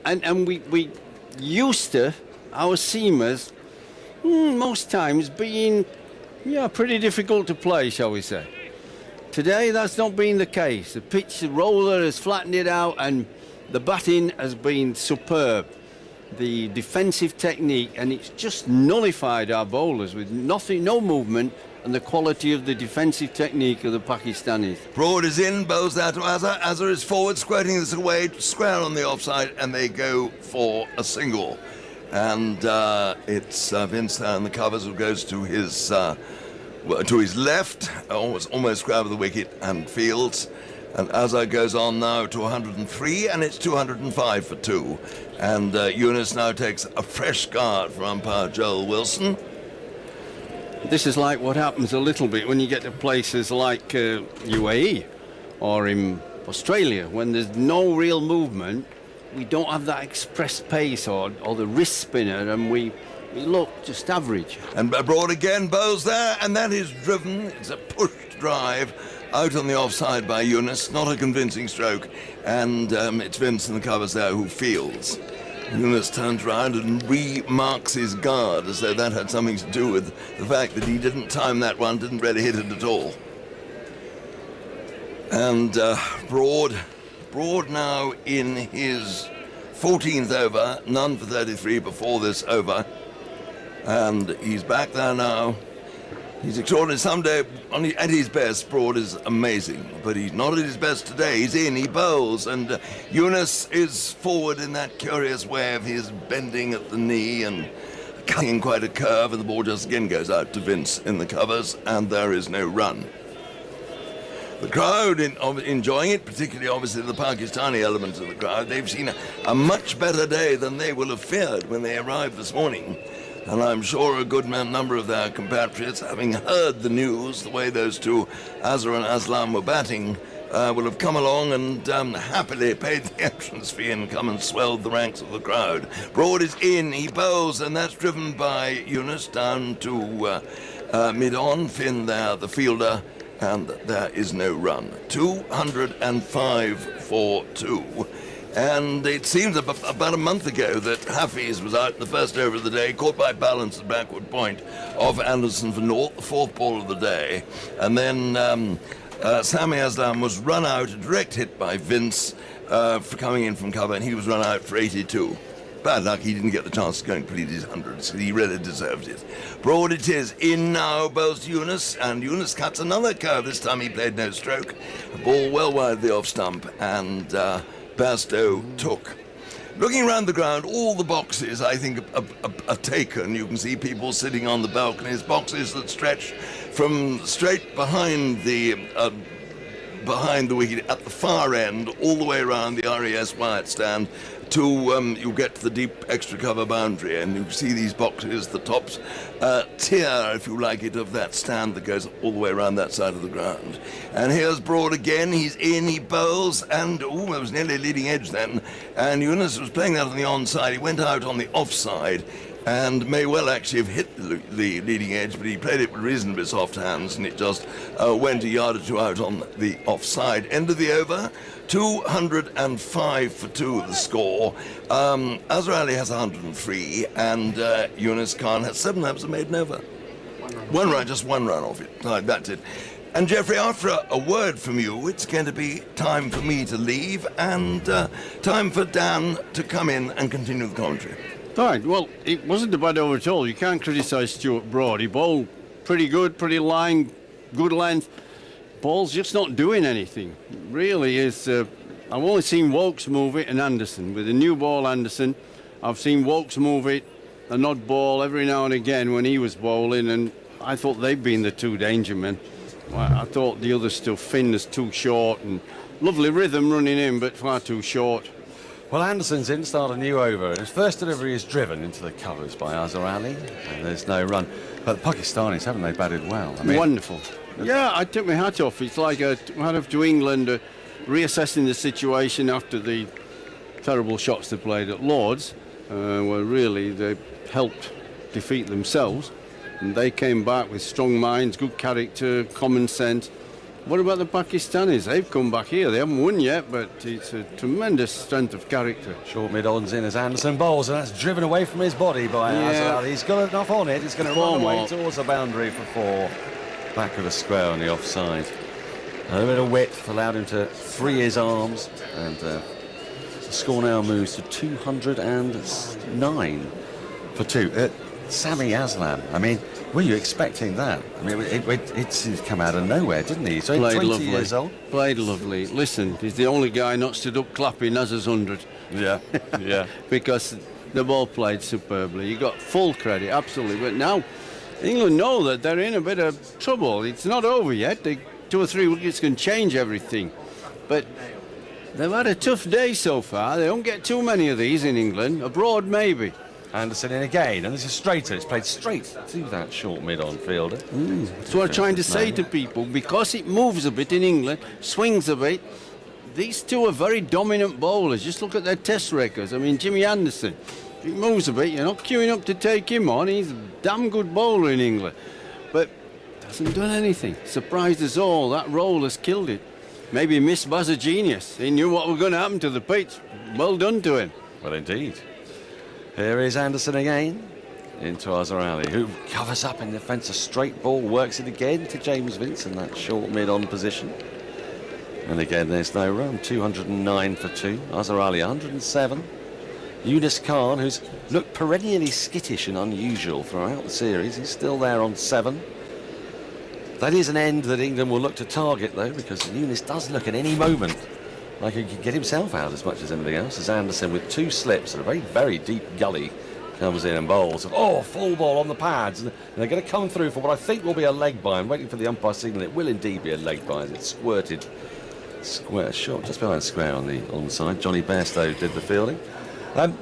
And we used to, our seamers, most times being pretty difficult to play, shall we say. Today, that's not been the case. The pitch, the roller has flattened it out, and the batting has been superb. The defensive technique, and it's just nullified our bowlers with nothing, no movement, and the quality of the defensive technique of the Pakistanis. Broad is in, bowls that to Azhar. Azhar is forward, squirting this away, square on the offside, and they go for a single. And it's Vince there in the covers, who goes to his left, almost square of the wicket, and fields. And Azhar goes on now to 103, and it's 205 for 2. And Yunus now takes a fresh card from umpire Joel Wilson. This is like what happens a little bit when you get to places like UAE or in Australia, when there's no real movement. We don't have that express pace or the wrist spinner, and we look just average. And Broad again bowls there, and that is driven. It's a pushed drive out on the offside by Yunus. Not a convincing stroke, and it's Vince in the covers there who fields. Yunus turns round and remarks his guard, as though that had something to do with the fact that he didn't time that one, didn't really hit it at all. And Broad now in his 14th over, none for 33 before this over. And he's back there now. He's extraordinary. Someday, at his best, Broad is amazing. But he's not at his best today. He's in, he bowls. And Yunus is forward in that curious way of his bending at the knee and cutting quite a curve. And the ball just again goes out to Vince in the covers. And there is no run. The crowd enjoying it, particularly obviously the Pakistani element of the crowd. They've seen a much better day than they will have feared when they arrived this morning. And I'm sure a good number of their compatriots, having heard the news, the way those two, Azhar and Aslam, were batting, will have come along and happily paid the entrance fee and come and swelled the ranks of the crowd. Broad is in, he bowls, and that's driven by Yunus down to mid-on. Finn there, the fielder, and there is no run. 205 for 2. And it seems about a month ago that Hafiz was out in the first over of the day, caught by balance at backward point of Anderson for naught, the fourth ball of the day. And then Sami Aslam was run out, a direct hit by Vince for coming in from cover, and he was run out for 82. Bad luck, he didn't get the chance to go and complete his 100, so he really deserved it. Broad it is, in now, bowls Yunus, and Yunus cuts another curve. This time he played no stroke. The ball well wide the off stump, and Bairstow took. Looking around the ground, all the boxes, I think, are taken. You can see people sitting on the balconies, boxes that stretch from straight behind the wicket at the far end, all the way around the RAS Wyatt stand, to you get to the deep extra cover boundary, and you see these boxes, the top tier, if you like it, of that stand that goes all the way around that side of the ground. And here's Broad again, he's in, he bowls, and it was nearly leading edge then, and Yunus was playing that on the onside, he went out on the offside, and may well actually have hit the leading edge, but he played it with reasonably soft hands, and it just went a yard or two out on the offside. End of the over, 205 for 2 the score. Azhar Ali has 103, and Yunus Khan has 7 laps and maiden over. Just one run off it. Right, that's it. And Geoffrey, after a word from you, it's going to be time for me to leave, and time for Dan to come in and continue the commentary. All right, well, it wasn't a bad over at all. You can't criticise Stuart Broad. He bowled pretty good, pretty line, good length. Ball's just not doing anything. Really is. I've only seen Wokes move it and Anderson. With the new ball, Anderson, I've seen Wokes move it, an odd ball every now and again when he was bowling, and I thought they'd been the two danger men. I thought the other stuff, Finn is too short, and lovely rhythm running in, but far too short. Well, Anderson's in, start a new over, and his first delivery is driven into the covers by Azhar Ali, and there's no run. But the Pakistanis, haven't they batted well? I mean, wonderful. Yeah, I took my hat off. It's like a hat off to England reassessing the situation after the terrible shots they played at Lord's, where really they helped defeat themselves. And they came back with strong minds, good character, common sense. What about the Pakistanis? They've come back here. They haven't won yet, but it's a tremendous strength of character. Short mid-ons in as Anderson bowls, and that's driven away from his body by Azhar Ali. He's got enough on it. It's going to run away towards the boundary for 4. Back of the square on the offside. A little bit of width allowed him to free his arms, and the score now moves to 209 for 2. Sami Aslam, I mean, were you expecting that? I mean, it's come out of nowhere, didn't he? So he's 20 years old. Played lovely. Listen, he's the only guy not stood up clapping as his 100. Yeah, yeah. Because the ball played superbly. You got full credit, absolutely. But now England know that they're in a bit of trouble. It's not over yet. 2 or 3 wickets can change everything. But they've had a tough day so far. They don't get too many of these in England. Abroad, maybe. Anderson in again, and this is straighter. It's played straight to that short mid-on fielder. That's what I'm trying to say to people. Because it moves a bit in England, swings a bit, these two are very dominant bowlers. Just look at their test records. I mean, Jimmy Anderson, he moves a bit. You're not queuing up to take him on. He's a damn good bowler in England. But hasn't done anything. Surprised us all. That roll has killed it. Maybe Miss Buzz a genius. He knew what was going to happen to the pitch. Well done to him. Well, indeed. Here is Anderson again into Azhar Ali, who covers up in defence. A straight ball, works it again to James Vince in that short mid-on position. And again, there's no run. 209 for 2. Azhar Ali 107. Yunus Khan, who's looked perennially skittish and unusual throughout the series. He's still there on 7. That is an end that England will look to target, though, because Yunus does look at any moment like he could get himself out as much as anything else. As Anderson, with 2 slips and a very, very deep gully, comes in and bowls. Oh, full ball on the pads. And they're going to come through for what I think will be a leg bye. I'm waiting for the umpire signal. It will indeed be a leg bye. It's squirted. Square shot just behind square on the onside. Johnny Bairstow did the fielding. I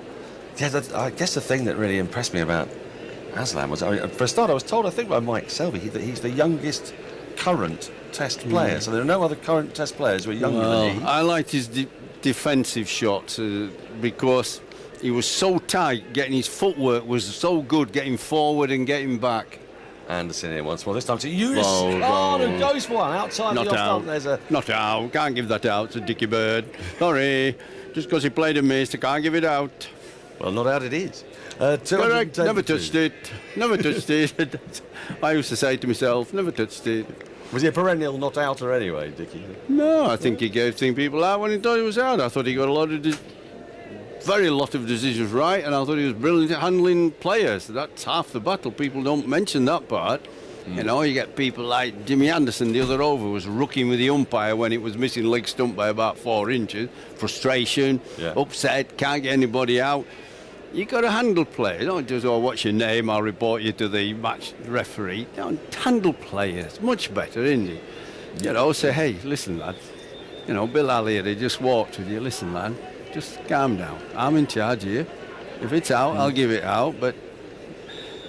guess the thing that really impressed me about Aslam was, for a start, I was told, I think by Mike Selby, that he's the youngest current Test player. So there are no other current Test players who are younger than he. I liked his defensive shots because he was so tight. Getting his footwork was so good. Getting forward and getting back. Anderson in once more. This time to Yunus Khan, who goes for one outside the off-stump. There's a not out. Can't give that out to Dickie Bird. Sorry, just because he played a miss, I can't give it out. Well, not out it is. Correct. Never touched it. Never touched it. I used to say to myself, never touched it. Was he a perennial not outer anyway, Dickie? No, I think he gave people out when he thought he was out. I thought he got a lot of decisions right, and I thought he was brilliant at handling players. That's half the battle. People don't mention that part. You know, you get people like Jimmy Anderson, the other over, was rooking with the umpire when it was missing leg stump by about 4 inches. Frustration, upset, can't get anybody out. You got to handle players. Don't just, what's your name? I'll report you to the match referee. Don't handle players. Much better, isn't it? You know, say, hey, listen, lad. You know, Bill Elliott, he just walked with you. Listen, lad, just calm down. I'm in charge here. If it's out, I'll give it out. But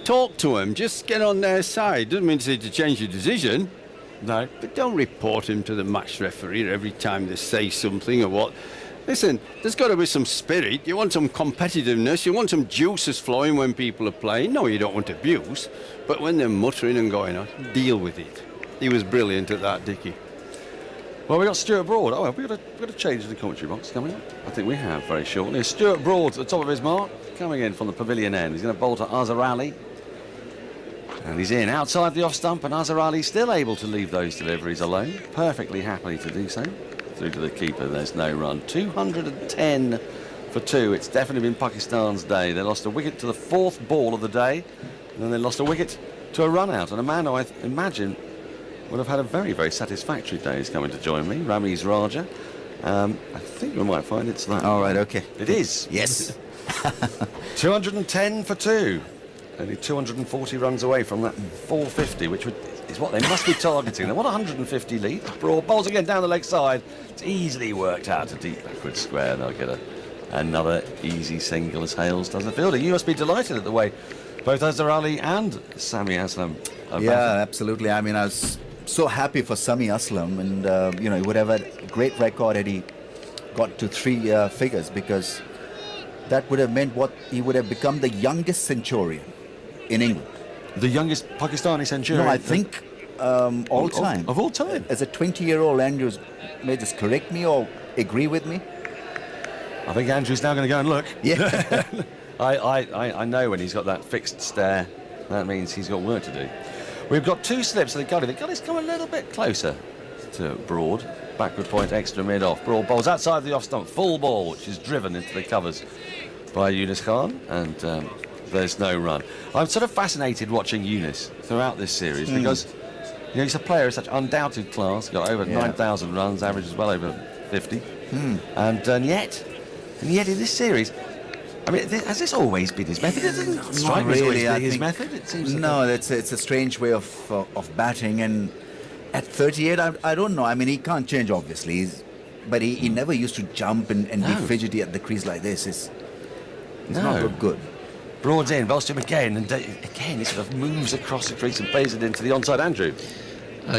talk to him. Just get on their side. Doesn't mean to say to change your decision. No. But don't report him to the match referee every time they say something or what. Listen, there's got to be some spirit. You want some competitiveness. You want some juices flowing when people are playing. No, you don't want abuse. But when they're muttering and going on, deal with it. He was brilliant at that, Dickie. Well, we got Stuart Broad. Oh, we've got to change the commentary box coming up. I think we have very shortly. Stuart Broad at the top of his mark, coming in from the pavilion end. He's going to bowl to Azhar Ali. And he's in outside the off stump, and Azhar Ali still able to leave those deliveries alone. Perfectly happy to do so. Through to the keeper, there's no run. 210 for 2. It's definitely been Pakistan's day. They lost a wicket to the 4th ball of the day, and then they lost a wicket to a run out. And a man who I imagine would have had a very, very satisfactory day is coming to join me, Ramiz Raja. I think we might find it's that. All right, okay. It is. Yes. 210 for 2. Only 240 runs away from that 450, which is what they must be targeting. They want 150 lead. Broad bowls again down the leg side. It's easily worked out to deep backward square. They'll get another easy single as Hales does the fielder. You must be delighted at the way both Azhar Ali and Sami Aslam are batting. Absolutely. I mean, I was so happy for Sami Aslam, and he would have had a great record had he got to 3 figures, because that would have meant he would have become the youngest centurion in England. The youngest Pakistani centurion? No, I think all time. Of all time? As a 20-year-old, Andrews may just correct me or agree with me. I think Andrew's now going to go and look. Yeah. I know when he's got that fixed stare, that means he's got work to do. We've got 2 slips of the gully. The gully's come a little bit closer to Broad. Backward point, extra mid-off. Broad bowls outside the off-stump. Full ball, which is driven into the covers by Yunus Khan, and there's no run. I'm sort of fascinated watching Yunus throughout this series because he's a player of such undoubted class, got over 9,000 runs, averages well over 50. And yet in this series, I mean, has this always been his method? It doesn't strike me as always being his method. It seems it's a strange way of batting, and at 38, I don't know. I mean, he can't change, obviously, but he never used to jump and be fidgety at the crease like this. It's not look good. Broad's in, bowls to him again, and again he sort of moves across the crease and plays it into the onside. Andrew,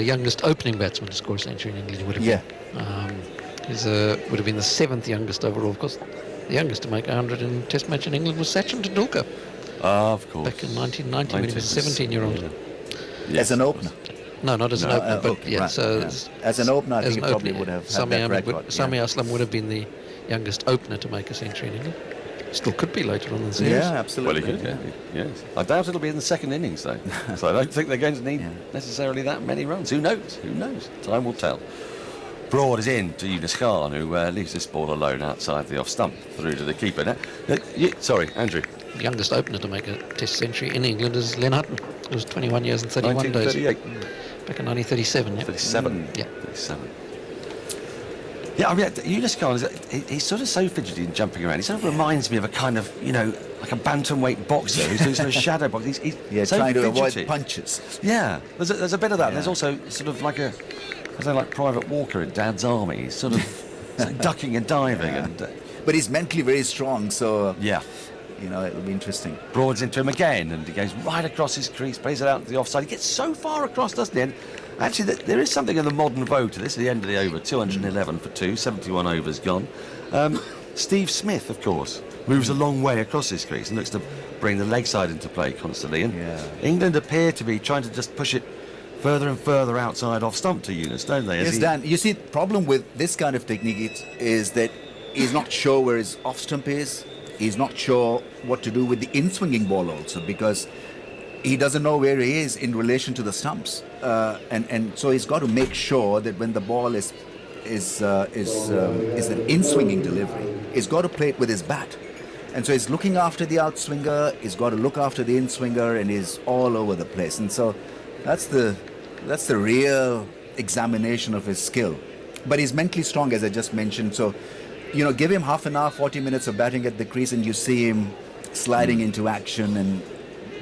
youngest opening batsman to score a century in England, would have been. He's would have been the 7th youngest overall. Of course, the youngest to make 100 in a Test match in England was Sachin Tendulkar. Of course. Back in 1990 when he was a 17-year-old. As an opener. No, not as an opener, but as an opener, I think he probably would have had that record. Sami Aslam would have been the youngest opener to make a century in England. Still could be later on in the series. Yeah, absolutely. Well, he could, yes. I doubt it'll be in the second innings, though. So I don't think they're going to need necessarily that many runs. Who knows? Time will tell. Broad is in to Yunus Khan, who leaves this ball alone outside the off stump through to the keeper. Now, sorry, Andrew. The youngest opener to make a Test century in England is Len Hutton. It was 21 years and 31 days. 1938. Back in 1937. Yeah. 37. Yeah. 37. Yeah, I mean, Yunus Khan, he's sort of so fidgety and jumping around. He sort of reminds me of a kind of, like a bantamweight boxer who's doing sort of shadow boxing. He's so trying to fidgety. avoid punches. Yeah, there's a bit of that. Yeah. There's also sort of like like Private Walker in Dad's Army. He's sort of ducking and diving. Yeah. And but he's mentally very strong, so... Yeah. It'll be interesting. Broads into him again, and he goes right across his crease, plays it out to the offside. He gets so far across, doesn't he? And actually, there is something in the modern vogue to this. At the end of the over, 211 for 2, 71 overs gone. Steve Smith, of course, moves a long way across his crease and looks to bring the leg side into play constantly. And England appear to be trying to just push it further and further outside off stump to Yunus, don't they? Yes, Dan. You see, the problem with this kind of technique is that he's not sure where his off stump is. He's not sure what to do with the in-swinging ball also, because he doesn't know where he is in relation to the stumps, and so he's got to make sure that when the ball is an in-swinging delivery, he's got to play it with his bat, and so he's looking after the outswinger, he's got to look after the in-swinger, and he's all over the place, and so that's the real examination of his skill. But he's mentally strong, as I just mentioned, so. Give him half an hour, 40 minutes of batting at the crease, and you see him sliding into action and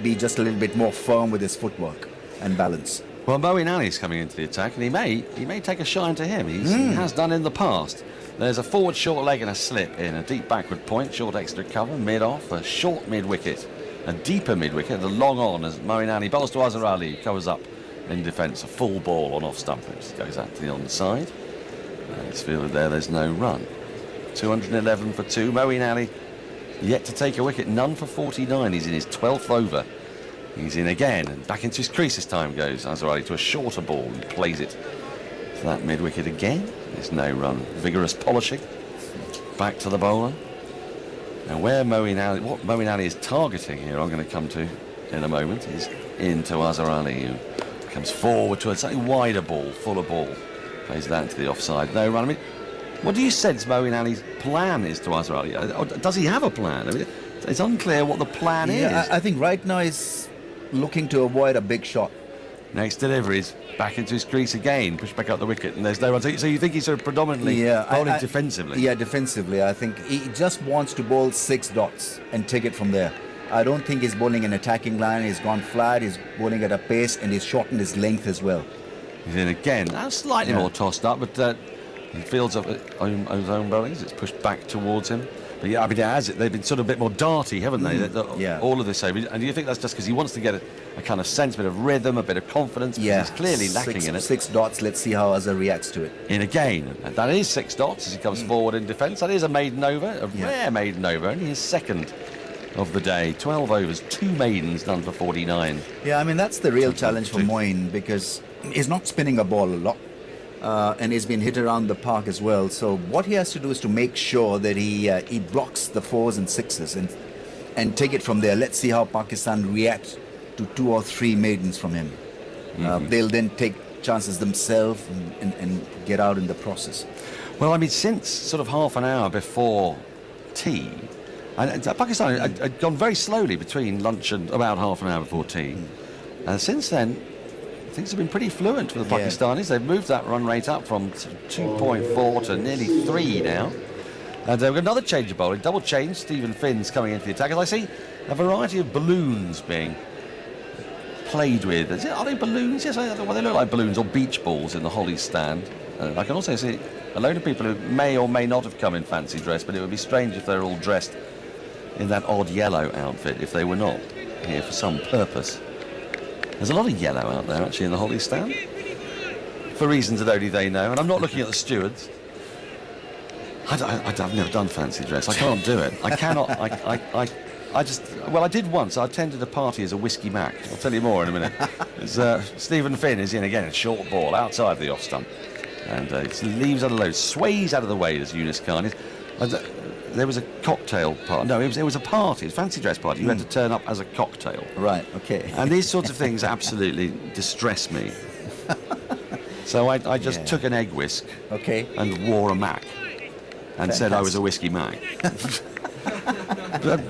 be just a little bit more firm with his footwork and balance. Well, Moeen Ali's coming into the attack, and he may take a shine to him. He has done in the past. There's a forward short leg and a slip in, a deep backward point, short extra cover, mid-off, a short mid-wicket, a deeper mid-wicket, a long on as Moeen Ali bowls to Azhar Ali, who covers up in defence, a full ball on off-stump, which goes out to the onside. It's fielded there, there's no run. 211 for 2. Moeen Ali yet to take a wicket, none for 49. He's in his 12th over. He's in again, and back into his crease as time goes. Azhar Ali to a shorter ball and plays it to that mid-wicket again. There's no run. Vigorous polishing. Back to the bowler. And what Moeen Ali is targeting here, I'm going to come to in a moment, is into Azhar Ali, who comes forward to a slightly wider ball, fuller ball. Plays that into the offside. No run. I mean, what do you sense Moeen Ali's plan is to Azhar Ali? Or does he have a plan? I mean, it's unclear what the plan is. I think right now he's looking to avoid a big shot. Next delivery is back into his crease again, push back up the wicket, and there's no run. So you think he's sort of predominantly bowling defensively? Yeah, defensively. I think he just wants to bowl 6 dots and take it from there. I don't think he's bowling an attacking line. He's gone flat, he's bowling at a pace, and he's shortened his length as well. He's in again. That's slightly more tossed up, but he fields up his own bowlings. It's pushed back towards him. But yeah, I mean, they've been sort of a bit more darty, haven't they? All of this over. And do you think that's just because he wants to get a kind of sense, a bit of rhythm, a bit of confidence? Yeah. He's clearly lacking in it. 6 dots. Let's see how Azhar reacts to it. In again. And that is 6 dots as he comes forward in defence. That is a maiden over, a rare maiden over. Only his second of the day. 12 overs, 2 maidens done for 49. Yeah, I mean, that's the real challenge for Moeen, because he's not spinning a ball a lot. And he's been hit around the park as well. So what he has to do is to make sure that he blocks the 4s and 6s and take it from there. Let's see how Pakistan react to 2 or 3 maidens from him. They'll then take chances themselves and get out in the process. Well, I mean, since sort of half an hour before tea, and Pakistan had gone very slowly between lunch and about half an hour before tea. And since then, things have been pretty fluent for the Pakistanis. They've moved that run rate up from 2.4 to nearly 3 now. And we've got another change of bowling, double change. Stephen Finn's coming into the attack. As I see a variety of balloons being played with. Are they balloons? Yes, well, they look like balloons or beach balls in the Holly stand. I can also see a load of people who may or may not have come in fancy dress, but it would be strange if they're all dressed in that odd yellow outfit if they were not here for some purpose. There's a lot of yellow out there, actually, in the Holly stand, for reasons that only they know. And I'm not looking at the stewards. I've never done fancy dress. I can't do it. I cannot. I did once. I attended a party as a whiskey mac. I'll tell you more in a minute. Stephen Finn is in again, a short ball outside the off stump, and leaves out of low, sways out of the way as Yunus Khan is. There was a cocktail party. No, it was a party, a fancy dress party. You had to turn up as a cocktail. Right, okay. And these sorts of things absolutely distress me. So I just took an egg whisk and wore a Mac and said I was a whiskey Mac. But,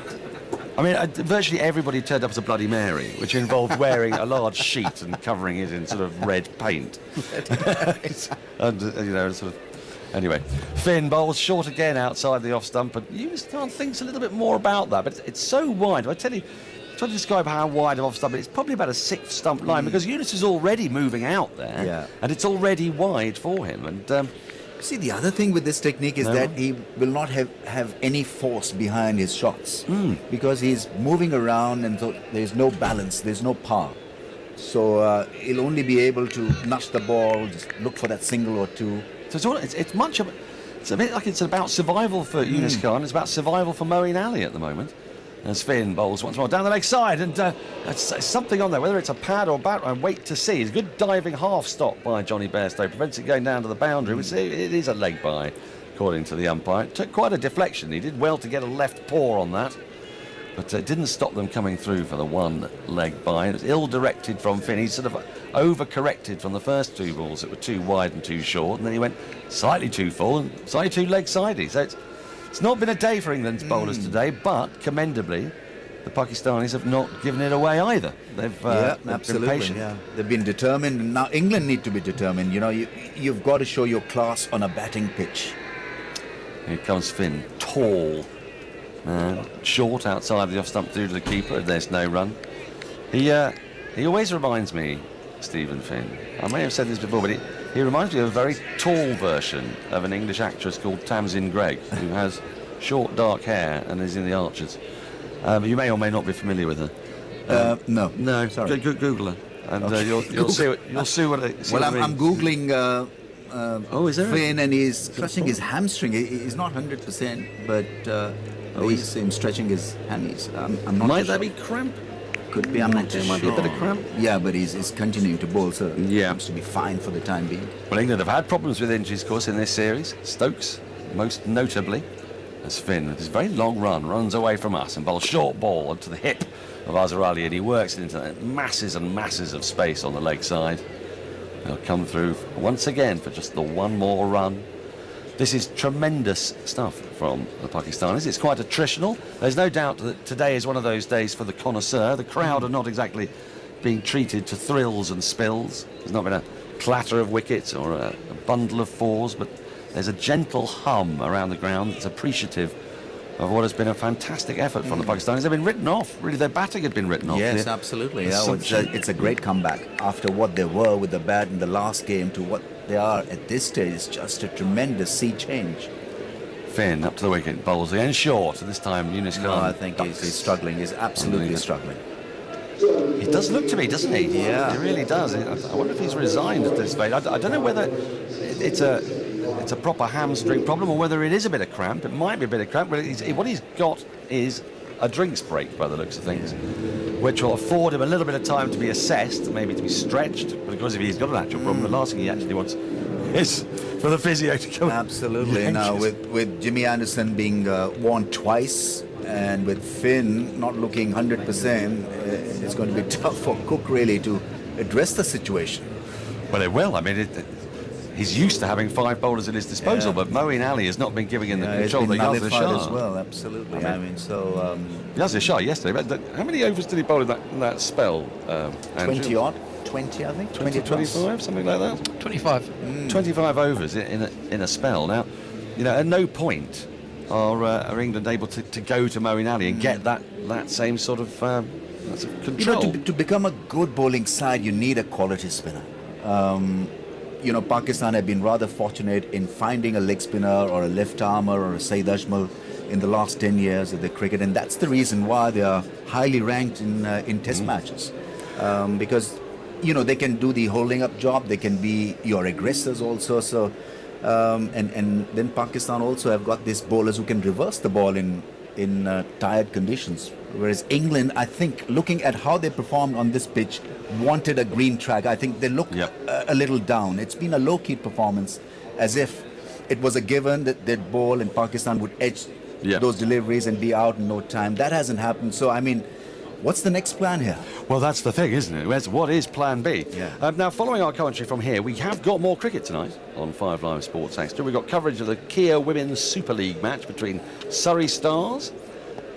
I mean, virtually everybody turned up as a Bloody Mary, which involved wearing a large sheet and covering it in sort of red paint. And, sort of... Anyway, Finn bowls short again outside the off stump, and Unistan thinks a little bit more about that, but it's so wide. I tell you, try to describe how wide of off stump, it's probably about a 6th stump line, because Eunice is already moving out there, and it's already wide for him. And see, the other thing with this technique is that he will not have any force behind his shots, because he's moving around, and so there's no balance, there's no power. So he'll only be able to nudge the ball, just look for that single or two. So it's a bit like it's about survival for Yunus Khan. It's about survival for Moeen Ali at the moment. As Finn bowls once more down the leg side, and it's something on there, whether it's a pad or bat, I wait to see. It's a good diving half stop by Johnny Bairstow, prevents it going down to the boundary. It is a leg by, according to the umpire. It took quite a deflection. He did well to get a left paw on that, but it didn't stop them coming through for the one leg by. It was ill-directed from Finn. He sort of over-corrected from the first 2 balls that were too wide and too short, and then he went slightly too full and slightly too leg-sidey. So it's not been a day for England's bowlers today, but commendably, the Pakistanis have not given it away either. They've absolutely been patient. Yeah. They've been determined, and now England need to be determined. You've got to show your class on a batting pitch. Here comes Finn, tall, short outside the off stump through to the keeper. There's no run. He always reminds me, Stephen Finn, I may have said this before, but he reminds me of a very tall version of an English actress called Tamsin Greig, who has short dark hair and is in The Archers. You may or may not be familiar with her. No, sorry. Google her, and you'll see what it. Well, I'm googling is there Finn, and he's clutching his hamstring. He's not 100%, but he's stretching his hammies. I'm not. Might that be cramp? Could be, I'm not sure. Might be a bit of cramp. Yeah, but he's continuing to bowl, so he seems to be fine for the time being. Well, England have had problems with injuries, of course, in this series. Stokes, most notably, as Finn, with his very long run, runs away from us and bowls short ball onto the hip of Azhar Ali, and he works it into masses and masses of space on the leg side. He'll come through once again for just the one more run. This is tremendous stuff from the Pakistanis. It's quite attritional. There's no doubt that today is one of those days for the connoisseur. The crowd are not exactly being treated to thrills and spills. There's not been a clatter of wickets or a bundle of fours, but there's a gentle hum around the ground that's appreciative of what has been a fantastic effort from the Pakistanis. They've been written off. Really, their batting had been written off. Yes, absolutely. It's a great comeback after what they were with the bat in the last game to what they are at this stage. It's just a tremendous sea change. Finn up to the wicket, bowls again short, and this time Yunus Khan. No, I think he's struggling. He's absolutely struggling. He does look to me, doesn't he? Yeah. He really does. I wonder if he's resigned at this stage. I don't know whether it's a proper hamstring problem or whether it is a bit of cramp. It might be a bit of cramp, but what he's got is a drinks break by the looks of things, which will afford him a little bit of time to be assessed, maybe to be stretched. But of course, if he's got an actual problem, the last thing he actually wants is for the physio to come. Absolutely. Now, with Jimmy Anderson being worn twice, and with Finn not looking 100%, it's going to be tough for Cook really to address the situation. Well, it will. I mean, he's used to having 5 bowlers at his disposal, but Moeen Ali has not been giving him the control that Yazir Shah as well. Absolutely. Yazir Shah yesterday. But how many overs did he bowl in that spell? 20 odd. 20, I think. 20, 25, something like that. 25. 25 overs in a spell. Now, at no point are England able to go to Moeen Ali and get that same sort of control. To become a good bowling side, you need a quality spinner. Pakistan have been rather fortunate in finding a leg spinner or a left armer or a Saeed Ajmal in the last 10 years of the cricket, and that's the reason why they are highly ranked in test matches. Because, they can do the holding up job, they can be your aggressors also, so and then Pakistan also have got these bowlers who can reverse the ball in tired conditions. Whereas England, I think, looking at how they performed on this pitch, wanted a green track. I think they look a little down. It's been a low-key performance, as if it was a given that they'd bowl and Pakistan would edge those deliveries and be out in no time. That hasn't happened. So, I mean, What's the next plan here? Well, that's the thing, isn't it? What is plan B? Yeah. Now, following our commentary from here, we have got more cricket tonight on 5 Live Sports Extra. We've got coverage of the Kia Women's Super League match between Surrey Stars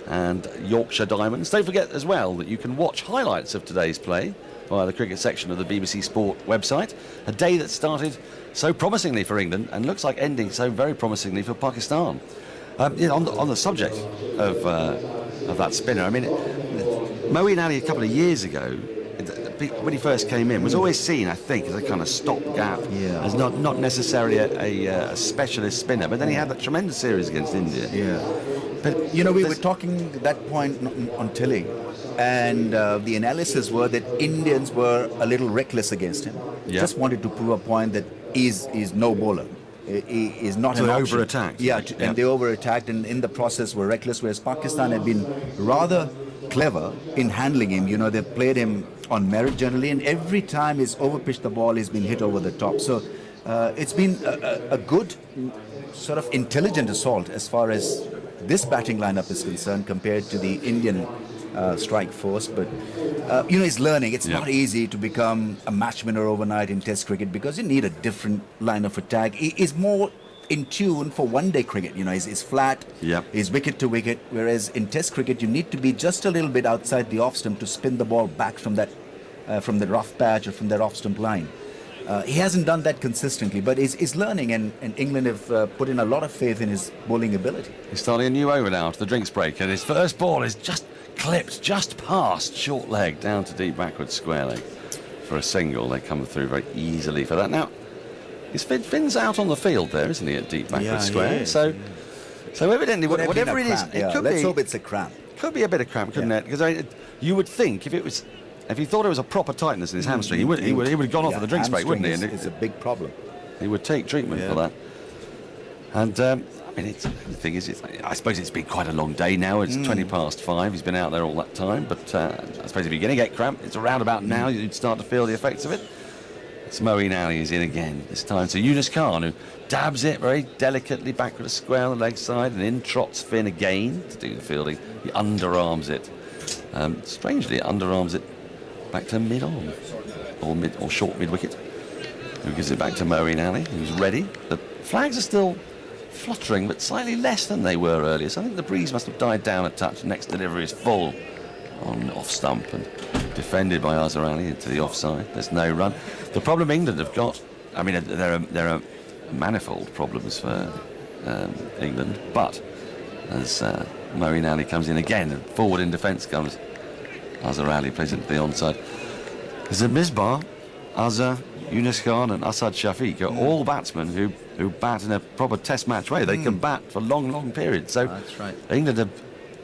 and Yorkshire Diamonds. Don't forget as well that you can watch highlights of today's play via the cricket section of the BBC Sport website. A day that started so promisingly for England and looks like ending so very promisingly for Pakistan. On the subject of that spinner, I mean, Moeen Ali a couple of years ago, when he first came in, was always seen, I think, as a kind of stopgap, as not necessarily a specialist spinner. But then he had that tremendous series against India. Yeah. But we were talking at that point on telly, and the analysis were that Indians were a little reckless against him. Yeah. Just wanted to prove a point that he's no bowler. He is not an they option. over-attacked. And they over-attacked, and in the process were reckless, whereas Pakistan had been rather clever in handling him. They've played him on merit generally, and every time he's overpitched the ball, he's been hit over the top. So it's been a good sort of intelligent assault as far as this batting lineup is concerned compared to the Indian strike force. But he's learning. It's not easy to become a match winner overnight in Test cricket because you need a different line of attack. He is more in tune for one-day cricket. He's flat, he's wicket to wicket, whereas in Test cricket you need to be just a little bit outside the off-stump to spin the ball back from the rough patch or from that off-stump line. He hasn't done that consistently, but he's learning, and England have put in a lot of faith in his bowling ability. He's starting a new over now to the drinks break, and his first ball is just clipped just past short leg down to deep backward square leg for a single. They come through very easily for that. Now, his Finn's out on the field there, isn't he, at deep backward square? So evidently, whatever it is, it could let's hope it's a cramp. Could be a bit of cramp, couldn't it? Because you would think if he thought it was a proper tightness in his hamstring, he would have gone off for the drinks break, wouldn't he? And it's a big problem. He would take treatment for that. And the thing is, I suppose it's been quite a long day now. It's 20 past 5. He's been out there all that time. But I suppose if you're going to get cramp, it's around about now you'd start to feel the effects of it. It's Moeen Ali is in again this time. So Yunus Khan, who dabs it very delicately back with a square on the leg side, and in trots Finn again to do the fielding. He underarms it. Strangely, underarms it back to mid-on or short mid-wicket. Who gives it back to Moeen Ali, who's ready. The flags are still fluttering, but slightly less than they were earlier. So I think the breeze must have died down a touch. Next delivery is full on off stump and defended by Azhar Ali into the offside. There's no run. The problem England have got, I mean, there are manifold problems for England, but as Moeen Ali comes in again and forward in defence comes Azhar Ali, plays into the onside. There's a Misbah, Azhar, Yunus Khan and Asad Shafiq are all batsmen who bat in a proper Test match way. They can bat for long periods. So that's right. England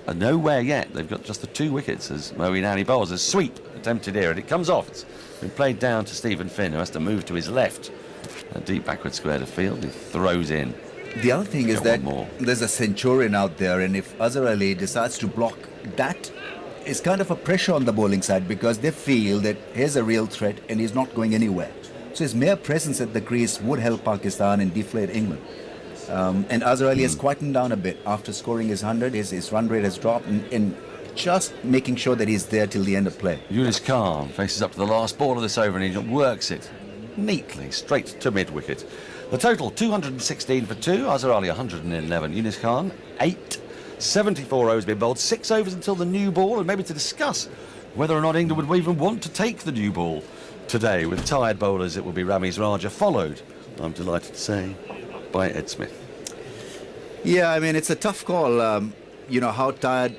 are nowhere yet. They've got just the 2 wickets as Moeen Ali bowls. A sweep attempted here, and it comes off. It's been played down to Stephen Finn, who has to move to his left. A deep backward square to field. He throws in. The other thing is that there's a Centurion out there, and if Azhar Ali decides to block, that is kind of a pressure on the bowling side because they feel that here's a real threat and he's not going anywhere. So his mere presence at the crease would help Pakistan and deflate England. And Azhar Ali has quietened down a bit after scoring his 100. His run rate has dropped, and just making sure that he's there till the end of play. Yunus Khan faces up to the last ball of this over, and he works it neatly straight to mid-wicket. The total, 216 for 2. Azhar Ali, 111. Yunus Khan, 8. 74 overs been bowled. 6 overs until the new ball, and maybe to discuss whether or not England would even want to take the new ball today. With tired bowlers, it will be Ramiz Raja, followed, I'm delighted to say, by Ed Smith. Yeah, I mean, it's a tough call. How tired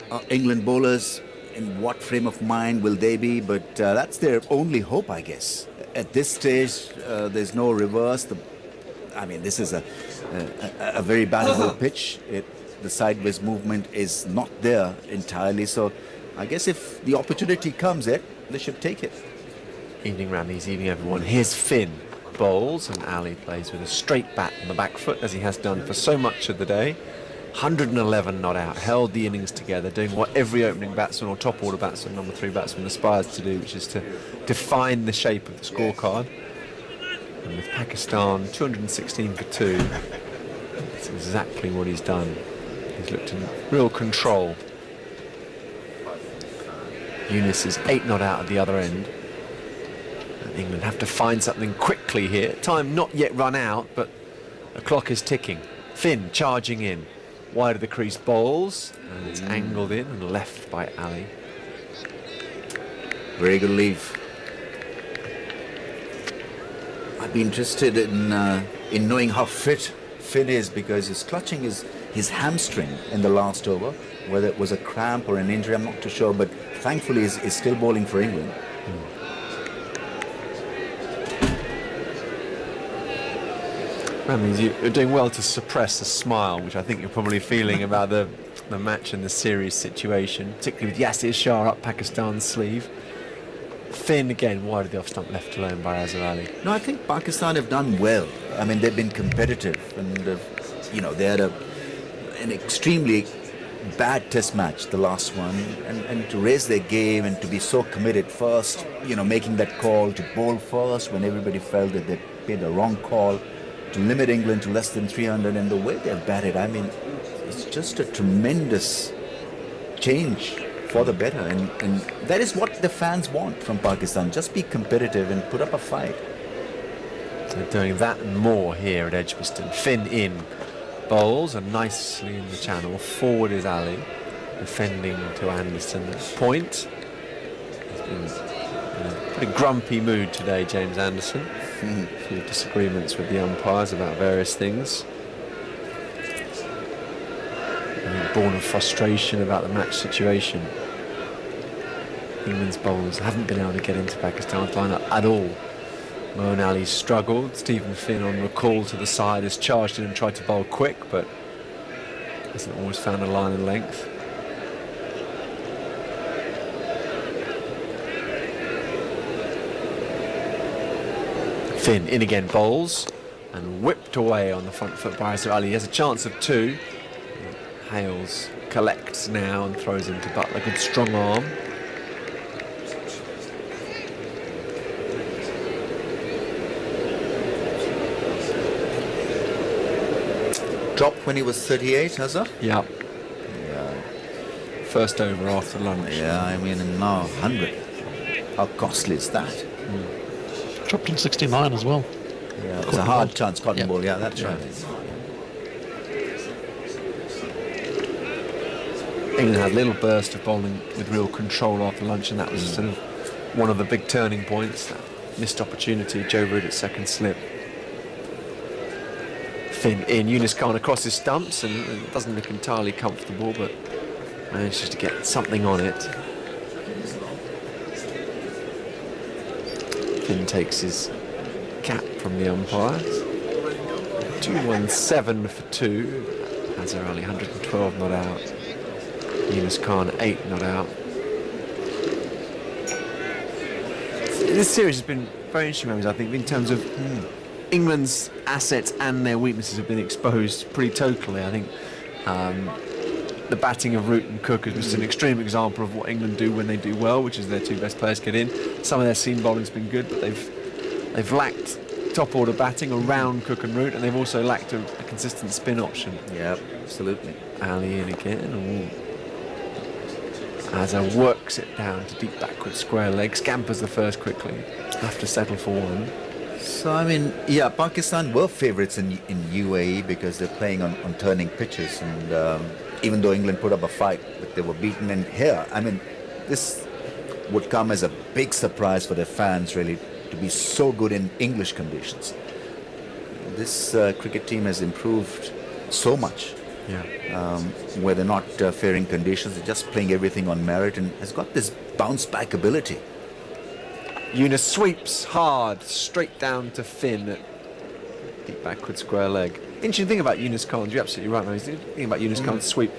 are England bowlers? In what frame of mind will they be? But that's their only hope, I guess. At this stage, there's no reverse. This is a very battable pitch. The sideways movement is not there entirely. So I guess if the opportunity comes, they should take it. Evening, Ramiz. Evening, everyone. Here's Finn. Bowls, and Ali plays with a straight bat on the back foot, as he has done for so much of the day. 111 not out, held the innings together, doing what every opening batsman or top order batsman, number 3 batsman, aspires to do, which is to define the shape of the scorecard. And with Pakistan 216 for 2, that's exactly what he's done. He's looked in real control. Yunus is 8 not out at the other end. And England have to find something quickly here. Time not yet run out, but the clock is ticking. Finn charging in. Wide of the crease bowls, and it's angled in and left by Ali. Very good leave. I'd be interested in knowing how fit Finn is, because he's clutching his hamstring in the last over. Whether it was a cramp or an injury, I'm not too sure, but thankfully he's still bowling for England. That means you're doing well to suppress a smile, which I think you're probably feeling about the match and the series situation, particularly with Yasir Shah up Pakistan's sleeve. Finn again wide of the off stump, left alone by Azhar Ali. No, I think Pakistan have done well. I mean, they've been competitive, and they had an extremely bad test match, the last one, and to raise their game and to be so committed first, making that call to bowl first when everybody felt that they made the wrong call, to limit England to less than 300, and the way they've batted, I mean, it's just a tremendous change for the better, and that is what the fans want from Pakistan. Just be competitive and put up a fight. They're doing that and more here at Edgbaston. Finn in, bowls and nicely in the channel. Forward is Ali, defending to Anderson at point. He's been in a pretty grumpy mood today, James Anderson. A few disagreements with the umpires about various things. Born of frustration about the match situation. England's bowlers haven't been able to get into Pakistan's lineup at all. Moeen Ali struggled. Stephen Finn on recall to the side has charged in and tried to bowl quick, but hasn't always found a line and length. Finn in again, bowls and whipped away on the front foot by Azhar Ali. He has a chance of 2. Hales collects now and throws into Butler. Good strong arm. Dropped when he was 38, has he? Yeah. First over after lunch. Yeah, I mean, and now 100. How costly is that? Dropped in 69 as well. Yeah, it's a hard chance, cotton ball. Yeah, that's right. England had a little burst of bowling with real control after lunch, and that was sort of one of the big turning points. That missed opportunity. Joe Root at second slip. Finn in. Yunus Khan across his stumps, and it doesn't look entirely comfortable, but manages to get something on it. Finn takes his cap from the umpires. 217 for 2. Azhar Ali 112 not out. Yunus Khan 8 not out. This series has been very interesting, I think, in terms of England's assets and their weaknesses have been exposed pretty totally. I think the batting of Root and Cook is just an extreme example of what England do when they do well, which is their 2 best players get in. Some of their seam bowling's been good, but they've lacked top order batting around Cook and Root, and they've also lacked a consistent spin option. Yeah, absolutely. Ali in again. Azhar works it down to deep backward square leg, scampers the first quickly. Have to settle for 1. So, I mean, yeah, Pakistan were favourites in UAE because they're playing on turning pitches, and even though England put up a fight, but they were beaten. And here, I mean, this would come as a big surprise for their fans, really, to be so good in English conditions. This cricket team has improved so much. Yeah. Where they're not fearing conditions, they're just playing everything on merit, and has got this bounce back ability. Yunus sweeps hard, straight down to Finn at deep backward square leg. Interesting thing about Yunus Khan, you're absolutely right, man. He's thinking about Yunus Khan's sweep.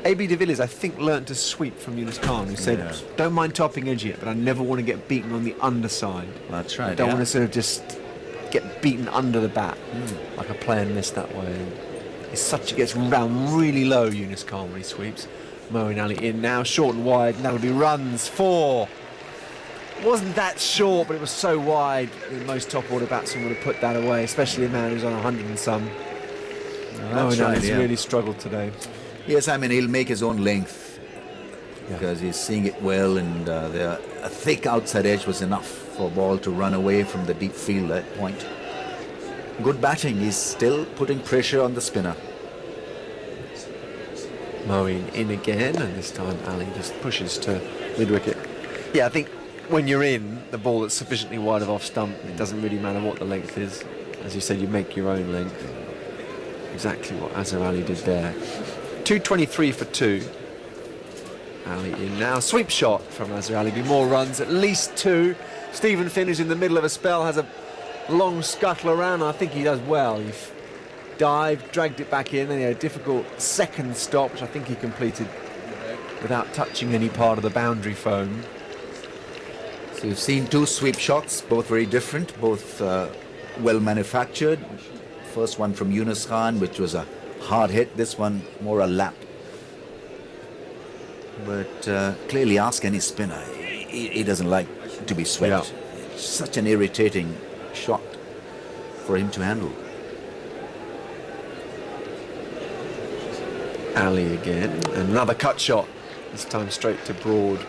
A.B. de Villiers, I think, learnt to sweep from Yunus Khan, who said, don't mind topping edge it, but I never want to get beaten on the underside. That's right. I don't want to sort of just get beaten under the bat, like a player missed that way. He gets round really low, Yunus Khan, when he sweeps. Moeen Ali in now, short and wide, and that'll be runs. 4. Wasn't that short, but it was so wide. Most top order batsmen would have put that away, especially a man who's on 100 and some. Moeen Ali's really struggled today. Yes, I mean, he'll make his own length because he's seeing it well, and a thick outside edge was enough for a ball to run away from the deep field at that point. Good batting. He's still putting pressure on the spinner. Moeen in again, and this time Ali just pushes to mid-wicket. Yeah, I think when you're in the ball that's sufficiently wide of off stump, it doesn't really matter what the length is. As you said, you make your own length. Exactly what Azhar Ali did there. 223 for 2. Ali in now. Sweep shot from Azhar Ali. Be more runs, at least 2. Stephen Finn, who's in the middle of a spell, has a long scuttle around. I think he does well. He dived, dragged it back in, and he had a difficult second stop, which I think he completed without touching any part of the boundary foam. So you've seen 2 sweep shots, both very different, both well manufactured. First one from Yunus Khan, which was a hard hit. This one more a lap. But clearly ask any spinner, he doesn't like to be swept. Yeah. It's such an irritating shot for him to handle. Ali again, and another cut shot, this time straight to Broad.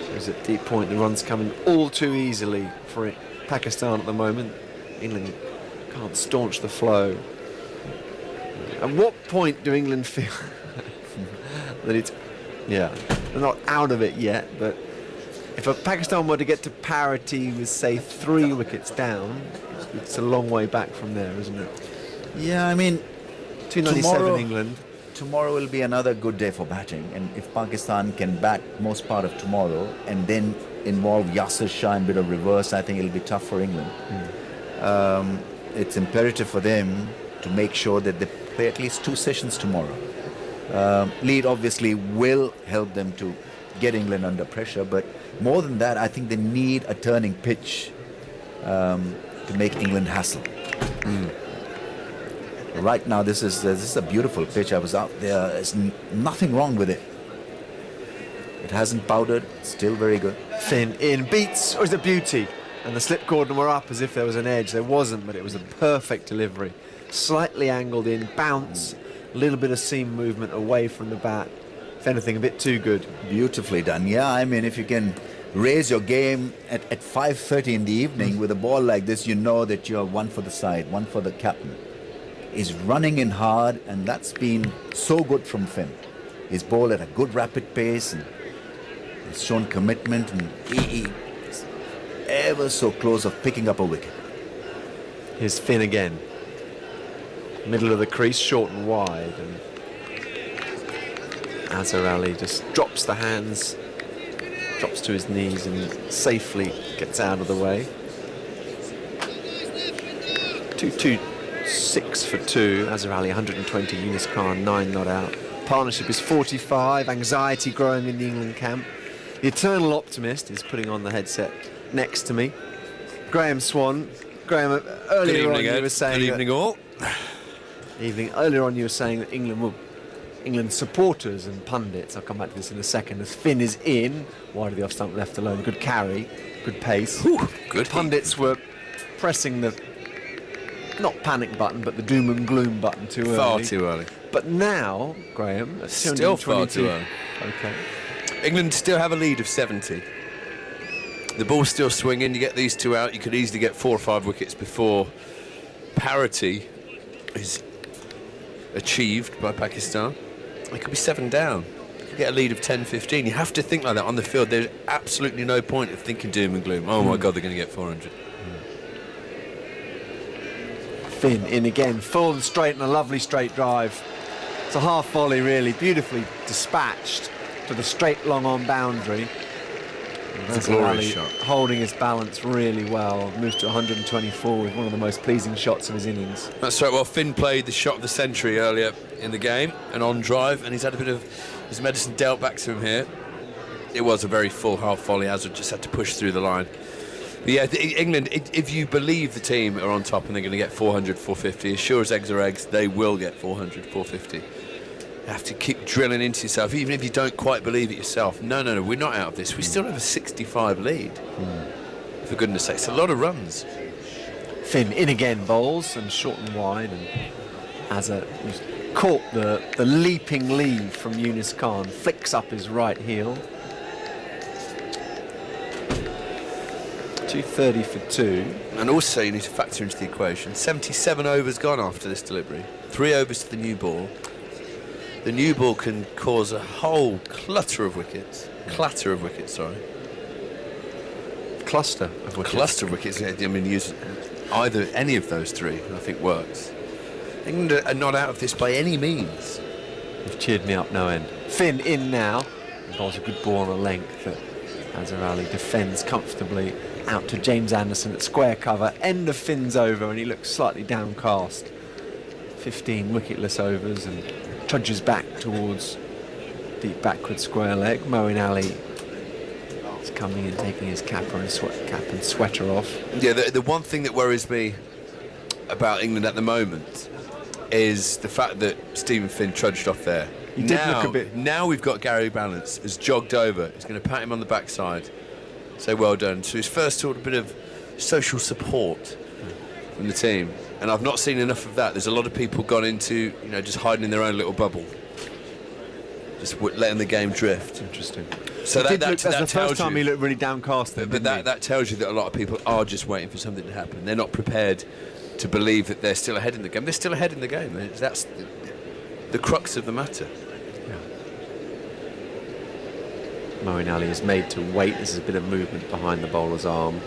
There's a deep point, the run's coming all too easily for it. Pakistan at the moment. England can't staunch the flow. At what point do England feel that it's, they're not out of it yet, but if Pakistan were to get to parity with, say, 3 wickets down, it's a long way back from there, isn't it? Yeah, I mean, 297 England. Tomorrow will be another good day for batting, and if Pakistan can bat most part of tomorrow and then involve Yasir Shah in a bit of reverse, I think it'll be tough for England. It's imperative for them to make sure that they play at least 2 sessions tomorrow. Lead obviously will help them to get England under pressure, but more than that, I think they need a turning pitch to make England hassle. Right now, this is a beautiful pitch. I was out there. There's nothing wrong with it. It hasn't powdered. Still very good. Finn in, beats, or is it beauty? And the slip cordon were up as if there was an edge. There wasn't, but it was a perfect delivery. Slightly angled in, bounce, a little bit of seam movement away from the bat. If anything, a bit too good. Beautifully done. Yeah, I mean, if you can raise your game at 5:30 in the evening with a ball like this, you know that you're one for the side, one for the captain. He's running in hard, and that's been so good from Finn. He's bowled at a good rapid pace, and he's shown commitment, and he's ever so close of picking up a wicket. Here's Finn again. Middle of the crease, short and wide, and Azhar Ali just drops the hands, drops to his knees, and safely gets out of the way. 2-2-6 for 2. Azhar Ali 120, Yunus Khan 9 not out. Partnership is 45. Anxiety growing in the England camp. The eternal optimist is putting on the headset next to me. Graham Swan. Graham, earlier on you were saying... Good evening, all. Evening. Earlier on you were saying that England supporters and pundits, I'll come back to this in a second, as Finn is in, wide of the off-stump, left alone, good carry, good pace. Ooh, good. Pundits were pressing the, not panic button, but the doom and gloom button too early. Far too early. But now, Graham, at still far too early. Okay. England still have a lead of 70. The ball's still swinging. You get these 2 out, you could easily get 4 or 5 wickets before parity is achieved by Pakistan. It could be 7 down. You could get a lead of 10-15. You have to think like that on the field. There's absolutely no point of thinking doom and gloom. Oh my God, they're going to get 400. Finn in again, full and straight, and a lovely straight drive. It's a half volley, really, beautifully dispatched to the straight long on boundary. It's a glorious shot. Holding his balance really well. Moves to 124 with one of the most pleasing shots of his innings. That's right. Well, Finn played the shot of the century earlier in the game, an on drive, and he's had a bit of his medicine dealt back to him here. It was a very full half volley. Azhar just had to push through the line. But yeah, England, if you believe the team are on top and they're going to get 400, 450, as sure as eggs are eggs, they will get 400, 450. You have to keep drilling into yourself, even if you don't quite believe it yourself. No, we're not out of this. We still have a 65 lead. For goodness sakes, a lot of runs. Finn in again, bowls, and short and wide, and Azhar caught the leaping lead from Yunus Khan, flicks up his right heel. 230 for 2. And also you need to factor into the equation 77 overs gone after this delivery, 3 overs to the new ball. The new ball can cause a whole clatter of wickets, Cluster of wickets. Yeah, Cluster of wickets. I mean, use either any of those three, I think works. England are not out of this by any means. You've cheered me up no end. Finn in now. He bowls a good ball on a length that Azhar Ali defends comfortably out to James Anderson at square cover. End of Finn's over and he looks slightly downcast. 15 wicketless overs and trudges back towards deep backward square leg. Moeen Ali is coming in, taking his cap and sweater off. Yeah, the one thing that worries me about England at the moment is the fact that Stephen Finn trudged off there. He did look a bit. Now we've got Gary Balance has jogged over. He's going to pat him on the backside. Say well done. So his first sort of bit of social support from the team. And I've not seen enough of that. There's a lot of people gone into, just hiding in their own little bubble, just letting the game drift. Interesting. So that's the first time he looked really downcast. But that tells you that a lot of people are just waiting for something to happen. They're not prepared to believe that they're still ahead in the game. They're still ahead in the game. That's the crux of the matter. Moeen Ali is made to wait. There's a bit of movement behind the bowler's arm.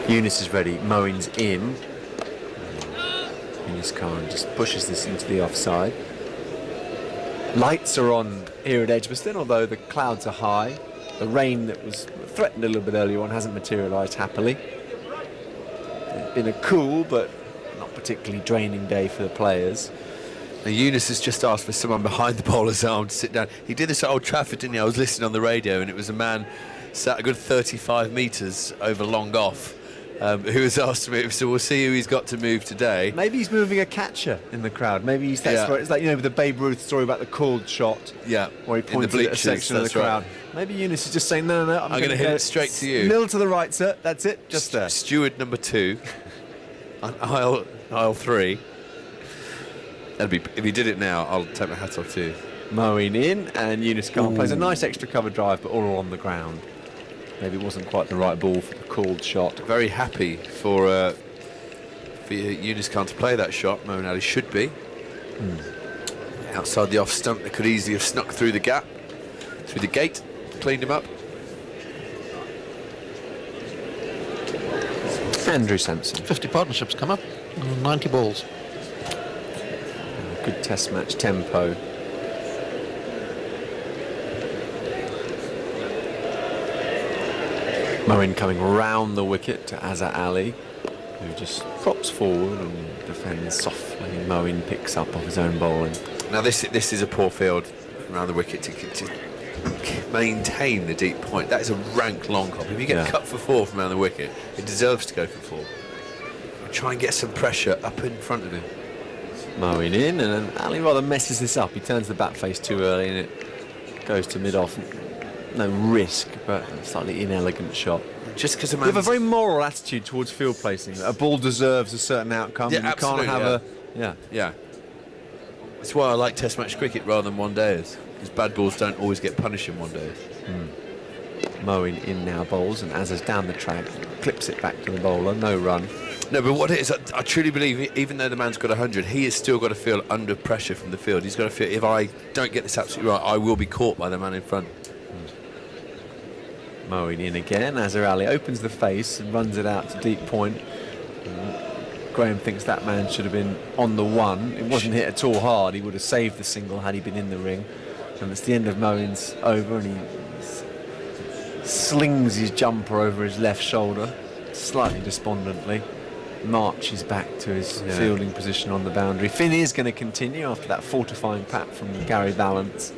Yunus is ready. Moeen's in. Yunus Khan just pushes this into the offside. Lights are on here at Edgbaston, although the clouds are high. The rain that was threatened a little bit earlier on hasn't materialised happily. It's been a cool but not particularly draining day for the players. Now, Yunus has just asked for someone behind the bowler's arm to sit down. He did this at Old Trafford, didn't he? I was listening on the radio and it was a man sat a good 35 metres over long off who has asked to move, so we'll see who he's got to move today. Maybe he's moving a catcher in the crowd. Maybe he's it's like with the Babe Ruth story about the called shot. Yeah, where he points at a section of the crowd. Right. Maybe Yunus is just saying, no, I'm going to hit it straight to you. Nil to the right, sir. That's it. Just there. Steward number 2, aisle 3. That'd be, if he did it now, I'll take my hat off too. Moeen in, and Yunus Khan plays a nice extra cover drive, but all on the ground. Maybe it wasn't quite the right ball for the called shot. Very happy for Yunus Khan to play that shot. Moeen Ali should be. Outside the off stump, they could easily have snuck through the gap, through the gate, cleaned him up. Andrew Sampson. 50 partnerships come up, 90 balls. Good test match tempo. Moeen coming round the wicket to Azhar Ali, who just drops forward and defends softly. Moeen picks up off his own bowling. Now this is a poor field around the wicket to maintain the deep point. That is a rank long hop. If you get cut for 4 from around the wicket, it deserves to go for 4. Try and get some pressure up in front of him. Moeen in, and then Ali rather messes this up. He turns the bat face too early and it goes to mid-off. No risk, but a slightly inelegant shot. Just because you have a very moral attitude towards field placing. A ball deserves a certain outcome. Yeah, and you can't have Yeah. That's why I like Test match cricket rather than one days, because bad balls don't always get punished in one days. Moeen in now bowls, and Azhar's down the track, clips it back to the bowler. No run. No, but what it is, I truly believe, even though the man's got 100, he has still got to feel under pressure from the field. He's got to feel, if I don't get this absolutely right, I will be caught by the man in front. Moeen in again. Azhar Ali opens the face and runs it out to deep point. Graham thinks that man should have been on the one. It wasn't hit at all hard. He would have saved the single had he been in the ring. And it's the end of Moeen's over, and he slings his jumper over his left shoulder, slightly despondently. Marches back to his fielding position on the boundary. Finn is going to continue after that fortifying pat from Gary Balance.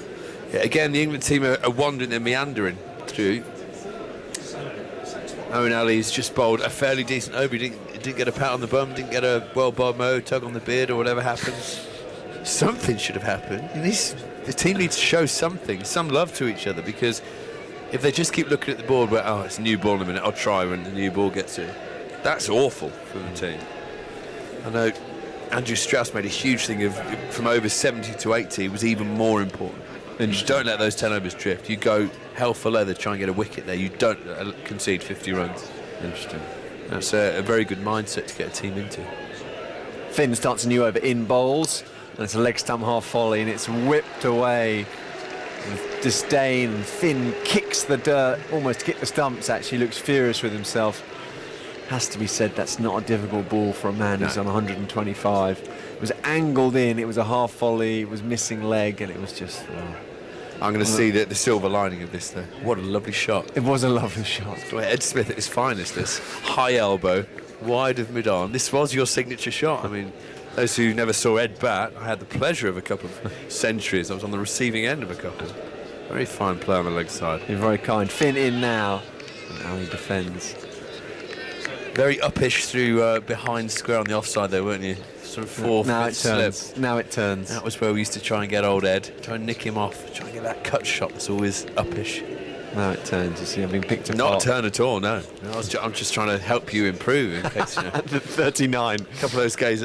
Yeah, again, the England team are wandering, they're meandering through. Moeen Ali's just bowled a fairly decent over. He didn't get a pat on the bum, didn't get a well-bowled mo, tug on the beard or whatever happens. Something should have happened. The team needs to show something, some love to each other, because if they just keep looking at the board where, it's a new ball in a minute, I'll try when the new ball gets here. That's awful for the team. I know Andrew Strauss made a huge thing of from over 70 to 80 was even more important. And you don't let those 10 overs drift. You go hell for leather, try and get a wicket there. You don't concede 50 runs. Interesting. That's a very good mindset to get a team into. Finn starts a new over in bowls, and it's a leg stump half volley, and it's whipped away with disdain. Finn kicks the dirt, almost kicked the stumps actually, looks furious with himself. Has to be said, that's not a difficult ball for a man who's on 125. It was angled in, it was a half volley, it was missing leg, and it was just... I'm going to see the silver lining of this, though. What a lovely shot. It was a lovely shot. Ed Smith at his finest, this high elbow, wide of mid-arm. This was your signature shot. I mean, those who never saw Ed bat, I had the pleasure of a couple of centuries. I was on the receiving end of a couple. Very fine play on the leg side. You're very kind. Finn in now, and Ali defends. Very uppish through behind square on the offside there, weren't you? Sort of fourth, now it turns. slip. Now it turns. That was where we used to try and get old Ed, try and nick him off, try and get that cut shot that's always uppish. Now it turns. You see, I'm being picked apart. Not a turn at all, no. I'm just trying to help you improve in case, you know. At the 39. A couple of those games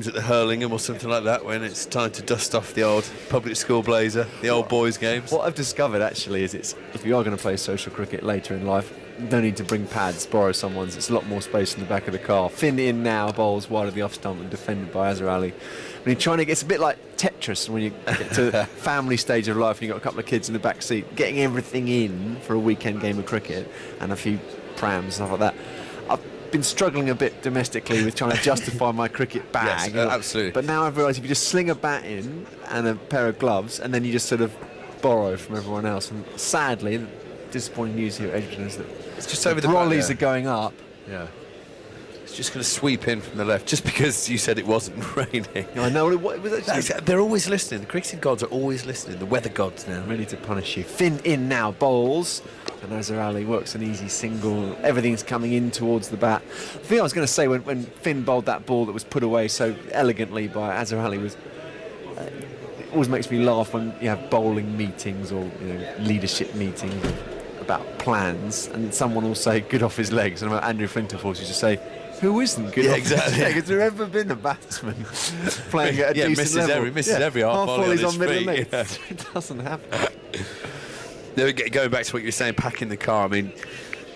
at the Hurlingham or something like that when it's time to dust off the old public school blazer, the old boys' games. What I've discovered actually is if you are going to play social cricket later in life, no need to bring pads, borrow someone's. It's a lot more space in the back of the car. Finn in now, bowls wide of the off stump and defended by Azhar Ali. When you're trying to get, it's a bit like Tetris when you get to the family stage of life and you've got a couple of kids in the back seat, getting everything in for a weekend game of cricket and a few prams and stuff like that. I've been struggling a bit domestically with trying to justify my cricket bag. Yes, absolutely. But now I've realised if you just sling a bat in and a pair of gloves and then you just sort of borrow from everyone else. And sadly, disappointing news here at Edgbaston is that it's just over the brollies are going up. Yeah. It's just going to sweep in from the left, just because you said it wasn't raining. I know. It was actually, they're always listening. The cricketing gods are always listening. The weather gods now. Ready to punish you. Finn in now, bowls. And Azhar Ali works an easy single. Everything's coming in towards the bat. The thing I was going to say when Finn bowled that ball that was put away so elegantly by Azhar Ali was... it always makes me laugh when you have bowling meetings or leadership meetings about plans, and someone will say good off his legs, and Andrew Flintoff used to say, who isn't good off his legs? Has there ever been a batsman playing at a decent level? Misses every half volley on his middle feet. Yeah. It doesn't happen. Going back to what you were saying, packing the car, I mean,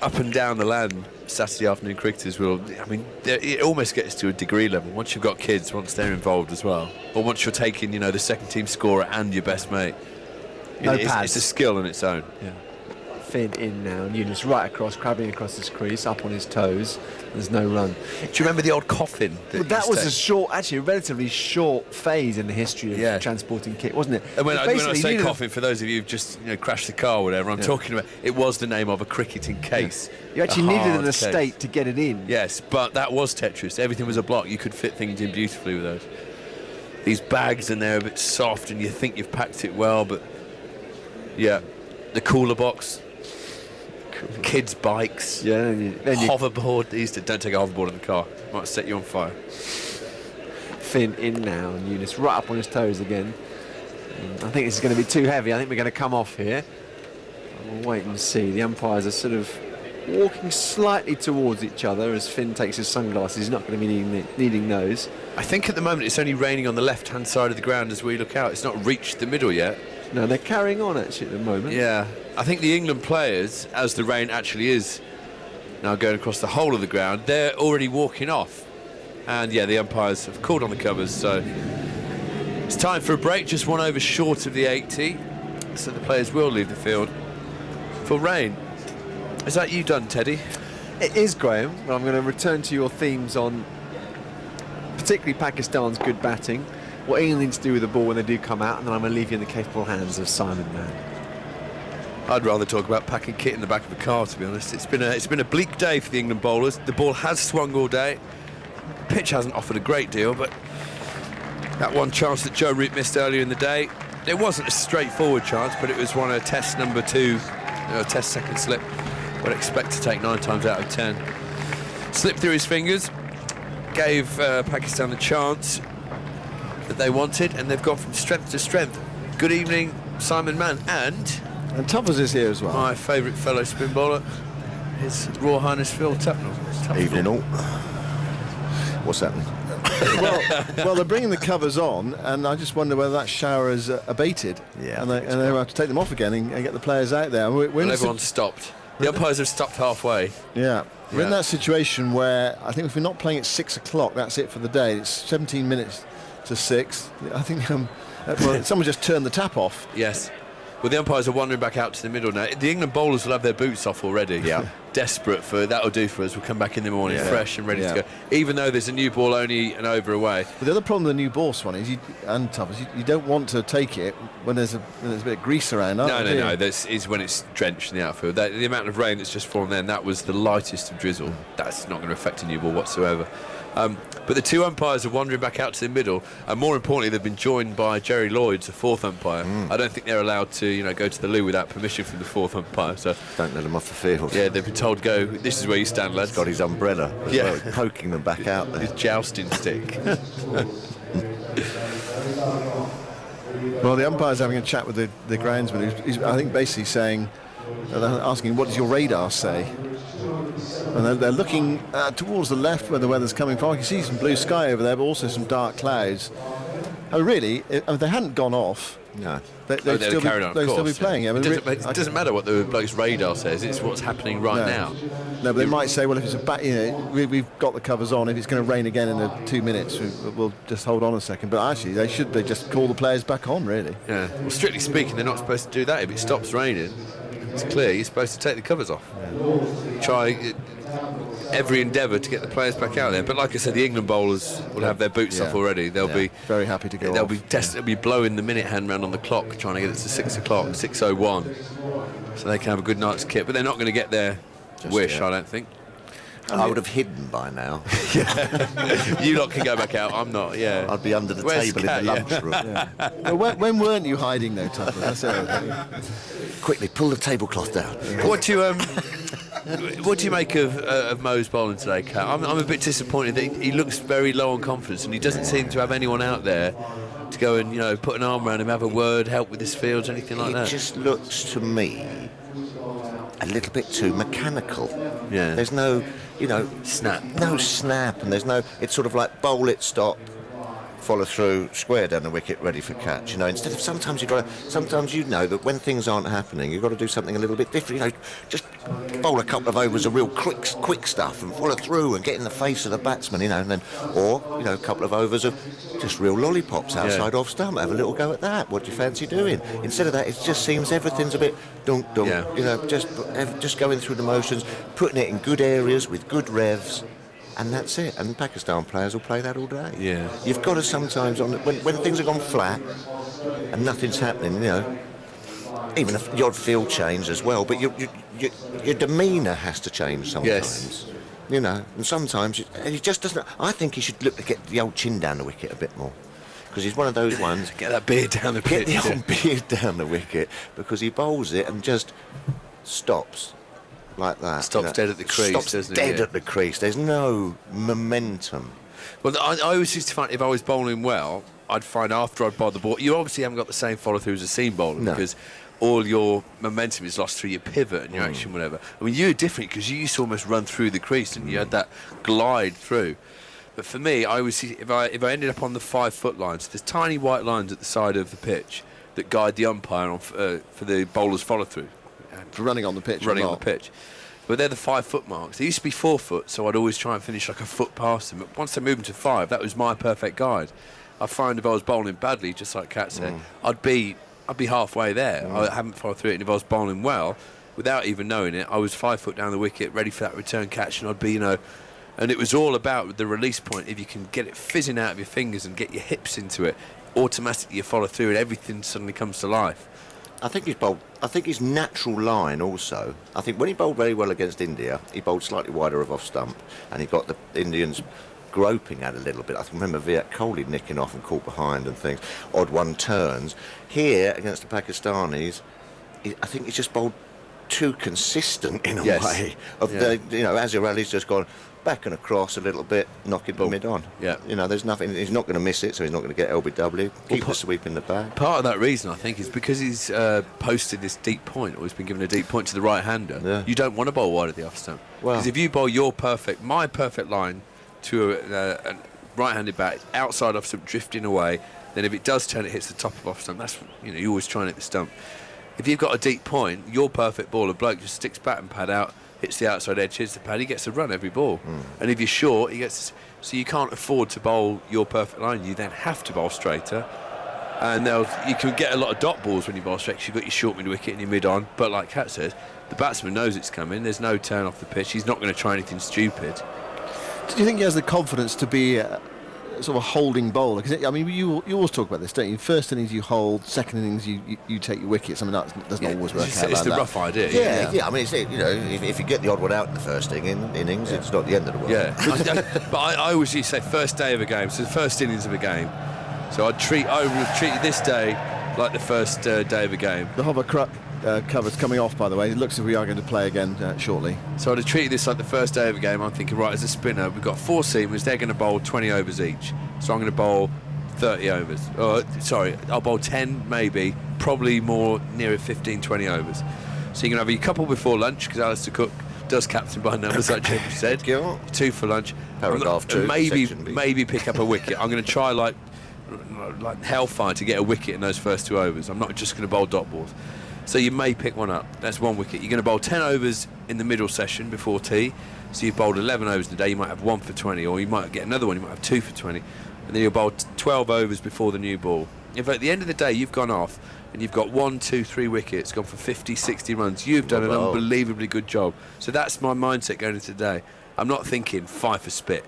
up and down the land, Saturday afternoon cricketers will, I mean, it almost gets to a degree level. Once you've got kids, once they're involved as well, or once you're taking, the second team scorer and your best mate. It's a skill in its own. Yeah. Finn in now, and Eunice right across, crabbing across his crease, up on his toes. There's no run. Do you remember the old coffin? That was a relatively short phase in the history of transporting kit, wasn't it? And when I say coffin, for those of you who've just crashed the car or whatever, I'm talking about, it was the name of a cricketing case. Yeah. You actually needed an estate to get it in. Yes, but that was Tetris. Everything was a block. You could fit things in beautifully with those. These bags, and they're a bit soft, and you think you've packed it well, but yeah, the cooler box. Kids' bikes, hoverboard. Don't take a hoverboard in the car; might set you on fire. Finn in now, and Eunice right up on his toes again. I think this is going to be too heavy. I think we're going to come off here. We'll wait and see. The umpires are sort of walking slightly towards each other as Finn takes his sunglasses. He's not going to be needing those. I think at the moment it's only raining on the left-hand side of the ground as we look out. It's not reached the middle yet. No, they're carrying on actually at the moment. Yeah, I think the England players, as the rain actually is now going across the whole of the ground, they're already walking off. And yeah, the umpires have called on the covers, so it's time for a break. Just 1 over short of the 80, so the players will leave the field for rain. Is that you done, Teddy? It is, Graham. Well, I'm going to return to your themes on particularly Pakistan's good batting, what England needs to do with the ball when they do come out, and then I'm going to leave you in the capable hands of Simon Mann. I'd rather talk about packing kit in the back of the car, to be honest. It's been a bleak day for the England bowlers. The ball has swung all day. The pitch hasn't offered a great deal, but that one chance that Joe Root missed earlier in the day, it wasn't a straightforward chance, but it was one of test number 2, test second slip. Would expect to take 9 times out of 10. Slipped through his fingers, gave Pakistan the chance that they wanted, and they've gone from strength to strength. Good evening, Simon Mann, and Tuffers is here as well. My favourite fellow spin bowler. His Royal Highness Phil Tupnell. Evening all. What's happening? well, they're bringing the covers on, and I just wonder whether that shower is abated. Yeah. And they have to take them off again and get the players out there. Everyone's stopped. The umpires have stopped halfway. Yeah. We're in that situation where I think if we're not playing at 6 o'clock, that's it for the day. It's 17 minutes to 6. I think someone just turned the tap off. Yes. Well, the umpires are wandering back out to the middle now. The England bowlers will have their boots off already. Yeah. Desperate for that'll do for us. We'll come back in the morning fresh and ready to go. Even though there's a new ball only an over away. But the other problem with the new ball, Swan, is you don't want to take it when there's a bit of grease around. No. This is when it's drenched in the outfield. The amount of rain that's just fallen then, that was the lightest of drizzle. That's not going to affect a new ball whatsoever. But the two umpires are wandering back out to the middle, and more importantly, they've been joined by Jerry Lloyd, the fourth umpire. I don't think they're allowed to, go to the loo without permission from the fourth umpire. So don't let them off the field. Yeah, they've been told go. This is where you stand, lads. He's got his umbrella. As well, poking them back out there. His jousting stick. Well, the umpire's having a chat with the groundsman. He's, I think, basically saying, asking, what does your radar say? And they're looking towards the left where the weather's coming from. I can see some blue sky over there, but also some dark clouds. Really, if they hadn't gone off, they'd still be playing. Yeah. It doesn't matter what the bloke's radar says. It's what's happening right now. No, but they might say, well, if it's we've got the covers on. If it's going to rain again in 2 minutes, we'll just hold on a second. But actually, they just call the players back on, really. Yeah. Well, strictly speaking, they're not supposed to do that. If it stops raining, it's clear you're supposed to take the covers off. Try every endeavour to get the players back out there. But like I said, the England bowlers will have their boots off already. They'll be very happy to go. They'll be blowing the minute hand round on the clock, trying to get it to 6 o'clock, 6:01, so they can have a good night's kit. But they're not going to get their wish, I don't think. I would have hidden by now. You lot can go back out. I'm not. Yeah. I'd be under the table in the lunchroom. Well, when weren't you hiding though, Tupper? That's Quickly pull the tablecloth down. What do you make of Mo's bowling today, Kat? I'm a bit disappointed that he looks very low on confidence, and he doesn't seem to have anyone out there to go and put an arm around him, have a word, help with his fields, anything like that. It just looks to me a little bit too mechanical. Yeah. There's no, snap. No snap, and there's no. It's sort of like bowl it, stop, follow through, square down the wicket, ready for catch. Instead of sometimes that when things aren't happening, you've got to do something a little bit different. Just bowl a couple of overs of real quick stuff and follow through and get in the face of the batsman. And then a couple of overs of just real lollipops outside off stump. Have a little go at that. What do you fancy doing? Instead of that, it just seems everything's a bit dunk. Just going through the motions, putting it in good areas with good revs. And that's it. And Pakistan players will play that all day. Yeah. You've got to sometimes, when things have gone flat and nothing's happening, even if the odd field change as well, but your demeanour has to change sometimes. Yes. And sometimes he just doesn't. I think he should look to get the old chin down the wicket a bit more. Because he's one of those ones. Get that beard down the pitch. Get the old beard down the wicket, because he bowls it and just stops. Like that. Stops dead at the crease, doesn't he? Dead at the crease. There's no momentum. Well, I always used to find if I was bowling well, I'd find after I'd bowled the ball, you obviously haven't got the same follow through as a seam bowler because all your momentum is lost through your pivot and your action, whatever. I mean, you were different because you used to almost run through the crease and you had that glide through. But for me, I always see if I ended up on the 5 foot lines, there's tiny white lines at the side of the pitch that guide the umpire on, for the bowler's follow through. For running on the pitch. Running on the pitch. But they're the 5 foot marks. They used to be 4 foot, so I'd always try and finish like a foot past them. But once they moved to 5, that was my perfect guide. I find if I was bowling badly, just like Kat said, I'd be halfway there. I haven't followed through it. And if I was bowling well, without even knowing it, I was 5 foot down the wicket, ready for that return catch, and I'd be, and it was all about the release point. If you can get it fizzing out of your fingers and get your hips into it, automatically you follow through and everything suddenly comes to life. I think his natural line also. I think when he bowled very well against India, he bowled slightly wider of off stump, and he got the Indians groping at a little bit. I can remember Virat Kohli nicking off and caught behind and things. Odd one turns. Here against the Pakistanis, I think he's just bowled too consistent in a Yes. way. Azirali's just gone back and across a little bit, knocking the mid on. Yeah. There's nothing. He's not going to miss it, so he's not going to get LBW. Keep the sweep in the bag. Part of that reason, I think, is because he's posted this deep point, or he's been given a deep point to the right-hander. Yeah. You don't want to bowl wide of the off stump. Well- Because if you bowl my perfect line to a right-handed bat outside off stump, drifting away, then if it does turn, it hits the top of off stump. That's you always try and hit the stump. If you've got a deep point, your perfect ball, a bloke just sticks bat and pad out, hits the outside edge, hits the pad, he gets a run every ball. And if you're short, he gets. So you can't afford to bowl your perfect line. You then have to bowl straighter. And you can get a lot of dot balls when you bowl straight, 'cause you've got your short mid wicket and your mid on. But like Kat says, the batsman knows it's coming. There's no turn off the pitch. He's not going to try anything stupid. Do you think he has the confidence to be sort of a holding bowler? Because you always talk about this, don't you? First innings you hold, second innings you take your wickets. I mean, that doesn't always work out. It's the rough idea. Yeah. I mean, if you get the odd one out in the first innings, it's not the end of the world. Yeah. But I always used to say first day of a game, so the first innings of a game. So I would treat this day like the first day of a game. The hover cover's coming off, by the way. It looks as if we are going to play again shortly. So I'd have treated this like the first day of a game. I'm thinking, right, as a spinner, we've got 4 seamers. They're going to bowl 20 overs each. So I'm going to bowl 30 overs. I'll bowl 10 maybe, probably more nearer 15, 20 overs. So you can have a couple before lunch, because Alistair Cook does captain by numbers, like Jim said. 2 for lunch. Paragraph 2. Maybe pick up a wicket. I'm going to try like hellfire to get a wicket in those first 2 overs. I'm not just going to bowl dot balls. So you may pick one up. That's 1 wicket. You're going to bowl 10 overs in the middle session before tea. So you've bowled 11 overs in a day. You might have 1 for 20, or you might get another one. You might have 2 for 20. And then you'll bowl 12 overs before the new ball. If at the end of the day you've gone off and you've got 1, 2, 3 wickets, gone for 50, 60 runs, you've done an unbelievably good job. So that's my mindset going into today. I'm not thinking 5 for spit.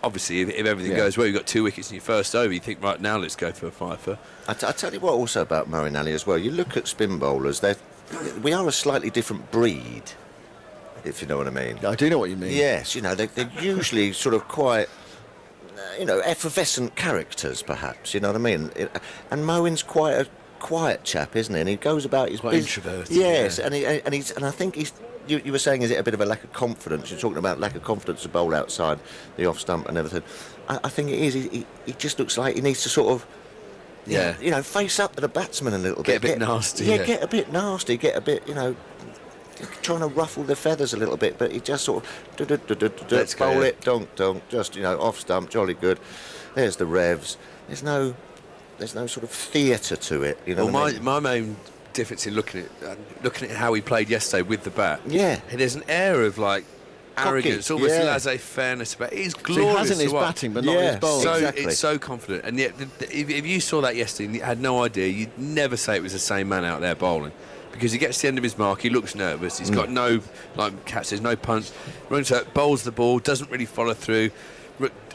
Obviously, if everything goes well, you've got 2 wickets in your first over, you think, right, now let's go for a 5-fer. I tell you what also about Moeen Ali as well, you look at spin bowlers, we are a slightly different breed, if you know what I mean. I do know what you mean. Yes, they're usually sort of quite, effervescent characters, perhaps, you know what I mean? And Moeen's quite a quiet chap, isn't he? And he goes about his business. Introverted. Yes, yeah. and I think he's... You were saying, is it a bit of a lack of confidence? You're talking about lack of confidence to bowl outside the off stump and everything. I think it is. He just looks like he needs to sort of, face up to the batsman a little bit. Get a bit nasty. Yeah, get a bit nasty. Get a bit, trying to ruffle the feathers a little bit. But he just sort of Let's bowl it, donk, just off stump, jolly good. There's the revs. There's no sort of theatre to it. You know. Well, my main difference in looking at how he played yesterday with the bat. Yeah. There's an air of arrogance, almost laissez-fairness about it. He's glorious. So he has in his batting, but not in his bowling. So exactly. It's so confident. And yet, if you saw that yesterday and you had no idea, you'd never say it was the same man out there bowling. Because he gets to the end of his mark, he looks nervous. He's got no, like Kat says, no punch. Runs out, bowls the ball, doesn't really follow through.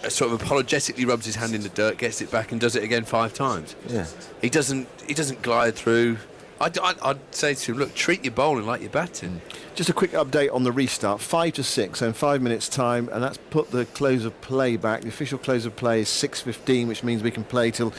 Sort of apologetically rubs his hand in the dirt, gets it back, and does it again 5 times. Yeah. He doesn't glide through. I'd say to him, look, treat your bowling like you're batting. Just a quick update on the restart. 5 to 6, so in 5 minutes' time, and that's put the close of play back. The official close of play is 6:15, which means we can play till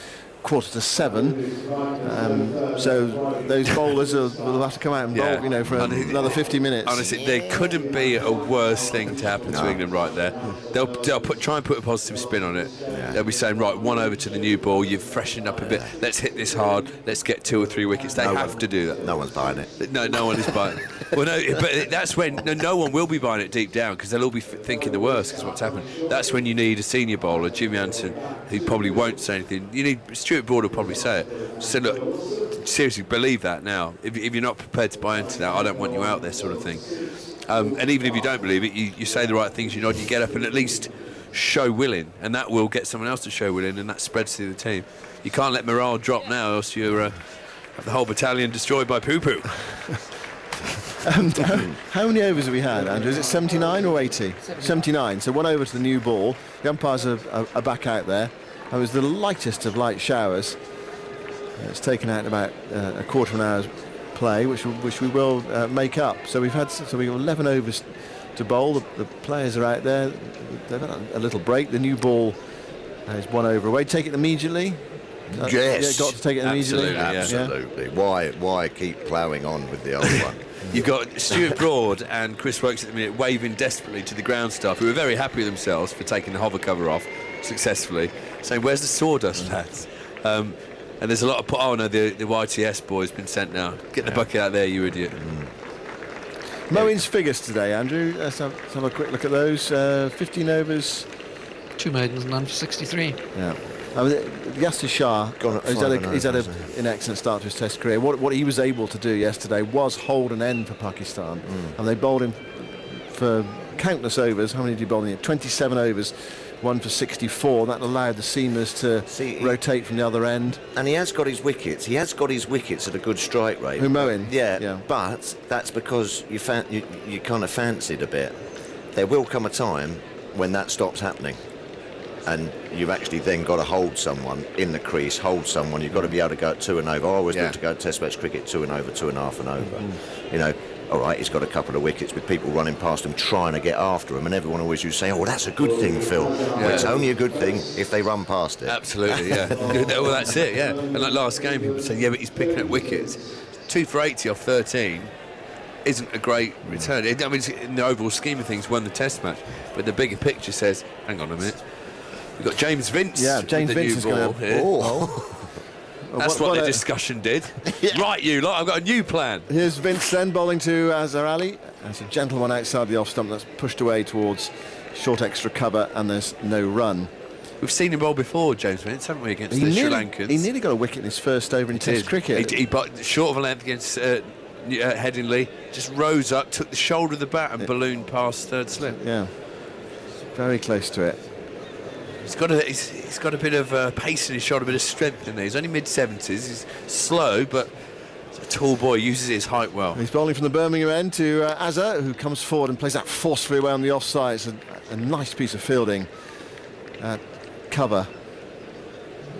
6:45. So those bowlers will have to come out and bowl, for another 50 minutes. Honestly, there couldn't be a worse thing to happen to England right there. They'll try and put a positive spin on it. Yeah. They'll be saying, right, 1 over to the new ball. You've freshened up a bit. Let's hit this hard. Let's get 2 or 3 wickets. They have to do that. No one's buying it. No one is buying it. Well, no, but that's when no one will be buying it deep down, because they'll all be thinking the worst because what's happened. That's when you need a senior bowler, Jimmy Anderson, who probably won't say anything. You need Stuart Broad will probably say it. So look, seriously, believe that now. If you're not prepared to buy into that, I don't want you out there, sort of thing. And even if you don't believe it, you say the right things. You nod, you get up, and at least show willing, and that will get someone else to show willing, and that spreads through the team. You can't let morale drop now, else you're have the whole battalion destroyed by poo-poo. How many overs have we had, Andrew? Is it 79 or 80? 79. So 1 over to the new ball. The umpires are back out there. That was the lightest of light showers. It's taken out about a quarter of an hour's play, which we will make up. So we've got 11 overs to bowl. The players are out there. They've had a little break. The new ball is 1 over away. Take it immediately. Yes, got to take it immediately. Absolutely. Why keep ploughing on with the old one? You've got Stuart Broad and Chris Wokes at the minute waving desperately to the ground staff, who are very happy with themselves for taking the hover cover off successfully, saying, "Where's the sawdust, lads?" And there's a lot of the YTS boy's been sent now. Get the bucket out there, you idiot. Moen's figures today, Andrew. Let's have a quick look at those. 15 overs, 2 maidens, none for 63. Yeah. I mean, Yasir Shah, he's had an excellent start to his Test career. What he was able to do yesterday was hold an end for Pakistan, and they bowled him for countless overs. How many did he bowl in? 27 overs, 1 for 64. That allowed the seamers to rotate from the other end. And he has got his wickets. He has got his wickets at a good strike rate. Who, Moen? Yeah. But that's because you kind of fancied a bit. There will come a time when that stops happening. And you've actually then got to hold someone in the crease, hold someone. You've got to be able to go at 2 and over. I always look to go Test match cricket 2 and over, 2.5 and over. You know, all right, he's got a couple of wickets with people running past him trying to get after him, and everyone always used to say, "Oh, that's a good thing, Phil." Well, it's only a good thing if they run past it. Absolutely, yeah. Well, that's it, yeah. And like last game, people say, "Yeah, but he's picking up wickets." 2 for 80 off 13 isn't a great return. I mean, in the overall scheme of things, won the Test match, but the bigger picture says, "Hang on a minute." We've got James Vince. Yeah, James Vince is going to. That's what the discussion did. Right, you lot, I've got a new plan. Here's Vince then bowling to Azhar Ali. That's a gentle one outside the off stump that's pushed away towards short extra cover, and there's no run. We've seen him bowl before, James Vince, haven't we, against the Sri Lankans? He nearly got a wicket in his first over in Test cricket. He short of a length against Headingley, just rose up, took the shoulder of the bat and ballooned past third slip. Yeah, very close to it. He's got a bit of pace in his shot, a bit of strength in there. He's only mid-70s. He's slow, but he's a tall boy. Uses his height well. He's bowling from the Birmingham end to Azhar, who comes forward and plays that forcefully away on the offside. It's a nice piece of fielding. Cover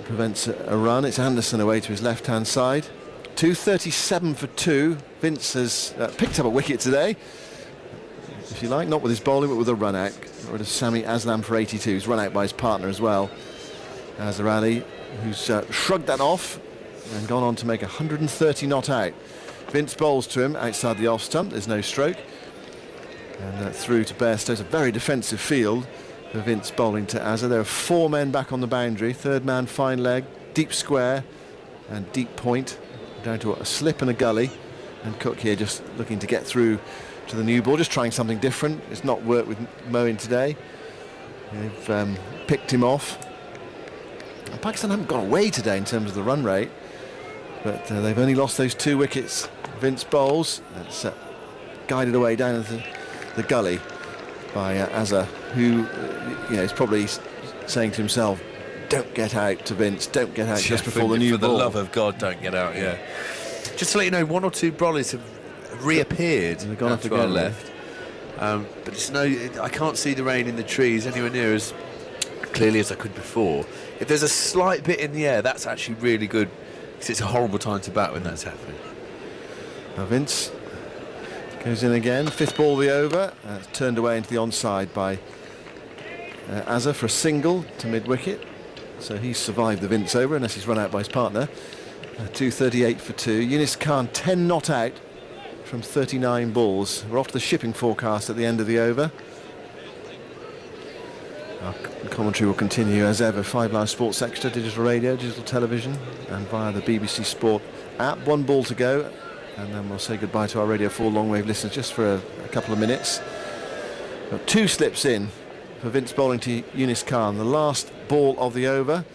prevents a run. It's Anderson away to his left-hand side. 237 for 2. Vince has picked up a wicket today, if you like, not with his bowling, but with a run out. Got rid of Sami Aslam for 82. He's run out by his partner as well. Azhar Ali, who's shrugged that off and gone on to make 130 not out. Vince bowls to him outside the off stump. There's no stroke. And through to Bairstow. It's a very defensive field for Vince bowling to Azhar. There are 4 men back on the boundary. Third man, fine leg, deep square and deep point. Down to a slip and a gully. And Cook here just looking to get through to the new ball, just trying something different. It's not worked with Moen today. They've picked him off. And Pakistan haven't got away today in terms of the run rate, but they've only lost those 2 wickets. Vince bowls. That's guided away down into the gully by Azhar, who is probably saying to himself, "Don't get out," to Vince. "Don't get out just before the new ball." For the love of God, don't get out. Yeah. Just to let you know, 1 or 2 Brollies have reappeared and gone to our left, but it's I can't see the rain in the trees anywhere near as clearly as I could before. If there's a slight bit in the air, that's actually really good, because it's a horrible time to bat when that's happening. Now Vince goes in again, 5th ball of the over. Turned away into the onside by Azhar for a single to mid-wicket, so he's survived the Vince over unless he's run out by his partner. 238 for 2. Yunus Khan 10 not out from 39 balls. We're off to the shipping forecast at the end of the over. Our commentary will continue as ever. 5 Live Sports Extra, digital radio, digital television, and via the BBC Sport app. 1 ball to go, and then we'll say goodbye to our Radio 4 long-wave listeners just for a couple of minutes. Got 2 slips in for Vince bowling to Yunus Khan. The last ball of the over.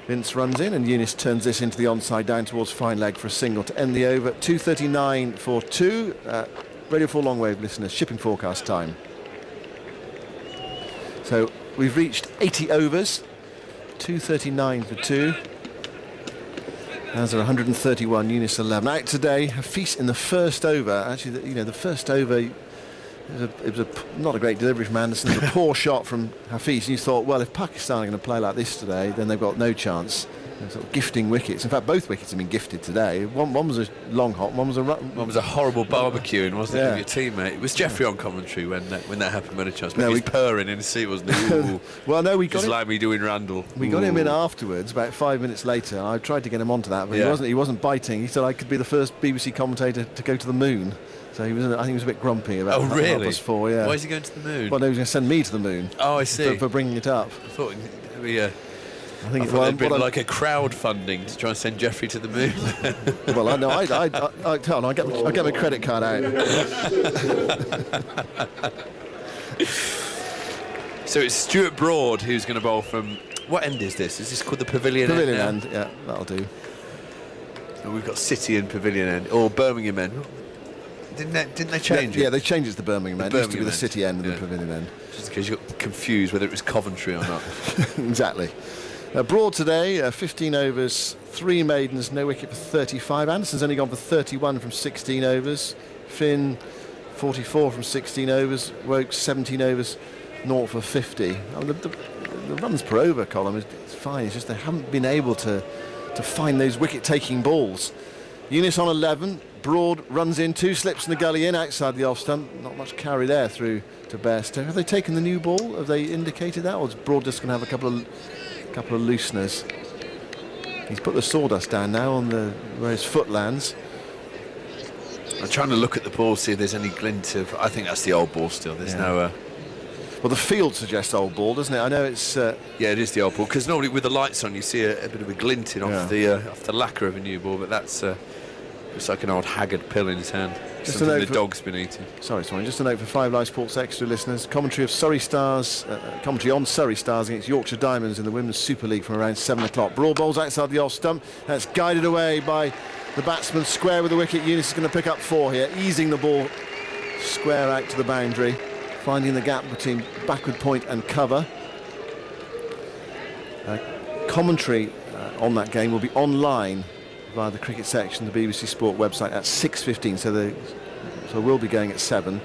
Vince runs in and Yunus turns this into the onside down towards fine leg for a single to end the over. 239 for 2. Radio 4 long wave listeners, shipping forecast time. So we've reached 80 overs. 239 for 2. Azhar 131, Yunus 11. Out today, Hafiz in the first over. Actually, the first over, it was not a great delivery from Anderson. It was a poor shot from Hafiz. And you thought, well, if Pakistan are going to play like this today, then they've got no chance. sort of gifting wickets. In fact, both wickets have been gifted today. One was a long hot, one was a one was a horrible barbecuing, wasn't it, with your teammate? It was Jeffrey on commentary when that happened many times. But he was purring in his seat, wasn't he? Well, no, we got just him, like me doing Randall. We got him in afterwards, about 5 minutes later. I tried to get him onto that, but he wasn't biting. He said I could be the first BBC commentator to go to the moon. So I think he was a bit grumpy about really? 4:30. Yeah. Why is he going to the moon? Well, no, he was going to send me to the moon. Oh, I see. For bringing it up. I thought I think it'd been like a crowdfunding to try and send Jeffrey to the moon. Well, I know. I'll get my credit card out. So it's Stuart Broad who's going to bowl from... What end is this? Is this called the Pavilion end? Pavilion end, yeah, that'll do. And we've got City and Pavilion end, or Birmingham end. Didn't they change it? Yeah, they changed it to the Birmingham end. It used to be the City end and the Pavilion end. Just in case you got confused whether it was Coventry or not. Exactly. Broad today, 15 overs, 3 maidens, no wicket for 35. Anderson's only gone for 31 from 16 overs. Finn, 44 from 16 overs. Wokes, 17 overs, 0 for 50. The runs per over column is fine. It's just they haven't been able to find those wicket-taking balls. Eunice on 11. Broad runs in, 2 slips in the gully in outside the off stump. Not much carry there through to Bairstow. Have they taken the new ball? Have they indicated that? Or is Broad just going to have a couple of looseners? He's put the sawdust down now on where his foot lands. I'm trying to look at the ball, see if there's any glint of... I think that's the old ball still. There's no... Well, the field suggests old ball, doesn't it? I know it's... yeah, it is the old ball, because normally with the lights on you see a bit of a glinting off the lacquer of a new ball, but that's... it's like an old haggard pill in his hand. Just something the dog's been eating. Sorry, just a note for 5 Live Sports Extra listeners. Commentary of Surrey Stars, commentary on Surrey Stars against Yorkshire Diamonds in the Women's Super League from around 7 o'clock. Broad bowls outside the off stump. That's guided away by the batsman. Square with the wicket. Eunice is going to pick up 4 here, easing the ball square out to the boundary, finding the gap between backward point and cover. Commentary on that game will be online via the cricket section, the BBC Sport website at 6:15. So we'll be going at 7.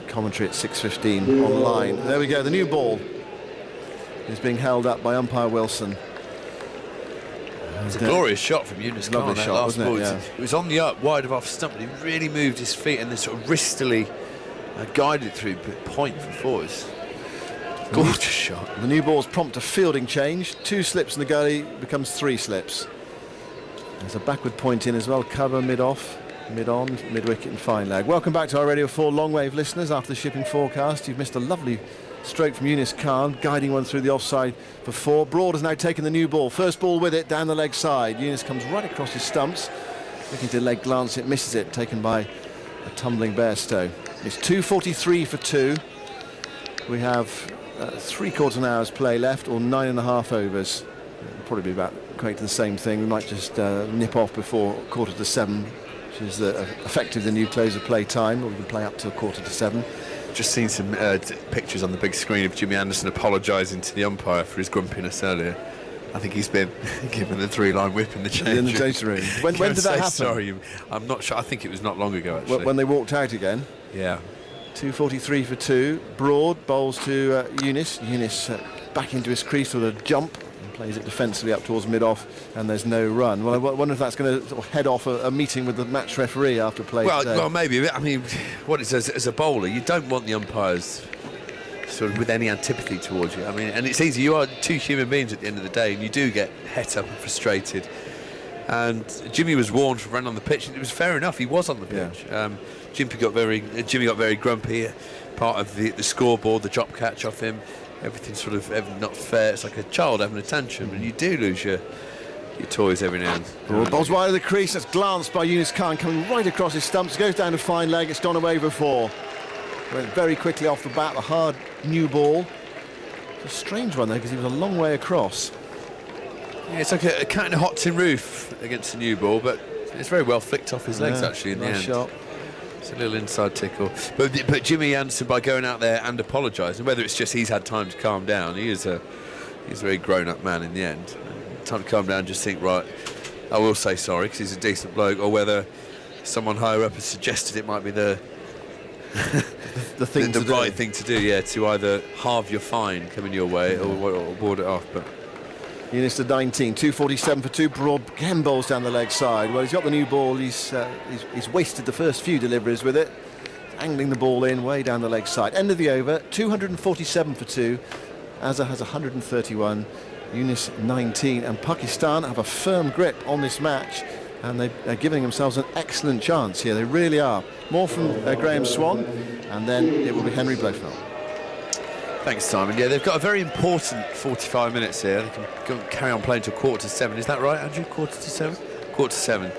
Commentary at 6:15 online. There we go. The new ball is being held up by umpire Wilson. It's a glorious shot from Eunice Khan. Lovely shot, wasn't it? Yeah. It was on the up, wide of off stump, but he really moved his feet and then sort of wristily guided through point for 4s. Gorgeous shot. The new ball's prompt a fielding change. 2 slips in the gully becomes 3 slips. There's a backward point in as well. Cover mid-off, mid-on, mid-wicket and fine leg. Welcome back to our Radio 4 long wave listeners. After the shipping forecast, you've missed a lovely stroke from Eunice Khan, guiding one through the offside for 4. Broad has now taken the new ball. First ball with it, down the leg side. Eunice comes right across his stumps. Looking to leg glance it, misses it. Taken by a tumbling Bairstow. It's 2:43 for 2. We have 3/4 an hour's play left, or 9.5 overs. It'll probably be about equate to the same thing. We might just nip off before 7:15, which is effective the new close of play time, or we can play up till 7:15. Just seen some pictures on the big screen of Jimmy Anderson apologising to the umpire for his grumpiness earlier. I think he's been given a 3-line whip in the change room. When did that happen? Sorry, I'm not sure. I think it was not long ago, actually. When they walked out again? Yeah. 2:43 for 2. Broad bowls to Eunice. Eunice back into his crease with a jump and plays it defensively up towards mid-off, and there's no run. Well, I wonder if that's going to sort of head off a meeting with the match referee after play. Well, maybe. I mean, what it says, as a bowler, you don't want the umpires sort of with any antipathy towards you. I mean, and it's easy. You are 2 human beings at the end of the day, and you do get het up and frustrated. And Jimmy was warned from running on the pitch, and it was fair enough. He was on the pitch. Yeah. Jimmy got very grumpy. Part of the scoreboard, the drop catch off him, everything sort of not fair. It's like a child having a tantrum, and you do lose your toys every now and then. Ball's wide of the crease. That's glanced by Eunice Khan, coming right across his stumps. Goes down to fine leg. It's gone away for 4. Went very quickly off the bat. A hard new ball. It's a strange one though, because he was a long way across. Yeah, it's like a cat in a hot tin roof against the new ball, but it's very well flicked off his legs actually in the end. Shot. It's a little inside tickle. But Jimmy Anderson, by going out there and apologising, whether it's just he's had time to calm down, he's a very grown-up man in the end. Time to calm down and just think, right, I will say sorry because he's a decent bloke, or whether someone higher up has suggested it might be the right thing to do, to either halve your fine coming your way or ward it off. But Eunice to 19, 247 for 2. Broad again bowls down the leg side. Well, he's got the new ball. He's wasted the first few deliveries with it. Angling the ball in way down the leg side. End of the over, 247 for 2. Azhar has 131. Eunice 19. And Pakistan have a firm grip on this match. And they're giving themselves an excellent chance here. They really are. More from Graham Swan. And then it will be Henry Blofeld. Thanks, Simon. Yeah, they've got a very important 45 minutes here. They can carry on playing to 7:15. Is that right, Andrew? 7:15? 7:15.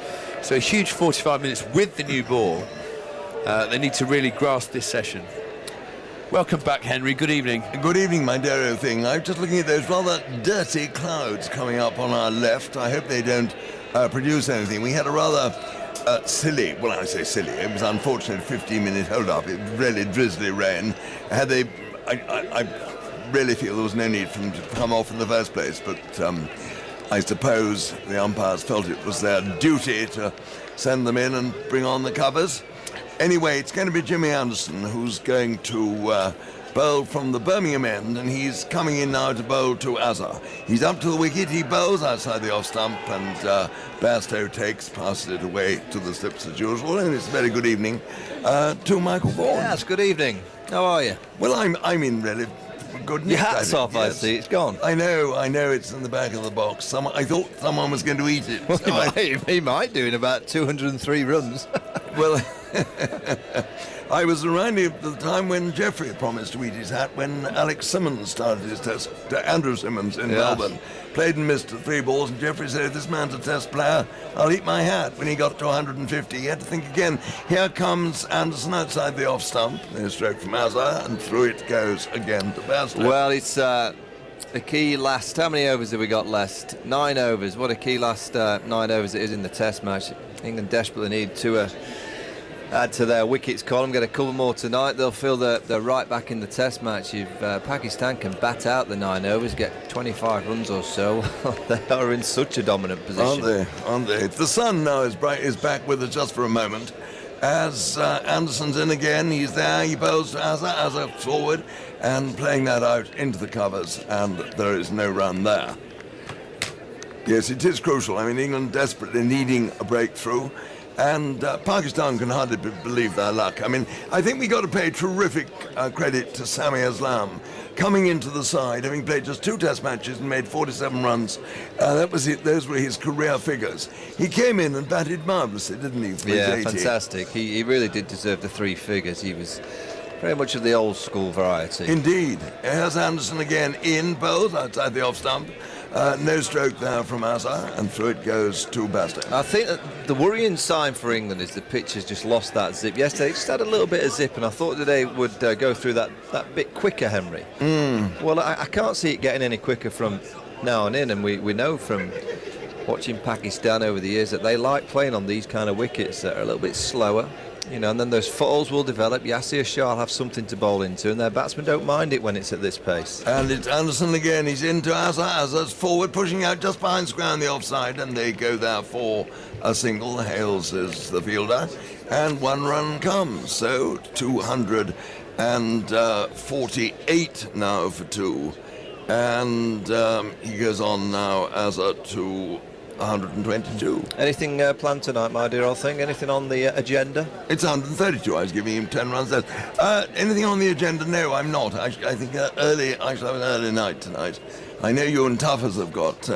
So a huge 45 minutes with the new ball. They need to really grasp this session. Welcome back, Henry. Good evening. Good evening, my dear old thing. I'm just looking at those rather dirty clouds coming up on our left. I hope they don't produce anything. We had a rather silly, well, I say silly, it was unfortunate 15-minute hold-up. It really drizzly rain. Had they... I really feel there was no need for them to come off in the first place, but I suppose the umpires felt it was their duty to send them in and bring on the covers. Anyway, it's going to be Jimmy Anderson who's going to bowl from the Birmingham end, and he's coming in now to bowl to Azhar. He's up to the wicket, he bowls outside the off stump, and Bairstow passes it away to the slips as usual, and it's a very good evening to Michael Vaughan. Yes, good evening. How are you? Well, I'm in really good nick. Your hat's off, yes. I see. It's gone. I know. It's in the back of the box. I thought someone was going to eat it. Well, he might do in about 203 runs. Well, I was around at the time when Jeffrey promised to eat his hat when Alex Simmons started his test. Andrew Simmons in Melbourne played and missed 3 balls, and Jeffrey said, "If this man's a test player, I'll eat my hat." When he got to 150, he had to think again. Here comes Anderson outside the off stump. There's a stroke from Azhar, and through it goes again to Bairstow. Well, it's the key last. How many overs have we got left? 9 overs. What a key last 9 overs it is in the Test match. England desperately need to add to their wickets column, get a couple more tonight. They'll feel that they're right back in the Test match. If Pakistan can bat out the 9 overs, get 25 runs or so, they are in such a dominant position. Aren't they? The sun now is back with us just for a moment. As Anderson's in again, he's there, he bowls to Azhar forward, and playing that out into the covers, and there is no run there. Yes, it is crucial. I mean, England desperately needing a breakthrough. And Pakistan can hardly believe their luck. I mean, I think we got to pay terrific credit to Sami Aslam coming into the side, having played just 2 Test matches and made 47 runs. That was it. Those were his career figures. He came in and batted marvellously, didn't he? For his 80. Fantastic. He really did deserve the 3 figures. He was very much of the old school variety. Indeed. Here's Anderson again in bowls outside the off stump. No stroke there from Azhar, and through it goes to Bairstow. I think that the worrying sign for England is the pitch has just lost that zip. Yesterday, it just had a little bit of zip, and I thought that they would go through that bit quicker, Henry. Well, I can't see it getting any quicker from now on in, and we know from watching Pakistan over the years that they like playing on these kind of wickets that are a little bit slower. You know, and then those footholds will develop. Yasir Shah will have something to bowl into, and their batsmen don't mind it when it's at this pace. And it's Anderson again. He's into Azhar. Azhar's forward, pushing out just behind square on the offside, and they go there for a single. Hales is the fielder, and 1 run comes. So 248 now for 2, and he goes on now, Azhar, to 122. Anything planned tonight, my dear old thing? Anything on the agenda? It's 132. I was giving him 10 runs less. Anything on the agenda? No, I'm not. I think I shall have an early night tonight. I know you and Tuffers have got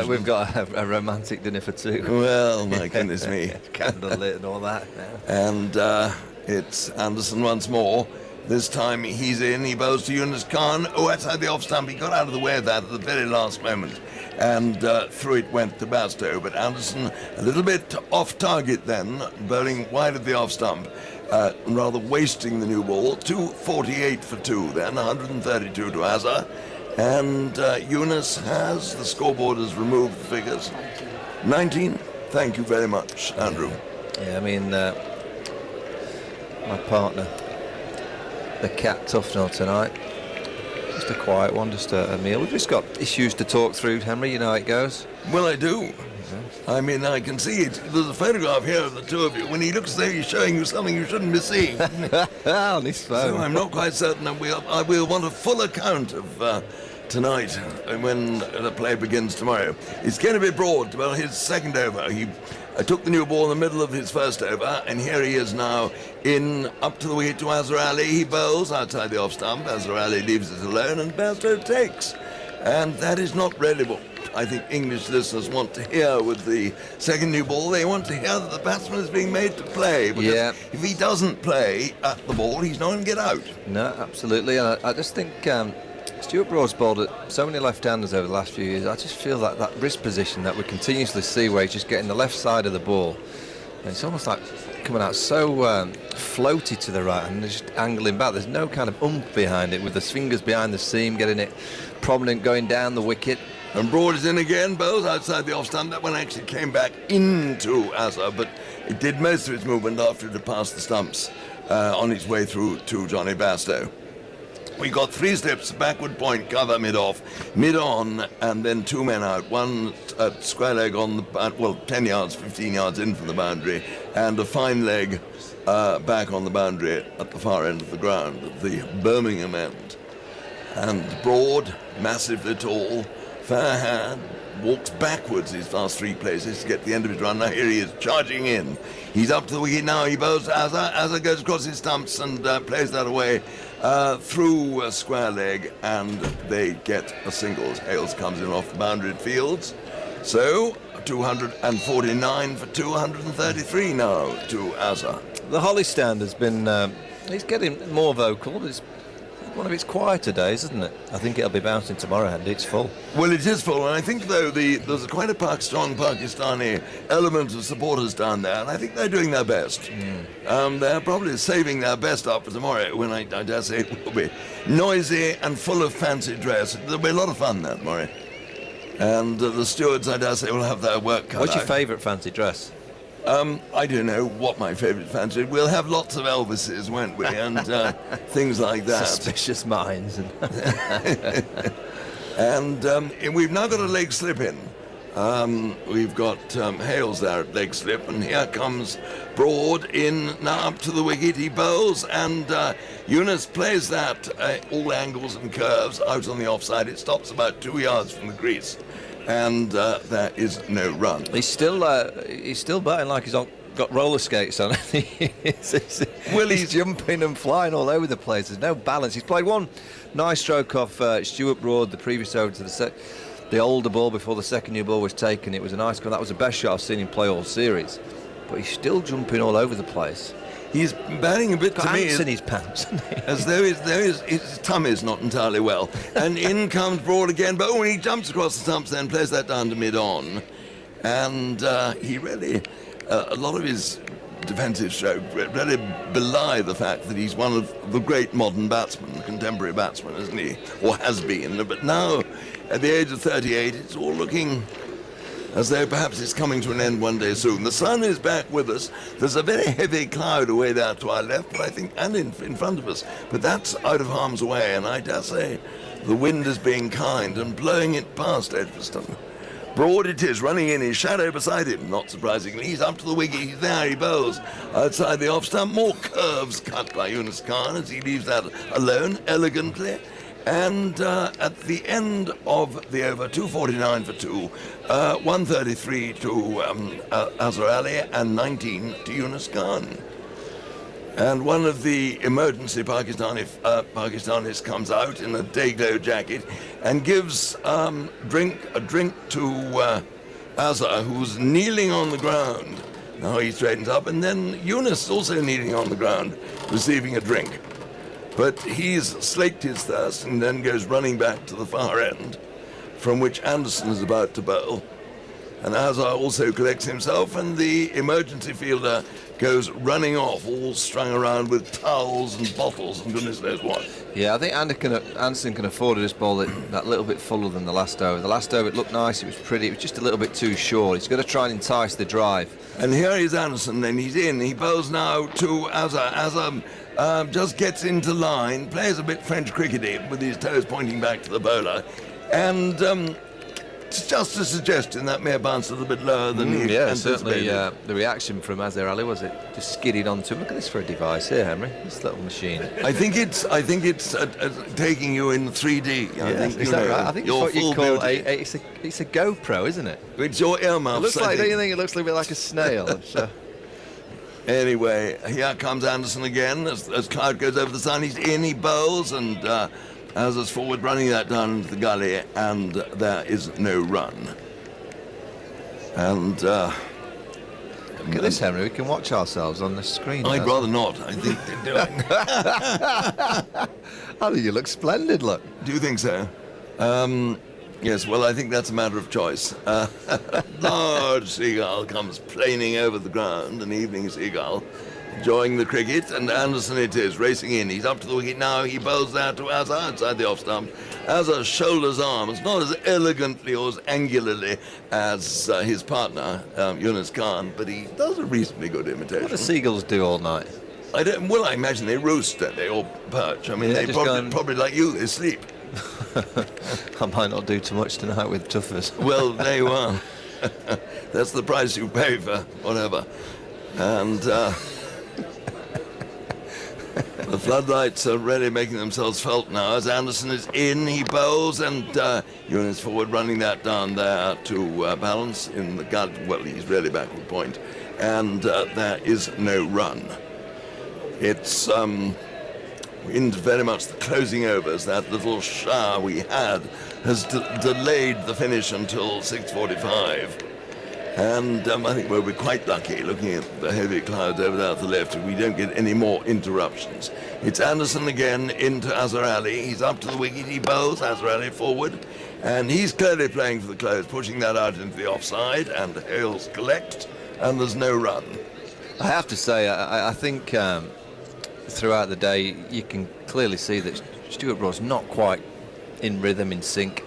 we've got a romantic dinner for 2. Well, my goodness me. Candlelit and all that. And it's Anderson once more. This time he's in. He bowls to Yunus Khan. Outside the off stump. He got out of the way of that at the very last moment. And through it went to Bairstow, but Anderson a little bit off target then, bowling wide of the off stump, rather wasting the new ball. 248 for 2 then, 132 to Azhar, and Yunus has, the scoreboard has removed the figures. 19, thank you very much, Andrew. Yeah, I mean, my partner, the cat Tufnell tonight. Just a quiet one, just a meal. We've just got issues to talk through, Henry. You know how it goes. Well, I do. I mean, I can see it. There's a photograph here of the 2 of you. When he looks as though he's showing you something you shouldn't be seeing. On his phone. So I'm not quite certain that we'll want a full account of tonight when the play begins tomorrow. It's going to be Broad. Well, his second over. He took the new ball in the middle of his first over, and here he is now up to the wicket to Azhar Ali. He bowls outside the off stump. Azhar Ali leaves it alone, and Bairstow takes. And that is not really what I think English listeners want to hear with the second new ball. They want to hear that the batsman is being made to play. Because if he doesn't play at the ball, he's not going to get out. No, absolutely. And I just think Stuart Broad's bowled at so many left-handers over the last few years. I just feel that wrist position that we continuously see where he's just getting the left side of the ball. And it's almost like coming out so floaty to the right and just angling back. There's no kind of oomph behind it with the fingers behind the seam, getting it prominent going down the wicket. And Broad is in again, bowls outside the off stump. That one actually came back into Azhar, but it did most of its movement after it had passed the stumps on its way through to Johnny Bairstow. We got 3 steps, backward point, cover mid-off, mid-on, and then 2 men out. One at square leg on the 10 yards, 15 yards in from the boundary, and a fine leg back on the boundary at the far end of the ground, at the Birmingham end. And Broad, massively tall, fair hand, walks backwards his last 3 places to get to the end of his run. Now here he is, charging in. He's up to the wicket now. He bowls Azhar. Azhar goes across his stumps and plays that away through a square leg, and they get a singles. Hales comes in off the boundary fields. So 249 for 233 now to Azhar. The Holly stand has been, he's getting more vocal, but it's one of its quieter days, isn't it? I think it'll be bouncing tomorrow, Andy. It's full. Well, it is full, and I think, though, there's quite a strong Pakistani element of supporters down there, and I think they're doing their best. They're probably saving their best up for tomorrow, when I dare say it will be noisy and full of fancy dress. There'll be a lot of fun there tomorrow. And the stewards, I dare say, will have their work cut out. What's your favourite fancy dress? I don't know what my favourite fancy. We'll have lots of Elvises, won't we? And things like that. Suspicious minds. And we've now got a leg slip in. We've got Hales there at leg slip, and here comes Broad in now up to the wicket. He bowls, and Yunus plays that all angles and curves out on the offside. It stops about 2 yards from the crease. And there is no run. He's still batting like he's got roller skates on. He's jumping and flying all over the place. There's no balance. He's played one nice stroke off Stuart Broad the previous over to the older ball before the second new ball was taken. It was a nice goal. That was the best shot I've seen him play all series. But he's still jumping all over the place. He's batting a bit got to me ants in his pants, as though his tummy's not entirely well. And in comes Broad again, but when he jumps across the stumps, then plays that down to mid-on. And he really, a lot of his defensive stroke really belie the fact that he's one of the great modern batsmen, contemporary batsmen, isn't he? Or has been. But now, at the age of 38, it's all looking as though perhaps it's coming to an end one day soon. The sun is back with us. There's a very heavy cloud away there to our left, but I think, and in front of us. But that's out of harm's way, and I dare say the wind is being kind and blowing it past Edgbaston. Broad it is, running in, his shadow beside him. Not surprisingly, he's up to the wicket. He's there, he bowls outside the off stump. More curves cut by Yunus Khan as he leaves that alone elegantly. And at the end of the over, 249 for 2, 133 to Azhar Ali and 19 to Yunus Khan. And one of the emergency Pakistanis comes out in a day-glow jacket and gives a drink to Azhar, who's kneeling on the ground. Now he straightens up, and then Yunus also kneeling on the ground, receiving a drink. But he's slaked his thirst and then goes running back to the far end, from which Anderson is about to bowl. And Azhar also collects himself, and the emergency fielder goes running off, all strung around with towels and bottles and goodness knows what. Yeah, I think Anderson can afford to just bowl it that little bit fuller than the last over. The last over, it looked nice, it was pretty, it was just a little bit too short. He's got to try and entice the drive. And here is Anderson, then he's in. He bowls now to Azhar. Azhar just gets into line, plays a bit French crickety with his toes pointing back to the bowler. And it's just a suggestion that may have bounced a little bit lower than he certainly. anticipated. The reaction from Azhar Ali was it just skidded onto him. Look at this for a device here, Henry. This little machine. I think it's taking you in 3D. I think, is that right? I think it's what you call it's a GoPro, isn't it? It's your earmuffs. It looks like. Don't you think it looks a little bit like a snail? Anyway, here comes Anderson again as Cloud goes over the sun. He's in, he bowls, and Azhar's forward running that down into the gully, and there is no run. And look at this, Henry. We can watch ourselves on the screen. I'd rather not. I think they're doing. I think you look splendid. Look. Do you think so? Yes, well, I think that's a matter of choice. Large seagull comes planing over the ground, an evening seagull, enjoying the cricket, and Anderson it is, racing in. He's up to the wicket now. He bowls there to Azhar outside the off stump. Azhar shoulders arms, not as elegantly or as angularly as his partner, Yunus Khan, but he does a reasonably good imitation. What do seagulls do all night? I imagine they roost, don't they, or perch. I mean, they probably like you, they sleep. I might not do too much tonight with tuffers. Well, there you are. That's the price you pay for whatever. And the floodlights are really making themselves felt now as Anderson is in, he bowls, and Yunus forward running that down there to balance in the gut. Well, he's really backward point, and there is no run. It's in very much the closing overs. That little shower we had has delayed the finish until 6:45. And I think we'll be quite lucky looking at the heavy clouds over there to the left if we don't get any more interruptions. It's Anderson again into Azhar Ali. He's up to the wicket, he bowls, Azhar Ali forward, and he's clearly playing for the close, pushing that out into the offside, and Hales collect, and there's no run. I have to say, I think throughout the day you can clearly see that Stuart Broad's not quite in rhythm, in sync,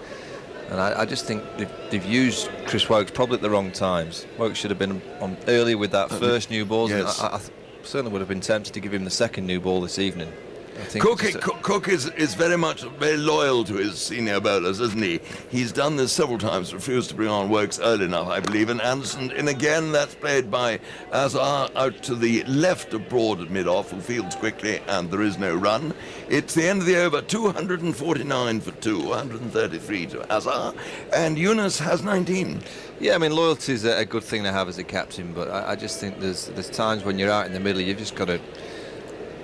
and I just think they've used Chris Woakes probably at the wrong times. Woakes should have been on early with that first new ball. Yes. I certainly would have been tempted to give him the second new ball this evening. Cook is very loyal to his senior bowlers, isn't he? He's done this several times, refused to bring on Woakes early enough, I believe. And Anderson, and again, that's played by Azhar out to the left of Broad at mid-off, who fields quickly, and there is no run. It's the end of the over, 249 for 2, 133 to Azhar, and Yunus has 19. Yeah, I mean, loyalty is a good thing to have as a captain, but I just think there's times when you're out in the middle, you've just got to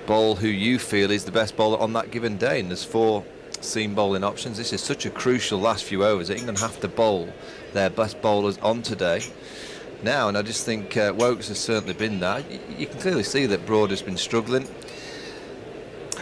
bowl who you feel is the best bowler on that given day, and there's 4 seam bowling options. This is such a crucial last few overs that England have to bowl their best bowlers on today now, and I just think Woakes has certainly been there. You can clearly see that Broad has been struggling.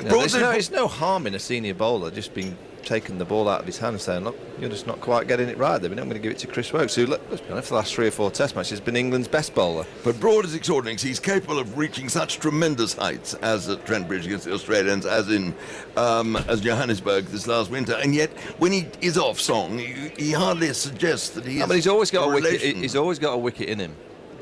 There's no harm in a senior bowler just being taking the ball out of his hand and saying, look, you're just not quite getting it right there, but I'm going to give it to Chris Woakes, who, let's be honest, for the last 3 or 4 test matches has been England's best bowler. But Broad is extraordinary. He's capable of reaching such tremendous heights as at Trent Bridge against the Australians, as in as Johannesburg this last winter, and yet when he is off song, he hardly suggests that he is. But he's always got a wicket. He's always got a wicket in him.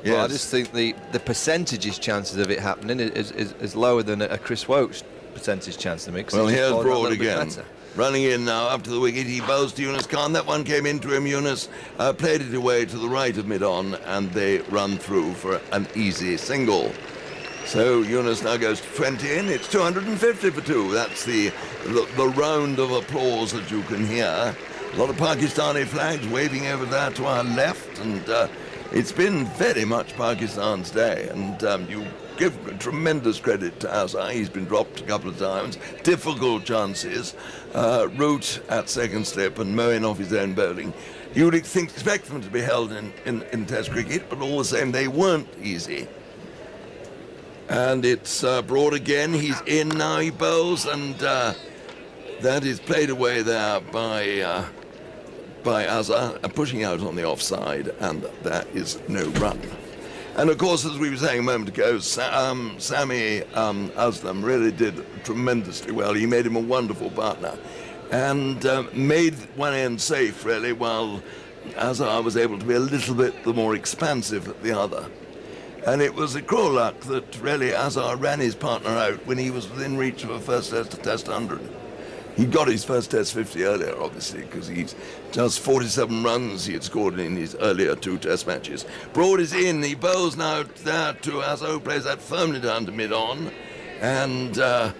Yes. But I just think the percentages chances of it happening is lower than a Chris Woakes percentage chance to me. Well, here's Broad again. Running in now up to the wicket, he bows to Yunus Khan. That one came into him. Yunus played it away to the right of mid-on, and they run through for an easy single. So Yunus now goes to 20 in. It's 250 for 2. That's the round of applause that you can hear. A lot of Pakistani flags waving over there to our left, and it's been very much Pakistan's day. And you give tremendous credit to Azhar. He's been dropped a couple of times. Difficult chances. Root at second slip and Moen off his own bowling. You'd expect them to be held in Test cricket, but all the same, they weren't easy. And it's Broad again. He's in now. He bowls, and that is played away there by Azhar, pushing out on the offside, and there is no run. And of course, as we were saying a moment ago, Sami Aslam really did tremendously well. He made him a wonderful partner and made one end safe, really, while Azhar was able to be a little bit the more expansive at the other. And it was a cruel luck that really Azhar ran his partner out when he was within reach of a first test 100. He got his first Test 50 earlier, obviously, because he's just 47 runs he had scored in his earlier 2 Test matches. Broad is in. He bowls now there to Azo, plays that firmly down to mid-on. And that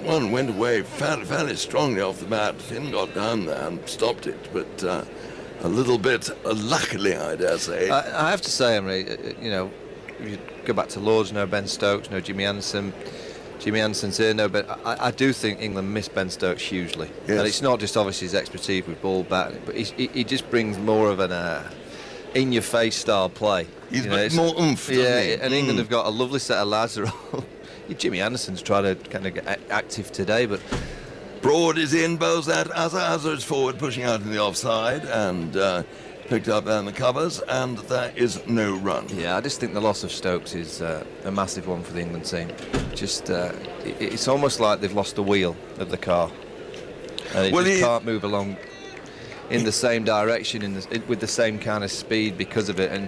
one went away fairly strongly off the bat. Finn got down there and stopped it, but a little bit luckily, I dare say. I have to say, Emily, if you go back to Lords, no Ben Stokes, no Jimmy Anderson. Jimmy Anderson's here, no, but I do think England missed Ben Stokes hugely. Yes. And it's not just obviously his expertise with ball batting, but he just brings more of an in-your-face style play. He's more oomph, doesn't he? And England have got a lovely set of lads. Jimmy Anderson's trying to kind of get active today, but... Broad is in, bowls that. Azar is forward, pushing out in the offside, and picked up there in the covers, and there is no run. Yeah, I just think the loss of Stokes is a massive one for the England team. Just it's almost like they've lost the wheel of the car, and it can't move along in the same direction with the same kind of speed because of it. And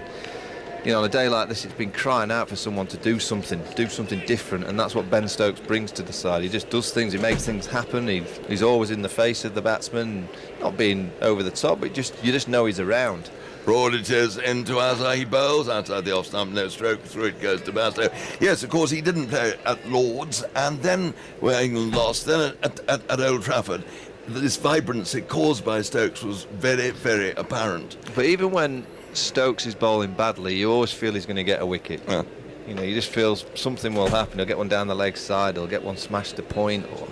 on a day like this, it's been crying out for someone to do something different, and that's what Ben Stokes brings to the side. He just does things, he makes things happen. He's always in the face of the batsman, not being over the top, but you just know he's around. Broad it is into Azar, he bowls outside the off stump, no stroke, through it goes to Basto. Yes, of course, he didn't play at Lords, and then where England lost, then at Old Trafford, this vibrancy caused by Stokes was very, very apparent. But even when Stokes is bowling badly, you always feel he's going to get a wicket. Yeah. You just feel something will happen. He'll get one down the leg side, he'll get one smashed to point, or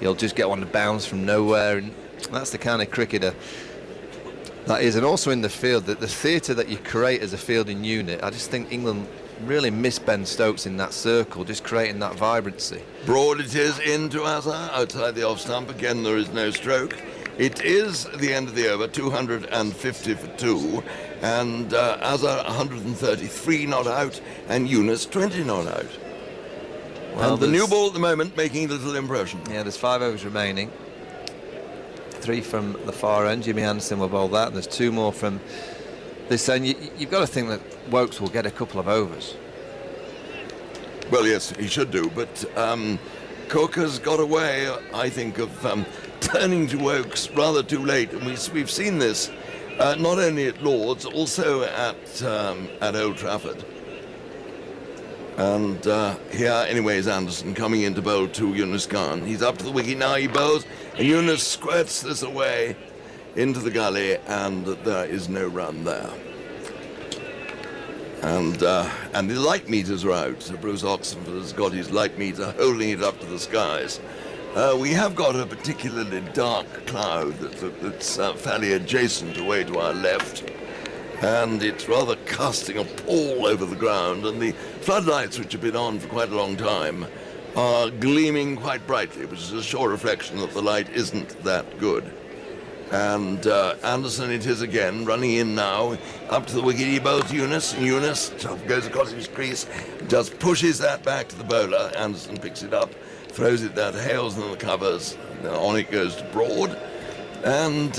he'll just get one to bounce from nowhere, and that's the kind of cricketer that is. And also in the field, the theatre that you create as a fielding unit, I just think England really missed Ben Stokes in that circle, just creating that vibrancy. Broad it is into Azar, outside the off stump, again there is no stroke. It is the end of the over, 250 for 2, and Azar 133 not out, and Yunus 20 not out. Well, and the new ball at the moment making little impression. Yeah, there's 5 overs remaining. 3 from the far end, Jimmy Anderson will bowl that, and there's 2 more from this end. You've got to think that Woakes will get a couple of overs. Well, yes, he should do, but Cook has got away, I think, of turning to Woakes rather too late, and we've seen this not only at Lords, also at Old Trafford. And here, anyway, is Anderson coming in to bowl to Yunus Khan. He's up to the wicket now, he bowls, and Yunus squirts this away into the gully, and there is no run there. And the light meters are out. So Bruce Oxenford has got his light meter holding it up to the skies. We have got a particularly dark cloud that's fairly adjacent away to our left, and it's rather casting a pall over the ground, and the floodlights, which have been on for quite a long time, are gleaming quite brightly, which is a sure reflection that the light isn't that good. And Anderson it is again, running in now, up to the wicket, he bowls Yunus, and Yunus goes across his crease, just pushes that back to the bowler. Anderson picks it up, throws it there to Hales in the covers, and on it goes to Broad, and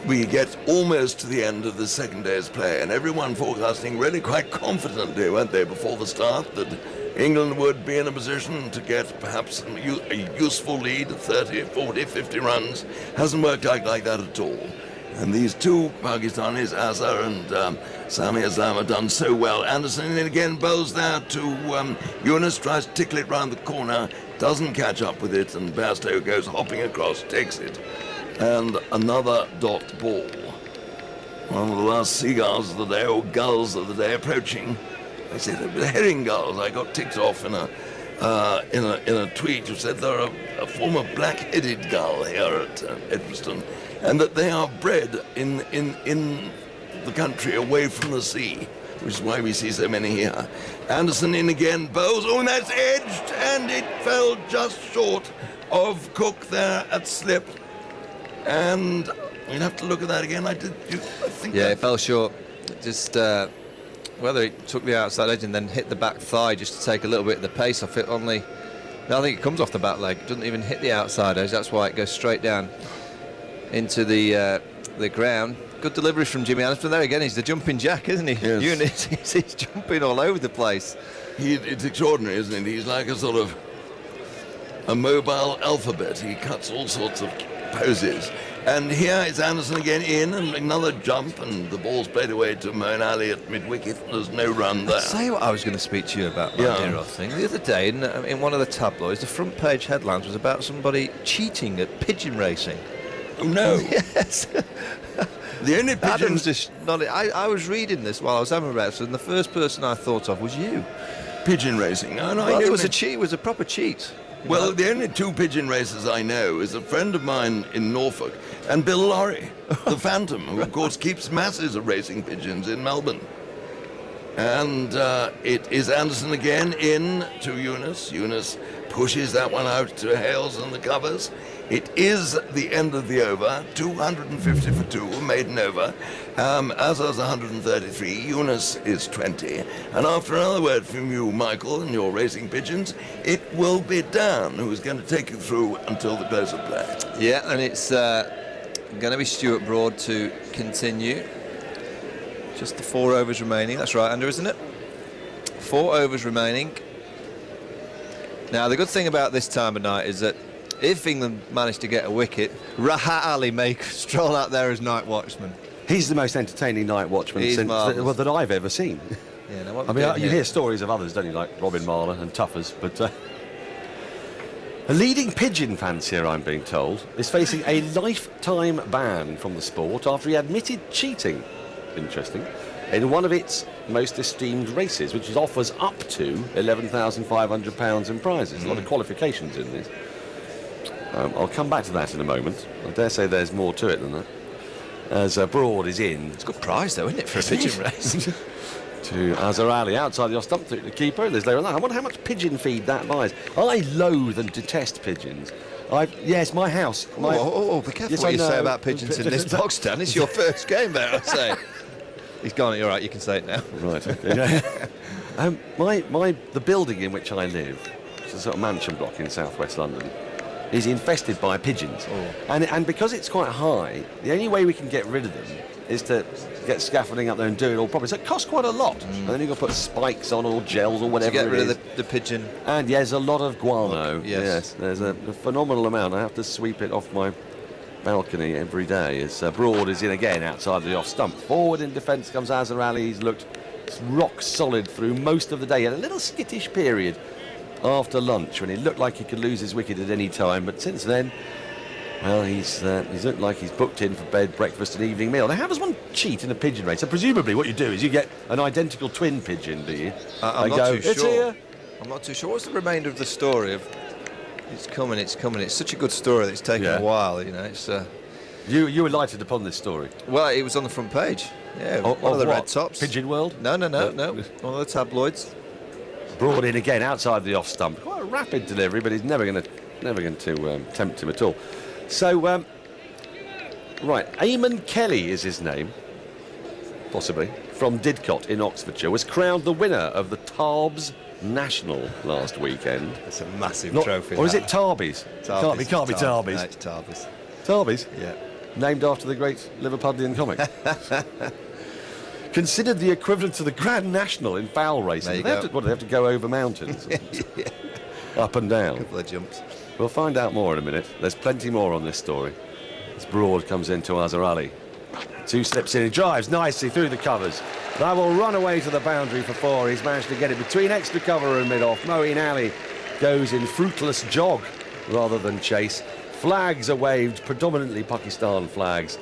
we get almost to the end of the second day's play, and everyone forecasting really quite confidently, weren't they, before the start, that England would be in a position to get perhaps a useful lead, 30, 40, 50 runs. Hasn't worked out like that at all. And these two Pakistanis, Azhar and Sami Azam, have done so well. Anderson again bowls there to Yunus, tries to tickle it round the corner, doesn't catch up with it, and Bairstow goes hopping across, takes it. And another dot ball. One of the last seagulls of the day, or gulls of the day, approaching. I said herring gulls. I got ticked off in a tweet who said they're a former black-headed gull here at Edgbaston, and that they are bred in the country away from the sea, which is why we see so many here. Anderson in again, bowls. Oh, and that's edged, and it fell just short of Cook there at slip. And we'll have to look at that again. I think. Yeah, it fell short. Just whether it took the outside edge and then hit the back thigh just to take a little bit of the pace off it. Only, I think it comes off the back leg. It doesn't even hit the outside edge. That's why it goes straight down into the ground. Good delivery from Jimmy Anderson. There again, he's the jumping jack, isn't he? Yes. Yunus, he's jumping all over the place. It's extraordinary, isn't it? He's like a sort of a mobile alphabet. He cuts all sorts of poses. And here is Anderson again in, and another jump, and the ball's played away to Moeen Ali at mid-wicket. There's no run there. I'll say what I was going to speak to you about that Heroes thing. The other day, in one of the tabloids, the front page headlines was about somebody cheating at pigeon racing. Oh, no. Yes. The only pigeons just nodded. I was reading this while I was having breakfast, and the first person I thought of was you. Pigeon racing? No, well, it was a cheat. It was a proper cheat. Well, the only two pigeon racers I know is a friend of mine in Norfolk and Bill Lorry, the Phantom, who of course keeps masses of racing pigeons in Melbourne. And it is Anderson again in to Eunice. Eunice pushes that one out to Hales and the covers. It is the end of the over, 250 for 2, maiden over. Azar's 133, Eunice is 20. And after another word from you, Michael, and your racing pigeons, it will be Dan who's going to take you through until the close of play. Yeah, and it's going to be Stuart Broad to continue. Just the 4 overs remaining. That's right, Andrew, isn't it? 4 overs remaining. Now, the good thing about this time of night is that if England managed to get a wicket, Rahat Ali may stroll out there as night watchman. He's the most entertaining night watchman that I've ever seen. Yeah, now I mean, you hear stories of others, don't you, like Robin Marler and Tuffers, but a leading pigeon fancier, I'm being told, is facing a lifetime ban from the sport after he admitted cheating, interesting, in one of its most esteemed races, which offers up to £11,500 in prizes. A lot of qualifications in this. I'll come back to that in a moment. I dare say there's more to it than that. As Broad is in. It's a good prize, though, isn't it, for a pigeon race? To Azhar Ali outside the off stump, the keeper. There's there and that. I wonder how much pigeon feed that buys. I loathe and detest pigeons. Yes, my house. Be careful what you say about pigeons in this box, Dan. It's your first game there, I'd say. He's gone. You're right. You can say it now. Right. Okay. The building in which I live, it's a sort of mansion block in southwest London, is infested by pigeons. And because it's quite high, the only way we can get rid of them is to get scaffolding up there and do it all properly. So it costs quite a lot. And then you've got to put spikes on or gels or whatever. To get rid of the pigeon. And there's a lot of guano. Yes, there's a phenomenal amount. I have to sweep it off my balcony every day. As Broad is in again outside the off stump. Forward in defence comes Azhar Ali. He's looked rock solid through most of the day. He had a little skittish period after lunch when it looked like he could lose his wicket at any time, but since then, well, he's looked like he's booked in for bed, breakfast and evening meal. Now, how does one cheat in a pigeon race? So presumably what you do is you get an identical twin pigeon, do you? I'm not too sure. I'm not too sure. What's the remainder of the story of it's coming? It's such a good story that it's taken a while, you know. It's You were lighted upon this story. Well, it was on the front page. Yeah, one of the red tops. Pigeon World? No. One of the tabloids. Brought in again outside the off stump. Quite a rapid delivery, but he's never going to tempt him at all. So, right, Eamon Kelly is his name, possibly, from Didcot in Oxfordshire, was crowned the winner of the Tarbes National last weekend. It's a massive trophy. Or is it Tarbies? Can't be Tarbies. No, it's Tarbes. Tarbies? Yeah. Named after the great Liverpudlian comic. Considered the equivalent of the Grand National in foul racing. They have to go over mountains? Up and down. A couple of jumps. We'll find out more in a minute. There's plenty more on this story. As Broad comes into Azhar Ali. 2 slips in, he drives nicely through the covers. That will run away to the boundary for 4. He's managed to get it between extra cover and mid-off. Moeen Ali goes in fruitless jog rather than chase. Flags are waved, predominantly Pakistan flags.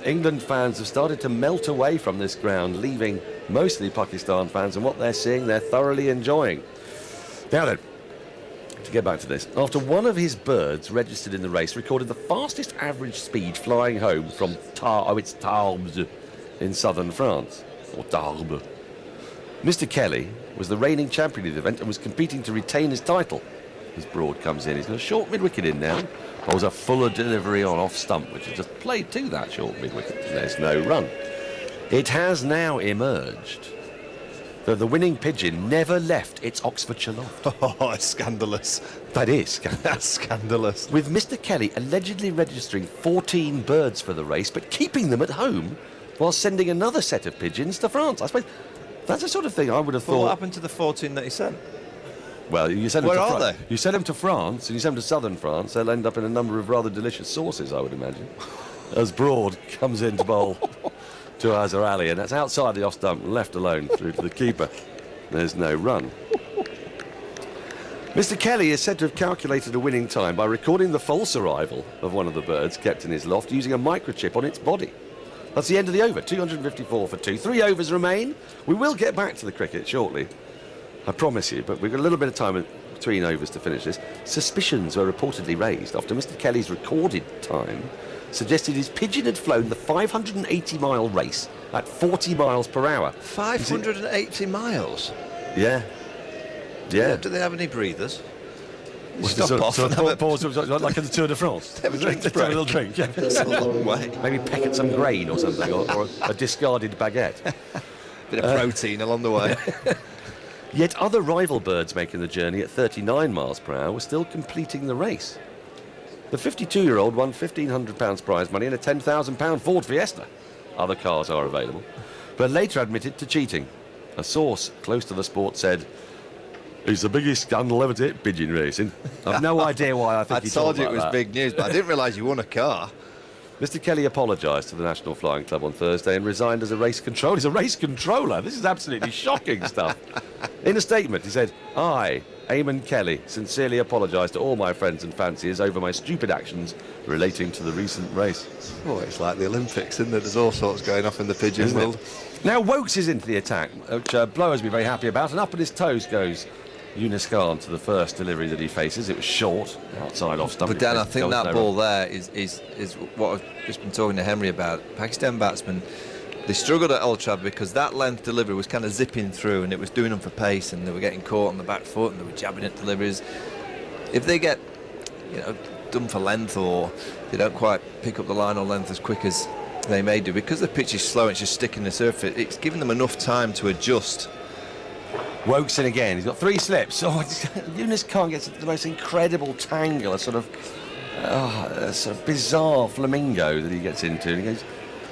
England fans have started to melt away from this ground, leaving mostly Pakistan fans, and what they're seeing, they're thoroughly enjoying. Now then, to get back to this, after one of his birds registered in the race recorded the fastest average speed flying home from Tarbes in southern France, or Tarbes. Mr. Kelly was the reigning champion of the event and was competing to retain his title. As Broad comes in, he's got a short mid-wicket in now. Bowls a fuller delivery on off-stump, which has just played to that short mid-wicket, and there's no run. It has now emerged that the winning pigeon never left its Oxfordshire loft. Oh, it's scandalous. That is scandalous. That's scandalous. With Mr. Kelly allegedly registering 14 birds for the race, but keeping them at home while sending another set of pigeons to France. I suppose that's the sort of thing I would have thought. What happened to the 14 that he sent? Well, you send them Where to are they? You send them to France, and you send them to southern France. They'll end up in a number of rather delicious sauces, I would imagine. As Broad comes in to bowl to Azhar Ali, and that's outside the off stump, left alone through to the keeper. There's no run. Mr. Kelly is said to have calculated a winning time by recording the false arrival of one of the birds kept in his loft using a microchip on its body. That's the end of the over, 254 for 2. 3 overs remain. We will get back to the cricket shortly, I promise you, but we've got a little bit of time between overs to finish this. Suspicions were reportedly raised after Mr. Kelly's recorded time suggested his pigeon had flown the 580-mile race at 40 miles per hour. 580 miles? Yeah. Yeah. Do they have any breathers? Stop off and have a pause, like in the Tour de France. Have a drink break. Have a little drink. Yeah. That's a long way. Maybe peck at some grain or something, or a discarded baguette. Bit of protein along the way. Yet other rival birds making the journey at 39 miles per hour were still completing the race. The 52-year-old won £1,500 prize money and a £10,000 Ford Fiesta. Other cars are available, but later admitted to cheating. A source close to the sport said, "He's the biggest scandal ever to hit pigeon racing." I've no idea why I think he told you it was that. big news, but I didn't realise you won a car. Mr. Kelly apologised to the National Flying Club on Thursday and resigned as a race controller. He's a race controller. This is absolutely shocking stuff. In a statement, he said, "I, Eamon Kelly, sincerely apologise to all my friends and fanciers over my stupid actions relating to the recent race." Oh, it's like the Olympics, isn't it? There's all sorts going off in the pigeon Isn't world. it? Now Wokes is into the attack, which Blowers will be very happy about, and up at his toes goes Yunus Khan to the first delivery that he faces. It was short, outside off stump. But Dan, I think that ball there is what I've just been talking to Henry about. Pakistan batsmen, they struggled at Old Trafford because that length delivery was kind of zipping through and it was doing them for pace, and they were getting caught on the back foot and they were jabbing at deliveries. If they get, done for length, or they don't quite pick up the line or length as quick as they may do, because the pitch is slow and it's just sticking the surface, it's giving them enough time to adjust. Wokes in again. He's got 3 slips. Oh, Yunus Khan gets into the most incredible tangle, a sort of bizarre flamingo that he gets into. And he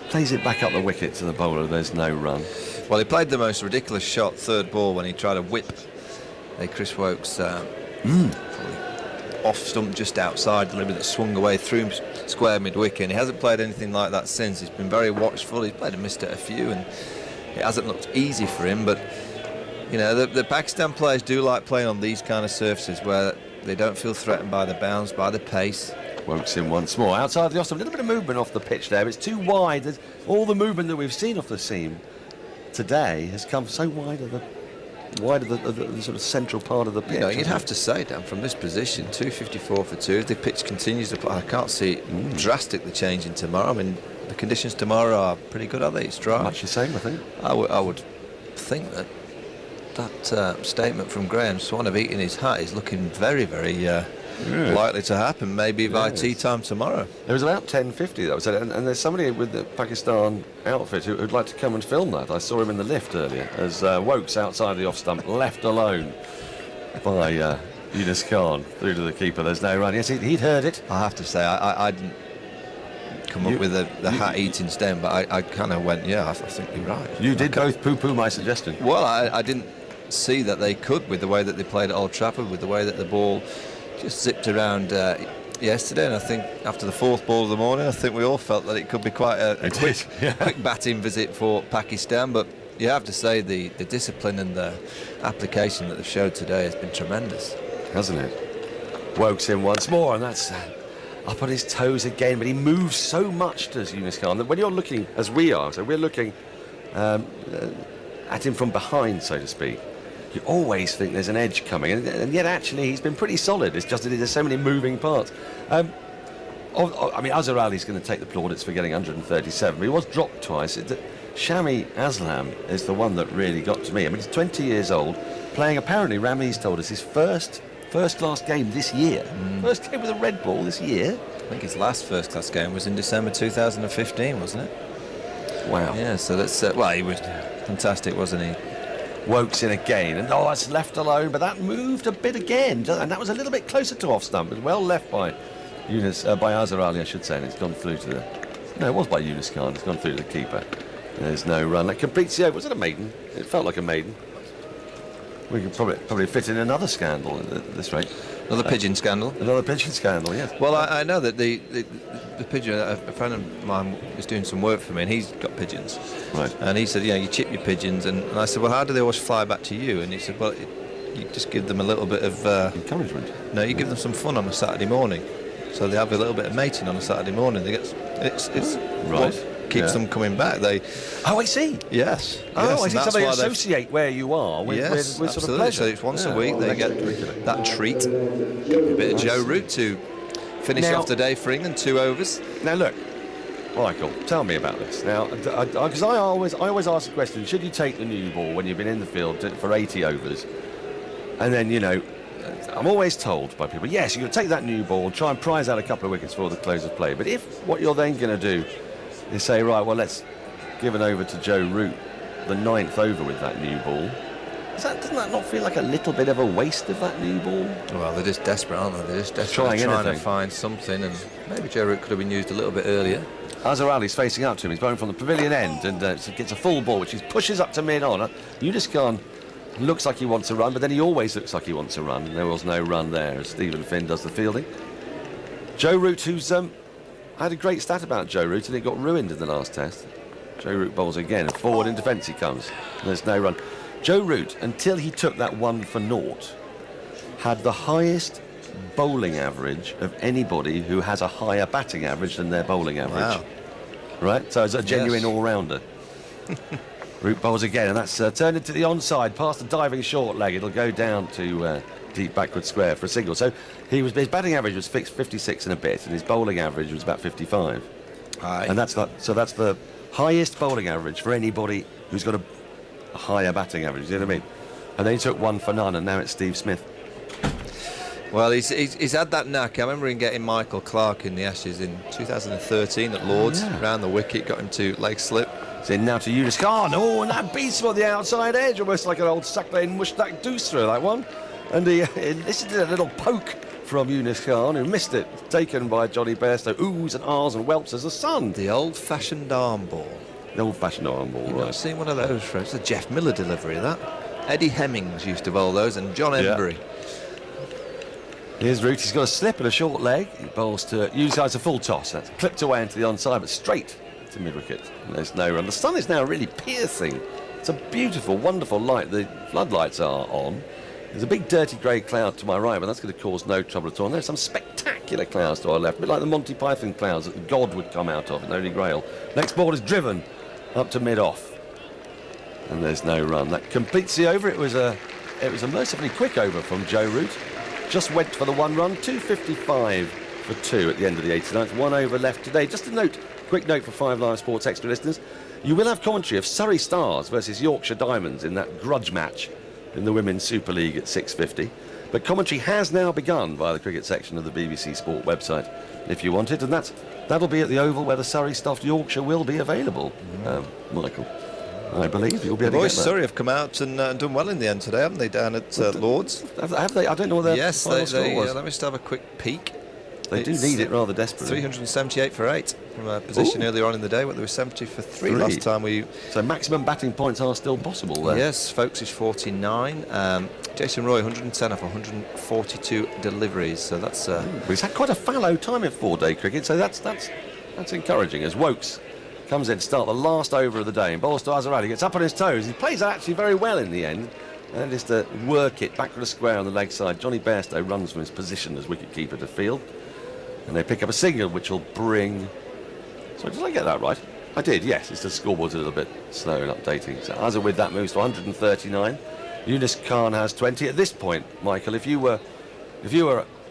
plays it back up the wicket to the bowler. There's no run. Well, he played the most ridiculous shot, third ball, when he tried to whip Chris Wokes off stump just outside, delivery that swung away through square mid-wicket. And he hasn't played anything like that since. He's been very watchful. He's played and missed it a few, and it hasn't looked easy for him, but the Pakistan players do like playing on these kind of surfaces where they don't feel threatened by the bounce, by the pace. Wokes in once more. Outside the off stump, a little bit of movement off the pitch there. It's too wide. All the movement that we've seen off the seam today has come so wide of the sort of central part of the pitch. You'd have to say, Dan, from this position, 254 for 2. If the pitch continues to play, I can't see it drastically changing tomorrow. I mean, the conditions tomorrow are pretty good, are they? It's dry. Much the same, I think. I would think that statement from Graham Swan of eating his hat is looking very, very likely to happen, maybe by tea time tomorrow. There was about 10:50 that was said, and there's somebody with the Pakistan outfit who'd like to come and film that. I saw him in the lift earlier as Wokes outside the off stump, left alone by Yunus Khan through to the keeper. There's no run. Yes, he'd heard it. I have to say, I didn't come up with the hat eating stem, but I kind of went, I think you're right. You did both poo-poo my suggestion. Well, I didn't see that they could, with the way that they played at Old Trafford, with the way that the ball just zipped around yesterday, and I think after the 4th ball of the morning, I think we all felt that it could be quite a quick batting visit for Pakistan. But you have to say the discipline and the application that they've showed today has been tremendous, hasn't it? Wokes in once more, and that's up on his toes again, but he moves so much, does Yunus Khan, that when you're looking, as we are, so we're looking at him from behind, so to speak, you always think there's an edge coming, and yet actually he's been pretty solid. It's just that there's so many moving parts. I mean, Azhar Ali's going to take the plaudits for getting 137, but he was dropped twice. Shami Aslam is the one that really got to me. I mean, he's 20 years old, playing, apparently, Ramiz told us, his first-class game this year. First game with a red ball this year. I think his last first-class game was in December 2015, wasn't it? Wow. Yeah, so that's... he was fantastic, wasn't he? Wokes in again, and it's left alone, but that moved a bit again, and that was a little bit closer to off stump. It was well left by Azhar Ali, I should say, and it's gone through to it was by Yunus Khan. It's gone through to the keeper. There's no run. That completes the over. Was it a maiden? It felt like a maiden. We could probably fit in another scandal at this rate. Another pigeon scandal. Another pigeon scandal, yes. Well, I know that the pigeon, a friend of mine is doing some work for me, and he's got pigeons. Right. And he said, you chip your pigeons, and I said, well, how do they always fly back to you? And he said, well, you just give them a little bit of encouragement. No, you give them some fun on a Saturday morning, so they have a little bit of mating on a Saturday morning. They get it's right. What keeps them coming back. I see. Yes. I see. So they associate where you are with sort of pleasure. So it's once a week they get that treat. A bit of Joe Root to finish off the day for England, 2 overs. Now look, Michael, tell me about this. Now, because I always ask the question: should you take the new ball when you've been in the field for 80 overs? And then I'm always told by people, yes, you can take that new ball, try and prize out a couple of wickets for the close of play. But if what you're then going to do is say, right, well, let's give an over to Joe Root, the 9th over with that new ball, doesn't that not feel like a little bit of a waste of that new ball? Well, they're just desperate, aren't they? They're just desperate, trying to find something, and maybe Joe Root could have been used a little bit earlier. Azhar Ali's facing up to him. He's bowling from the pavilion end and gets a full ball, which he pushes up to mid-on. Yunus Khan looks like he wants a run, but then he always looks like he wants a run, and there was no run there as Stephen Finn does the fielding. Joe Root, who's had a great stat about Joe Root, and it got ruined in the last test. Joe Root bowls again, and forward in defence he comes. There's no run. Joe Root, until he took that 1 for 0, had the highest bowling average of anybody who has a higher batting average than their bowling average. Wow. Right? So it's a genuine all-rounder. Root bowls again, and that's turned into the onside, past the diving short leg. It'll go down to deep backward square for a single. So his batting average was fixed 56 and a bit, and his bowling average was about 55. And that's the highest bowling average for anybody who's got a higher batting average. You know what I mean? And then he took 1 for none, and now it's Steve Smith. Well, he's had that knack. I remember him getting Michael Clarke in the Ashes in 2013 at Lords, round the wicket, got him to leg slip. It's in now to Yunus Khan. Oh, and that beats him on the outside edge, almost like an old Sackblade mushtack deuce through that one. And this is a little poke from Yunus Khan, who missed it, taken by Johnny Bairstow. Oohs and ahs and whelps as a sun. The old-fashioned arm ball. The old-fashioned arm ball, right. I've seen one of those, Fred. It's a Jeff Miller delivery, that. Eddie Hemmings used to bowl those, and John Embury. Here's Root. He's got a slip and a short leg. He bowls to Yunus Khan's a full toss. That's clipped away into the onside, but straight to mid-wicket. There's no run. The sun is now really piercing. It's a beautiful, wonderful light. The floodlights are on. There's a big dirty grey cloud to my right, but that's going to cause no trouble at all. And there's some spectacular clouds to our left, a bit like the Monty Python clouds that the God would come out of in Holy Grail. Next ball is driven up to mid-off. And there's no run. That completes the over. It was a mercifully quick over from Joe Root. Just went for the 1 run, 255 for 2 at the end of the 89th. 1 over left today. Just a quick note for 5 Live Sports Extra listeners. You will have commentary of Surrey Stars versus Yorkshire Diamonds in that grudge match in the Women's Super League at 6:50. But commentary has now begun via the cricket section of the BBC Sport website, if you want it. And that'll be at the Oval where the Surrey stuffed Yorkshire will be available, Michael. I believe you'll be able to get that. The boys Surrey have come out and done well in the end today, haven't they, down at Lords? Have they? I don't know what their final score was. Let me just have a quick peek. They do need it rather desperately. 378 for 8 from a position earlier on in the day, where there was 70 for 3 last time. So maximum batting points are still possible there. Yes, Folkes is 49. Jason Roy 110 off 142 deliveries. So that's. He's had quite a fallow time in 4-day cricket, so that's encouraging. As Wokes comes in to start the last over of the day, and bowls to Azhar Ali, gets up on his toes. He plays actually very well in the end. And just to work it back to the square on the leg side. Johnny Bairstow runs from his position as wicket-keeper to field. And they pick up a single, which will bring... Sorry, did I get that right? I did, yes. It's the scoreboard's a little bit slow in updating. So Azhar with that moves to 139. Yunus Khan has 20. At this point, Michael, if you were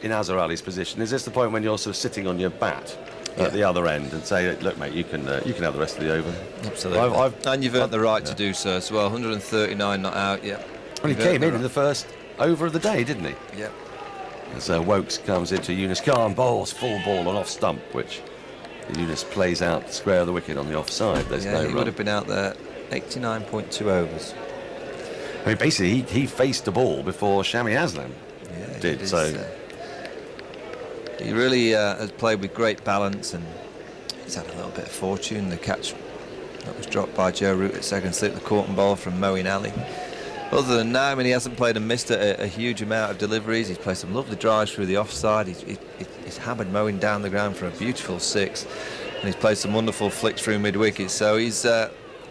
in Azhar Ali's position, is this the point when you're sort of sitting on your bat at the other end and say, look, mate, you can have the rest of the over? Absolutely. And you've earned the right to do so as well. 139 not out yet. Well, he came in the first over of the day, didn't he? Yeah. As Wokes comes into Yunus Khan, bowls full ball on off stump, which Yunus plays out square of the wicket on the offside. There's no he run. would have been out there 89.2 overs. I mean, basically, he faced the ball before Shami Aslam did. He really has played with great balance, and he's had a little bit of fortune. The catch that was dropped by Joe Root at second slip, the caught and ball from Moeen Ali. Other than that, I mean, he hasn't played and missed a huge amount of deliveries. He's played some lovely drives through the offside. He's hammered mowing down the ground for a beautiful 6. And he's played some wonderful flicks through mid-wicket. So he's...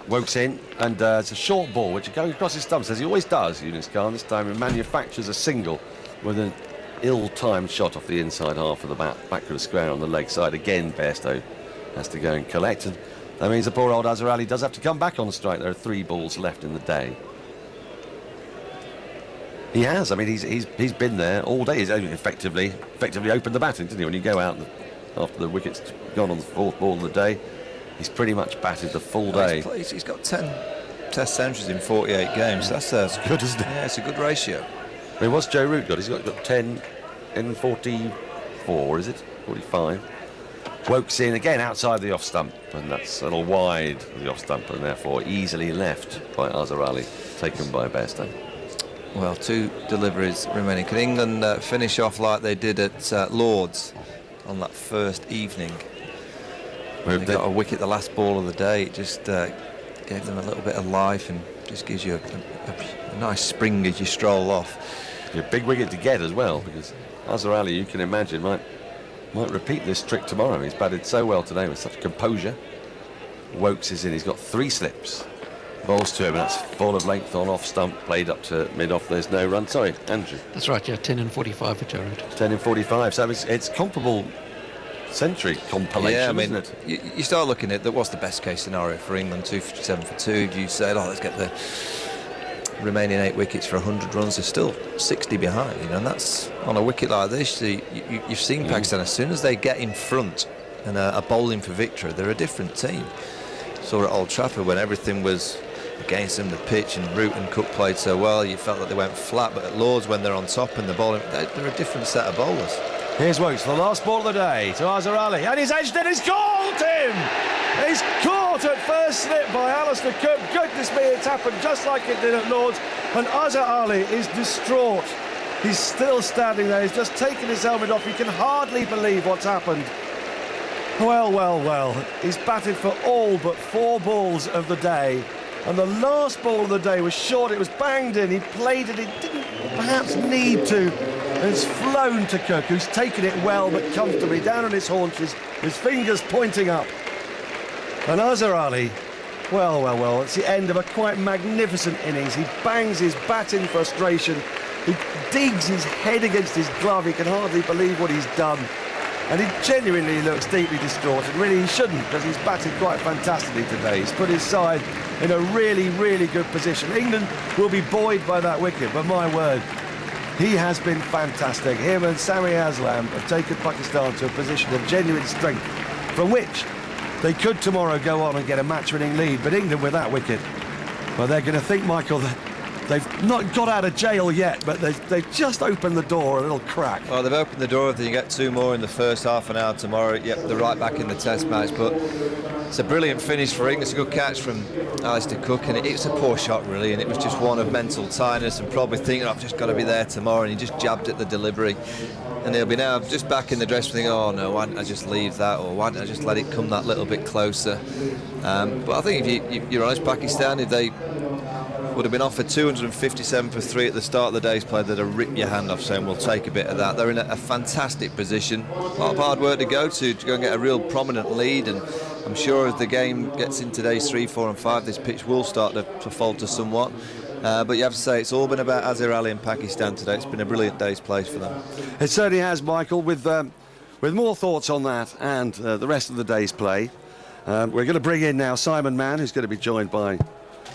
Wokes in, and it's a short ball, which going across his stumps, as he always does, Eunice Khan. This time he manufactures a single with an ill-timed shot off the inside half of the back of the square on the leg side. Again, Bairstow has to go and collect, and that means the poor old Azhar Ali does have to come back on strike. There are 3 balls left in the day. He has. I mean, he's been there all day. He's effectively opened the batting, didn't he? When you go out after the wicket's gone on the 4th ball of the day, he's pretty much batted the full day. He's got 10 Test centuries in 48 games. That's good, isn't it? Yeah, it's a good ratio. I mean, what's Joe Root got? He's got 10 in 44, is it? 45. Wokes in again outside the off stump, and that's a little wide of the off stump, and therefore easily left by Azhar Ali, taken by Bairstow. Well, 2 deliveries remaining. Can England finish off like they did at Lords on that first evening? They got a wicket the last ball of the day. It just gave them a little bit of life and just gives you a nice spring as you stroll off. A big wicket to get as well, because Azhar Ali, you can imagine, might repeat this trick tomorrow. He's batted so well today with such composure. Wokes is in. He's got 3 slips. Bowls to him, and that's full of length on off stump, played up to mid-off. There's no run. Sorry, Andrew. That's right, yeah, 10 and 45 for Joe Root. 10 and 45. So it's comparable century compilation, yeah, I mean, isn't it? You start looking at what's the best case scenario for England, 257 for 2. If you say, let's get the remaining 8 wickets for 100 runs, they're still 60 behind, and that's on a wicket like this. So you've seen Pakistan, as soon as they get in front and are bowling for victory, they're a different team. Saw at Old Trafford when everything was against them, the pitch, and Root and Cook played so well, you felt that they went flat, but at Lords, when they're on top and the bowling, they're a different set of bowlers. Here's Wokes, the last ball of the day to Azhar Ali, and he's edged it, he's caught him! He's caught at first slip by Alistair Cook. Goodness me, it's happened just like it did at Lords, and Azhar Ali is distraught. He's still standing there, he's just taken his helmet off. You can hardly believe what's happened. Well, he's batted for all but 4 balls of the day, and the last ball of the day was short, it was banged in, he played it, he didn't perhaps need to. It's flown to Cook, who's taken it well but comfortably down on his haunches, his fingers pointing up. And Azhar Ali, well, it's the end of a quite magnificent innings. He bangs his bat in frustration, he digs his head against his glove, he can hardly believe what he's done. And he genuinely looks deeply distraught, and really he shouldn't, because he's batted quite fantastically today. He's put his side in a really, really good position. England will be buoyed by that wicket, but my word, he has been fantastic. Him and Sami Aslam have taken Pakistan to a position of genuine strength, from which they could tomorrow go on and get a match-winning lead. But England with that wicket, well, they're going to think, Michael, that they've not got out of jail yet, but they've just opened the door a little crack. Well, they've opened the door. If they get 2 more in the first half an hour tomorrow, yep, they're right back in the Test match. But it's a brilliant finish for England. It's a good catch from Alistair Cook, and it's a poor shot, really, and it was just one of mental tiredness and probably thinking, I've just got to be there tomorrow, and he just jabbed at the delivery. And he'll be now just back in the dressing room thinking, oh no, why didn't I just leave that, or why didn't I just let it come that little bit closer? But I think if you're honest, Pakistan, if they would have been offered 257 for 3 at the start of the day's play, they'd have ripped your hand off saying, we'll take a bit of that. They're in a fantastic position. A lot of hard work to go and get a real prominent lead, and I'm sure as the game gets into days 3, 4 and 5, this pitch will start to falter somewhat. But you have to say, it's all been about Azhar Ali and Pakistan today. It's been a brilliant day's play for them. It certainly has, Michael, with more thoughts on that and the rest of the day's play. We're going to bring in now Simon Mann, who's going to be joined by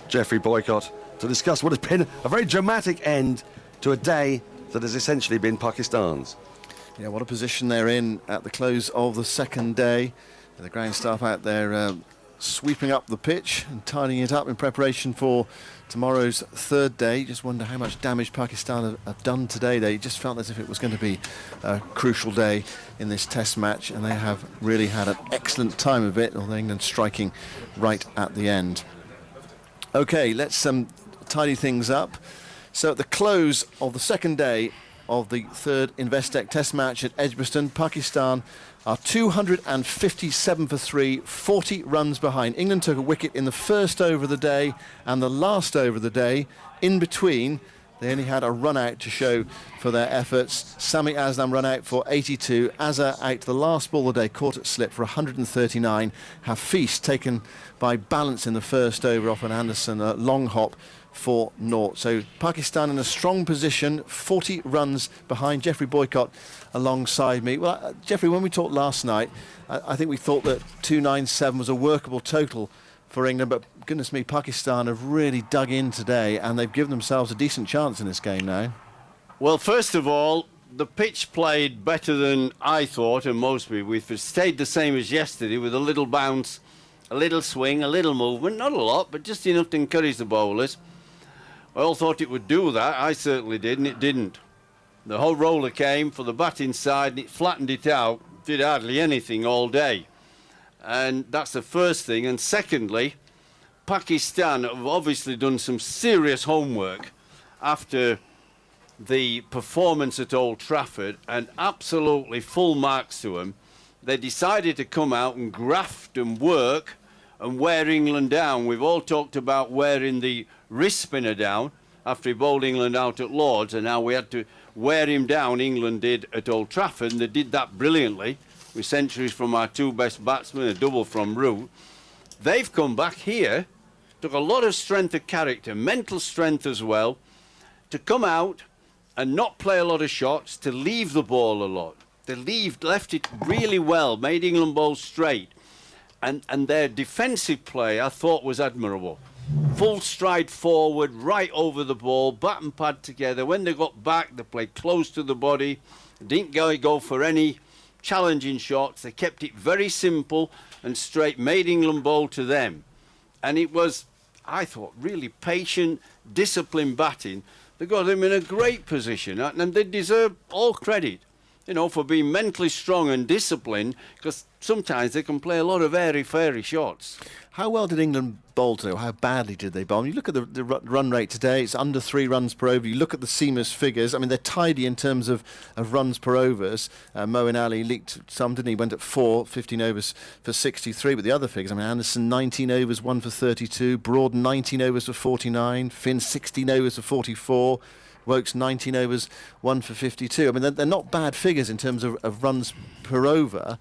Geoffrey Boycott, to discuss what has been a very dramatic end to a day that has essentially been Pakistan's. Yeah, what a position they're in at the close of the second day. The ground staff out there sweeping up the pitch and tidying it up in preparation for tomorrow's 3rd day. You just wonder how much damage Pakistan have done today. They just felt as if it was going to be a crucial day in this Test match, and they have really had an excellent time of it, although England striking right at the end. OK, let's tidy things up. So at the close of the second day of the 3rd Investec Test match at Edgbaston, Pakistan are 257 for 3, 40 runs behind. England took a wicket in the first over of the day and the last over of the day. in between, they only had a run out to show for their efforts. Sami Aslam run out for 82. Azhar out the last ball of the day, caught at slip for 139. Hafiz taken by balance in the first over off an Anderson long hop for naught. So Pakistan in a strong position, 40 runs behind. Geoffrey Boycott alongside me. Well, Geoffrey, when we talked last night, I think we thought that 297 was a workable total for England, but goodness me, Pakistan have really dug in today and they've given themselves a decent chance in this game now. Well, first of all, the pitch played better than I thought and most people. If it stayed the same as yesterday with a little bounce, a little swing, a little movement, not a lot, but just enough to encourage the bowlers. I all thought it would do that. I certainly did, and it didn't. The whole roller came for the batting side and it flattened it out, did hardly anything all day. And that's the first thing. And secondly, Pakistan have obviously done some serious homework after the performance at Old Trafford, and absolutely full marks to them. They decided to come out and graft and work and wear England down. We've all talked about wearing the wrist spinner down after he bowled England out at Lord's, and now we had to wear him down. England did at Old Trafford, and they did that brilliantly with centuries from our two best batsmen, a double from Root. They've come back here, took a lot of strength of character, mental strength as well, to come out and not play a lot of shots, to leave the ball a lot. They left it really well, made England bowl straight. And their defensive play, I thought, was admirable. Full stride forward, right over the ball, bat and pad together. When they got back, they played close to the body, didn't go for any challenging shots. They kept it very simple and straight, made England bowl to them. And it was, I thought, really patient, disciplined batting. They got them in a great position, and they deserve all credit, you know, for being mentally strong and disciplined, because sometimes they can play a lot of airy-fairy shots. How well did England bowl today, or how badly did they bowl? You look at the run rate today, it's under 3 runs per over. You look at the seamers figures, I mean, they're tidy in terms of runs per overs. Moeen Ali leaked some, didn't he? Went at 4, 15 overs for 63, but the other figures, I mean, Anderson 19 overs, 1 for 32, Broad 19 overs for 49, Finn 16 overs for 44, Wokes 19 overs, 1 for 52. I mean, they're not bad figures in terms of runs per over,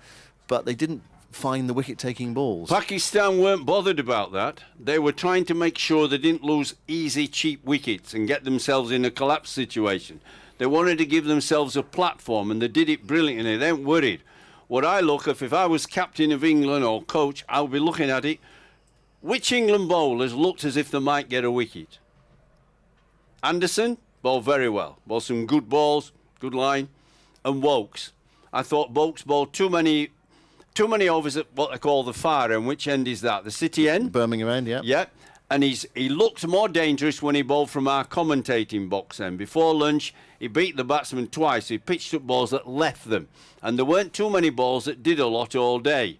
but they didn't find the wicket-taking balls. Pakistan weren't bothered about that. They were trying to make sure they didn't lose easy, cheap wickets and get themselves in a collapse situation. They wanted to give themselves a platform, and they did it brilliantly. They weren't worried. What I look at, if I was captain of England or coach, I would be looking at it. Which England bowlers looked as if they might get a wicket? Anderson bowled very well. Bowled some good balls, good line. And Wokes. I thought Wokes bowled too many overs at what they call the far end. Which end is that? The City end? Birmingham end, yeah. Yeah. And he looked more dangerous when he bowled from our commentating box end. Before lunch, he beat the batsman twice. He pitched up balls that left them. And there weren't too many balls that did a lot all day.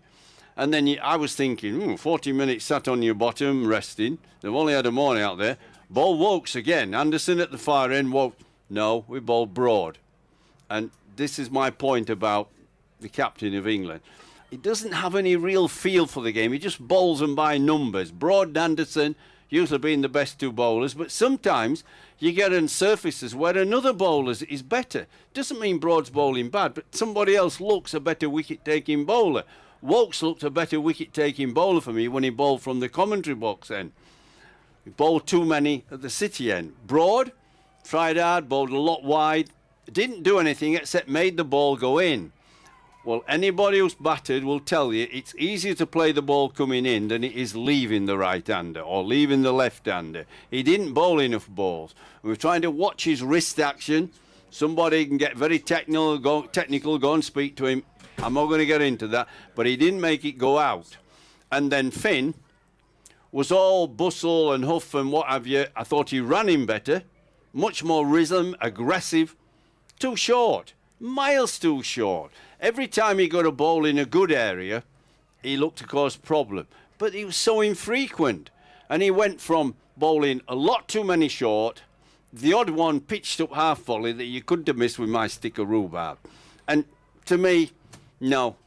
And then I was thinking, 40 minutes sat on your bottom, resting. They've only had a morning out there. Bowl Wokes again. Anderson at the far end. Wokes. No, we bowled Broad. And this is my point about the captain of England. He doesn't have any real feel for the game. He just bowls them by numbers. Broad and Anderson usually being the best 2 bowlers, but sometimes you get on surfaces where another bowler is better. Doesn't mean Broad's bowling bad, but somebody else looks a better wicket-taking bowler. Wokes looked a better wicket-taking bowler for me when he bowled from the commentary box end. He bowled too many at the City end. Broad tried hard, bowled a lot wide, didn't do anything except made the ball go in. Well, anybody who's battered will tell you it's easier to play the ball coming in than it is leaving the right-hander or leaving the left-hander. He didn't bowl enough balls. We were trying to watch his wrist action. Somebody can get very technical, go and speak to him. I'm not going to get into that, but he didn't make it go out. And then Finn was all bustle and huff and what have you. I thought he ran him better, much more rhythm, aggressive, too short, miles too short. Every time he got a ball in a good area, he looked to cause problem. But he was so infrequent. And he went from bowling a lot too many short, the odd one pitched up half volley that you couldn't have missed with my stick of rhubarb. And to me, no,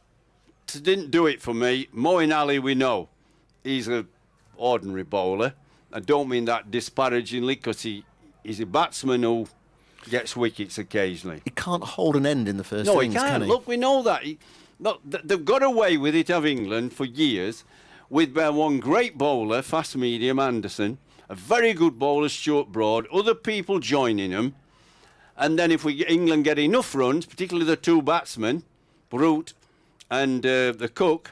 it didn't do it for me. Moeen Ali, we know, he's an ordinary bowler. I don't mean that disparagingly, because he's a batsman who gets wickets occasionally. He can't hold an end in the first innings, he can't. Can he? Look, we know that. Look, they've got away with it of England for years with their one great bowler, fast medium Anderson, a very good bowler, Stuart Broad, other people joining them. And then if England get enough runs, particularly the two batsmen, Brute and the Cook,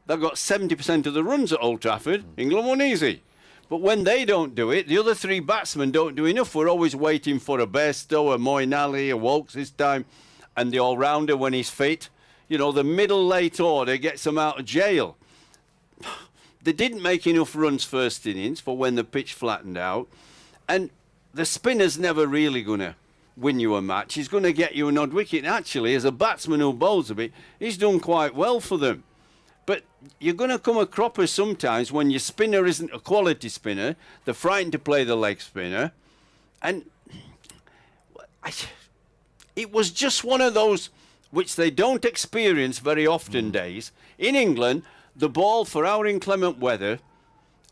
they've got 70% of the runs at Old Trafford. England won easy. But when they don't do it, the other three batsmen don't do enough. We're always waiting for a Bairstow, a Moeen Ali, a Wilkes this time, and the all-rounder when he's fit. You know, the middle late order gets them out of jail. They didn't make enough runs first innings for when the pitch flattened out. And the spinner's never really going to win you a match. He's going to get you an odd wicket. And actually, as a batsman who bowls a bit, he's done quite well for them. But you're going to come a cropper sometimes when your spinner isn't a quality spinner. They're frightened to play the leg spinner. And it was just one of those which they don't experience very often days. In England, the ball for our inclement weather,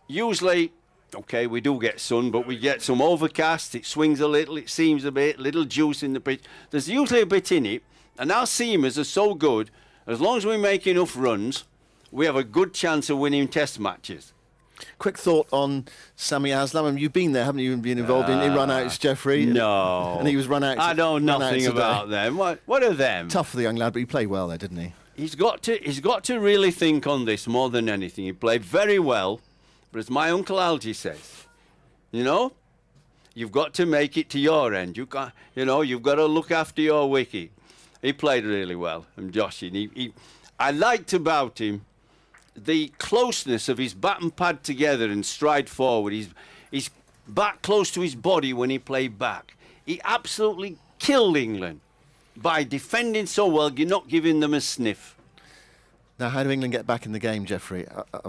usually, okay, we do get sun, but we get some overcast, it swings a little, it seems a bit, little juice in the pitch. There's usually a bit in it, and our seamers are so good, as long as we make enough runs, we have a good chance of winning test matches. Quick thought on Sami Aslam. I mean, you've been there, haven't you, been involved in run-outs, Jeffrey? No. And he was run-out. I know nothing about them. What are them? Tough for the young lad, but he played well there, didn't he? He's got to really think on this more than anything. He played very well, but as my Uncle Algie says, you know, you've got to make it to your end. You've got to look after your wicket. He played really well, and Joshy. I liked about him the closeness of his bat and pad together and stride forward. He's back close to his body when he played back. He absolutely killed England by defending so well, you're not giving them a sniff. Now, how do England get back in the game, Jeffrey?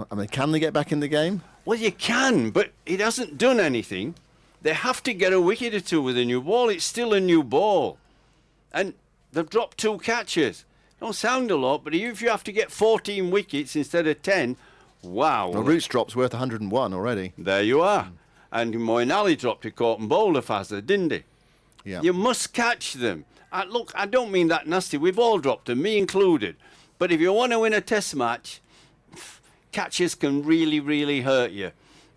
I mean, can they get back in the game? Well, you can, but it hasn't done anything. They have to get a wicket or two with a new ball. It's still a new ball. And they've dropped 2 catches. Don't sound a lot, but if you have to get 14 wickets instead of 10, wow. Well, Root's drop's worth 101 already. There you are. And Moeen Ali dropped a caught and bowler Fazza, didn't he? Yeah. You must catch them. Look, I don't mean that nasty. We've all dropped them, me included. But if you want to win a test match, catches can really, really hurt you.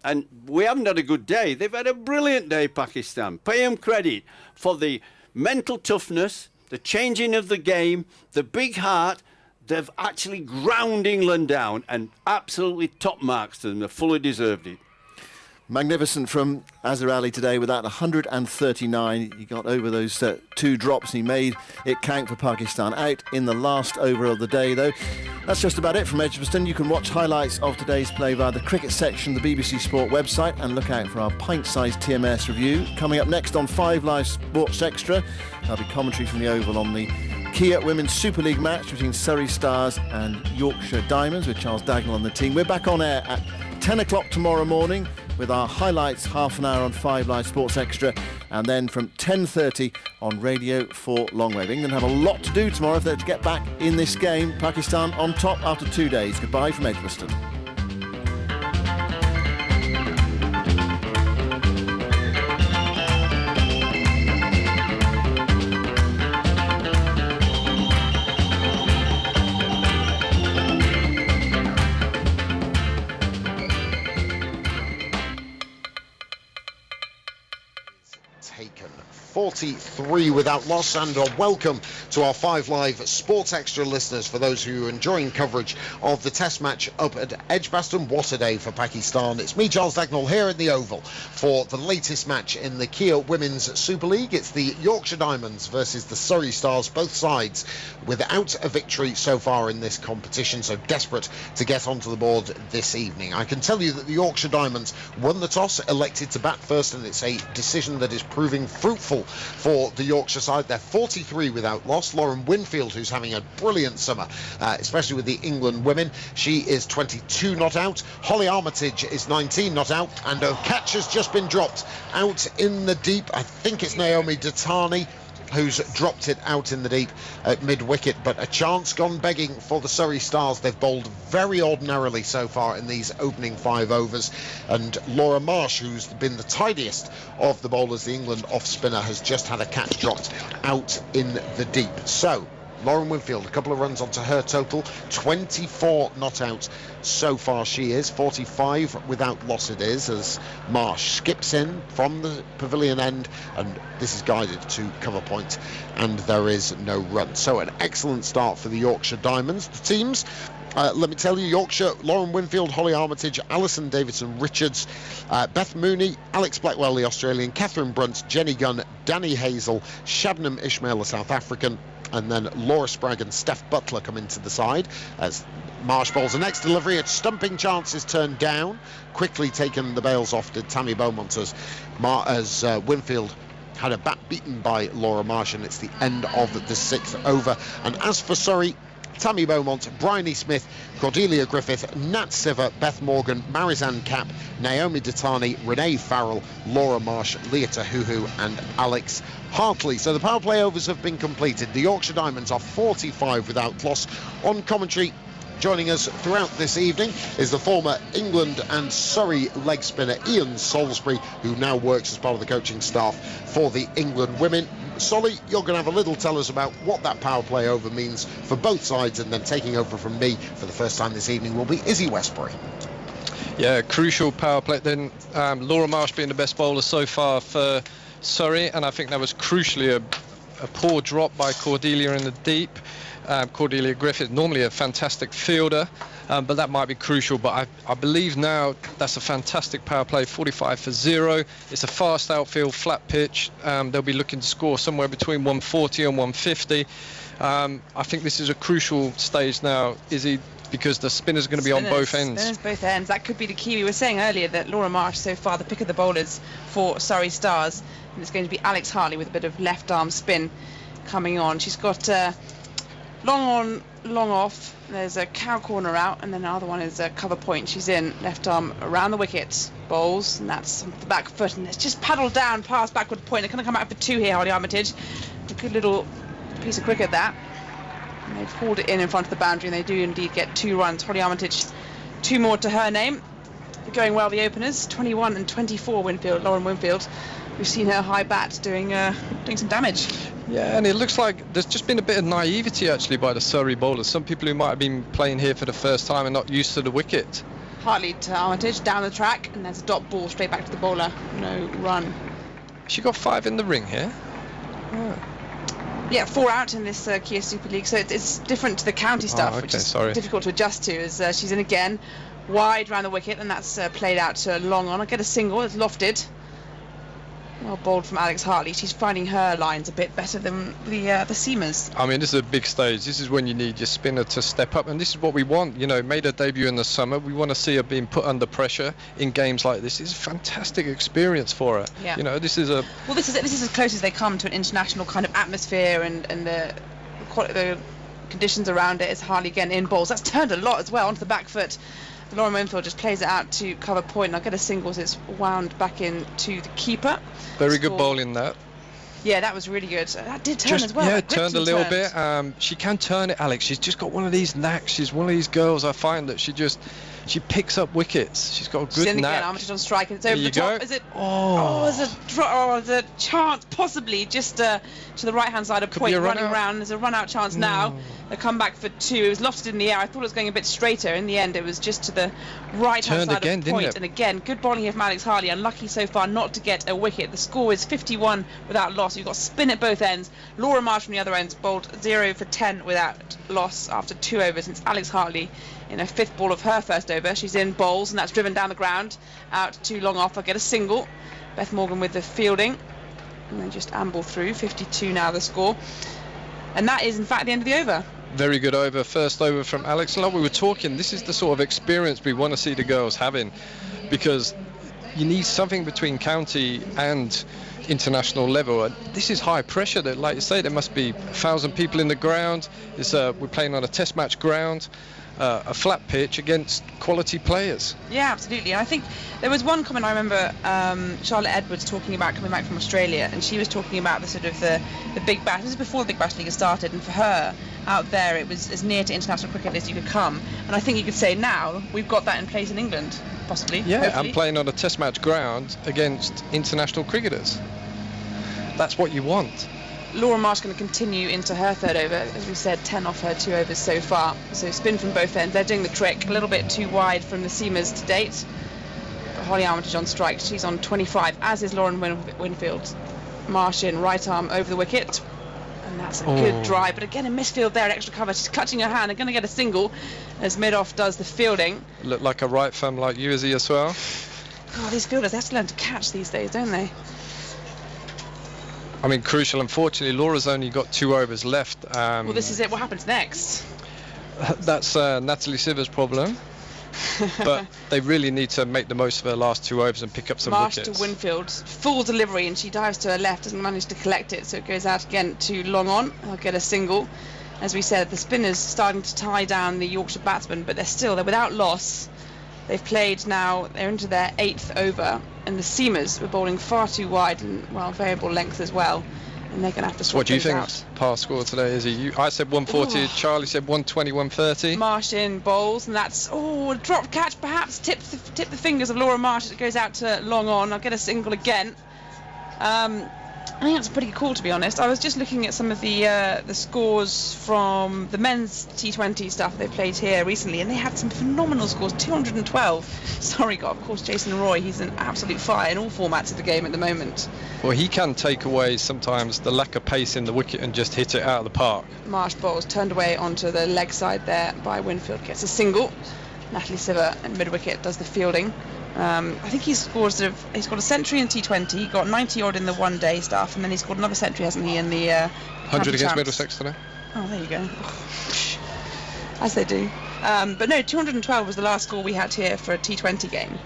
And we haven't had a good day. They've had a brilliant day, Pakistan. Pay them credit for the mental toughness, the changing of the game, the big heart. They've actually ground England down and absolutely top marks to them. They fully deserved it. Magnificent from Azhar Ali today with that 139. He got over those 2 drops. He made it count for Pakistan. Out in the last over of the day, though. That's just about it from Edgbaston. You can watch highlights of today's play via the cricket section of the BBC Sport website, and look out for our pint-sized TMS review. Coming up next on 5 Live Sports Extra, there'll be commentary from the Oval on the Kia Women's Super League match between Surrey Stars and Yorkshire Diamonds with Charles Dagnall on the team. We're back on air at 10 o'clock tomorrow morning with our highlights, half an hour on 5 Live Sports Extra, and then from 10:30 on Radio 4 Longwave. England have a lot to do tomorrow if they're to get back in this game. Pakistan on top after 2 days. Goodbye from Edgbaston. Taken 43 without loss, and welcome to our 5 Live Sports Extra listeners. For those who are enjoying coverage of the test match up at Edgbaston, what a day for Pakistan. It's me, Charles Dagnall, here in the Oval for the latest match in the Kia Women's Super League. It's the Yorkshire Diamonds versus the Surrey Stars, both sides without a victory so far in this competition, so desperate to get onto the board this evening. I can tell you that the Yorkshire Diamonds won the toss, elected to bat first, and it's a decision that is proving fruitful for the Yorkshire side. They're 43 without loss. Lauren Winfield, who's having a brilliant summer, especially with the England women, she is 22 not out. Holly Armitage is 19 not out, and a catch has just been dropped out in the deep. I think it's Naomi Datani. who's dropped it out in the deep at mid-wicket, but a chance gone begging for the Surrey Stars. They've bowled very ordinarily so far in these opening 5 overs, and Laura Marsh, who's been the tidiest of the bowlers, the England off-spinner, has just had a catch dropped out in the deep. So Lauren Winfield, a couple of runs onto her total, 24 not out so far she is, 45 without loss it is, as Marsh skips in from the pavilion end, and this is guided to cover point, and there is no run. So an excellent start for the Yorkshire Diamonds. The teams, let me tell you: Yorkshire, Lauren Winfield, Holly Armitage, Alison Davidson Richards, Beth Mooney, Alex Blackwell, the Australian, Catherine Brunt, Jenny Gunn, Danny Hazel, Shabnam Ismail, the South African, and then Laura Spragg and Steph Butler come into the side as Marsh bowls the next delivery. A stumping chance is turned down, quickly taken the bails off to Tammy Beaumont as Winfield had a bat beaten by Laura Marsh, and it's the end of the 6th over. And as for Surrey, Tammy Beaumont, Bryony Smith, Cordelia Griffith, Nat Siver, Beth Morgan, Marizanne Kapp, Naomi Datani, Renee Farrell, Laura Marsh, Leah Tahuhu and Alex Hartley. So the power play overs have been completed. The Yorkshire Diamonds are 45 without loss. On commentary, joining us throughout this evening, is the former England and Surrey leg spinner Ian Salisbury, who now works as part of the coaching staff for the England women. Solly, you're going to have a little tell us about what that power play over means for both sides, and then taking over from me for the first time this evening will be Izzy Westbury. Yeah, crucial power play then. Laura Marsh being the best bowler so far for Surrey, and I think that was crucially a poor drop by Cordelia in the deep. Cordelia Griffith, normally a fantastic fielder, but that might be crucial. But I believe now that's a fantastic power play, 45 for 0. It's a fast outfield, flat pitch. They'll be looking to score somewhere between 140 and 150. I think this is a crucial stage now, Izzy, because the spinner's going to be on both ends. Spinners both ends. That could be the key. We were saying earlier that Laura Marsh so far the pick of the bowlers for Surrey Stars, and it's going to be Alex Hartley with a bit of left arm spin coming on. She's got long on, long off. There's a cow corner out, and then the other one is a cover point. She's in left arm around the wicket, bowls, and that's the back foot, and it's just paddled down past backward point. They're going to come out for 2 here, Holly Armitage. A good little piece of cricket that. And they've pulled it in front of the boundary, and they do indeed get 2 runs. Holly Armitage, 2 more to her name. Going well, the openers, 21 and 24 Winfield, Lauren Winfield. We've seen her high bat doing some damage. Yeah, and it looks like there's just been a bit of naivety actually by the Surrey bowlers. Some people who might have been playing here for the first time and not used to the wicket. Hartley to Armitage, down the track, and there's a dot ball straight back to the bowler. No run. She got 5 in the ring here. Yeah, 4 out in this Kia Super League, so it's different to the county stuff, which is difficult to adjust to. As she's in again, wide round the wicket, and that's played out to long on. I get a single, it's lofted. Well bowled from Alex Hartley. She's finding her lines a bit better than the seamers. I mean, this is a big stage. This is when you need your spinner to step up, and this is what we want. You know, made her debut in the summer. We want to see her being put under pressure in games like this. It's a fantastic experience for her. Yeah. You know, this is as close as they come to an international kind of atmosphere, and the conditions around it. Is Hartley again in bowls. That's turned a lot as well onto the back foot. Lauren Winfield just plays it out to cover point, and I'll get a singles. It's wound back in to the keeper. Very good bowling that. Yeah, that was really good. That did turn as well. Yeah, it turned a little bit. She can turn it, Alex. She's just got one of these knacks. She's one of these girls, I find, that she picks up wickets. She's got a good knack. Again, Armitage on strike, and it's over the top. Go. Is it? There's a chance, possibly just to the right-hand side of point, running around. There's a run-out chance now. A comeback for 2. It was lofted in the air. I thought it was going a bit straighter. In the end, it was just to the right-hand side of point. And again, good bowling here from Alex Hartley. Unlucky so far not to get a wicket. The score is 51 without loss. You've got spin at both ends. Laura Marsh from the other end bowled 0 for 10 without loss after 2 overs. It's Alex Hartley in her 5th ball of her first over. She's in bowls, and that's driven down the ground out to long off. I'll get a single. Beth Morgan with the fielding, and they just amble through. 52 now the score, and that is in fact the end of the over. Very good over, first over from Alex. Like we were talking, this is the sort of experience we want to see the girls having, because you need something between county and international level. And this is high pressure. That, like you say, there must be 1,000 people in the ground. We're playing on a test match ground. a flat pitch against quality players. Yeah, absolutely. And I think there was one comment I remember Charlotte Edwards talking about coming back from Australia, and she was talking about the sort of the Big Bash. This was before the Big Bash League had started, and for her out there it was as near to international cricket as you could come. And I think you could say now we've got that in place in England, possibly. Yeah, hopefully. and playing on a test match ground against international cricketers. That's what you want. Laura Marsh going to continue into her third over. As we said, 10 off her 2 overs so far. So spin from both ends. They're doing the trick. A little bit too wide from the seamers to date. But Holly Armitage on strike. She's on 25, as is Lauren Winfield. Marsh in, right arm over the wicket. And that's a good drive. But again, a misfield there, extra cover. She's clutching her hand. They're going to get a single as Midoff does the fielding. Look like a right thumb like you, is he as well? Oh, these fielders, they have to learn to catch these days, don't they? I mean, crucial. Unfortunately, Laura's only got 2 overs left. Well, this is it. What happens next? That's Natalie Siver's problem. But they really need to make the most of her last 2 overs and pick up some Marsh wickets. to Winfield, full delivery, and she dives to her left, doesn't manage to collect it, so it goes out again to long on. I'll get a single. As we said, the spinners starting to tie down the Yorkshire batsmen, but they're without loss. They've played now, they're into their 8th over, and the seamers were bowling far too wide and, well, variable length as well, and they're going to have to sort What do you think out. par score today, is he? I said 140, Charlie said 120, 130. Marsh in bowls, and that's, a drop catch perhaps, tip the fingers of Laura Marsh as it goes out to long on. I'll get a single again. I think that's a pretty good call, to be honest. I was just looking at some of the scores from the men's T20 stuff they played here recently, and they had some phenomenal scores. 212. Sorry, God, of course, Jason Roy, he's an absolute fire in all formats of the game at the moment. Well, he can take away sometimes the lack of pace in the wicket and just hit it out of the park. Marsh bowls turned away onto the leg side there by Winfield, gets a single. Natalie Siver at mid-wicket does the fielding. I think he's got a century in T20, he got 90 odd in the one-day stuff, and then he's scored another century, hasn't he, in the 100 against champs. Middlesex today. Oh, there you go. As they do. But no, 212 was the last score we had here for a T20 game.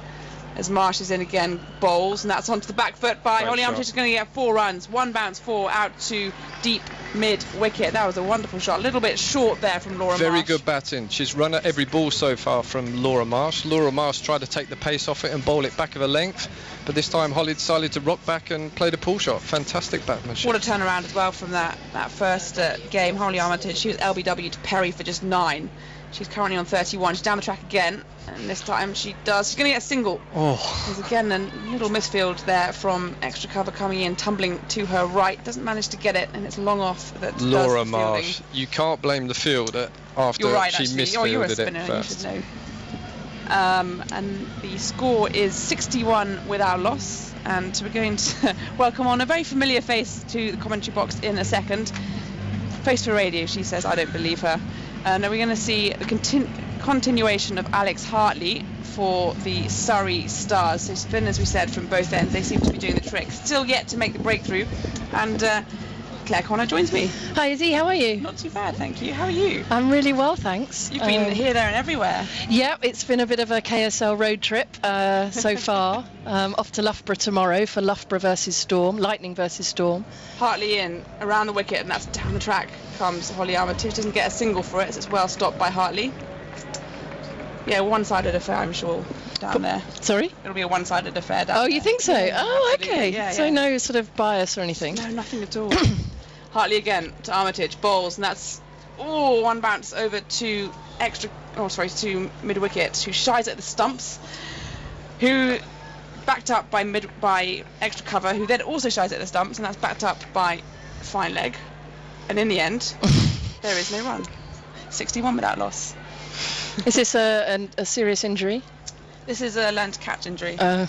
As Marsh is in again, bowls, and that's onto the back foot by Holly Armitage. Is going to get 4 runs, 1 bounce, 4 out to deep mid wicket. That was a wonderful shot, a little bit short there from Laura Marsh. Very good batting. She's run at every ball so far from Laura Marsh. Laura Marsh tried to take the pace off it and bowl it back of her length, but this time Holly decided to rock back and play the pull shot. Fantastic batsmanship. What a turnaround as well from that first game. Holly Armitage, she was LBW to Perry for just 9. She's currently on 31. She's down the track again, and this time she's going to get a single. There's again a little misfield there from extra cover coming in, tumbling to her right. Doesn't manage to get it, and it's long off. That Laura Marsh. You can't blame the fielder after You're right, she actually. misfielded You're a it spinner, first. you should know. And the score is 61 without loss, and we're going to welcome on a very familiar face to the commentary box in a second. Face for radio, she says. I don't believe her. Now we're going to see the continuation of Alex Hartley for the Surrey Stars. So spin, as we said, from both ends. They seem to be doing the trick. Still yet to make the breakthrough. And Claire Connor joins me. Hi Izzy, how are you? Not too bad, thank you. How are you? I'm really well, thanks. You've been here, there and everywhere. Yeah, it's been a bit of a KSL road trip so far. Off to Loughborough tomorrow for Loughborough versus Storm, Lightning versus Storm. Hartley in, around the wicket, and that's down the track comes Holly Armitage. Doesn't get a single for it, so it's well stopped by Hartley. Yeah, one-sided affair, I'm sure, down there. Sorry? It'll be a one-sided affair down there. Oh, you think so? Yeah, oh, absolutely. okay. Yeah, so yeah. no sort of bias or anything? No, nothing at all. Hartley again to Armitage, bowls, and that's one bounce over to to mid-wicket, who shies at the stumps, who backed up by extra cover, who then also shies at the stumps, and that's backed up by fine leg. And in the end, there is no run. 61 without loss. Is this a serious injury? This is a learned catch injury. But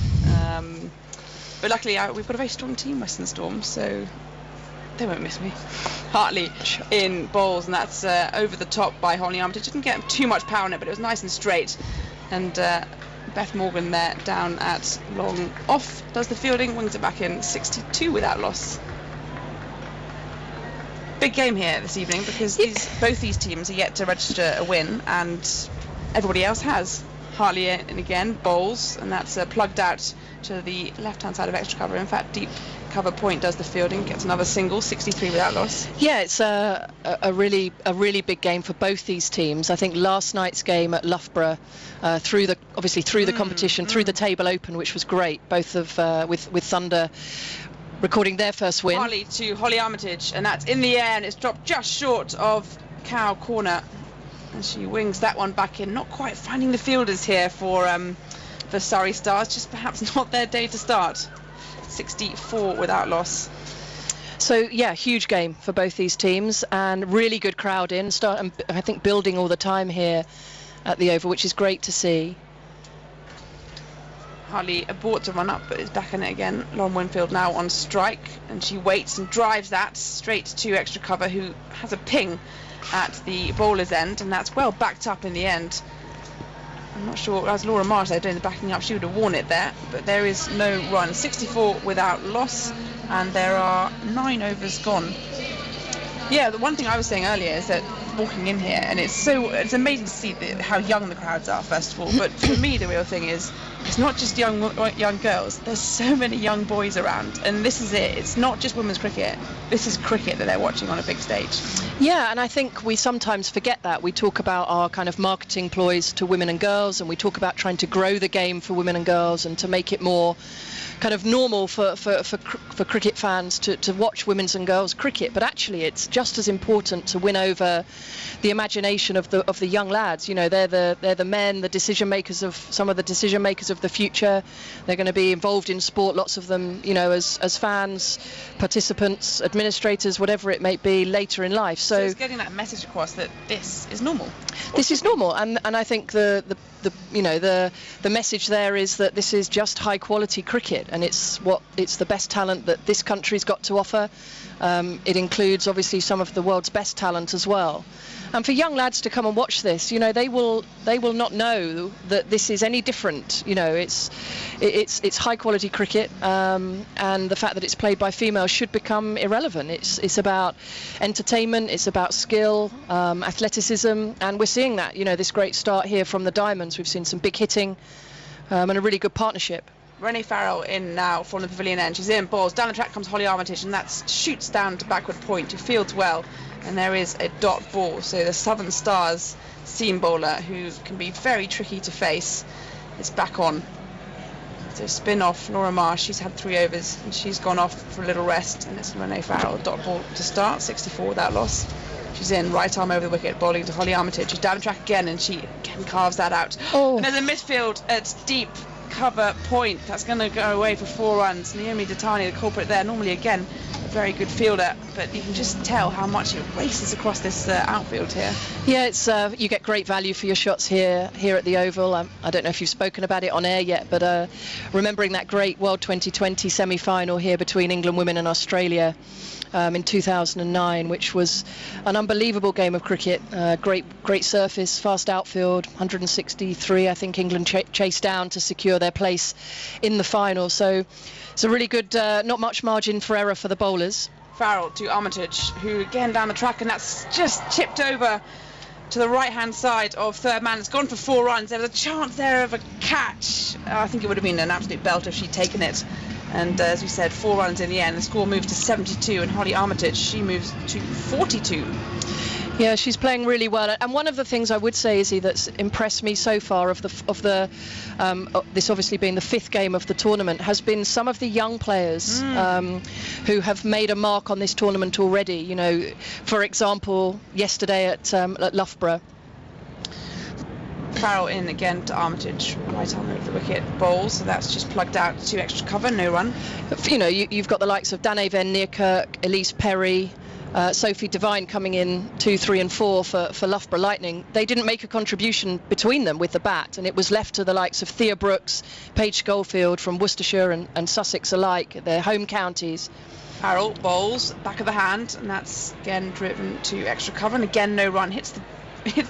luckily, we've got a very strong team, Western Storm, so they won't miss me. Hartley in bowls, and that's over the top by Holly Armitage. Didn't get too much power on it, but it was nice and straight. And Beth Morgan there down at long off does the fielding, wings it back in, 62 without loss. Big game here this evening because both these teams are yet to register a win, and everybody else has. Hartley in again, bowls, and that's plugged out to the left-hand side of extra cover. In fact, deep cover point does the fielding, gets another single, 63 without loss. Yeah, it's a really big game for both these teams. I think last night's game at Loughborough, through the competition, through the table open, which was great, both of with Thunder recording their first win. Hartley to Holly Armitage, and that's in the air, and it's dropped just short of cow corner, and she wings that one back in. Not quite finding the fielders here for Surrey Stars, just perhaps not their day to start. 64 without loss. So yeah, huge game for both these teams, and really good crowd in. And I think building all the time here at the Oval, which is great to see. Hartley abort to run up, but is back in it again. Lauren Winfield now on strike, and she waits and drives that straight to extra cover, who has a ping at the bowler's end, and that's well backed up in the end. I'm not sure, as Laura Marsh there doing the backing up, she would have worn it there, but there is no run. 64 without loss, and there are 9 overs gone. Yeah, the one thing I was saying earlier is that walking in here, and it's amazing to see how young the crowds are, first of all, but for me the real thing is it's not just young girls, there's so many young boys around, and this is it. It's not just women's cricket, this is cricket that they're watching on a big stage. Yeah, and I think we sometimes forget that. We talk about our kind of marketing ploys to women and girls, and we talk about trying to grow the game for women and girls and to make it more kind of normal for cricket fans to watch women's and girls cricket, but actually it's just as important to win over the imagination of the young lads. You know, they're the men, the decision makers of some of the decision makers of the future. They're going to be involved in sport, lots of them, you know, as fans, participants, administrators, whatever it may be later in life. So it's getting that message across that this is normal. This is normal, and I think the message there is that this is just high quality cricket, and it's the best talent that this country's got to offer. It includes obviously some of the world's best talent as well. And for young lads to come and watch this, you know, they will not know that this is any different. You know, it's high quality cricket, and the fact that it's played by females should become irrelevant. It's about entertainment, it's about skill, athleticism, and we're seeing that. You know, this great start here from the Diamonds. We've seen some big hitting, and a really good partnership. Renee Farrell in now from the pavilion end. She's in, balls down the track comes Holly Armitage, and that shoots down to backward point, who fields well, and there is a dot ball. So the Southern Stars seam bowler, who can be very tricky to face, is back on. So spin off Laura Marsh, she's had 3 overs and she's gone off for a little rest, and it's Renee Farrell, dot ball to start, 64 without loss. She's in, right arm over the wicket, bowling to Holly Armitage. She's down the track again, and she again carves that out. Oh. And there's a midfield at deep cover point. That's going to go away for 4 runs. Naomi Datani, the culprit there, normally again a very good fielder, but you can just tell how much it races across this outfield here. Yeah, it's you get great value for your shots here at the Oval. I don't know if you've spoken about it on air yet, but remembering that great World 2020 semi-final here between England women and Australia in 2009, which was an unbelievable game of cricket. Great surface, fast outfield, 163 I think England chased down to secure their place in the final. So it's a really good, not much margin for error for the bowlers. Farrell to Armitage, who again down the track, and that's just chipped over to the right hand side of third man. It's gone for 4 runs. There was a chance there of a catch. I think it would have been an absolute belt if she'd taken it. And as we said, 4 runs in the end. The score moves to 72, and Holly Armitage, she moves to 42. Yeah, she's playing really well. And one of the things I would say, Izzy, that's impressed me so far of this obviously being the 5th game of the tournament, has been some of the young players who have made a mark on this tournament already. You know, for example, yesterday at Loughborough. Farrell in again to Armitage, right arm over the wicket, bowls, so that's just plugged out to extra cover, no run. You know, you've got the likes of Danae Van Neerkerk, Elise Perry, Sophie Devine coming in 2, 3 and 4 for Loughborough Lightning. They didn't make a contribution between them with the bat, and it was left to the likes of Thea Brooks, Paige Schofield from Worcestershire and Sussex alike, their home counties. Farrell bowls, back of the hand, and that's again driven to extra cover, and again no run, hits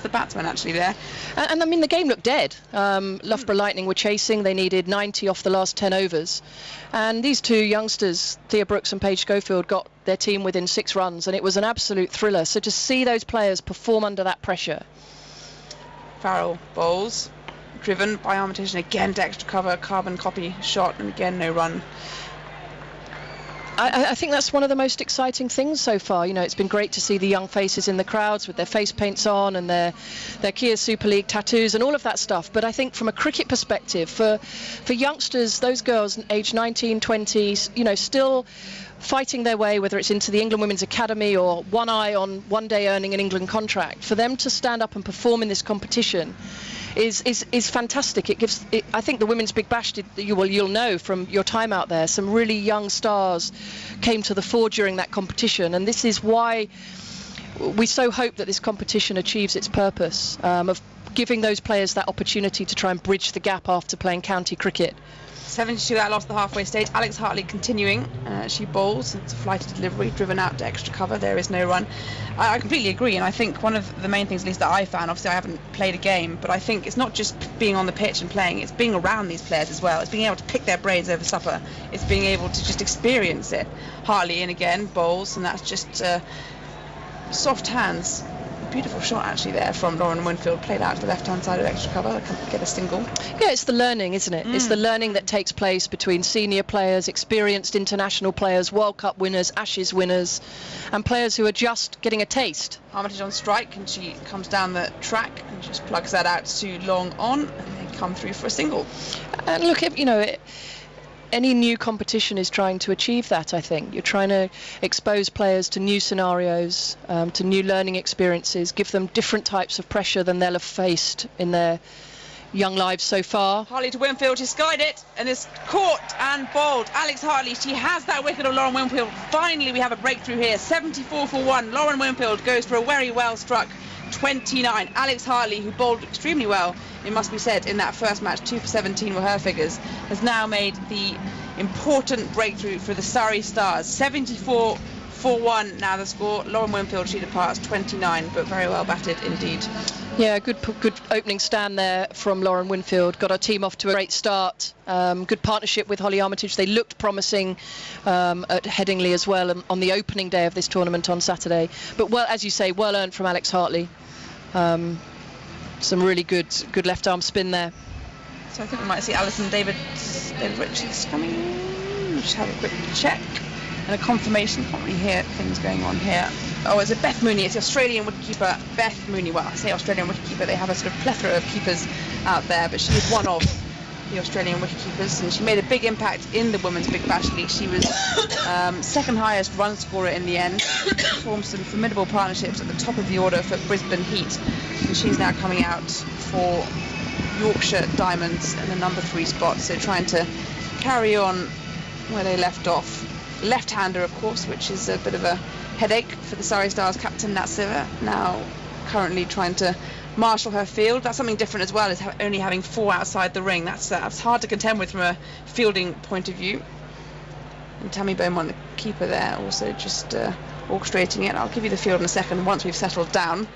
the batsman actually there. And I mean, the game looked dead. Loughborough Lightning were chasing. They needed 90 off the last 10 overs. And these 2 youngsters, Thea Brooks and Paige Schofield, got their team within 6 runs, and it was an absolute thriller. So to see those players perform under that pressure. Farrell bowls, driven by Armitage, and again to extra cover, carbon copy shot, and again no run. I think that's one of the most exciting things so far. You know, it's been great to see the young faces in the crowds with their face paints on and their Kia Super League tattoos and all of that stuff. But I think from a cricket perspective, for youngsters, those girls aged 19, 20, you know, still fighting their way, whether it's into the England Women's Academy or one eye on one day earning an England contract, for them to stand up and perform in this competition is fantastic. It gives, I think the Women's Big Bash, you'll know from your time out there, some really young stars came to the fore during that competition, and this is why we so hope that this competition achieves its purpose of giving those players that opportunity to try and bridge the gap after playing county cricket. 72 out, lost the halfway stage. Alex Hartley continuing. She bowls. It's a flighted delivery, driven out to extra cover. There is no run. I completely agree, and I think one of the main things, at least that I found, obviously I haven't played a game, but I think it's not just being on the pitch and playing, it's being around these players as well. It's being able to pick their brains over supper. It's being able to just experience it. Hartley in again, bowls, and that's just soft hands. Beautiful shot actually there from Lauren Winfield, played out to the left-hand side of extra cover. They can't get a single. Yeah, it's the learning, isn't it? It's the learning that takes place between senior players, experienced international players, World Cup winners, Ashes winners, and players who are just getting a taste. Armitage on strike, and she comes down the track and just plugs that out to long on, and they come through for a single. And look, you know, any new competition is trying to achieve that, I think. You're trying to expose players to new scenarios, to new learning experiences, give them different types of pressure than they'll have faced in their young lives so far. Hartley to Winfield, she skied it and is caught and bowled. Alex Hartley, she has that wicket of Lauren Winfield. Finally we have a breakthrough here. 74 for 1. Lauren Winfield goes for a very well struck 29. Alex Hartley, who bowled extremely well, it must be said, in that first match, 2 for 17 were her figures, has now made the important breakthrough for the Surrey Stars. 74 for 1 now the score. Lauren Winfield, she departs 29, but very well batted indeed. Yeah, good opening stand there from Lauren Winfield. Got our team off to a great start. Good partnership with Holly Armitage. They looked promising at Headingley as well on the opening day of this tournament on Saturday. But well, as you say, well earned from Alex Hartley. Some really good left arm spin there. So I think we might see Alison David Richards coming. Just have a quick check and a confirmation. Can't really hear things going on here. Oh, it's a Beth Mooney. It's the Australian wicketkeeper Beth Mooney. Well, I say Australian wicketkeeper. They have a sort of plethora of keepers out there, but she is one of the Australian wicketkeepers, and she made a big impact in the Women's Big Bash League. She was second highest run scorer in the end. Formed some formidable partnerships at the top of the order for Brisbane Heat, and she's now coming out for Yorkshire Diamonds in the number 3 spot, so trying to carry on where they left off. Left-hander, of course, which is a bit of a headache for the Surrey Stars captain Nat Siver, now currently trying to marshal her field. That's something different as well, is only having 4 outside the ring. That's hard to contend with from a fielding point of view. And Tammy Beaumont, the keeper there, also just orchestrating it. I'll give you the field in a second once we've settled down.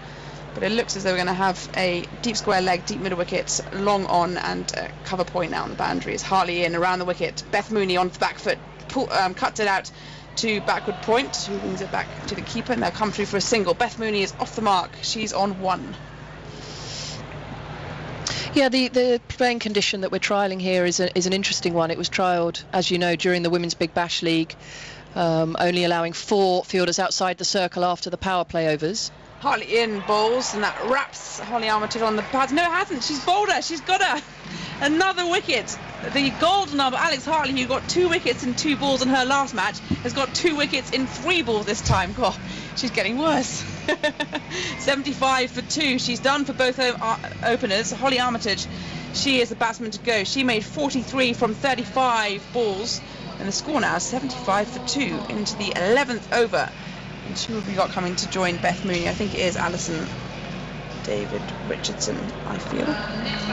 But it looks as though we're going to have a deep square leg, deep middle wicket, long on, and cover point now on the boundaries. Hartley in around the wicket. Beth Mooney on the back foot, cuts it out to backward point, who brings it back to the keeper, and they'll come through for a single. Beth Mooney is off the mark. She's on 1. Yeah, the playing condition that we're trialling here is an interesting one. It was trialled, as you know, during the Women's Big Bash League, only allowing 4 fielders outside the circle after the power play overs. Hartley in bowls, and that wraps Holly Armitage on the pads. No, it hasn't. She's bowled her. She's got her. Another wicket. The gold number, Alex Hartley, who got 2 wickets in 2 balls in her last match, has got 2 wickets in 3 balls this time. God, she's getting worse. 75 for 2. She's done for both openers. Holly Armitage, she is the batsman to go. She made 43 from 35 balls, and the score now is 75 for 2 into the 11th over. And who have we got coming to join Beth Mooney? I think it is Alison David Richardson, I feel.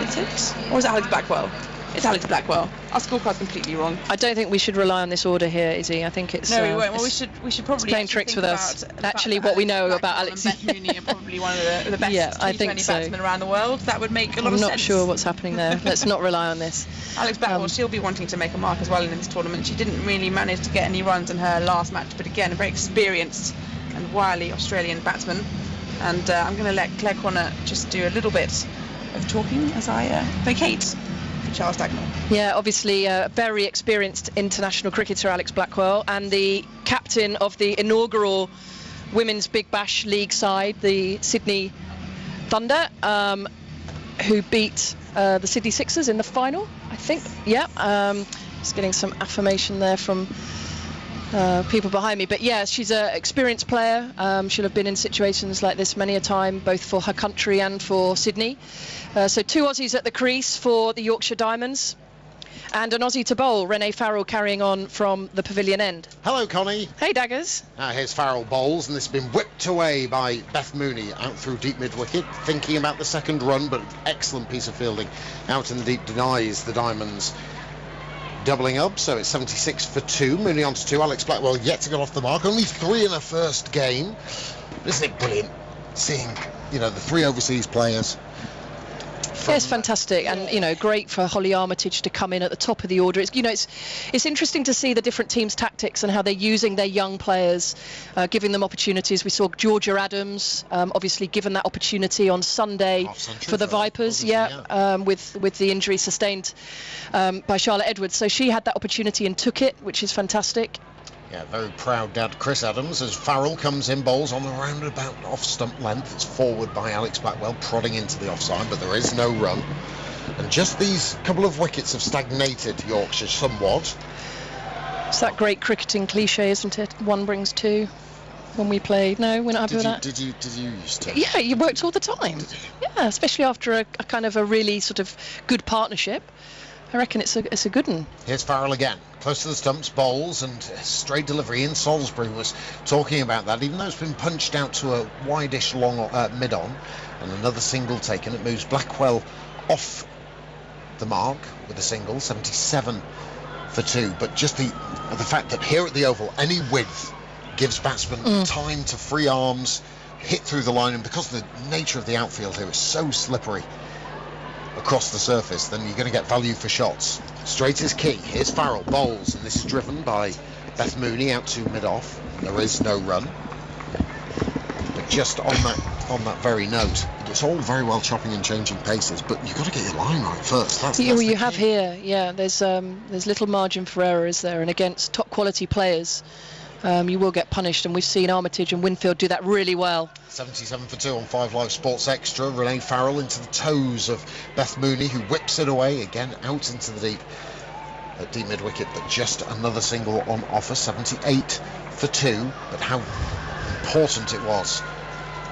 Is it? Or is it Alex Blackwell? It's Alex Blackwell. Our scorecard's completely wrong. I don't think we should rely on this order here, Izzy. I think it's... No, we won't. Well, we should probably... playing tricks with us. Actually, what we know about Alex... Beth Mooney are probably one of the best T20 batsmen around the world. That would make a lot of sense. I'm not sure what's happening there. Let's not rely on this. Alex Blackwell, she'll be wanting to make a mark as well in this tournament. She didn't really manage to get any runs in her last match, but again, a very experienced and wily Australian batsman. And I'm going to let Claire Connor just do a little bit of talking as I vacate for Charles Dagnall. Yeah, obviously a very experienced international cricketer, Alex Blackwell, and the captain of the inaugural Women's Big Bash League side, the Sydney Thunder, who beat the Sydney Sixers in the final, I think. Yeah, just getting some affirmation there from people behind me. But yeah, she's an experienced player. She'll have been in situations like this many a time, both for her country and for Sydney. So 2 Aussies at the crease for the Yorkshire Diamonds. And an Aussie to bowl, Renee Farrell carrying on from the pavilion end. Hello, Connie. Hey, Daggers. Here's Farrell bowls, and this has been whipped away by Beth Mooney out through deep mid-wicket, thinking about the second run, but excellent piece of fielding. Out in the deep denies the Diamonds doubling up, so it's 76 for 2. Mooney on to 2. Alex Blackwell yet to get off the mark. Only 3 in her first game. Isn't it brilliant seeing, the 3 overseas players? Yeah, it's fantastic, and great for Holly Armitage to come in at the top of the order. It's interesting to see the different teams' tactics and how they're using their young players, giving them opportunities. We saw Georgia Adams, obviously given that opportunity on Sunday for the Vipers, with the injury sustained by Charlotte Edwards. So she had that opportunity and took it, which is fantastic. Yeah, very proud dad, Chris Adams, as Farrell comes in, bowls on the roundabout off-stump length. It's forward by Alex Blackwell, prodding into the offside, but there is no run. And just these couple of wickets have stagnated Yorkshire somewhat. It's that great cricketing cliche, isn't it? 1 brings 2. When we played, no, we're not happy with that. Did you used to? Yeah, you worked all the time. Yeah, especially after a kind of a really sort of good partnership. I reckon it's a good one. Here's Farrell again, close to the stumps, bowls, and straight delivery. Ian Salisbury was talking about that, even though it's been punched out to a wide-ish long mid-on, and another single taken. It moves Blackwell off the mark with a single, 77 for 2. But just the fact that here at the Oval, any width gives batsmen time to free arms, hit through the line, and because of the nature of the outfield here, it's so slippery across the surface, then you're going to get value for shots. Straight is key. Here's Farrell, bowls, and this is driven by Beth Mooney out to mid-off. There is no run. But just on that very note, it's all very well chopping and changing paces, but you've got to get your line right first. That's you have here, yeah. There's little margin for error, is there? And against top quality players, you will get punished, and we've seen Armitage and Winfield do that really well. 77 for 2 on 5 Live Sports Extra. Renee Farrell into the toes of Beth Mooney, who whips it away again out into the deep mid-wicket, but just another single on offer. 78 for 2, but how important it was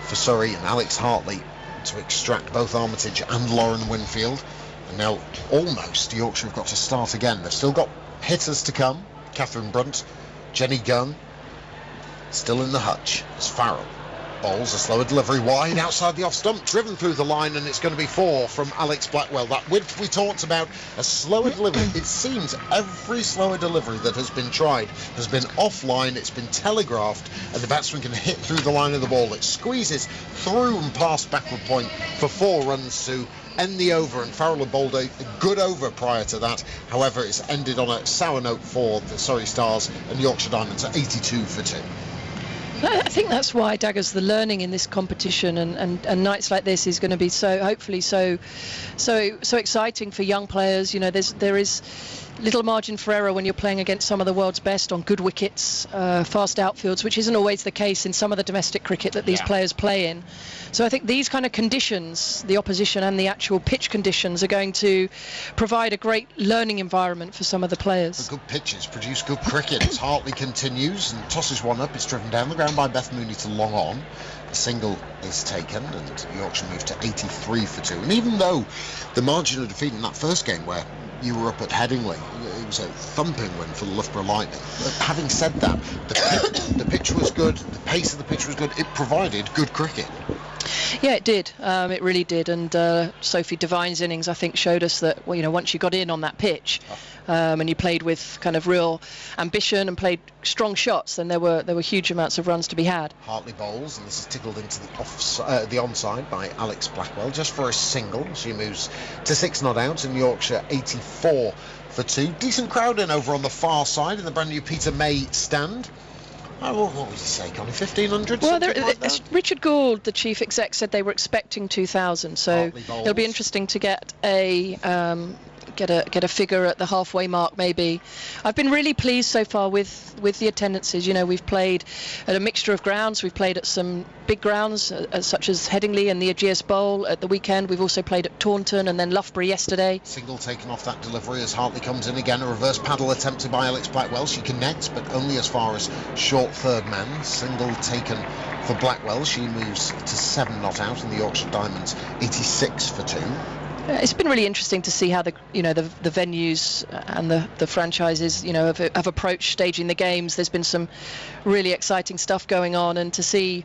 for Surrey and Alex Hartley to extract both Armitage and Lauren Winfield. And now almost Yorkshire have got to start again. They've still got hitters to come. Catherine Brunt, Jenny Gunn, still in the hutch as Farrell bowls a slower delivery wide outside the off stump, driven through the line, and it's going to be 4 from Alex Blackwell. That width we talked about, a slower delivery. It seems every slower delivery that has been tried has been offline, it's been telegraphed, and the batsman can hit through the line of the ball. It squeezes through and past backward point for 4 runs to end the over, and Farrell had bowled a good over prior to that. However, it's ended on a sour note for the Surrey Stars, and Yorkshire Diamonds are 82 for 2. I think that's why, Daggers, the learning in this competition and nights like this is going to be hopefully so exciting for young players. There is little margin for error when you're playing against some of the world's best on good wickets, fast outfields, which isn't always the case in some of the domestic cricket that these players play in. So I think these kind of conditions, the opposition and the actual pitch conditions, are going to provide a great learning environment for some of the players. The good pitches produce good cricket as Hartley continues and tosses one up. It's driven down the ground by Beth Mooney to long on. A single is taken and Yorkshire moves to 83 for 2. And even though the margin of defeat in that first game where you were up at Headingley, it was a thumping win for the Loughborough Lightning. But having said that, the pitch was good, the pace of the pitch was good, it provided good cricket. Yeah, it did. It really did. And Sophie Devine's innings, I think, showed us that once you got in on that pitch and you played with kind of real ambition and played strong shots, then there were huge amounts of runs to be had. Hartley bowls, and this is tickled into the onside by Alex Blackwell just for a single. She moves to 6 not out, and Yorkshire 84 for 2. Decent crowd in over on the far side in the brand new Peter May stand. Oh, what would you say, Connie? 1,500? Well, Richard Gould, the chief exec, said they were expecting 2,000. So it'll be interesting to get a figure at the halfway mark, maybe. I've been really pleased so far with the attendances. You know, we've played at a mixture of grounds. We've played at some big grounds, such as Headingley and the Ageas Bowl at the weekend. We've also played at Taunton and then Loughborough yesterday. Single taken off that delivery as Hartley comes in again. A reverse paddle attempted by Alex Blackwell. She connects, but only as far as short third man. Single taken for Blackwell. She moves to 7 not out, and the Yorkshire Diamonds 86 for 2. It's been really interesting to see how the venues and the franchises have approached staging the games. There's been some really exciting stuff going on, and to see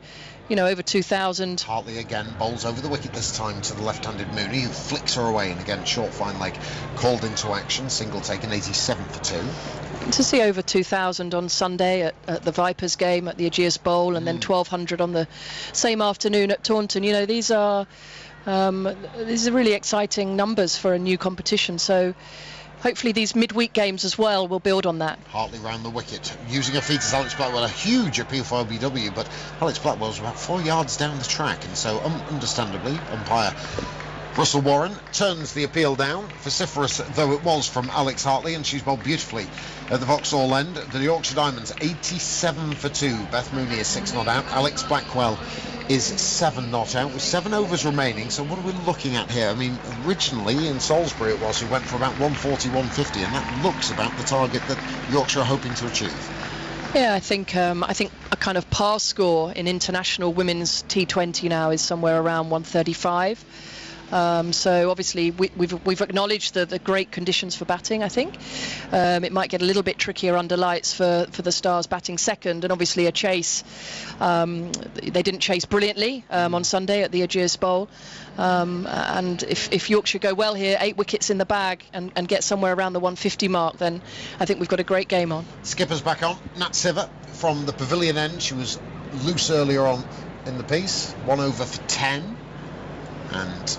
over 2,000. Hartley again bowls over the wicket, this time to the left-handed Mooney, who flicks her away, and again short fine leg called into action. Single taken, 87 for 2. To see over 2,000 on Sunday at the Vipers game at the Ageas Bowl, and then 1,200 on the same afternoon at Taunton, these are really exciting numbers for a new competition. So hopefully these midweek games as well will build on that. Hartley round the wicket, using her feet as Alex Blackwell. A huge appeal for OBW, but Alex Blackwell's about 4 yards down the track, and so understandably, umpire Russell Warren turns the appeal down, vociferous though it was from Alex Hartley, and she's bowled beautifully at the Vauxhall end. The Yorkshire Diamonds 87 for 2. Beth Mooney is 6 not out. Alex Blackwell is 7 not out with 7 overs remaining. So what are we looking at here? I mean, originally in Salisbury it was, we went for about 140, 150, and that looks about the target that Yorkshire are hoping to achieve. Yeah, I think a kind of par score in international women's T20 now is somewhere around 135. So obviously we've acknowledged the great conditions for batting. I think it might get a little bit trickier under lights for the Stars batting second, and obviously a chase. They didn't chase brilliantly on Sunday at the Ageas Bowl, and if Yorkshire go well here, 8 wickets in the bag, and get somewhere around the 150 mark, then I think we've got a great game on. Skipper's back on. Nat Siver from the pavilion end. She was loose earlier on in the piece. 1 over for 10, and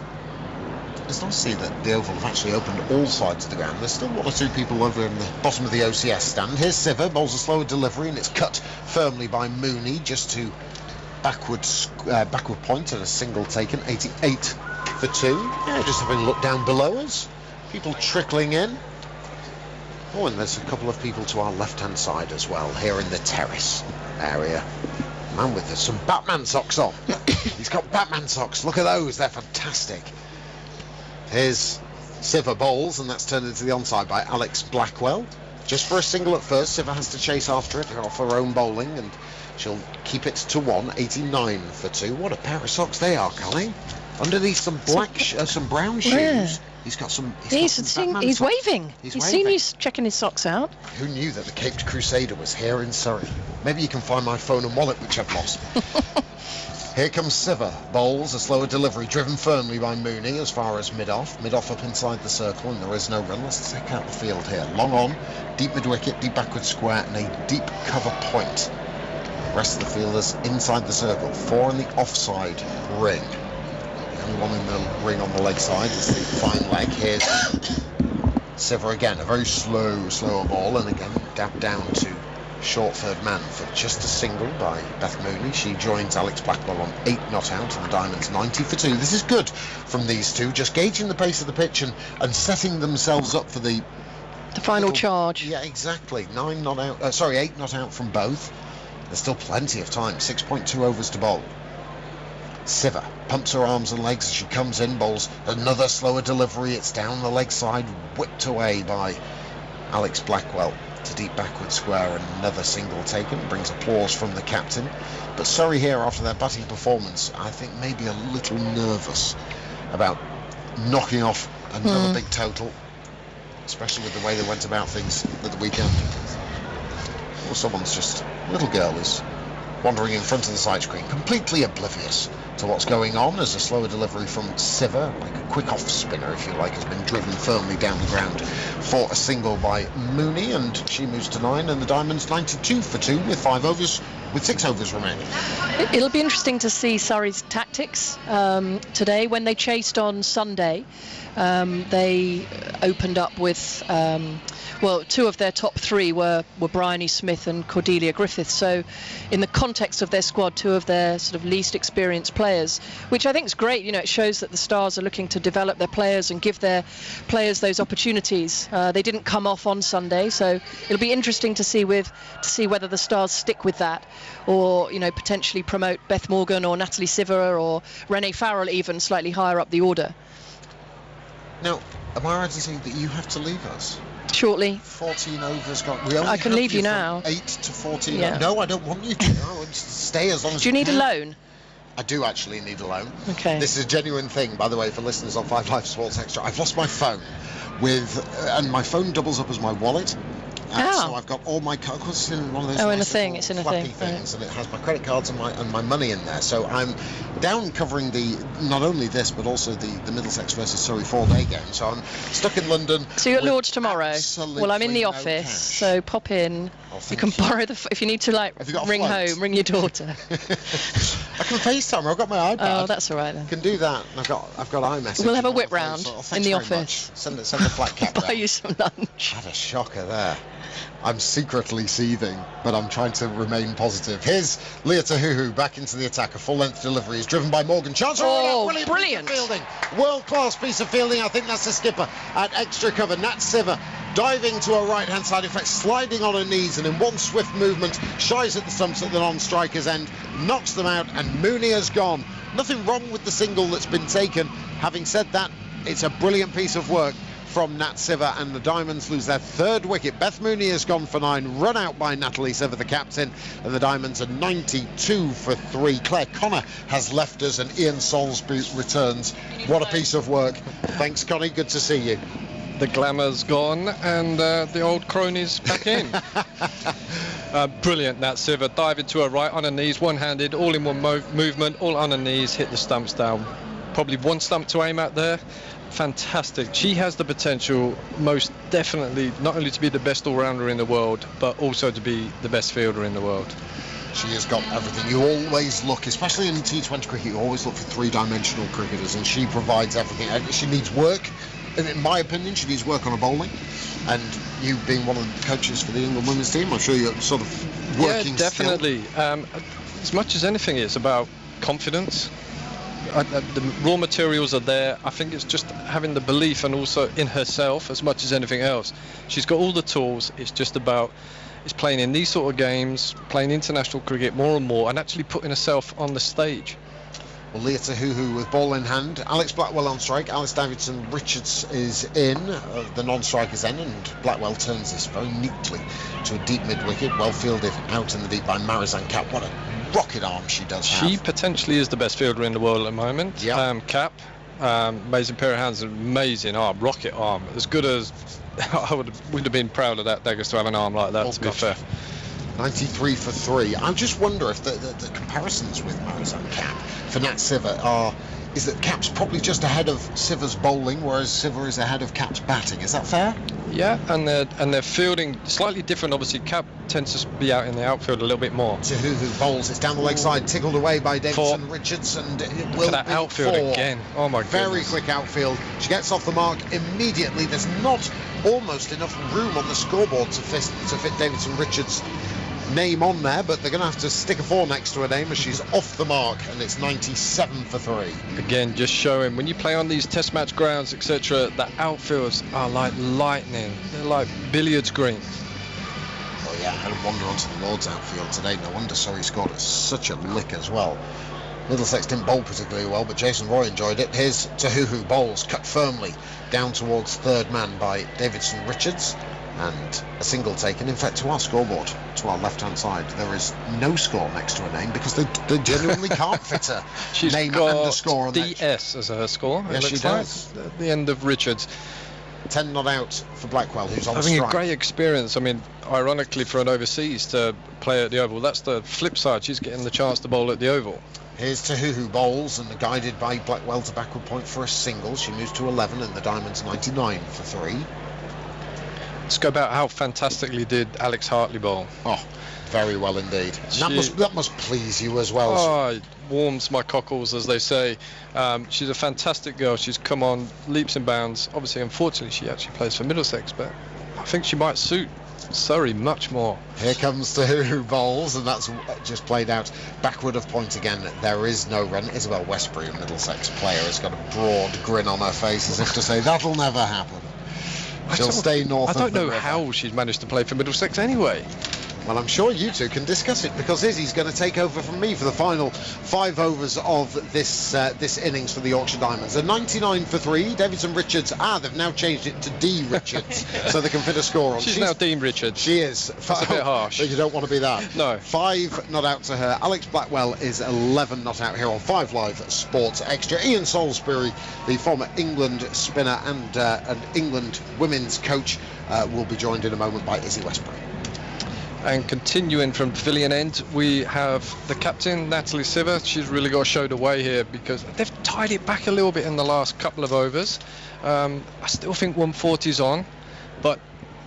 it's nice to see that the Oval have actually opened all sides of the ground. There's still 1 or 2 people over in the bottom of the OCS stand. Here's Siver, bowls a slower delivery, and it's cut firmly by Mooney just to backward point and a single taken, 88 for 2. Yeah, just having a look down below us. People trickling in. Oh, and there's a couple of people to our left-hand side as well, here in the terrace area. Man with some Batman socks on. He's got Batman socks. Look at those, they're fantastic. Here's Siver bowls, and that's turned into the onside by Alex Blackwell. Just for a single at first. Siver has to chase after it off her own bowling, and she'll keep it to 1, 89 for 2. What a pair of socks they are, Colleen. Underneath some some brown shoes. Yeah. He's got some. He's waving. He's seen you checking his socks out. Who knew that the Caped Crusader was here in Surrey? Maybe you can find my phone and wallet, which I've lost. Here comes Siver, bowls a slower delivery, driven firmly by Mooney as far as mid-off. Mid-off up inside the circle, and there is no run. Let's check out the field here. Long on, deep mid-wicket, deep backward square, and a deep cover point. Rest of the fielders inside the circle. 4 in the offside ring. The only one in the ring on the leg side is the fine leg. Here's Siver again, a very slower ball, and again dabbed down to short third man for just a single by Beth Mooney. She joins Alex Blackwell on 8 not out, and the Diamonds 90 for 2. This is good from these two, just gauging the pace of the pitch and setting themselves up for the final charge. Yeah, exactly. 8 not out from both. There's still plenty of time. 6.2 overs to bowl. Siver pumps her arms and legs as she comes in, bowls another slower delivery. It's down the leg side, whipped away by Alex Blackwell to deep backward square, and another single taken. Brings applause from the captain. But Surrey here, after their batting performance, I think maybe a little nervous about knocking off another big total, especially with the way they went about things at the weekend. Or a little girl is wandering in front of the side screen, completely oblivious to what's going on, as a slower delivery from Siver, like a quick off spinner if you like, has been driven firmly down the ground for a single by Mooney, and she moves to 9, and the Diamonds 92 for 2 with 5 overs with 6 overs remaining. It'll be interesting to see Surrey's tactics today. When they chased on Sunday, they opened up with, well, 2 of their top 3 were Bryony Smith and Cordelia Griffith. So in the context of their squad, 2 of their sort of least experienced players, which I think is great. You know, it shows that the Stars are looking to develop their players and give their players those opportunities. They didn't come off on Sunday, so it'll be interesting to see whether the Stars stick with that, or, you know, potentially promote Beth Morgan or Natalie Siver or Renee Farrell even slightly higher up the order. Now, am I right to say that you have to leave us? Shortly. 14 overs gone. I can leave you now. 8 to 14. Yeah. No, I don't want you to. No, stay as long as you you need can. a loan? I do actually need a loan. Okay. This is a genuine thing, by the way, for listeners on 5 Live Sports Extra. I've lost my phone and my phone doubles up as my wallet. So I've got all my cards. It's in one of those in a thing. It's in a thing. Things, and it has my credit cards and my money in there. So I'm down covering not only this but also the Middlesex versus Surrey 4-day game. So I'm stuck in London. So you're at Lord's tomorrow. Well, I'm in the office, so pop in. You can borrow if you need to, like, ring home, ring your daughter. I can FaceTime her. I've got my iPad. Oh, that's all right then. I can do that. I've got iMessage. We'll have a whip round in the office. Send the flat cap buy you some lunch. I had a shocker there. I'm secretly seething, but I'm trying to remain positive. Here's Leah Tahuhu back into the attack. A full-length delivery is driven by Morgan Chance. Oh, brilliant. Fielding. World-class piece of fielding. I think that's the skipper at extra cover. Nat Siver diving to her right-hand side, in fact sliding on her knees, and in one swift movement shies at the stumps at the non-striker's end, knocks them out, and Mooney has gone. Nothing wrong with the single that's been taken. Having said that, it's a brilliant piece of work from Nat Siver, and the Diamonds lose their 3rd wicket. Beth Mooney has gone for 9, run out by Natalie Siver, the captain, and the Diamonds are 92 for 3. Claire Connor has left us, and Ian Soulsby returns. What a piece of work. Thanks, Connie. Good to see you. The glamour's gone, and the old crony's back in. Brilliant, Nat Siver, diving to her right on her knees, one-handed, all in one movement, all on her knees, hit the stumps down. Probably one stump to aim at there. Fantastic. She has the potential, most definitely, not only to be the best all-rounder in the world, but also to be the best fielder in the world. She has got everything. You always look, especially in T20 cricket, you always look for 3-dimensional cricketers, and she provides everything. She needs work. In my opinion, she needs work on her bowling, and you being one of the coaches for the England women's team, I'm sure you're sort of working. Yeah, definitely. As much as anything, it's about confidence. The raw materials are there. I think it's just having the belief, and also in herself as much as anything else. She's got all the tools. It's just about playing in these sort of games, playing international cricket more and more, and actually putting herself on the stage. Well, Leah Tahuhu with ball in hand. Alex Blackwell on strike. Alice Davidson Richards is in the non-striker's end, and Blackwell turns this very neatly to a deep mid-wicket, well fielded out in the deep by Marizanne Kapp. What a rocket arm she does have. She potentially is the best fielder in the world at the moment. Yeah. Kapp, amazing pair of hands, amazing arm, rocket arm, as good as I would have been proud of that Daggers to have an arm like that. To be fair. 93 for 3. I just wonder if the comparisons with Marizanne Kapp for Nat Siver is that Kapp's probably just ahead of Siver's bowling, whereas Siver is ahead of Kapp's batting. Is that fair? Yeah, and their fielding slightly different. Obviously, Kapp tends to be out in the outfield a little bit more. Tahuhu bowls. It's down the leg side, tickled away by Davidson Richards, and it will that be outfield 4. again. Oh my goodness. Very quick outfield. She gets off the mark immediately. There's not almost enough room on the scoreboard to fit Davidson Richards' name on there, but they're going to have to stick a 4 next to her name as she's off the mark, and it's 97 for 3. Again, just showing when you play on these test match grounds, etc., the outfields are like lightning. They're like billiards greens. Oh yeah, I had a wander onto the Lord's outfield today. No wonder Surrey scored such a lick as well. Middlesex didn't bowl particularly well, but Jason Roy enjoyed it. Here's Tahuhu bowls, cut firmly down towards 3rd man by Davidson Richards, and a single taken. In fact, to our scoreboard, to our left-hand side, there is no score next to her name because they genuinely can't fit her name and a score on DS as her score. Yes, she does. At the end of Richards. 10 not out for Blackwell, who's on having strike. A great experience. I mean, ironically, for an overseas to play at the Oval, that's the flip side. She's getting the chance to bowl at the Oval. Here's Tahuhu bowls, and guided by Blackwell to backward point for a single. She moves to 11, and the Diamonds 99 for 3. Let's go about how fantastically did Alex Hartley bowl. Oh, Very well indeed. And that must please you as well. Oh, it warms my cockles, as they say. She's a fantastic girl. She's come on leaps and bounds. Obviously, unfortunately, she actually plays for Middlesex, but I think she might suit Surrey much more. Here comes the who bowls, and that's just played out backward of point again. There is no run. Isabel Westbury, a Middlesex player, has got a broad grin on her face as if to say that'll never happen. She'll stay north of the river. I don't know how she's managed to play for Middlesex anyway. Well, I'm sure you two can discuss it, because Izzy's going to take over from me for the final 5 overs of this innings for the Yorkshire Diamonds. A 99 for 3. Davidson Richards. They've now changed it to D Richards, so they can fit a score on. She's now Dean Richards. She is. That's a bit harsh. But you don't want to be that. No. 5 not out to her. Alex Blackwell is 11 not out here on 5 Live Sports Extra. Ian Salisbury, the former England spinner and England women's coach, will be joined in a moment by Izzy Westbury. And continuing from pavilion end, we have the captain, Natalie Siver. She's really got to show the way here, because they've tied it back a little bit in the last couple of overs. I still think 140's on, but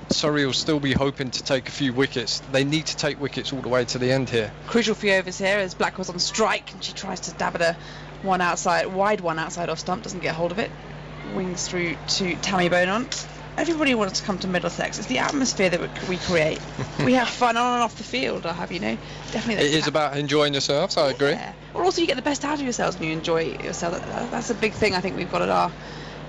Surrey will still be hoping to take a few wickets. They need to take wickets all the way to the end here. Crucial few overs here as Blackwell's on strike, and she tries to dab at a wide one outside off stump, doesn't get hold of it. Wings through to Tammy Beaumont. Everybody wants to come to Middlesex. It's the atmosphere that we create. We have fun on and off the field, I'll have you know. Definitely. It is about enjoying yourselves, I agree. Yeah. Well, also you get the best out of yourselves when you enjoy yourself. That's a big thing I think we've got at our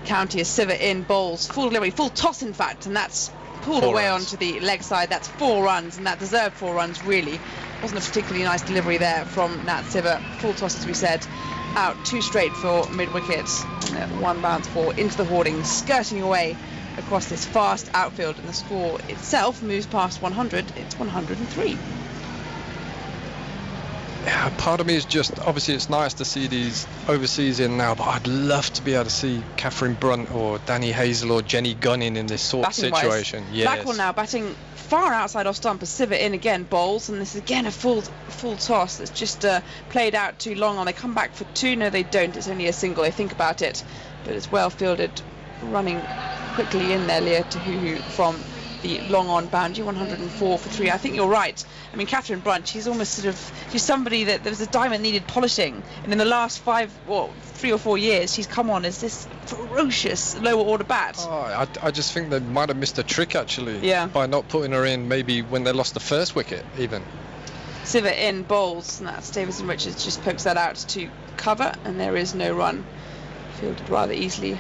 county, is Siver in bowls, full delivery, full toss in fact, and that's pulled away onto the leg side. That's 4 runs, and that deserved 4 runs really. Wasn't a particularly nice delivery there from Nat Siver. Full toss, as we said, out 2 straight for mid-wicket, and 1 bounce for into the hoardings, skirting away across this fast outfield, and the score itself moves past 100. It's 103. Yeah, part of me is just, obviously it's nice to see these overseas in now, but I'd love to be able to see Catherine Brunt or Danny Hazel or Jenny Gunning in this sort of situation. Yes. Blackwell now batting far outside off stump as Siver in again bowls, and this is again a full toss that's just played out too long on. They come back for 2. No, they don't. It's only a single. They think about it, but it's well fielded, running quickly in there, Leah Tahuhu from the long on boundary. 104 for 3. I think you're right. I mean, Catherine Brunt, she's almost she's somebody that there was a diamond needed polishing, and in the last 3 or 4 years she's come on as this ferocious lower order bat. I just think they might have missed a trick actually, by not putting her in maybe when they lost the first wicket even. Siver in bowls, and that's Davison Richards just pokes that out to cover, and there is no run. Fielded rather easily.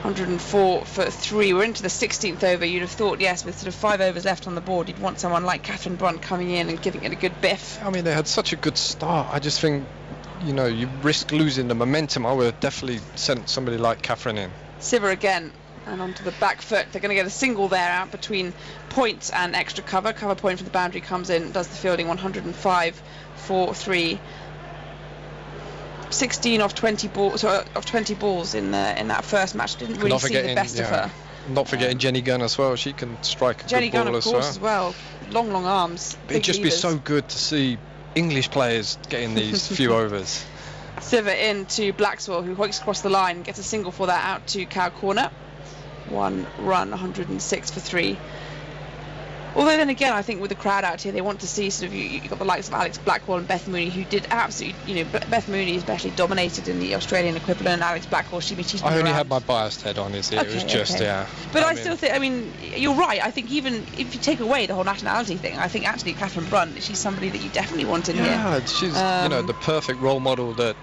104 for 3. We're into the 16th over. You'd have thought, yes, with sort of 5 overs left on the board, you'd want someone like Catherine Brunt coming in and giving it a good biff. I mean, they had such a good start. I just think, you risk losing the momentum. I would have definitely sent somebody like Catherine in. Siver again, and onto the back foot. They're going to get a single there out between point and extra cover. Cover point from the boundary comes in, does the fielding. 105 for 3. 16 off 20 balls in that first match. Didn't really see the best of her. Not forgetting Jenny Gunn as well. She can strike a Jenny good ball Gunn, of course, as well. Long arms. It'd just be so good to see English players getting these few overs. Siver into Blackswell, who hoiks across the line, gets a single for that out to Cow Corner. 1 run, 106 for 3. Although then again, I think with the crowd out here, they want to see sort of you've got the likes of Alex Blackwell and Beth Mooney, who did absolutely, Beth Mooney especially dominated in the Australian equivalent. Alex Blackwell, she's been I only around. had my biased head on it. It was just But I still think, you're right. I think even if you take away the whole nationality thing, I think actually Catherine Brunt, she's somebody that you definitely want in here. Yeah, she's the perfect role model that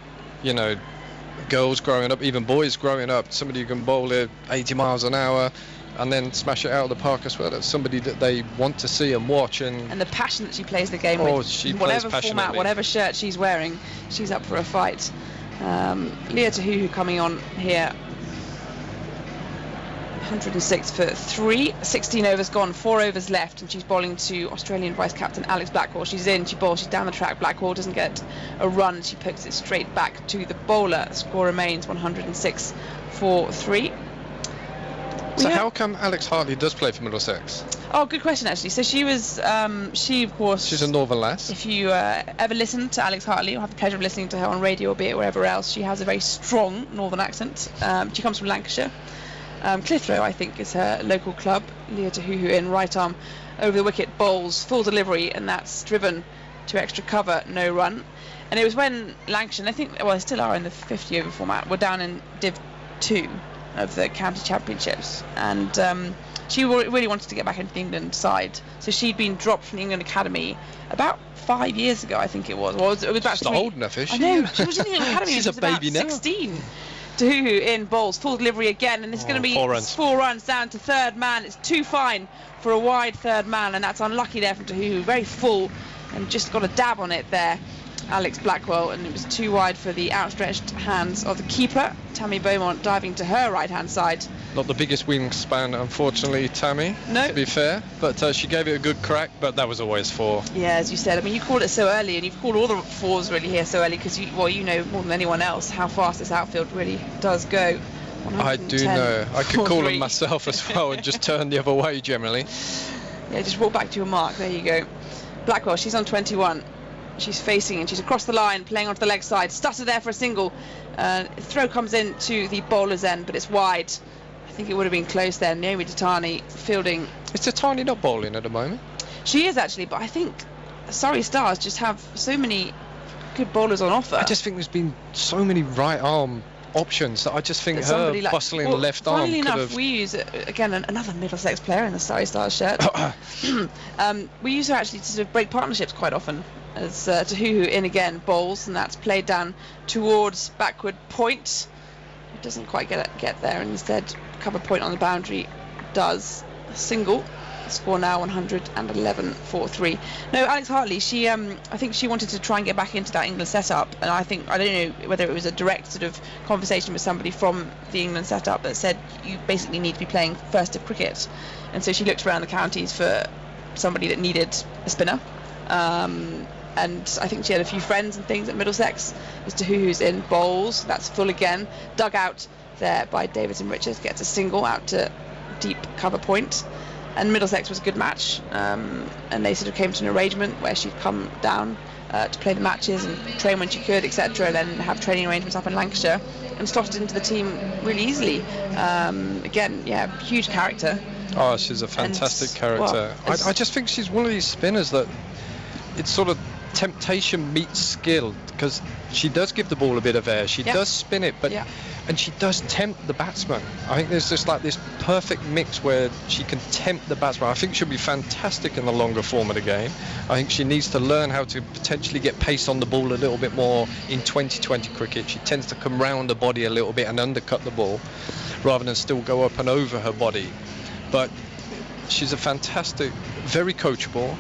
girls growing up, even boys growing up, somebody who can bowl at 80 miles an hour. And then smash it out of the park as well. That's somebody that they want to see and watch. And the passion that she plays the game with. She whatever plays format, whatever shirt she's wearing, she's up for a fight. Leah Tahuhu coming on here. 106 for 3. 16 overs gone, 4 overs left, and she's bowling to Australian vice-captain Alex Blackwell. She's in, she bowls, she's down the track. Blackwell doesn't get a run. She pokes it straight back to the bowler. The score remains 106 for 3. So how come Alex Hartley does play for Middlesex? Oh, good question actually. So she was, of course. She's a Northern lass. If you ever listen to Alex Hartley, or have the pleasure of listening to her on radio, or be it wherever else, she has a very strong Northern accent. She comes from Lancashire. Clitheroe, I think, is her local club. Leah Tahuhu in, right arm over the wicket, bowls, full delivery, and that's driven to extra cover, no run. And it was when Lancashire, and I think, well, they still are in the 50 over format, were down in Div 2 of the county championships, and she really wanted to get back into the England side. So she'd been dropped from the England academy about 5 years ago, I think it was. Well, it was about She's not old enough, is she? I know, she was in the England academy. She's She a was about baby now. 16. Tahuhu in, bowls, full delivery again, and this is going to be 4 runs down to third man. It's too fine for a wide third man, and that's unlucky there from Tahuhu. Very full, and just got a dab on it there, Alex Blackwell, and it was too wide for the outstretched hands of the keeper. Tammy Beaumont diving to her right-hand side. Not the biggest wingspan, unfortunately, Tammy, no, to be fair, but she gave it a good crack, but that was always 4. Yeah, as you said, I mean, you called it so early, and you've called all the 4s really here so early, because you know more than anyone else how fast this outfield really does go. I do know. I could call them myself as well and just turn the other way generally. Yeah, just walk back to your mark. There you go. Blackwell, she's on 21. She's facing and she's across the line, playing onto the leg side. Stutter there for a single. Throw comes in to the bowler's end, but it's wide. I think it would have been close there. Naomi Tatani fielding. Is Tatani not bowling at the moment? She is actually, but I think Surrey Stars just have so many good bowlers on offer. I just think there's been so many right arm options that I just think her bustling left arm funnily could enough, have... we use again another Middlesex player in the Surrey Stars shirt. We use her actually to sort of break partnerships quite often. As Tahuhu in again, bowls, and that's played down towards backward point. It doesn't quite get there, and instead cover point on the boundary does. A single. Score now 111 for 3. No, Alex Hartley, she I think she wanted to try and get back into that England setup, and I don't know whether it was a direct sort of conversation with somebody from the England setup that said you basically need to be playing first of cricket, and so she looked around the counties for somebody that needed a spinner, and I think she had a few friends and things at Middlesex. Mr. Tahuhu's in, bowls, that's full again, dug out there by Davids and Richards, gets a single out to deep cover point. And Middlesex was a good match, and they sort of came to an arrangement where she'd come down to play the matches and train when she could, etc., and then have training arrangements up in Lancashire, and slotted into the team really easily. Again, yeah, huge character. Oh, she's a fantastic character. Well, I just think she's one of these spinners that it's sort of temptation meets skill, because she does give the ball a bit of air, she does spin it, but and she does tempt the batsman. I think there's just like this perfect mix where she can tempt the batsman. I think she'll be fantastic in the longer form of the game. I think she needs to learn how to potentially get pace on the ball a little bit more in 2020 cricket. She tends to come round the body a little bit and undercut the ball rather than still go up and over her body. But she's a fantastic, very coachable,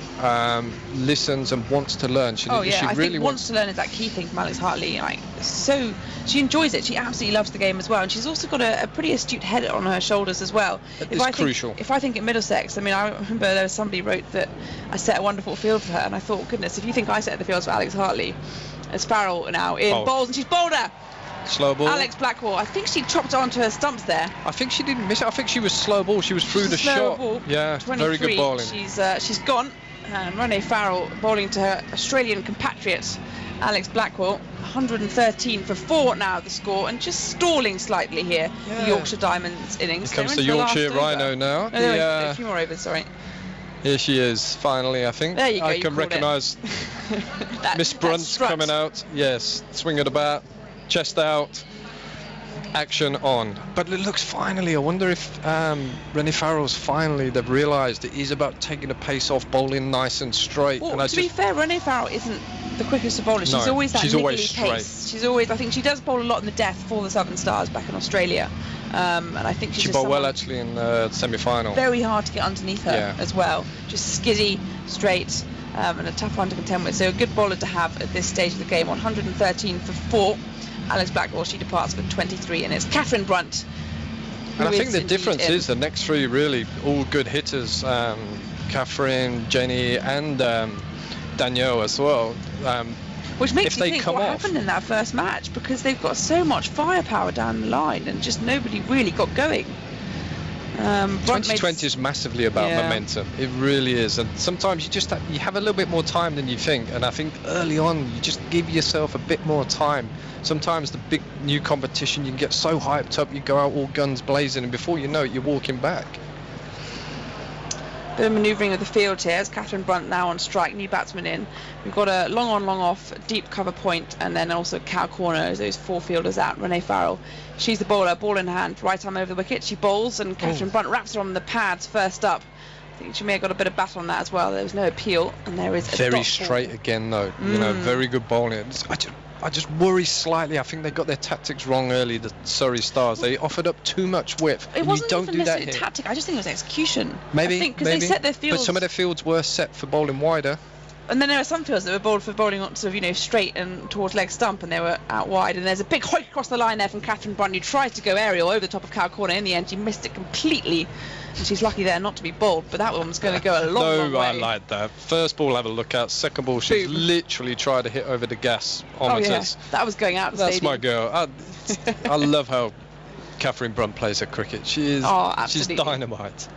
listens and wants to learn. I think wants to learn is that key thing from Alex Hartley. So she enjoys it. She absolutely loves the game as well, and she's also got a pretty astute head on her shoulders as well. It's crucial. If I think at Middlesex, I mean, I remember there was somebody wrote that I set a wonderful field for her, and I thought, goodness, if you think I set the fields for Alex Hartley, as Farrell now in bowls, and she's bowled her. Slow ball. Alex Blackwell, I think she chopped onto her stumps there. I think she didn't miss it. I think she was slow ball. She was through the shot. Ball. Yeah, very good bowling. She's gone. And Renee Farrell bowling to her Australian compatriot, Alex Blackwell. 113 for 4 now the score, and just stalling slightly here. The Yorkshire Diamonds innings. Here comes the Yorkshire Rhino now. A few more overs, sorry. Here she is, finally, I think. There you go. I can recognise Miss Brunt's coming out. Yes, swing of the bat, chest out, action on. But it looks finally, I wonder if Renee Farrell's finally, they've realised it is about taking the pace off, bowling nice and straight. Well, and to be fair, Renee Farrell isn't the quickest to bowler. She's always that niggly pace. She's always, I think she does bowl a lot in the death for the Southern Stars back in Australia. And I think she bowled well actually in the semi-final. Very hard to get underneath her as well. Just skiddy, straight, and a tough one to contend with. So a good bowler to have at this stage of the game. 113 for 4. Alex Blackwell, she departs for 23, and it's Catherine Brunt. And I think the difference is the next 3 really all good hitters. Catherine, Jenny, and Danielle as well. Which makes you think what happened in that first match, because they've got so much firepower down the line and just nobody really got going. Brunt 2020 is massively about momentum. It really is, and sometimes you have a little bit more time than you think. And I think early on you just give yourself a bit more time. Sometimes the big new competition, you can get so hyped up, you go out all guns blazing, and before you know it, you're walking back. Bit of manoeuvring of the field here as Catherine Brunt now on strike, new batsman in. We've got a long on, long off, deep cover point, and then also cow corner as those 4 fielders out. Renee Farrell, she's the bowler, ball in hand, right arm over the wicket. She bowls, and Catherine Brunt wraps her on the pads first up. I think she may have got a bit of bat on that as well. There was no appeal, and there is a very dot straight ball. Again, though. You know, very good bowling. I just worry slightly. I think they got their tactics wrong early, the Surrey Stars. They offered up too much width. It wasn't you don't even do that necessarily here. tactic. I just think it was execution. Maybe, I think because they set their fields. But some of their fields were set for bowling wider. And then there were some fields that were bowled for bowling on sort of, you know, straight and towards leg stump, and they were out wide. And there's a big hoik across the line there from Catherine Brunt, who tried to go aerial over the top of cow corner. In the end, she missed it completely, and she's lucky there not to be bowled. But that one's going to go a long way. I like that. First ball, have a look out. Second ball, she's literally tried to hit over the gas. Oh yeah, that was going out the That's stadium. my girl. I love how Catherine Brunt plays her cricket. She is. She's dynamite.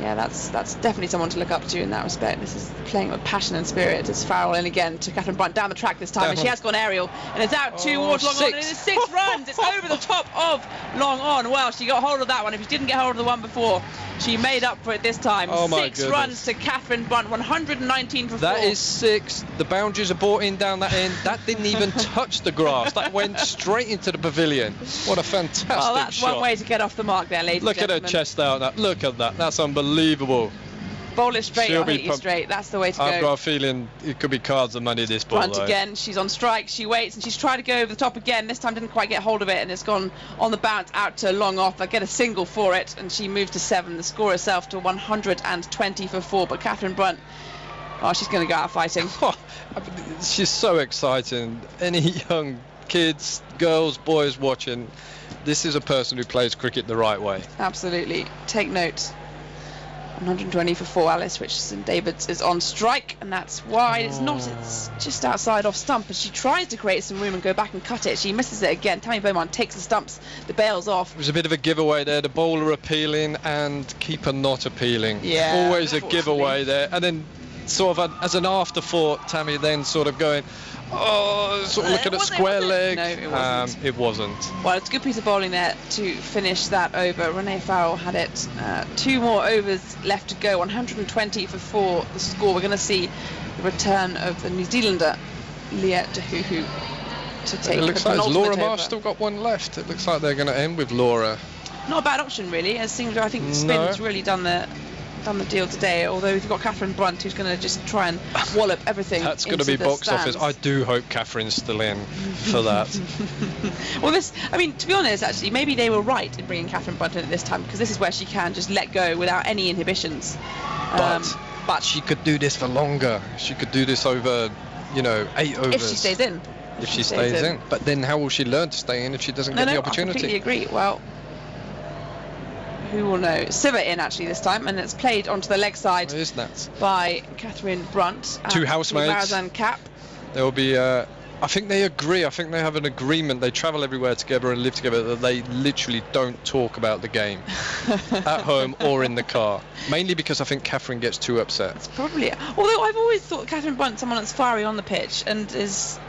Yeah, that's definitely someone to look up to in that respect. This is playing with passion and spirit. As Farrell in again to Catherine Brunt down the track this time, and she has gone aerial, and it's out towards long on, and it is 6 runs. It's over the top of long on. Well, she got hold of that one. If she didn't get hold of the one before, she made up for it this time. 6 runs to Catherine Brunt, 119 for 4. That is 6. The boundaries are brought in down that end. That didn't even touch the grass. That went straight into the pavilion. What a fantastic shot. Well, that's one way to get off the mark there, ladies and gentlemen. Look at her chest out. Look at that. That's unbelievable. Bowl it straight or hit you straight. That's the way to go. I've got a feeling it could be cards and money this ball. Brunt again. She's on strike. She waits, and she's tried to go over the top again. This time didn't quite get hold of it, and it's gone on the bounce out to long off. I get a single for it, and she moves to 7. The score herself to 120 for 4. But Catherine Brunt, she's going to go out fighting. She's so exciting. Any young kids, girls, boys watching, this is a person who plays cricket the right way. Absolutely. Take note. 120 for 4. Alice Richardson-Davids is on strike, and that's wide. It's just outside off stump, and she tries to create some room and go back and cut it. She misses it again. Tammy Beaumont takes the stumps, the bails off. It was a bit of a giveaway there. The bowler appealing and keeper not appealing. Yeah, always a giveaway there. And then sort of as an afterthought, Tammy then sort of going, sort of looking at square leg. No, it wasn't. It wasn't. Well, it's a good piece of bowling there to finish that over. Renee Farrell had it. 2 more overs left to go. 120 for 4. The score. We're going to see the return of the New Zealander, Leah Dahuhu, to take. It looks like Laura Marsh over. still got one left. It looks like they're going to end with Laura. Not a bad option, really. As seems, I think the spin's really done the deal today, although we've got Catherine Brunt, who's going to just try and wallop everything. That's going to be box office. I do hope Catherine's still in for that. Well, to be honest, actually, maybe they were right in bringing Catherine Brunt in at this time, because this is where she can just let go without any inhibitions. But she could do this for longer. She could do this over, 8 overs. If she stays in. If she stays in. But then how will she learn to stay in if she doesn't get the opportunity? I completely agree. Well, who will know? Siva in actually this time, and it's played onto the leg side by Catherine Brunt. 2 housemates. Marizan Cap. There will be. I think they agree. I think they have an agreement. They travel everywhere together and live together. That they literally don't talk about the game at home or in the car. Mainly because I think Catherine gets too upset. It's probably. Although I've always thought Catherine Brunt someone that's fiery on the pitch and is.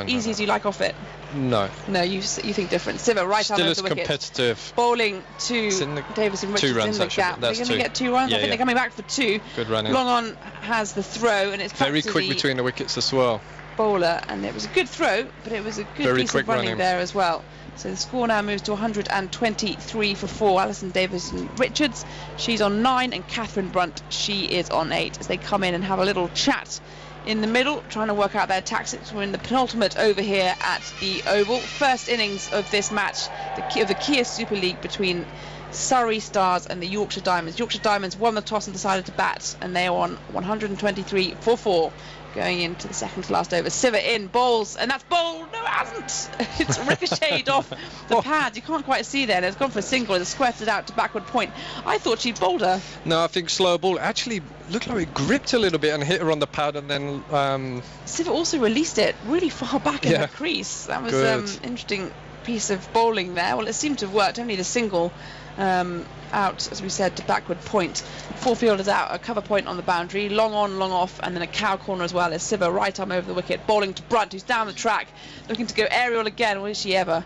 Easy as you like off it. No, you think different. Siva right still over as the wicket. Competitive. Bowling to Davison Richards 2 runs, in the gap. They're going to get 2 runs. I think they're coming back for 2. Good running. Long on has the throw, and it's very quick between the wickets as well. Bowler, and it was a good throw, but it was a good piece of running there as well. So the score now moves to 123 for 4. Alison Davison Richards, she's on 9, and Catherine Brunt, she is on 8. As they come in and have a little chat in the middle, trying to work out their tactics. We're in the penultimate over here at the Oval. First innings of this match, of the Kia Super League between Surrey Stars and the Yorkshire Diamonds. Yorkshire Diamonds won the toss and decided to bat, and they are on 123 for 4. Going into the second to last over. Siva in, bowls, and that's bowled. No, it hasn't. It's ricocheted off the pads. You can't quite see there. It's gone for a single. It's squirted out to backward point. I thought she'd bowled her. No, I think slow ball. Actually, looked like it gripped a little bit and hit her on the pad, and then. Siva also released it really far back in the crease. That was interesting piece of bowling there. Well, it seemed to have worked. Only the single out, as we said, to backward point. 4 fielders out, a cover point on the boundary, long on, long off, and then a cow corner as well as Siva right arm over the wicket, bowling to Brunt, who's down the track, looking to go aerial again. Will she ever?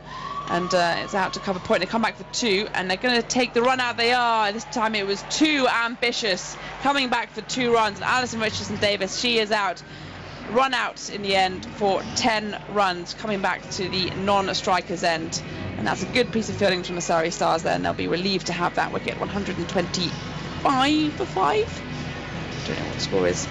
And it's out to cover point. They come back for 2, and they're going to take the run out. They are. This time it was too ambitious. Coming back for 2 runs. And Alison Richardson-Davies, she is out. Run out in the end for 10 runs, coming back to the non-striker's end. And that's a good piece of fielding from the Surrey Stars there, and they'll be relieved to have that wicket. 125 for 5. Don't know what the score is.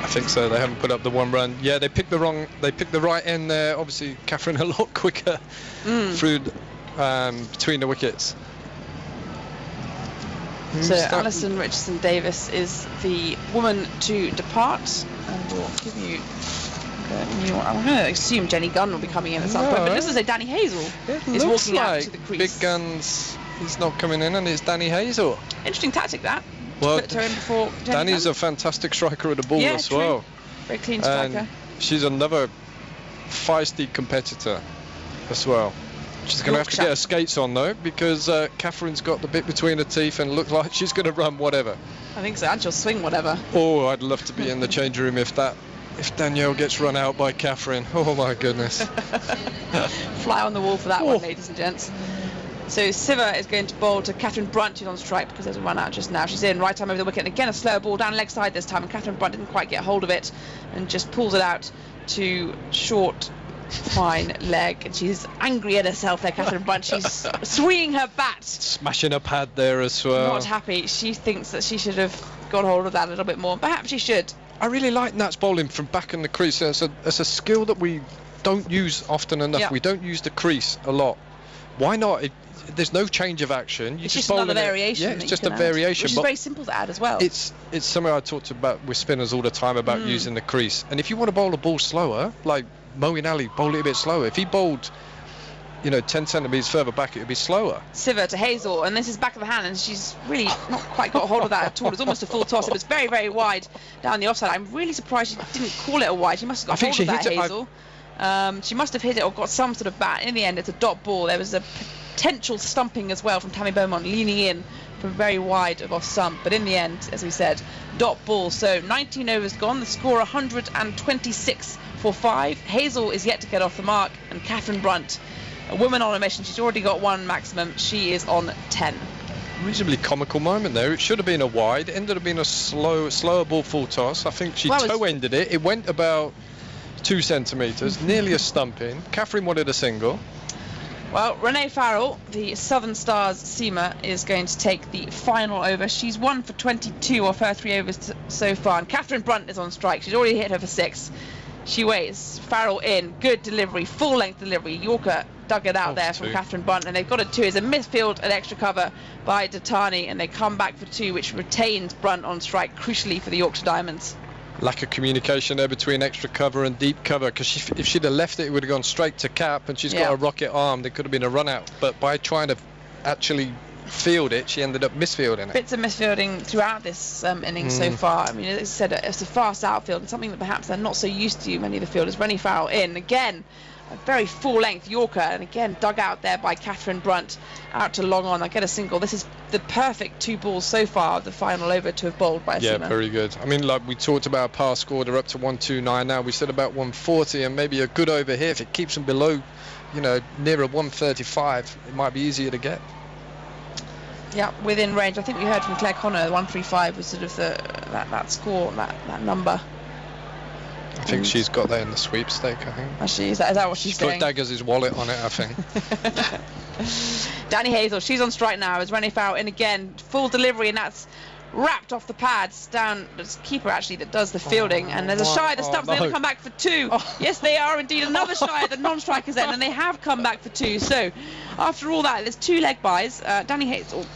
I think so. They haven't put up the 1 run. Yeah, they picked the right end there. Obviously, Catherine a lot quicker through between the wickets. So Alison Richardson-Davies is the woman to depart, and we'll give you the new one. I'm going to assume Jenny Gunn will be coming in at some point, but this is a Danny Hazel is walking out to the crease. Big Guns is not coming in, and it's Danny Hazel. Interesting tactic that. Well, put her in before Danny's a fantastic striker of the ball as well. Very clean striker. And she's another feisty competitor as well. She's going to have to get her skates on though, because Catherine's got the bit between her teeth and looks like she's going to run whatever. I think so, and she'll swing whatever. Oh, I'd love to be in the change room if Danielle gets run out by Catherine. Oh my goodness. Fly on the wall for that one, ladies and gents. So Siva is going to bowl to Catherine Brunt, who's on strike because there's a run out just now. She's in, right arm over the wicket, and again a slower ball down leg side this time, and Catherine Brunt didn't quite get hold of it and just pulls it out to short, fine leg, and she's angry at herself there, Catherine Brunt. She's swinging her bat. Smashing her pad there as well. Not happy. She thinks that she should have got hold of that a little bit more. Perhaps she should. I really like Nat's bowling from back in the crease. It's a skill that we don't use often enough. We don't use the crease a lot. Why not? There's no change of action. It's just another variation. Yeah, it's just a variation. Which is very simple to add as well. It's something I talked about with spinners all the time about using the crease. And if you want to bowl a ball slower, like Moeen Ali bowled it a bit slower. If he bowled, 10 centimetres further back, it would be slower. Siva to Hazel, and this is back of the hand, and she's really not quite got hold of that at all. It was almost a full toss. It was very, very wide down the offside. I'm really surprised she didn't call it a wide. She must have got hold of that, Hazel. She must have hit it or got some sort of bat. In the end, it's a dot ball. There was a potential stumping as well from Tammy Beaumont, leaning in from very wide of off stump. But in the end, as we said, dot ball. So 19 overs gone. The score 126 for 5. Hazel is yet to get off the mark, and Catherine Brunt, a woman on a mission. She's already got 1 maximum. She is on 10. Reasonably comical moment there. It should have been a wide. It ended up being a slower ball full toss. I think she toe-ended it. It went about 2 centimetres, nearly a stumping. Catherine wanted a single. Well, Renee Farrell, the Southern Stars seamer, is going to take the final over. She's 1 for 22 off her 3 overs so far, and Catherine Brunt is on strike. She's already hit her for 6. She waits. Farrell in. Good delivery. Full-length delivery. Yorker dug it out there from Catherine Brunt, and they've got a 2. It's a midfield and extra cover by Datani, and they come back for 2, which retains Brunt on strike, crucially for the Yorkshire Diamonds. Lack of communication there between extra cover and deep cover, because if she'd have left it, it would have gone straight to Cap, and she's got a rocket arm. There could have been a run out, but by trying to actually field it, she ended up misfielding it. Bits of misfielding throughout this innings so far. I mean, as I said, it's a fast outfield, and something that perhaps they're not so used to, many of the fielders. Rennie Farrell in again, a very full-length Yorker, and again dug out there by Catherine Brunt, out to long on. I get a single. This is the perfect 2 balls so far of the final over to have bowled by a seamer. Very good. I mean, like we talked about pass score, they're up to 129 now. We said about 140, and maybe a good over here, if it keeps them below, nearer 135, it might be easier to get. Yeah, within range. I think we heard from Claire Connor, 135 was sort of that score, that number. I think she's got that in the sweepstake, I think. Actually, is that what she's saying? Put Daggers' wallet on it, I think. Danny Hazel, she's on strike now as Rennie Farrell in again. Full delivery, and that's wrapped off the pads down. It's the keeper actually that does the fielding, and there's a shy at the stumps. They're going to come back for 2. Yes, they are indeed. Another shy at the non-striker's end, and they have come back for 2. So after all that, there's 2 leg buys. Danny Hazel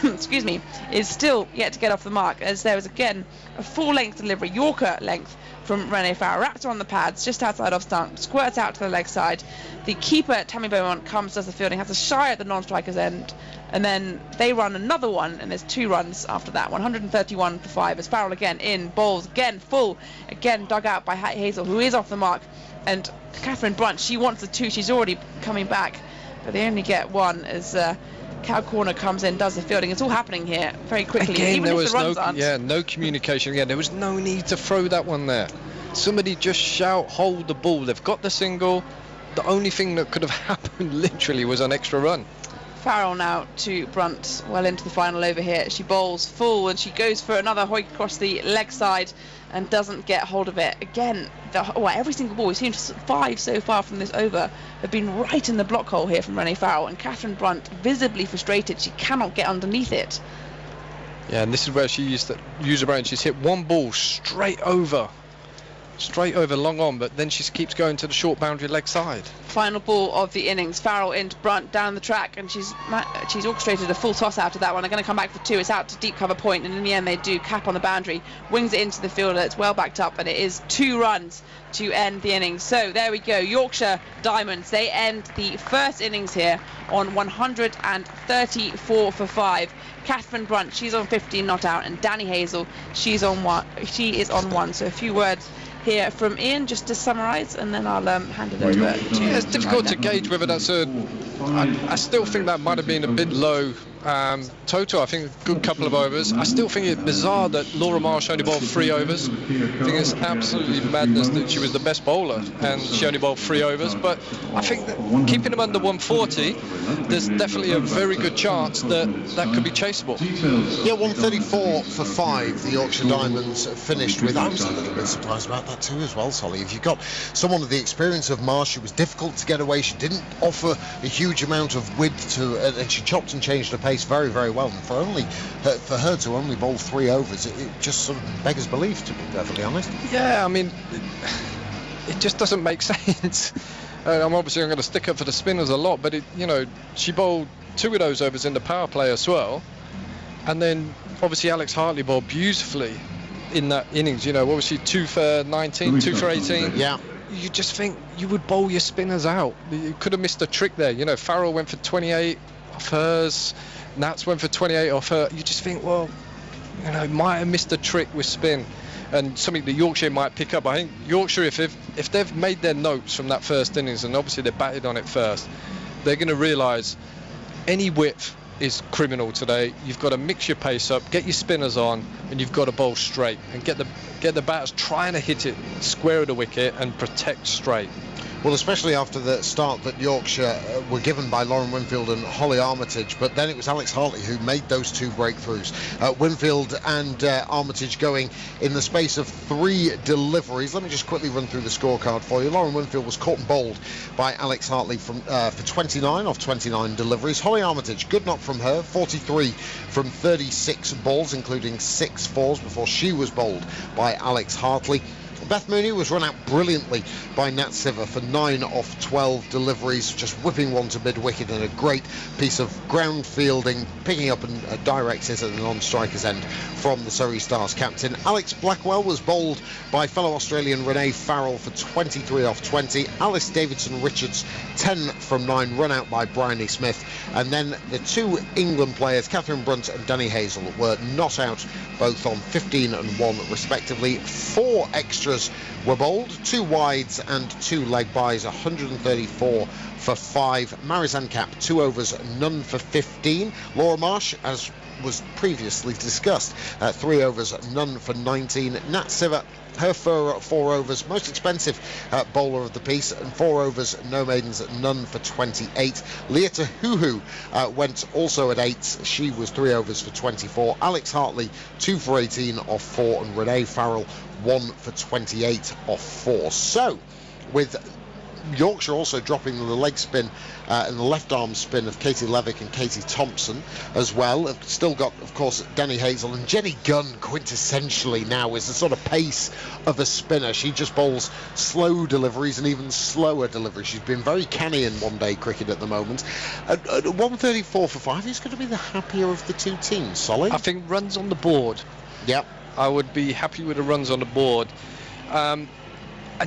excuse me, is still yet to get off the mark, as there was again a full-length delivery, Yorker length, from Renee Farrell, wrapped her on the pads just outside off stump, squirts out to the leg side. The keeper, Tammy Beaumont, comes, does the fielding, has a shy at the non-striker's end, and then they run another one, and there's 2 runs after that. 131 for 5 as Farrell again in, bowls again full, again dug out by Hazel, who is off the mark, and Catherine Brunt, she wants the 2, she's already coming back, but they only get 1 as Cow Corner comes in, does the fielding. It's all happening here very quickly. Again, even there if was the runs aren't. no communication. Again, there was no need to throw that one there. Somebody just shout, hold the ball. They've got the single. The only thing that could have happened literally was an extra run. Farrell now to Brunt, well into the final over here. She bowls full and she goes for another hoik across the leg side and doesn't get hold of it. Again, every single ball, we've seen 5 so far from this over, have been right in the block hole here from Renee Farrell, and Catherine Brunt visibly frustrated. She cannot get underneath it. Yeah, and this is where she used her brain. She's hit one ball straight over long on, but then she keeps going to the short boundary leg side. Final ball of the innings. Farrell into Brunt down the track, and she's orchestrated a full toss out of that one. They're going to come back for 2. It's out to deep cover point, and in the end they do. Cap on the boundary, wings it into the fielder. It's well backed up, and it is 2 runs to end the innings. So there we go. Yorkshire Diamonds, they end the first innings here on 134 for 5. Catherine Brunt, she's on 15 not out, and Danny Hazel, she is on 1. So a few words here from Ian just to summarise, and then I'll hand it over to you. Yeah, it's difficult to gauge whether that's I still think that might have been a bit low total. I think a good couple of overs. I still think it's bizarre that Laura Marsh only bowled 3 overs. I think it's absolutely madness that she was the best bowler and she only bowled 3 overs. But I think that keeping them under 140, there's definitely a very good chance that could be chaseable. Yeah, 134 for 5 the Yorkshire Diamonds finished with. I was a little bit surprised about that too as well, Solly. If you've got someone with the experience of Marsh, it was difficult to get away. She didn't offer a huge amount of width and she chopped and changed her pace very, very well. And for her to only bowl 3 overs, it just sort of beggars belief, to be perfectly honest. Yeah, I mean, it just doesn't make sense. I'm going to stick up for the spinners a lot, but she bowled 2 of those overs in the power play as well, and then obviously Alex Hartley bowled beautifully in that innings. What was she, 2 for 19, 2 for 18? Yeah. You just think you would bowl your spinners out. You could have missed a trick there. Farrell went for 28 off hers, Nats went for 28 off her. You just think, well, might have missed a trick with spin, and something that Yorkshire might pick up. I think Yorkshire, if they've made their notes from that first innings, and obviously they batted on it first, they're going to realise any width is criminal today. You've got to mix your pace up, get your spinners on, and you've got to bowl straight and get the batters trying to hit it square of the wicket and protect straight. Well, especially after the start that Yorkshire were given by Lauren Winfield and Holly Armitage, but then it was Alex Hartley who made those 2 breakthroughs. Winfield and Armitage going in the space of 3 deliveries. Let me just quickly run through the scorecard for you. Lauren Winfield was caught and bowled by Alex Hartley for 29 off 29 deliveries. Holly Armitage, good knock from her, 43 from 36 balls, including 6 fours before she was bowled by Alex Hartley. Beth Mooney was run out brilliantly by Nat Siver for 9 off 12 deliveries, just whipping one to mid-wicket, and a great piece of ground fielding, picking up and direct hit at the non-striker's end from the Surrey Stars captain. Alex Blackwell was bowled by fellow Australian Renee Farrell for 23 off 20. Alice Davidson-Richards, 10 from 9, run out by Bryony Smith. And then the 2 England players, Catherine Brunt and Danny Hazel, were not out, both on 15 and 1 respectively. 4 extras were bowled, 2 wides and 2 leg byes, 134 for 5. Marizanne Cap, 2 overs, none for 15. Laura Marsh, as was previously discussed, 3 overs, none for 19. Nat Siver, her 4 overs, most expensive bowler of the piece, and 4 overs, no maidens, none for 28. Leah Tahuhu went also at 8. She was 3 overs for 24. Alex Hartley, 2 for 18 off 4, and Renee Farrell, 1 for 28 off 4. So, with Yorkshire also dropping the leg spin and the left arm spin of Katie Levick and Katie Thompson as well. I've still got, of course, Danny Hazel, and Jenny Gunn quintessentially now is the sort of pace of a spinner. She just bowls slow deliveries and even slower deliveries. She's been very canny in one-day cricket at the moment. At 134 for 5, who's going to be the happier of the two teams, Solly? I think runs on the board. Yep. I would be happy with the runs on the board. And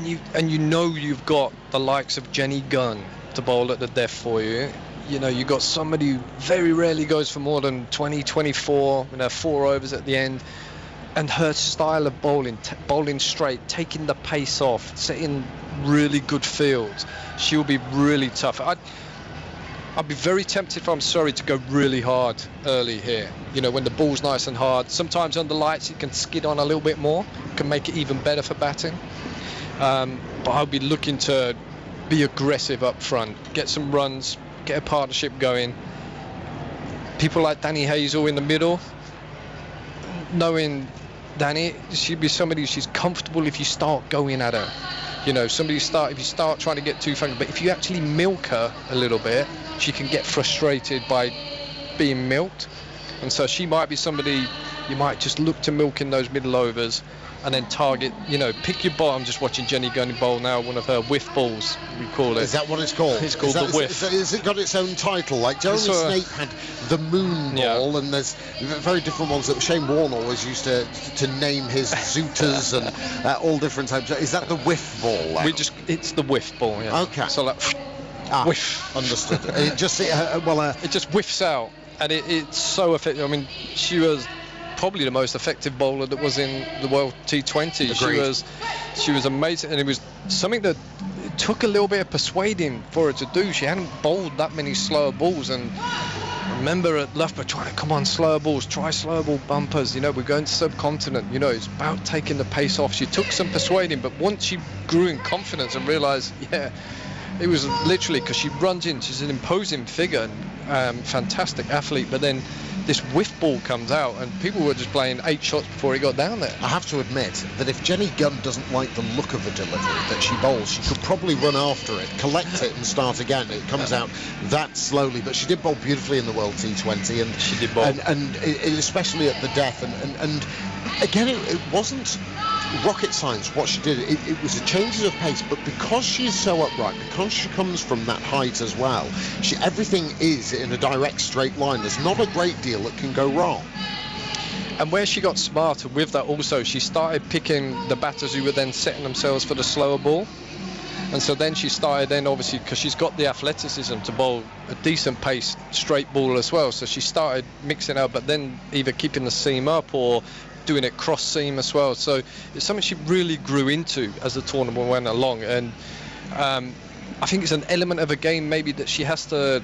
you know you've got the likes of Jenny Gunn to bowl at the death for you. You know, you've got somebody who very rarely goes for more than 20, 24, 4 overs at the end. And her style of bowling, bowling straight, taking the pace off, setting really good fields, she'll be really tough. I'd be very tempted, if I'm sorry, to go really hard early here. You know, when the ball's nice and hard. Sometimes under lights it can skid on a little bit more, can make it even better for batting. But I'll be looking to be aggressive up front, get some runs, get a partnership going. People like Danny Hazel in the middle, knowing Danny, she'd be somebody she's comfortable if you start going at her. You know, if you start trying to get too funny, but if you actually milk her a little bit, she can get frustrated by being milked. And so she might be somebody you might just look to milk in those middle overs and then target, pick your ball. I'm just watching Jenny Gunn bowl now, one of her whiff balls, we call it. Is that what it's called? It's called the whiff. Has it got its own title? Like Jeremy Snape had the moon ball, and there's very different ones that Shane Warne always used to name his zooters and all different types. Is that the whiff ball? It's the whiff ball, yeah. Okay. So like, whiff. Understood. It just, it just whiffs out, and it's so effective. I mean, she was probably the most effective bowler that was in the World T20. Agreed. She was amazing, and it was something that it took a little bit of persuading for her to do. She hadn't bowled that many slower balls, and I remember at Loughborough trying to, come on, slower balls, try slower ball bumpers. We're going to subcontinent. It's about taking the pace off. She took some persuading, but once she grew in confidence and realised, it was literally because she runs in. She's an imposing figure, and fantastic athlete, but then this whiff ball comes out and people were just playing 8 shots before he got down there. I have to admit that if Jenny Gunn doesn't like the look of a delivery that she bowls, she could probably run after it, collect it and start again. It comes out that slowly, but she did bowl beautifully in the World T20, and she did bowl, and especially at the death, and again it wasn't rocket science what she did. It was a changes of pace, but because she is so upright, because she comes from that height as well, everything is in a direct straight line. There's not a great deal that can go wrong. And where she got smarter with that also, she started picking the batters who were then setting themselves for the slower ball. And so then she started, obviously, because she's got the athleticism to bowl a decent pace straight ball as well, so she started mixing out, but then either keeping the seam up or doing it cross seam as well. So it's something she really grew into as the tournament went along, and I think it's an element of a game maybe that she has to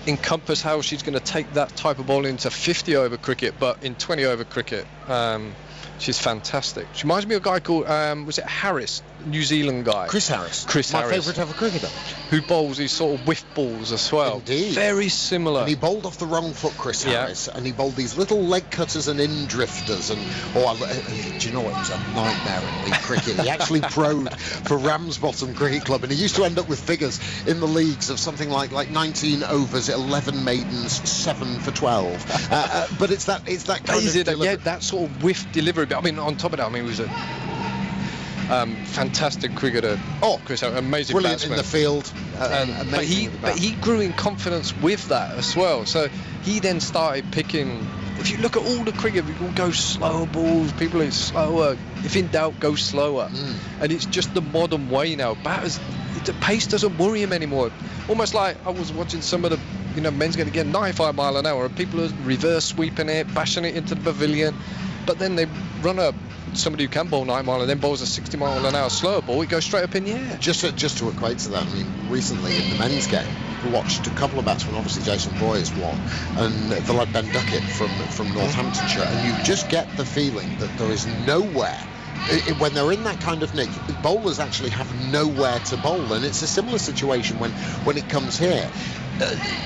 encompass how she's going to take that type of bowling into 50 over cricket, but in 20 over cricket she's fantastic. She reminds me of a guy called was it Harris, New Zealand guy? Chris Harris. My favourite ever cricketer. Who bowls these sort of whiff balls as well. Indeed. Very similar. And he bowled off the wrong foot, Chris Harris, and he bowled these little leg cutters and in drifters, and do you know what? It was a nightmare in league cricket. He actually pro'd for Ramsbottom Cricket Club, and he used to end up with figures in the leagues of something like 19 overs, 11 maidens, 7 for 12. But it's that kind of delivery. Yeah, that sort of whiff delivery. But I mean, on top of that, he was a fantastic cricketer. Chris, amazing brilliant batsman in the field. But he grew in confidence with that as well. So he then started picking. If you look at all the cricket, people go slower balls. People are slower. If in doubt, go slower. And it's just the modern way now. Batters, the pace doesn't worry him anymore. Almost like I was watching some of the men's going to get 95 mile an hour, and people are reverse sweeping it, bashing it into the pavilion. But then they run up somebody who can bowl 90 mile and then bowls a 60 mile an hour slower ball, it goes straight up in the air. Just to equate to that, I mean, recently in the men's game, we watched a couple of batsmen, obviously Jason Boyer's one, and the lad Ben Duckett from Northamptonshire, and you just get the feeling that there is nowhere, when they're in that kind of nick, bowlers actually have nowhere to bowl, and it's a similar situation when it comes here.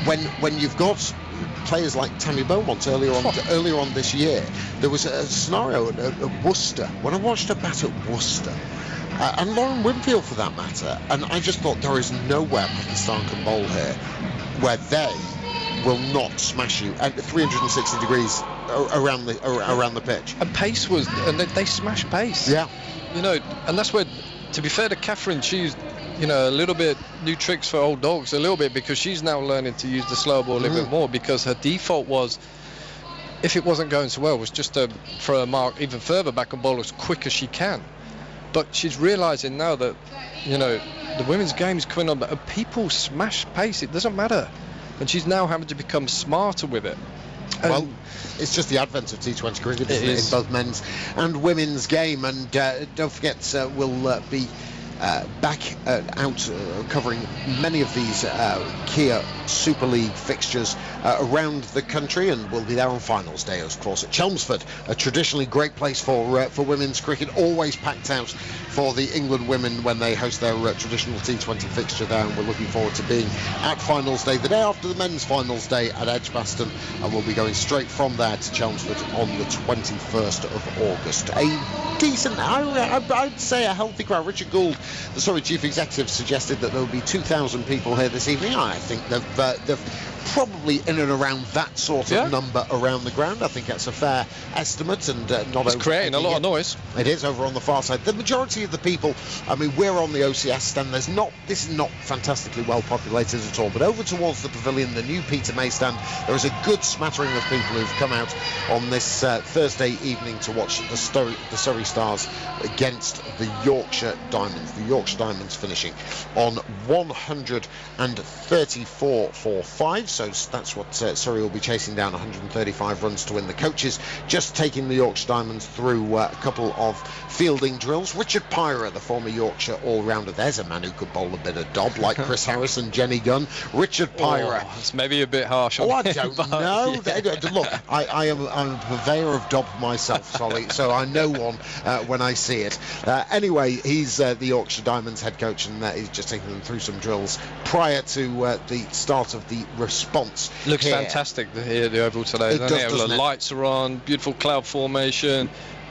When you've got players like Tammy Beaumont earlier on this year, there was a scenario at Worcester when I watched her bat at Worcester. and Lauren Winfield for that matter. And I just thought there is nowhere Pakistan can bowl here where they will not smash you at 360 degrees around the pitch. And pace was, and they smashed pace. Yeah. You know, and that's where, to be fair to Catherine, she's, you know, a little bit new tricks for old dogs, a little bit, because she's now learning to use the slow ball a little bit more, because her default was, if it wasn't going so well, was just to throw a mark even further back and bowl as quick as she can. But she's realising now that, you know, the women's game is coming on, but people smash pace, it doesn't matter. And she's now having to become smarter with it. Well, it's just the advent of T20 cricket, isn't it, in both men's and women's game. And don't forget, we'll be back out covering many of these Kia Super League fixtures around the country, and we'll be there on finals day, of course, at Chelmsford, a traditionally great place for women's cricket, always packed out for the England women when they host their traditional T20 fixture there, and we're looking forward to being at finals day the day after the men's finals day at Edgbaston, and we'll be going straight from there to Chelmsford on the 21st of August. A decent, I'd say a healthy crowd. Richard Gould, the Surrey Chief Executive, suggested that there will be 2,000 people here this evening. I think they've probably in and around that sort of number around the ground. I think that's a fair estimate, and not. It's creating a lot of noise. It is over on the far side. The majority of the people, I mean, we're on the OCS stand. This is not fantastically well populated at all, but over towards the pavilion, the new Peter May stand, there is a good smattering of people who've come out on this Thursday evening to watch the Surrey Stars against the Yorkshire Diamonds. The Yorkshire Diamonds finishing on 134 for 5. So that's what Surrey will be chasing down, 135 runs to win. The coaches just taking the Yorkshire Diamonds through a couple of fielding drills. Richard Pyra, the former Yorkshire all-rounder, there's a man who could bowl a bit of dob like Chris Harris and Jenny Gunn. Richard Pyra. It's maybe a bit harsh on I don't know. Look, I'm a purveyor of dob myself, Solly, so I know one when I see it. Anyway, he's the Yorkshire Diamonds head coach, and he's just taking them through some drills prior to the start of the response. Looks fantastic here, the Oval today. The lights are on, beautiful cloud formation.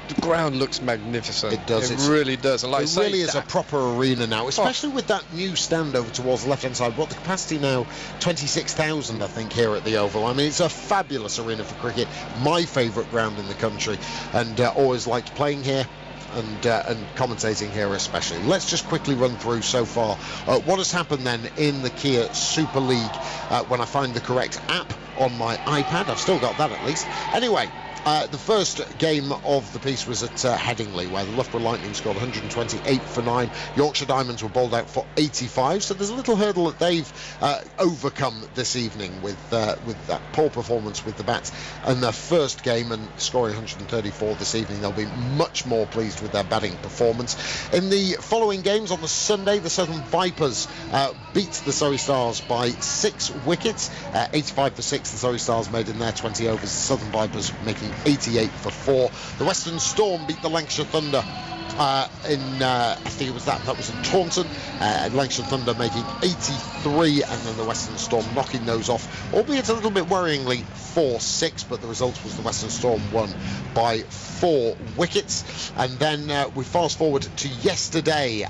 The ground looks magnificent. It does. It really does. And like it really is a proper arena now, especially with that new stand over towards the left-hand side. What the capacity now? 26,000, I think, here at the Oval. I mean, it's a fabulous arena for cricket. My favourite ground in the country, and always liked playing here. And commentating here especially. Let's just quickly run through so far what has happened then in the Kia Super League when I find the correct app on my iPad. I've still got that at least. Anyway, the first game of the piece was at Headingley, where the Loughborough Lightning scored 128 for 9. Yorkshire Diamonds were bowled out for 85, so there's a little hurdle that they've overcome this evening with that poor performance with the bats in their first game, and scoring 134 this evening. They'll be much more pleased with their batting performance. In the following games on the Sunday, the Southern Vipers beat the Surrey Stars by 6 wickets. 85 for 6 the Surrey Stars made in their 20 overs. The Southern Vipers making 88 for 4. The Western Storm beat the Lancashire Thunder I think it was that was in Taunton. Lancashire Thunder making 83, and then the Western Storm knocking those off, albeit a little bit worryingly 4-6, but the result was the Western Storm won by 4 wickets. And then we fast forward to yesterday.